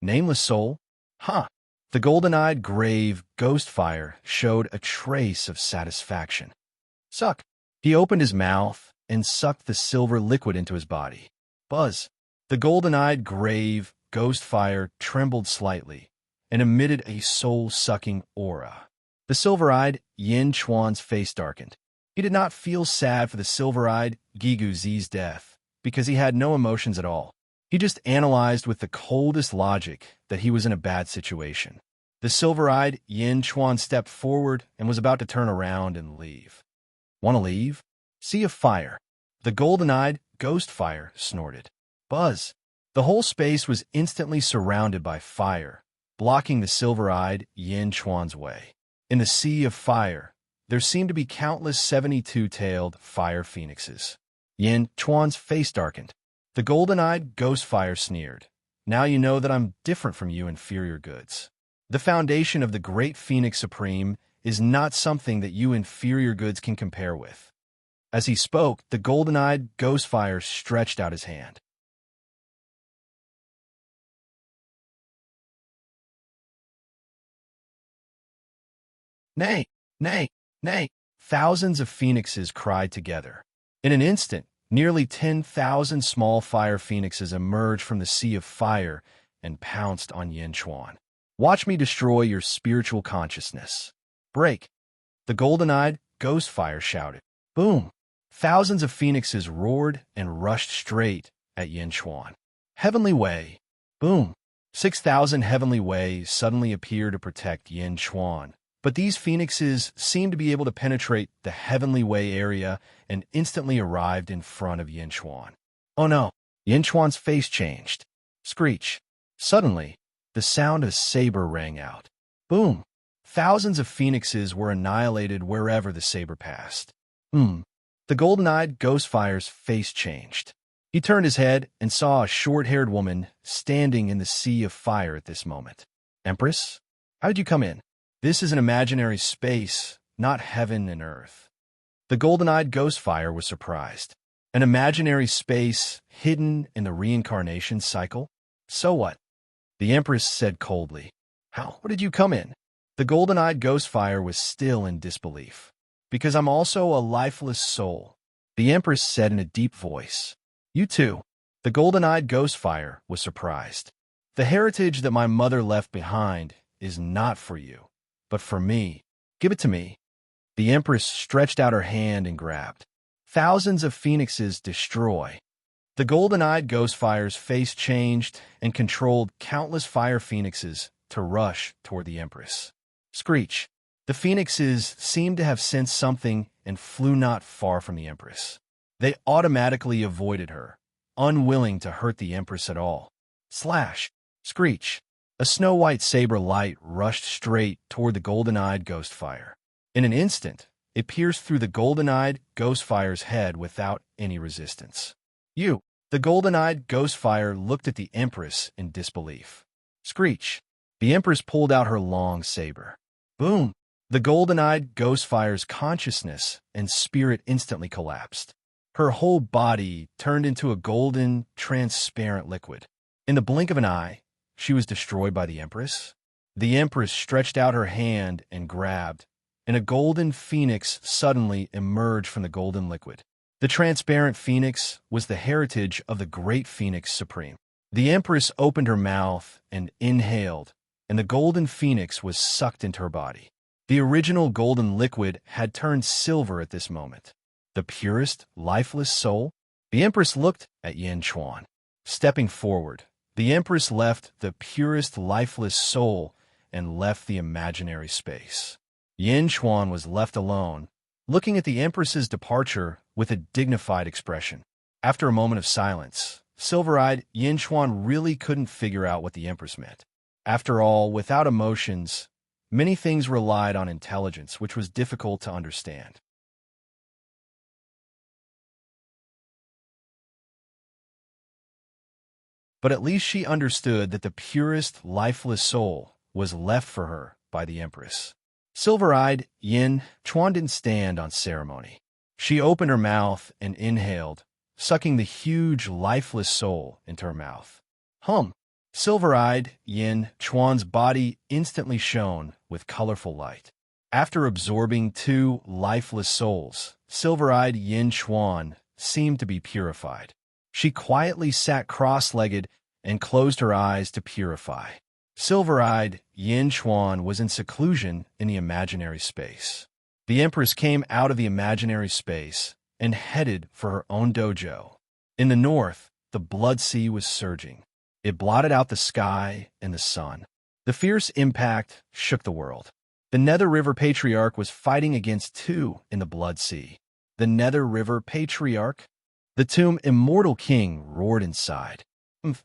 A: Nameless soul? Huh! The golden-eyed grave ghost fire showed a trace of satisfaction. Suck! He opened his mouth and sucked the silver liquid into his body. Buzz! The golden-eyed grave ghost fire trembled slightly and emitted a soul-sucking aura. The silver-eyed Yin Chuan's face darkened. He did not feel sad for the silver-eyed Giguzi's death, because he had no emotions at all. He just analyzed with the coldest logic that he was in a bad situation. The silver-eyed Yin Chuan stepped forward and was about to turn around and leave. Want to leave? Sea of fire. The golden-eyed ghost fire snorted. Buzz! The whole space was instantly surrounded by fire, blocking the silver-eyed Yin Chuan's way. In the sea of fire, there seemed to be countless 72-tailed fire phoenixes. Yin Chuan's face darkened. The golden-eyed ghost fire sneered. Now you know that I'm different from you inferior goods. The foundation of the great Phoenix Supreme is not something that you inferior goods can compare with. As he spoke, the golden-eyed ghost fire stretched out his hand. Nay, nay, nay! Thousands of phoenixes cried together. In an instant, nearly 10,000 small fire phoenixes emerged from the sea of fire and pounced on Yin Chuan. Watch me destroy your spiritual consciousness. Break! The golden-eyed ghost fire shouted. Boom! Thousands of phoenixes roared and rushed straight at Yin Chuan. Heavenly Way! Boom! 6,000 heavenly ways suddenly appeared to protect Yin Chuan. But these phoenixes seemed to be able to penetrate the heavenly way area and instantly arrived in front of Yin Chuan. Oh no! Yin Chuan's face changed. Screech! Suddenly, the sound of a saber rang out. Boom! Thousands of phoenixes were annihilated wherever the saber passed. The golden-eyed ghost fire's face changed. He turned his head and saw a short-haired woman standing in the sea of fire at this moment. Empress? How did you come in? This is an imaginary space, not heaven and earth. The golden-eyed ghost fire was surprised. An imaginary space hidden in the reincarnation cycle? So what? The Empress said coldly. How? Where did you come in? The golden-eyed ghost fire was still in disbelief. Because I'm also a lifeless soul, the Empress said in a deep voice. You too. The golden-eyed ghost fire was surprised. The heritage that my mother left behind is not for you, but for me. Give it to me. The Empress stretched out her hand and grabbed. Thousands of phoenixes destroy. The golden-eyed ghost fire's face changed and controlled countless fire phoenixes to rush toward the Empress. Screech! The phoenixes seemed to have sensed something and flew not far from the Empress. They automatically avoided her, unwilling to hurt the Empress at all. Slash! Screech! A snow-white saber light rushed straight toward the golden-eyed Ghostfire. In an instant, it pierced through the golden-eyed Ghostfire's head without any resistance. You! The golden-eyed Ghostfire looked at the Empress in disbelief. Screech! The Empress pulled out her long saber. Boom! The golden-eyed Ghostfire's consciousness and spirit instantly collapsed. Her whole body turned into a golden, transparent liquid. In the blink of an eye, she was destroyed by the Empress. The Empress stretched out her hand and grabbed, and a golden phoenix suddenly emerged from the golden liquid. The transparent phoenix was the heritage of the Great Phoenix Supreme. The Empress opened her mouth and inhaled, and the golden phoenix was sucked into her body. The original golden liquid had turned silver at this moment. The purest, lifeless soul? The Empress looked at Yin Chuan. Stepping forward, the Empress left the purest, lifeless soul and left the imaginary space. Yin Chuan was left alone, looking at the Empress's departure with a dignified expression. After a moment of silence, silver-eyed Yin Chuan really couldn't figure out what the Empress meant. After all, without emotions, many things relied on intelligence, which was difficult to understand. But at least she understood that the purest, lifeless soul was left for her by the Empress. Silver-eyed Yin Chuan didn't stand on ceremony. She opened her mouth and inhaled, sucking the huge, lifeless soul into her mouth. Hum! Silver-eyed Yin Chuan's body instantly shone with colorful light. After absorbing 2 lifeless souls, silver-eyed Yin Chuan seemed to be purified. She quietly sat cross-legged and closed her eyes to purify. Silver-eyed Yin Chuan was in seclusion in the imaginary space. The Empress came out of the imaginary space and headed for her own dojo. In the north, the blood sea was surging. It blotted out the sky and the sun. The fierce impact shook the world. The Nether River Patriarch was fighting against 2 in the blood sea. The Nether River Patriarch? The tomb Immortal King roared inside.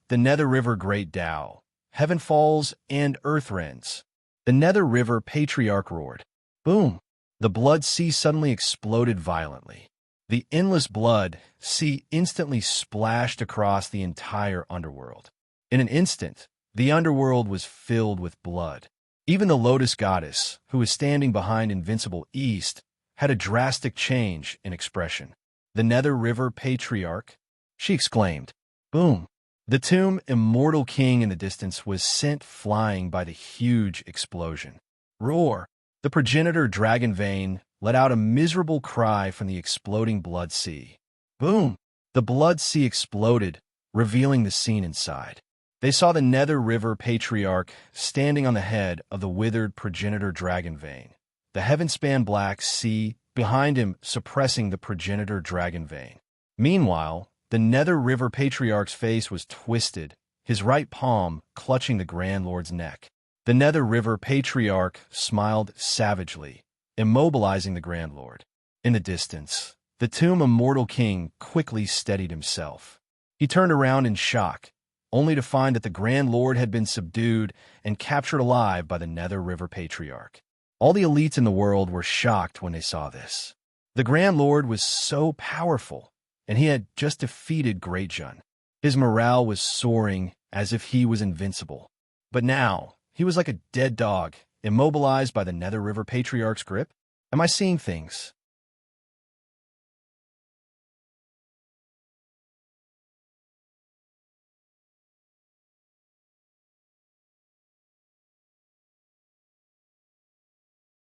A: The Nether River Great Tao. Heaven falls and earth rends. The Nether River Patriarch roared. Boom! The blood sea suddenly exploded violently. The endless blood sea instantly splashed across the entire underworld. In an instant, the underworld was filled with blood. Even the Lotus Goddess, who was standing behind Invincible East, had a drastic change in expression. The Nether River Patriarch? She exclaimed. Boom! The tomb Immortal King in the distance was sent flying by the huge explosion. Roar! The progenitor Dragon Vein let out a miserable cry from the exploding blood sea. Boom! The blood sea exploded, revealing the scene inside. They saw the Nether River Patriarch standing on the head of the withered progenitor Dragon Vein. The heaven-span black sea behind him suppressing the progenitor Dragon Vein. Meanwhile, the Nether River Patriarch's face was twisted, his right palm clutching the Grand Lord's neck. The Nether River Patriarch smiled savagely, immobilizing the Grand Lord. In the distance, the tomb Immortal King quickly steadied himself. He turned around in shock, only to find that the Grand Lord had been subdued and captured alive by the Nether River Patriarch. All the elites in the world were shocked when they saw this. The Grand Lord was so powerful, and he had just defeated Great Jun. His morale was soaring as if he was invincible. But now, he was like a dead dog, immobilized by the Nether River Patriarch's grip. Am I seeing things?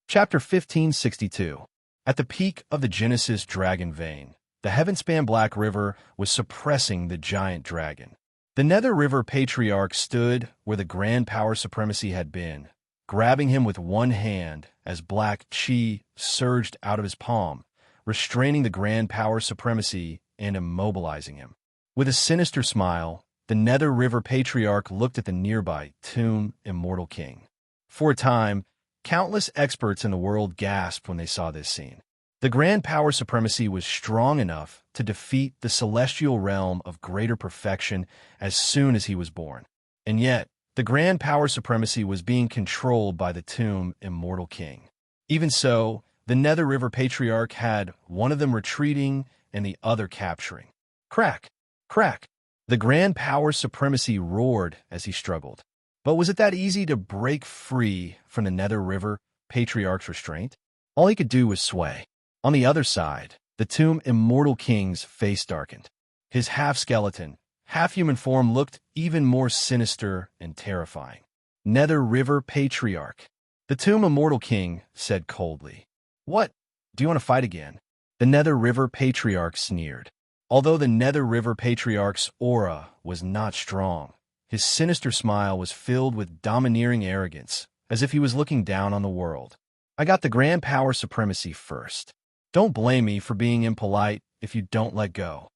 A: Chapter 1562. At the peak of the Genesis Dragon Vein, the heaven-span Black River was suppressing the giant dragon. The Nether River Patriarch stood where the grand power supremacy had been, grabbing him with one hand as black chi surged out of his palm, restraining the grand power supremacy and immobilizing him. With a sinister smile, the Nether River Patriarch looked at the nearby tomb Immortal King. For a time, countless experts in the world gasped when they saw this scene. The grand power supremacy was strong enough to defeat the celestial realm of greater perfection as soon as he was born. And yet, the grand power supremacy was being controlled by the tomb immortal king. Even so, the Nether River Patriarch had one of them retreating and the other capturing. Crack! Crack! The grand power supremacy roared as he struggled. But was it that easy to break free from the Nether River Patriarch's restraint? All he could do was sway. On the other side, the tomb immortal king's face darkened. His half-skeleton, half-human form looked even more sinister and terrifying. Nether River Patriarch. The tomb immortal king said coldly. What? Do you want to fight again? The Nether River Patriarch sneered. Although the Nether River Patriarch's aura was not strong, his sinister smile was filled with domineering arrogance, as if he was looking down on the world. I got the grand power supremacy first. Don't blame me for being impolite if you don't let go.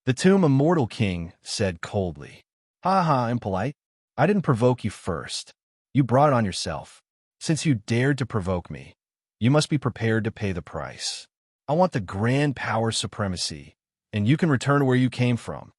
A: The tomb immortal king said coldly. Ha ha, impolite. I didn't provoke you first. You brought it on yourself. Since you dared to provoke me, you must be prepared to pay the price. I want the grand power supremacy, and you can return to where you came from.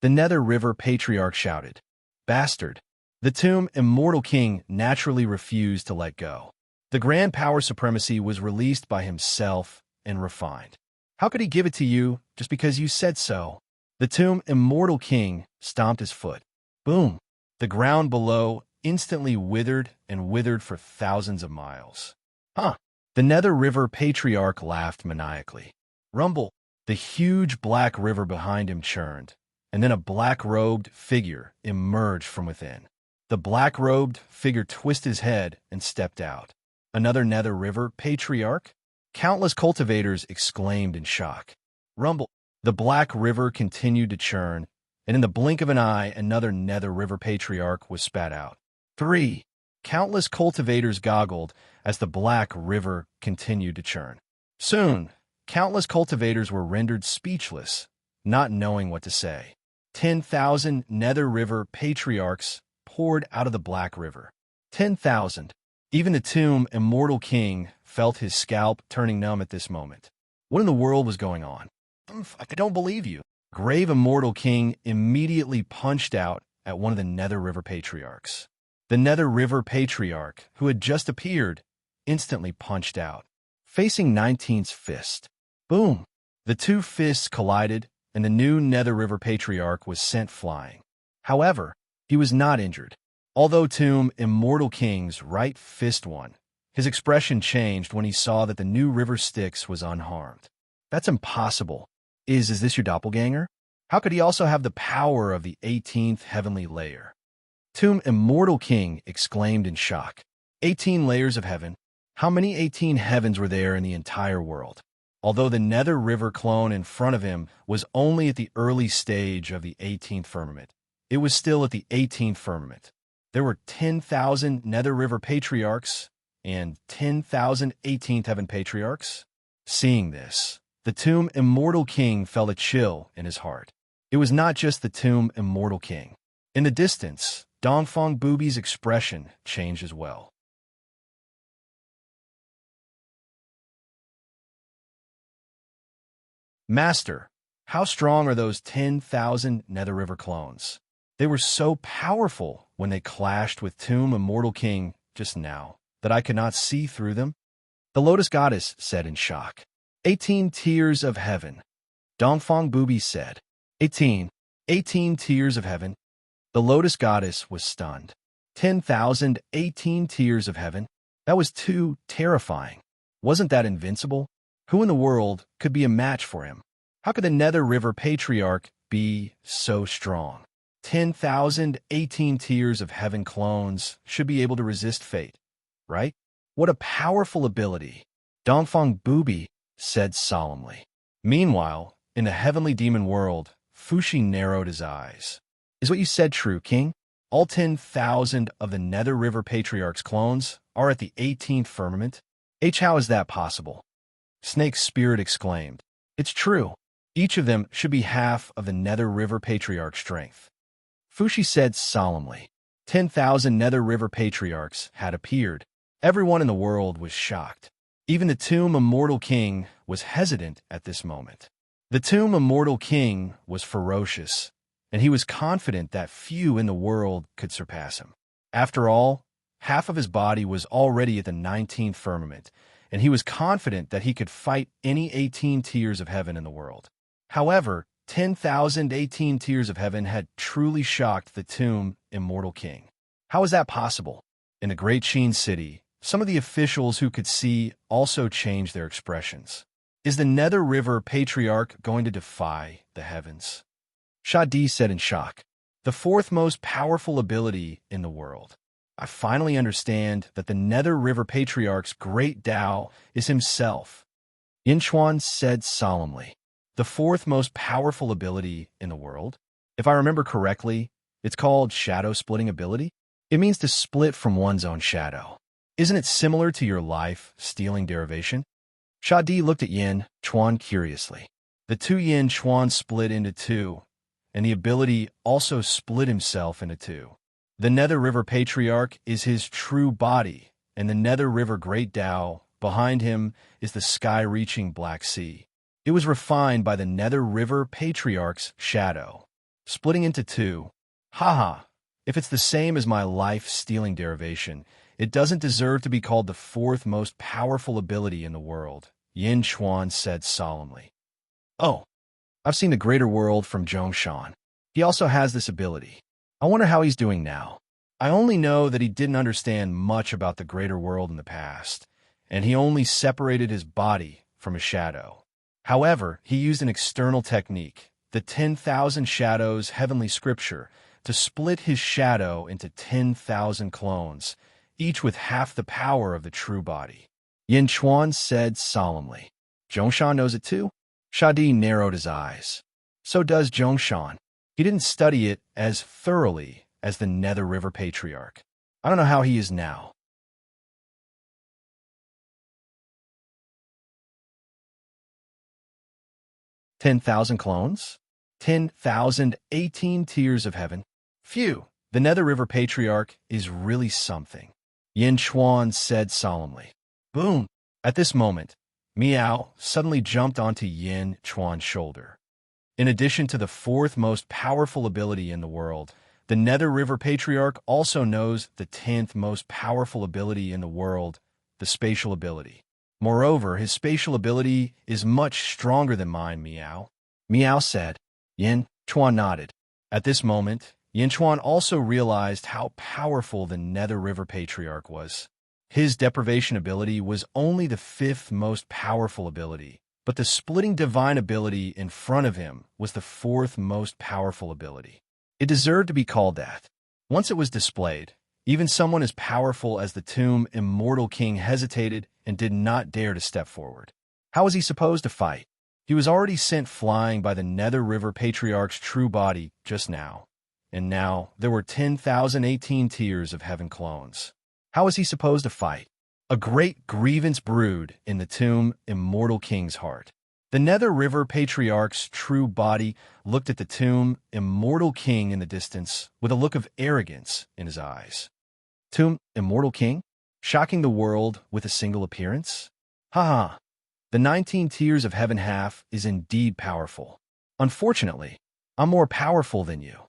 A: The Nether River Patriarch shouted. Bastard. The tomb immortal king naturally refused to let go. The grand power supremacy was released by himself and refined. How could he give it to you just because you said so? The tomb immortal king stomped his foot. Boom! The ground below instantly withered and withered for thousands of miles. Huh! The Nether River Patriarch laughed maniacally. Rumble! The huge black river behind him churned, and then a black-robed figure emerged from within. The black-robed figure twisted his head and stepped out. Another Nether River Patriarch? Countless cultivators exclaimed in shock. Rumble! The black river continued to churn, and in the blink of an eye, another Nether River Patriarch was spat out. 3. Countless cultivators goggled as the black river continued to churn. Soon, countless cultivators were rendered speechless, not knowing what to say. 10,000 Nether River Patriarchs poured out of the black river. 10,000. Even the tomb immortal king felt his scalp turning numb at this moment. What in the world was going on? I don't believe you. Grave immortal king immediately punched out at one of the Nether River Patriarchs. The Nether River Patriarch, who had just appeared, instantly punched out, facing 19's fist. Boom! The two fists collided, and the new Nether River Patriarch was sent flying. However, he was not injured. Although tomb immortal king's right fist won, his expression changed when he saw that the new river Styx was unharmed. That's impossible. Is this your doppelganger? How could he also have the power of the 18th heavenly layer? Tomb immortal king exclaimed in shock. 18 layers of heaven? How many 18 heavens were there in the entire world? Although the Nether River clone in front of him was only at the early stage of the 18th firmament, it was still at the 18th firmament. There were 10,000 Nether River Patriarchs and 10,000 18th heaven Patriarchs. Seeing this, the tomb immortal king felt a chill in his heart. It was not just the tomb immortal king. In the distance, Dongfang Booby's expression changed as well. Master, how strong are those 10,000 Nether River clones? They were so powerful when they clashed with Tomb Immortal King just now that I could not see through them. The Lotus Goddess said in shock. 18 tears of heaven. Dongfang Booby said. 18 tears of heaven. The Lotus Goddess was stunned. 10,000 18 tears of heaven? That was too terrifying. Wasn't that invincible? Who in the world could be a match for him? How could the Nether River Patriarch be so strong? 10,000 18 tears of heaven clones should be able to resist fate, right? What a powerful ability, Dongfang Booby said solemnly. Meanwhile, in the heavenly demon world, Fushi narrowed his eyes. Is what you said true, King? All 10,000 of the Nether River Patriarch's clones are at the 18th firmament? How is that possible? Snake's spirit exclaimed. It's true. Each of them should be half of the Nether River Patriarch's strength. Fushi said solemnly. 10,000 Nether River Patriarchs had appeared. Everyone in the world was shocked. Even the Tomb Immortal King was hesitant at this moment. The tomb Immortal King was ferocious, and he was confident that few in the world could surpass him. After all, half of his body was already at the 19th firmament, and he was confident that he could fight any 18 tiers of heaven in the world. However, 10,018 tiers of heaven had truly shocked the tomb Immortal King. How was that possible? In the Great Sheen City, some of the officials who could see also changed their expressions. Is the Nether River Patriarch going to defy the heavens? Shadi said in shock. The fourth most powerful ability in the world. I finally understand that the Nether River Patriarch's great Tao is himself. Yinchuan said solemnly. The fourth most powerful ability in the world? If I remember correctly, it's called Shadow Splitting Ability. It means to split from one's own shadow. Isn't it similar to your life-stealing derivation? Shadi looked at Yin Chuan curiously. The two Yin Chuan split into two, and the ability also split himself into two. The Nether River Patriarch is his true body, and the Nether River Great Tao behind him is the sky-reaching Black Sea. It was refined by the Nether River Patriarch's shadow, splitting into two. Haha, if it's the same as my life-stealing derivation, it doesn't deserve to be called the fourth most powerful ability in the world, Yin Chuan said solemnly. Oh, I've seen the greater world from Zhongshan. He also has this ability. I wonder how he's doing now. I only know that he didn't understand much about the greater world in the past, and he only separated his body from his shadow. However, he used an external technique, the 10,000 Shadows Heavenly Scripture, to split his shadow into 10,000 clones, each with half the power of the true body. Yin Chuan said solemnly. Zhongshan knows it too? Shadi narrowed his eyes. So does Zhongshan. He didn't study it as thoroughly as the Nether River Patriarch. I don't know how he is now. "10,000 clones? 10,018 tiers of heaven? Phew, the Nether River Patriarch is really something," Yin Chuan said solemnly. Boom! At this moment, Miao suddenly jumped onto Yin Chuan's shoulder. In addition to the fourth most powerful ability in the world, the Nether River Patriarch also knows the 10th most powerful ability in the world, the spatial ability. Moreover, his spatial ability is much stronger than mine, Miao. Miao said. Yin Chuan nodded. At this moment, Yin Chuan also realized how powerful the Nether River Patriarch was. His deprivation ability was only the fifth most powerful ability, but the splitting divine ability in front of him was the fourth most powerful ability. It deserved to be called that. Once it was displayed, even someone as powerful as the tomb Immortal King hesitated and did not dare to step forward. How was he supposed to fight? He was already sent flying by the Nether River Patriarch's true body just now. And now there were 10,018 tiers of heaven clones. How was he supposed to fight? A great grievance brewed in the tomb Immortal King's heart. The Nether River Patriarch's true body looked at the tomb Immortal King in the distance with a look of arrogance in his eyes. Tomb Immortal King? Shocking the world with a single appearance? Haha, the 19 tiers of heaven half is indeed powerful. Unfortunately, I'm more powerful than you.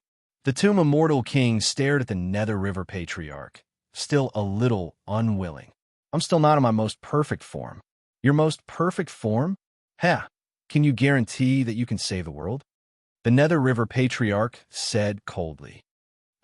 A: The tomb Immortal King stared at the Nether River Patriarch, still a little unwilling. I'm still not in my most perfect form. Your most perfect form? Ha! Can you guarantee that you can save the world? The Nether River Patriarch said coldly.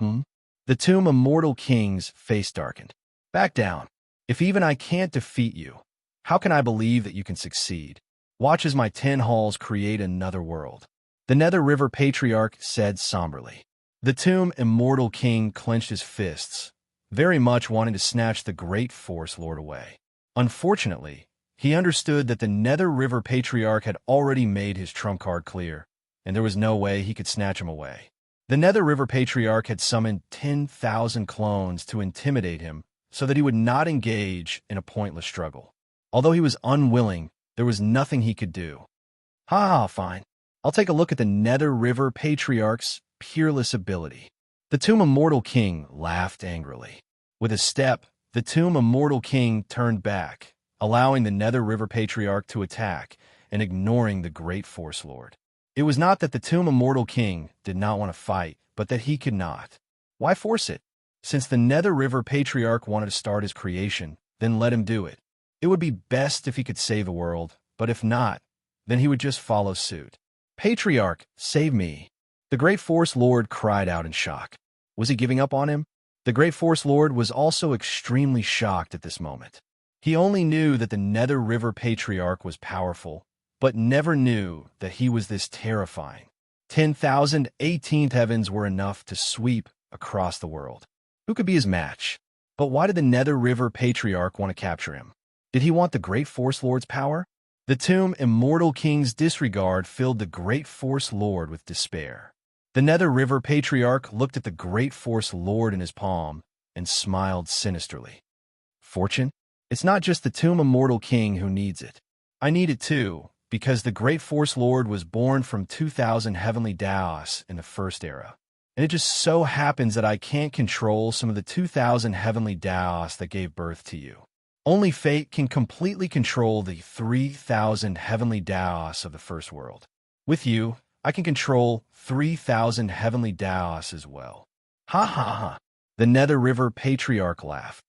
A: The tomb Immortal King's face darkened. Back down. If even I can't defeat you, how can I believe that you can succeed? Watch as my 10 halls create another world. The Nether River Patriarch said somberly. The tomb Immortal King clenched his fists, very much wanting to snatch the great Force Lord away. Unfortunately, he understood that the Nether River Patriarch had already made his trump card clear, and there was no way he could snatch him away. The Nether River Patriarch had summoned 10,000 clones to intimidate him so that he would not engage in a pointless struggle. Although he was unwilling, there was nothing he could do. Fine. I'll take a look at the Nether River Patriarch's peerless ability. The tomb Immortal King laughed angrily. With a step, the tomb Immortal King turned back, allowing the Nether River Patriarch to attack and ignoring the Great Force Lord. It was not that the Tomb Immortal King did not want to fight, but that he could not. Why force it? Since the Nether River Patriarch wanted to start his creation, then let him do it. It would be best if he could save the world, but if not, then he would just follow suit. Patriarch, save me. The Great Force Lord cried out in shock. Was he giving up on him? The Great Force Lord was also extremely shocked at this moment. He only knew that the Nether River Patriarch was powerful, but never knew that he was this terrifying. 10,000 18th heavens were enough to sweep across the world. Who could be his match? But why did the Nether River Patriarch want to capture him? Did he want the Great Force Lord's power? The Tomb Immortal King's disregard filled the Great Force Lord with despair. The Nether River Patriarch looked at the Great Force Lord in his palm and smiled sinisterly. Fortune? It's not just the Tomb Immortal King who needs it. I need it too, because the Great Force Lord was born from 2,000 heavenly Daos in the First Era. And it just so happens that I can't control some of the 2,000 heavenly Daos that gave birth to you. Only fate can completely control the 3,000 heavenly Daos of the First World. With you, I can control 3,000 heavenly Daos as well. Ha ha ha. The Nether River Patriarch laughed.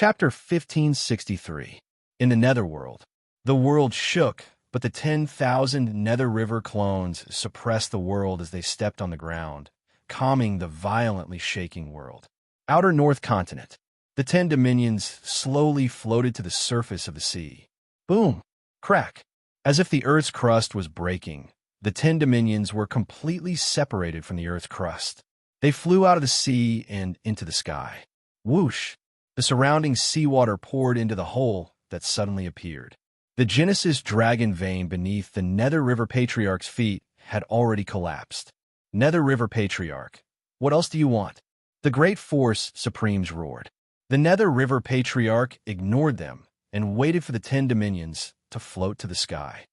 A: Chapter 1563. In the Netherworld. The world shook, but the 10,000 Nether River clones suppressed the world as they stepped on the ground, calming the violently shaking world. Outer North Continent. The 10 dominions slowly floated to the surface of the sea. Boom! Crack! As if the Earth's crust was breaking, the 10 dominions were completely separated from the Earth's crust. They flew out of the sea and into the sky. Whoosh! The surrounding seawater poured into the hole that suddenly appeared. The Genesis dragon vein beneath the Nether River Patriarch's feet had already collapsed. Nether River Patriarch, what else do you want? The Great Force Supremes roared. The Nether River Patriarch ignored them and waited for the 10 dominions to float to the sky.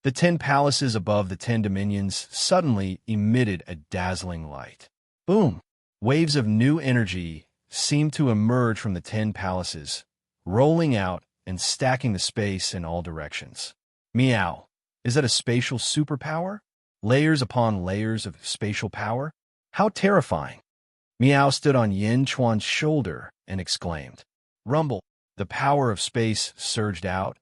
A: The 10 palaces above the 10 dominions suddenly emitted a dazzling light. Boom! Waves of new energy seemed to emerge from the 10 palaces, rolling out and stacking the space in all directions. Meow. Is that a spatial superpower? Layers upon layers of spatial power? How terrifying. Meow stood on Yin Chuan's shoulder and exclaimed. Rumble. The power of space surged out,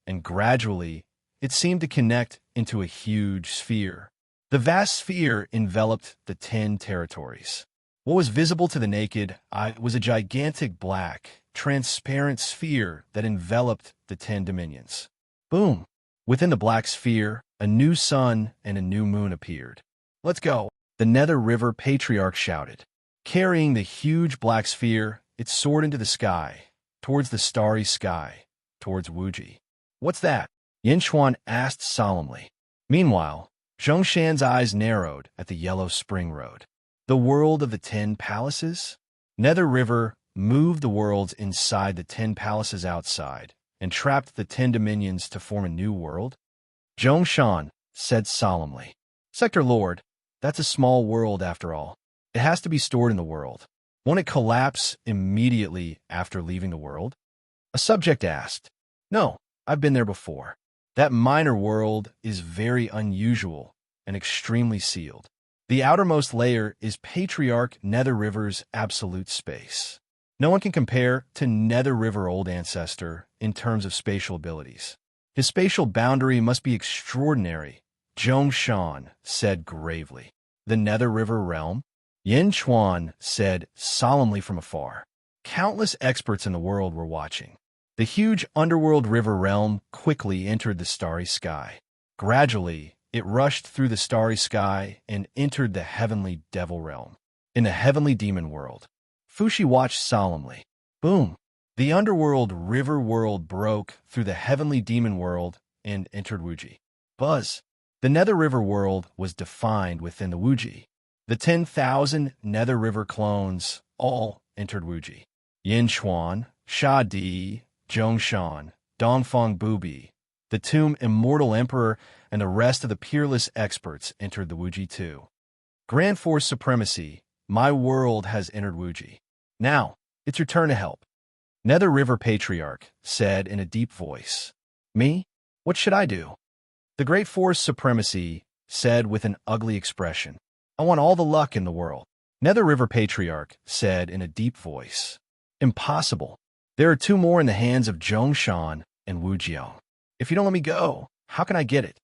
A: and gradually it seemed to connect into a huge sphere. The vast sphere enveloped the 10 territories. What was visible to the naked eye was a gigantic black, transparent sphere that enveloped the 10 dominions. Boom! Within the black sphere, a new sun and a new moon appeared. Let's go! The Nether River Patriarch shouted. Carrying the huge black sphere, it soared into the sky, towards the starry sky, towards Wuji. What's that? Yin Xuan asked solemnly. Meanwhile, Zhongshan's eyes narrowed at the yellow spring road. The world of the 10 palaces? Nether River moved the worlds inside the 10 palaces outside and trapped the 10 dominions to form a new world? Zhongshan said solemnly. Sector Lord, that's a small world after all. It has to be stored in the world. Won't it collapse immediately after leaving the world? A subject asked. No, I've been there before. That minor world is very unusual and extremely sealed. The outermost layer is Patriarch Nether River's absolute space. No one can compare to Nether River Old Ancestor in terms of spatial abilities. His spatial boundary must be extraordinary, Zhongshan said gravely. The Nether River Realm? Yin Chuan said solemnly from afar. Countless experts in the world were watching. The huge underworld river realm quickly entered the starry sky. Gradually, it rushed through the starry sky and entered the heavenly devil realm. In the heavenly demon world, Fushi watched solemnly. Boom! The underworld river world broke through the heavenly demon world and entered Wuji. Buzz! The Nether River world was defined within the Wuji. The 10,000 Nether River clones all entered Wuji. Yinchuan, Sha Di, Zhongshan, Dongfeng Bubi, the Tomb Immortal Emperor, and the rest of the peerless experts entered the Wuji too. Grand Force Supremacy, my world has entered Wuji. Now, it's your turn to help. Nether River Patriarch said in a deep voice. Me? What should I do? The Great Force Supremacy said with an ugly expression. I want all the luck in the world. Nether River Patriarch said in a deep voice. Impossible. There are 2 more in the hands of Zhongshan and Wu Jiang. If you don't let me go, how can I get it?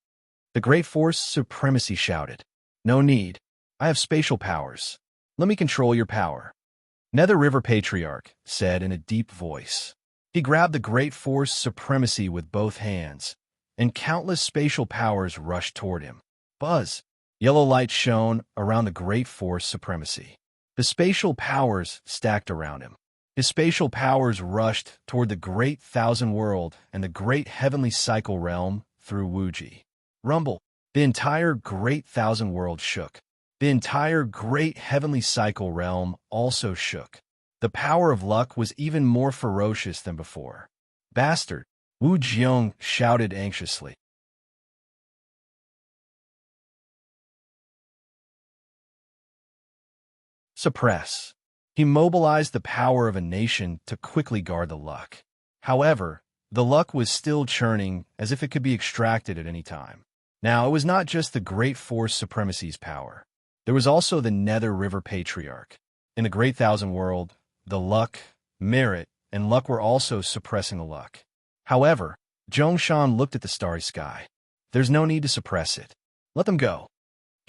A: The Great Force Supremacy shouted. No need. I have spatial powers. Let me control your power. Nether River Patriarch said in a deep voice. He grabbed the Great Force Supremacy with both hands, and countless spatial powers rushed toward him. Buzz. Yellow light shone around the Great Force Supremacy. The spatial powers stacked around him. His spatial powers rushed toward the Great Thousand World and the Great Heavenly Cycle Realm through Wuji. Rumble. The entire Great Thousand World shook. The entire Great Heavenly Cycle Realm also shook. The power of luck was even more ferocious than before. Bastard! Wu Jiang shouted anxiously. Suppress. He mobilized the power of a nation to quickly guard the luck. However, the luck was still churning as if it could be extracted at any time. Now, it was not just the Great Force Supremacy's power. There was also the Nether River Patriarch. In the Great Thousand World, the luck, merit, and luck were also suppressing the luck. However, Zhongshan looked at the starry sky. There's no need to suppress it. Let them go.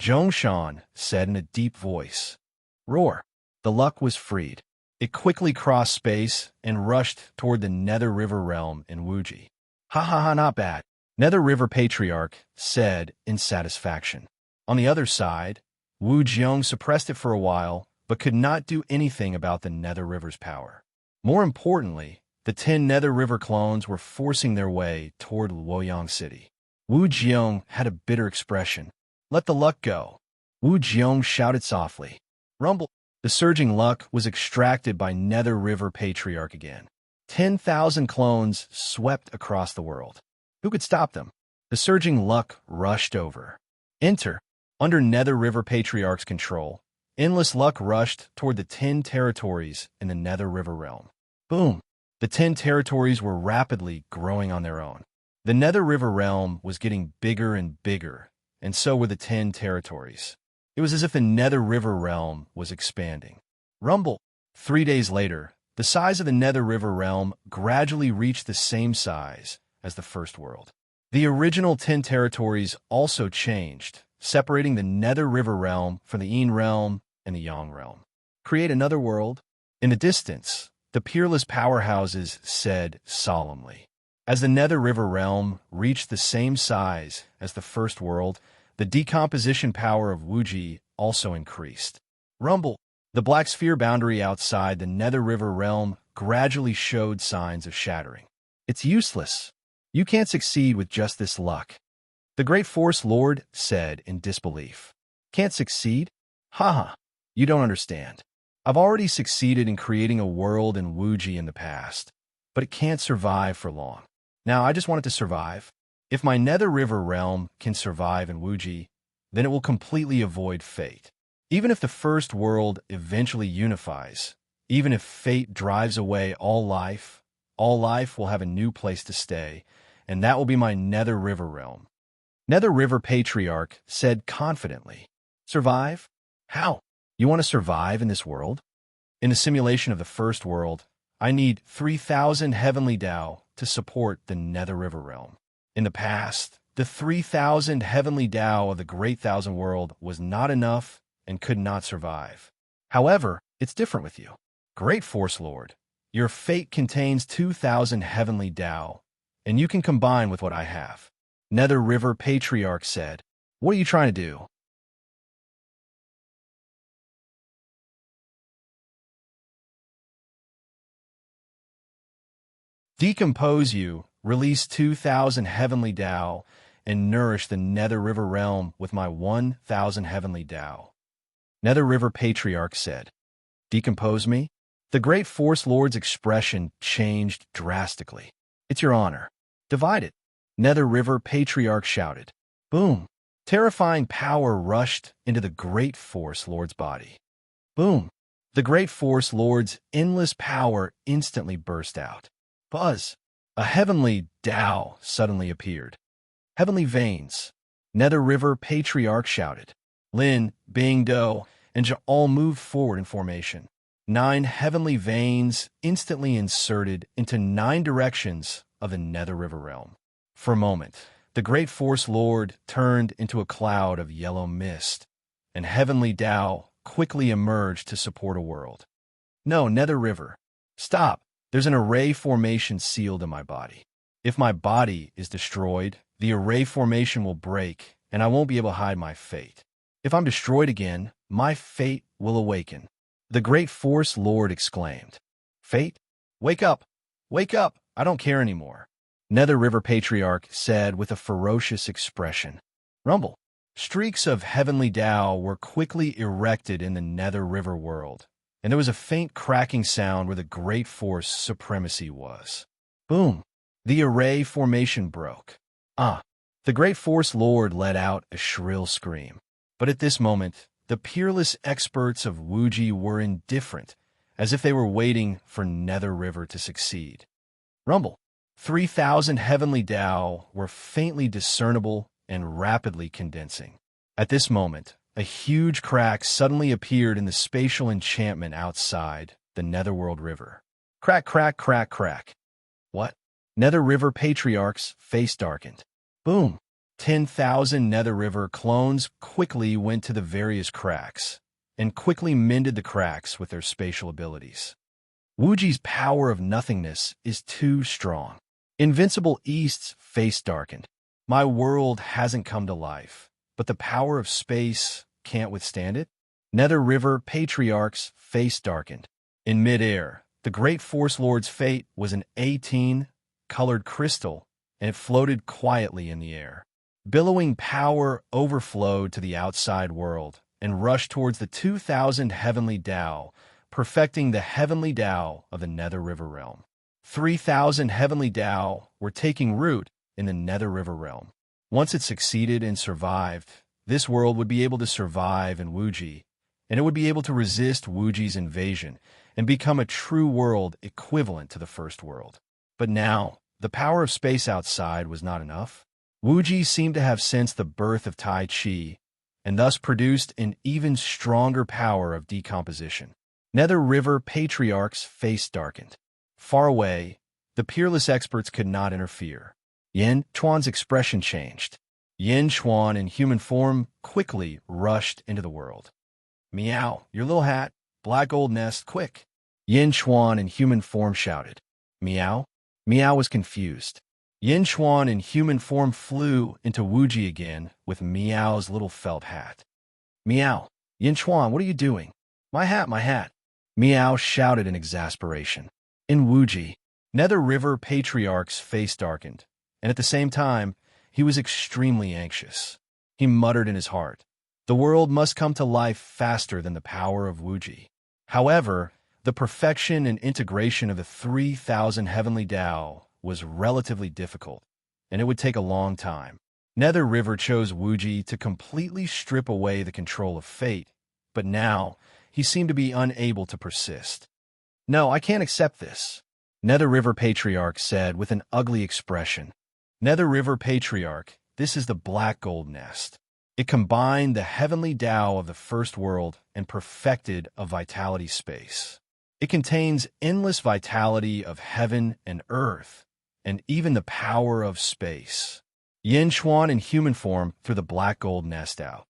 A: Zhongshan said in a deep voice. Roar. The luck was freed. It quickly crossed space and rushed toward the Nether River realm in Wuji. Ha ha ha, not bad. Nether River Patriarch said in satisfaction. On the other side, Wu Jiang suppressed it for a while, but could not do anything about the Nether River's power. More importantly, the 10 Nether River clones were forcing their way toward Luoyang City. Wu Jiang had a bitter expression. Let the luck go. Wu Jiang shouted softly. Rumble. The surging luck was extracted by Nether River Patriarch again. 10,000 clones swept across the world. Who could stop them? The surging luck rushed over. Enter. Under Nether River Patriarch's control, endless luck rushed toward the 10 territories in the Nether River realm. Boom! The 10 territories were rapidly growing on their own. The Nether River realm was getting bigger and bigger, and so were the 10 territories. It was as if the Nether River realm was expanding. Rumble. 3 days later, the size of the Nether River realm gradually reached the same size as the first world. The original 10 territories also changed, separating the Nether River realm from the Yin realm and the Yang realm. Create another world? In the distance, the peerless powerhouses said solemnly. As the Nether River realm reached the same size as the first world, the decomposition power of Wuji also increased. Rumble. The black sphere boundary outside the Nether River realm gradually showed signs of shattering. It's useless. You can't succeed with just this luck. The Great Force Lord said in disbelief. Can't succeed? Haha, you don't understand. I've already succeeded in creating a world in Wuji in the past, but it can't survive for long. Now I just want it to survive. If my Nether River realm can survive in Wuji, then it will completely avoid fate. Even if the first world eventually unifies, even if fate drives away all life will have a new place to stay, and that will be my Nether River realm. Nether River Patriarch said confidently. Survive? How? You want to survive in this world? In the simulation of the first world, I need 3,000 heavenly Tao to support the Nether River realm. In the past, the 3,000 heavenly Tao of the Great Thousand World was not enough and could not survive. However, it's different with you. Great Force Lord, your fate contains 2,000 heavenly Tao, and you can combine with what I have. Nether River Patriarch said, What are you trying to do? Decompose you, release 2,000 heavenly Tao, and nourish the Nether River realm with my 1,000 heavenly Tao. Nether River Patriarch said. Decompose me? The Great Force Lord's expression changed drastically. It's your honor. Divide it. Nether River Patriarch shouted. Boom. Terrifying power rushed into the Great Force Lord's body. Boom. The Great Force Lord's endless power instantly burst out. Buzz. A heavenly Tao suddenly appeared. Heavenly veins. Nether River Patriarch shouted. Lin, Bing Do, and Ja all moved forward in formation. 9 heavenly veins instantly inserted into 9 directions of the Nether River realm. For a moment, the Great Force Lord turned into a cloud of yellow mist, and heavenly Tao quickly emerged to support a world. No, Nether River. Stop. There's an array formation sealed in my body. If my body is destroyed, the array formation will break, and I won't be able to hide my fate. If I'm destroyed again, my fate will awaken. The Great Force Lord exclaimed. Fate? Wake up! Wake up! I don't care anymore. Nether River Patriarch said with a ferocious expression. Rumble. Streaks of heavenly Tao were quickly erected in the Nether River world, and there was a faint cracking sound where the Great Force supremacy was. Boom. The array formation broke. The Great Force Lord let out a shrill scream. But at this moment, the peerless experts of Wuji were indifferent, as if they were waiting for Nether River to succeed. Rumble. 3,000 heavenly Tao were faintly discernible and rapidly condensing. At this moment, a huge crack suddenly appeared in the spatial enchantment outside the Netherworld River. Crack, crack, crack, crack. What? Nether River Patriarch's face darkened. Boom. 10,000 Nether River clones quickly went to the various cracks and quickly mended the cracks with their spatial abilities. Wuji's power of nothingness is too strong. Invincible East's face darkened. My world hasn't come to life, but the power of space can't withstand it. Nether River Patriarch's face darkened. In midair, the Great Force Lord's fate was an 18-colored crystal, and it floated quietly in the air. Billowing power overflowed to the outside world and rushed towards the 2,000 heavenly Tao, perfecting the heavenly Tao of the Nether River realm. 3,000 heavenly Tao were taking root in the Nether River realm. Once it succeeded and survived, this world would be able to survive in Wuji, and it would be able to resist Wuji's invasion and become a true world equivalent to the first world. But now, the power of space outside was not enough. Wuji seemed to have sensed the birth of Tai Chi, and thus produced an even stronger power of decomposition. Nether River Patriarch's face darkened. Far away, the peerless experts could not interfere. Yin Chuan's expression changed. Yin Chuan in human form quickly rushed into the world. Meow, your little hat, black gold nest, quick. Yin Chuan in human form shouted. Meow? Meow was confused. Yin Chuan in human form flew into Wuji again with Meow's little felt hat. Meow, Yin Chuan, what are you doing? My hat, my hat. Meow shouted in exasperation. In Wuji, Nether River Patriarch's face darkened, and at the same time, he was extremely anxious. He muttered in his heart, the world must come to life faster than the power of Wuji. However, the perfection and integration of the 3,000 heavenly Tao was relatively difficult, and it would take a long time. Nether River chose Wuji to completely strip away the control of fate, but now he seemed to be unable to persist. No, I can't accept this, Nether River Patriarch said with an ugly expression. Nether River Patriarch, this is the black gold nest. It combined the heavenly Tao of the first world and perfected a vitality space. It contains endless vitality of heaven and earth, and even the power of space. Yin Chuan in human form threw the black gold nest out.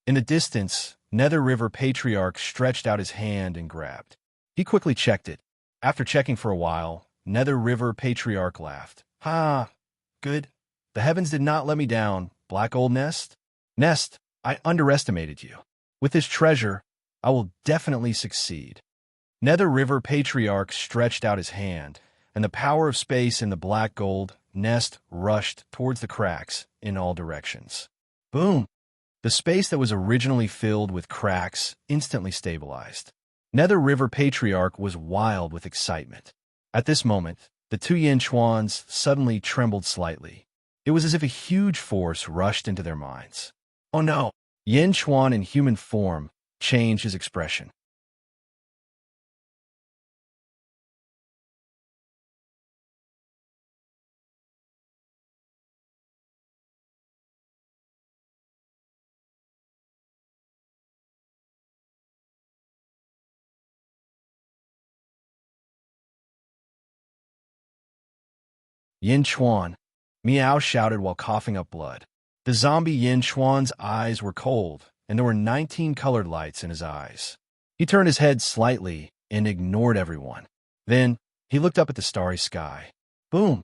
A: In the distance, Nether River Patriarch stretched out his hand and grabbed. He quickly checked it. After checking for a while, Nether River Patriarch laughed. Ha! Good. The heavens did not let me down, black gold nest. Nest, I underestimated you. With this treasure, I will definitely succeed. Nether River Patriarch stretched out his hand, and the power of space in the black gold nest rushed towards the cracks in all directions. Boom! The space that was originally filled with cracks instantly stabilized. Nether River Patriarch was wild with excitement. At this moment, the two Yin Chuans suddenly trembled slightly. It was as if a huge force rushed into their minds. Oh no! Yin Chuan in human form changed his expression. Yin Chuan, Meow shouted while coughing up blood. The zombie Yin Chuan's eyes were cold, and there were 19 colored lights in his eyes. He turned his head slightly and ignored everyone. Then, he looked up at the starry sky. Boom!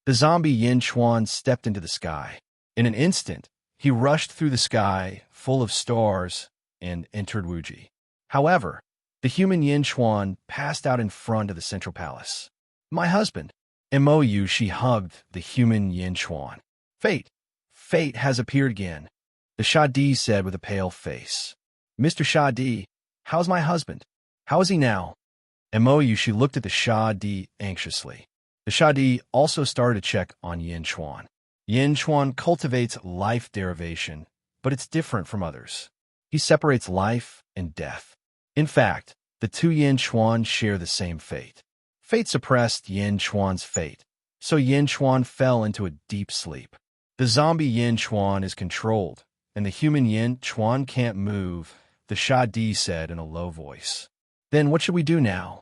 A: The zombie Yin Chuan stepped into the sky. In an instant, he rushed through the sky, full of stars, and entered Wuji. However, the human Yin Chuan passed out in front of the central palace. My husband! Mou, she hugged the human Yin Chuan. Fate has appeared again, the Shadi said with a pale face. Mr. Shadi, how's my husband? How is he now? Mou, she looked at the Shadi anxiously. The Shadi also started to check on Yin Chuan. Yin Chuan cultivates life derivation, but it's different from others. He separates life and death. In fact, the two Yin Chuan share the same fate. Fate suppressed Yin Chuan's fate, so Yin Chuan fell into a deep sleep. The zombie Yin Chuan is controlled, and the human Yin Chuan can't move, the Shadi said in a low voice. Then what should we do now?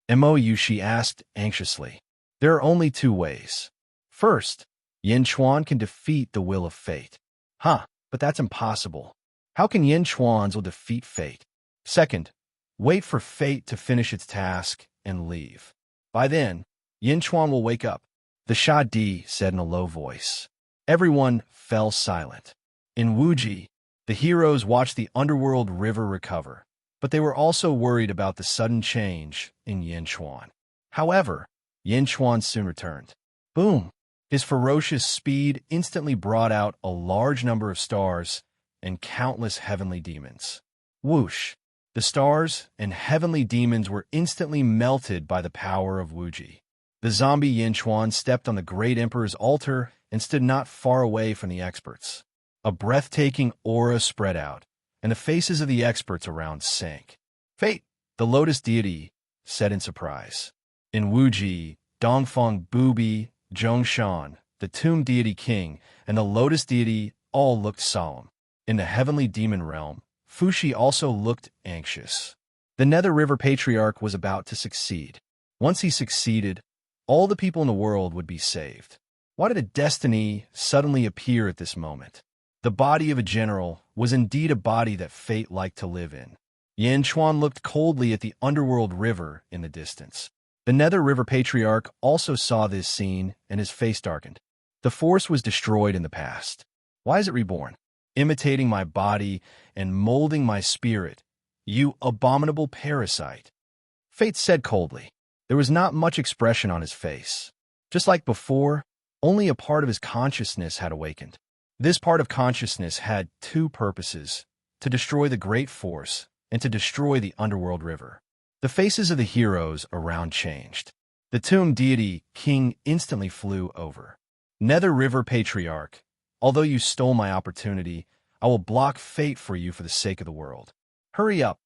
A: Mou, she asked anxiously. There are only two ways. First, Yin Chuan can defeat the will of fate. But that's impossible. How can Yin Chuans will defeat fate? Second, wait for fate to finish its task and leave. By then, Yin Chuan will wake up, the Shadi said in a low voice. Everyone fell silent. In Wuji, the heroes watched the underworld river recover, but they were also worried about the sudden change in Yin Chuan. However, Yin Chuan soon returned. Boom! His ferocious speed instantly brought out a large number of stars and countless heavenly demons. Whoosh! The stars and heavenly demons were instantly melted by the power of Wuji. The zombie Yin Chuan stepped on the great emperor's altar and stood not far away from the experts. A breathtaking aura spread out, and the faces of the experts around sank. Fate, the lotus deity, said in surprise. In Wuji, Dongfeng Bubi, Zhongshan, the tomb deity king, and the lotus deity all looked solemn. In the heavenly demon realm, Fushi also looked anxious. The Nether River Patriarch was about to succeed. Once he succeeded, all the people in the world would be saved. Why did a destiny suddenly appear at this moment? The body of a general was indeed a body that fate liked to live in. Yin Chuan looked coldly at the underworld river in the distance. The Nether River Patriarch also saw this scene, and his face darkened. The force was destroyed in the past. Why is it reborn? Imitating my body and molding my spirit, you abominable parasite. Fate said coldly. There was not much expression on his face. Just like before, only a part of his consciousness had awakened. This part of consciousness had two purposes: to destroy the great force and to destroy the underworld river. The faces of the heroes around changed. The tomb deity king instantly flew over. Nether River Patriarch, although you stole my opportunity, I will block fate for you for the sake of the world. Hurry up.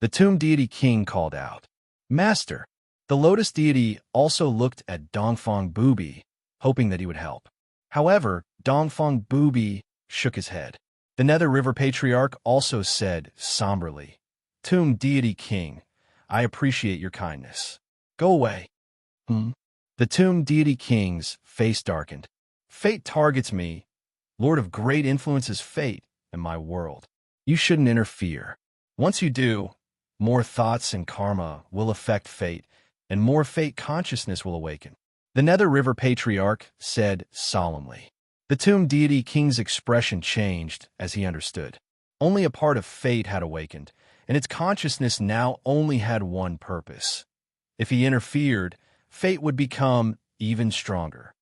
A: The tomb deity king called out. Master. The lotus deity also looked at Dongfeng Bubi, hoping that he would help. However, Dongfeng Bubi shook his head. The Nether River Patriarch also said somberly, Tomb deity king, I appreciate your kindness. Go away. The tomb deity king's face darkened. Fate targets me. Lord of great influence is fate in my world. You shouldn't interfere. Once you do, more thoughts and karma will affect fate, and more fate consciousness will awaken. The Nether River Patriarch said solemnly. The tomb deity king's expression changed as he understood. Only a part of fate had awakened, and its consciousness now only had one purpose. If he interfered, fate would become even stronger.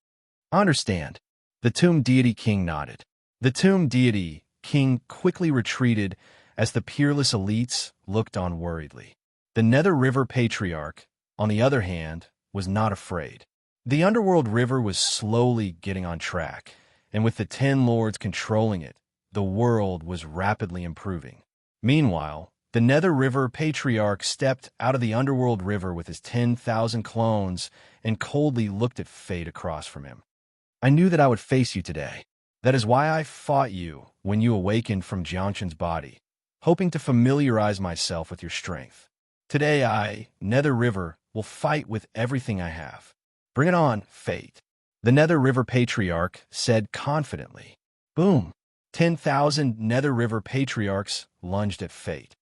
A: I understand. The tomb deity king nodded. The tomb deity king quickly retreated as the peerless elites looked on worriedly. The Nether River Patriarch, on the other hand, was not afraid. The underworld river was slowly getting on track, and with the 10 lords controlling it, the world was rapidly improving. Meanwhile, the Nether River Patriarch stepped out of the underworld river with his 10,000 clones and coldly looked at fate across from him. I knew that I would face you today. That is why I fought you when you awakened from Jianshan's body, hoping to familiarize myself with your strength. Today I, Nether River, will fight with everything I have. Bring it on, fate. The Nether River Patriarch said confidently. Boom! 10,000 Nether River Patriarchs lunged at fate.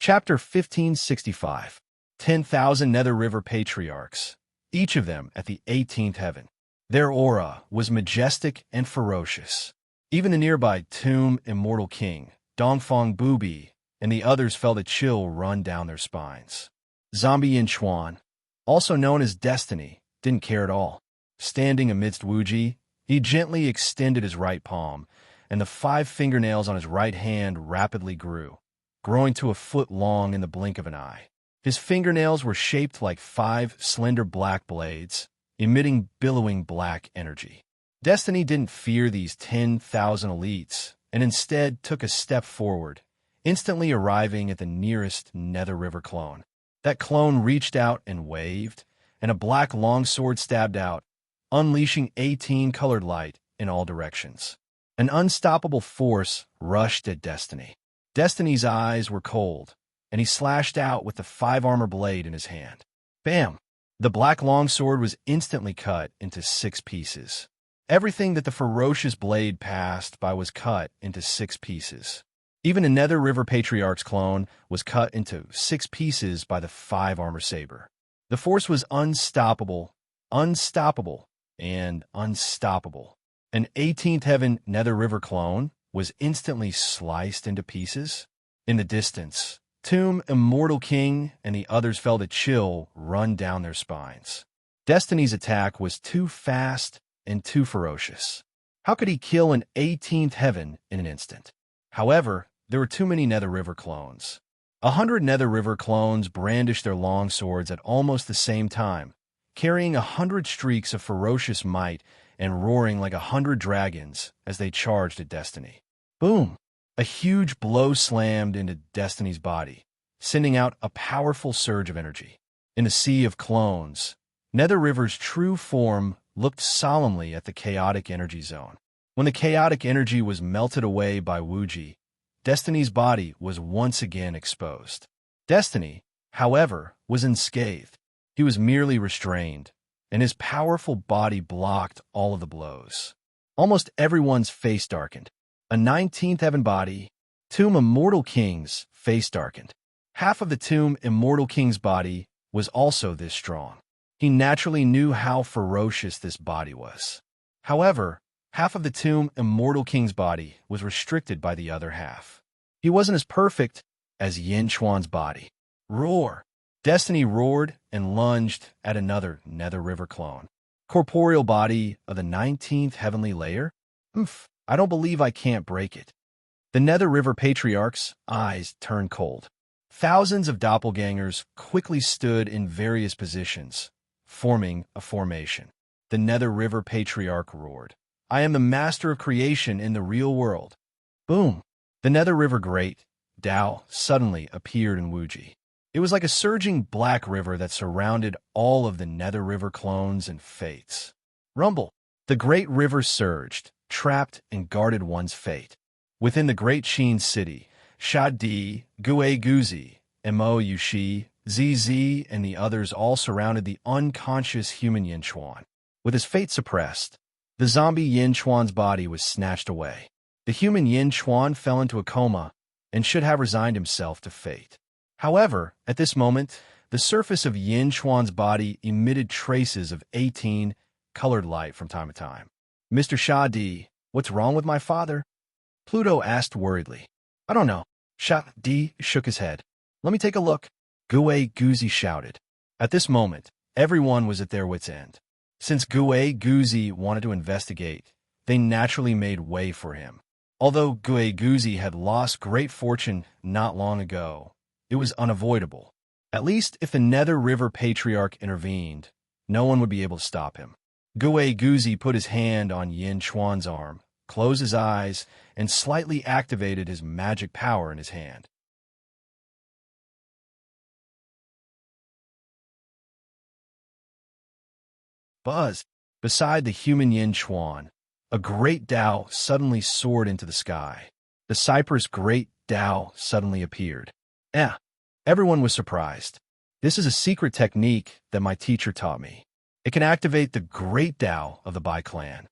A: Chapter 1565. 10,000 Nether River Patriarchs, each of them at the 18th heaven. Their aura was majestic and ferocious. Even the nearby tomb Immortal King, Dongfang Bubi, and the others felt a chill run down their spines. Zombie Yinchuan, also known as Destiny, didn't care at all. Standing amidst Wuji, he gently extended his right palm, and the 5 fingernails on his right hand rapidly grew, growing to a foot long in the blink of an eye. His fingernails were shaped like 5 slender black blades, emitting billowing black energy. Destiny didn't fear these 10,000 elites, and instead took a step forward, instantly arriving at the nearest Nether River clone. That clone reached out and waved, and a black longsword stabbed out, unleashing 18 colored light in all directions. An unstoppable force rushed at Destiny. Destiny's eyes were cold, and he slashed out with the 5 armor blade in his hand. Bam! The black longsword was instantly cut into 6 pieces. Everything that the ferocious blade passed by was cut into 6 pieces. Even a Nether River Patriarch's clone was cut into 6 pieces by the 5 armor saber. The force was unstoppable, and unstoppable. An 18th heaven Nether River clone was instantly sliced into pieces. In the distance, Tomb Immortal King and the others felt a chill run down their spines. Destiny's attack was too fast and too ferocious. How could he kill an 18th heaven in an instant? However, there were too many Nether River clones. 100 Nether River clones brandished their long swords at almost the same time, carrying 100 streaks of ferocious might and roaring like 100 dragons as they charged at Destiny. Boom! A huge blow slammed into Destiny's body, sending out a powerful surge of energy. In the sea of clones, Nether River's true form looked solemnly at the chaotic energy zone. When the chaotic energy was melted away by Wuji, Destiny's body was once again exposed. Destiny, however, was unscathed. He was merely restrained, and his powerful body blocked all of the blows. Almost everyone's face darkened. A 19th heaven body, Tomb Immortal King's face darkened. Half of the Tomb Immortal King's body was also this strong. He naturally knew how ferocious this body was. However, half of the Tomb Immortal King's body was restricted by the other half. He wasn't as perfect as Yin Chuan's body. Roar! Destiny roared and lunged at another Nether River clone. Corporeal body of the 19th heavenly layer? I don't believe I can't break it. The Nether River Patriarch's eyes turned cold. Thousands of doppelgangers quickly stood in various positions, forming a formation. The Nether River Patriarch roared, I am the master of creation in the real world. Boom! The Nether River Great, Tao, suddenly appeared in Wuji. It was like a surging black river that surrounded all of the Nether River clones and fates. Rumble! The great river surged, trapped and guarded one's fate. Within the great Qin city, Shadi, Gue Guzi, Mo Yushi, ZZ, and the others all surrounded the unconscious human Yin Chuan. With his fate suppressed, the zombie Yin Chuan's body was snatched away. The human Yin Chuan fell into a coma and should have resigned himself to fate. However, at this moment, the surface of Yin Chuan's body emitted traces of 18 colored light from time to time. Mr. Sha Di, what's wrong with my father? Pluto asked worriedly. I don't know. Sha Di shook his head. Let me take a look. Gue Guzi shouted. At this moment, everyone was at their wits' end. Since Gue Guzi wanted to investigate, they naturally made way for him. Although Gue Guzi had lost great fortune not long ago, it was unavoidable. At least if the Nether River Patriarch intervened, no one would be able to stop him. Gue Guzi put his hand on Yin Chuan's arm, closed his eyes, and slightly activated his magic power in his hand. Buzz! Beside the human Yin Chuan, a great Tao suddenly soared into the sky. The cypress great Tao suddenly appeared. Everyone was surprised. This is a secret technique that my teacher taught me. It can activate the great Tao of the Bai clan.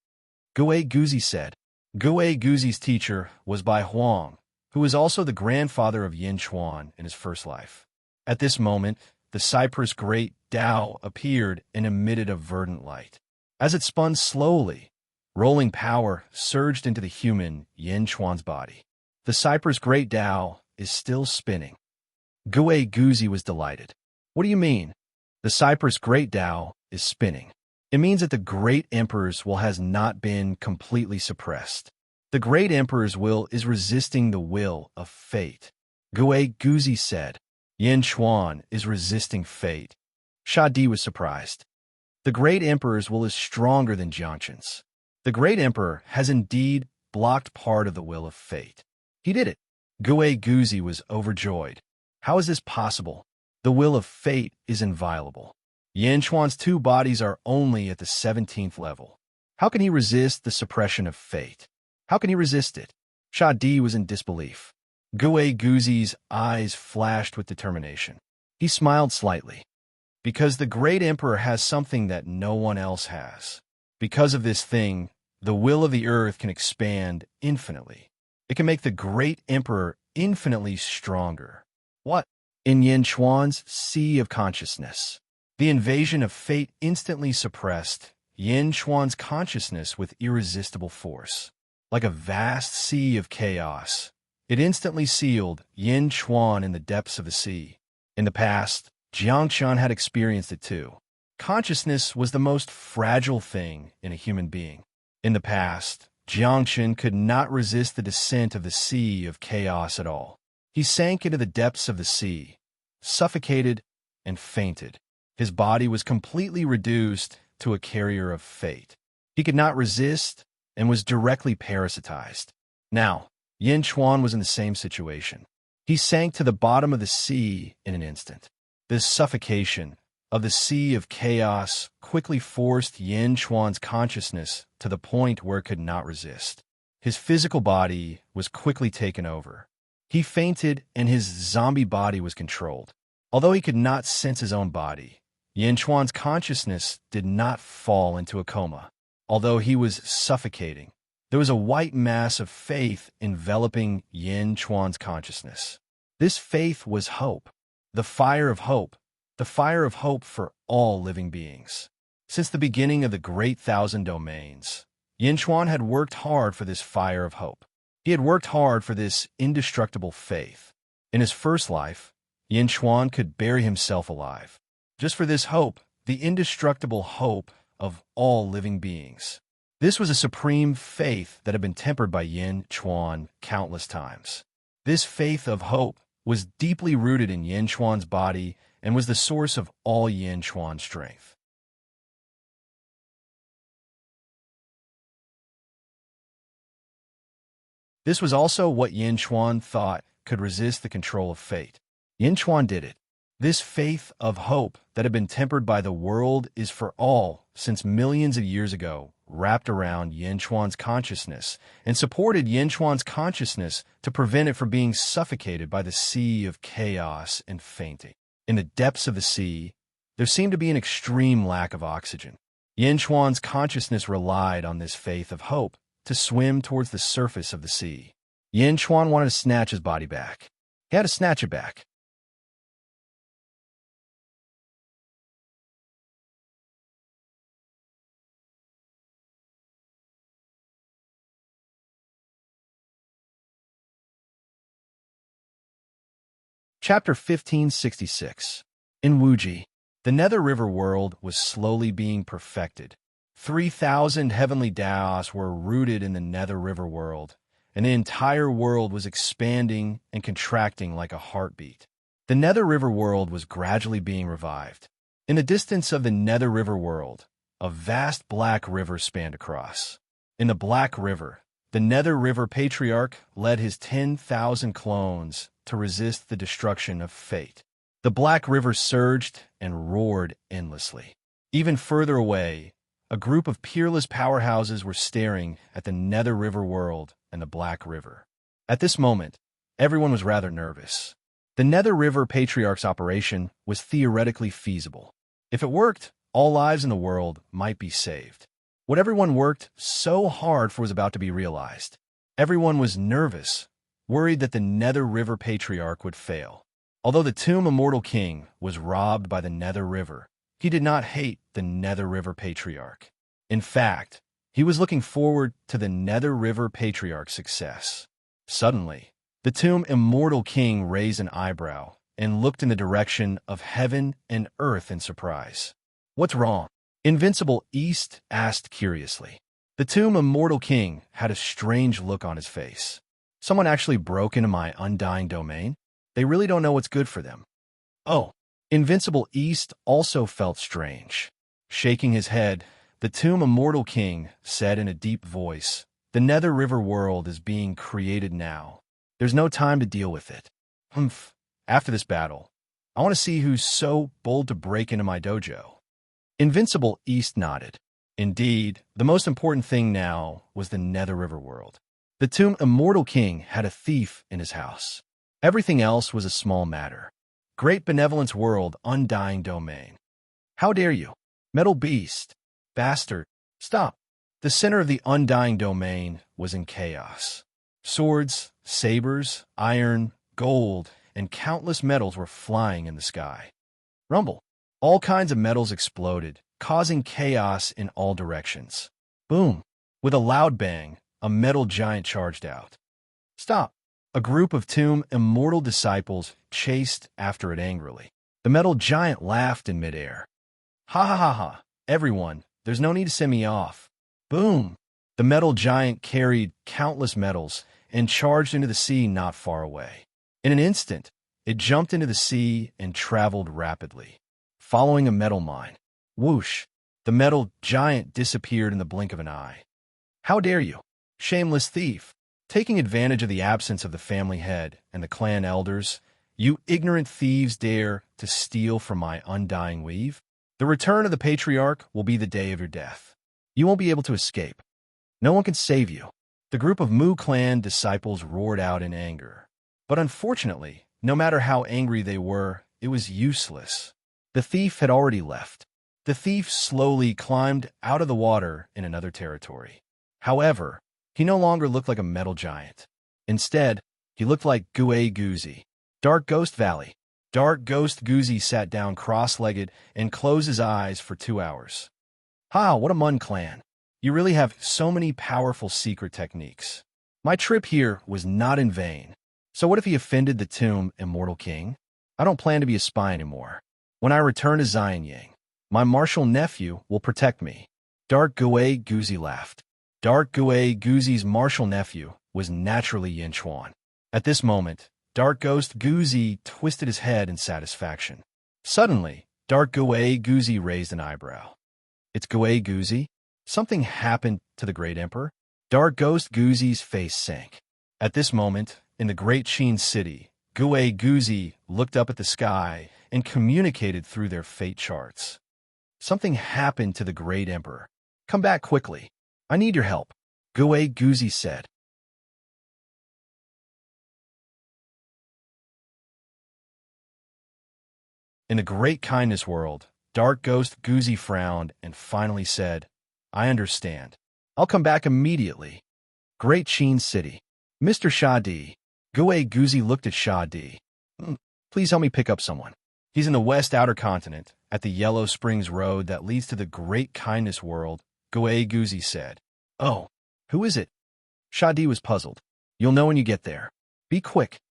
A: Gue Guzi said. Gue Guzi's teacher was Bai Huang, who was also the grandfather of Yin Chuan in his first life. At this moment, the cypress great Tao appeared and emitted a verdant light. As it spun slowly, rolling power surged into the human Yin Chuan's body. The cypress great Tao is still spinning. Gue Guzi was delighted. What do you mean? The cypress great Tao is spinning. It means that the great emperor's will has not been completely suppressed. The great emperor's will is resisting the will of fate. Gue Guzi said. Yin Chuan is resisting fate. Sha Di was surprised. The great emperor's will is stronger than Jiangqin's. The great emperor has indeed blocked part of the will of fate. He did it. Gue Guzi was overjoyed. How is this possible? The will of fate is inviolable. Yin Chuan's two bodies are only at the 17th level. How can he resist the suppression of fate? How can he resist it? Sha Di was in disbelief. Gue Guzi's eyes flashed with determination. He smiled slightly. Because the great emperor has something that no one else has. Because of this thing, the will of the earth can expand infinitely. It can make the great emperor infinitely stronger. What? In Yin Chuan's sea of consciousness. The invasion of fate instantly suppressed Yin Chuan's consciousness with irresistible force. Like a vast sea of chaos, it instantly sealed Yin Chuan in the depths of the sea. In the past, Jiangqian had experienced it too. Consciousness was the most fragile thing in a human being. In the past, Jiangqian could not resist the descent of the sea of chaos at all. He sank into the depths of the sea, suffocated and fainted. His body was completely reduced to a carrier of fate. He could not resist and was directly parasitized. Now, Yin Chuan was in the same situation. He sank to the bottom of the sea in an instant. This suffocation of the sea of chaos quickly forced Yin Chuan's consciousness to the point where it could not resist. His physical body was quickly taken over. He fainted and his zombie body was controlled. Although he could not sense his own body, Yin Chuan's consciousness did not fall into a coma. Although he was suffocating, there was a white mass of faith enveloping Yin Chuan's consciousness. This faith was hope, the fire of hope for all living beings. Since the beginning of the Great Thousand Domains, Yin Chuan had worked hard for this fire of hope. He had worked hard for this indestructible faith. In his first life, Yin Chuan could bury himself alive. Just for this hope, the indestructible hope of all living beings. This was a supreme faith that had been tempered by Yin Chuan countless times. This faith of hope was deeply rooted in Yin Chuan's body and was the source of all Yin Chuan's strength. This was also what Yin Chuan thought could resist the control of fate. Yin Chuan did it. This faith of hope that had been tempered by the world is for all since millions of years ago, wrapped around Yin Chuan's consciousness and supported Yin Chuan's consciousness to prevent it from being suffocated by the sea of chaos and fainting. In the depths of the sea, there seemed to be an extreme lack of oxygen. Yin Chuan's consciousness relied on this faith of hope to swim towards the surface of the sea. Yin Chuan wanted to snatch his body back. He had to snatch it back. Chapter 1566. In Wuji, the Nether River world was slowly being perfected. 3,000 heavenly Daos were rooted in the Nether River world, and the entire world was expanding and contracting like a heartbeat. The Nether River world was gradually being revived. In the distance of the Nether River world, a vast black river spanned across. In the Black River, the Nether River Patriarch led his 10,000 clones to resist the destruction of fate. The Black River surged and roared endlessly. Even further away, a group of peerless powerhouses were staring at the Nether River world and the Black River. At this moment, everyone was rather nervous. The Nether River Patriarch's operation was theoretically feasible. If it worked, all lives in the world might be saved. What everyone worked so hard for was about to be realized. Everyone was nervous, worried that the Nether River Patriarch would fail. Although the Tomb Immortal King was robbed by the Nether River, he did not hate the Nether River Patriarch. In fact, he was looking forward to the Nether River Patriarch's success. Suddenly, the Tomb Immortal King raised an eyebrow and looked in the direction of heaven and earth in surprise. "What's wrong?" Invincible East asked curiously. The Tomb Immortal King had a strange look on his face. "Someone actually broke into my Undying domain? They really don't know what's good for them." "Oh." Invincible East also felt strange. Shaking his head, the Tomb Immortal King said in a deep voice, "The Nether River world is being created now. There's no time to deal with it. Humph. After this battle, I want to see who's so bold to break into my dojo." Invincible East nodded. Indeed, the most important thing now was the Nether River world. The Tomb Immortal King had a thief in his house. Everything else was a small matter. Great Benevolence World Undying Domain. "How dare you? Metal Beast. Bastard. Stop." The center of the Undying Domain was in chaos. Swords, sabers, iron, gold, and countless metals were flying in the sky. Rumble. All kinds of metals exploded, causing chaos in all directions. Boom. With a loud bang, a metal giant charged out. "Stop." A group of Tomb Immortal disciples chased after it angrily. The metal giant laughed in midair. "Ha ha ha ha. Everyone, there's no need to send me off." Boom. The metal giant carried countless metals and charged into the sea not far away. In an instant, it jumped into the sea and traveled rapidly, following a metal mine. Whoosh! The metal giant disappeared in the blink of an eye. "How dare you, shameless thief! Taking advantage of the absence of the family head and the clan elders, you ignorant thieves dare to steal from my undying weave? The return of the Patriarch will be the day of your death. You won't be able to escape. No one can save you." The group of Mu clan disciples roared out in anger. But unfortunately, no matter how angry they were, it was useless. The thief had already left. The thief slowly climbed out of the water in another territory. However, he no longer looked like a metal giant. Instead, he looked like Gue Guzi. Dark Ghost Valley. Dark Ghost Guzi sat down cross-legged and closed his eyes for 2 hours. "Ha, what a Mun clan. You really have so many powerful secret techniques. My trip here was not in vain. So what if he offended the Tomb Immortal King? I don't plan to be a spy anymore. When I return to Xianyang, my martial nephew will protect me." Dark Gue Guzi laughed. Dark Gue Guzi's martial nephew was naturally Yin Chuan. At this moment, Dark Ghost Guzi twisted his head in satisfaction. Suddenly, Dark Gue Guzi raised an eyebrow. "It's Gue Guzi? Something happened to the Great Emperor?" Dark Ghost Guzi's face sank. At this moment, in the Great Qin City, Gue Guzi looked up at the sky and communicated through their fate charts. "Something happened to the Great Emperor. Come back quickly. I need your help," Gue Guzi said. In the Great Kindness World, Dark Ghost Guzi frowned and finally said, "I understand. I'll come back immediately." Great Qin City. "Mr. Shadi." Gue Guzi looked at Shadi. "Please help me pick up someone. He's in the West Outer Continent, at the Yellow Springs Road that leads to the Great Kindness World," Gue Guzi said. "Oh, who is it?" Shadi was puzzled. "You'll know when you get there. Be quick."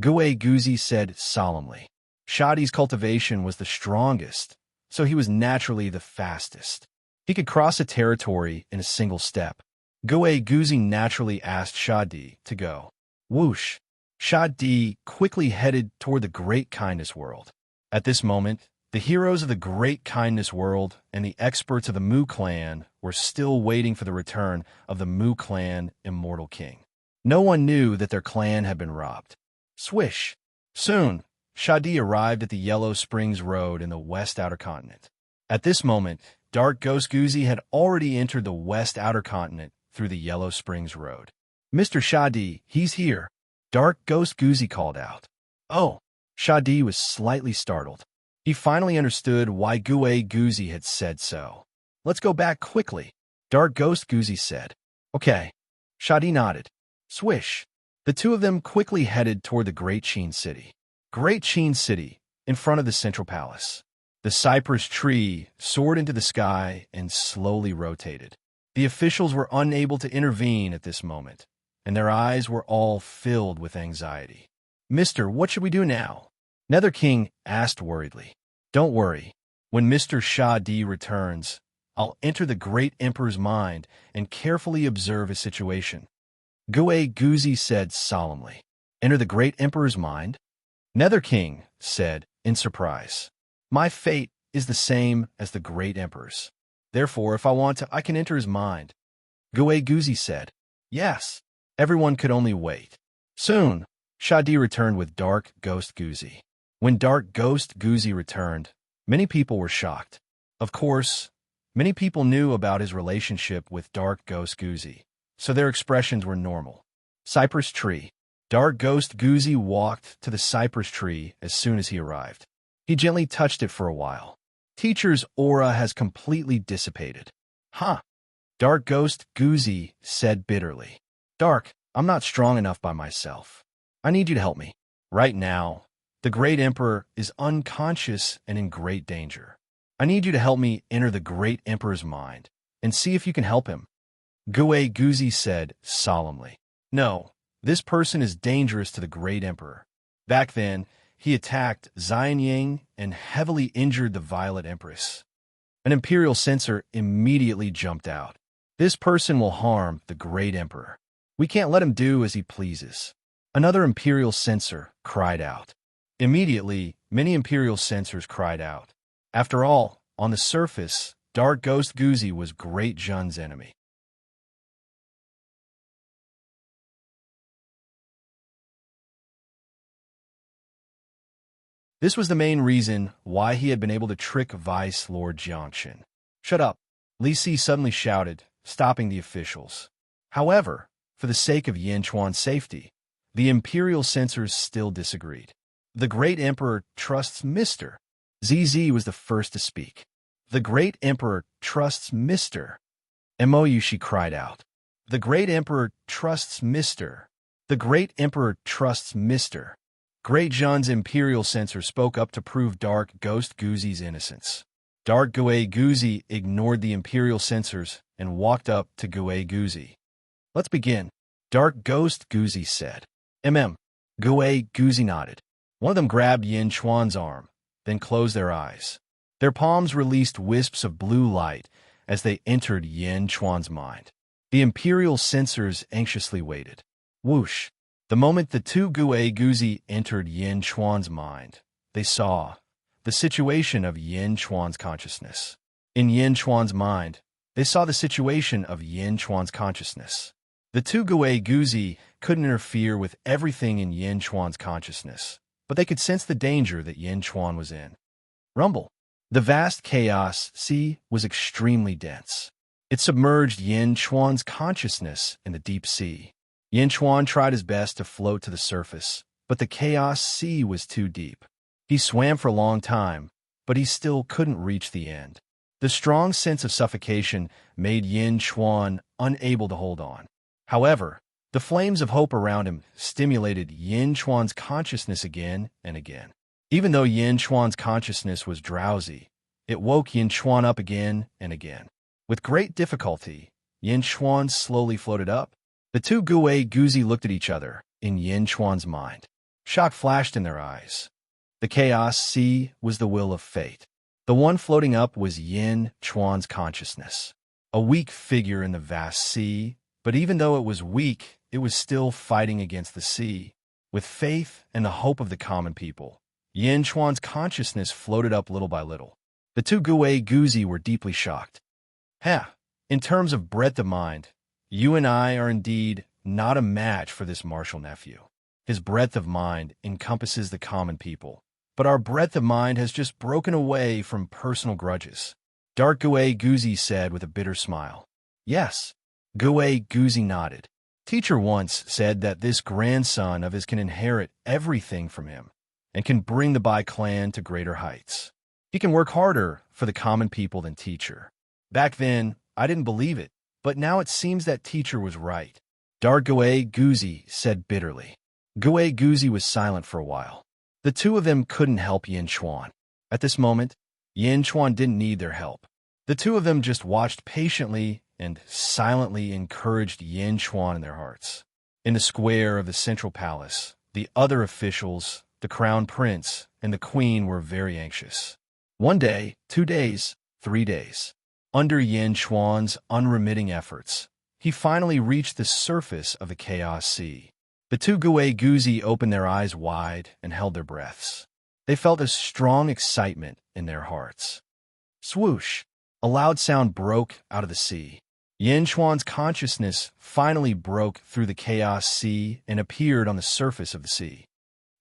A: Gue Guzi said solemnly. Shadi's cultivation was the strongest, so he was naturally the fastest. He could cross a territory in a single step. Gue Guzi naturally asked Shadi to go. Whoosh! Shadi quickly headed toward the Great Kindness World. At this moment, the heroes of the Great Kindness World and the experts of the Mu clan were still waiting for the return of the Mu clan Immortal King. No one knew that their clan had been robbed. Swish! Soon, Shadi arrived at the Yellow Springs Road in the West Outer Continent. At this moment, Dark Ghost Guzi had already entered the West Outer Continent through the Yellow Springs Road. Mr. Shadi, he's here, Dark Ghost Guzi called out. Oh! Shadi was slightly startled. He finally understood why Gue Guzi had said so. Let's go back quickly, Dark Ghost Guzi said. Okay. Shadi nodded. Swish! The two of them quickly headed toward the Great Sheen City. Great Sheen City, in front of the Central Palace. The cypress tree soared into the sky and slowly rotated. The officials were unable to intervene at this moment, and their eyes were all filled with anxiety. Mister, what should we do now? Nether King asked worriedly. Don't worry. When Mr. Shadi returns, I'll enter the Great Emperor's mind and carefully observe his situation. Gue Guzi said solemnly. Enter the Great Emperor's mind? Nether King said in surprise. My fate is the same as the Great Emperor's. Therefore, if I want to, I can enter his mind. Gue Guzi said. Yes. Everyone could only wait. Soon, Shadi returned with Dark Ghost Guzi. When Dark Ghost Guzi returned, many people were shocked. Of course, many people knew about his relationship with Dark Ghost Guzi, so their expressions were normal. Cypress Tree. Dark Ghost Guzi walked to the cypress tree as soon as he arrived. He gently touched it for a while. Teacher's aura has completely dissipated. Huh? Dark Ghost Guzi said bitterly. Dark, I'm not strong enough by myself. I need you to help me. Right now, the Great Emperor is unconscious and in great danger. I need you to help me enter the Great Emperor's mind and see if you can help him. Gue Guzi said solemnly. No, this person is dangerous to the Great Emperor. Back then, he attacked Xianying and heavily injured the Violet Empress. An Imperial censor immediately jumped out. This person will harm the Great Emperor. We can't let him do as he pleases. Another Imperial censor cried out. Immediately, many Imperial censors cried out. After all, on the surface, Dark Ghost Guzi was Great Jun's enemy. This was the main reason why he had been able to trick Vice Lord Jiangxin. Shut up, Li Si suddenly shouted, stopping the officials. However, for the sake of Yin Chuan's safety, the Imperial censors still disagreed. The Great Emperor trusts Mr. ZZ was the first to speak. The Great Emperor trusts Mr. Mou, she cried out. The Great Emperor trusts Mr. The Great Emperor trusts Mr. Great Jun's Imperial censor spoke up to prove Dark Ghost Guzi's innocence. Dark Gue Guzi ignored the Imperial censors and walked up to Gue Guzi. Let's begin, Dark Ghost Guzi said. Gue Guzi nodded. One of them grabbed Yin Chuan's arm, then closed their eyes. Their palms released wisps of blue light as they entered Yin Chuan's mind. The Imperial censors anxiously waited. Whoosh! The moment the two Gue Guzi entered Yin Chuan's mind, they saw the situation of Yin Chuan's consciousness. In Yin Chuan's mind, they saw the situation of Yin Chuan's consciousness. The two Gue Guzi couldn't interfere with everything in Yin Chuan's consciousness, but they could sense the danger that Yin Chuan was in. Rumble. The vast chaos sea was extremely dense. It submerged Yin Chuan's consciousness in the deep sea. Yin Chuan tried his best to float to the surface, but the chaos sea was too deep. He swam for a long time, but he still couldn't reach the end. The strong sense of suffocation made Yin Chuan unable to hold on. However, the flames of hope around him stimulated Yin Chuan's consciousness again and again. Even though Yin Chuan's consciousness was drowsy, it woke Yin Chuan up again and again. With great difficulty, Yin Chuan slowly floated up. The two Gue Guzi looked at each other in Yin Chuan's mind. Shock flashed in their eyes. The chaos sea was the will of fate. The one floating up was Yin Chuan's consciousness, a weak figure in the vast sea, but even though it was weak, it was still fighting against the sea. With faith and the hope of the common people, Yin Chuan's consciousness floated up little by little. The two Gui Guzi were deeply shocked. In terms of breadth of mind, you and I are indeed not a match for this martial nephew. His breadth of mind encompasses the common people, but our breadth of mind has just broken away from personal grudges. Dark Gui Guzi said with a bitter smile. Yes, Gui Guzi nodded. Teacher once said that this grandson of his can inherit everything from him and can bring the Bai clan to greater heights. He can work harder for the common people than teacher. Back then, I didn't believe it, but now it seems that teacher was right. Dark Gui Guzi said bitterly. Gui Guzi was silent for a while. The two of them couldn't help Yin Chuan. At this moment, Yin Chuan didn't need their help. The two of them just watched patiently and silently encouraged Yin Chuan in their hearts. In the square of the central palace, the other officials, the crown prince, and the queen were very anxious. 1 day, 2 days, 3 days. Under Yin Chuan's unremitting efforts, he finally reached the surface of the chaos sea. The two Gui Guzi opened their eyes wide and held their breaths. They felt a strong excitement in their hearts. Swoosh! A loud sound broke out of the sea. Yin Chuan's consciousness finally broke through the chaos sea and appeared on the surface of the sea.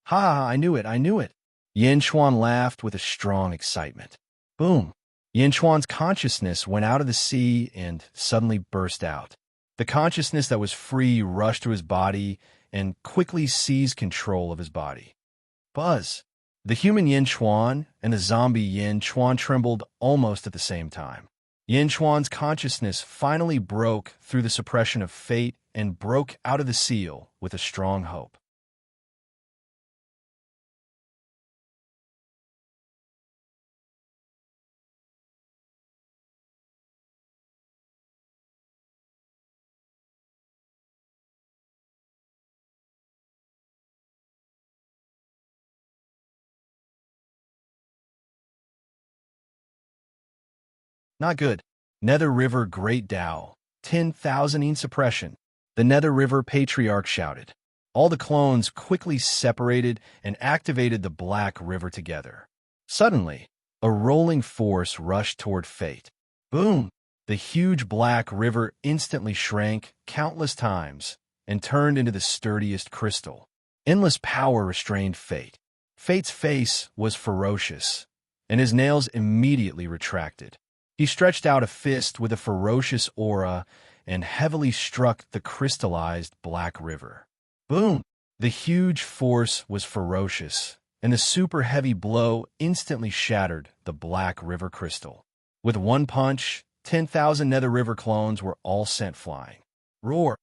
A: Ha! I knew it! Yin Chuan laughed with a strong excitement. Boom! Yin Chuan's consciousness went out of the sea and suddenly burst out. The consciousness that was free rushed to his body and quickly seized control of his body. Buzz! The human Yin Chuan and the zombie Yin Chuan trembled almost at the same time. Yin Chuan's consciousness finally broke through the suppression of fate and broke out of the seal with a strong hope. Not good. Nether River Great Tao, 10,000 in suppression. The Nether River Patriarch shouted. All the clones quickly separated and activated the Black River together. Suddenly, a rolling force rushed toward fate. Boom! The huge Black River instantly shrank countless times and turned into the sturdiest crystal. Endless power restrained fate. Fate's face was ferocious, and his nails immediately retracted. He stretched out a fist with a ferocious aura and heavily struck the crystallized Black River. Boom! The huge force was ferocious, and the super heavy blow instantly shattered the Black River crystal. With one punch, 10,000 Nether River clones were all sent flying. Roar!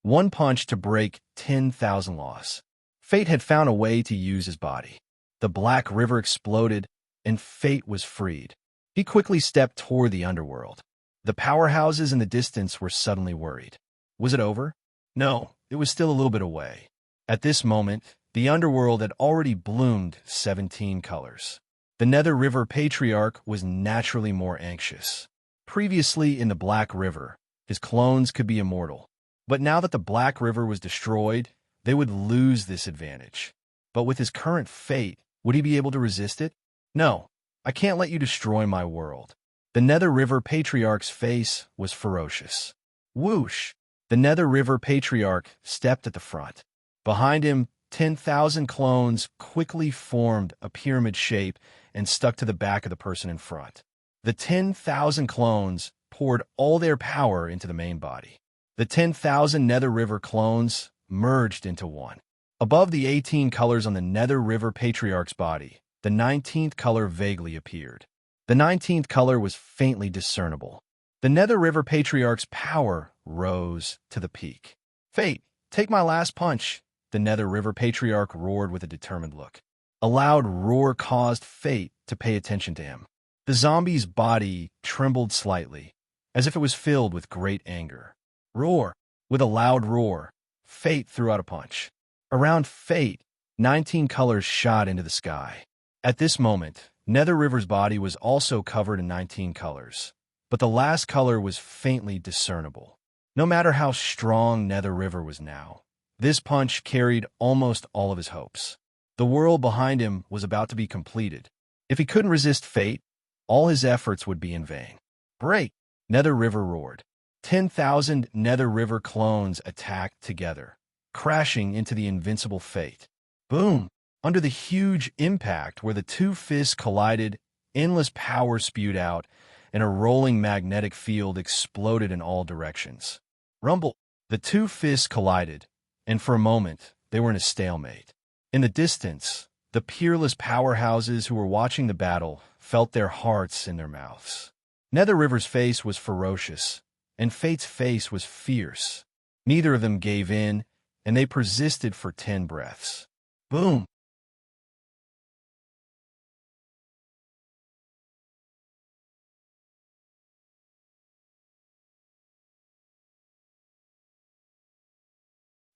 A: One punch to break 10,000 laws. Fate had found a way to use his body. The Black River exploded, and Fate was freed. He quickly stepped toward the underworld. The powerhouses in the distance were suddenly worried. Was it over? No, it was still a little bit away. At this moment, the underworld had already bloomed 17 colors. The Nether River Patriarch was naturally more anxious. Previously in the Black River, his clones could be immortal. But now that the Black River was destroyed, they would lose this advantage. But with his current fate, would he be able to resist it? No. I can't let you destroy my world. The Nether River Patriarch's face was ferocious. Whoosh! The Nether River Patriarch stepped at the front. Behind him, 10,000 clones quickly formed a pyramid shape and stuck to the back of the person in front. The 10,000 clones poured all their power into the main body. The 10,000 Nether River clones merged into one. Above the 18 colors on the Nether River Patriarch's body, the 19th color vaguely appeared. The 19th color was faintly discernible. The Nether River Patriarch's power rose to the peak. Fate, take my last punch, the Nether River Patriarch roared with a determined look. A loud roar caused Fate to pay attention to him. The zombie's body trembled slightly, as if it was filled with great anger. Roar! With a loud roar, Fate threw out a punch. Around Fate, 19 colors shot into the sky. At this moment, Nether River's body was also covered in 19 colors, but the last color was faintly discernible. No matter how strong Nether River was now, this punch carried almost all of his hopes. The world behind him was about to be completed. If he couldn't resist fate, all his efforts would be in vain. Break! Nether River roared. 10,000 Nether River clones attacked together, crashing into the invincible fate. Boom! Under the huge impact where the two fists collided, endless power spewed out, and a rolling magnetic field exploded in all directions. Rumble! The two fists collided, and for a moment, they were in a stalemate. In the distance, the peerless powerhouses who were watching the battle felt their hearts in their mouths. Nether River's face was ferocious, and Fate's face was fierce. Neither of them gave in, and they persisted for 10 breaths. Boom!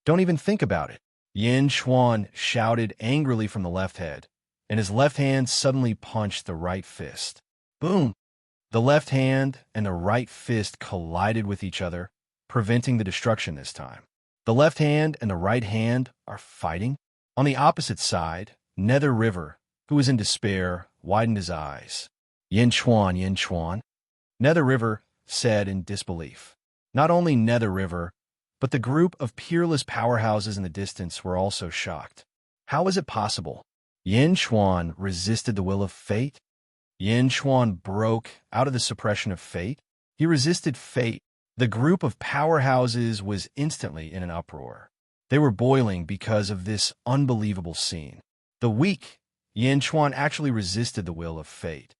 A: Don't even think about it. Yin Chuan shouted angrily from the left head, and his left hand suddenly punched the right fist. Boom! The left hand and the right fist collided with each other, preventing the destruction this time. The left hand and the right hand are fighting. On the opposite side, Nether River, who was in despair, widened his eyes. Yin Chuan, Yin Chuan, Nether River said in disbelief. Not only Nether River, but the group of peerless powerhouses in the distance were also shocked. How was it possible? Yin Chuan resisted the will of fate? Yin Chuan broke out of the suppression of fate? He resisted fate. The group of powerhouses was instantly in an uproar. They were boiling because of this unbelievable scene. The weak Yin Chuan actually resisted the will of fate.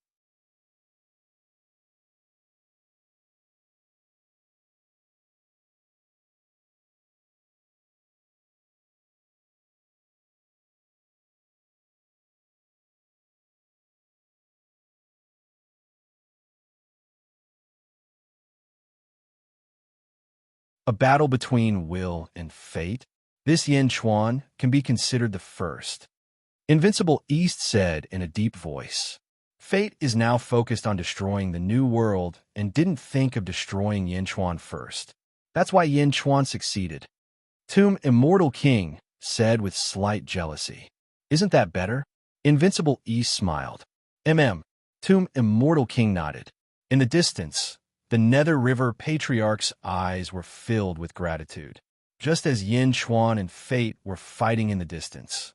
A: A battle between will and fate? This Yin Chuan can be considered the first. Invincible East said in a deep voice. Fate is now focused on destroying the new world and didn't think of destroying Yin Chuan first. That's why Yin Chuan succeeded. Tomb Immortal King said with slight jealousy. Isn't that better? Invincible East smiled. Tomb Immortal King nodded. In the distance, the Nether River Patriarch's eyes were filled with gratitude. Just as Yin Chuan and Fate were fighting in the distance.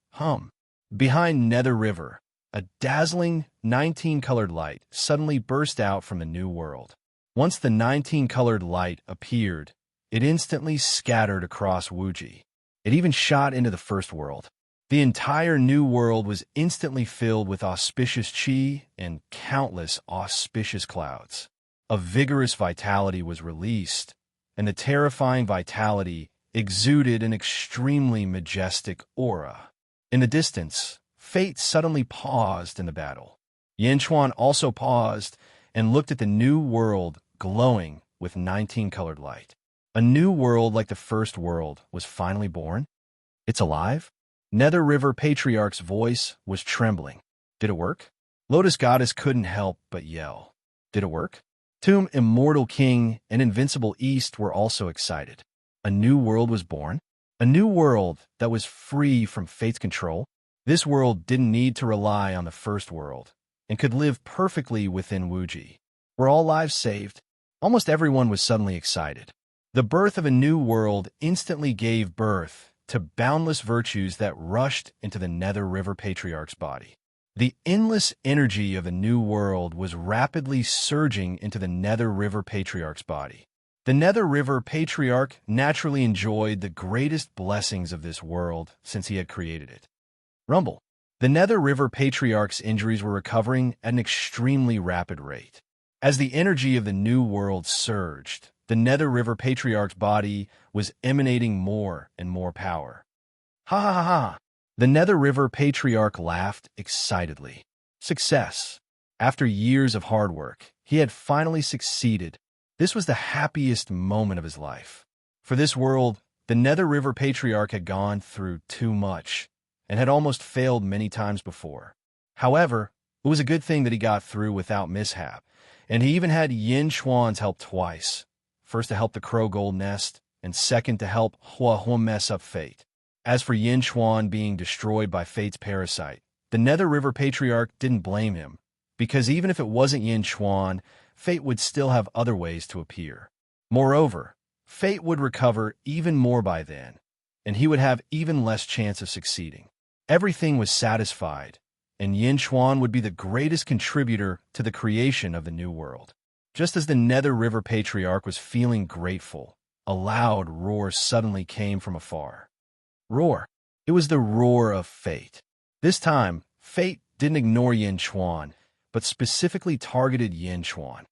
A: Behind Nether River, a dazzling 19-colored light suddenly burst out from the new world. Once the 19-colored light appeared, it instantly scattered across Wuji. It even shot into the first world. The entire new world was instantly filled with auspicious chi and countless auspicious clouds. A vigorous vitality was released, and the terrifying vitality exuded an extremely majestic aura. In the distance, Fate suddenly paused in the battle. Yin Chuan also paused and looked at the new world glowing with 19-colored light. A new world like the first world was finally born? It's alive? Nether River Patriarch's voice was trembling. Did it work? Lotus Goddess couldn't help but yell. Did it work? Tomb Immortal King and Invincible East were also excited. A new world was born? A new world that was free from Fate's control? This world didn't need to rely on the first world and could live perfectly within Wuji. Were all lives saved? Almost everyone was suddenly excited. The birth of a new world instantly gave birth to boundless virtues that rushed into the Nether River Patriarch's body. The endless energy of the new world was rapidly surging into the Nether River Patriarch's body. The Nether River Patriarch naturally enjoyed the greatest blessings of this world since he had created it. Rumble. The Nether River Patriarch's injuries were recovering at an extremely rapid rate. As the energy of the new world surged, the Nether River Patriarch's body was emanating more and more power. Ha ha ha ha! The Nether River Patriarch laughed excitedly. Success. After years of hard work, he had finally succeeded. This was the happiest moment of his life. For this world, the Nether River Patriarch had gone through too much, and had almost failed many times before. However, it was a good thing that he got through without mishap, and he even had Yin Chuan's help twice. First to help the Crow Gold Nest, and second to help Hua Hua mess up Fate. As for Yin Chuan being destroyed by Fate's parasite, the Nether River Patriarch didn't blame him, because even if it wasn't Yin Chuan, Fate would still have other ways to appear. Moreover, Fate would recover even more by then, and he would have even less chance of succeeding. Everything was satisfied, and Yin Chuan would be the greatest contributor to the creation of the new world. Just as the Nether River Patriarch was feeling grateful, a loud roar suddenly came from afar. Roar. It was the roar of Fate. This time, Fate didn't ignore Yin Chuan, but specifically targeted Yin Chuan.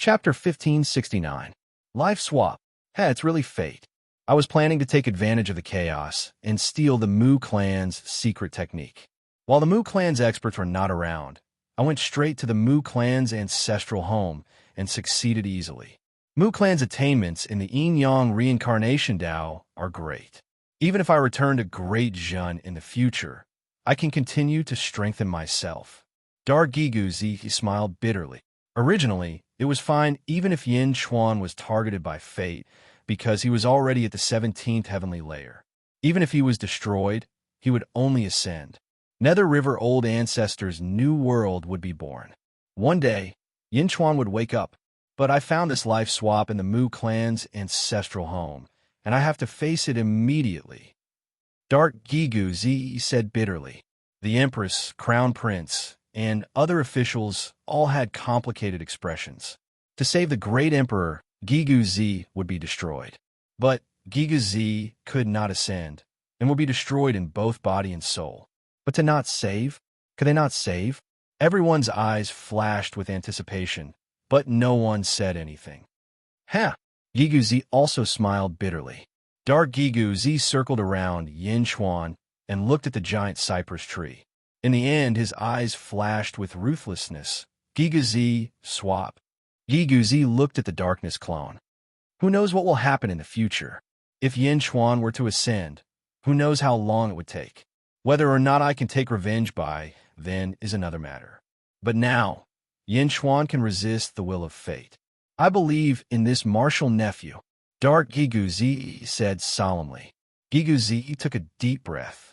A: Chapter 1569. Life Swap. Hey, it's really Fate. I was planning to take advantage of the chaos and steal the Mu clan's secret technique. While the Mu clan's experts were not around, I went straight to the Mu clan's ancestral home and succeeded easily. Mu clan's attainments in the Yin-Yang reincarnation Tao are great. Even if I return to Great Zhun in the future, I can continue to strengthen myself. Dark Gigu Zi smiled bitterly. Originally, it was fine even if Yin Chuan was targeted by Fate, because he was already at the 17th heavenly layer. Even if he was destroyed, he would only ascend. Nether River Old Ancestors' new world would be born. One day, Yin Chuan would wake up, but I found this life swap in the Mu clan's ancestral home, and I have to face it immediately. Dark Gigu Zi said bitterly. The Empress, Crown Prince, and other officials all had complicated expressions. To save the great emperor, Gigu Zi would be destroyed. But Gigu Zi could not ascend, and would be destroyed in both body and soul. But to not save? Could they not save? Everyone's eyes flashed with anticipation, but no one said anything. Ha! Gigu Zi also smiled bitterly. Dark Gigu Zi circled around Yin Chuan and looked at the giant cypress tree. In the end, his eyes flashed with ruthlessness. Gigu Zi, swap. Gigu Zi looked at the darkness clone. Who knows what will happen in the future? If Yin Chuan were to ascend, who knows how long it would take? Whether or not I can take revenge by then is another matter. But now, Yin Chuan can resist the will of Fate. I believe in this martial nephew. Dark Gigu Zi said solemnly. Gigu Zi took a deep breath.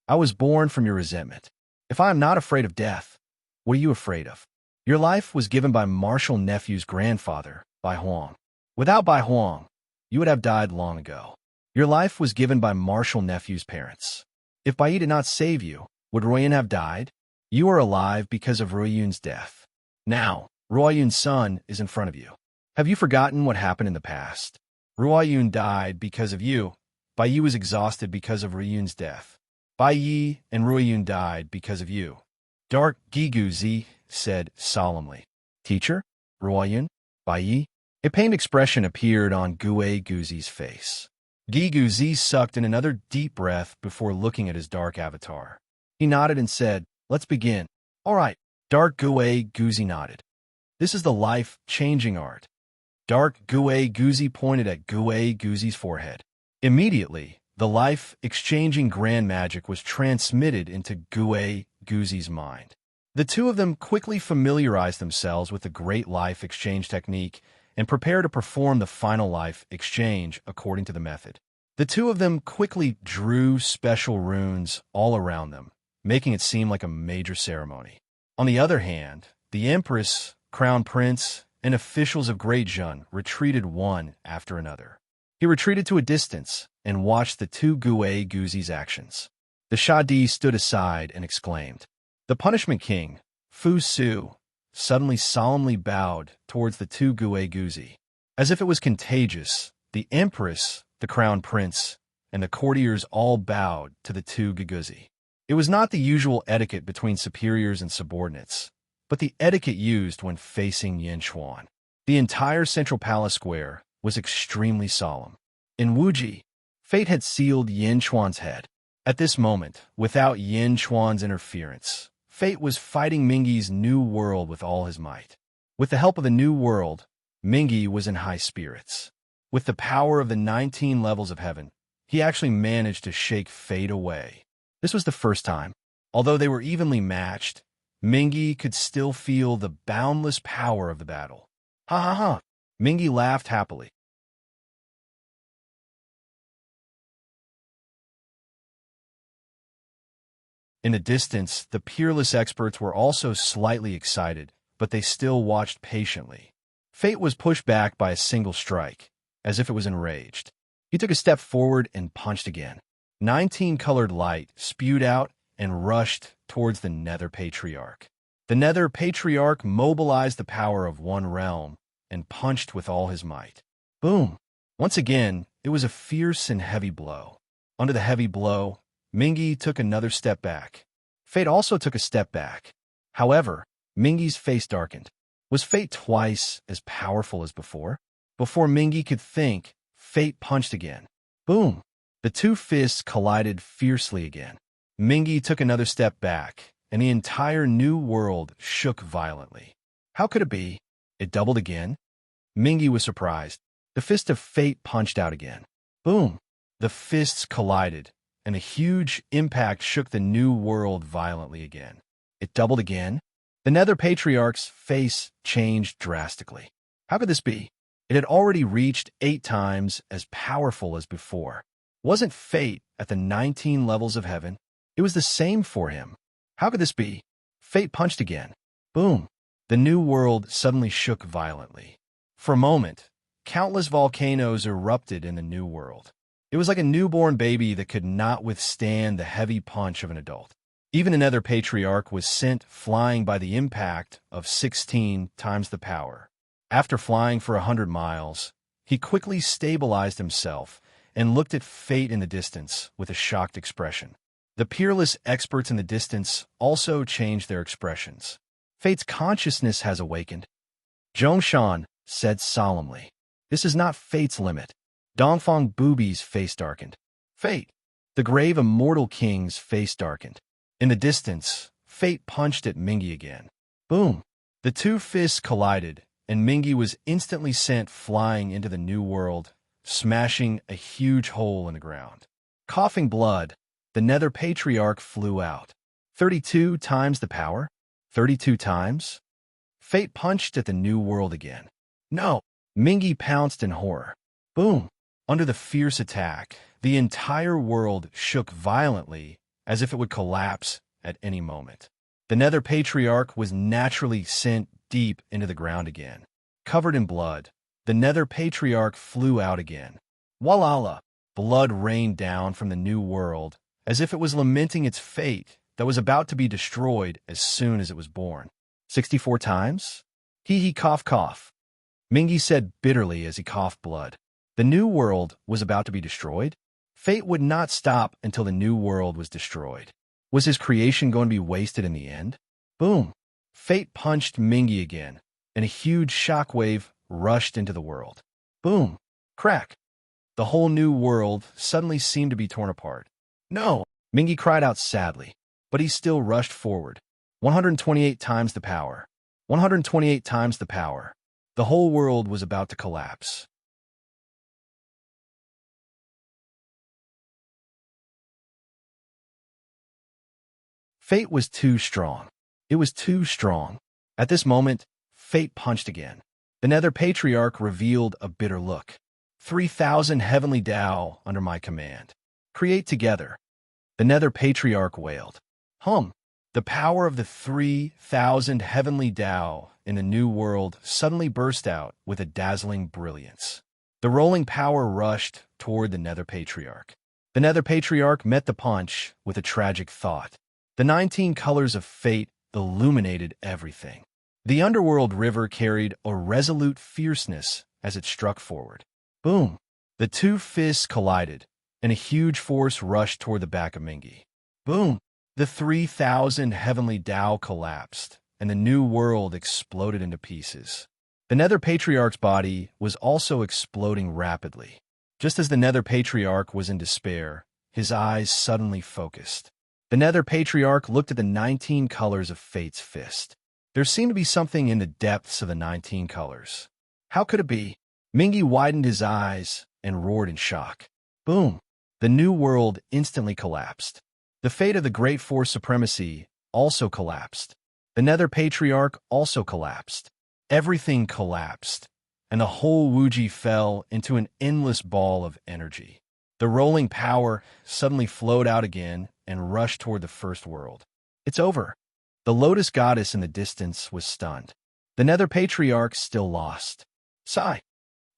A: I was born from your resentment. If I am not afraid of death, what are you afraid of? Your life was given by martial nephew's grandfather, Bai Huang. Without Bai Huang, you would have died long ago. Your life was given by martial nephew's parents. If Bai did not save you, would Ruoyun have died? You are alive because of Ruoyun's death. Now, Ruoyun's son is in front of you. Have you forgotten what happened in the past? Ruoyun died because of you. Bai was exhausted because of Ruoyun's death. Bai and Ruoyun died because of you. Dark Gigu Zi said solemnly. Teacher? Ruoyun? Bai? A pained expression appeared on Gue Guzi's face. Gigu Zi sucked in another deep breath before looking at his dark avatar. He nodded and said, let's begin. All right. Dark Gue Guzi nodded. This is the life-changing art. Dark Gue Guzi pointed at Gue Guzi's forehead. Immediately, the life-exchanging grand magic was transmitted into Gue Guzi's mind. The two of them quickly familiarized themselves with the great life exchange technique and prepared to perform the final life exchange according to the method. The two of them quickly drew special runes all around them, making it seem like a major ceremony. On the other hand, the Empress, Crown Prince, and officials of Great Zhun retreated one after another. He retreated to a distance and watched the two Gue Guzi's actions. The Shadi stood aside and exclaimed. The Punishment King, Fu Su, suddenly solemnly bowed towards the two Gue Guzi. As if it was contagious, the Empress, the Crown Prince, and the courtiers all bowed to the two Guguzi. It was not the usual etiquette between superiors and subordinates, but the etiquette used when facing Yinchuan. The entire central palace square was extremely solemn. In Wuji, fate had sealed Yinchuan's head. At this moment, without Yinchuan's interference, fate was fighting Mingyi's new world with all his might. With the help of the new world, Mingyi was in high spirits. With the power of the 19 levels of heaven, he actually managed to shake fate away. This was the first time. Although they were evenly matched, Mingyi could still feel the boundless power of the battle. Ha ha ha! Mingyi laughed happily. In the distance, the peerless experts were also slightly excited, but they still watched patiently. Fate was pushed back by a single strike, as if it was enraged. He took a step forward and punched again. 19-colored light spewed out and rushed towards the Nether Patriarch. The Nether Patriarch mobilized the power of one realm and punched with all his might. Boom! Once again, it was a fierce and heavy blow. Under the heavy blow, Mingyi took another step back. Fate also took a step back. However, Mingyi's face darkened. Was Fate twice as powerful as before? Before Mingyi could think, Fate punched again. Boom! The two fists collided fiercely again. Mingyi took another step back, and the entire new world shook violently. How could it be? It doubled again? Mingyi was surprised. The fist of fate punched out again. Boom! The fists collided, and a huge impact shook the new world violently again. It doubled again? The Nether Patriarch's face changed drastically. How could this be? It had already reached 8 times as powerful as before. Wasn't fate at the 19 levels of heaven? It was the same for him. How could this be? Fate punched again. Boom! The new world suddenly shook violently. For a moment, countless volcanoes erupted in the new world. It was like a newborn baby that could not withstand the heavy punch of an adult. Even the Nether Patriarch was sent flying by the impact of 16 times the power. After flying for 100 miles, he quickly stabilized himself and looked at fate in the distance with a shocked expression. The peerless experts in the distance also changed their expressions. Fate's consciousness has awakened. Zhongshan said solemnly. This is not fate's limit. Dongfang Bubi's face darkened. Fate. The grave immortal king's face darkened. In the distance, fate punched at Mingyi again. Boom! The two fists collided, and Mingyi was instantly sent flying into the new world, smashing a huge hole in the ground. Coughing blood, the Nether Patriarch flew out. 32 times the power? 32 times? Fate punched at the new world again. No! Mingyi pounced in horror. Boom! Under the fierce attack, the entire world shook violently as if it would collapse at any moment. The Nether Patriarch was naturally sent deep into the ground again. Covered in blood, the Nether Patriarch flew out again. Walala! Blood rained down from the new world as if it was lamenting its fate that was about to be destroyed as soon as it was born. 64 times? Hee cough cough. Mingyi said bitterly as he coughed blood. The new world was about to be destroyed? Fate would not stop until the new world was destroyed. Was his creation going to be wasted in the end? Boom! Fate punched Mingyi again, and a huge shockwave rushed into the world. Boom! Crack! The whole new world suddenly seemed to be torn apart. No! Mingyi cried out sadly, but he still rushed forward. 128 times the power. 128 times the power. The whole world was about to collapse. Fate was too strong. It was too strong. At this moment, fate punched again. The Nether Patriarch revealed a bitter look. 3,000 heavenly Tao under my command. Create together. The Nether Patriarch wailed. The power of the 3,000 heavenly Tao in the new world suddenly burst out with a dazzling brilliance. The rolling power rushed toward the Nether Patriarch. The Nether Patriarch met the punch with a tragic thought. The 19 colors of fate illuminated everything. The underworld river carried a resolute fierceness as it struck forward. Boom! The two fists collided, and a huge force rushed toward the back of Mingyi. Boom! The 3,000 heavenly Tao collapsed, and the new world exploded into pieces. The Nether Patriarch's body was also exploding rapidly. Just as the Nether Patriarch was in despair, his eyes suddenly focused. The Nether Patriarch looked at the 19 colors of Fate's fist. There seemed to be something in the depths of the 19 colors. How could it be? Mingy widened his eyes and roared in shock. Boom! The new world instantly collapsed. The fate of the Great Force Supremacy also collapsed. The Nether Patriarch also collapsed. Everything collapsed, and the whole Wuji fell into an endless ball of energy. The rolling power suddenly flowed out again and rushed toward the first world. It's over. The Lotus Goddess in the distance was stunned. The Nether Patriarch still lost. Sigh.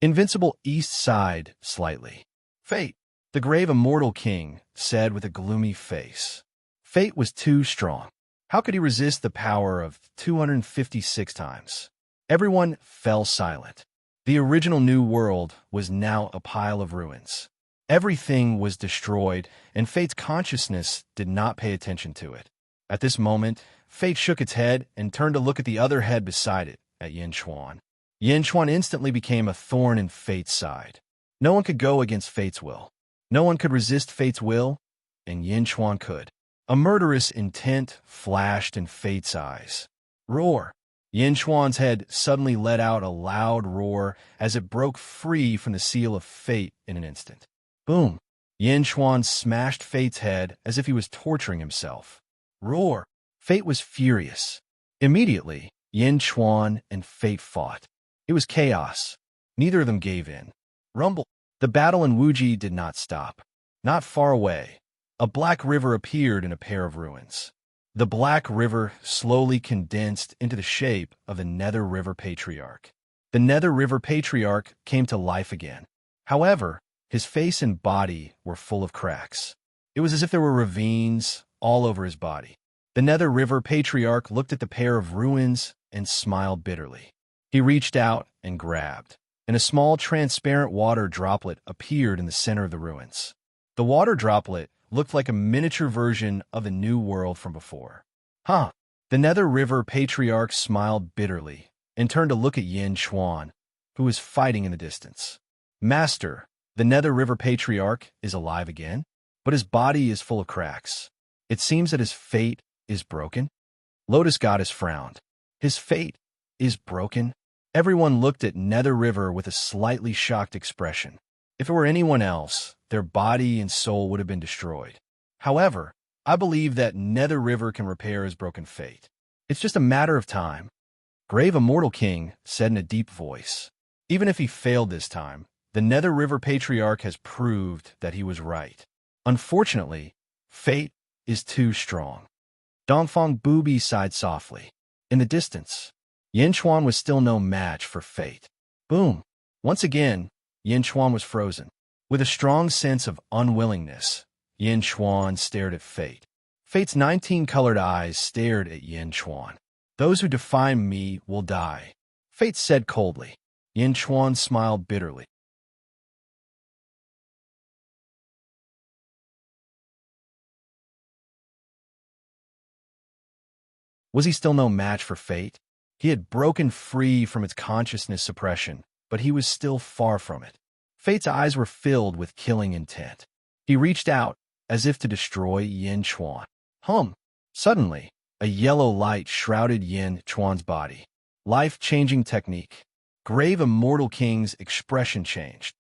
A: Invincible East sighed slightly. Fate, the grave immortal king, said with a gloomy face. Fate was too strong. How could he resist the power of 256 times? Everyone fell silent. The original New World was now a pile of ruins. Everything was destroyed, and Fate's consciousness did not pay attention to it. At this moment, Fate shook its head and turned to look at the other head beside it, at Yin Chuan. Yin Chuan instantly became a thorn in Fate's side. No one could go against Fate's will. No one could resist Fate's will, and Yin Chuan could. A murderous intent flashed in Fate's eyes. Roar! Yin Chuan's head suddenly let out a loud roar as it broke free from the seal of Fate in an instant. Boom! Yin Chuan smashed Fate's head as if he was torturing himself. Roar! Fate was furious. Immediately, Yin Chuan and Fate fought. It was chaos. Neither of them gave in. Rumble! The battle in Wuji did not stop. Not far away, a black river appeared in a pair of ruins. The black river slowly condensed into the shape of the Nether River Patriarch. The Nether River Patriarch came to life again. However, his face and body were full of cracks. It was as if there were ravines all over his body. The Nether River Patriarch looked at the pair of ruins and smiled bitterly. He reached out and grabbed, and a small transparent water droplet appeared in the center of the ruins. The water droplet looked like a miniature version of the New World from before. Huh! The Nether River Patriarch smiled bitterly and turned to look at Yin Chuan, who was fighting in the distance. Master, the Nether River Patriarch is alive again, but his body is full of cracks. It seems that his fate is broken. Lotus Goddess frowned. His fate is broken? Everyone looked at Nether River with a slightly shocked expression. If it were anyone else, their body and soul would have been destroyed. However, I believe that Nether River can repair his broken fate. It's just a matter of time. Grave Immortal King said in a deep voice. Even if he failed this time, the Nether River Patriarch has proved that he was right. Unfortunately, fate is too strong. Dongfang Booby sighed softly. In the distance, Yin Chuan was still no match for fate. Boom! Once again, Yin Chuan was frozen. With a strong sense of unwillingness, Yin Chuan stared at fate. Fate's 19-colored eyes stared at Yin Chuan. Those who defy me will die, Fate said coldly. Yin Chuan smiled bitterly. Was he still no match for Fate? He had broken free from its consciousness suppression, but he was still far from it. Fate's eyes were filled with killing intent. He reached out, as if to destroy Yin Chuan. Suddenly, a yellow light shrouded Yin Chuan's body. Life-changing technique. Grave Immortal King's expression changed.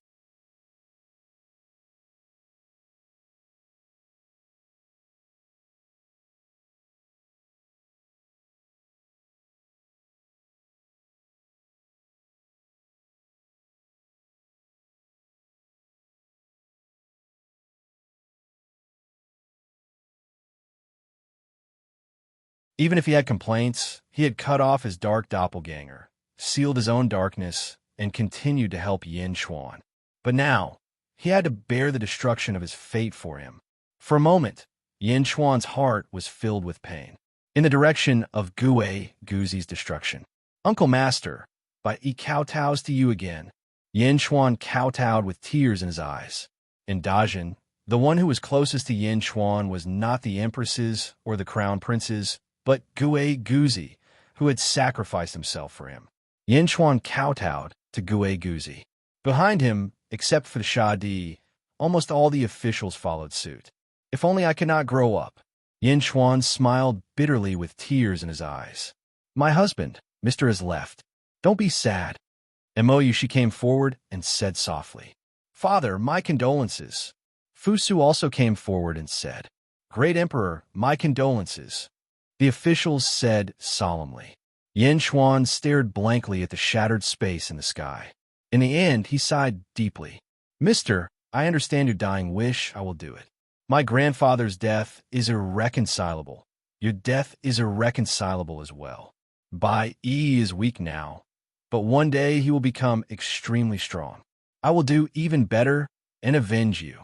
A: Even if he had complaints, he had cut off his dark doppelganger, sealed his own darkness, and continued to help Yin Chuan. But now, he had to bear the destruction of his fate for him. For a moment, Yin Chuan's heart was filled with pain. In the direction of Gue Guzi's destruction. Uncle Master, by he kowtows to you again. Yin Chuan kowtowed with tears in his eyes. In Dajin, The one who was closest to Yin Chuan was not the empresses or the crown princes, but Gue Guzi, who had sacrificed himself for him. Yin Chuan kowtowed to Gue Guzi. Behind him, except for the Shah Di, almost all the officials followed suit. If only I could not grow up. Yin Chuan smiled bitterly with tears in his eyes. My husband, Mr. has left. Don't be sad. Emoyushi came forward and said softly, Father, my condolences. Fusu also came forward and said, Great Emperor, my condolences. The officials said solemnly. Yin Chuan stared blankly at the shattered space in the sky. In the end, he sighed deeply. Mister, I understand your dying wish. I will do it. My grandfather's death is irreconcilable. Your death is irreconcilable as well. Bai Yi is weak now, but one day he will become extremely strong. I will do even better and avenge you.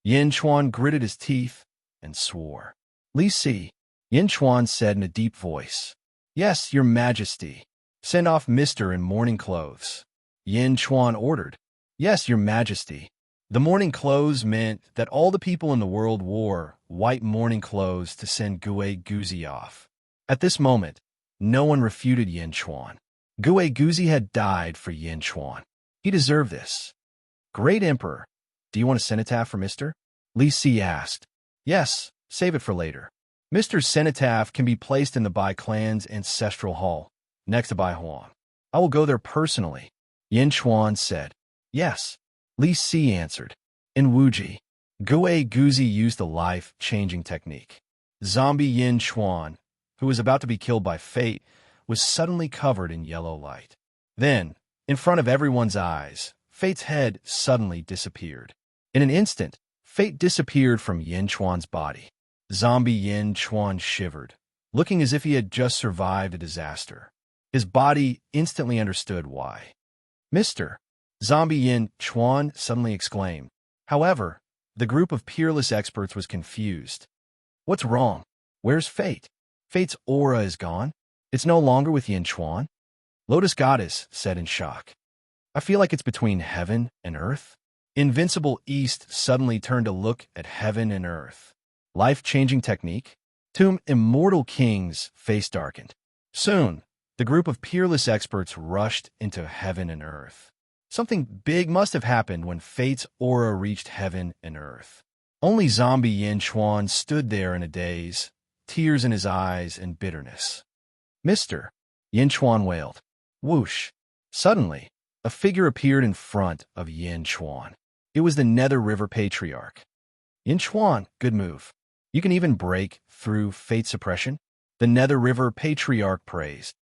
A: Yin Chuan gritted his teeth and swore. Li Si, Yin Chuan said in a deep voice. Yes, your majesty. Send off Mister in mourning clothes. Yin Chuan ordered. Yes, your majesty. The mourning clothes meant that all the people in the world wore white mourning clothes to send Gue Guzi off. At this moment, no one refuted Yin Chuan. Gue Guzi had died for Yin Chuan. He deserved this. Great Emperor, do you want a cenotaph for Mister? Li Si asked. Yes, save it for later. Mister's cenotaph can be placed in the Bai clan's ancestral hall, next to Bai Huang. I will go there personally. Yin Chuan said. Yes. Li Si answered. In Wuji, Gue Guzi used the life-changing technique. Zombie Yin Chuan, who was about to be killed by fate, was suddenly covered in yellow light. Then, in front of everyone's eyes, Fate's head suddenly disappeared. In an instant, Fate disappeared from Yin Chuan's body. Zombie Yin Chuan shivered, looking as if he had just survived a disaster. His body instantly understood why. Mister, Zombie Yin Chuan suddenly exclaimed. However, the group of peerless experts was confused. What's wrong? Where's Fate? Fate's aura is gone. It's no longer with Yin Chuan. Lotus Goddess said in shock. I feel like it's between heaven and earth. Invincible East suddenly turned to look at heaven and earth. Life-changing technique? To immortal king's face darkened. Soon, the group of peerless experts rushed into heaven and earth. Something big must have happened when Fate's aura reached heaven and earth. Only Zombie Yin Chuan stood there in a daze, tears in his eyes and bitterness. Mister, Yin Chuan wailed. Whoosh. Suddenly, a figure appeared in front of Yin Chuan. It was the Nether River Patriarch. Yin Chuan, good move. You can even break through fate suppression? The Nether River Patriarch praised.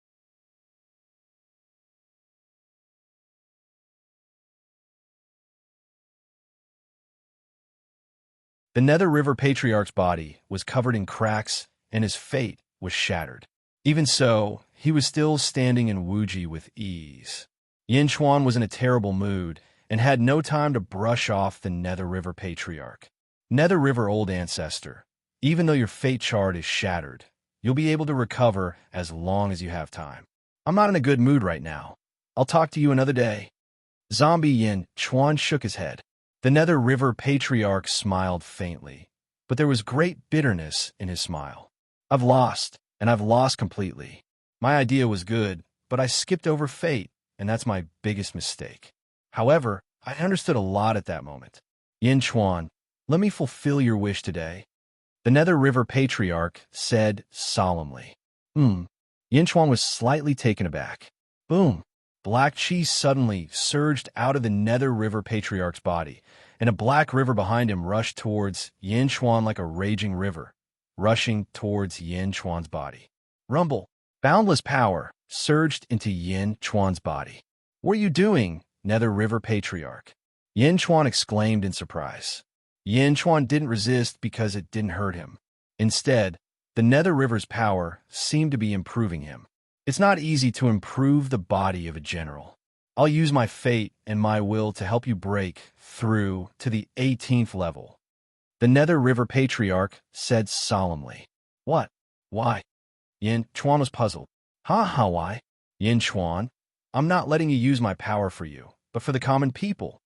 A: The Nether River Patriarch's body was covered in cracks and his fate was shattered. Even so, he was still standing in Wuji with ease. Yin Chuan was in a terrible mood and had no time to brush off the Nether River Patriarch. Nether River Old Ancestor, even though your fate chart is shattered, you'll be able to recover as long as you have time. I'm not in a good mood right now. I'll talk to you another day. Zombie Yin Chuan shook his head. The Nether River Patriarch smiled faintly, but there was great bitterness in his smile. I've lost, and I've lost completely. My idea was good, but I skipped over fate, and that's my biggest mistake. However, I understood a lot at that moment. Yin Chuan, let me fulfill your wish today. The Nether River Patriarch said solemnly. Yin Chuan was slightly taken aback. Boom. Black chi suddenly surged out of the Nether River Patriarch's body, and a black river behind him rushed towards Yin Chuan like a raging river, rushing towards Yin Chuan's body. Rumble. Boundless power surged into Yin Chuan's body. What are you doing, Nether River Patriarch? Yin Chuan exclaimed in surprise. Yin Chuan didn't resist because it didn't hurt him. Instead, the Nether River's power seemed to be improving him. It's not easy to improve the body of a general. I'll use my fate and my will to help you break through to the 18th level. The Nether River Patriarch said solemnly. What? Why? Yin Chuan was puzzled. Why? Yin Chuan, I'm not letting you use my power for you, but for the common people.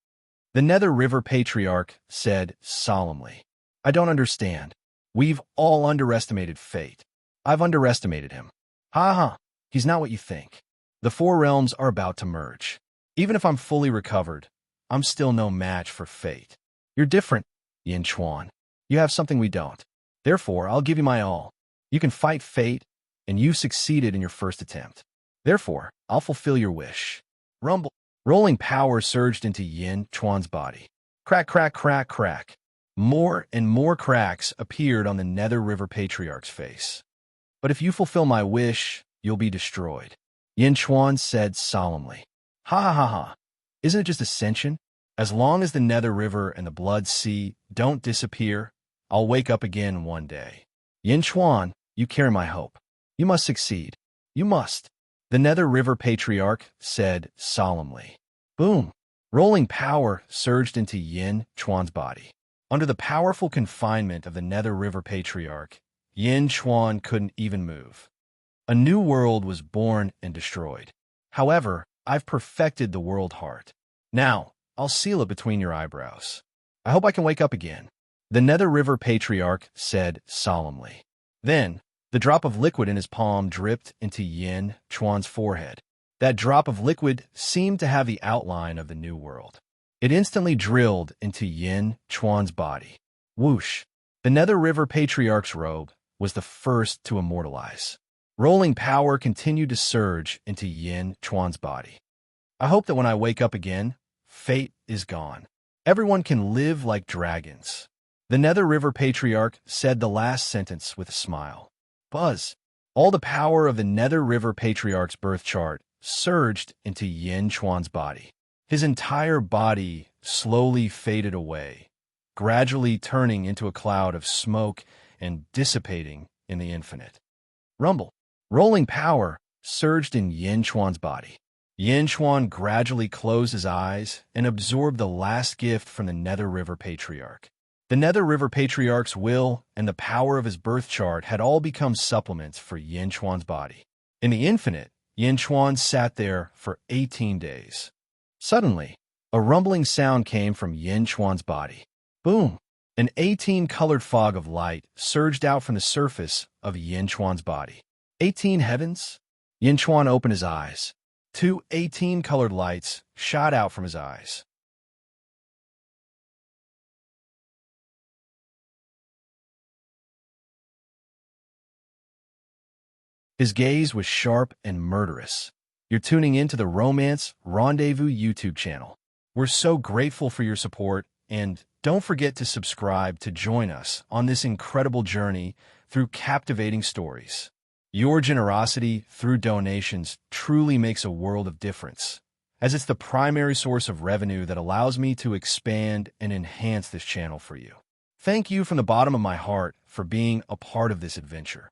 A: The Nether River Patriarch said solemnly. I don't understand. We've all underestimated fate. I've underestimated him. Ha ha, he's not what you think. The four realms are about to merge. Even if I'm fully recovered, I'm still no match for fate. You're different, Yin Chuan. You have something we don't. Therefore, I'll give you my all. You can fight fate, and you've succeeded in your first attempt. Therefore, I'll fulfill your wish. Rumble. Rolling power surged into Yin Chuan's body. Crack, crack, crack, crack. More and more cracks appeared on the Nether River Patriarch's face. But if you fulfill my wish, you'll be destroyed. Yin Chuan said solemnly. Ha ha ha ha. Isn't it just ascension? As long as the Nether River and the Blood Sea don't disappear, I'll wake up again one day. Yin Chuan, you carry my hope. You must succeed. You must. The Nether River Patriarch said solemnly. Boom! Rolling power surged into Yin Chuan's body. Under the powerful confinement of the Nether River Patriarch, Yin Chuan couldn't even move. A new world was born and destroyed. However, I've perfected the world heart. Now, I'll seal it between your eyebrows. I hope I can wake up again. The Nether River Patriarch said solemnly. Then, the drop of liquid in his palm dripped into Yin Chuan's forehead. That drop of liquid seemed to have the outline of the new world. It instantly drilled into Yin Chuan's body. Whoosh! The Nether River Patriarch's robe was the first to immortalize. Rolling power continued to surge into Yin Chuan's body. I hope that when I wake up again, fate is gone. Everyone can live like dragons. The Nether River Patriarch said the last sentence with a smile. Buzz! All the power of the Nether River Patriarch's birth chart surged into Yin Chuan's body. His entire body slowly faded away, gradually turning into a cloud of smoke and dissipating in the infinite. Rumble. Rolling power surged in Yin Chuan's body. Yin Chuan gradually closed his eyes and absorbed the last gift from the Nether River Patriarch. The Nether River Patriarch's will and the power of his birth chart had all become supplements for Yin Chuan's body. In the infinite, Yin Chuan sat there for 18 days. Suddenly, a rumbling sound came from Yin Chuan's body. Boom! An 18-colored fog of light surged out from the surface of Yin Chuan's body. 18 heavens? Yin Chuan opened his eyes. 2 18-colored lights shot out from his eyes. His gaze was sharp and murderous. You're tuning into the Romance Rendezvous YouTube channel. We're so grateful for your support, and don't forget to subscribe to join us on this incredible journey through captivating stories. Your generosity through donations truly makes a world of difference, as it's the primary source of revenue that allows me to expand and enhance this channel for you. Thank you from the bottom of my heart for being a part of this adventure.